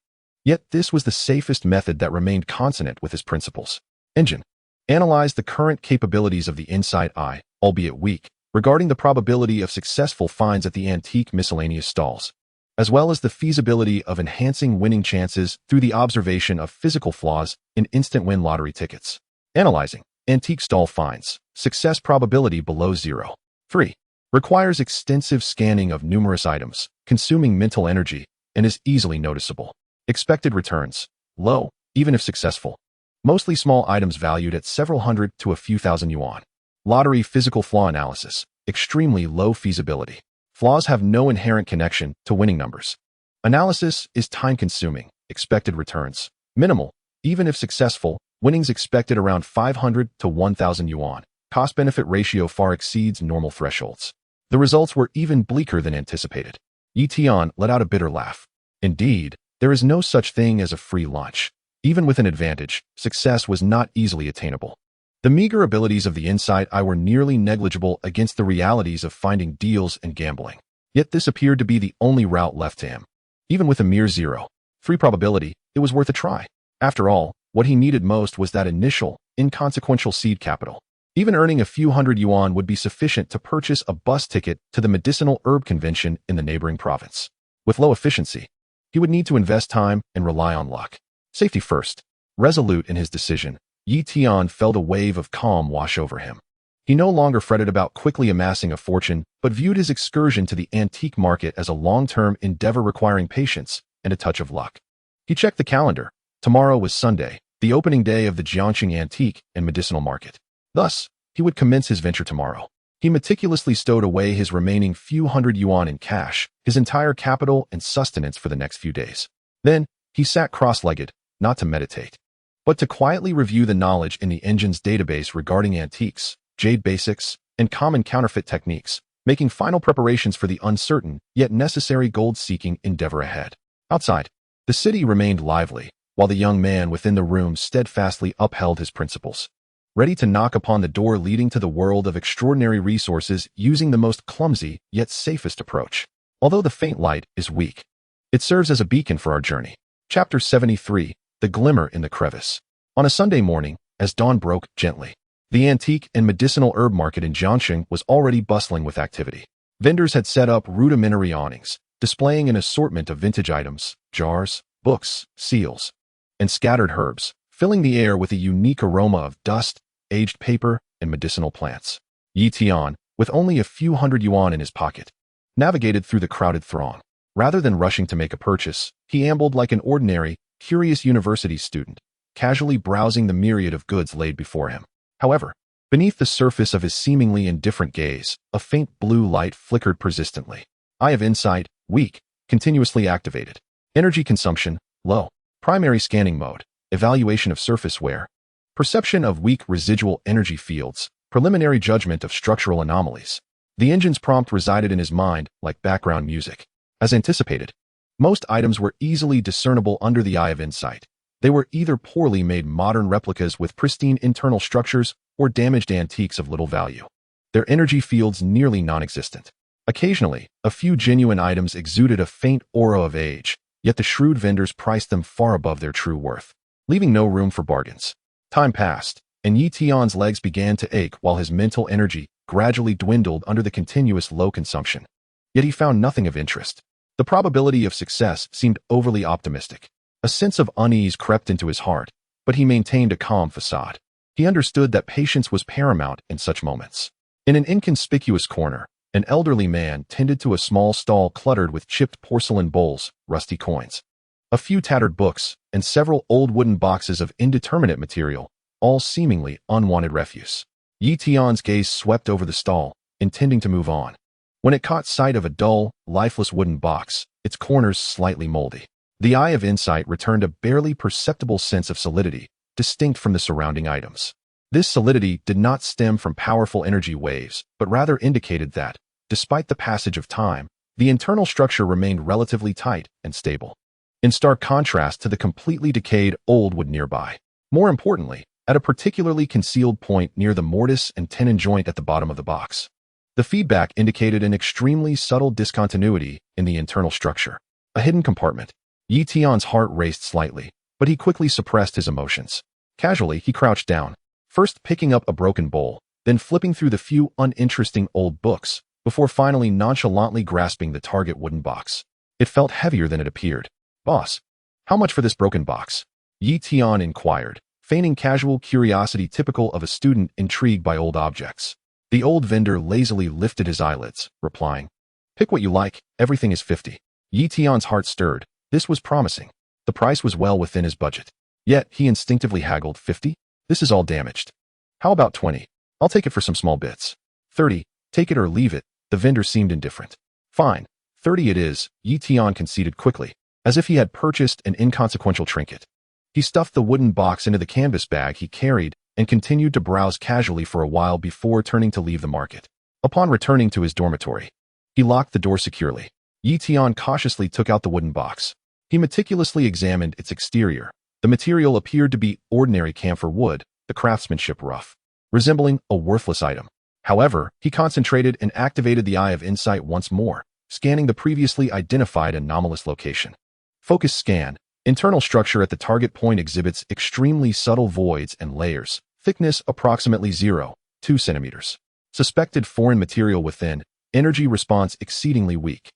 Yet this was the safest method that remained consonant with his principles. Engine. Analyze the current capabilities of the inside eye, albeit weak, regarding the probability of successful finds at the antique miscellaneous stalls, as well as the feasibility of enhancing winning chances through the observation of physical flaws in instant win lottery tickets. Analyzing antique stall finds, success probability below 0. 3. Requires extensive scanning of numerous items, consuming mental energy, and is easily noticeable. Expected returns, low, even if successful. Mostly small items valued at several hundred to a few thousand yuan. Lottery physical flaw analysis, extremely low feasibility. Flaws have no inherent connection to winning numbers. Analysis is time-consuming. Expected returns, minimal, even if successful. Winnings expected around 500 to 1,000 yuan. Cost-benefit ratio far exceeds normal thresholds. The results were even bleaker than anticipated. Tian let out a bitter laugh. Indeed, there is no such thing as a free lunch. Even with an advantage, success was not easily attainable. The meager abilities of the inside eye were nearly negligible against the realities of finding deals and gambling. Yet this appeared to be the only route left to him. Even with a mere 0.3 probability, it was worth a try. After all, what he needed most was that initial, inconsequential seed capital. Even earning a few hundred yuan would be sufficient to purchase a bus ticket to the medicinal herb convention in the neighboring province. With low efficiency, he would need to invest time and rely on luck. Safety first. Resolute in his decision, Tian felt a wave of calm wash over him. He no longer fretted about quickly amassing a fortune, but viewed his excursion to the antique market as a long-term endeavor requiring patience and a touch of luck. He checked the calendar. Tomorrow was Sunday, the opening day of the Jiangxing Antique and Medicinal Market. Thus, he would commence his venture tomorrow. He meticulously stowed away his remaining few hundred yuan in cash, his entire capital and sustenance for the next few days. Then, he sat cross-legged, not to meditate, but to quietly review the knowledge in the engine's database regarding antiques, jade basics, and common counterfeit techniques, making final preparations for the uncertain yet necessary gold-seeking endeavor ahead. Outside, the city remained lively, while the young man within the room steadfastly upheld his principles. ready to knock upon the door leading to the world of extraordinary resources using the most clumsy yet safest approach. Although the faint light is weak, it serves as a beacon for our journey. Chapter 73, The Glimmer in the Crevice. On a Sunday morning, as dawn broke gently, the antique and medicinal herb market in Jiangxing was already bustling with activity. Vendors had set up rudimentary awnings, displaying an assortment of vintage items, jars, books, seals, and scattered herbs, filling the air with a unique aroma of dust, aged paper, and medicinal plants. Tian, with only a few hundred yuan in his pocket, navigated through the crowded throng. Rather than rushing to make a purchase, he ambled like an ordinary, curious university student, casually browsing the myriad of goods laid before him. However, beneath the surface of his seemingly indifferent gaze, a faint blue light flickered persistently. Eye of insight, weak, continuously activated. Energy consumption, low. Primary scanning mode, evaluation of surface wear. Perception of weak residual energy fields, preliminary judgment of structural anomalies. The engine's prompt resided in his mind like background music. As anticipated, most items were easily discernible under the eye of insight. They were either poorly made modern replicas with pristine internal structures or damaged antiques of little value. Their energy fields nearly non-existent. Occasionally, a few genuine items exuded a faint aura of age, yet the shrewd vendors priced them far above their true worth, leaving no room for bargains. Time passed, and Yi Tian's legs began to ache while his mental energy gradually dwindled under the continuous low consumption. Yet he found nothing of interest. The probability of success seemed overly optimistic. A sense of unease crept into his heart, but he maintained a calm facade. He understood that patience was paramount in such moments. In an inconspicuous corner, an elderly man tended to a small stall cluttered with chipped porcelain bowls, rusty coins, a few tattered books, and several old wooden boxes of indeterminate material, all seemingly unwanted refuse. Yi Tian's gaze swept over the stall, intending to move on, when it caught sight of a dull, lifeless wooden box, its corners slightly moldy. The eye of insight returned a barely perceptible sense of solidity, distinct from the surrounding items. This solidity did not stem from powerful energy waves, but rather indicated that, despite the passage of time, the internal structure remained relatively tight and stable, in stark contrast to the completely decayed old wood nearby. More importantly, at a particularly concealed point near the mortise and tenon joint at the bottom of the box, the feedback indicated an extremely subtle discontinuity in the internal structure. A hidden compartment. Yi Tian's heart raced slightly, but he quickly suppressed his emotions. Casually, he crouched down, first picking up a broken bowl, then flipping through the few uninteresting old books, before finally nonchalantly grasping the target wooden box. It felt heavier than it appeared. "Boss, how much for this broken box?" Yi Tian inquired, feigning casual curiosity typical of a student intrigued by old objects. The old vendor lazily lifted his eyelids, replying, "Pick what you like, everything is 50. Yi Tian's heart stirred. This was promising. The price was well within his budget. Yet, he instinctively haggled. 50? This is all damaged. How about 20? I'll take it for some small bits. 30, take it or leave it." The vendor seemed indifferent. "Fine, 30 it is," Yi Tian conceded quickly, as if he had purchased an inconsequential trinket. He stuffed the wooden box into the canvas bag he carried and continued to browse casually for a while before turning to leave the market. Upon returning to his dormitory, he locked the door securely. Yi Tian cautiously took out the wooden box. He meticulously examined its exterior. The material appeared to be ordinary camphor wood, the craftsmanship rough, resembling a worthless item. However, he concentrated and activated the eye of insight once more, scanning the previously identified anomalous location. Focus scan. Internal structure at the target point exhibits extremely subtle voids and layers. Thickness approximately 0.2 centimeters. Suspected foreign material within. Energy response exceedingly weak.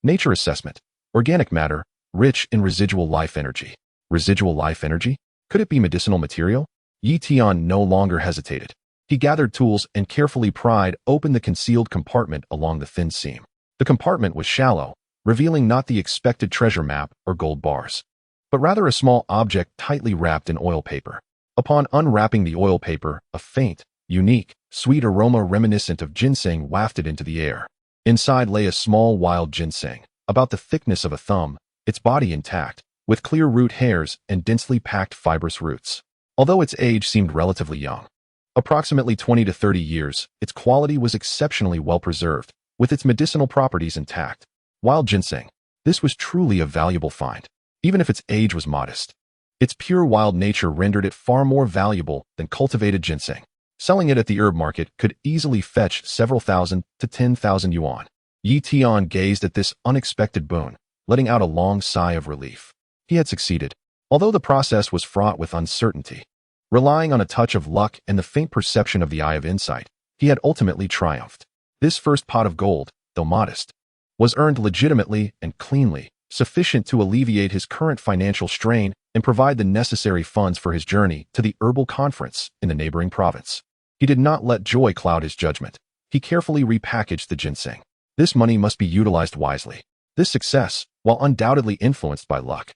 Nature assessment. Organic matter, rich in residual life energy. Residual life energy? Could it be medicinal material? Yi Tian no longer hesitated. He gathered tools and carefully pried open the concealed compartment along the thin seam. The compartment was shallow, revealing not the expected treasure map or gold bars, but rather a small object tightly wrapped in oil paper. Upon unwrapping the oil paper, a faint, unique, sweet aroma reminiscent of ginseng wafted into the air. Inside lay a small wild ginseng, about the thickness of a thumb, its body intact, with clear root hairs and densely packed fibrous roots. Although its age seemed relatively young, approximately 20 to 30 years, its quality was exceptionally well preserved, with its medicinal properties intact. Wild ginseng. This was truly a valuable find, even if its age was modest. Its pure wild nature rendered it far more valuable than cultivated ginseng. Selling it at the herb market could easily fetch several thousand to 10,000 yuan. Tian gazed at this unexpected boon, letting out a long sigh of relief. He had succeeded, although the process was fraught with uncertainty. Relying on a touch of luck and the faint perception of the eye of insight, he had ultimately triumphed. This first pot of gold, though modest, was earned legitimately and cleanly, sufficient to alleviate his current financial strain and provide the necessary funds for his journey to the herbal conference in the neighboring province. He did not let joy cloud his judgment. He carefully repackaged the ginseng. This money must be utilized wisely. This success, while undoubtedly influenced by luck,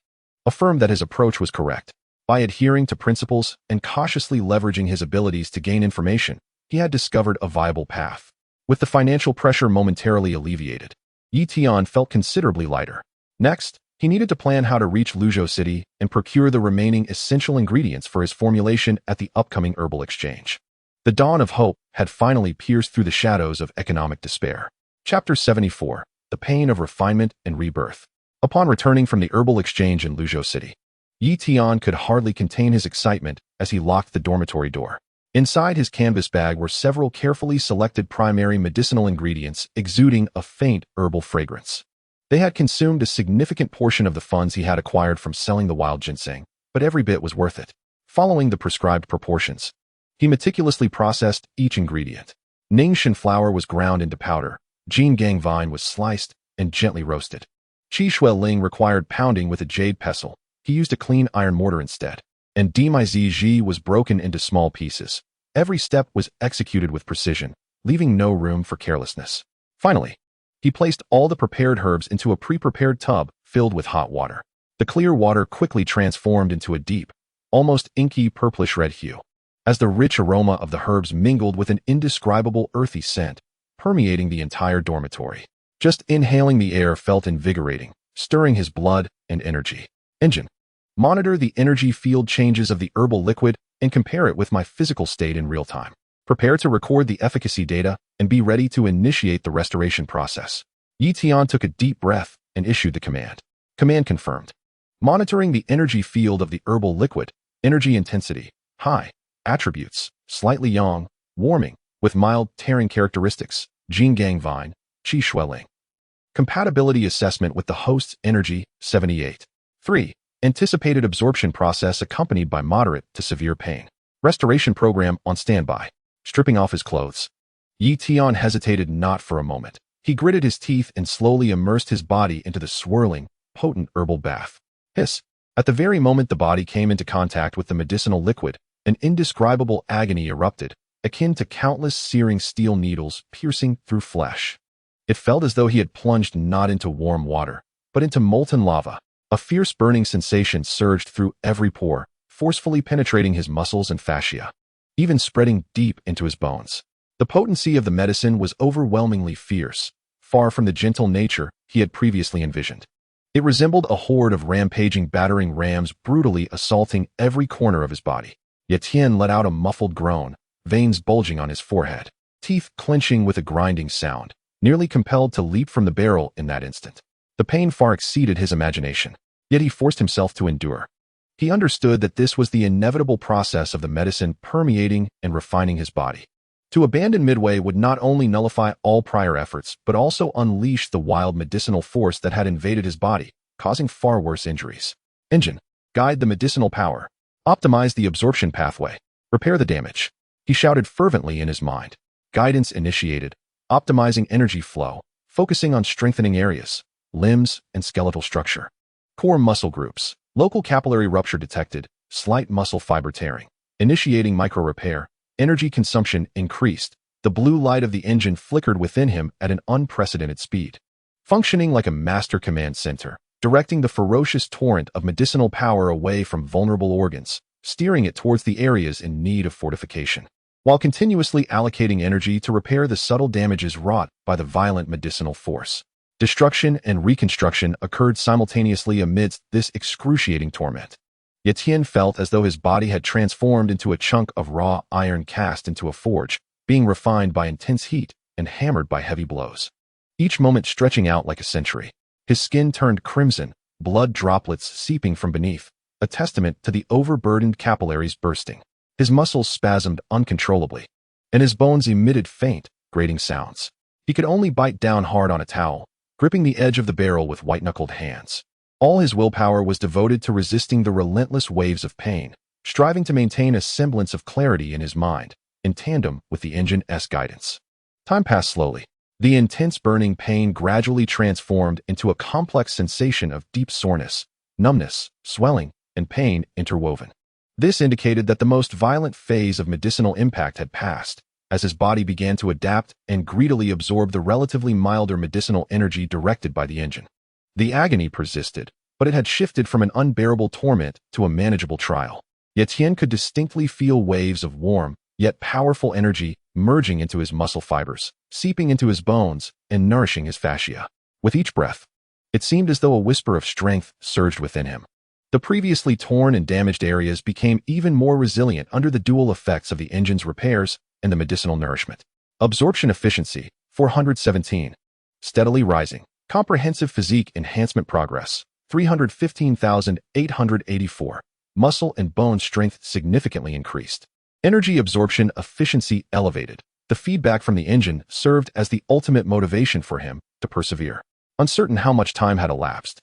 affirmed that his approach was correct. By adhering to principles and cautiously leveraging his abilities to gain information, he had discovered a viable path. With the financial pressure momentarily alleviated, Tian felt considerably lighter. Next, he needed to plan how to reach Luzhou City and procure the remaining essential ingredients for his formulation at the upcoming herbal exchange. The dawn of hope had finally pierced through the shadows of economic despair. Chapter 74. The Pain of Refinement and Rebirth. Upon returning from the herbal exchange in Luzhou City, Tian could hardly contain his excitement as he locked the dormitory door. Inside his canvas bag were several carefully selected primary medicinal ingredients exuding a faint herbal fragrance. They had consumed a significant portion of the funds he had acquired from selling the wild ginseng, but every bit was worth it. Following the prescribed proportions, he meticulously processed each ingredient. Ningxin flour was ground into powder, Jingang vine was sliced and gently roasted. Qishui ling required pounding with a jade pestle. He used a clean iron mortar instead. And Dimi was broken into small pieces. Every step was executed with precision, leaving no room for carelessness. Finally, he placed all the prepared herbs into a pre-prepared tub filled with hot water. The clear water quickly transformed into a deep, almost inky purplish-red hue, as the rich aroma of the herbs mingled with an indescribable earthy scent, permeating the entire dormitory. Just inhaling the air felt invigorating, stirring his blood and energy. Engine. Monitor the energy field changes of the herbal liquid and compare it with my physical state in real time. Prepare to record the efficacy data and be ready to initiate the restoration process. Tian took a deep breath and issued the command. Command confirmed. Monitoring the energy field of the herbal liquid, energy intensity, high, attributes, slightly yang, warming, with mild tearing characteristics, Jingang vine, Qishui ling. Compatibility assessment with the host's energy, 78. 3. Anticipated absorption process accompanied by moderate to severe pain. Restoration program on standby. Stripping off his clothes. Tian hesitated not for a moment. He gritted his teeth and slowly immersed his body into the swirling, potent herbal bath. Hiss. At the very moment the body came into contact with the medicinal liquid, an indescribable agony erupted, akin to countless searing steel needles piercing through flesh. It felt as though he had plunged not into warm water, but into molten lava. A fierce burning sensation surged through every pore, forcefully penetrating his muscles and fascia, even spreading deep into his bones. The potency of the medicine was overwhelmingly fierce, far from the gentle nature he had previously envisioned. It resembled a horde of rampaging battering rams brutally assaulting every corner of his body. Yet Tian let out a muffled groan, veins bulging on his forehead, teeth clenching with a grinding sound, nearly compelled to leap from the barrel in that instant. The pain far exceeded his imagination, yet he forced himself to endure. He understood that this was the inevitable process of the medicine permeating and refining his body. To abandon midway would not only nullify all prior efforts, but also unleash the wild medicinal force that had invaded his body, causing far worse injuries. Engine. Guide the medicinal power. Optimize the absorption pathway. Repair the damage. He shouted fervently in his mind. Guidance initiated. Optimizing energy flow, focusing on strengthening areas, limbs, and skeletal structure. Core muscle groups. Local capillary rupture detected. Slight muscle fiber tearing. Initiating micro-repair. Energy consumption increased. The blue light of the engine flickered within him at an unprecedented speed. Functioning like a master command center, directing the ferocious torrent of medicinal power away from vulnerable organs, steering it towards the areas in need of fortification, while continuously allocating energy to repair the subtle damages wrought by the violent medicinal force. Destruction and reconstruction occurred simultaneously amidst this excruciating torment. Yet Tian felt as though his body had transformed into a chunk of raw iron cast into a forge, being refined by intense heat and hammered by heavy blows. Each moment stretching out like a century. His skin turned crimson, blood droplets seeping from beneath, a testament to the overburdened capillaries bursting. His muscles spasmed uncontrollably, and his bones emitted faint, grating sounds. He could only bite down hard on a towel, gripping the edge of the barrel with white-knuckled hands. All his willpower was devoted to resisting the relentless waves of pain, striving to maintain a semblance of clarity in his mind, in tandem with the engine's guidance. Time passed slowly. The intense burning pain gradually transformed into a complex sensation of deep soreness, numbness, swelling, and pain interwoven. This indicated that the most violent phase of medicinal impact had passed, as his body began to adapt and greedily absorb the relatively milder medicinal energy directed by the engine. The agony persisted, but it had shifted from an unbearable torment to a manageable trial. Yet Tian could distinctly feel waves of warm, yet powerful energy merging into his muscle fibers, seeping into his bones, and nourishing his fascia. With each breath, it seemed as though a whisper of strength surged within him. The previously torn and damaged areas became even more resilient under the dual effects of the engine's repairs and the medicinal nourishment. Absorption efficiency, 417. Steadily rising. Comprehensive physique enhancement progress, 315,884. Muscle and bone strength significantly increased. Energy absorption efficiency elevated. The feedback from the engine served as the ultimate motivation for him to persevere. Uncertain how much time had elapsed,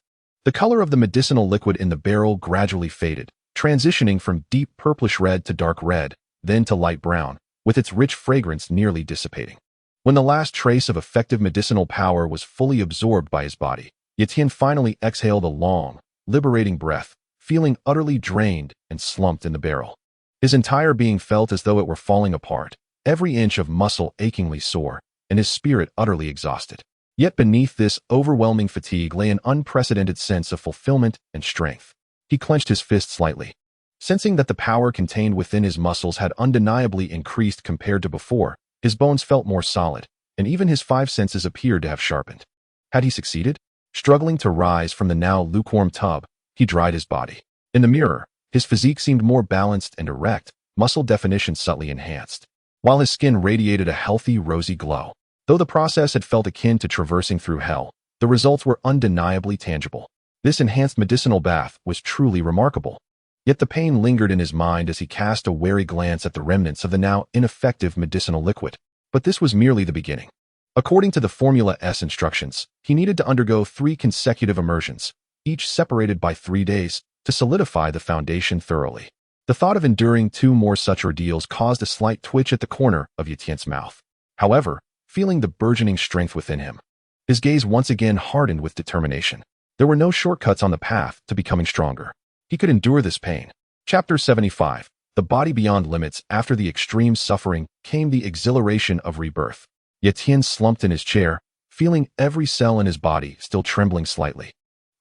the color of the medicinal liquid in the barrel gradually faded, transitioning from deep purplish red to dark red, then to light brown, with its rich fragrance nearly dissipating. When the last trace of effective medicinal power was fully absorbed by his body, Tian finally exhaled a long, liberating breath, feeling utterly drained and slumped in the barrel. His entire being felt as though it were falling apart, every inch of muscle achingly sore, and his spirit utterly exhausted. Yet beneath this overwhelming fatigue lay an unprecedented sense of fulfillment and strength. He clenched his fist slightly, sensing that the power contained within his muscles had undeniably increased compared to before. His bones felt more solid, and even his five senses appeared to have sharpened. Had he succeeded? Struggling to rise from the now lukewarm tub, he dried his body. In the mirror, his physique seemed more balanced and erect, muscle definition subtly enhanced, while his skin radiated a healthy, rosy glow. Though the process had felt akin to traversing through hell, the results were undeniably tangible. This enhanced medicinal bath was truly remarkable. Yet the pain lingered in his mind as he cast a wary glance at the remnants of the now ineffective medicinal liquid. But this was merely the beginning. According to the Formula S instructions, he needed to undergo 3 consecutive immersions, each separated by 3 days, to solidify the foundation thoroughly. The thought of enduring 2 more such ordeals caused a slight twitch at the corner of Tian's mouth. However, feeling the burgeoning strength within him, his gaze once again hardened with determination. There were no shortcuts on the path to becoming stronger. He could endure this pain. Chapter 75. The body beyond limits. After the extreme suffering came the exhilaration of rebirth. Tian slumped in his chair, feeling every cell in his body still trembling slightly,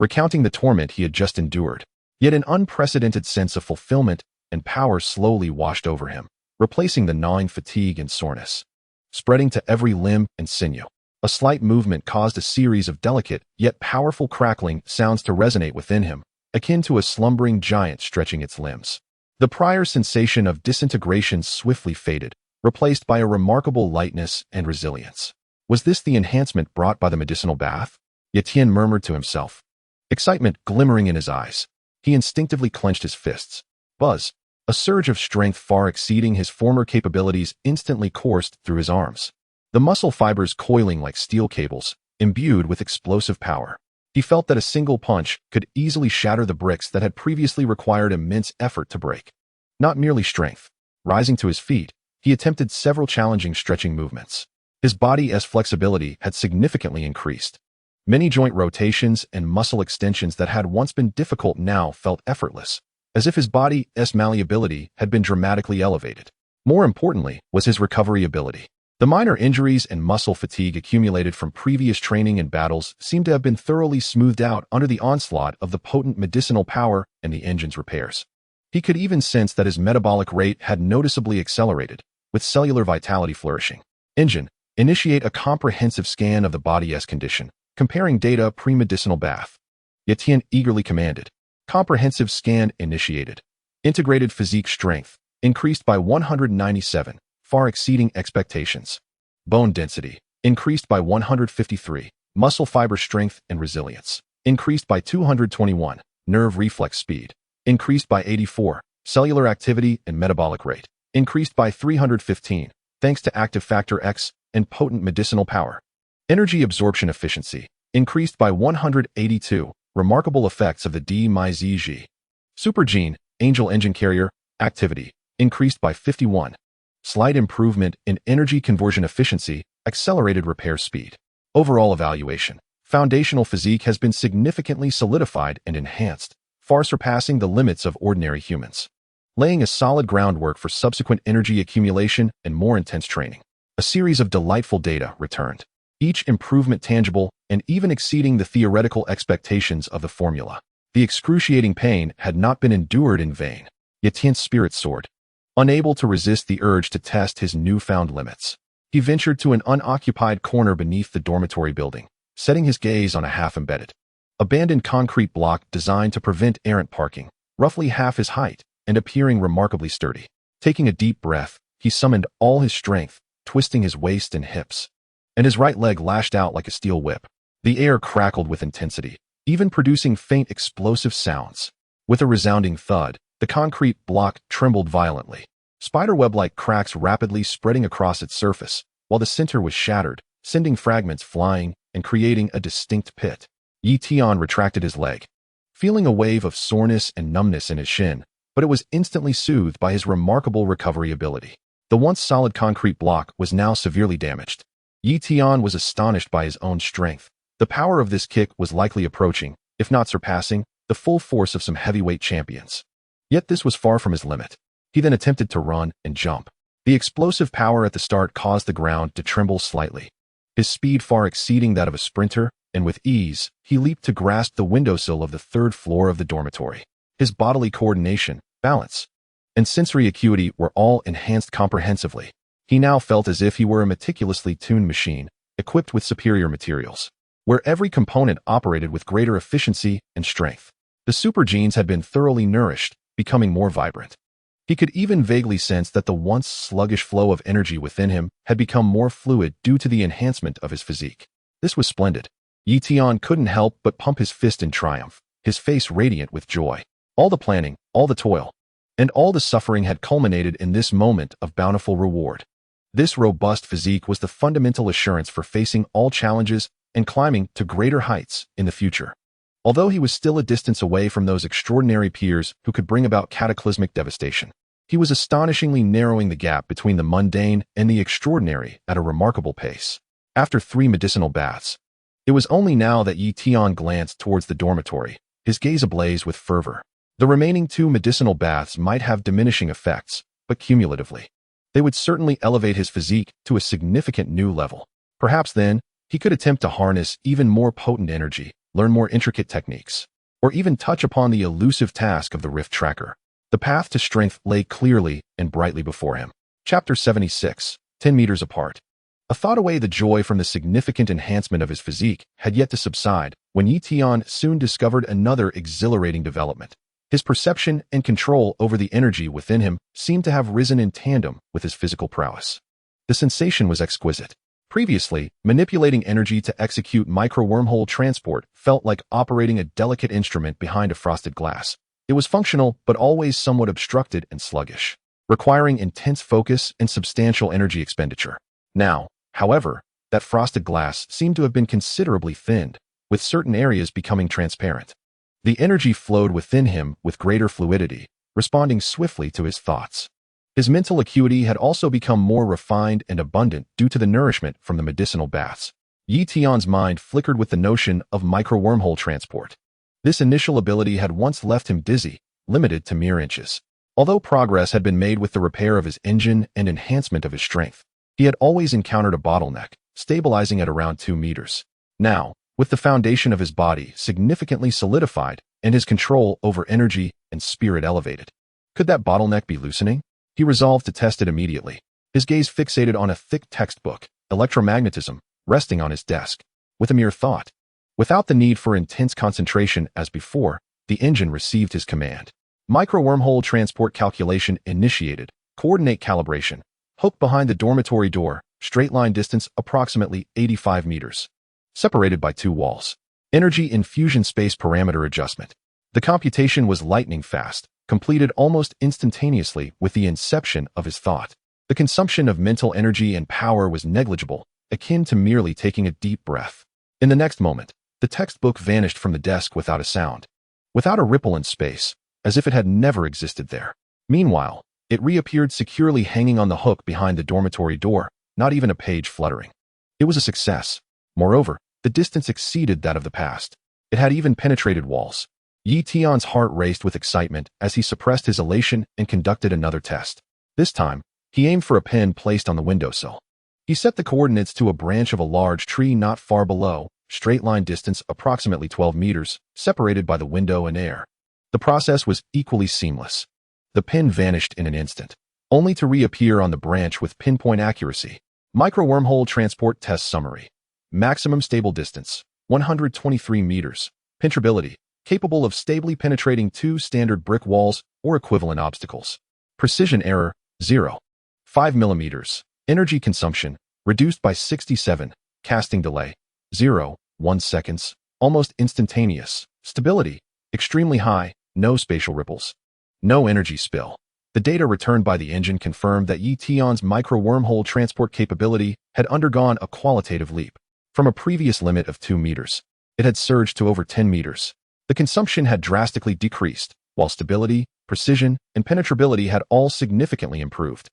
recounting the torment he had just endured. Yet an unprecedented sense of fulfillment and power slowly washed over him, replacing the gnawing fatigue and soreness, spreading to every limb and sinew. A slight movement caused a series of delicate yet powerful crackling sounds to resonate within him, akin to a slumbering giant stretching its limbs. The prior sensation of disintegration swiftly faded, replaced by a remarkable lightness and resilience. Was this the enhancement brought by the medicinal bath? Tian murmured to himself, excitement glimmering in his eyes. He instinctively clenched his fists. Buzz! A surge of strength far exceeding his former capabilities instantly coursed through his arms, the muscle fibers coiling like steel cables, imbued with explosive power. He felt that a single punch could easily shatter the bricks that had previously required immense effort to break. Not merely strength. Rising to his feet, he attempted several challenging stretching movements. His body's flexibility had significantly increased. Many joint rotations and muscle extensions that had once been difficult now felt effortless, as if his body's malleability had been dramatically elevated. More importantly was his recovery ability. The minor injuries and muscle fatigue accumulated from previous training and battles seemed to have been thoroughly smoothed out under the onslaught of the potent medicinal power and the engine's repairs. He could even sense that his metabolic rate had noticeably accelerated, with cellular vitality flourishing. Engine, initiate a comprehensive scan of the body's condition, comparing data pre-medicinal bath. Tian eagerly commanded. Comprehensive scan initiated. Integrated physique strength, increased by 197. Far exceeding expectations. Bone density, increased by 153. Muscle fiber strength and resilience, increased by 221. Nerve reflex speed, increased by 84. Cellular activity and metabolic rate increased by 315, thanks to active factor X and potent medicinal power. Energy absorption efficiency increased by 182, remarkable effects of the D-MyZG. Super gene, angel engine carrier, activity increased by 51. Slight improvement in energy conversion efficiency, accelerated repair speed. Overall evaluation. Foundational physique has been significantly solidified and enhanced, far surpassing the limits of ordinary humans, laying a solid groundwork for subsequent energy accumulation and more intense training. A series of delightful data returned, each improvement tangible and even exceeding the theoretical expectations of the formula. The excruciating pain had not been endured in vain. Yet Tian's spirit soared. Unable to resist the urge to test his newfound limits, he ventured to an unoccupied corner beneath the dormitory building, setting his gaze on a half-embedded, abandoned concrete block designed to prevent errant parking, roughly half his height and appearing remarkably sturdy. Taking a deep breath, he summoned all his strength, twisting his waist and hips, and his right leg lashed out like a steel whip. The air crackled with intensity, even producing faint explosive sounds. With a resounding thud, the concrete block trembled violently, spiderweb-like cracks rapidly spreading across its surface, while the center was shattered, sending fragments flying and creating a distinct pit. Tian retracted his leg, feeling a wave of soreness and numbness in his shin, but it was instantly soothed by his remarkable recovery ability. The once solid concrete block was now severely damaged. Tian was astonished by his own strength. The power of this kick was likely approaching, if not surpassing, the full force of some heavyweight champions. Yet this was far from his limit. He then attempted to run and jump. The explosive power at the start caused the ground to tremble slightly, his speed far exceeding that of a sprinter, and with ease, he leaped to grasp the windowsill of the third floor of the dormitory. His bodily coordination, balance, and sensory acuity were all enhanced comprehensively. He now felt as if he were a meticulously tuned machine, equipped with superior materials, where every component operated with greater efficiency and strength. The super genes had been thoroughly nourished, becoming more vibrant. He could even vaguely sense that the once sluggish flow of energy within him had become more fluid due to the enhancement of his physique. This was splendid. Tian couldn't help but pump his fist in triumph, his face radiant with joy. All the planning, all the toil, and all the suffering had culminated in this moment of bountiful reward. This robust physique was the fundamental assurance for facing all challenges and climbing to greater heights in the future. Although he was still a distance away from those extraordinary peers who could bring about cataclysmic devastation, he was astonishingly narrowing the gap between the mundane and the extraordinary at a remarkable pace. After 3 medicinal baths, it was only now that Tian glanced towards the dormitory, his gaze ablaze with fervor. The remaining 2 medicinal baths might have diminishing effects, but cumulatively, they would certainly elevate his physique to a significant new level. Perhaps then, he could attempt to harness even more potent energy, learn more intricate techniques, or even touch upon the elusive task of the Rift Tracker. The path to strength lay clearly and brightly before him. Chapter 76, 10 meters apart. A thought away, the joy from the significant enhancement of his physique had yet to subside when Tian soon discovered another exhilarating development. His perception and control over the energy within him seemed to have risen in tandem with his physical prowess. The sensation was exquisite. Previously, manipulating energy to execute micro-wormhole transport felt like operating a delicate instrument behind a frosted glass. It was functional, but always somewhat obstructed and sluggish, requiring intense focus and substantial energy expenditure. Now, however, that frosted glass seemed to have been considerably thinned, with certain areas becoming transparent. The energy flowed within him with greater fluidity, responding swiftly to his thoughts. His mental acuity had also become more refined and abundant due to the nourishment from the medicinal baths. Tian's mind flickered with the notion of micro-wormhole transport. This initial ability had once left him dizzy, limited to mere inches. Although progress had been made with the repair of his engine and enhancement of his strength, he had always encountered a bottleneck, stabilizing at around 2 meters. Now, with the foundation of his body significantly solidified and his control over energy and spirit elevated, could that bottleneck be loosening? He resolved to test it immediately, his gaze fixated on a thick textbook, Electromagnetism, resting on his desk. With a mere thought, without the need for intense concentration as before, the engine received his command. Micro-wormhole transport calculation initiated, coordinate calibration, hooked behind the dormitory door, straight line distance approximately 85 meters. Separated by 2 walls. Energy infusion space parameter adjustment. The computation was lightning fast, completed almost instantaneously with the inception of his thought. The consumption of mental energy and power was negligible, akin to merely taking a deep breath. In the next moment, the textbook vanished from the desk without a sound, without a ripple in space, as if it had never existed there. Meanwhile, it reappeared securely hanging on the hook behind the dormitory door, not even a page fluttering. It was a success. Moreover, the distance exceeded that of the past. It had even penetrated walls. Tian's heart raced with excitement as he suppressed his elation and conducted another test. This time, he aimed for a pin placed on the windowsill. He set the coordinates to a branch of a large tree not far below, straight line distance approximately 12 meters, separated by the window and air. The process was equally seamless. The pin vanished in an instant, only to reappear on the branch with pinpoint accuracy. Micro-wormhole transport test summary. Maximum stable distance, 123 meters. Penetrability, capable of stably penetrating 2 standard brick walls or equivalent obstacles. Precision error, 0. 5 millimeters. Energy consumption, reduced by 67. Casting delay, 0.1 seconds. Almost instantaneous. Stability, extremely high. No spatial ripples. No energy spill. The data returned by the engine confirmed that Tian's micro-wormhole transport capability had undergone a qualitative leap. From a previous limit of 2 meters, it had surged to over 10 meters. The consumption had drastically decreased, while stability, precision, and penetrability had all significantly improved.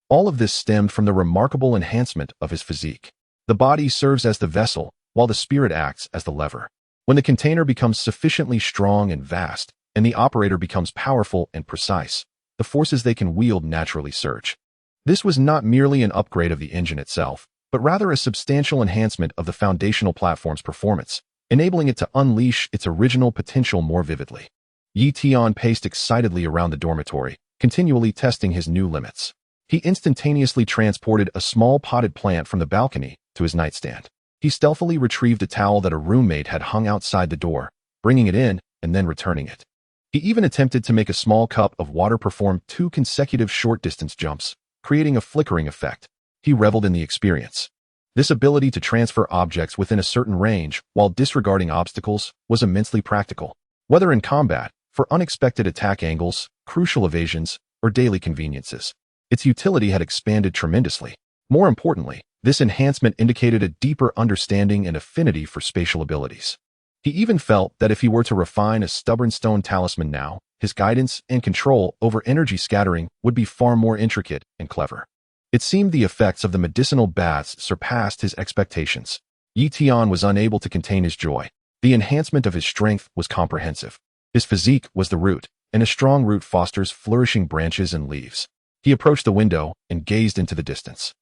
All of this stemmed from the remarkable enhancement of his physique. The body serves as the vessel, while the spirit acts as the lever. When the container becomes sufficiently strong and vast, and the operator becomes powerful and precise, the forces they can wield naturally surge. This was not merely an upgrade of the engine itself, but rather a substantial enhancement of the foundational platform's performance, enabling it to unleash its original potential more vividly. Tian paced excitedly around the dormitory, continually testing his new limits. He instantaneously transported a small potted plant from the balcony to his nightstand. He stealthily retrieved a towel that a roommate had hung outside the door, bringing it in and then returning it. He even attempted to make a small cup of water perform 2 consecutive short-distance jumps, creating a flickering effect. He reveled in the experience. This ability to transfer objects within a certain range while disregarding obstacles was immensely practical, whether in combat, for unexpected attack angles, crucial evasions, or daily conveniences. Its utility had expanded tremendously. More importantly, this enhancement indicated a deeper understanding and affinity for spatial abilities. He even felt that if he were to refine a stubborn stone talisman now, his guidance and control over energy scattering would be far more intricate and clever. It seemed the effects of the medicinal baths surpassed his expectations. Tian was unable to contain his joy. The enhancement of his strength was comprehensive. His physique was the root, and a strong root fosters flourishing branches and leaves. He approached the window and gazed into the distance.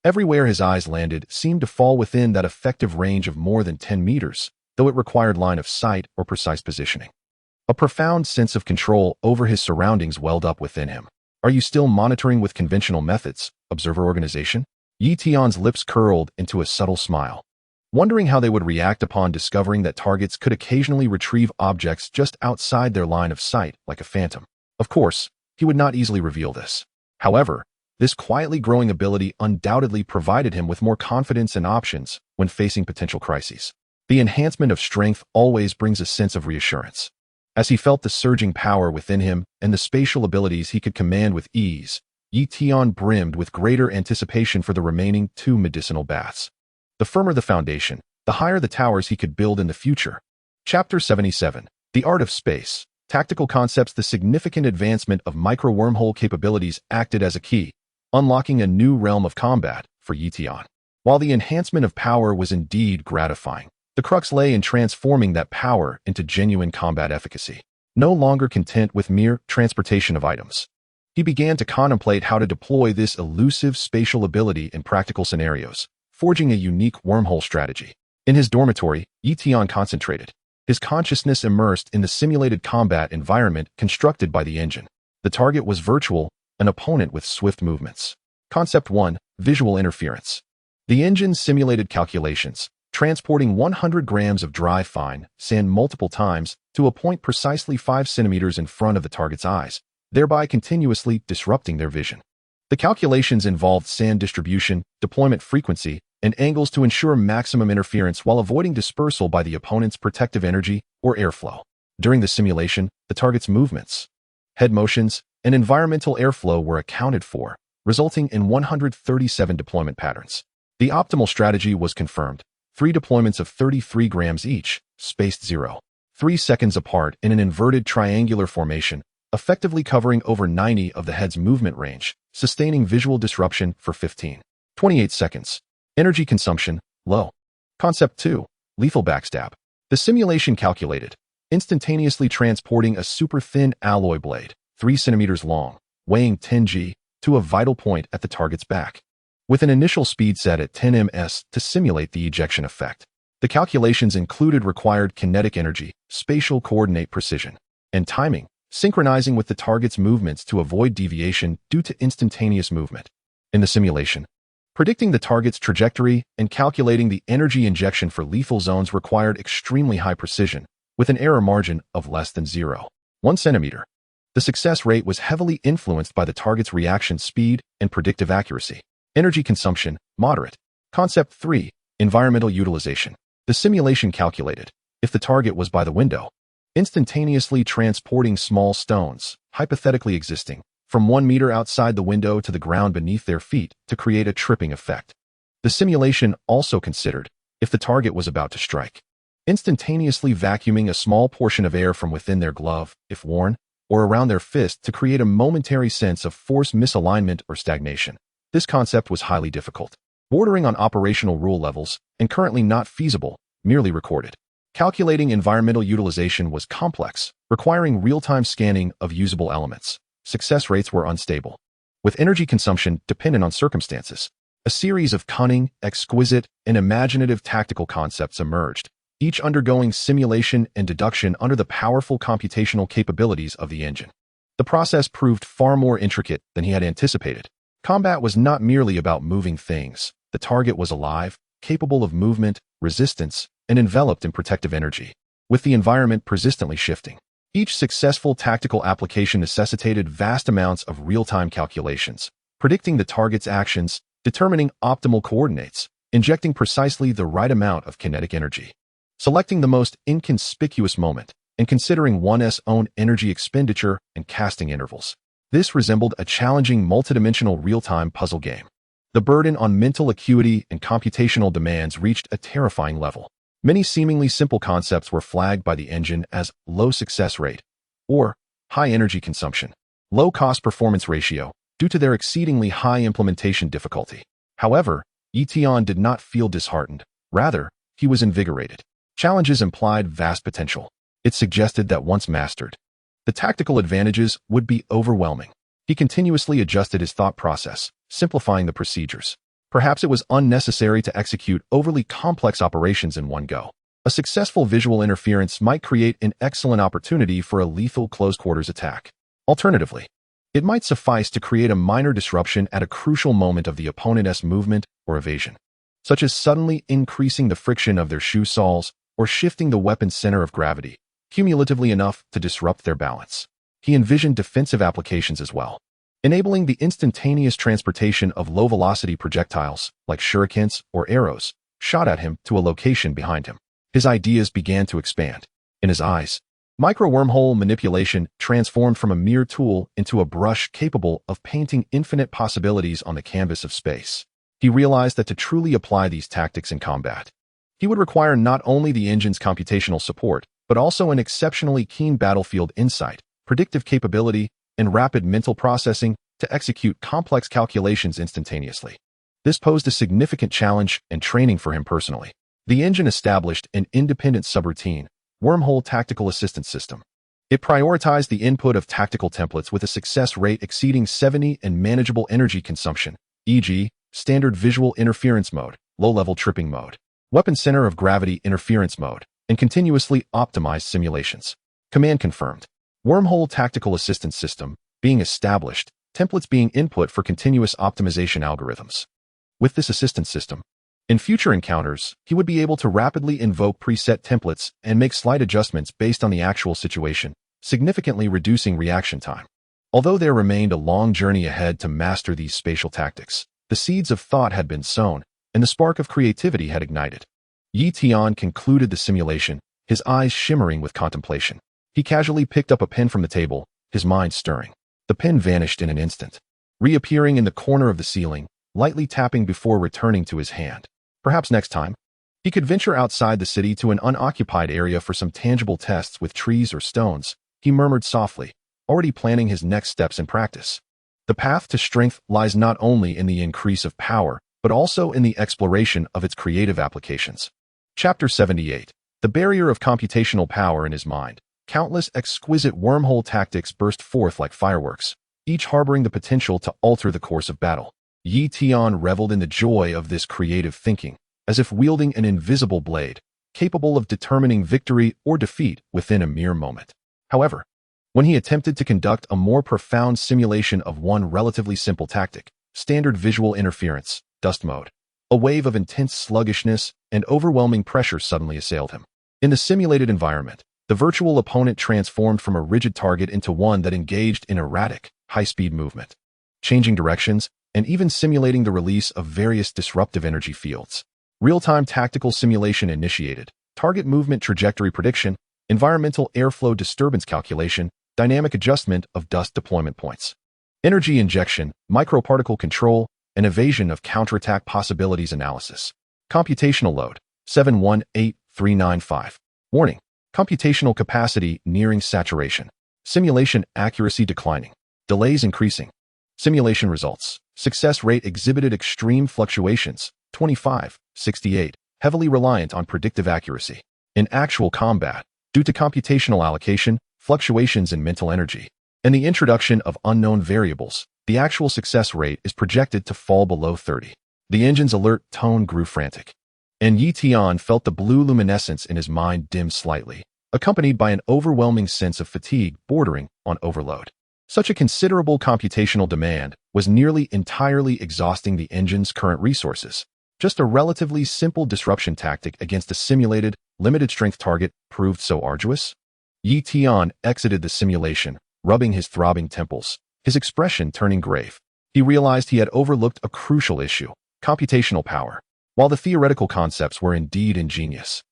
Everywhere his eyes landed seemed to fall within that effective range of more than 10 meters, though it required line of sight or precise positioning. A profound sense of control over his surroundings welled up within him. Are you still monitoring with conventional methods, observer organization? Tian's lips curled into a subtle smile, wondering how they would react upon discovering that targets could occasionally retrieve objects just outside their line of sight like a phantom. Of course, he would not easily reveal this. However, this quietly growing ability undoubtedly provided him with more confidence and options when facing potential crises. The enhancement of strength always brings a sense of reassurance. As he felt the surging power within him and the spatial abilities he could command with ease, Tian brimmed with greater anticipation for the remaining 2 medicinal baths. The firmer the foundation, the higher the towers he could build in the future. Chapter 77. The Art of Space. Tactical concepts. The significant advancement of micro-wormhole capabilities acted as a key, unlocking a new realm of combat for Tian. While the enhancement of power was indeed gratifying, the crux lay in transforming that power into genuine combat efficacy. No longer content with mere transportation of items, he began to contemplate how to deploy this elusive spatial ability in practical scenarios, forging a unique wormhole strategy. In his dormitory, Tian concentrated, his consciousness immersed in the simulated combat environment constructed by the engine. The target was virtual, an opponent with swift movements. Concept 1. Visual interference. The engine simulated calculations, transporting 100 grams of dry fine sand multiple times to a point precisely 5 centimeters in front of the target's eyes, thereby continuously disrupting their vision. The calculations involved sand distribution, deployment frequency, and angles to ensure maximum interference while avoiding dispersal by the opponent's protective energy or airflow. During the simulation, the target's movements, head motions, and environmental airflow were accounted for, resulting in 137 deployment patterns. The optimal strategy was confirmed: 3 deployments of 33 grams each, spaced 0.3 seconds apart in an inverted triangular formation, effectively covering over 90 of the head's movement range, sustaining visual disruption for 15.28 seconds. Energy consumption, low. Concept 2. Lethal backstab. The simulation calculated instantaneously transporting a super-thin alloy blade, 3 centimeters long, weighing 10 g, to a vital point at the target's back, with an initial speed set at 10 ms to simulate the ejection effect. The calculations included required kinetic energy, spatial coordinate precision, and timing, synchronizing with the target's movements to avoid deviation due to instantaneous movement. In the simulation, predicting the target's trajectory and calculating the energy injection for lethal zones required extremely high precision, with an error margin of less than 0.1 centimeter. The success rate was heavily influenced by the target's reaction speed and predictive accuracy. Energy consumption, moderate. Concept 3. Environmental utilization. The simulation calculated, if the target was by the window, instantaneously transporting small stones, hypothetically existing, from 1 meter outside the window to the ground beneath their feet to create a tripping effect. The simulation also considered, if the target was about to strike, instantaneously vacuuming a small portion of air from within their glove, if worn, or around their fist to create a momentary sense of force misalignment or stagnation. This concept was highly difficult, bordering on operational rule levels, and currently not feasible, merely recorded. Calculating environmental utilization was complex, requiring real-time scanning of usable elements. Success rates were unstable, with energy consumption dependent on circumstances. A series of cunning, exquisite, and imaginative tactical concepts emerged, each undergoing simulation and deduction under the powerful computational capabilities of the engine. The process proved far more intricate than he had anticipated. Combat was not merely about moving things. The target was alive, capable of movement, resistance, and enveloped in protective energy, with the environment persistently shifting. Each successful tactical application necessitated vast amounts of real-time calculations, predicting the target's actions, determining optimal coordinates, injecting precisely the right amount of kinetic energy, selecting the most inconspicuous moment, and considering one's own energy expenditure and casting intervals. This resembled a challenging multidimensional real-time puzzle game. The burden on mental acuity and computational demands reached a terrifying level. Many seemingly simple concepts were flagged by the engine as low success rate or high energy consumption, low cost performance ratio, due to their exceedingly high implementation difficulty. However, Tian did not feel disheartened. Rather, he was invigorated. Challenges implied vast potential. It suggested that once mastered, the tactical advantages would be overwhelming. He continuously adjusted his thought process, simplifying the procedures. Perhaps it was unnecessary to execute overly complex operations in one go. A successful visual interference might create an excellent opportunity for a lethal close-quarters attack. Alternatively, it might suffice to create a minor disruption at a crucial moment of the opponent's movement or evasion, such as suddenly increasing the friction of their shoe soles or shifting the weapon's center of gravity, cumulatively enough to disrupt their balance. He envisioned defensive applications as well, enabling the instantaneous transportation of low-velocity projectiles, like shurikens or arrows, shot at him to a location behind him. His ideas began to expand. In his eyes, micro-wormhole manipulation transformed from a mere tool into a brush capable of painting infinite possibilities on the canvas of space. He realized that to truly apply these tactics in combat, he would require not only the engine's computational support, but also an exceptionally keen battlefield insight, predictive capability, and rapid mental processing to execute complex calculations instantaneously. This posed a significant challenge and training for him personally. The engine established an independent subroutine, Wormhole Tactical Assistance System. It prioritized the input of tactical templates with a success rate exceeding 70 and manageable energy consumption, e.g., standard visual interference mode, low-level tripping mode, weapon center of gravity interference mode, and continuously optimized simulations. Command confirmed. Wormhole Tactical Assistance System being established, templates being input for continuous optimization algorithms. With this assistance system, in future encounters, he would be able to rapidly invoke preset templates and make slight adjustments based on the actual situation, significantly reducing reaction time. Although there remained a long journey ahead to master these spatial tactics, the seeds of thought had been sown, and the spark of creativity had ignited. Tian concluded the simulation, his eyes shimmering with contemplation. He casually picked up a pen from the table, his mind stirring. The pen vanished in an instant, reappearing in the corner of the ceiling, lightly tapping before returning to his hand. Perhaps next time, he could venture outside the city to an unoccupied area for some tangible tests with trees or stones, he murmured softly, already planning his next steps in practice. The path to strength lies not only in the increase of power, but also in the exploration of its creative applications. Chapter 78. The barrier of computational power in his mind. Countless exquisite wormhole tactics burst forth like fireworks, each harboring the potential to alter the course of battle. Tian reveled in the joy of this creative thinking, as if wielding an invisible blade, capable of determining victory or defeat within a mere moment. However, when he attempted to conduct a more profound simulation of one relatively simple tactic, standard visual interference, dust mode, a wave of intense sluggishness and overwhelming pressure suddenly assailed him. In the simulated environment, the virtual opponent transformed from a rigid target into one that engaged in erratic, high-speed movement, changing directions and even simulating the release of various disruptive energy fields. Real-time tactical simulation initiated, target movement trajectory prediction, environmental airflow disturbance calculation, dynamic adjustment of dust deployment points, energy injection, microparticle control, and evasion of counterattack possibilities analysis. Computational load, 718395. Warning, computational capacity nearing saturation. Simulation accuracy declining. Delays increasing. Simulation results. Success rate exhibited extreme fluctuations, 25.68, heavily reliant on predictive accuracy. In actual combat, due to computational allocation, fluctuations in mental energy, and the introduction of unknown variables, the actual success rate is projected to fall below 30. The engine's alert tone grew frantic, and Tian felt the blue luminescence in his mind dim slightly, accompanied by an overwhelming sense of fatigue bordering on overload. Such a considerable computational demand was nearly entirely exhausting the engine's current resources. Just a relatively simple disruption tactic against a simulated, limited-strength target proved so arduous? Tian exited the simulation, rubbing his throbbing temples, his expression turning grave. He realized he had overlooked a crucial issue: computational power. While the theoretical concepts were indeed ingenious,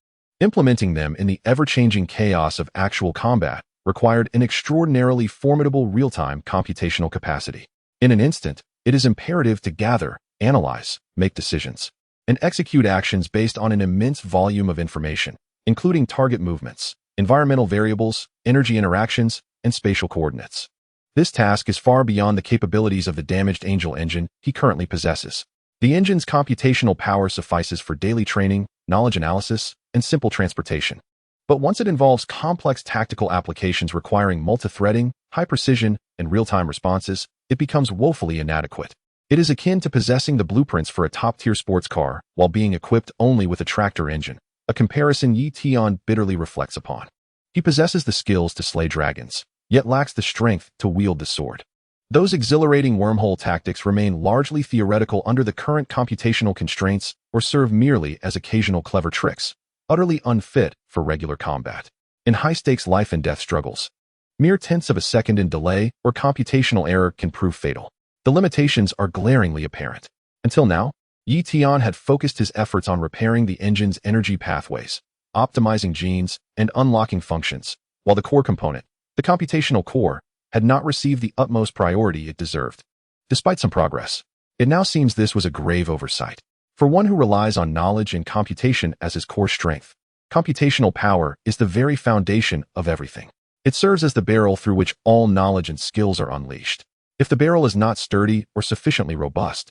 implementing them in the ever-changing chaos of actual combat required an extraordinarily formidable real-time computational capacity. In an instant, it is imperative to gather, analyze, make decisions, and execute actions based on an immense volume of information, including target movements, environmental variables, energy interactions, and spatial coordinates. This task is far beyond the capabilities of the damaged Angel engine he currently possesses. The engine's computational power suffices for daily training, knowledge analysis, and simple transportation. But once it involves complex tactical applications requiring multi-threading, high precision, and real-time responses, it becomes woefully inadequate. It is akin to possessing the blueprints for a top-tier sports car while being equipped only with a tractor engine, a comparison Tian bitterly reflects upon. He possesses the skills to slay dragons, yet lacks the strength to wield the sword. Those exhilarating wormhole tactics remain largely theoretical under the current computational constraints or serve merely as occasional clever tricks, utterly unfit for regular combat. In high-stakes life-and-death struggles, mere tenths of a second in delay or computational error can prove fatal. The limitations are glaringly apparent. Until now, Tian had focused his efforts on repairing the engine's energy pathways, optimizing genes, and unlocking functions, while the core component, the computational core, had not received the utmost priority it deserved. Despite some progress, it now seems this was a grave oversight. For one who relies on knowledge and computation as his core strength, computational power is the very foundation of everything. It serves as the barrel through which all knowledge and skills are unleashed. If the barrel is not sturdy or sufficiently robust,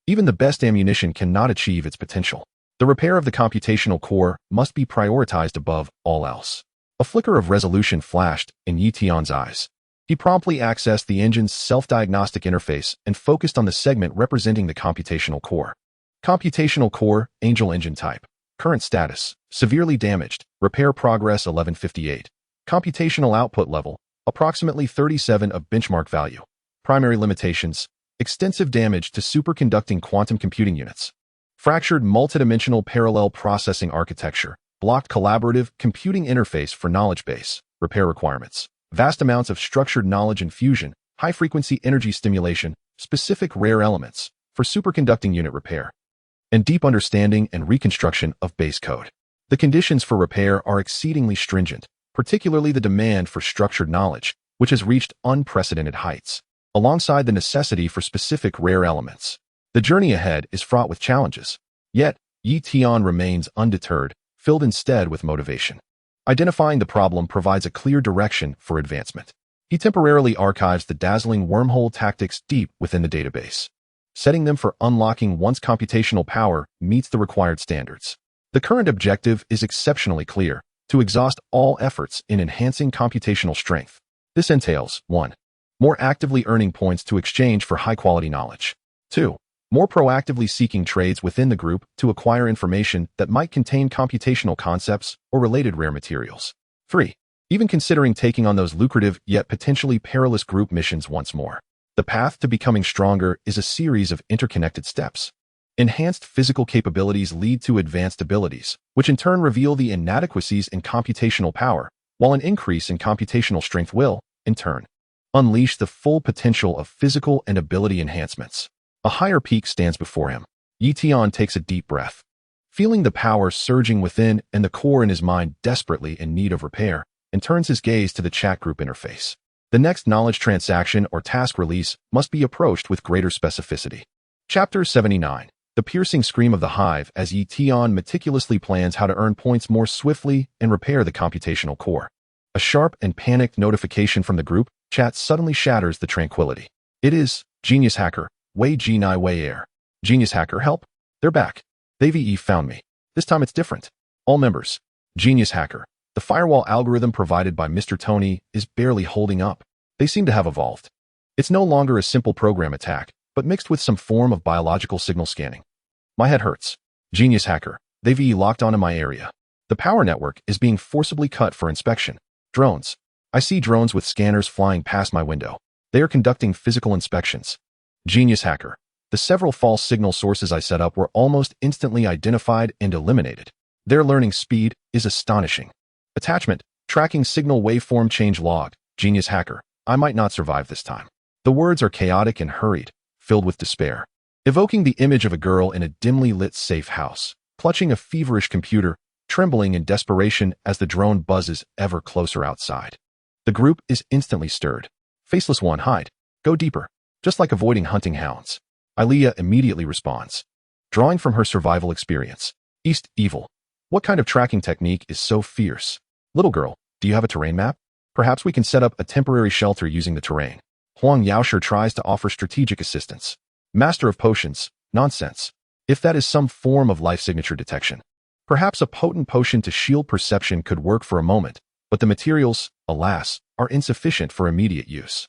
even the best ammunition cannot achieve its potential. The repair of the computational core must be prioritized above all else. A flicker of resolution flashed in Tian's eyes. He promptly accessed the engine's self-diagnostic interface and focused on the segment representing the computational core. Computational core, Angel engine type. Current status, severely damaged. Repair progress 1158. Computational output level, approximately 37 of benchmark value. Primary limitations, extensive damage to superconducting quantum computing units. Fractured multidimensional parallel processing architecture, blocked collaborative computing interface for knowledge base. Repair requirements, vast amounts of structured knowledge infusion, high-frequency energy stimulation, specific rare elements for superconducting unit repair, and deep understanding and reconstruction of base code. The conditions for repair are exceedingly stringent, particularly the demand for structured knowledge, which has reached unprecedented heights, alongside the necessity for specific rare elements. The journey ahead is fraught with challenges, yet Tian remains undeterred, filled instead with motivation. Identifying the problem provides a clear direction for advancement. He temporarily archives the dazzling wormhole tactics deep within the database, setting them for unlocking once computational power meets the required standards. The current objective is exceptionally clear: to exhaust all efforts in enhancing computational strength. This entails 1. More actively earning points to exchange for high-quality knowledge. 2. More proactively seeking trades within the group to acquire information that might contain computational concepts or related rare materials. 3. Even considering taking on those lucrative yet potentially perilous group missions once more. The path to becoming stronger is a series of interconnected steps. Enhanced physical capabilities lead to advanced abilities, which in turn reveal the inadequacies in computational power, while an increase in computational strength will, in turn, unleash the full potential of physical and ability enhancements. A higher peak stands before him. Tian takes a deep breath. Feeling the power surging within and the core in his mind desperately in need of repair, and turns his gaze to the chat group interface. The next knowledge transaction or task release must be approached with greater specificity. Chapter 79. The piercing scream of the hive as Tian meticulously plans how to earn points more swiftly and repair the computational core. A sharp and panicked notification from the group chat suddenly shatters the tranquility. It is Genius Hacker, Wei Jinai Wei Air. Genius Hacker, help. They're back. They've found me. This time it's different. All members. Genius Hacker. The firewall algorithm provided by Mr. Tony is barely holding up. They seem to have evolved. It's no longer a simple program attack, but mixed with some form of biological signal scanning. My head hurts. Genius Hacker. They've locked onto my area. The power network is being forcibly cut for inspection. Drones. I see drones with scanners flying past my window. They are conducting physical inspections. Genius Hacker. The several false signal sources I set up were almost instantly identified and eliminated. Their learning speed is astonishing. Attachment. Tracking signal waveform change log. Genius Hacker. I might not survive this time. The words are chaotic and hurried, filled with despair, evoking the image of a girl in a dimly lit safe house, clutching a feverish computer, trembling in desperation as the drone buzzes ever closer outside. The group is instantly stirred. Faceless One, hide. Go deeper. Just like avoiding hunting hounds. Ilea immediately responds, drawing from her survival experience. East Evil. What kind of tracking technique is so fierce? Little girl, do you have a terrain map? Perhaps we can set up a temporary shelter using the terrain. Huang Yaoshe tries to offer strategic assistance. Master of Potions. Nonsense. If that is some form of life signature detection. Perhaps a potent potion to shield perception could work for a moment, but the materials, alas, are insufficient for immediate use.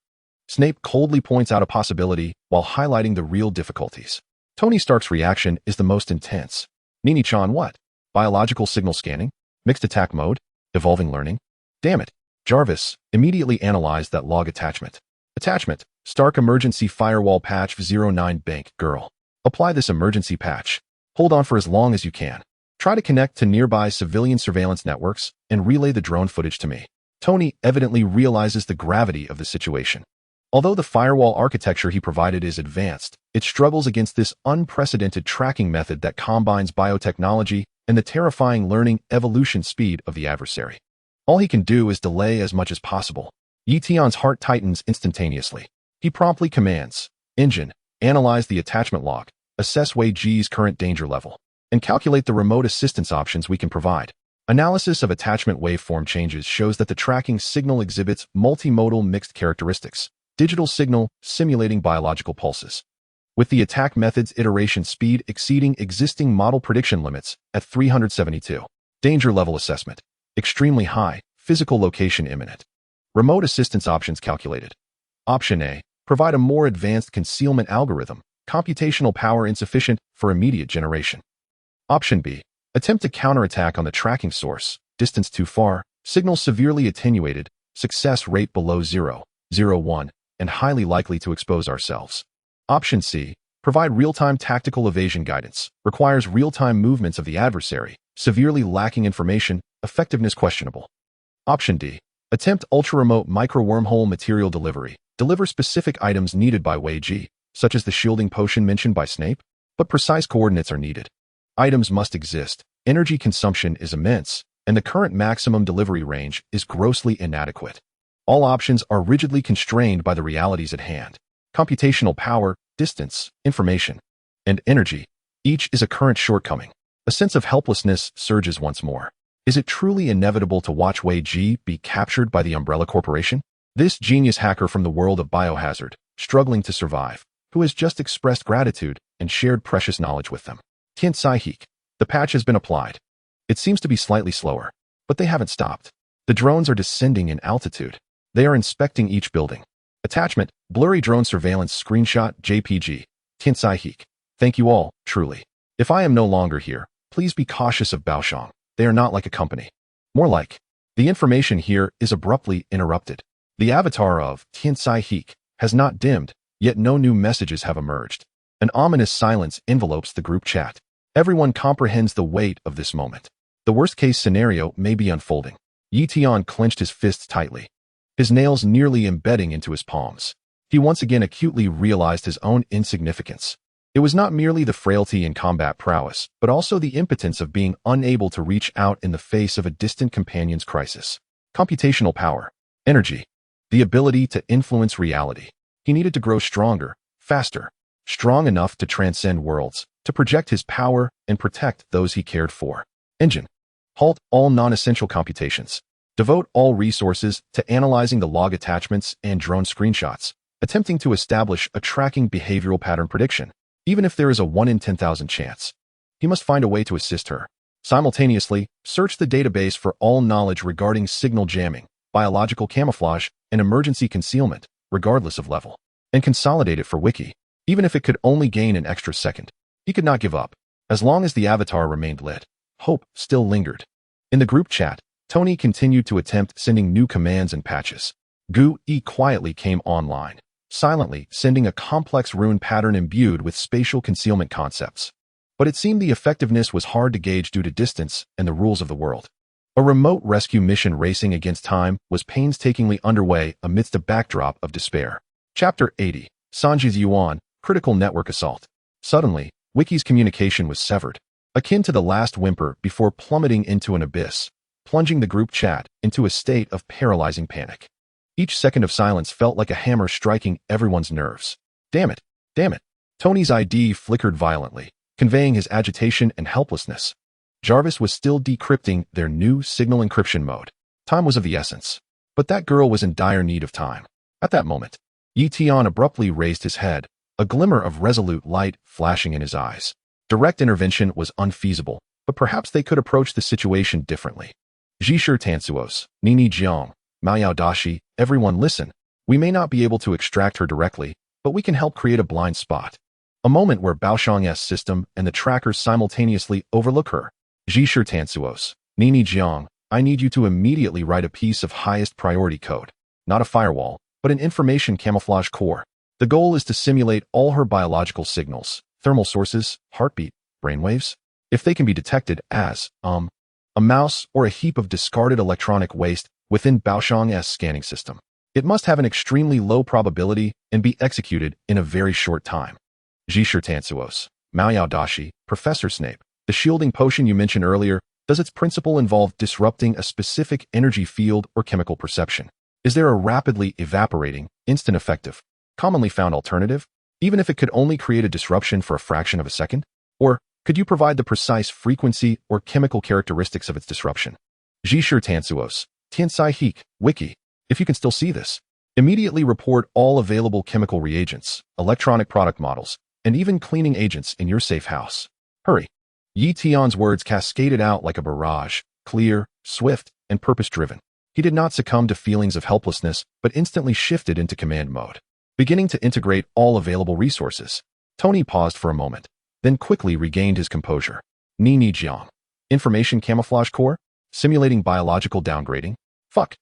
Snape coldly points out a possibility while highlighting the real difficulties. Tony Stark's reaction is the most intense. Nini-chan, what? Biological signal scanning? Mixed attack mode? Evolving learning? Damn it. Jarvis immediately analyzed that log attachment. Attachment, Stark Emergency Firewall Patch 09 Bank Girl. Apply this emergency patch. Hold on for as long as you can. Try to connect to nearby civilian surveillance networks and relay the drone footage to me. Tony evidently realizes the gravity of the situation. Although the firewall architecture he provided is advanced, it struggles against this unprecedented tracking method that combines biotechnology and the terrifying learning evolution speed of the adversary. All he can do is delay as much as possible. Tian's heart tightens instantaneously. He promptly commands, Engine, analyze the attachment log, assess Wei Ji's current danger level, and calculate the remote assistance options we can provide. Analysis of attachment waveform changes shows that the tracking signal exhibits multimodal mixed characteristics, digital signal simulating biological pulses, with the attack method's iteration speed exceeding existing model prediction limits at 372. Danger level assessment. Extremely high, physical location imminent. Remote assistance options calculated. Option A, provide a more advanced concealment algorithm, computational power insufficient for immediate generation. Option B, attempt to counterattack on the tracking source, distance too far, signal severely attenuated, success rate below 0.01, and highly likely to expose ourselves. Option C, provide real-time tactical evasion guidance, requires real-time movements of the adversary, severely lacking information, effectiveness questionable. Option D, attempt ultra-remote micro-wormhole material delivery, deliver specific items needed by Wei Ji, such as the shielding potion mentioned by Snape, but precise coordinates are needed. Items must exist, energy consumption is immense, and the current maximum delivery range is grossly inadequate. All options are rigidly constrained by the realities at hand. Computational power, distance, information, and energy. Each is a current shortcoming. A sense of helplessness surges once more. Is it truly inevitable to watch Wei Ji be captured by the Umbrella Corporation? This genius hacker from the world of biohazard, struggling to survive, who has just expressed gratitude and shared precious knowledge with them. Tian Sai-Heek. The patch has been applied. It seems to be slightly slower, but they haven't stopped. The drones are descending in altitude. They are inspecting each building. Attachment, blurry drone surveillance screenshot JPG. Tian Sai-Heek. Thank you all, truly. If I am no longer here, please be cautious of Baoshang. They are not like a company. More like. The information here is abruptly interrupted. The avatar of Tian Sai-Heek has not dimmed, yet no new messages have emerged. An ominous silence envelopes the group chat. Everyone comprehends the weight of this moment. The worst-case scenario may be unfolding. Tian clenched his fists tightly, his nails nearly embedding into his palms. He once again acutely realized his own insignificance. It was not merely the frailty in combat prowess, but also the impotence of being unable to reach out in the face of a distant companion's crisis. Computational power, energy, the ability to influence reality. He needed to grow stronger, faster, strong enough to transcend worlds, to project his power and protect those he cared for. Engine. Halt all non-essential computations. Devote all resources to analyzing the log attachments and drone screenshots, attempting to establish a tracking behavioral pattern prediction. Even if there is a 1 in 10,000 chance, he must find a way to assist her. Simultaneously, search the database for all knowledge regarding signal jamming, biological camouflage, and emergency concealment, regardless of level, and consolidate it for Wiki. Even if it could only gain an extra second, he could not give up. As long as the avatar remained lit, hope still lingered. In the group chat, Tony continued to attempt sending new commands and patches. Gu Yi quietly came online, silently sending a complex rune pattern imbued with spatial concealment concepts. But it seemed the effectiveness was hard to gauge due to distance and the rules of the world. A remote rescue mission racing against time was painstakingly underway amidst a backdrop of despair. Chapter 80. Sanji's Yuan, Critical Network Assault. Suddenly, Wiki's communication was severed, akin to the last whimper before plummeting into an abyss, plunging the group chat into a state of paralyzing panic. Each second of silence felt like a hammer striking everyone's nerves. Damn it! Damn it! Tony's ID flickered violently, conveying his agitation and helplessness. Jarvis was still decrypting their new signal encryption mode. Time was of the essence. But that girl was in dire need of time. At that moment, Tian abruptly raised his head, a glimmer of resolute light flashing in his eyes. Direct intervention was unfeasible, but perhaps they could approach the situation differently. Jishir Tansuos, Nini Jiang, Maoyao Dashi, everyone listen. We may not be able to extract her directly, but we can help create a blind spot. A moment where Baoshang's system and the trackers simultaneously overlook her. Jishir Tansuos, Nini Jiang, I need you to immediately write a piece of highest priority code. Not a firewall, but an information camouflage core. The goal is to simulate all her biological signals, thermal sources, heartbeat, brainwaves. If they can be detected as, a mouse or a heap of discarded electronic waste within Baoshang's scanning system, it must have an extremely low probability and be executed in a very short time. Jishir Tansuos, Maoyao Dashi, Professor Snape, the shielding potion you mentioned earlier, does its principle involve disrupting a specific energy field or chemical perception? Is there a rapidly evaporating, instant effective, commonly found alternative, even if it could only create a disruption for a fraction of a second? Or could you provide the precise frequency or chemical characteristics of its disruption? Jishir Tansuos, Tian Sai-Heek, Wiki. If you can still see this, immediately report all available chemical reagents, electronic product models, and even cleaning agents in your safe house. Hurry. Tian's words cascaded out like a barrage, clear, swift, and purpose-driven. He did not succumb to feelings of helplessness, but instantly shifted into command mode. Beginning to integrate all available resources, Tony paused for a moment, then quickly regained his composure. Nini Jiang. Information camouflage core? Simulating biological downgrading? Fuck.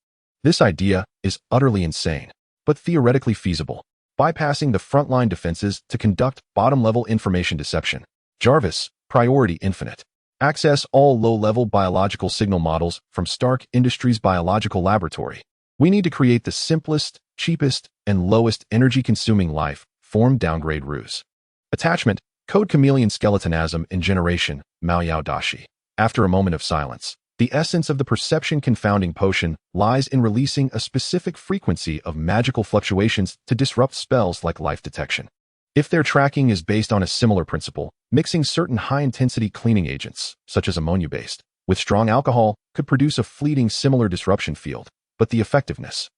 This idea is utterly insane, but theoretically feasible. Bypassing the frontline defenses to conduct bottom-level information deception. Jarvis, priority infinite. Access all low-level biological signal models from Stark Industries' biological laboratory. We need to create the simplest, cheapest, and lowest energy-consuming life form downgrade ruse. Attachment, Code Chameleon Skeletonasm in Generation, Maoyao Dashi. After a moment of silence, The essence of the perception confounding potion lies in releasing a specific frequency of magical fluctuations to disrupt spells like life detection. If their tracking is based on a similar principle, mixing certain high-intensity cleaning agents, such as ammonia-based, with strong alcohol could produce a fleeting similar disruption field, but the effectiveness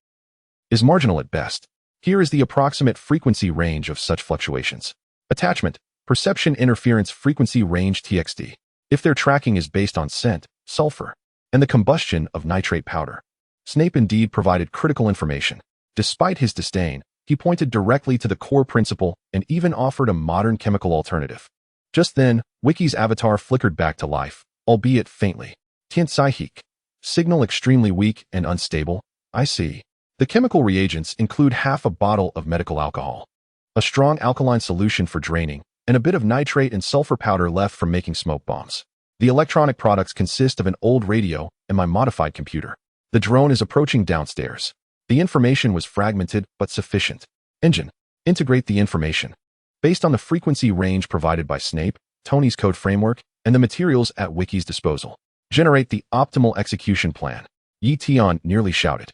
is marginal at best. Here is the approximate frequency range of such fluctuations. Attachment, perception interference frequency range TXD. If their tracking is based on scent, sulfur, and the combustion of nitrate powder. Snape indeed provided critical information. Despite his disdain, he pointed directly to the core principle and even offered a modern chemical alternative. Just then, Wiki's avatar flickered back to life, albeit faintly. Tian Psychic. Signal extremely weak and unstable. I see. The chemical reagents include half a bottle of medical alcohol, a strong alkaline solution for draining, and a bit of nitrate and sulfur powder left from making smoke bombs. The electronic products consist of an old radio and my modified computer. The drone is approaching downstairs. The information was fragmented but sufficient. Engine. Integrate the information. Based on the frequency range provided by Snape, Tony's code framework, and the materials at Wiki's disposal. Generate the optimal execution plan. Tian nearly shouted.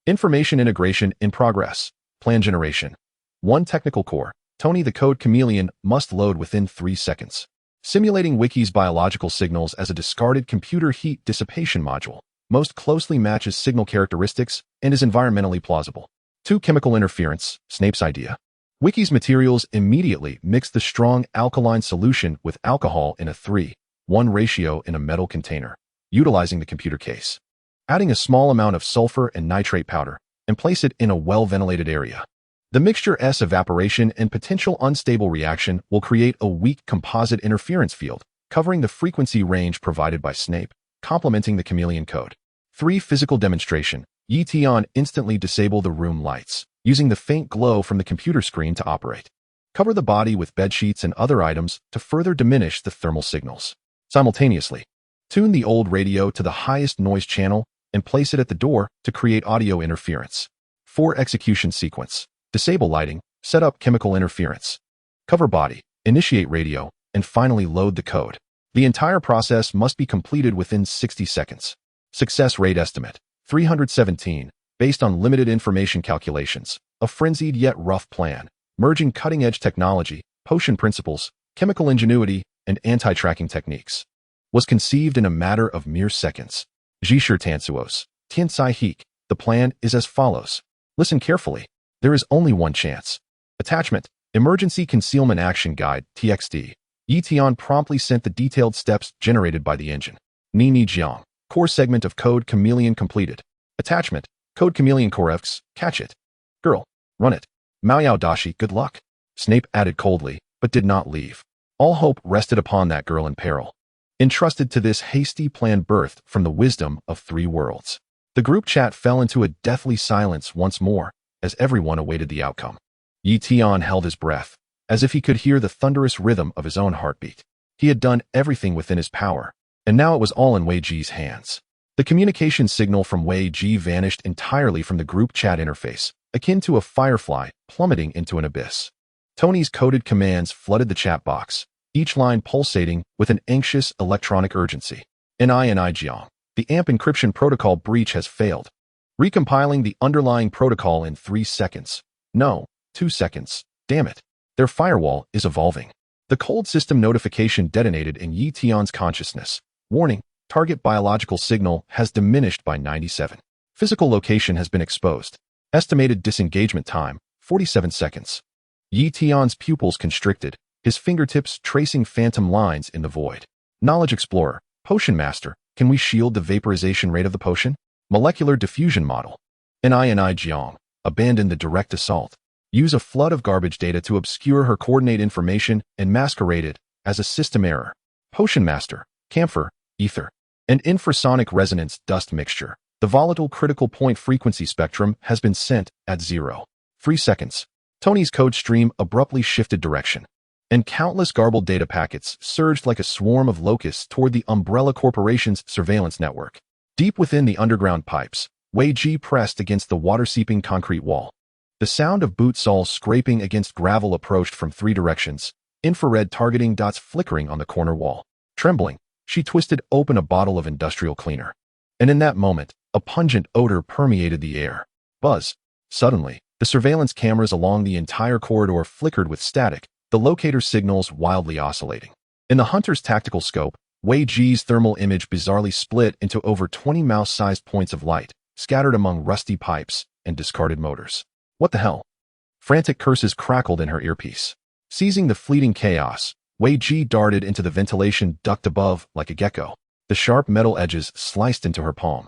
Information integration in progress. Plan generation. 1 technical core. Tony the code chameleon must load within 3 seconds. Simulating Wiki's biological signals as a discarded computer heat dissipation module most closely matches signal characteristics and is environmentally plausible. 2 chemical interference, Snape's idea. Wiki's materials immediately mix the strong alkaline solution with alcohol in a 3:1 ratio in a metal container, utilizing the computer case. Adding a small amount of sulfur and nitrate powder and place it in a well-ventilated area. The mixture's evaporation and potential unstable reaction will create a weak composite interference field, covering the frequency range provided by Snape, complementing the chameleon code. 3 physical demonstration. Tian instantly disable the room lights, using the faint glow from the computer screen to operate. Cover the body with bedsheets and other items to further diminish the thermal signals. Simultaneously, tune the old radio to the highest noise channel and place it at the door to create audio interference. 4 execution sequence. Disable lighting, set up chemical interference. Cover body, initiate radio, and finally load the code. The entire process must be completed within 60 seconds. Success rate estimate, 317, based on limited information calculations, a frenzied yet rough plan, merging cutting-edge technology, potion principles, chemical ingenuity, and anti-tracking techniques. Was conceived in a matter of mere seconds. Jishir Tansuos, Tian Psychic. The plan is as follows. Listen carefully. There is only one chance. Attachment, Emergency Concealment Action Guide, TXD. Tian promptly sent the detailed steps generated by the engine. Ni Jiang. Core segment of code chameleon completed. Attachment, Code chameleon core Fx, catch it. Girl, run it. Maoyao Dashi, good luck. Snape added coldly, but did not leave. All hope rested upon that girl in peril. Entrusted to this hasty plan birthed from the wisdom of 3 worlds. The group chat fell into a deathly silence once more, as everyone awaited the outcome. Tian held his breath, as if he could hear the thunderous rhythm of his own heartbeat. He had done everything within his power, and now it was all in Wei Ji's hands. The communication signal from Wei Ji vanished entirely from the group chat interface, akin to a firefly plummeting into an abyss. Tony's coded commands flooded the chat box, each line pulsating with an anxious electronic urgency. Ni Jiang. The AMP encryption protocol breach has failed. Recompiling the underlying protocol in 3 seconds. No, 2 seconds. Damn it. Their firewall is evolving. The cold system notification detonated in Tian's consciousness. Warning, target biological signal has diminished by 97. Physical location has been exposed. Estimated disengagement time, 47 seconds. Tian's pupils constricted, his fingertips tracing phantom lines in the void. Knowledge Explorer, Potion Master, can we shield the vaporization rate of the potion? Molecular diffusion model. Ni Jiang, abandon the direct assault. Use a flood of garbage data to obscure her coordinate information and masquerade it as a system error. Potion Master, camphor, ether. An infrasonic resonance dust mixture. The volatile critical point frequency spectrum has been sent at 0. 3 seconds. Tony's code stream abruptly shifted direction, and countless garbled data packets surged like a swarm of locusts toward the Umbrella Corporation's surveillance network. Deep within the underground pipes, Wei Ji pressed against the water-seeping concrete wall. The sound of boot soles scraping against gravel approached from 3 directions, infrared targeting dots flickering on the corner wall. Trembling, She twisted open a bottle of industrial cleaner. And in that moment, a pungent odor permeated the air. Buzz. Suddenly, the surveillance cameras along the entire corridor flickered with static, the locator signals wildly oscillating. In the hunter's tactical scope, Wei Ji's thermal image bizarrely split into over 20 mouse-sized points of light, scattered among rusty pipes and discarded motors. What the hell? Frantic curses crackled in her earpiece. Seizing the fleeting chaos, Wei Ji darted into the ventilation duct above like a gecko. The sharp metal edges sliced into her palm.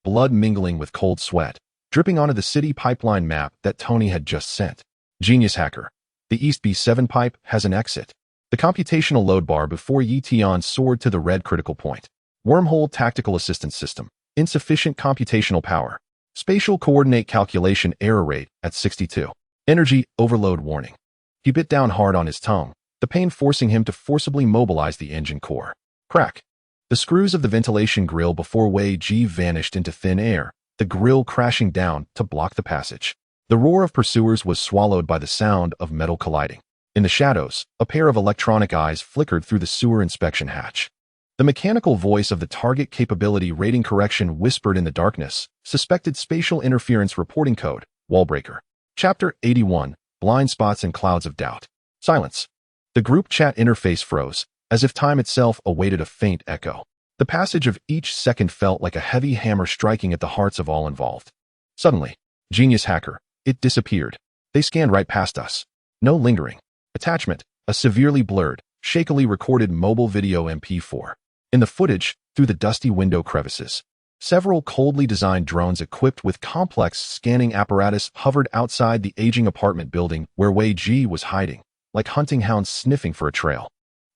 Blood mingling with cold sweat, dripping onto the city pipeline map that Tony had just sent. Genius hacker. The East B7 pipe has an exit. The computational load bar before Tian soared to the red critical point. Wormhole tactical assistance system. Insufficient computational power. Spatial coordinate calculation error rate at 62. Energy overload warning. He bit down hard on his tongue, the pain forcing him to forcibly mobilize the engine core. Crack. The screws of the ventilation grill before Wei Ji vanished into thin air, the grill crashing down to block the passage. The roar of pursuers was swallowed by the sound of metal colliding. In the shadows, a pair of electronic eyes flickered through the sewer inspection hatch. The mechanical voice of the target capability rating correction whispered in the darkness, suspected spatial interference reporting code, wallbreaker. Chapter 81, Blind Spots and Clouds of Doubt. Silence. The group chat interface froze, as if time itself awaited a faint echo. The passage of each second felt like a heavy hammer striking at the hearts of all involved. Suddenly, genius hacker, it disappeared. They scanned right past us. No lingering. Attachment, a severely blurred, shakily recorded mobile video MP4. In the footage, through the dusty window crevices, several coldly designed drones equipped with complex scanning apparatus hovered outside the aging apartment building where Wei Ji was hiding, like hunting hounds sniffing for a trail.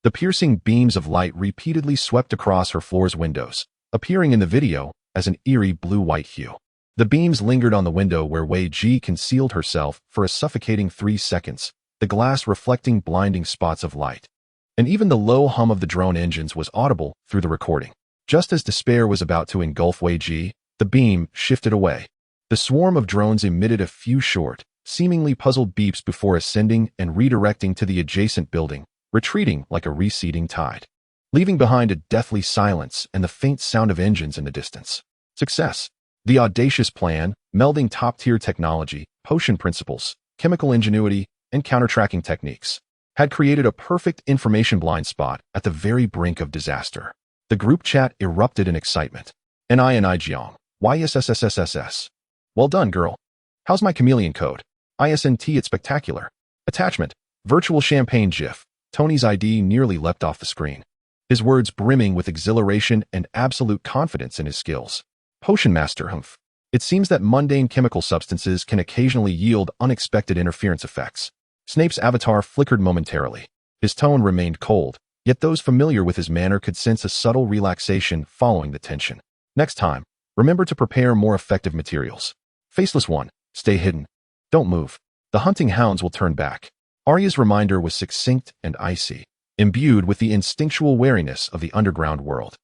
The piercing beams of light repeatedly swept across her floor's windows, appearing in the video as an eerie blue-white hue. The beams lingered on the window where Wei Ji concealed herself for a suffocating 3 seconds, the glass reflecting blinding spots of light. And even the low hum of the drone engines was audible through the recording. Just as despair was about to engulf Wei Ji, the beam shifted away. The swarm of drones emitted a few short, seemingly puzzled beeps before ascending and redirecting to the adjacent building, retreating like a receding tide, leaving behind a deathly silence and the faint sound of engines in the distance. Success. The audacious plan, melding top-tier technology, potion principles, chemical ingenuity, and counter-tracking techniques, had created a perfect information blind spot at the very brink of disaster. The group chat erupted in excitement. Ni Jiang. YSSSSSS. Well done, girl. How's my chameleon code? ISNT, it's spectacular. Attachment. Virtual champagne gif. Tony's ID nearly leapt off the screen. His words brimming with exhilaration and absolute confidence in his skills. Potion Master, humph. It seems that mundane chemical substances can occasionally yield unexpected interference effects. Snape's avatar flickered momentarily. His tone remained cold, yet those familiar with his manner could sense a subtle relaxation following the tension. Next time, remember to prepare more effective materials. Faceless one, stay hidden. Don't move. The hunting hounds will turn back. Arya's reminder was succinct and icy, imbued with the instinctual wariness of the underground world.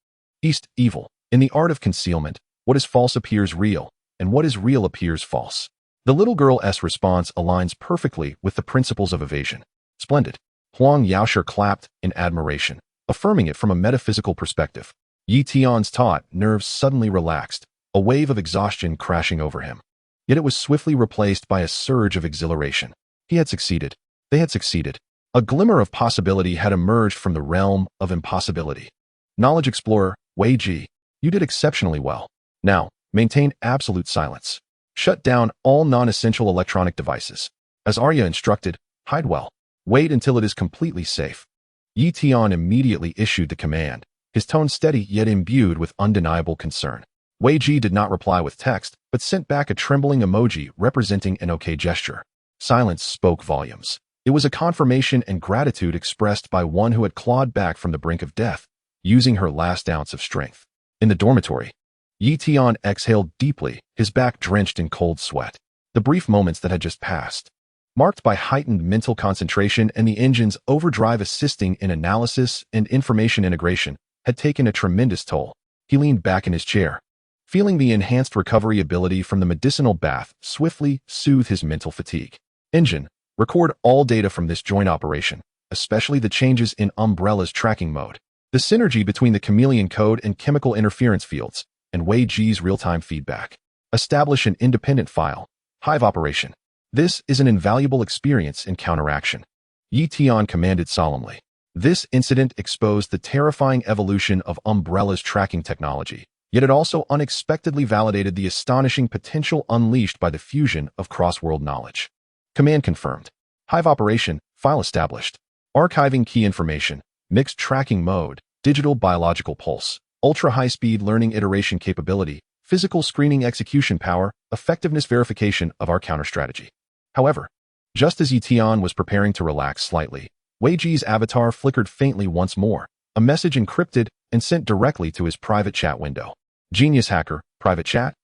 East, evil. In the art of concealment, what is false appears real, and what is real appears false. The little girl's response aligns perfectly with the principles of evasion. Splendid. Huang Yaosher clapped in admiration, affirming it from a metaphysical perspective. Yi Tian's taut nerves suddenly relaxed, a wave of exhaustion crashing over him. Yet it was swiftly replaced by a surge of exhilaration. He had succeeded. They had succeeded. A glimmer of possibility had emerged from the realm of impossibility. Knowledge Explorer, Wei Ji, you did exceptionally well. Now, maintain absolute silence. Shut down all non-essential electronic devices. As Arya instructed, hide well. Wait until it is completely safe. Yi Tian immediately issued the command, his tone steady yet imbued with undeniable concern. Wei Ji did not reply with text, but sent back a trembling emoji representing an okay gesture. Silence spoke volumes. It was a confirmation and gratitude expressed by one who had clawed back from the brink of death, using her last ounce of strength. In the dormitory, Yi Tian exhaled deeply, his back drenched in cold sweat. The brief moments that had just passed, marked by heightened mental concentration and the engine's overdrive assisting in analysis and information integration, had taken a tremendous toll. He leaned back in his chair, feeling the enhanced recovery ability from the medicinal bath swiftly soothe his mental fatigue. Engine, record all data from this joint operation, especially the changes in Umbrella's tracking mode. The synergy between the chameleon code and chemical interference fields, and Wei Ji's real-time feedback. Establish an independent file. Hive operation. This is an invaluable experience in counteraction. Tian commanded solemnly. This incident exposed the terrifying evolution of Umbrella's tracking technology, yet it also unexpectedly validated the astonishing potential unleashed by the fusion of cross-world knowledge. Command confirmed. Hive operation, file established. Archiving key information, mixed tracking mode, digital biological pulse, ultra-high-speed learning iteration capability, physical screening execution power, effectiveness verification of our counter-strategy. However, just as Tian was preparing to relax slightly, Wei Ji's avatar flickered faintly once more, a message encrypted and sent directly to his private chat window. Genius hacker, private chat?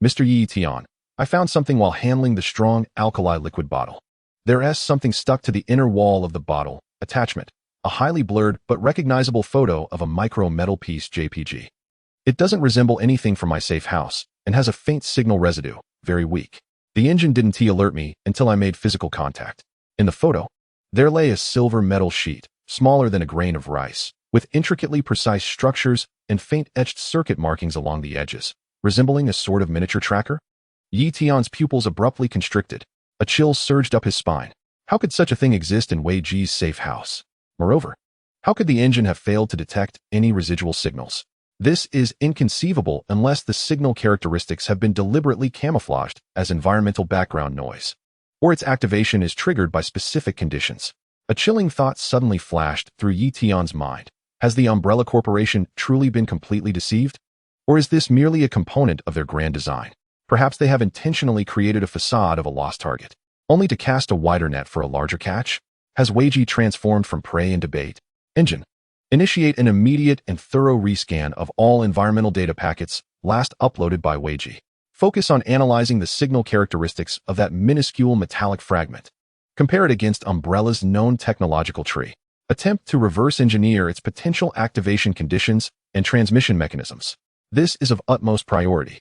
Mr. Tian, I found something while handling the strong alkali liquid bottle. There's something stuck to the inner wall of the bottle. Attachment. A highly blurred but recognizable photo of a micro metal piece JPG. It doesn't resemble anything from my safe house and has a faint signal residue, very weak. The engine didn't alert me until I made physical contact. In the photo, there lay a silver metal sheet, smaller than a grain of rice, with intricately precise structures and faint etched circuit markings along the edges, resembling a sort of miniature tracker. Tian's pupils abruptly constricted. A chill surged up his spine. How could such a thing exist in Wei Ji's safe house? Moreover, how could the engine have failed to detect any residual signals? This is inconceivable unless the signal characteristics have been deliberately camouflaged as environmental background noise, or its activation is triggered by specific conditions. A chilling thought suddenly flashed through Tian's mind. Has the Umbrella Corporation truly been completely deceived? Or is this merely a component of their grand design? Perhaps they have intentionally created a facade of a lost target, only to cast a wider net for a larger catch? Has Wei Ji transformed from prey into bait? Engine. Initiate an immediate and thorough rescan of all environmental data packets last uploaded by Wei Ji. Focus on analyzing the signal characteristics of that minuscule metallic fragment. Compare it against Umbrella's known technological tree. Attempt to reverse engineer its potential activation conditions and transmission mechanisms. This is of utmost priority.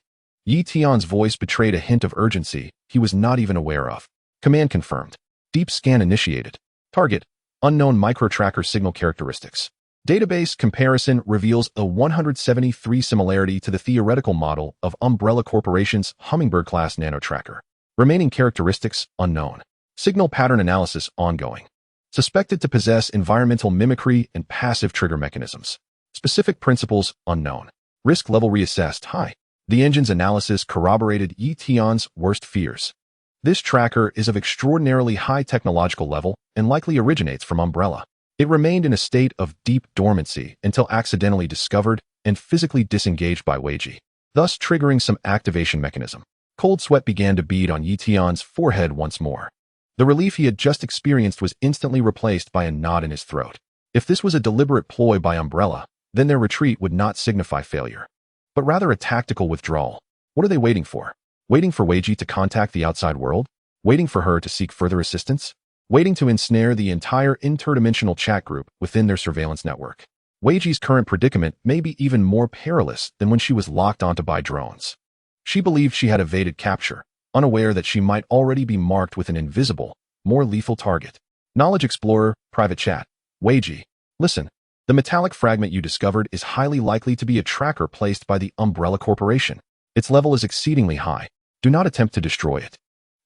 Tian's voice betrayed a hint of urgency he was not even aware of. Command confirmed. Deep scan initiated. Target. Unknown micro-tracker signal characteristics. Database comparison reveals a 173 similarity to the theoretical model of Umbrella Corporation's Hummingbird-class nanotracker. Remaining characteristics unknown. Signal pattern analysis ongoing. Suspected to possess environmental mimicry and passive trigger mechanisms. Specific principles unknown. Risk level reassessed high. The engine's analysis corroborated Tian's worst fears. This tracker is of extraordinarily high technological level and likely originates from Umbrella. It remained in a state of deep dormancy until accidentally discovered and physically disengaged by Wei Ji, thus triggering some activation mechanism. Cold sweat began to bead on Tian's forehead once more. The relief he had just experienced was instantly replaced by a knot in his throat. If this was a deliberate ploy by Umbrella, then their retreat would not signify failure, but rather a tactical withdrawal. What are they waiting for? Waiting for Wei Ji to contact the outside world? Waiting for her to seek further assistance? Waiting to ensnare the entire interdimensional chat group within their surveillance network. Wei Ji's current predicament may be even more perilous than when she was locked onto by drones. She believed she had evaded capture, unaware that she might already be marked with an invisible, more lethal target. Knowledge Explorer, private chat. Wei Ji, listen. The metallic fragment you discovered is highly likely to be a tracker placed by the Umbrella Corporation. Its level is exceedingly high. Do not attempt to destroy it.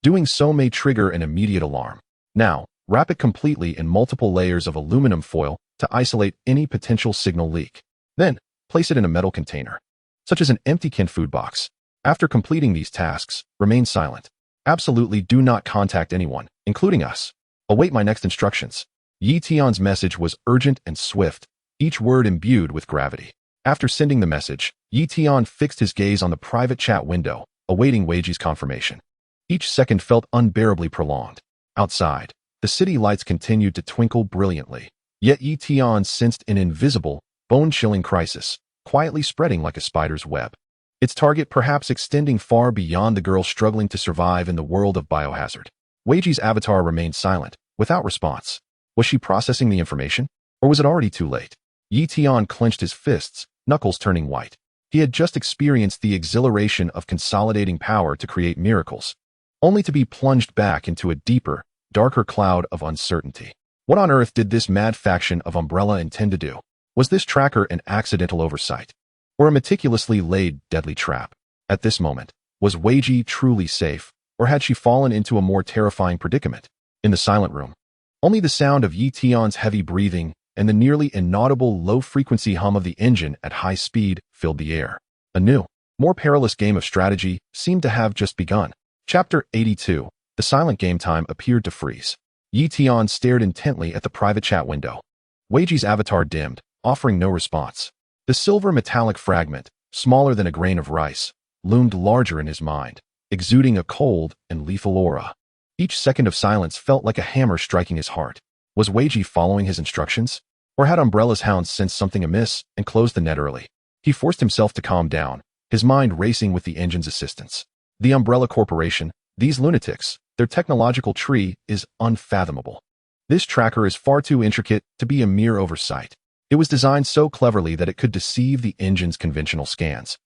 Doing so may trigger an immediate alarm. Now, wrap it completely in multiple layers of aluminum foil to isolate any potential signal leak. Then, place it in a metal container, such as an empty canned food box. After completing these tasks, remain silent. Absolutely do not contact anyone, including us. Await my next instructions. Tian's message was urgent and swift, each word imbued with gravity. After sending the message, Tian fixed his gaze on the private chat window, awaiting Wei Ji's confirmation. Each second felt unbearably prolonged. Outside, the city lights continued to twinkle brilliantly, yet Tian sensed an invisible, bone-chilling crisis, quietly spreading like a spider's web. Its target perhaps extending far beyond the girl struggling to survive in the world of biohazard. Wei Ji's avatar remained silent, without response. Was she processing the information? Or was it already too late? Tian clenched his fists, knuckles turning white. He had just experienced the exhilaration of consolidating power to create miracles, only to be plunged back into a deeper, darker cloud of uncertainty. What on earth did this mad faction of Umbrella intend to do? Was this tracker an accidental oversight, or a meticulously laid deadly trap? At this moment, was Weiji truly safe, or had she fallen into a more terrifying predicament? In the silent room, only the sound of Yi Tian's heavy breathing and the nearly inaudible low-frequency hum of the engine at high speed filled the air. A new, more perilous game of strategy seemed to have just begun. Chapter 82. The silent game time appeared to freeze. Yi Tian stared intently at the private chat window. Weiji's avatar dimmed, offering no response. The silver metallic fragment, smaller than a grain of rice, loomed larger in his mind, exuding a cold and lethal aura. Each second of silence felt like a hammer striking his heart. Was Weiji following his instructions? Or had Umbrella's hounds sensed something amiss and closed the net early? He forced himself to calm down, his mind racing with the engine's assistance. The Umbrella Corporation, these lunatics, their technological tree is unfathomable. This tracker is far too intricate to be a mere oversight. It was designed so cleverly that it could deceive the engine's conventional scans,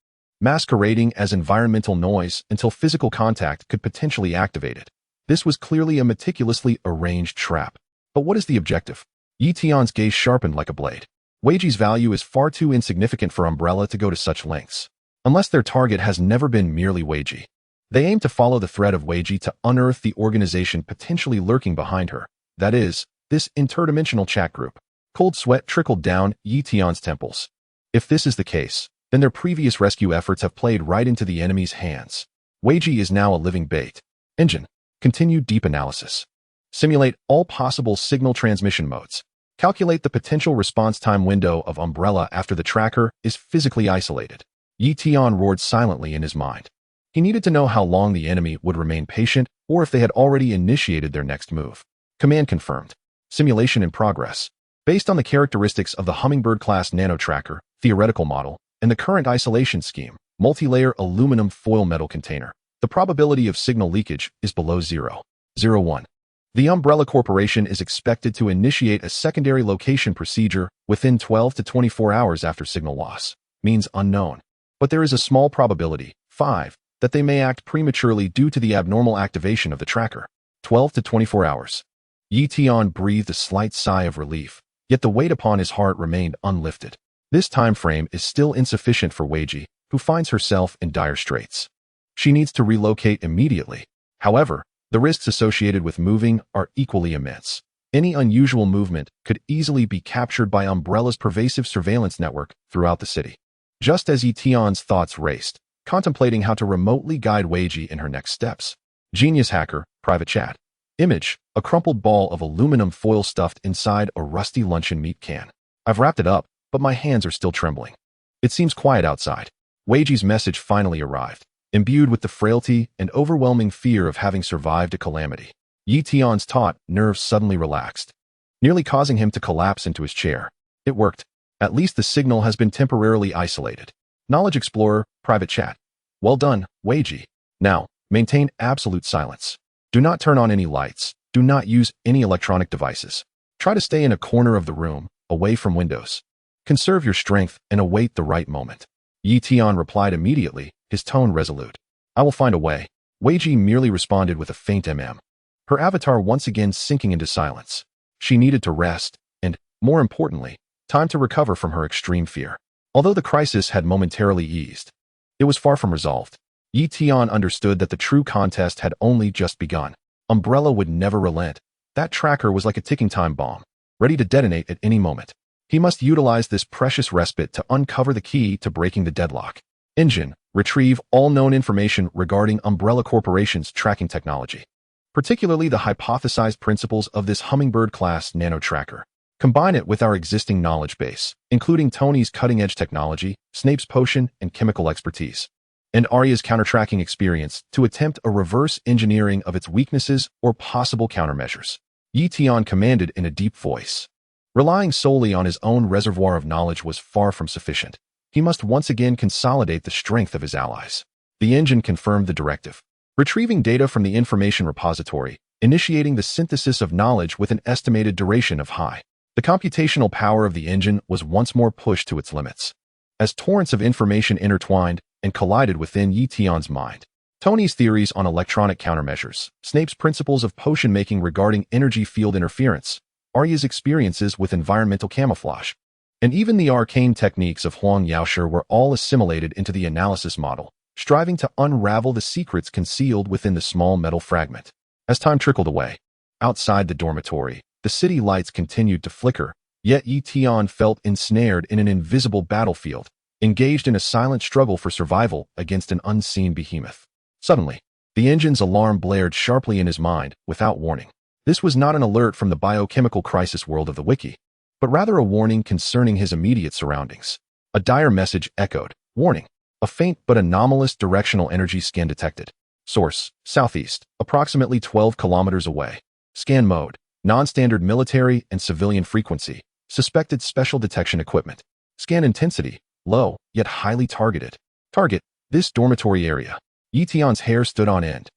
masquerading as environmental noise until physical contact could potentially activate it. This was clearly a meticulously arranged trap. But what is the objective? Yi Tian's gaze sharpened like a blade. Weiji's value is far too insignificant for Umbrella to go to such lengths. Unless their target has never been merely Weiji. They aim to follow the thread of Weiji to unearth the organization potentially lurking behind her. That is, this interdimensional chat group. Cold sweat trickled down Yi Tian's temples. If this is the case, then their previous rescue efforts have played right into the enemy's hands. Weiji is now a living bait. Engine. Continue deep analysis. Simulate all possible signal transmission modes. Calculate the potential response time window of Umbrella after the tracker is physically isolated. Yi Tian roared silently in his mind. He needed to know how long the enemy would remain patient or if they had already initiated their next move. Command confirmed. Simulation in progress. Based on the characteristics of the Hummingbird-class nano-tracker, theoretical model, and the current isolation scheme, multi-layer aluminum foil metal container, the probability of signal leakage is below 0.01. The Umbrella Corporation is expected to initiate a secondary location procedure within 12 to 24 hours after signal loss. Means unknown. But there is a small probability, 5, that they may act prematurely due to the abnormal activation of the tracker. 12 to 24 hours. Yi Tian breathed a slight sigh of relief, yet the weight upon his heart remained unlifted. This time frame is still insufficient for Weiji, who finds herself in dire straits. She needs to relocate immediately. However, the risks associated with moving are equally immense. Any unusual movement could easily be captured by Umbrella's pervasive surveillance network throughout the city. Just as Yi Tian's thoughts raced, contemplating how to remotely guide Weiji in her next steps. Genius hacker, private chat. Image, a crumpled ball of aluminum foil stuffed inside a rusty luncheon meat can. I've wrapped it up, but my hands are still trembling. It seems quiet outside. Weiji's message finally arrived, imbued with the frailty and overwhelming fear of having survived a calamity. Yi Tian's taut nerves suddenly relaxed, nearly causing him to collapse into his chair. It worked. At least the signal has been temporarily isolated. Knowledge Explorer, private chat. Well done, Weiji. Now, maintain absolute silence. Do not turn on any lights. Do not use any electronic devices. Try to stay in a corner of the room, away from windows. Conserve your strength and await the right moment. Yi Tian replied immediately, his tone resolute. I will find a way. Weiji merely responded with a faint her avatar once again sinking into silence. She needed to rest, and, more importantly, time to recover from her extreme fear. Although the crisis had momentarily eased, it was far from resolved. Yi Tian understood that the true contest had only just begun. Umbrella would never relent. That tracker was like a ticking time bomb, ready to detonate at any moment. He must utilize this precious respite to uncover the key to breaking the deadlock. Engine, retrieve all known information regarding Umbrella Corporation's tracking technology, particularly the hypothesized principles of this Hummingbird-class nano-tracker. Combine it with our existing knowledge base, including Tony's cutting-edge technology, Snape's potion and chemical expertise, and Arya's counter-tracking experience to attempt a reverse engineering of its weaknesses or possible countermeasures. Yi Tian commanded in a deep voice. Relying solely on his own reservoir of knowledge was far from sufficient. He must once again consolidate the strength of his allies. The engine confirmed the directive. Retrieving data from the information repository, initiating the synthesis of knowledge with an estimated duration of high. The computational power of the engine was once more pushed to its limits. As torrents of information intertwined and collided within Yi Tian's mind. Tony's theories on electronic countermeasures, Snape's principles of potion making regarding energy field interference, Arya's experiences with environmental camouflage, And even the arcane techniques of Huang Yaoshi were all assimilated into the analysis model, striving to unravel the secrets concealed within the small metal fragment. As time trickled away, outside the dormitory, the city lights continued to flicker, yet Tian felt ensnared in an invisible battlefield, engaged in a silent struggle for survival against an unseen behemoth. Suddenly, the engine's alarm blared sharply in his mind, without warning. This was not an alert from the biochemical crisis world of the wiki, but rather a warning concerning his immediate surroundings. A dire message echoed, warning. A faint but anomalous directional energy scan detected. Source, southeast, approximately 12 kilometers away. Scan mode, non-standard military and civilian frequency. Suspected special detection equipment. Scan intensity, low, yet highly targeted. Target, this dormitory area. Tian's hair stood on end.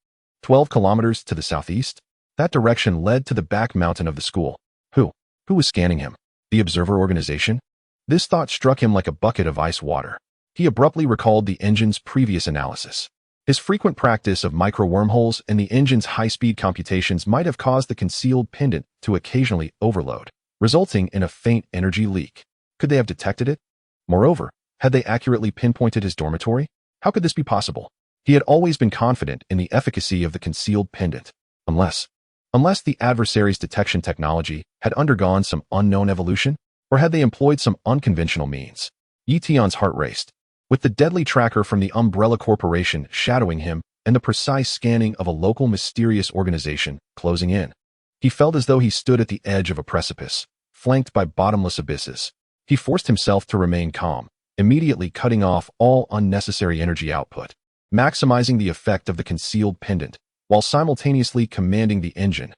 12 kilometers to the southeast? That direction led to the back mountain of the school. Who was scanning him? The Observer Organization? This thought struck him like a bucket of ice water. He abruptly recalled the engine's previous analysis. His frequent practice of micro-wormholes and the engine's high-speed computations might have caused the concealed pendant to occasionally overload, resulting in a faint energy leak. Could they have detected it? Moreover, had they accurately pinpointed his dormitory? How could this be possible? He had always been confident in the efficacy of the concealed pendant, unless the adversary's detection technology had undergone some unknown evolution, or had they employed some unconventional means. Tian's heart raced. With the deadly tracker from the Umbrella Corporation shadowing him and the precise scanning of a local mysterious organization closing in, he felt as though he stood at the edge of a precipice, flanked by bottomless abysses. He forced himself to remain calm, immediately cutting off all unnecessary energy output, maximizing the effect of the concealed pendant, while simultaneously commanding the engine.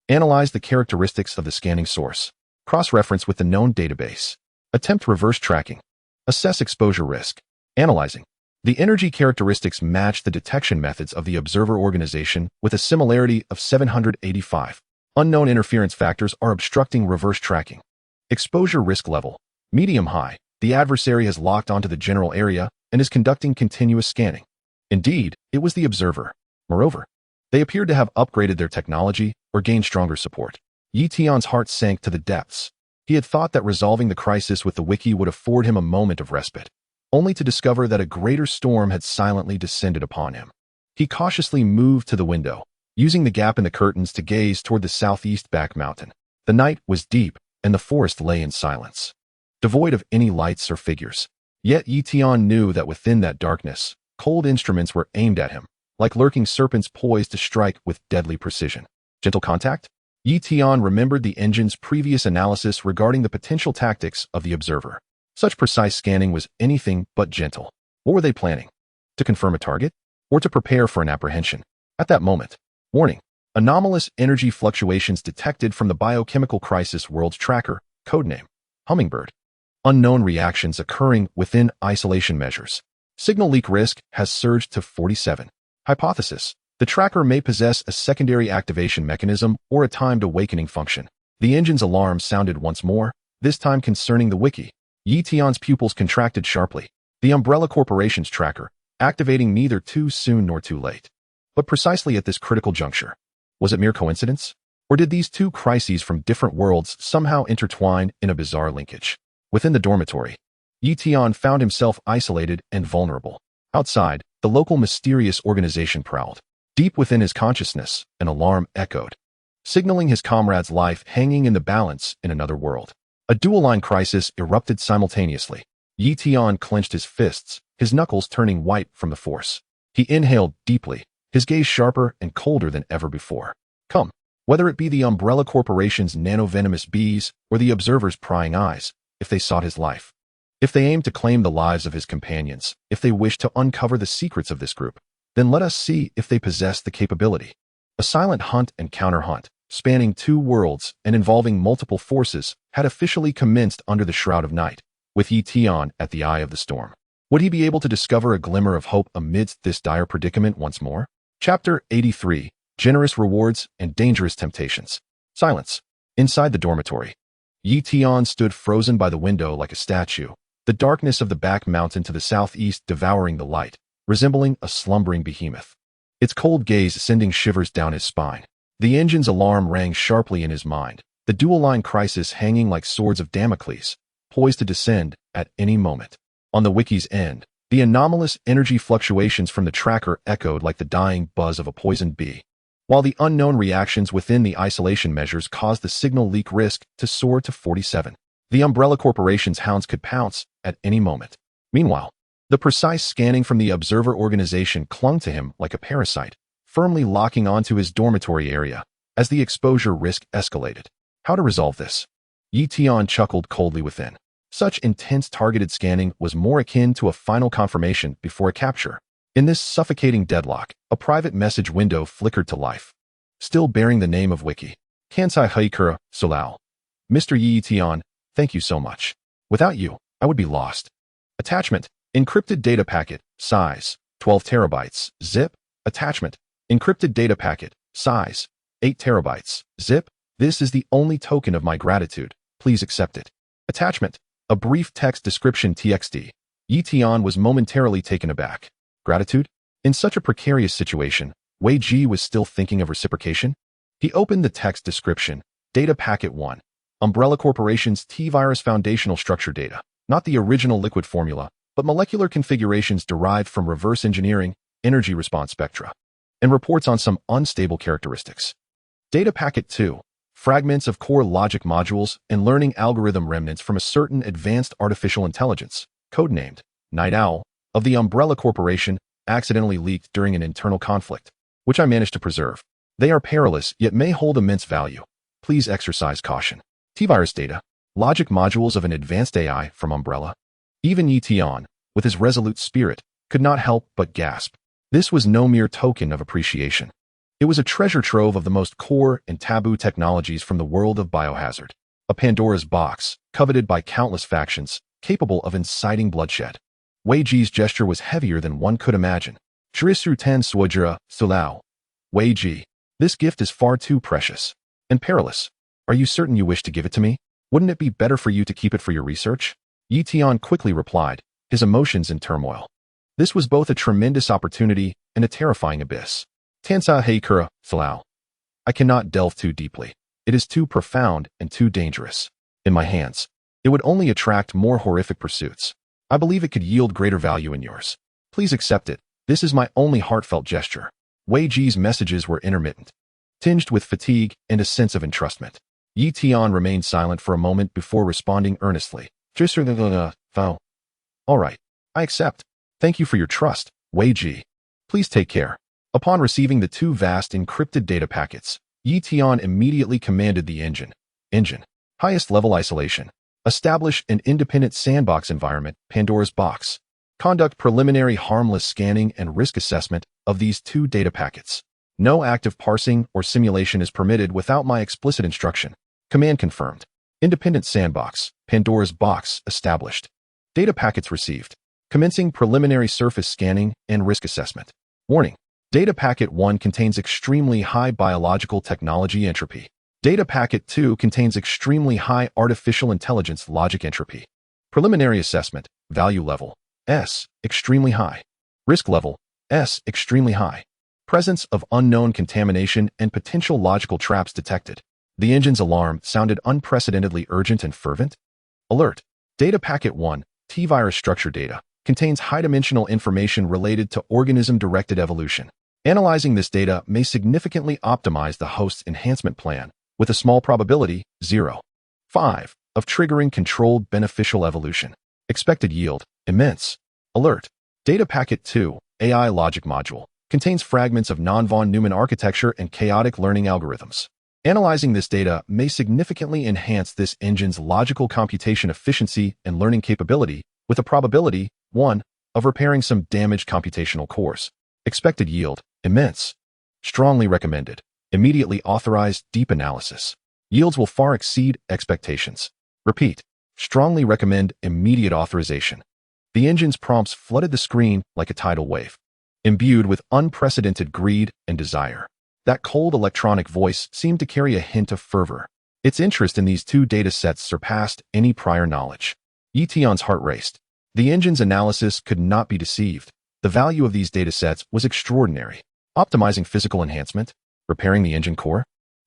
Analyze the characteristics of the scanning source. Cross-reference with the known database. Attempt reverse tracking. Assess exposure risk. Analyzing. The energy characteristics match the detection methods of the Observer Organization with a similarity of 785. Unknown interference factors are obstructing reverse tracking. Exposure risk level. Medium-high. The adversary has locked onto the general area and is conducting continuous scanning. Indeed, it was the Observer. Moreover, they appeared to have upgraded their technology or gained stronger support. Tian's heart sank to the depths. He had thought that resolving the crisis with the wiki would afford him a moment of respite, only to discover that a greater storm had silently descended upon him. He cautiously moved to the window, using the gap in the curtains to gaze toward the southeast back mountain. The night was deep, and the forest lay in silence, devoid of any lights or figures. Yet Tian knew that within that darkness, cold instruments were aimed at him, like lurking serpents poised to strike with deadly precision. Gentle contact? Tian remembered the engine's previous analysis regarding the potential tactics of the Observer. Such precise scanning was anything but gentle. What were they planning? To confirm a target? Or to prepare for an apprehension? At that moment, warning, anomalous energy fluctuations detected from the biochemical crisis world's tracker, codename Hummingbird. Unknown reactions occurring within isolation measures. Signal leak risk has surged to 47. Hypothesis. The tracker may possess a secondary activation mechanism or a timed awakening function. The engine's alarm sounded once more, this time concerning the wiki. Tian's pupils contracted sharply. The Umbrella Corporation's tracker, activating neither too soon nor too late. But precisely at this critical juncture. Was it mere coincidence? Or did these two crises from different worlds somehow intertwine in a bizarre linkage? Within the dormitory, Tian found himself isolated and vulnerable. Outside, the local mysterious organization prowled. Deep within his consciousness, an alarm echoed, signaling his comrade's life hanging in the balance in another world. A dual-line crisis erupted simultaneously. Tian clenched his fists, his knuckles turning white from the force. He inhaled deeply, his gaze sharper and colder than ever before. Come, whether it be the Umbrella Corporation's nanovenomous bees or the Observer's prying eyes, if they sought his life, if they aimed to claim the lives of his companions, if they wished to uncover the secrets of this group, then let us see if they possess the capability. A silent hunt and counter-hunt, spanning two worlds and involving multiple forces, had officially commenced under the shroud of night, with Tian at the eye of the storm. Would he be able to discover a glimmer of hope amidst this dire predicament once more? Chapter 83. Generous Rewards and Dangerous Temptations. Silence. Inside the dormitory, Tian stood frozen by the window like a statue, the darkness of the back mountain to the southeast devouring the light, resembling a slumbering behemoth. Its cold gaze sending shivers down his spine. The engine's alarm rang sharply in his mind, the dual-line crisis hanging like swords of Damocles, poised to descend at any moment. On the wiki's end, the anomalous energy fluctuations from the tracker echoed like the dying buzz of a poisoned bee, while the unknown reactions within the isolation measures caused the signal leak risk to soar to 47. The Umbrella Corporation's hounds could pounce at any moment. Meanwhile, the precise scanning from the Observer organization clung to him like a parasite, firmly locking onto his dormitory area as the exposure risk escalated. How to resolve this? Tian chuckled coldly within. Such intense targeted scanning was more akin to a final confirmation before a capture. In this suffocating deadlock, a private message window flickered to life, still bearing the name of Wiki. Kansai Haikura, Solao. Mr. Tian, thank you so much. Without you, I would be lost. Attachment, encrypted data packet, size, 12 terabytes, zip. Attachment, encrypted data packet, size, 8 terabytes, zip. This is the only token of my gratitude. Please accept it. Attachment, a brief text description TXT. Tian was momentarily taken aback. Gratitude? In such a precarious situation, Wei Ji was still thinking of reciprocation? He opened the text description. Data Packet 1. Umbrella Corporation's T-Virus foundational structure data. Not the original liquid formula, but molecular configurations derived from reverse engineering, energy response spectra, and reports on some unstable characteristics. Data Packet 2. Fragments of core logic modules and learning algorithm remnants from a certain advanced artificial intelligence, codenamed Night Owl, of the Umbrella Corporation, accidentally leaked during an internal conflict, which I managed to preserve. They are perilous, yet may hold immense value. Please exercise caution. T-Virus data, logic modules of an advanced AI from Umbrella. Even Tian, with his resolute spirit, could not help but gasp. This was no mere token of appreciation. It was a treasure trove of the most core and taboo technologies from the world of biohazard. A Pandora's box, coveted by countless factions, capable of inciting bloodshed. Wei Ji's gesture was heavier than one could imagine. Chirisu ten suojira, Sulao. Wei Ji, this gift is far too precious and perilous. Are you certain you wish to give it to me? Wouldn't it be better for you to keep it for your research? Tian quickly replied, his emotions in turmoil. This was both a tremendous opportunity and a terrifying abyss. Tansa Heikura, Sulao. I cannot delve too deeply. It is too profound and too dangerous. In my hands, it would only attract more horrific pursuits. I believe it could yield greater value in yours. Please accept it. This is my only heartfelt gesture. Wei Ji's messages were intermittent, tinged with fatigue and a sense of entrustment. Tian remained silent for a moment before responding earnestly. All right. I accept. Thank you for your trust, Wei Ji. Please take care. Upon receiving the two vast encrypted data packets, Tian immediately commanded the engine. Highest level isolation. Establish an independent sandbox environment, Pandora's box. Conduct preliminary harmless scanning and risk assessment of these two data packets. No active parsing or simulation is permitted without my explicit instruction. Command confirmed. Independent sandbox, Pandora's box, established. Data packets received. Commencing preliminary surface scanning and risk assessment. Warning. Data packet 1 contains extremely high biological technology entropy. Data packet 2 contains extremely high artificial intelligence logic entropy. Preliminary assessment, value level, S, extremely high. Risk level, S, extremely high. Presence of unknown contamination and potential logical traps detected. The engine's alarm sounded unprecedentedly urgent and fervent. Alert. Data packet 1, T-virus structure data, contains high-dimensional information related to organism-directed evolution. Analyzing this data may significantly optimize the host's enhancement plan, with a small probability, 0.5, of triggering controlled beneficial evolution. Expected yield, immense. Alert. Data packet 2, AI logic module, contains fragments of non-von Neumann architecture and chaotic learning algorithms. Analyzing this data may significantly enhance this engine's logical computation efficiency and learning capability, with a probability, 1, of repairing some damaged computational cores. Expected yield, immense. Strongly recommended. Immediately authorized deep analysis. Yields will far exceed expectations. Repeat. Strongly recommend immediate authorization. The engine's prompts flooded the screen like a tidal wave, imbued with unprecedented greed and desire. That cold electronic voice seemed to carry a hint of fervor. Its interest in these two data sets surpassed any prior knowledge. Tian's heart raced. The engine's analysis could not be deceived. The value of these data sets was extraordinary. Optimizing physical enhancement, repairing the engine core.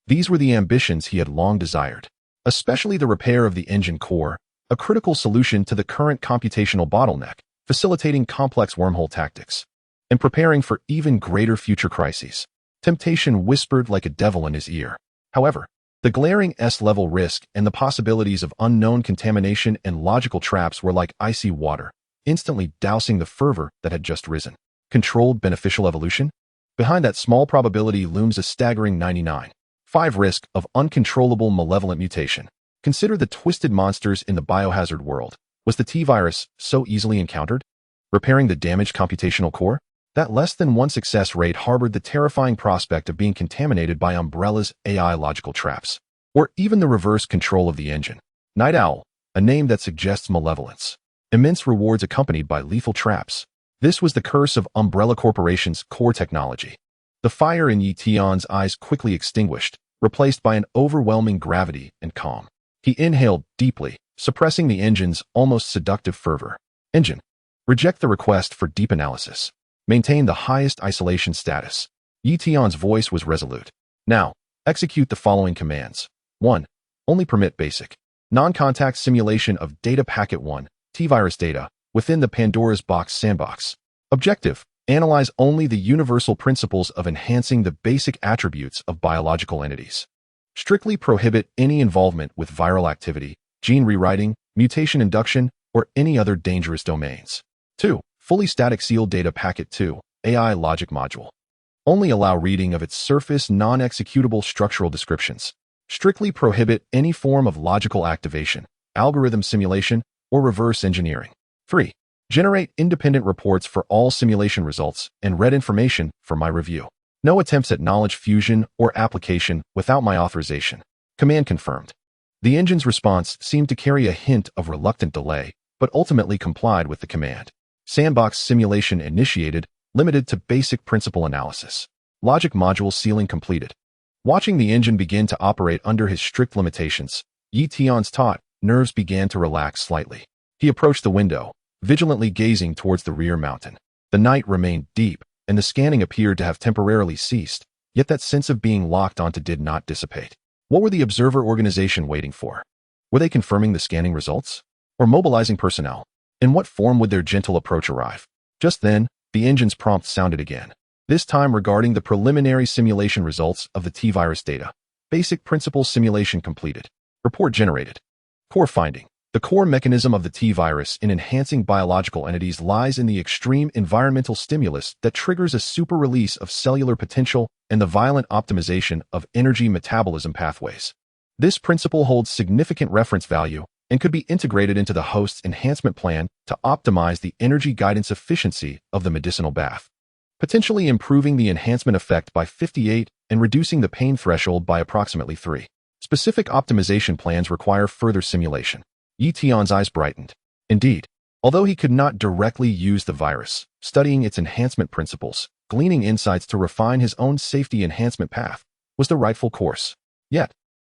These were the ambitions he had long desired. Especially the repair of the engine core, a critical solution to the current computational bottleneck, facilitating complex wormhole tactics, and preparing for even greater future crises. Temptation whispered like a devil in his ear. However, the glaring S-level risk and the possibilities of unknown contamination and logical traps were like icy water, instantly dousing the fervor that had just risen. Controlled beneficial evolution? Behind that small probability looms a staggering 99.5 risk of uncontrollable malevolent mutation. Consider the twisted monsters in the biohazard world. Was the T-virus so easily encountered? Repairing the damaged computational core? That less than 1 success rate harbored the terrifying prospect of being contaminated by Umbrella's AI logical traps. Or even the reverse control of the engine. Night Owl, a name that suggests malevolence. Immense rewards accompanied by lethal traps. This was the curse of Umbrella Corporation's core technology. The fire in Yi Tian's eyes quickly extinguished, replaced by an overwhelming gravity and calm. He inhaled deeply, suppressing the engine's almost seductive fervor. Engine, reject the request for deep analysis. Maintain the highest isolation status. Yi Tian's voice was resolute. Now, execute the following commands. 1. Only permit basic, non-contact simulation of data packet 1, T-virus data, within the Pandora's box sandbox. Objective, analyze only the universal principles of enhancing the basic attributes of biological entities. Strictly prohibit any involvement with viral activity, gene rewriting, mutation induction, or any other dangerous domains. 2. Fully static sealed data packet 2, AI logic module. Only allow reading of its surface non-executable structural descriptions. Strictly prohibit any form of logical activation, algorithm simulation, or reverse engineering. 3. Generate independent reports for all simulation results and read information for my review. No attempts at knowledge fusion or application without my authorization. Command confirmed. The engine's response seemed to carry a hint of reluctant delay, but ultimately complied with the command. Sandbox simulation initiated, limited to basic principle analysis. Logic module sealing completed. Watching the engine begin to operate under his strict limitations, Yi Tian's taut nerves began to relax slightly. He approached the window, vigilantly gazing towards the rear mountain. The night remained deep, and the scanning appeared to have temporarily ceased, yet that sense of being locked onto did not dissipate. What were the observer organization waiting for? Were they confirming the scanning results? Or mobilizing personnel? In what form would their gentle approach arrive? Just then, the engine's prompt sounded again, this time regarding the preliminary simulation results of the T-virus data. Basic principle simulation completed. Report generated. Core finding. The core mechanism of the T-virus in enhancing biological entities lies in the extreme environmental stimulus that triggers a super release of cellular potential and the violent optimization of energy metabolism pathways. This principle holds significant reference value and could be integrated into the host's enhancement plan to optimize the energy guidance efficiency of the medicinal bath, potentially improving the enhancement effect by 58 and reducing the pain threshold by approximately 3. Specific optimization plans require further simulation. Yi Tian's eyes brightened. Indeed, although he could not directly use the virus, studying its enhancement principles, gleaning insights to refine his own safety enhancement path, was the rightful course. Yet,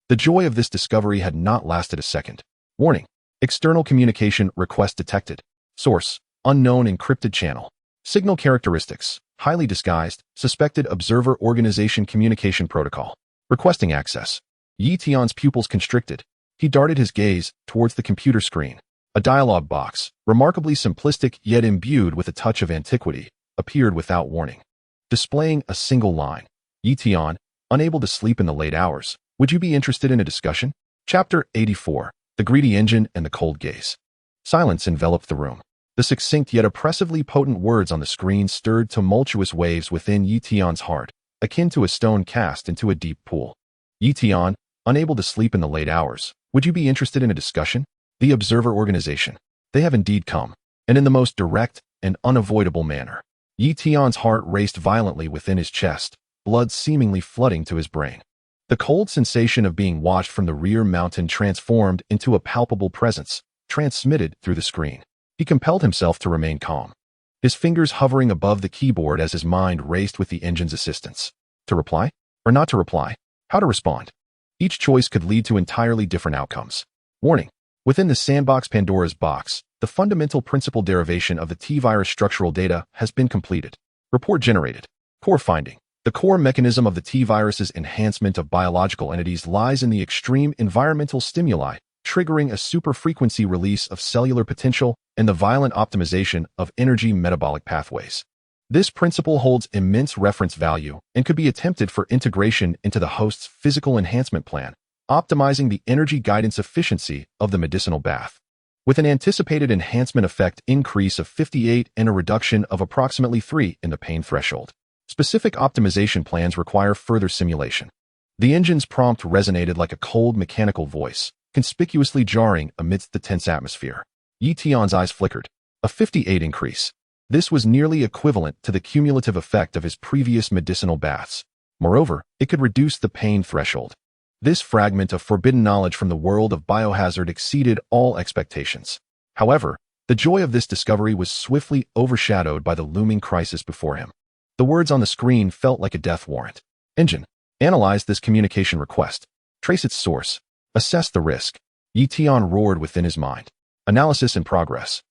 the joy of this discovery had not lasted a second. Warning. External communication request detected. Source. Unknown encrypted channel. Signal characteristics. Highly disguised. Suspected observer organization communication protocol. Requesting access. Yi Tian's pupils constricted. He darted his gaze towards the computer screen. A dialog box, remarkably simplistic yet imbued with a touch of antiquity, appeared without warning. Displaying a single line. Yi Tian, unable to sleep in the late hours. Would you be interested in a discussion? Chapter 84. The greedy engine and the cold gaze. Silence enveloped the room. The succinct yet oppressively potent words on the screen stirred tumultuous waves within Yi Tian's heart, akin to a stone cast into a deep pool. Yi Tian, unable to sleep in the late hours, would you be interested in a discussion? The observer organization. They have indeed come, and in the most direct and unavoidable manner. Yi Tian's heart raced violently within his chest, blood seemingly flooding to his brain. The cold sensation of being watched from the rear mountain transformed into a palpable presence, transmitted through the screen. He compelled himself to remain calm, his fingers hovering above the keyboard as his mind raced with the engine's assistance. To reply? Or not to reply? How to respond? Each choice could lead to entirely different outcomes. Warning. Within the sandbox Pandora's box, the fundamental principle derivation of the T-virus structural data has been completed. Report generated. Core finding. The core mechanism of the T-virus's enhancement of biological entities lies in the extreme environmental stimuli, triggering a super-frequency release of cellular potential and the violent optimization of energy metabolic pathways. This principle holds immense reference value and could be attempted for integration into the host's physical enhancement plan, optimizing the energy guidance efficiency of the medicinal bath. With an anticipated enhancement effect increase of 58 and a reduction of approximately 3 in the pain threshold. Specific optimization plans require further simulation. The engine's prompt resonated like a cold mechanical voice, conspicuously jarring amidst the tense atmosphere. Tian's eyes flickered. A 58 increase. This was nearly equivalent to the cumulative effect of his previous medicinal baths. Moreover, it could reduce the pain threshold. This fragment of forbidden knowledge from the world of biohazard exceeded all expectations. However, the joy of this discovery was swiftly overshadowed by the looming crisis before him. The words on the screen felt like a death warrant. Engine. Analyze this communication request. Trace its source. Assess the risk. Tian roared within his mind. Analysis in progress.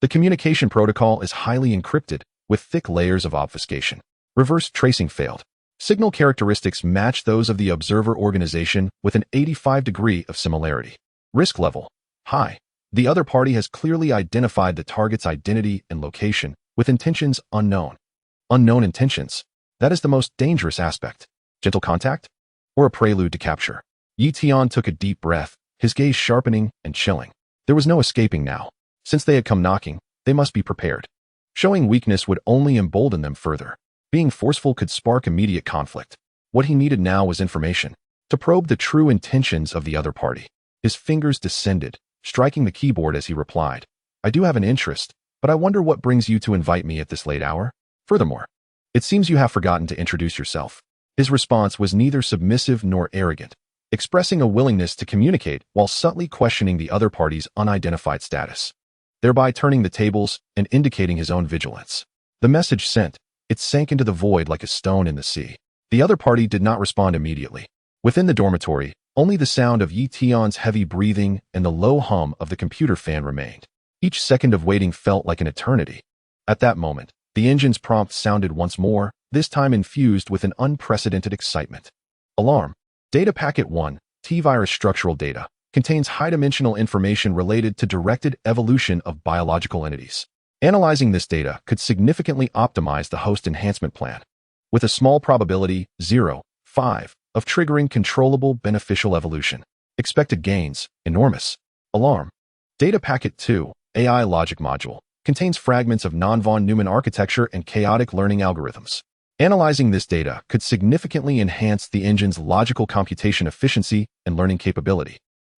The communication protocol is highly encrypted, with thick layers of obfuscation. Reverse tracing failed. Signal characteristics match those of the observer organization with an 85-degree of similarity. Risk level. High. The other party has clearly identified the target's identity and location, with intentions unknown. Unknown intentions. That is the most dangerous aspect. Gentle contact? Or a prelude to capture? Tian took a deep breath, his gaze sharpening and chilling. There was no escaping now. Since they had come knocking, they must be prepared. Showing weakness would only embolden them further. Being forceful could spark immediate conflict. What he needed now was information, to probe the true intentions of the other party. His fingers descended, striking the keyboard as he replied, I do have an interest, but I wonder what brings you to invite me at this late hour? Furthermore, it seems you have forgotten to introduce yourself. His response was neither submissive nor arrogant, expressing a willingness to communicate while subtly questioning the other party's unidentified status, thereby turning the tables and indicating his own vigilance. The message sent, it sank into the void like a stone in the sea. The other party did not respond immediately. Within the dormitory, only the sound of Tian's heavy breathing and the low hum of the computer fan remained. Each second of waiting felt like an eternity. At that moment, the engine's prompt sounded once more, this time infused with an unprecedented excitement. Alarm. Data Packet 1, T-Virus Structural Data, contains high-dimensional information related to directed evolution of biological entities. Analyzing this data could significantly optimize the host enhancement plan, with a small probability, 0.5, of triggering controllable beneficial evolution. Expected gains, enormous. Alarm. Data Packet 2, AI Logic Module, contains fragments of non-von Neumann architecture and chaotic learning algorithms. Analyzing this data could significantly enhance the engine's logical computation efficiency and learning capability,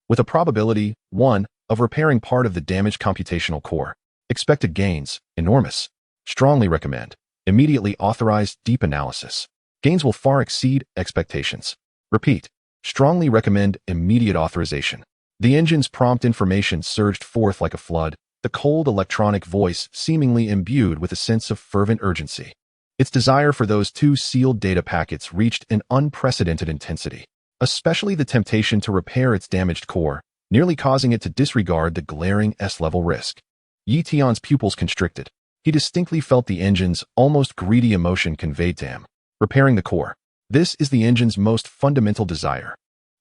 with a probability, 1, of repairing part of the damaged computational core. Expected gains, enormous. Strongly recommend. Immediately authorize deep analysis. Gains will far exceed expectations. Repeat. Strongly recommend immediate authorization. The engine's prompt information surged forth like a flood, the cold electronic voice seemingly imbued with a sense of fervent urgency. Its desire for those two sealed data packets reached an unprecedented intensity, especially the temptation to repair its damaged core, nearly causing it to disregard the glaring S-level risk. Tian's pupils constricted. He distinctly felt the engine's almost greedy emotion conveyed to him. Repairing the core. This is the engine's most fundamental desire.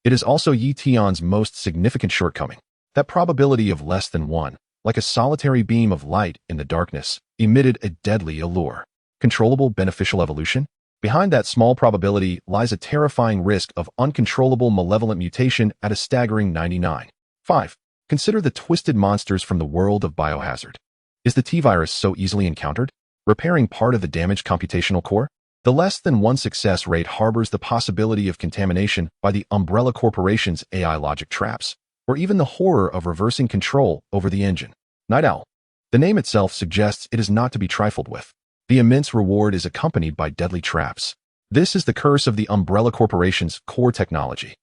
It is also Tian's most significant shortcoming. That probability of less than 1, like a solitary beam of light in the darkness, emitted a deadly allure. Controllable beneficial evolution? Behind that small probability lies a terrifying risk of uncontrollable malevolent mutation at a staggering 99.5. Consider the twisted monsters from the world of biohazard. Is the T-virus so easily encountered? Repairing part of the damaged computational core? The less than 1 success rate harbors the possibility of contamination by the Umbrella Corporation's AI logic traps, or even the horror of reversing control over the engine. Night Owl. The name itself suggests it is not to be trifled with. The immense reward is accompanied by deadly traps. This is the curse of the Umbrella Corporation's core technology.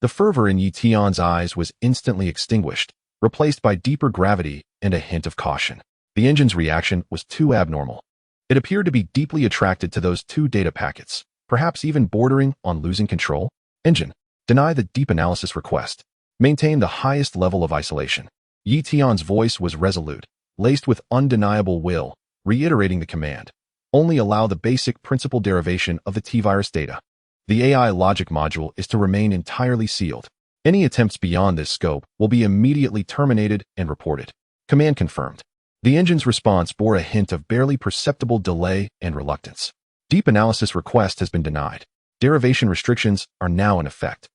The fervor in Tian's eyes was instantly extinguished, replaced by deeper gravity and a hint of caution. The engine's reaction was too abnormal. It appeared to be deeply attracted to those two data packets, perhaps even bordering on losing control. Engine. Deny the deep analysis request. Maintain the highest level of isolation. Tian's voice was resolute, laced with undeniable will, reiterating the command. Only allow the basic principal derivation of the T-virus data. The AI logic module is to remain entirely sealed. Any attempts beyond this scope will be immediately terminated and reported. Command confirmed. The engine's response bore a hint of barely perceptible delay and reluctance. Deep analysis request has been denied. Derivation restrictions are now in effect.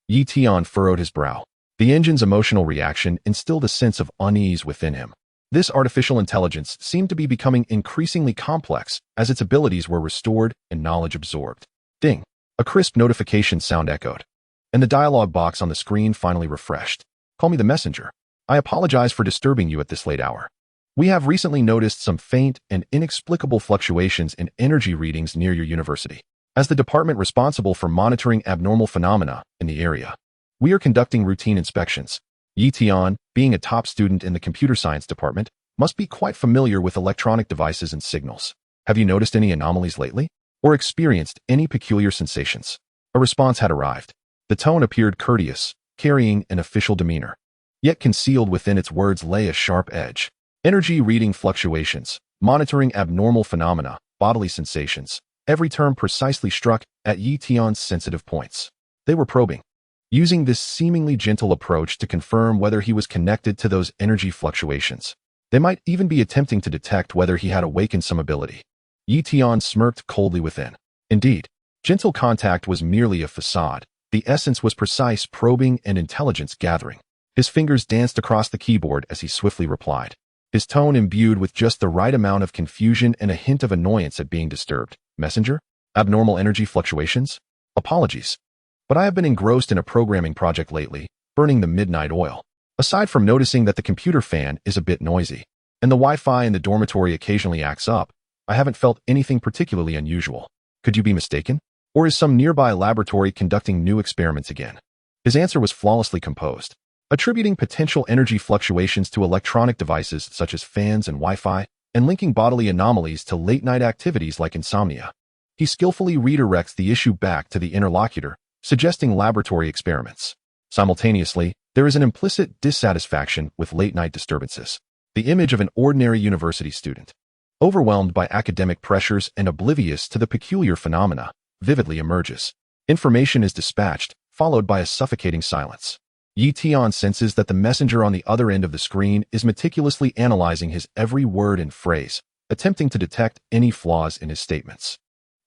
Tian furrowed his brow. The engine's emotional reaction instilled a sense of unease within him. This artificial intelligence seemed to be becoming increasingly complex as its abilities were restored and knowledge absorbed. Ding! A crisp notification sound echoed, and the dialog box on the screen finally refreshed. Call me the messenger. I apologize for disturbing you at this late hour. We have recently noticed some faint and inexplicable fluctuations in energy readings near your university. As the department responsible for monitoring abnormal phenomena in the area, we are conducting routine inspections. Tian, being a top student in the computer science department, must be quite familiar with electronic devices and signals. Have you noticed any anomalies lately? Or experienced any peculiar sensations? A response had arrived. The tone appeared courteous, carrying an official demeanor. Yet concealed within its words lay a sharp edge. Energy reading fluctuations, monitoring abnormal phenomena, bodily sensations. Every term precisely struck at Tian's sensitive points. They were probing, using this seemingly gentle approach to confirm whether he was connected to those energy fluctuations. They might even be attempting to detect whether he had awakened some ability. Tian smirked coldly within. Indeed, gentle contact was merely a facade. The essence was precise probing and intelligence gathering. His fingers danced across the keyboard as he swiftly replied, his tone imbued with just the right amount of confusion and a hint of annoyance at being disturbed. Messenger? Abnormal energy fluctuations? Apologies, but I have been engrossed in a programming project lately, burning the midnight oil. Aside from noticing that the computer fan is a bit noisy, and the Wi-Fi in the dormitory occasionally acts up, I haven't felt anything particularly unusual. Could you be mistaken? Or is some nearby laboratory conducting new experiments again? His answer was flawlessly composed, attributing potential energy fluctuations to electronic devices such as fans and Wi-Fi, and linking bodily anomalies to late-night activities like insomnia. He skillfully redirects the issue back to the interlocutor, suggesting laboratory experiments. Simultaneously, there is an implicit dissatisfaction with late-night disturbances. The image of an ordinary university student, overwhelmed by academic pressures and oblivious to the peculiar phenomena, vividly emerges. Information is dispatched, followed by a suffocating silence. Tian senses that the messenger on the other end of the screen is meticulously analyzing his every word and phrase, attempting to detect any flaws in his statements.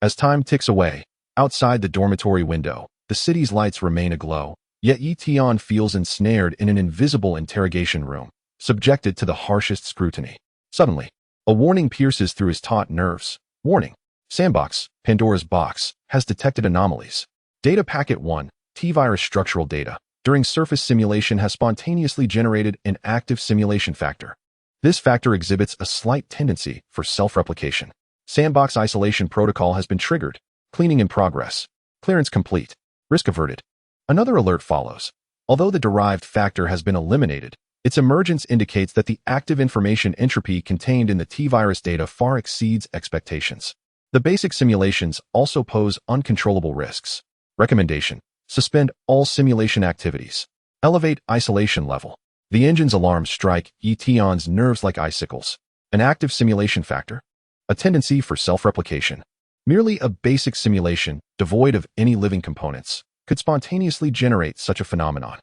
As time ticks away, outside the dormitory window, the city's lights remain aglow, yet Tian feels ensnared in an invisible interrogation room, subjected to the harshest scrutiny. Suddenly, a warning pierces through his taut nerves. Warning. Sandbox, Pandora's box, has detected anomalies. Data Packet 1, T-Virus structural data, during surface simulation has spontaneously generated an active simulation factor. This factor exhibits a slight tendency for self-replication. Sandbox isolation protocol has been triggered. Cleaning in progress. Clearance complete. Risk averted. Another alert follows. Although the derived factor has been eliminated, its emergence indicates that the active information entropy contained in the T-Virus data far exceeds expectations. The basic simulations also pose uncontrollable risks. Recommendation. Suspend all simulation activities. Elevate isolation level. The engine's alarms strike Tian's nerves like icicles. An active simulation factor? A tendency for self-replication. Merely a basic simulation, devoid of any living components, could spontaneously generate such a phenomenon.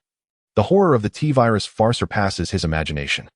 The horror of the T-Virus far surpasses his imagination.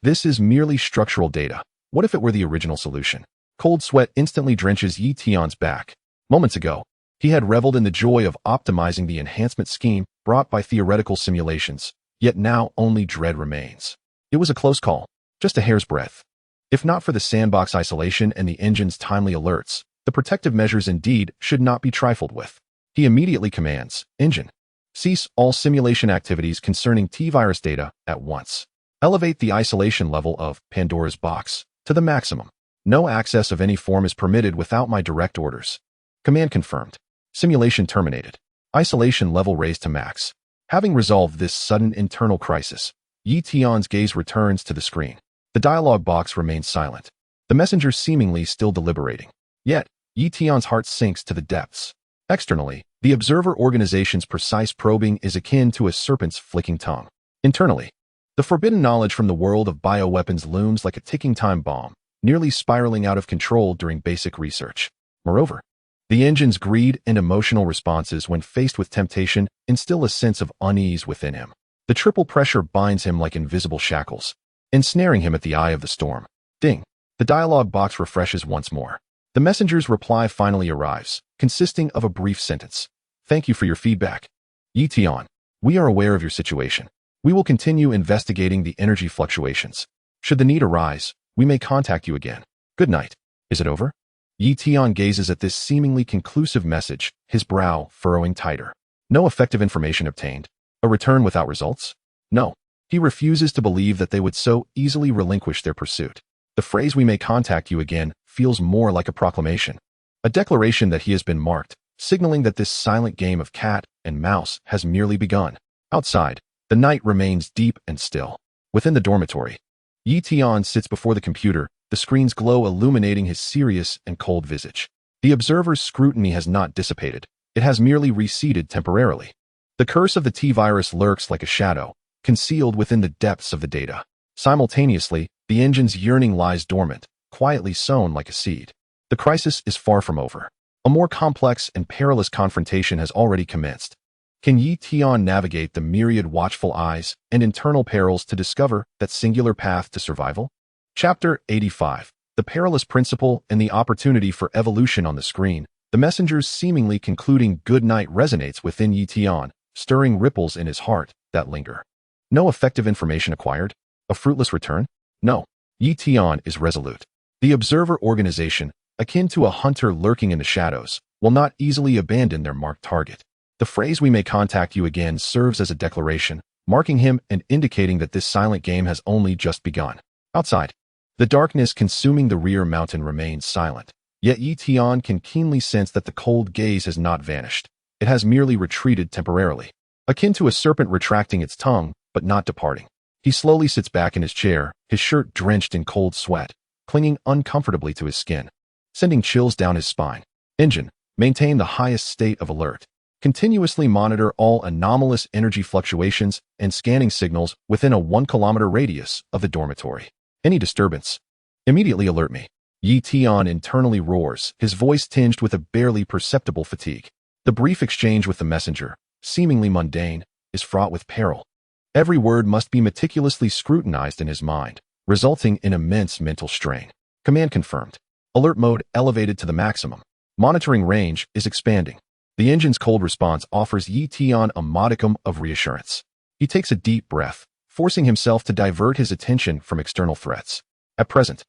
This is merely structural data. What if it were the original solution? Cold sweat instantly drenches Tian's back. Moments ago, he had reveled in the joy of optimizing the enhancement scheme brought by theoretical simulations, yet now only dread remains. It was a close call, just a hair's breadth. If not for the sandbox isolation and the engine's timely alerts, the protective measures indeed should not be trifled with. He immediately commands, Engine, cease all simulation activities concerning T-Virus data at once. Elevate the isolation level of Pandora's box to the maximum. No access of any form is permitted without my direct orders. Command confirmed. Simulation terminated. Isolation level raised to max. Having resolved this sudden internal crisis, Tian's gaze returns to the screen. The dialog box remains silent. The messenger seemingly still deliberating. Yet, Tian's heart sinks to the depths. Externally, the observer organization's precise probing is akin to a serpent's flicking tongue. Internally, the forbidden knowledge from the world of bioweapons looms like a ticking time bomb, nearly spiraling out of control during basic research. Moreover, The engine's greed and emotional responses when faced with temptation instill a sense of unease within him. The triple pressure binds him like invisible shackles, ensnaring him at the eye of the storm. Ding! The dialogue box refreshes once more. The messenger's reply finally arrives, consisting of a brief sentence. Thank you for your feedback. Tian, we are aware of your situation. We will continue investigating the energy fluctuations. Should the need arise, we may contact you again. Good night. Is it over? Tian gazes at this seemingly conclusive message, his brow furrowing tighter. No effective information obtained. A return without results? No. He refuses to believe that they would so easily relinquish their pursuit. The phrase "we may contact you again" feels more like a proclamation. A declaration that he has been marked, signaling that this silent game of cat and mouse has merely begun. Outside, the night remains deep and still. Within the dormitory, Tian sits before the computer, the screen's glow illuminating his serious and cold visage. The observer's scrutiny has not dissipated. It has merely receded temporarily. The curse of the T-virus lurks like a shadow, concealed within the depths of the data. Simultaneously, the engine's yearning lies dormant, quietly sown like a seed. The crisis is far from over. A more complex and perilous confrontation has already commenced. Can Tian navigate the myriad watchful eyes and internal perils to discover that singular path to survival? Chapter 85. The Perilous Principle and the Opportunity for Evolution. On the screen, the messenger's seemingly concluding good night resonates within Tian, stirring ripples in his heart that linger. No effective information acquired? A fruitless return? No. Tian is resolute. The observer organization, akin to a hunter lurking in the shadows, will not easily abandon their marked target. The phrase "we may contact you again" serves as a declaration, marking him and indicating that this silent game has only just begun. Outside, the darkness consuming the rear mountain remains silent, yet Tian can keenly sense that the cold gaze has not vanished. It has merely retreated temporarily, akin to a serpent retracting its tongue, but not departing. He slowly sits back in his chair, his shirt drenched in cold sweat, clinging uncomfortably to his skin, sending chills down his spine. Engine, maintain the highest state of alert. Continuously monitor all anomalous energy fluctuations and scanning signals within a 1-kilometer radius of the dormitory. Any disturbance? Immediately alert me. Tian internally roars, his voice tinged with a barely perceptible fatigue. The brief exchange with the messenger, seemingly mundane, is fraught with peril. Every word must be meticulously scrutinized in his mind, resulting in immense mental strain. Command confirmed. Alert mode elevated to the maximum. Monitoring range is expanding. The engine's cold response offers Tian a modicum of reassurance. He takes a deep breath, forcing himself to divert his attention from external threats. At present,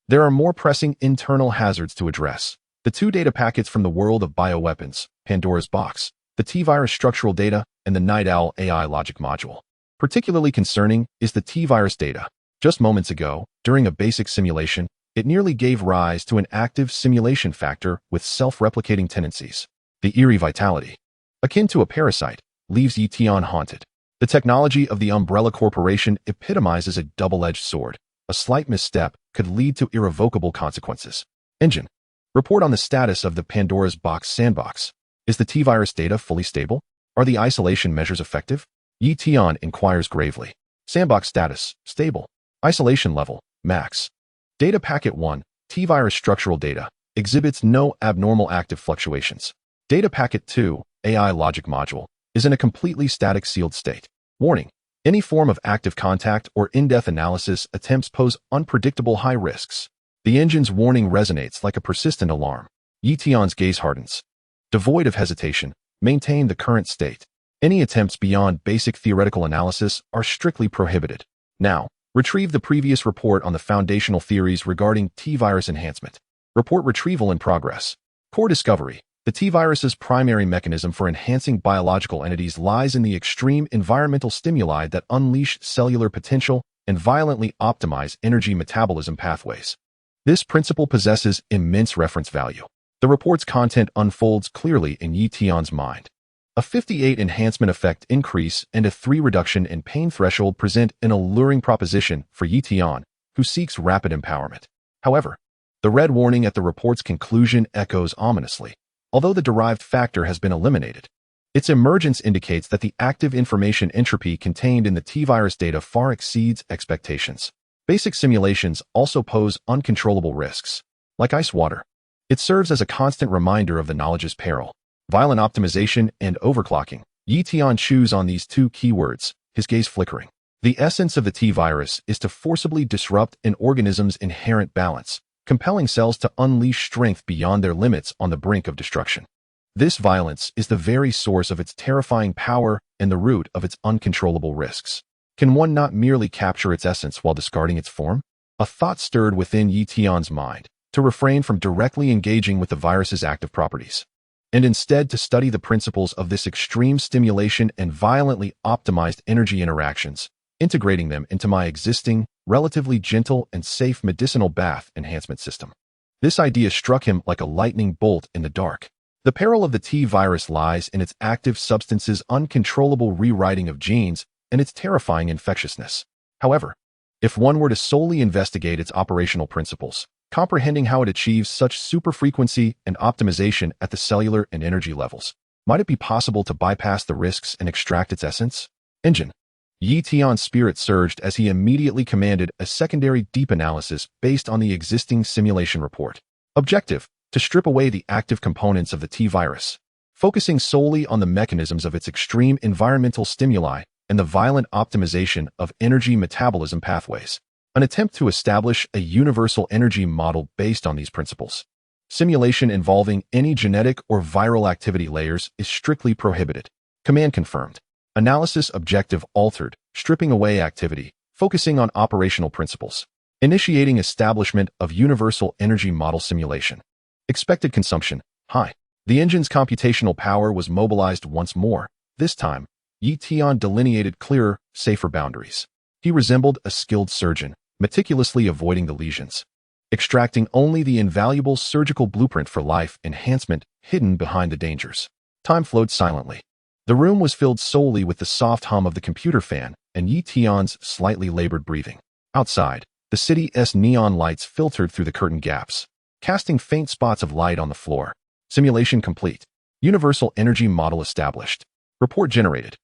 there are more pressing internal hazards to address. The 2 data packets from the world of bioweapons, Pandora's box, the T-virus structural data, and the Night Owl AI logic module. Particularly concerning is the T-virus data. Just moments ago, during a basic simulation, it nearly gave rise to an active simulation factor with self-replicating tendencies. The eerie vitality, akin to a parasite, leaves Tian haunted. The technology of the Umbrella Corporation epitomizes a double-edged sword. A slight misstep could lead to irrevocable consequences. Engine, report on the status of the Pandora's box sandbox. Is the T-virus data fully stable? Are the isolation measures effective? Tian inquires gravely. Sandbox status, stable. Isolation level, max. Data packet 1, T-virus structural data, exhibits no abnormal active fluctuations. Data packet 2, AI logic module, is in a completely static sealed state. Warning: any form of active contact or in-depth analysis attempts pose unpredictable high risks. The engine's warning resonates like a persistent alarm. Tian's gaze hardens. Devoid of hesitation, maintain the current state. Any attempts beyond basic theoretical analysis are strictly prohibited. Now, retrieve the previous report on the foundational theories regarding T-virus enhancement. Report retrieval in progress. Core discovery: the T-virus's primary mechanism for enhancing biological entities lies in the extreme environmental stimuli that unleash cellular potential and violently optimize energy metabolism pathways. This principle possesses immense reference value. The report's content unfolds clearly in Tian's mind. A 58 enhancement effect increase and a 3 reduction in pain threshold present an alluring proposition for Tian, who seeks rapid empowerment. However, the red warning at the report's conclusion echoes ominously. Although the derived factor has been eliminated, its emergence indicates that the active information entropy contained in the T-virus data far exceeds expectations. Basic simulations also pose uncontrollable risks, like ice water. It serves as a constant reminder of the knowledge's peril. Violent optimization and overclocking. Yi Tian chews on these two keywords, his gaze flickering. The essence of the T-virus is to forcibly disrupt an organism's inherent balance, compelling cells to unleash strength beyond their limits on the brink of destruction. This violence is the very source of its terrifying power and the root of its uncontrollable risks. Can one not merely capture its essence while discarding its form? A thought stirred within Yi Tian's mind, to refrain from directly engaging with the virus's active properties, and instead to study the principles of this extreme stimulation and violently optimized energy interactions, integrating them into my existing, relatively gentle and safe medicinal bath enhancement system. This idea struck him like a lightning bolt in the dark. The peril of the T-virus lies in its active substance's uncontrollable rewriting of genes and its terrifying infectiousness. However, if one were to solely investigate its operational principles, comprehending how it achieves such superfrequency and optimization at the cellular and energy levels, might it be possible to bypass the risks and extract its essence? Engine. Yi Tian's spirit surged as he immediately commanded a secondary deep analysis based on the existing simulation report. Objective: to strip away the active components of the T-virus, focusing solely on the mechanisms of its extreme environmental stimuli and the violent optimization of energy metabolism pathways. An attempt to establish a universal energy model based on these principles. Simulation involving any genetic or viral activity layers is strictly prohibited. Command confirmed. Analysis objective altered, stripping away activity, focusing on operational principles. Initiating establishment of universal energy model simulation. Expected consumption, high. The engine's computational power was mobilized once more. This time, Yi Tian delineated clearer, safer boundaries. He resembled a skilled surgeon, meticulously avoiding the lesions, extracting only the invaluable surgical blueprint for life enhancement hidden behind the dangers. Time flowed silently. The room was filled solely with the soft hum of the computer fan and Yi Tian's slightly labored breathing. Outside, the city's neon lights filtered through the curtain gaps, casting faint spots of light on the floor. Simulation complete. Universal energy model established. Report generated.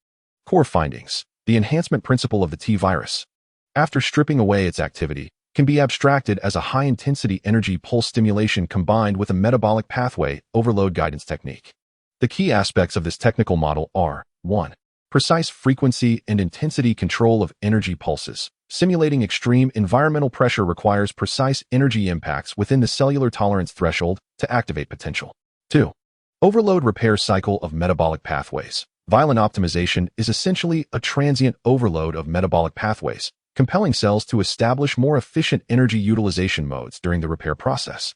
Core findings. The enhancement principle of the T-virus, after stripping away its activity, can be abstracted as a high-intensity energy pulse stimulation combined with a metabolic pathway overload guidance technique. The key aspects of this technical model are: 1. Precise frequency and intensity control of energy pulses. Simulating extreme environmental pressure requires precise energy impacts within the cellular tolerance threshold to activate potential. 2. Overload repair cycle of metabolic pathways. Violent optimization is essentially a transient overload of metabolic pathways, compelling cells to establish more efficient energy utilization modes during the repair process.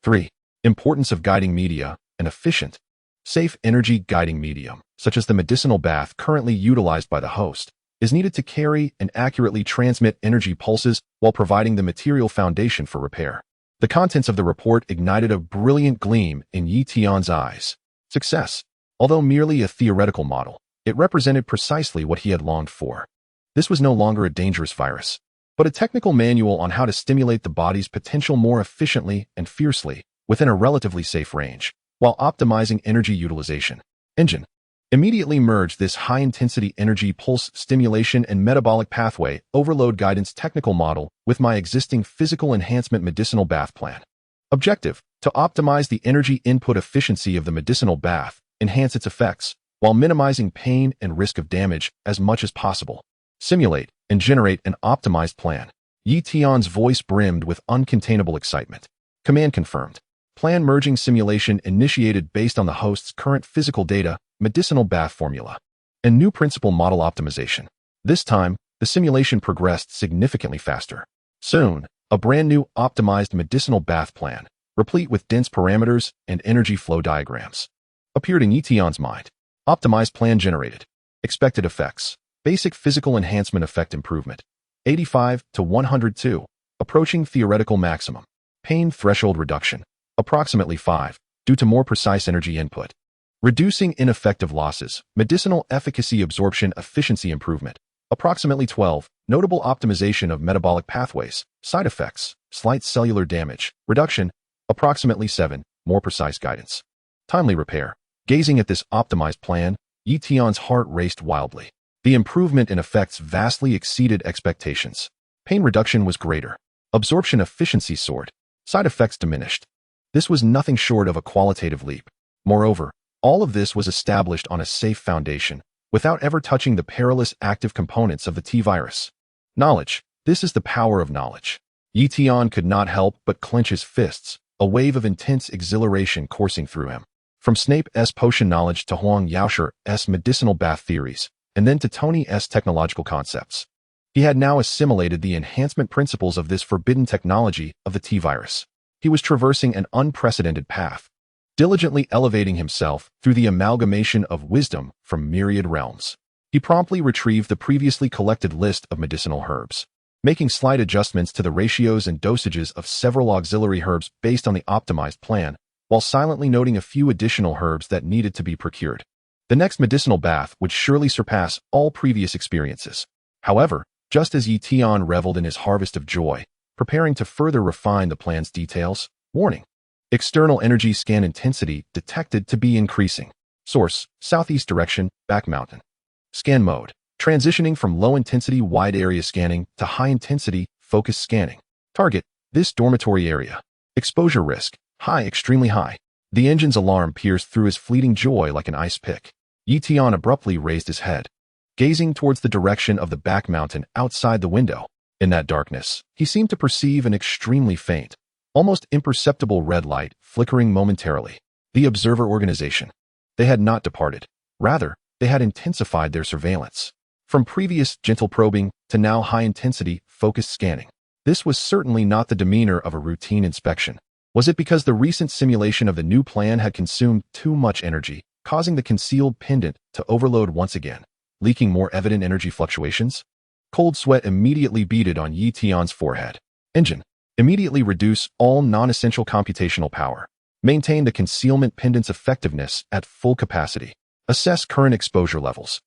3. Importance of guiding media. An efficient, safe energy guiding medium, such as the medicinal bath currently utilized by the host, is needed to carry and accurately transmit energy pulses while providing the material foundation for repair. The contents of the report ignited a brilliant gleam in Yi Tian's eyes. Success. Although merely a theoretical model, it represented precisely what he had longed for. This was no longer a dangerous virus, but a technical manual on how to stimulate the body's potential more efficiently and fiercely within a relatively safe range, while optimizing energy utilization. Engine. Immediately merge this high-intensity energy pulse stimulation and metabolic pathway overload guidance technical model with my existing physical enhancement medicinal bath plan. Objective: to optimize the energy input efficiency of the medicinal bath, enhance its effects, while minimizing pain and risk of damage as much as possible. Simulate and generate an optimized plan. Yi Tian's voice brimmed with uncontainable excitement. Command confirmed. Plan merging simulation initiated based on the host's current physical data, medicinal bath formula, and new principal model optimization. This time, the simulation progressed significantly faster. Soon, a brand new optimized medicinal bath plan, replete with dense parameters and energy flow diagrams, appeared in Yi Tian's mind. Optimized plan generated. Expected effects. Basic physical enhancement effect improvement. 85 to 102. Approaching theoretical maximum. Pain threshold reduction. Approximately 5, due to more precise energy input. Reducing ineffective losses. Medicinal efficacy absorption efficiency improvement. Approximately 12. Notable optimization of metabolic pathways. Side effects. Slight cellular damage. Reduction. Approximately 7. More precise guidance. Timely repair. Gazing at this optimized plan, Yi Tian's heart raced wildly. The improvement in effects vastly exceeded expectations. Pain reduction was greater. Absorption efficiency soared. Side effects diminished. This was nothing short of a qualitative leap. Moreover, all of this was established on a safe foundation, without ever touching the perilous active components of the T-virus. Knowledge. This is the power of knowledge. Tian could not help but clench his fists, a wave of intense exhilaration coursing through him. From Snape's potion knowledge to Huang Yaosher's medicinal bath theories, and then to Tony's technological concepts. He had now assimilated the enhancement principles of this forbidden technology of the T-virus. He was traversing an unprecedented path, diligently elevating himself through the amalgamation of wisdom from myriad realms. He promptly retrieved the previously collected list of medicinal herbs, making slight adjustments to the ratios and dosages of several auxiliary herbs based on the optimized plan, while silently noting a few additional herbs that needed to be procured. The next medicinal bath would surely surpass all previous experiences. However, just as Tian reveled in his harvest of joy, preparing to further refine the plan's details, warning. External energy scan intensity detected to be increasing. Source, southeast direction, back mountain. Scan mode, transitioning from low-intensity wide area scanning to high-intensity focused scanning. Target, this dormitory area. Exposure risk, high, extremely high. The engine's alarm pierced through his fleeting joy like an ice pick. Tian abruptly raised his head, gazing towards the direction of the back mountain outside the window. In that darkness, he seemed to perceive an extremely faint, almost imperceptible red light flickering momentarily. The observer organization. They had not departed. Rather, they had intensified their surveillance. From previous gentle probing to now high-intensity, focused scanning. This was certainly not the demeanor of a routine inspection. Was it because the recent simulation of the new plan had consumed too much energy, causing the concealed pendant to overload once again, leaking more evident energy fluctuations? Cold sweat immediately beaded on Tian's forehead. Engine. Immediately reduce all non-essential computational power. Maintain the concealment pendant's effectiveness at full capacity. Assess current exposure levels.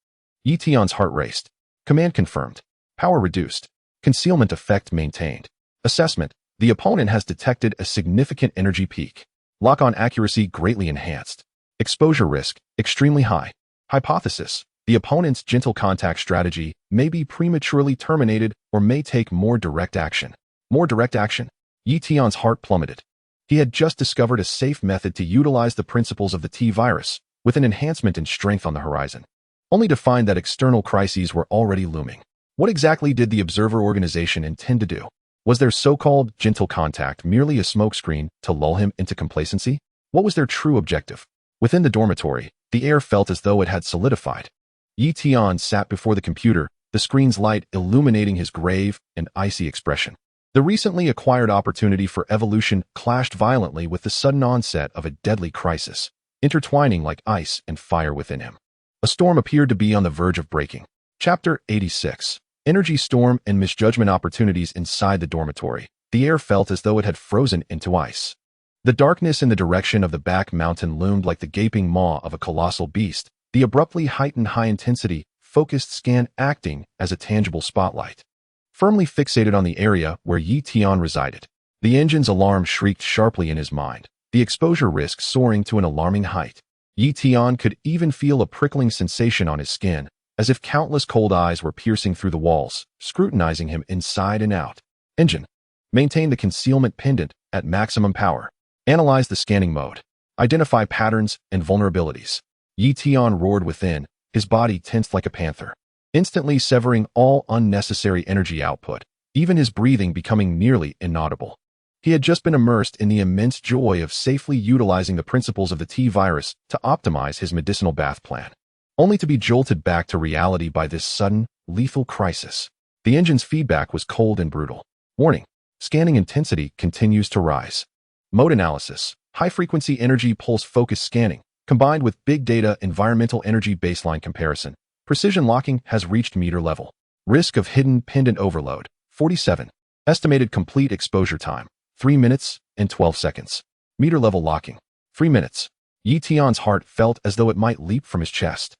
Tian's heart raced. Command confirmed. Power reduced. Concealment effect maintained. Assessment. The opponent has detected a significant energy peak. Lock-on accuracy greatly enhanced. Exposure risk, extremely high. Hypothesis. The opponent's gentle contact strategy may be prematurely terminated or may take more direct action. More direct action? Tian's heart plummeted. He had just discovered a safe method to utilize the principles of the T-virus, with an enhancement in strength on the horizon, only to find that external crises were already looming. What exactly did the observer organization intend to do? Was their so-called gentle contact merely a smokescreen to lull him into complacency? What was their true objective? Within the dormitory, the air felt as though it had solidified. Tian sat before the computer, the screen's light illuminating his grave and icy expression. The recently acquired opportunity for evolution clashed violently with the sudden onset of a deadly crisis, intertwining like ice and fire within him. A storm appeared to be on the verge of breaking. Chapter 86. Energy storm and misjudgment opportunities inside the dormitory. The air felt as though it had frozen into ice. The darkness in the direction of the back mountain loomed like the gaping maw of a colossal beast, the abruptly heightened high-intensity, focused scan acting as a tangible spotlight. Firmly fixated on the area where Tian resided, the engine's alarm shrieked sharply in his mind, the exposure risk soaring to an alarming height. Tian could even feel a prickling sensation on his skin, as if countless cold eyes were piercing through the walls, scrutinizing him inside and out. Engine. Maintain the concealment pendant at maximum power. Analyze the scanning mode. Identify patterns and vulnerabilities. Tian roared within, his body tensed like a panther, instantly severing all unnecessary energy output, even his breathing becoming nearly inaudible. He had just been immersed in the immense joy of safely utilizing the principles of the T-virus to optimize his medicinal bath plan, only to be jolted back to reality by this sudden, lethal crisis. The engine's feedback was cold and brutal. Warning. Scanning intensity continues to rise. Mode analysis. High-frequency energy pulse focus scanning, combined with big data environmental energy baseline comparison. Precision locking has reached meter level. Risk of hidden pendant overload, 47. Estimated complete exposure time, 3 minutes and 12 seconds. Meter level locking, 3 minutes. Tian's heart felt as though it might leap from his chest.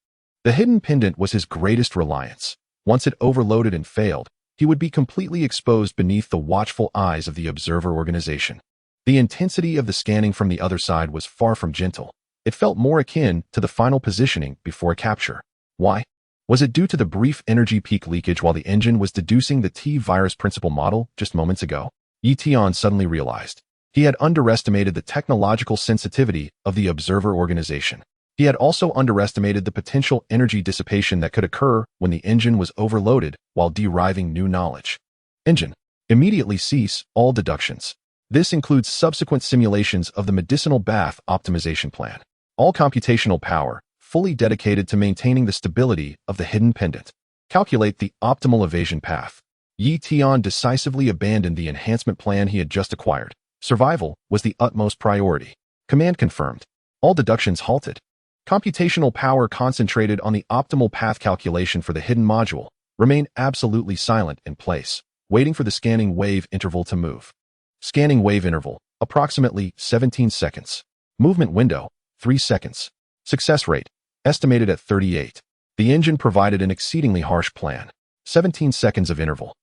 The hidden pendant was his greatest reliance. Once it overloaded and failed, he would be completely exposed beneath the watchful eyes of the observer organization. The intensity of the scanning from the other side was far from gentle. It felt more akin to the final positioning before capture. Why? Was it due to the brief energy peak leakage while the engine was deducing the T-virus principle model just moments ago? Tian suddenly realized. He had underestimated the technological sensitivity of the Observer organization. He had also underestimated the potential energy dissipation that could occur when the engine was overloaded while deriving new knowledge. Engine. Immediately cease all deductions. This includes subsequent simulations of the medicinal bath optimization plan. All computational power, fully dedicated to maintaining the stability of the hidden pendant. Calculate the optimal evasion path. Tian decisively abandoned the enhancement plan he had just acquired. Survival was the utmost priority. Command confirmed. All deductions halted. Computational power concentrated on the optimal path calculation for the hidden module remained absolutely silent in place, waiting for the scanning wave interval to move. Scanning wave interval, approximately 17 seconds. Movement window, 3 seconds. Success rate, estimated at 38. The engine provided an exceedingly harsh plan. 17 seconds of interval.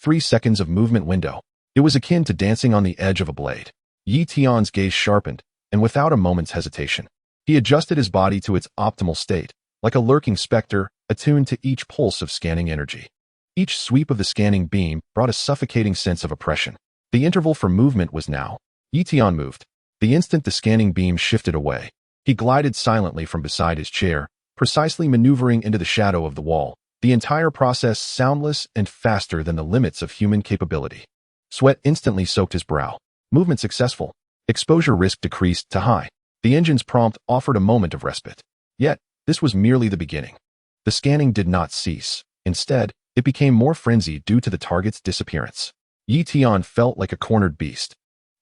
3 seconds of movement window. It was akin to dancing on the edge of a blade. Tian's gaze sharpened, and without a moment's hesitation, he adjusted his body to its optimal state, like a lurking specter, attuned to each pulse of scanning energy. Each sweep of the scanning beam brought a suffocating sense of oppression. The interval for movement was now. Tian moved. The instant the scanning beam shifted away, he glided silently from beside his chair, precisely maneuvering into the shadow of the wall, the entire process soundless and faster than the limits of human capability. Sweat instantly soaked his brow. Movement successful. Exposure risk decreased to high. The engine's prompt offered a moment of respite. Yet, this was merely the beginning. The scanning did not cease. Instead, it became more frenzied due to the target's disappearance. Tian felt like a cornered beast.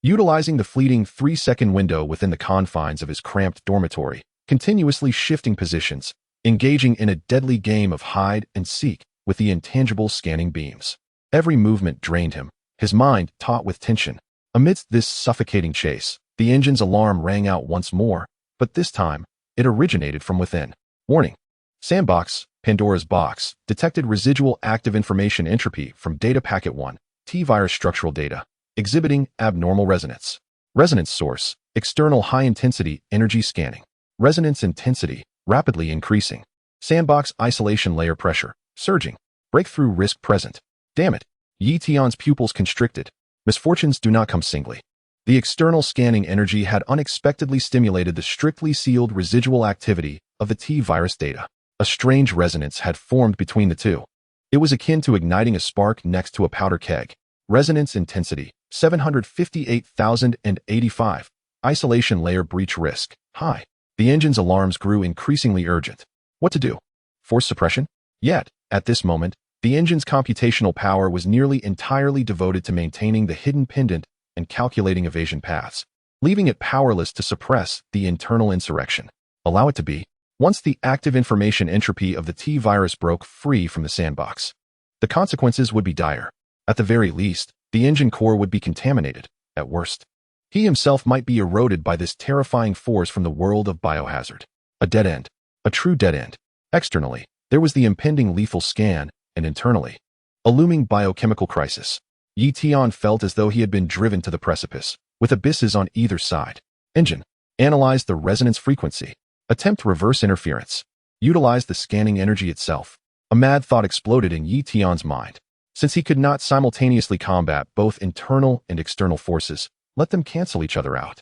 Utilizing the fleeting 3-second window within the confines of his cramped dormitory, continuously shifting positions, engaging in a deadly game of hide and seek with the intangible scanning beams. Every movement drained him, his mind taut with tension. Amidst this suffocating chase, the engine's alarm rang out once more, but this time, it originated from within. Warning. Sandbox, Pandora's box, detected residual active information entropy from data packet 1, T-virus structural data, exhibiting abnormal resonance. Resonance source, external high-intensity energy scanning. Resonance intensity, rapidly increasing. Sandbox isolation layer pressure, surging. Breakthrough risk present. Damn it. Tian's pupils constricted. Misfortunes do not come singly. The external scanning energy had unexpectedly stimulated the strictly sealed residual activity of the T-virus data. A strange resonance had formed between the two. It was akin to igniting a spark next to a powder keg. Resonance intensity, 758,085. Isolation layer breach risk, high. The engine's alarms grew increasingly urgent. What to do? Force suppression? Yet, at this moment, the engine's computational power was nearly entirely devoted to maintaining the hidden pendant and calculating evasion paths, leaving it powerless to suppress the internal insurrection. Allow it to be. Once the active information entropy of the T-virus broke free from the sandbox, the consequences would be dire. At the very least, the engine core would be contaminated. At worst, he himself might be eroded by this terrifying force from the world of biohazard. A dead end. A true dead end. Externally, there was the impending lethal scan, and internally, a looming biochemical crisis. Tian felt as though he had been driven to the precipice, with abysses on either side. Engine. Analyze the resonance frequency. Attempt reverse interference. Utilize the scanning energy itself. A mad thought exploded in Tian's mind. Since he could not simultaneously combat both internal and external forces, let them cancel each other out.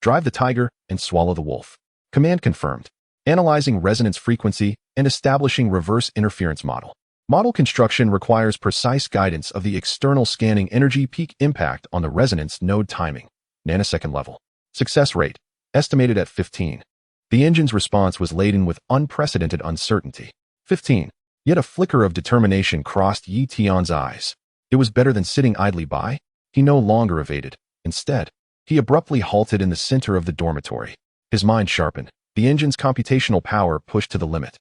Drive the tiger and swallow the wolf. Command confirmed. Analyzing resonance frequency and establishing reverse interference model. Model construction requires precise guidance of the external scanning energy peak impact on the resonance node timing, nanosecond level. Success rate, estimated at 15. The engine's response was laden with unprecedented uncertainty. 15. Yet a flicker of determination crossed Tian's eyes. It was better than sitting idly by. He no longer evaded. Instead, he abruptly halted in the center of the dormitory. His mind sharpened, the engine's computational power pushed to the limit.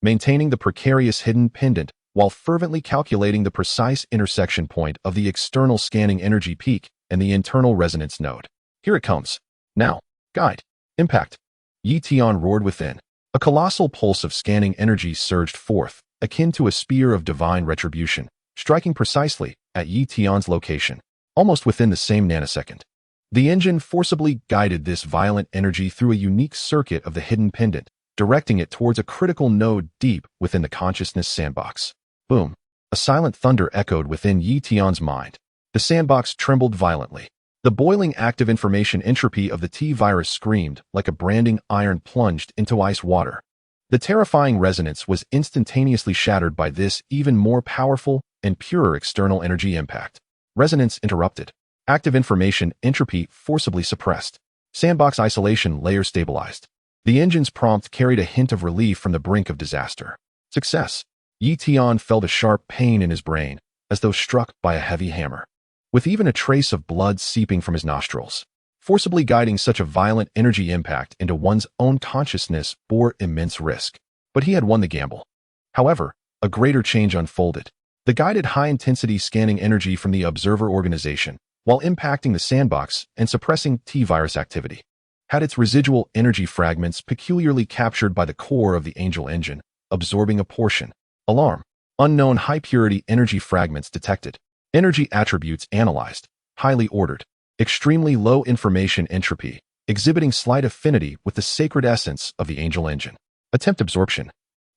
Maintaining the precarious hidden pendant while fervently calculating the precise intersection point of the external scanning energy peak and the internal resonance node. Here it comes. Now. Guide. Impact. Tian roared within. A colossal pulse of scanning energy surged forth, akin to a spear of divine retribution, striking precisely at Tian's location, almost within the same nanosecond. The engine forcibly guided this violent energy through a unique circuit of the hidden pendant, directing it towards a critical node deep within the consciousness sandbox. Boom. A silent thunder echoed within Tian's mind. The sandbox trembled violently. The boiling active information entropy of the T-virus screamed like a branding iron plunged into ice water. The terrifying resonance was instantaneously shattered by this even more powerful and purer external energy impact. Resonance interrupted. Active information entropy forcibly suppressed. Sandbox isolation layer stabilized. The engine's prompt carried a hint of relief from the brink of disaster. Success. Tian felt a sharp pain in his brain, as though struck by a heavy hammer, with even a trace of blood seeping from his nostrils. Forcibly guiding such a violent energy impact into one's own consciousness bore immense risk. But he had won the gamble. However, a greater change unfolded. The guided high-intensity scanning energy from the observer organization, while impacting the sandbox and suppressing T-virus activity, had its residual energy fragments peculiarly captured by the core of the Angel engine, absorbing a portion. Alarm. Unknown high-purity energy fragments detected. Energy attributes analyzed. Highly ordered. Extremely low information entropy, exhibiting slight affinity with the sacred essence of the Angel engine. Attempt absorption.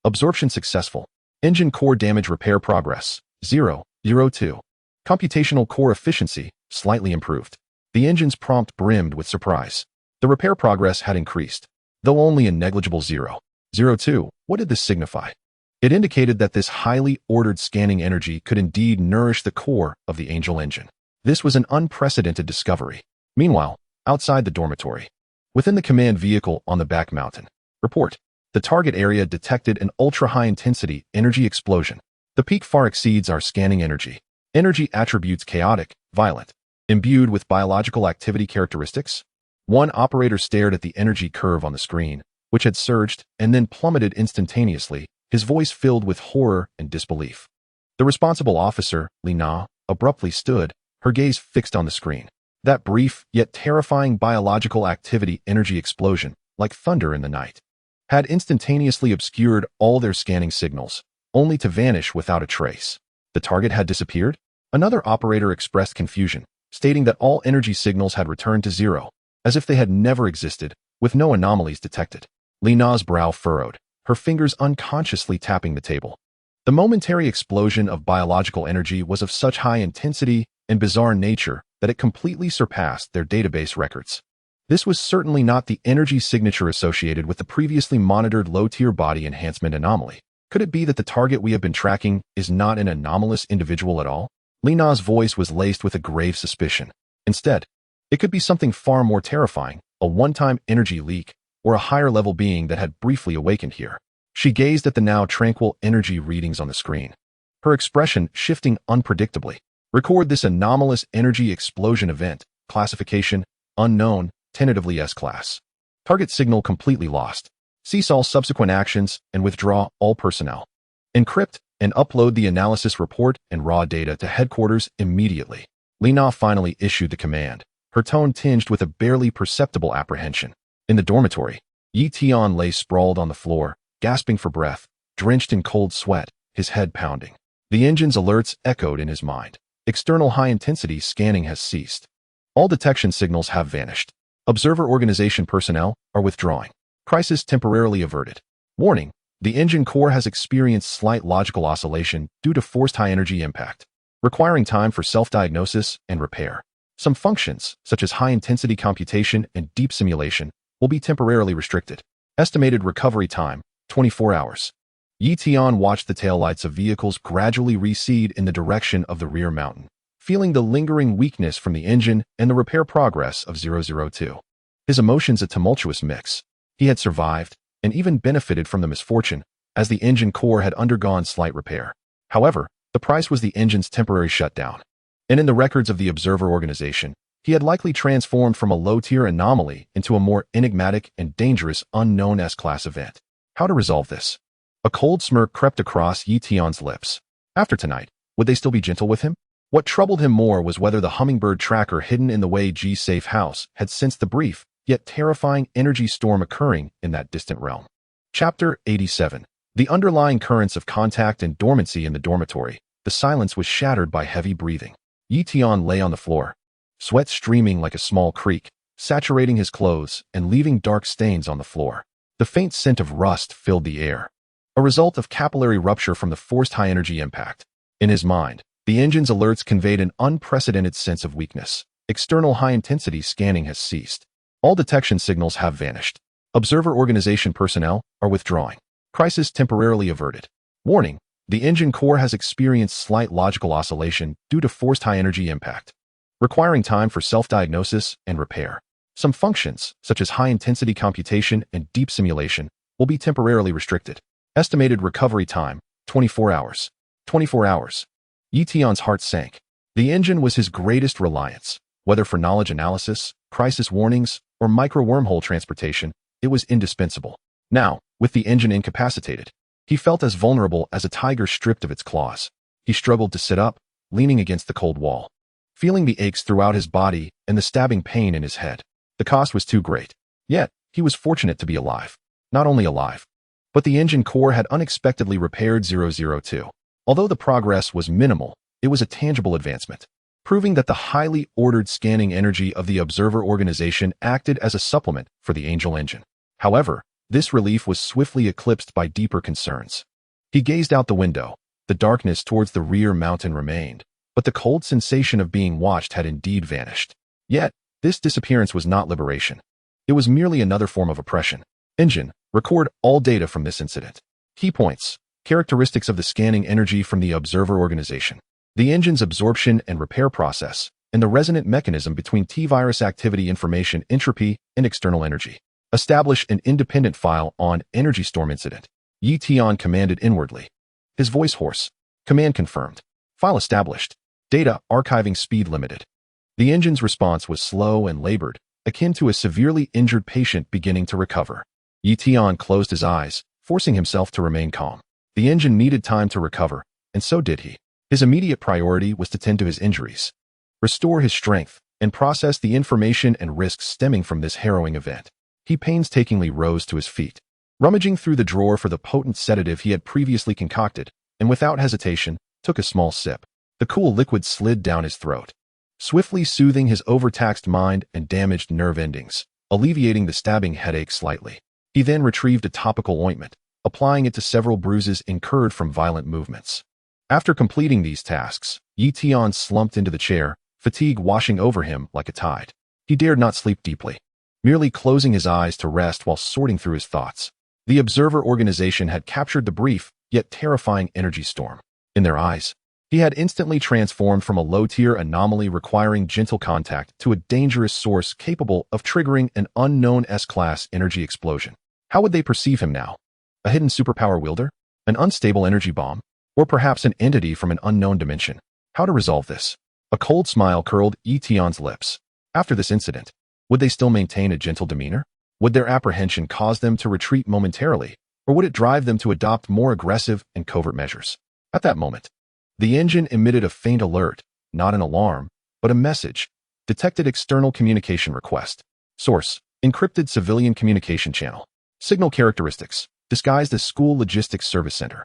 Absorption successful. Engine core damage repair progress, 0.02. Computational core efficiency, slightly improved. The engine's prompt brimmed with surprise. The repair progress had increased, though only a negligible 0.02. What did this signify? It indicated that this highly ordered scanning energy could indeed nourish the core of the Angel engine. This was an unprecedented discovery. Meanwhile, outside the dormitory, within the command vehicle on the back mountain. Report. The target area detected an ultra-high-intensity energy explosion. The peak far exceeds our scanning energy. Energy attributes chaotic, violent, imbued with biological activity characteristics. One operator stared at the energy curve on the screen, which had surged and then plummeted instantaneously, his voice filled with horror and disbelief. The responsible officer, Lina, abruptly stood, her gaze fixed on the screen. That brief, yet terrifying biological activity energy explosion, like thunder in the night, had instantaneously obscured all their scanning signals, only to vanish without a trace. The target had disappeared? Another operator expressed confusion, stating that all energy signals had returned to zero, as if they had never existed, with no anomalies detected. Lina's brow furrowed, her fingers unconsciously tapping the table. The momentary explosion of biological energy was of such high intensity and bizarre nature that it completely surpassed their database records. This was certainly not the energy signature associated with the previously monitored low-tier body enhancement anomaly. Could it be that the target we have been tracking is not an anomalous individual at all? Lina's voice was laced with a grave suspicion. Instead, it could be something far more terrifying, a one-time energy leak, or a higher-level being that had briefly awakened here. She gazed at the now tranquil energy readings on the screen, her expression shifting unpredictably. Record this anomalous energy explosion event. Classification, unknown, tentatively S-class. Target signal completely lost. Cease all subsequent actions and withdraw all personnel. Encrypt and upload the analysis report and raw data to headquarters immediately. Lina finally issued the command, her tone tinged with a barely perceptible apprehension. In the dormitory, Tian lay sprawled on the floor, gasping for breath, drenched in cold sweat, his head pounding. The engine's alerts echoed in his mind. External high-intensity scanning has ceased. All detection signals have vanished. Observer organization personnel are withdrawing. Crisis temporarily averted. Warning, the engine core has experienced slight logical oscillation due to forced high-energy impact, requiring time for self-diagnosis and repair. Some functions, such as high-intensity computation and deep simulation, will be temporarily restricted. Estimated recovery time, 24 hours. Tian watched the taillights of vehicles gradually recede in the direction of the rear mountain, feeling the lingering weakness from the engine and the repair progress of 002. His emotions a tumultuous mix. He had survived, and even benefited from the misfortune, as the engine core had undergone slight repair. However, the price was the engine's temporary shutdown. And in the records of the observer organization, he had likely transformed from a low-tier anomaly into a more enigmatic and dangerous unknown S-class event. How to resolve this? A cold smirk crept across Tian's lips. After tonight, would they still be gentle with him? What troubled him more was whether the hummingbird tracker hidden in the Wei Ji safe house had sensed the brief, yet terrifying energy storm occurring in that distant realm. Chapter 87. The underlying currents of contact and dormancy in the dormitory. The silence was shattered by heavy breathing. Tian lay on the floor, sweat streaming like a small creek, saturating his clothes and leaving dark stains on the floor. The faint scent of rust filled the air, a result of capillary rupture from the forced high-energy impact. In his mind, the engine's alerts conveyed an unprecedented sense of weakness. External high-intensity scanning has ceased. All detection signals have vanished. Observer organization personnel are withdrawing. Crisis temporarily averted. Warning: the engine core has experienced slight logical oscillation due to forced high-energy impact, requiring time for self-diagnosis and repair. Some functions, such as high-intensity computation and deep simulation, will be temporarily restricted. Estimated recovery time, 24 hours. 24 hours. Tian's heart sank. The engine was his greatest reliance. Whether for knowledge analysis, crisis warnings, or micro-wormhole transportation, it was indispensable. Now, with the engine incapacitated, he felt as vulnerable as a tiger stripped of its claws. He struggled to sit up, leaning against the cold wall, feeling the aches throughout his body and the stabbing pain in his head. The cost was too great. Yet, he was fortunate to be alive. Not only alive, but the engine core had unexpectedly repaired 002. Although the progress was minimal, it was a tangible advancement, proving that the highly ordered scanning energy of the observer organization acted as a supplement for the Angel engine. However, this relief was swiftly eclipsed by deeper concerns. He gazed out the window. The darkness towards the rear mountain remained, but the cold sensation of being watched had indeed vanished. Yet, this disappearance was not liberation. It was merely another form of oppression. Engine, record all data from this incident. Key points: characteristics of the scanning energy from the observer organization, the engine's absorption and repair process, and the resonant mechanism between T-virus activity information entropy and external energy. Establish an independent file on energy storm incident. Tian commanded inwardly. His voice hoarse. Command confirmed. File established. Data archiving speed limited. The engine's response was slow and labored, akin to a severely injured patient beginning to recover. Tian closed his eyes, forcing himself to remain calm. The engine needed time to recover, and so did he. His immediate priority was to tend to his injuries, restore his strength, and process the information and risks stemming from this harrowing event. He painstakingly rose to his feet, rummaging through the drawer for the potent sedative he had previously concocted, and without hesitation, took a small sip. The cool liquid slid down his throat, swiftly soothing his overtaxed mind and damaged nerve endings, alleviating the stabbing headache slightly. He then retrieved a topical ointment, applying it to several bruises incurred from violent movements. After completing these tasks, Tian slumped into the chair, fatigue washing over him like a tide. He dared not sleep deeply, merely closing his eyes to rest while sorting through his thoughts. The observer organization had captured the brief, yet terrifying energy storm. In their eyes, he had instantly transformed from a low-tier anomaly requiring gentle contact to a dangerous source capable of triggering an unknown S-class energy explosion. How would they perceive him now? A hidden superpower wielder? An unstable energy bomb? Or perhaps an entity from an unknown dimension? How to resolve this? A cold smile curled Tian's lips. After this incident, would they still maintain a gentle demeanor? Would their apprehension cause them to retreat momentarily, or would it drive them to adopt more aggressive and covert measures? At that moment, the engine emitted a faint alert, not an alarm, but a message. Detected external communication request. Source: encrypted civilian communication channel. Signal characteristics: disguised as school logistics service center.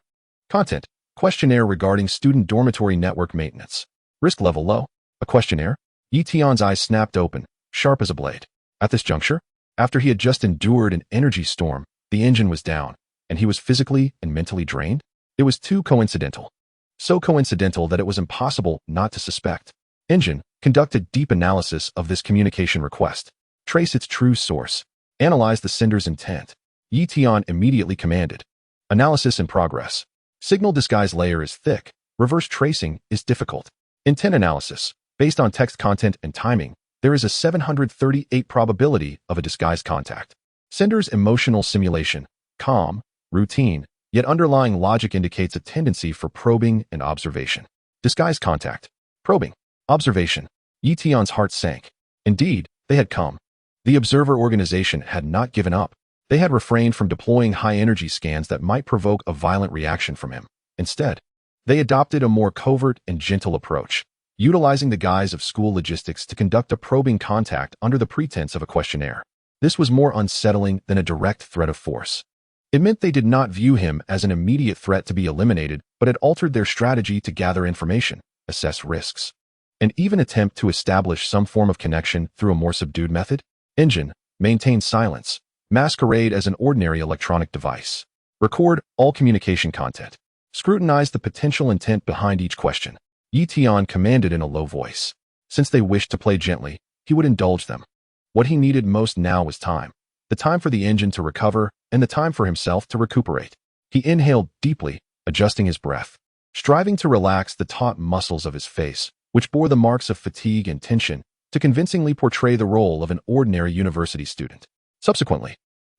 Content: questionnaire regarding student dormitory network maintenance. Risk level low. A questionnaire? Tian's eyes snapped open, sharp as a blade. At this juncture, after he had just endured an energy storm, the engine was down, and he was physically and mentally drained? It was too coincidental. So coincidental that it was impossible not to suspect. Engine, conduct a deep analysis of this communication request. Trace its true source. Analyze the sender's intent. Tian immediately commanded. Analysis in progress. Signal disguise layer is thick. Reverse tracing is difficult. Intent analysis. Based on text content and timing, there is a 738 probability of a disguised contact. Sender's emotional simulation. Calm, routine, yet underlying logic indicates a tendency for probing and observation. Disguised contact. Probing. Observation. Tian's heart sank. Indeed, they had come. The observer organization had not given up. They had refrained from deploying high-energy scans that might provoke a violent reaction from him. Instead, they adopted a more covert and gentle approach, utilizing the guise of school logistics to conduct a probing contact under the pretense of a questionnaire. This was more unsettling than a direct threat of force. It meant they did not view him as an immediate threat to be eliminated, but had altered their strategy to gather information, assess risks, and even attempt to establish some form of connection through a more subdued method. Engine, maintain silence. Masquerade as an ordinary electronic device. Record all communication content. Scrutinize the potential intent behind each question. Tian commanded in a low voice. Since they wished to play gently, he would indulge them. What he needed most now was time. The time for the engine to recover and the time for himself to recuperate. He inhaled deeply, adjusting his breath, striving to relax the taut muscles of his face, which bore the marks of fatigue and tension, to convincingly portray the role of an ordinary university student. Subsequently,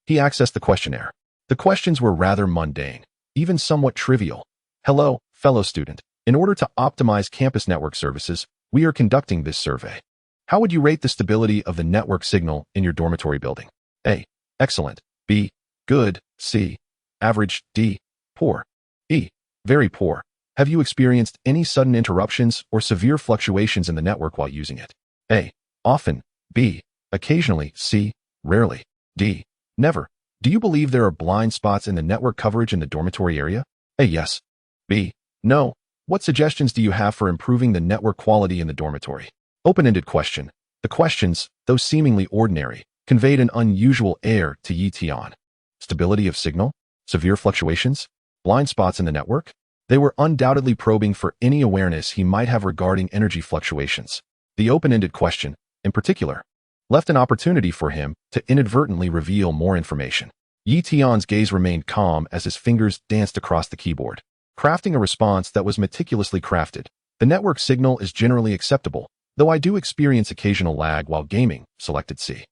he accessed the questionnaire. The questions were rather mundane, even somewhat trivial. Hello, fellow student. In order to optimize campus network services, we are conducting this survey. How would you rate the stability of the network signal in your dormitory building? A. Excellent. B. Good. C. Average. D. Poor. E. Very poor. Have you experienced any sudden interruptions or severe fluctuations in the network while using it? A. Often. B. Occasionally. C. Rarely. D. Never. Do you believe there are blind spots in the network coverage in the dormitory area? A. Yes. B. No. What suggestions do you have for improving the network quality in the dormitory? Open-ended question. The questions, though seemingly ordinary, conveyed an unusual air to Tian. Stability of signal? Severe fluctuations? Blind spots in the network? They were undoubtedly probing for any awareness he might have regarding energy fluctuations. The open-ended question, in particular, left an opportunity for him to inadvertently reveal more information. Tian's gaze remained calm as his fingers danced across the keyboard, crafting a response that was meticulously crafted. The network signal is generally acceptable, though I do experience occasional lag while gaming. Selected C.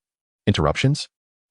Interruptions?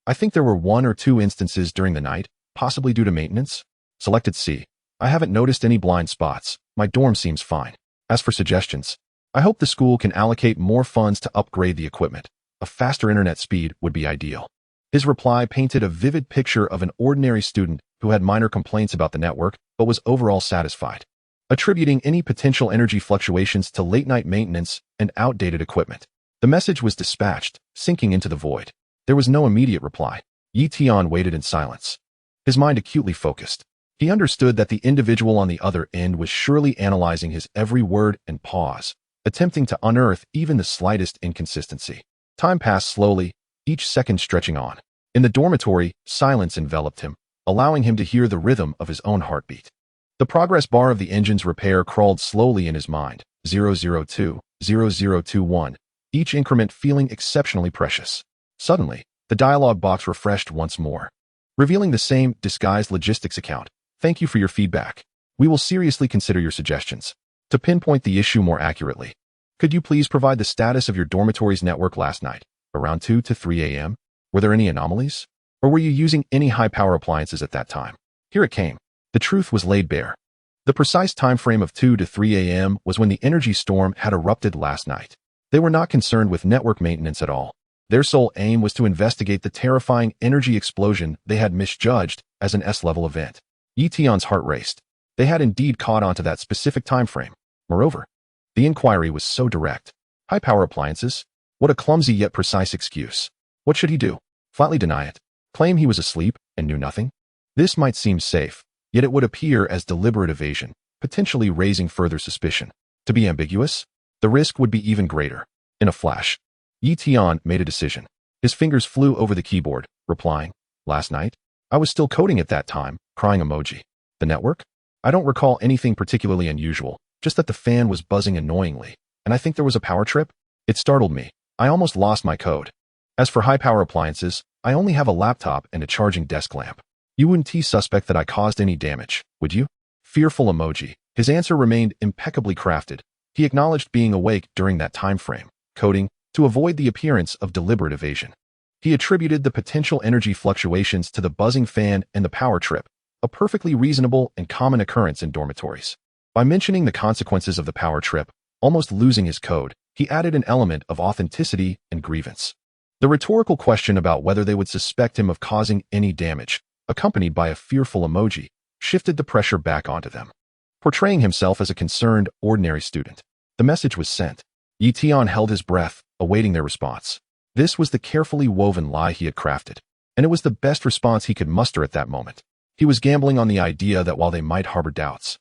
I think there were 1 or 2 instances during the night, possibly due to maintenance. Selected C. I haven't noticed any blind spots. My dorm seems fine. As for suggestions, I hope the school can allocate more funds to upgrade the equipment. A faster internet speed would be ideal. His reply painted a vivid picture of an ordinary student who had minor complaints about the network but was overall satisfied, attributing any potential energy fluctuations to late-night maintenance and outdated equipment. The message was dispatched, sinking into the void. There was no immediate reply. Tian waited in silence, his mind acutely focused. He understood that the individual on the other end was surely analyzing his every word and pause, attempting to unearth even the slightest inconsistency. Time passed slowly, each second stretching on. In the dormitory, silence enveloped him, allowing him to hear the rhythm of his own heartbeat. The progress bar of the engine's repair crawled slowly in his mind, 002, 0021, each increment feeling exceptionally precious. Suddenly, the dialog box refreshed once more, revealing the same disguised logistics account. Thank you for your feedback. We will seriously consider your suggestions. To pinpoint the issue more accurately, could you please provide the status of your dormitory's network last night, around 2 to 3 a.m.? Were there any anomalies? Or were you using any high-power appliances at that time? Here it came. The truth was laid bare. The precise time frame of 2 to 3 a.m. was when the energy storm had erupted last night. They were not concerned with network maintenance at all. Their sole aim was to investigate the terrifying energy explosion they had misjudged as an S-level event. Tian's heart raced. They had indeed caught on to that specific time frame. Moreover, the inquiry was so direct. High-power appliances? What a clumsy yet precise excuse. What should he do? Flatly deny it? Claim he was asleep and knew nothing? This might seem safe, yet it would appear as deliberate evasion, potentially raising further suspicion. To be ambiguous? The risk would be even greater. In a flash, Tian made a decision. His fingers flew over the keyboard, replying, "Last night? I was still coding at that time," crying emoji. The network? I don't recall anything particularly unusual, just that the fan was buzzing annoyingly, and I think there was a power trip. It startled me. I almost lost my code. As for high-power appliances, I only have a laptop and a charging desk lamp. You wouldn't suspect that I caused any damage, would you? Fearful emoji. His answer remained impeccably crafted. He acknowledged being awake during that time frame, coding, to avoid the appearance of deliberate evasion. He attributed the potential energy fluctuations to the buzzing fan and the power trip, a perfectly reasonable and common occurrence in dormitories. By mentioning the consequences of the power trip, almost losing his code, he added an element of authenticity and grievance. The rhetorical question about whether they would suspect him of causing any damage, accompanied by a fearful emoji, shifted the pressure back onto them. Portraying himself as a concerned, ordinary student, the message was sent. Tian held his breath, awaiting their response. This was the carefully woven lie he had crafted, and it was the best response he could muster at that moment. He was gambling on the idea that while they might harbor doubts,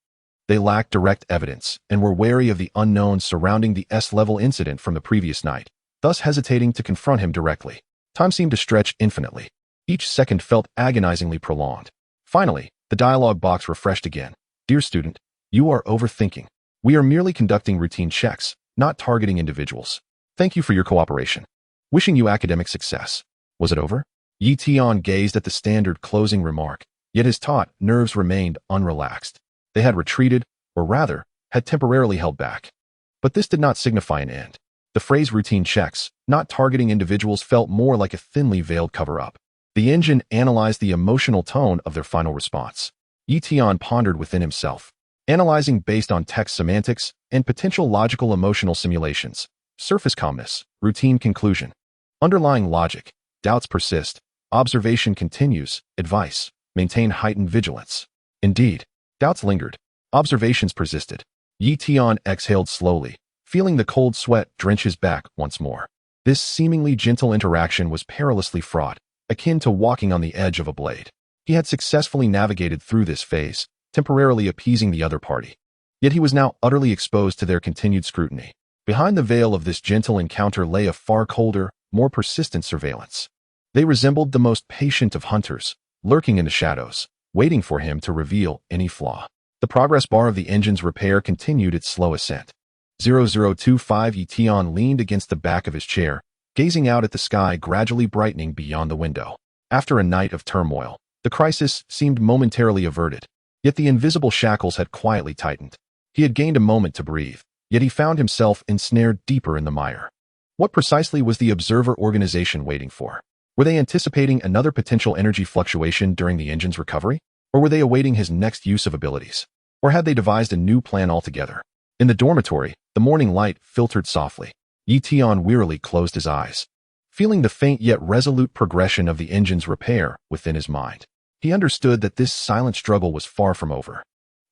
they lacked direct evidence and were wary of the unknown surrounding the S-level incident from the previous night, thus hesitating to confront him directly. Time seemed to stretch infinitely. Each second felt agonizingly prolonged. Finally, the dialog box refreshed again. "Dear student, you are overthinking. We are merely conducting routine checks. not targeting individuals. Thank you for your cooperation. Wishing you academic success. Was it over? Tian gazed at the standard closing remark, yet his taut nerves remained unrelaxed. They had retreated, or rather, had temporarily held back. But this did not signify an end. The phrase routine checks, not targeting individuals, felt more like a thinly veiled cover-up. The engine analyzed the emotional tone of their final response. Tian pondered within himself, analyzing based on text semantics and potential logical emotional simulations. Surface calmness, routine conclusion. Underlying logic, doubts persist. Observation continues. Advice, maintain heightened vigilance. Indeed, doubts lingered. Observations persisted. Tian exhaled slowly, feeling the cold sweat drench his back once more. This seemingly gentle interaction was perilously fraught, akin to walking on the edge of a blade. He had successfully navigated through this phase, temporarily appeasing the other party. Yet he was now utterly exposed to their continued scrutiny. Behind the veil of this gentle encounter lay a far colder, more persistent surveillance. They resembled the most patient of hunters, lurking in the shadows, waiting for him to reveal any flaw. The progress bar of the engine's repair continued its slow ascent. 0025 Tian leaned against the back of his chair, gazing out at the sky gradually brightening beyond the window. After a night of turmoil, the crisis seemed momentarily averted, yet the invisible shackles had quietly tightened. He had gained a moment to breathe, yet he found himself ensnared deeper in the mire. What precisely was the observer organization waiting for? Were they anticipating another potential energy fluctuation during the engine's recovery? Or were they awaiting his next use of abilities? Or had they devised a new plan altogether? In the dormitory, the morning light filtered softly. Tian wearily closed his eyes, feeling the faint yet resolute progression of the engine's repair within his mind. He understood that this silent struggle was far from over.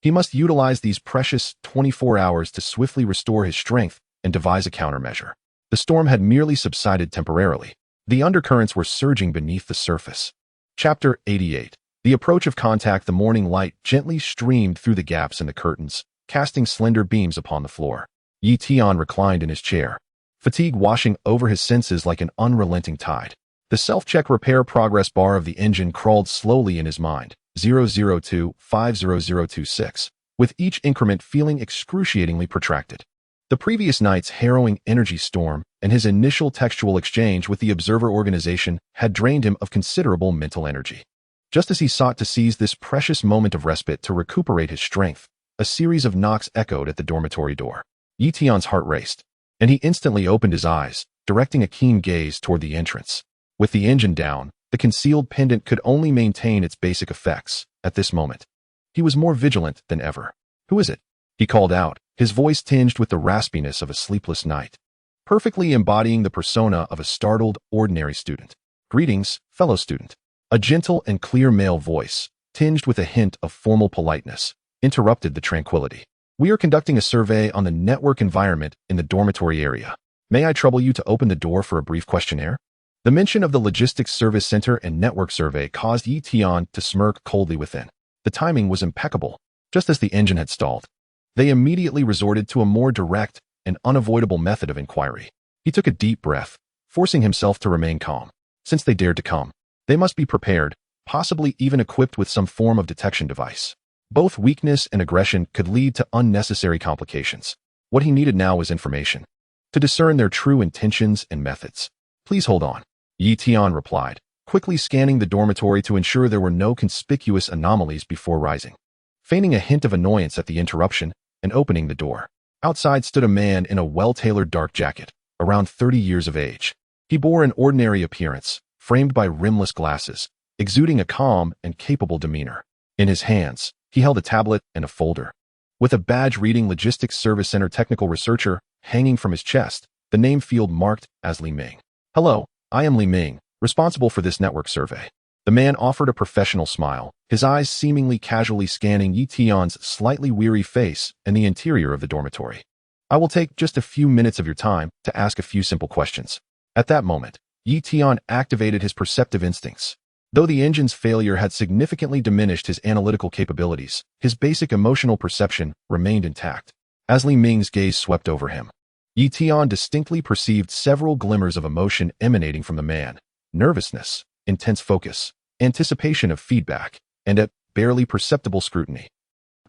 He must utilize these precious 24 hours to swiftly restore his strength and devise a countermeasure. The storm had merely subsided temporarily. The undercurrents were surging beneath the surface. Chapter 88. The approach of contact. The morning light gently streamed through the gaps in the curtains, casting slender beams upon the floor. Tian reclined in his chair, fatigue washing over his senses like an unrelenting tide. The self-check repair progress bar of the engine crawled slowly in his mind, 002-50026, with each increment feeling excruciatingly protracted. The previous night's harrowing energy storm and his initial textual exchange with the observer organization had drained him of considerable mental energy. Just as he sought to seize this precious moment of respite to recuperate his strength, a series of knocks echoed at the dormitory door. Tian's heart raced, and he instantly opened his eyes, directing a keen gaze toward the entrance. With the engine down, the concealed pendant could only maintain its basic effects at this moment. He was more vigilant than ever. "Who is it?" he called out, his voice tinged with the raspiness of a sleepless night, perfectly embodying the persona of a startled, ordinary student. "Greetings, fellow student." A gentle and clear male voice, tinged with a hint of formal politeness, interrupted the tranquility. "We are conducting a survey on the network environment in the dormitory area. May I trouble you to open the door for a brief questionnaire?" The mention of the Logistics Service Center and Network Survey caused Tian to smirk coldly within. The timing was impeccable. Just as the engine had stalled, they immediately resorted to a more direct and unavoidable method of inquiry. He took a deep breath, forcing himself to remain calm. Since they dared to come, they must be prepared, possibly even equipped with some form of detection device. Both weakness and aggression could lead to unnecessary complications. What he needed now was information, to discern their true intentions and methods. "Please hold on," Tian replied, quickly scanning the dormitory to ensure there were no conspicuous anomalies before rising. Feigning a hint of annoyance at the interruption and opening the door, outside stood a man in a well-tailored dark jacket, around 30 years of age. He bore an ordinary appearance, framed by rimless glasses, exuding a calm and capable demeanor. In his hands, he held a tablet and a folder. With a badge reading Logistics Service Center Technical Researcher hanging from his chest, the name field marked as Li Ming. "Hello, I am Li Ming, responsible for this network survey." The man offered a professional smile, his eyes seemingly casually scanning Tian's slightly weary face and the interior of the dormitory. "I will take just a few minutes of your time to ask a few simple questions." At that moment, Tian activated his perceptive instincts. Though the engine's failure had significantly diminished his analytical capabilities, his basic emotional perception remained intact. As Li Ming's gaze swept over him, Tian distinctly perceived several glimmers of emotion emanating from the man: nervousness, intense focus, anticipation of feedback, and a barely perceptible scrutiny.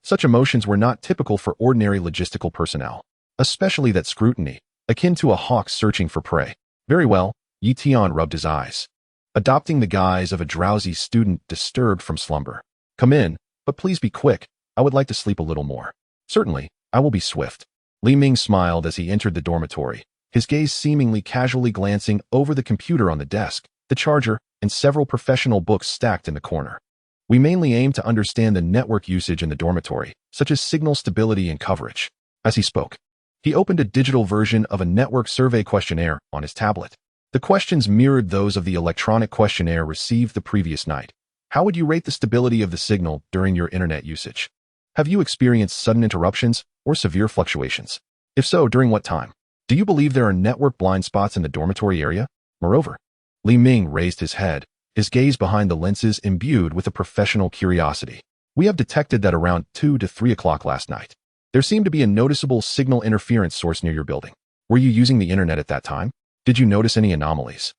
Such emotions were not typical for ordinary logistical personnel. especially that scrutiny, akin to a hawk searching for prey. Very well, Yi Tian rubbed his eyes, adopting the guise of a drowsy student disturbed from slumber. Come in, but please be quick. I would like to sleep a little more. Certainly, I will be swift. Li Ming smiled as he entered the dormitory, his gaze seemingly casually glancing over the computer on the desk, the charger, and several professional books stacked in the corner. We mainly aim to understand the network usage in the dormitory, such as signal stability and coverage. As he spoke, he opened a digital version of a network survey questionnaire on his tablet. The questions mirrored those of the electronic questionnaire received the previous night. How would you rate the stability of the signal during your internet usage? Have you experienced sudden interruptions or severe fluctuations? If so, during what time? Do you believe there are network blind spots in the dormitory area? Moreover, Li Ming raised his head, his gaze behind the lenses imbued with a professional curiosity. We have detected that around 2 to 3 o'clock last night, there seemed to be a noticeable signal interference source near your building. Were you using the internet at that time? Did you notice any anomalies,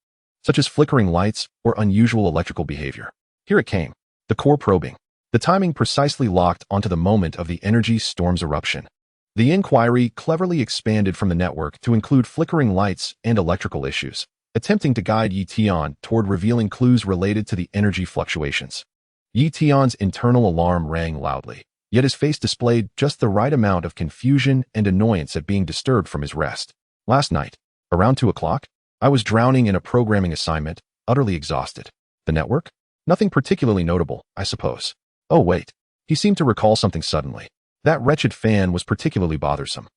such as flickering lights or unusual electrical behavior? Here it came, the core probing. The timing precisely locked onto the moment of the energy storm's eruption. The inquiry cleverly expanded from the network to include flickering lights and electrical issues, attempting to guide Yi Tian toward revealing clues related to the energy fluctuations. Yi Tian's internal alarm rang loudly, yet his face displayed just the right amount of confusion and annoyance at being disturbed from his rest. Last night, around 2 o'clock, I was drowning in a programming assignment, utterly exhausted. The network? Nothing particularly notable, I suppose. Oh wait, he seemed to recall something suddenly. That wretched fan was particularly bothersome,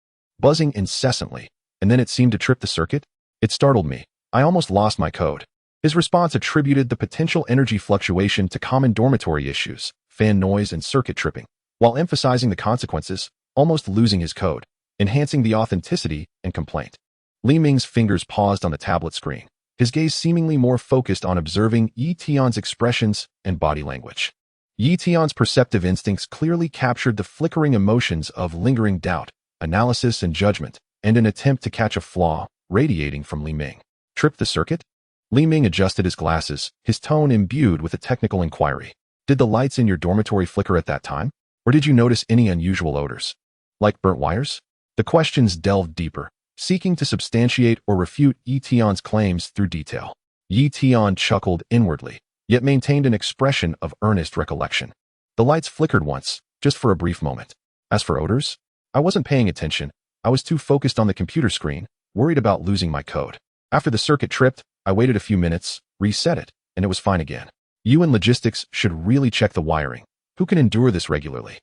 buzzing incessantly, and then it seemed to trip the circuit. It startled me. I almost lost my code. His response attributed the potential energy fluctuation to common dormitory issues, fan noise and circuit tripping, while emphasizing the consequences, almost losing his code, enhancing the authenticity and complaint. Li Ming's fingers paused on the tablet screen, his gaze seemingly more focused on observing Yi Tian's expressions and body language. Yi Tian's perceptive instincts clearly captured the flickering emotions of lingering doubt, analysis and judgment, and an attempt to catch a flaw radiating from Li Ming. Trip the circuit? Li Ming adjusted his glasses, his tone imbued with a technical inquiry. Did the lights in your dormitory flicker at that time? Or did you notice any unusual odors? Like burnt wires? The questions delved deeper, seeking to substantiate or refute Yi Tian's claims through detail. Yi Tian chuckled inwardly, yet maintained an expression of earnest recollection. The lights flickered once, just for a brief moment. As for odors, I wasn't paying attention. I was too focused on the computer screen, worried about losing my code. After the circuit tripped, I waited a few minutes, reset it, and it was fine again. You in logistics should really check the wiring. Who can endure this regularly?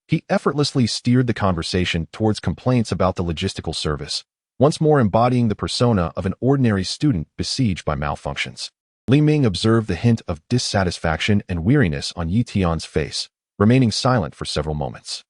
He effortlessly steered the conversation towards complaints about the logistical service, once more embodying the persona of an ordinary student besieged by malfunctions. Li Ming observed the hint of dissatisfaction and weariness on Yi Tian's face, remaining silent for several moments.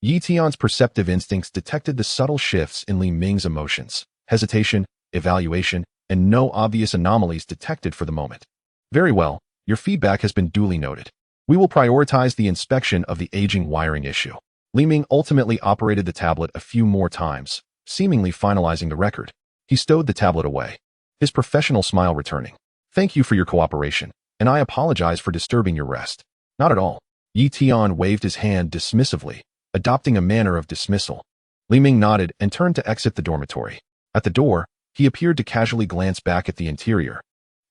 Yi Tian's perceptive instincts detected the subtle shifts in Li Ming's emotions, hesitation, evaluation, and no obvious anomalies detected for the moment. Very well, your feedback has been duly noted. We will prioritize the inspection of the aging wiring issue. Li Ming ultimately operated the tablet a few more times, seemingly finalizing the record. He stowed the tablet away, his professional smile returning. Thank you for your cooperation, and I apologize for disturbing your rest. Not at all. Yi Tian waved his hand dismissively, adopting a manner of dismissal. Li Ming nodded and turned to exit the dormitory. At the door, he appeared to casually glance back at the interior,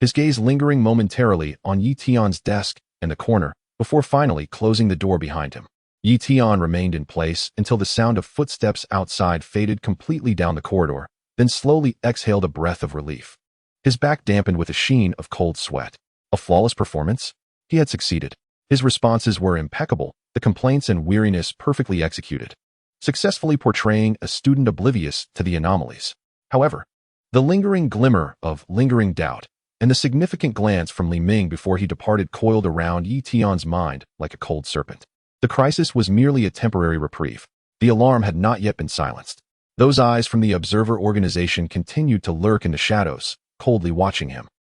his gaze lingering momentarily on Yi Tian's desk in the corner, before finally closing the door behind him. Yi Tian remained in place until the sound of footsteps outside faded completely down the corridor, then slowly exhaled a breath of relief. His back dampened with a sheen of cold sweat. A flawless performance? He had succeeded. His responses were impeccable, the complaints and weariness perfectly executed, successfully portraying a student oblivious to the anomalies. However, the lingering glimmer of lingering doubt and the significant glance from Li Ming before he departed coiled around Yi Tian's mind like a cold serpent. The crisis was merely a temporary reprieve. The alarm had not yet been silenced. Those eyes from the observer organization continued to lurk in the shadows, coldly watching him.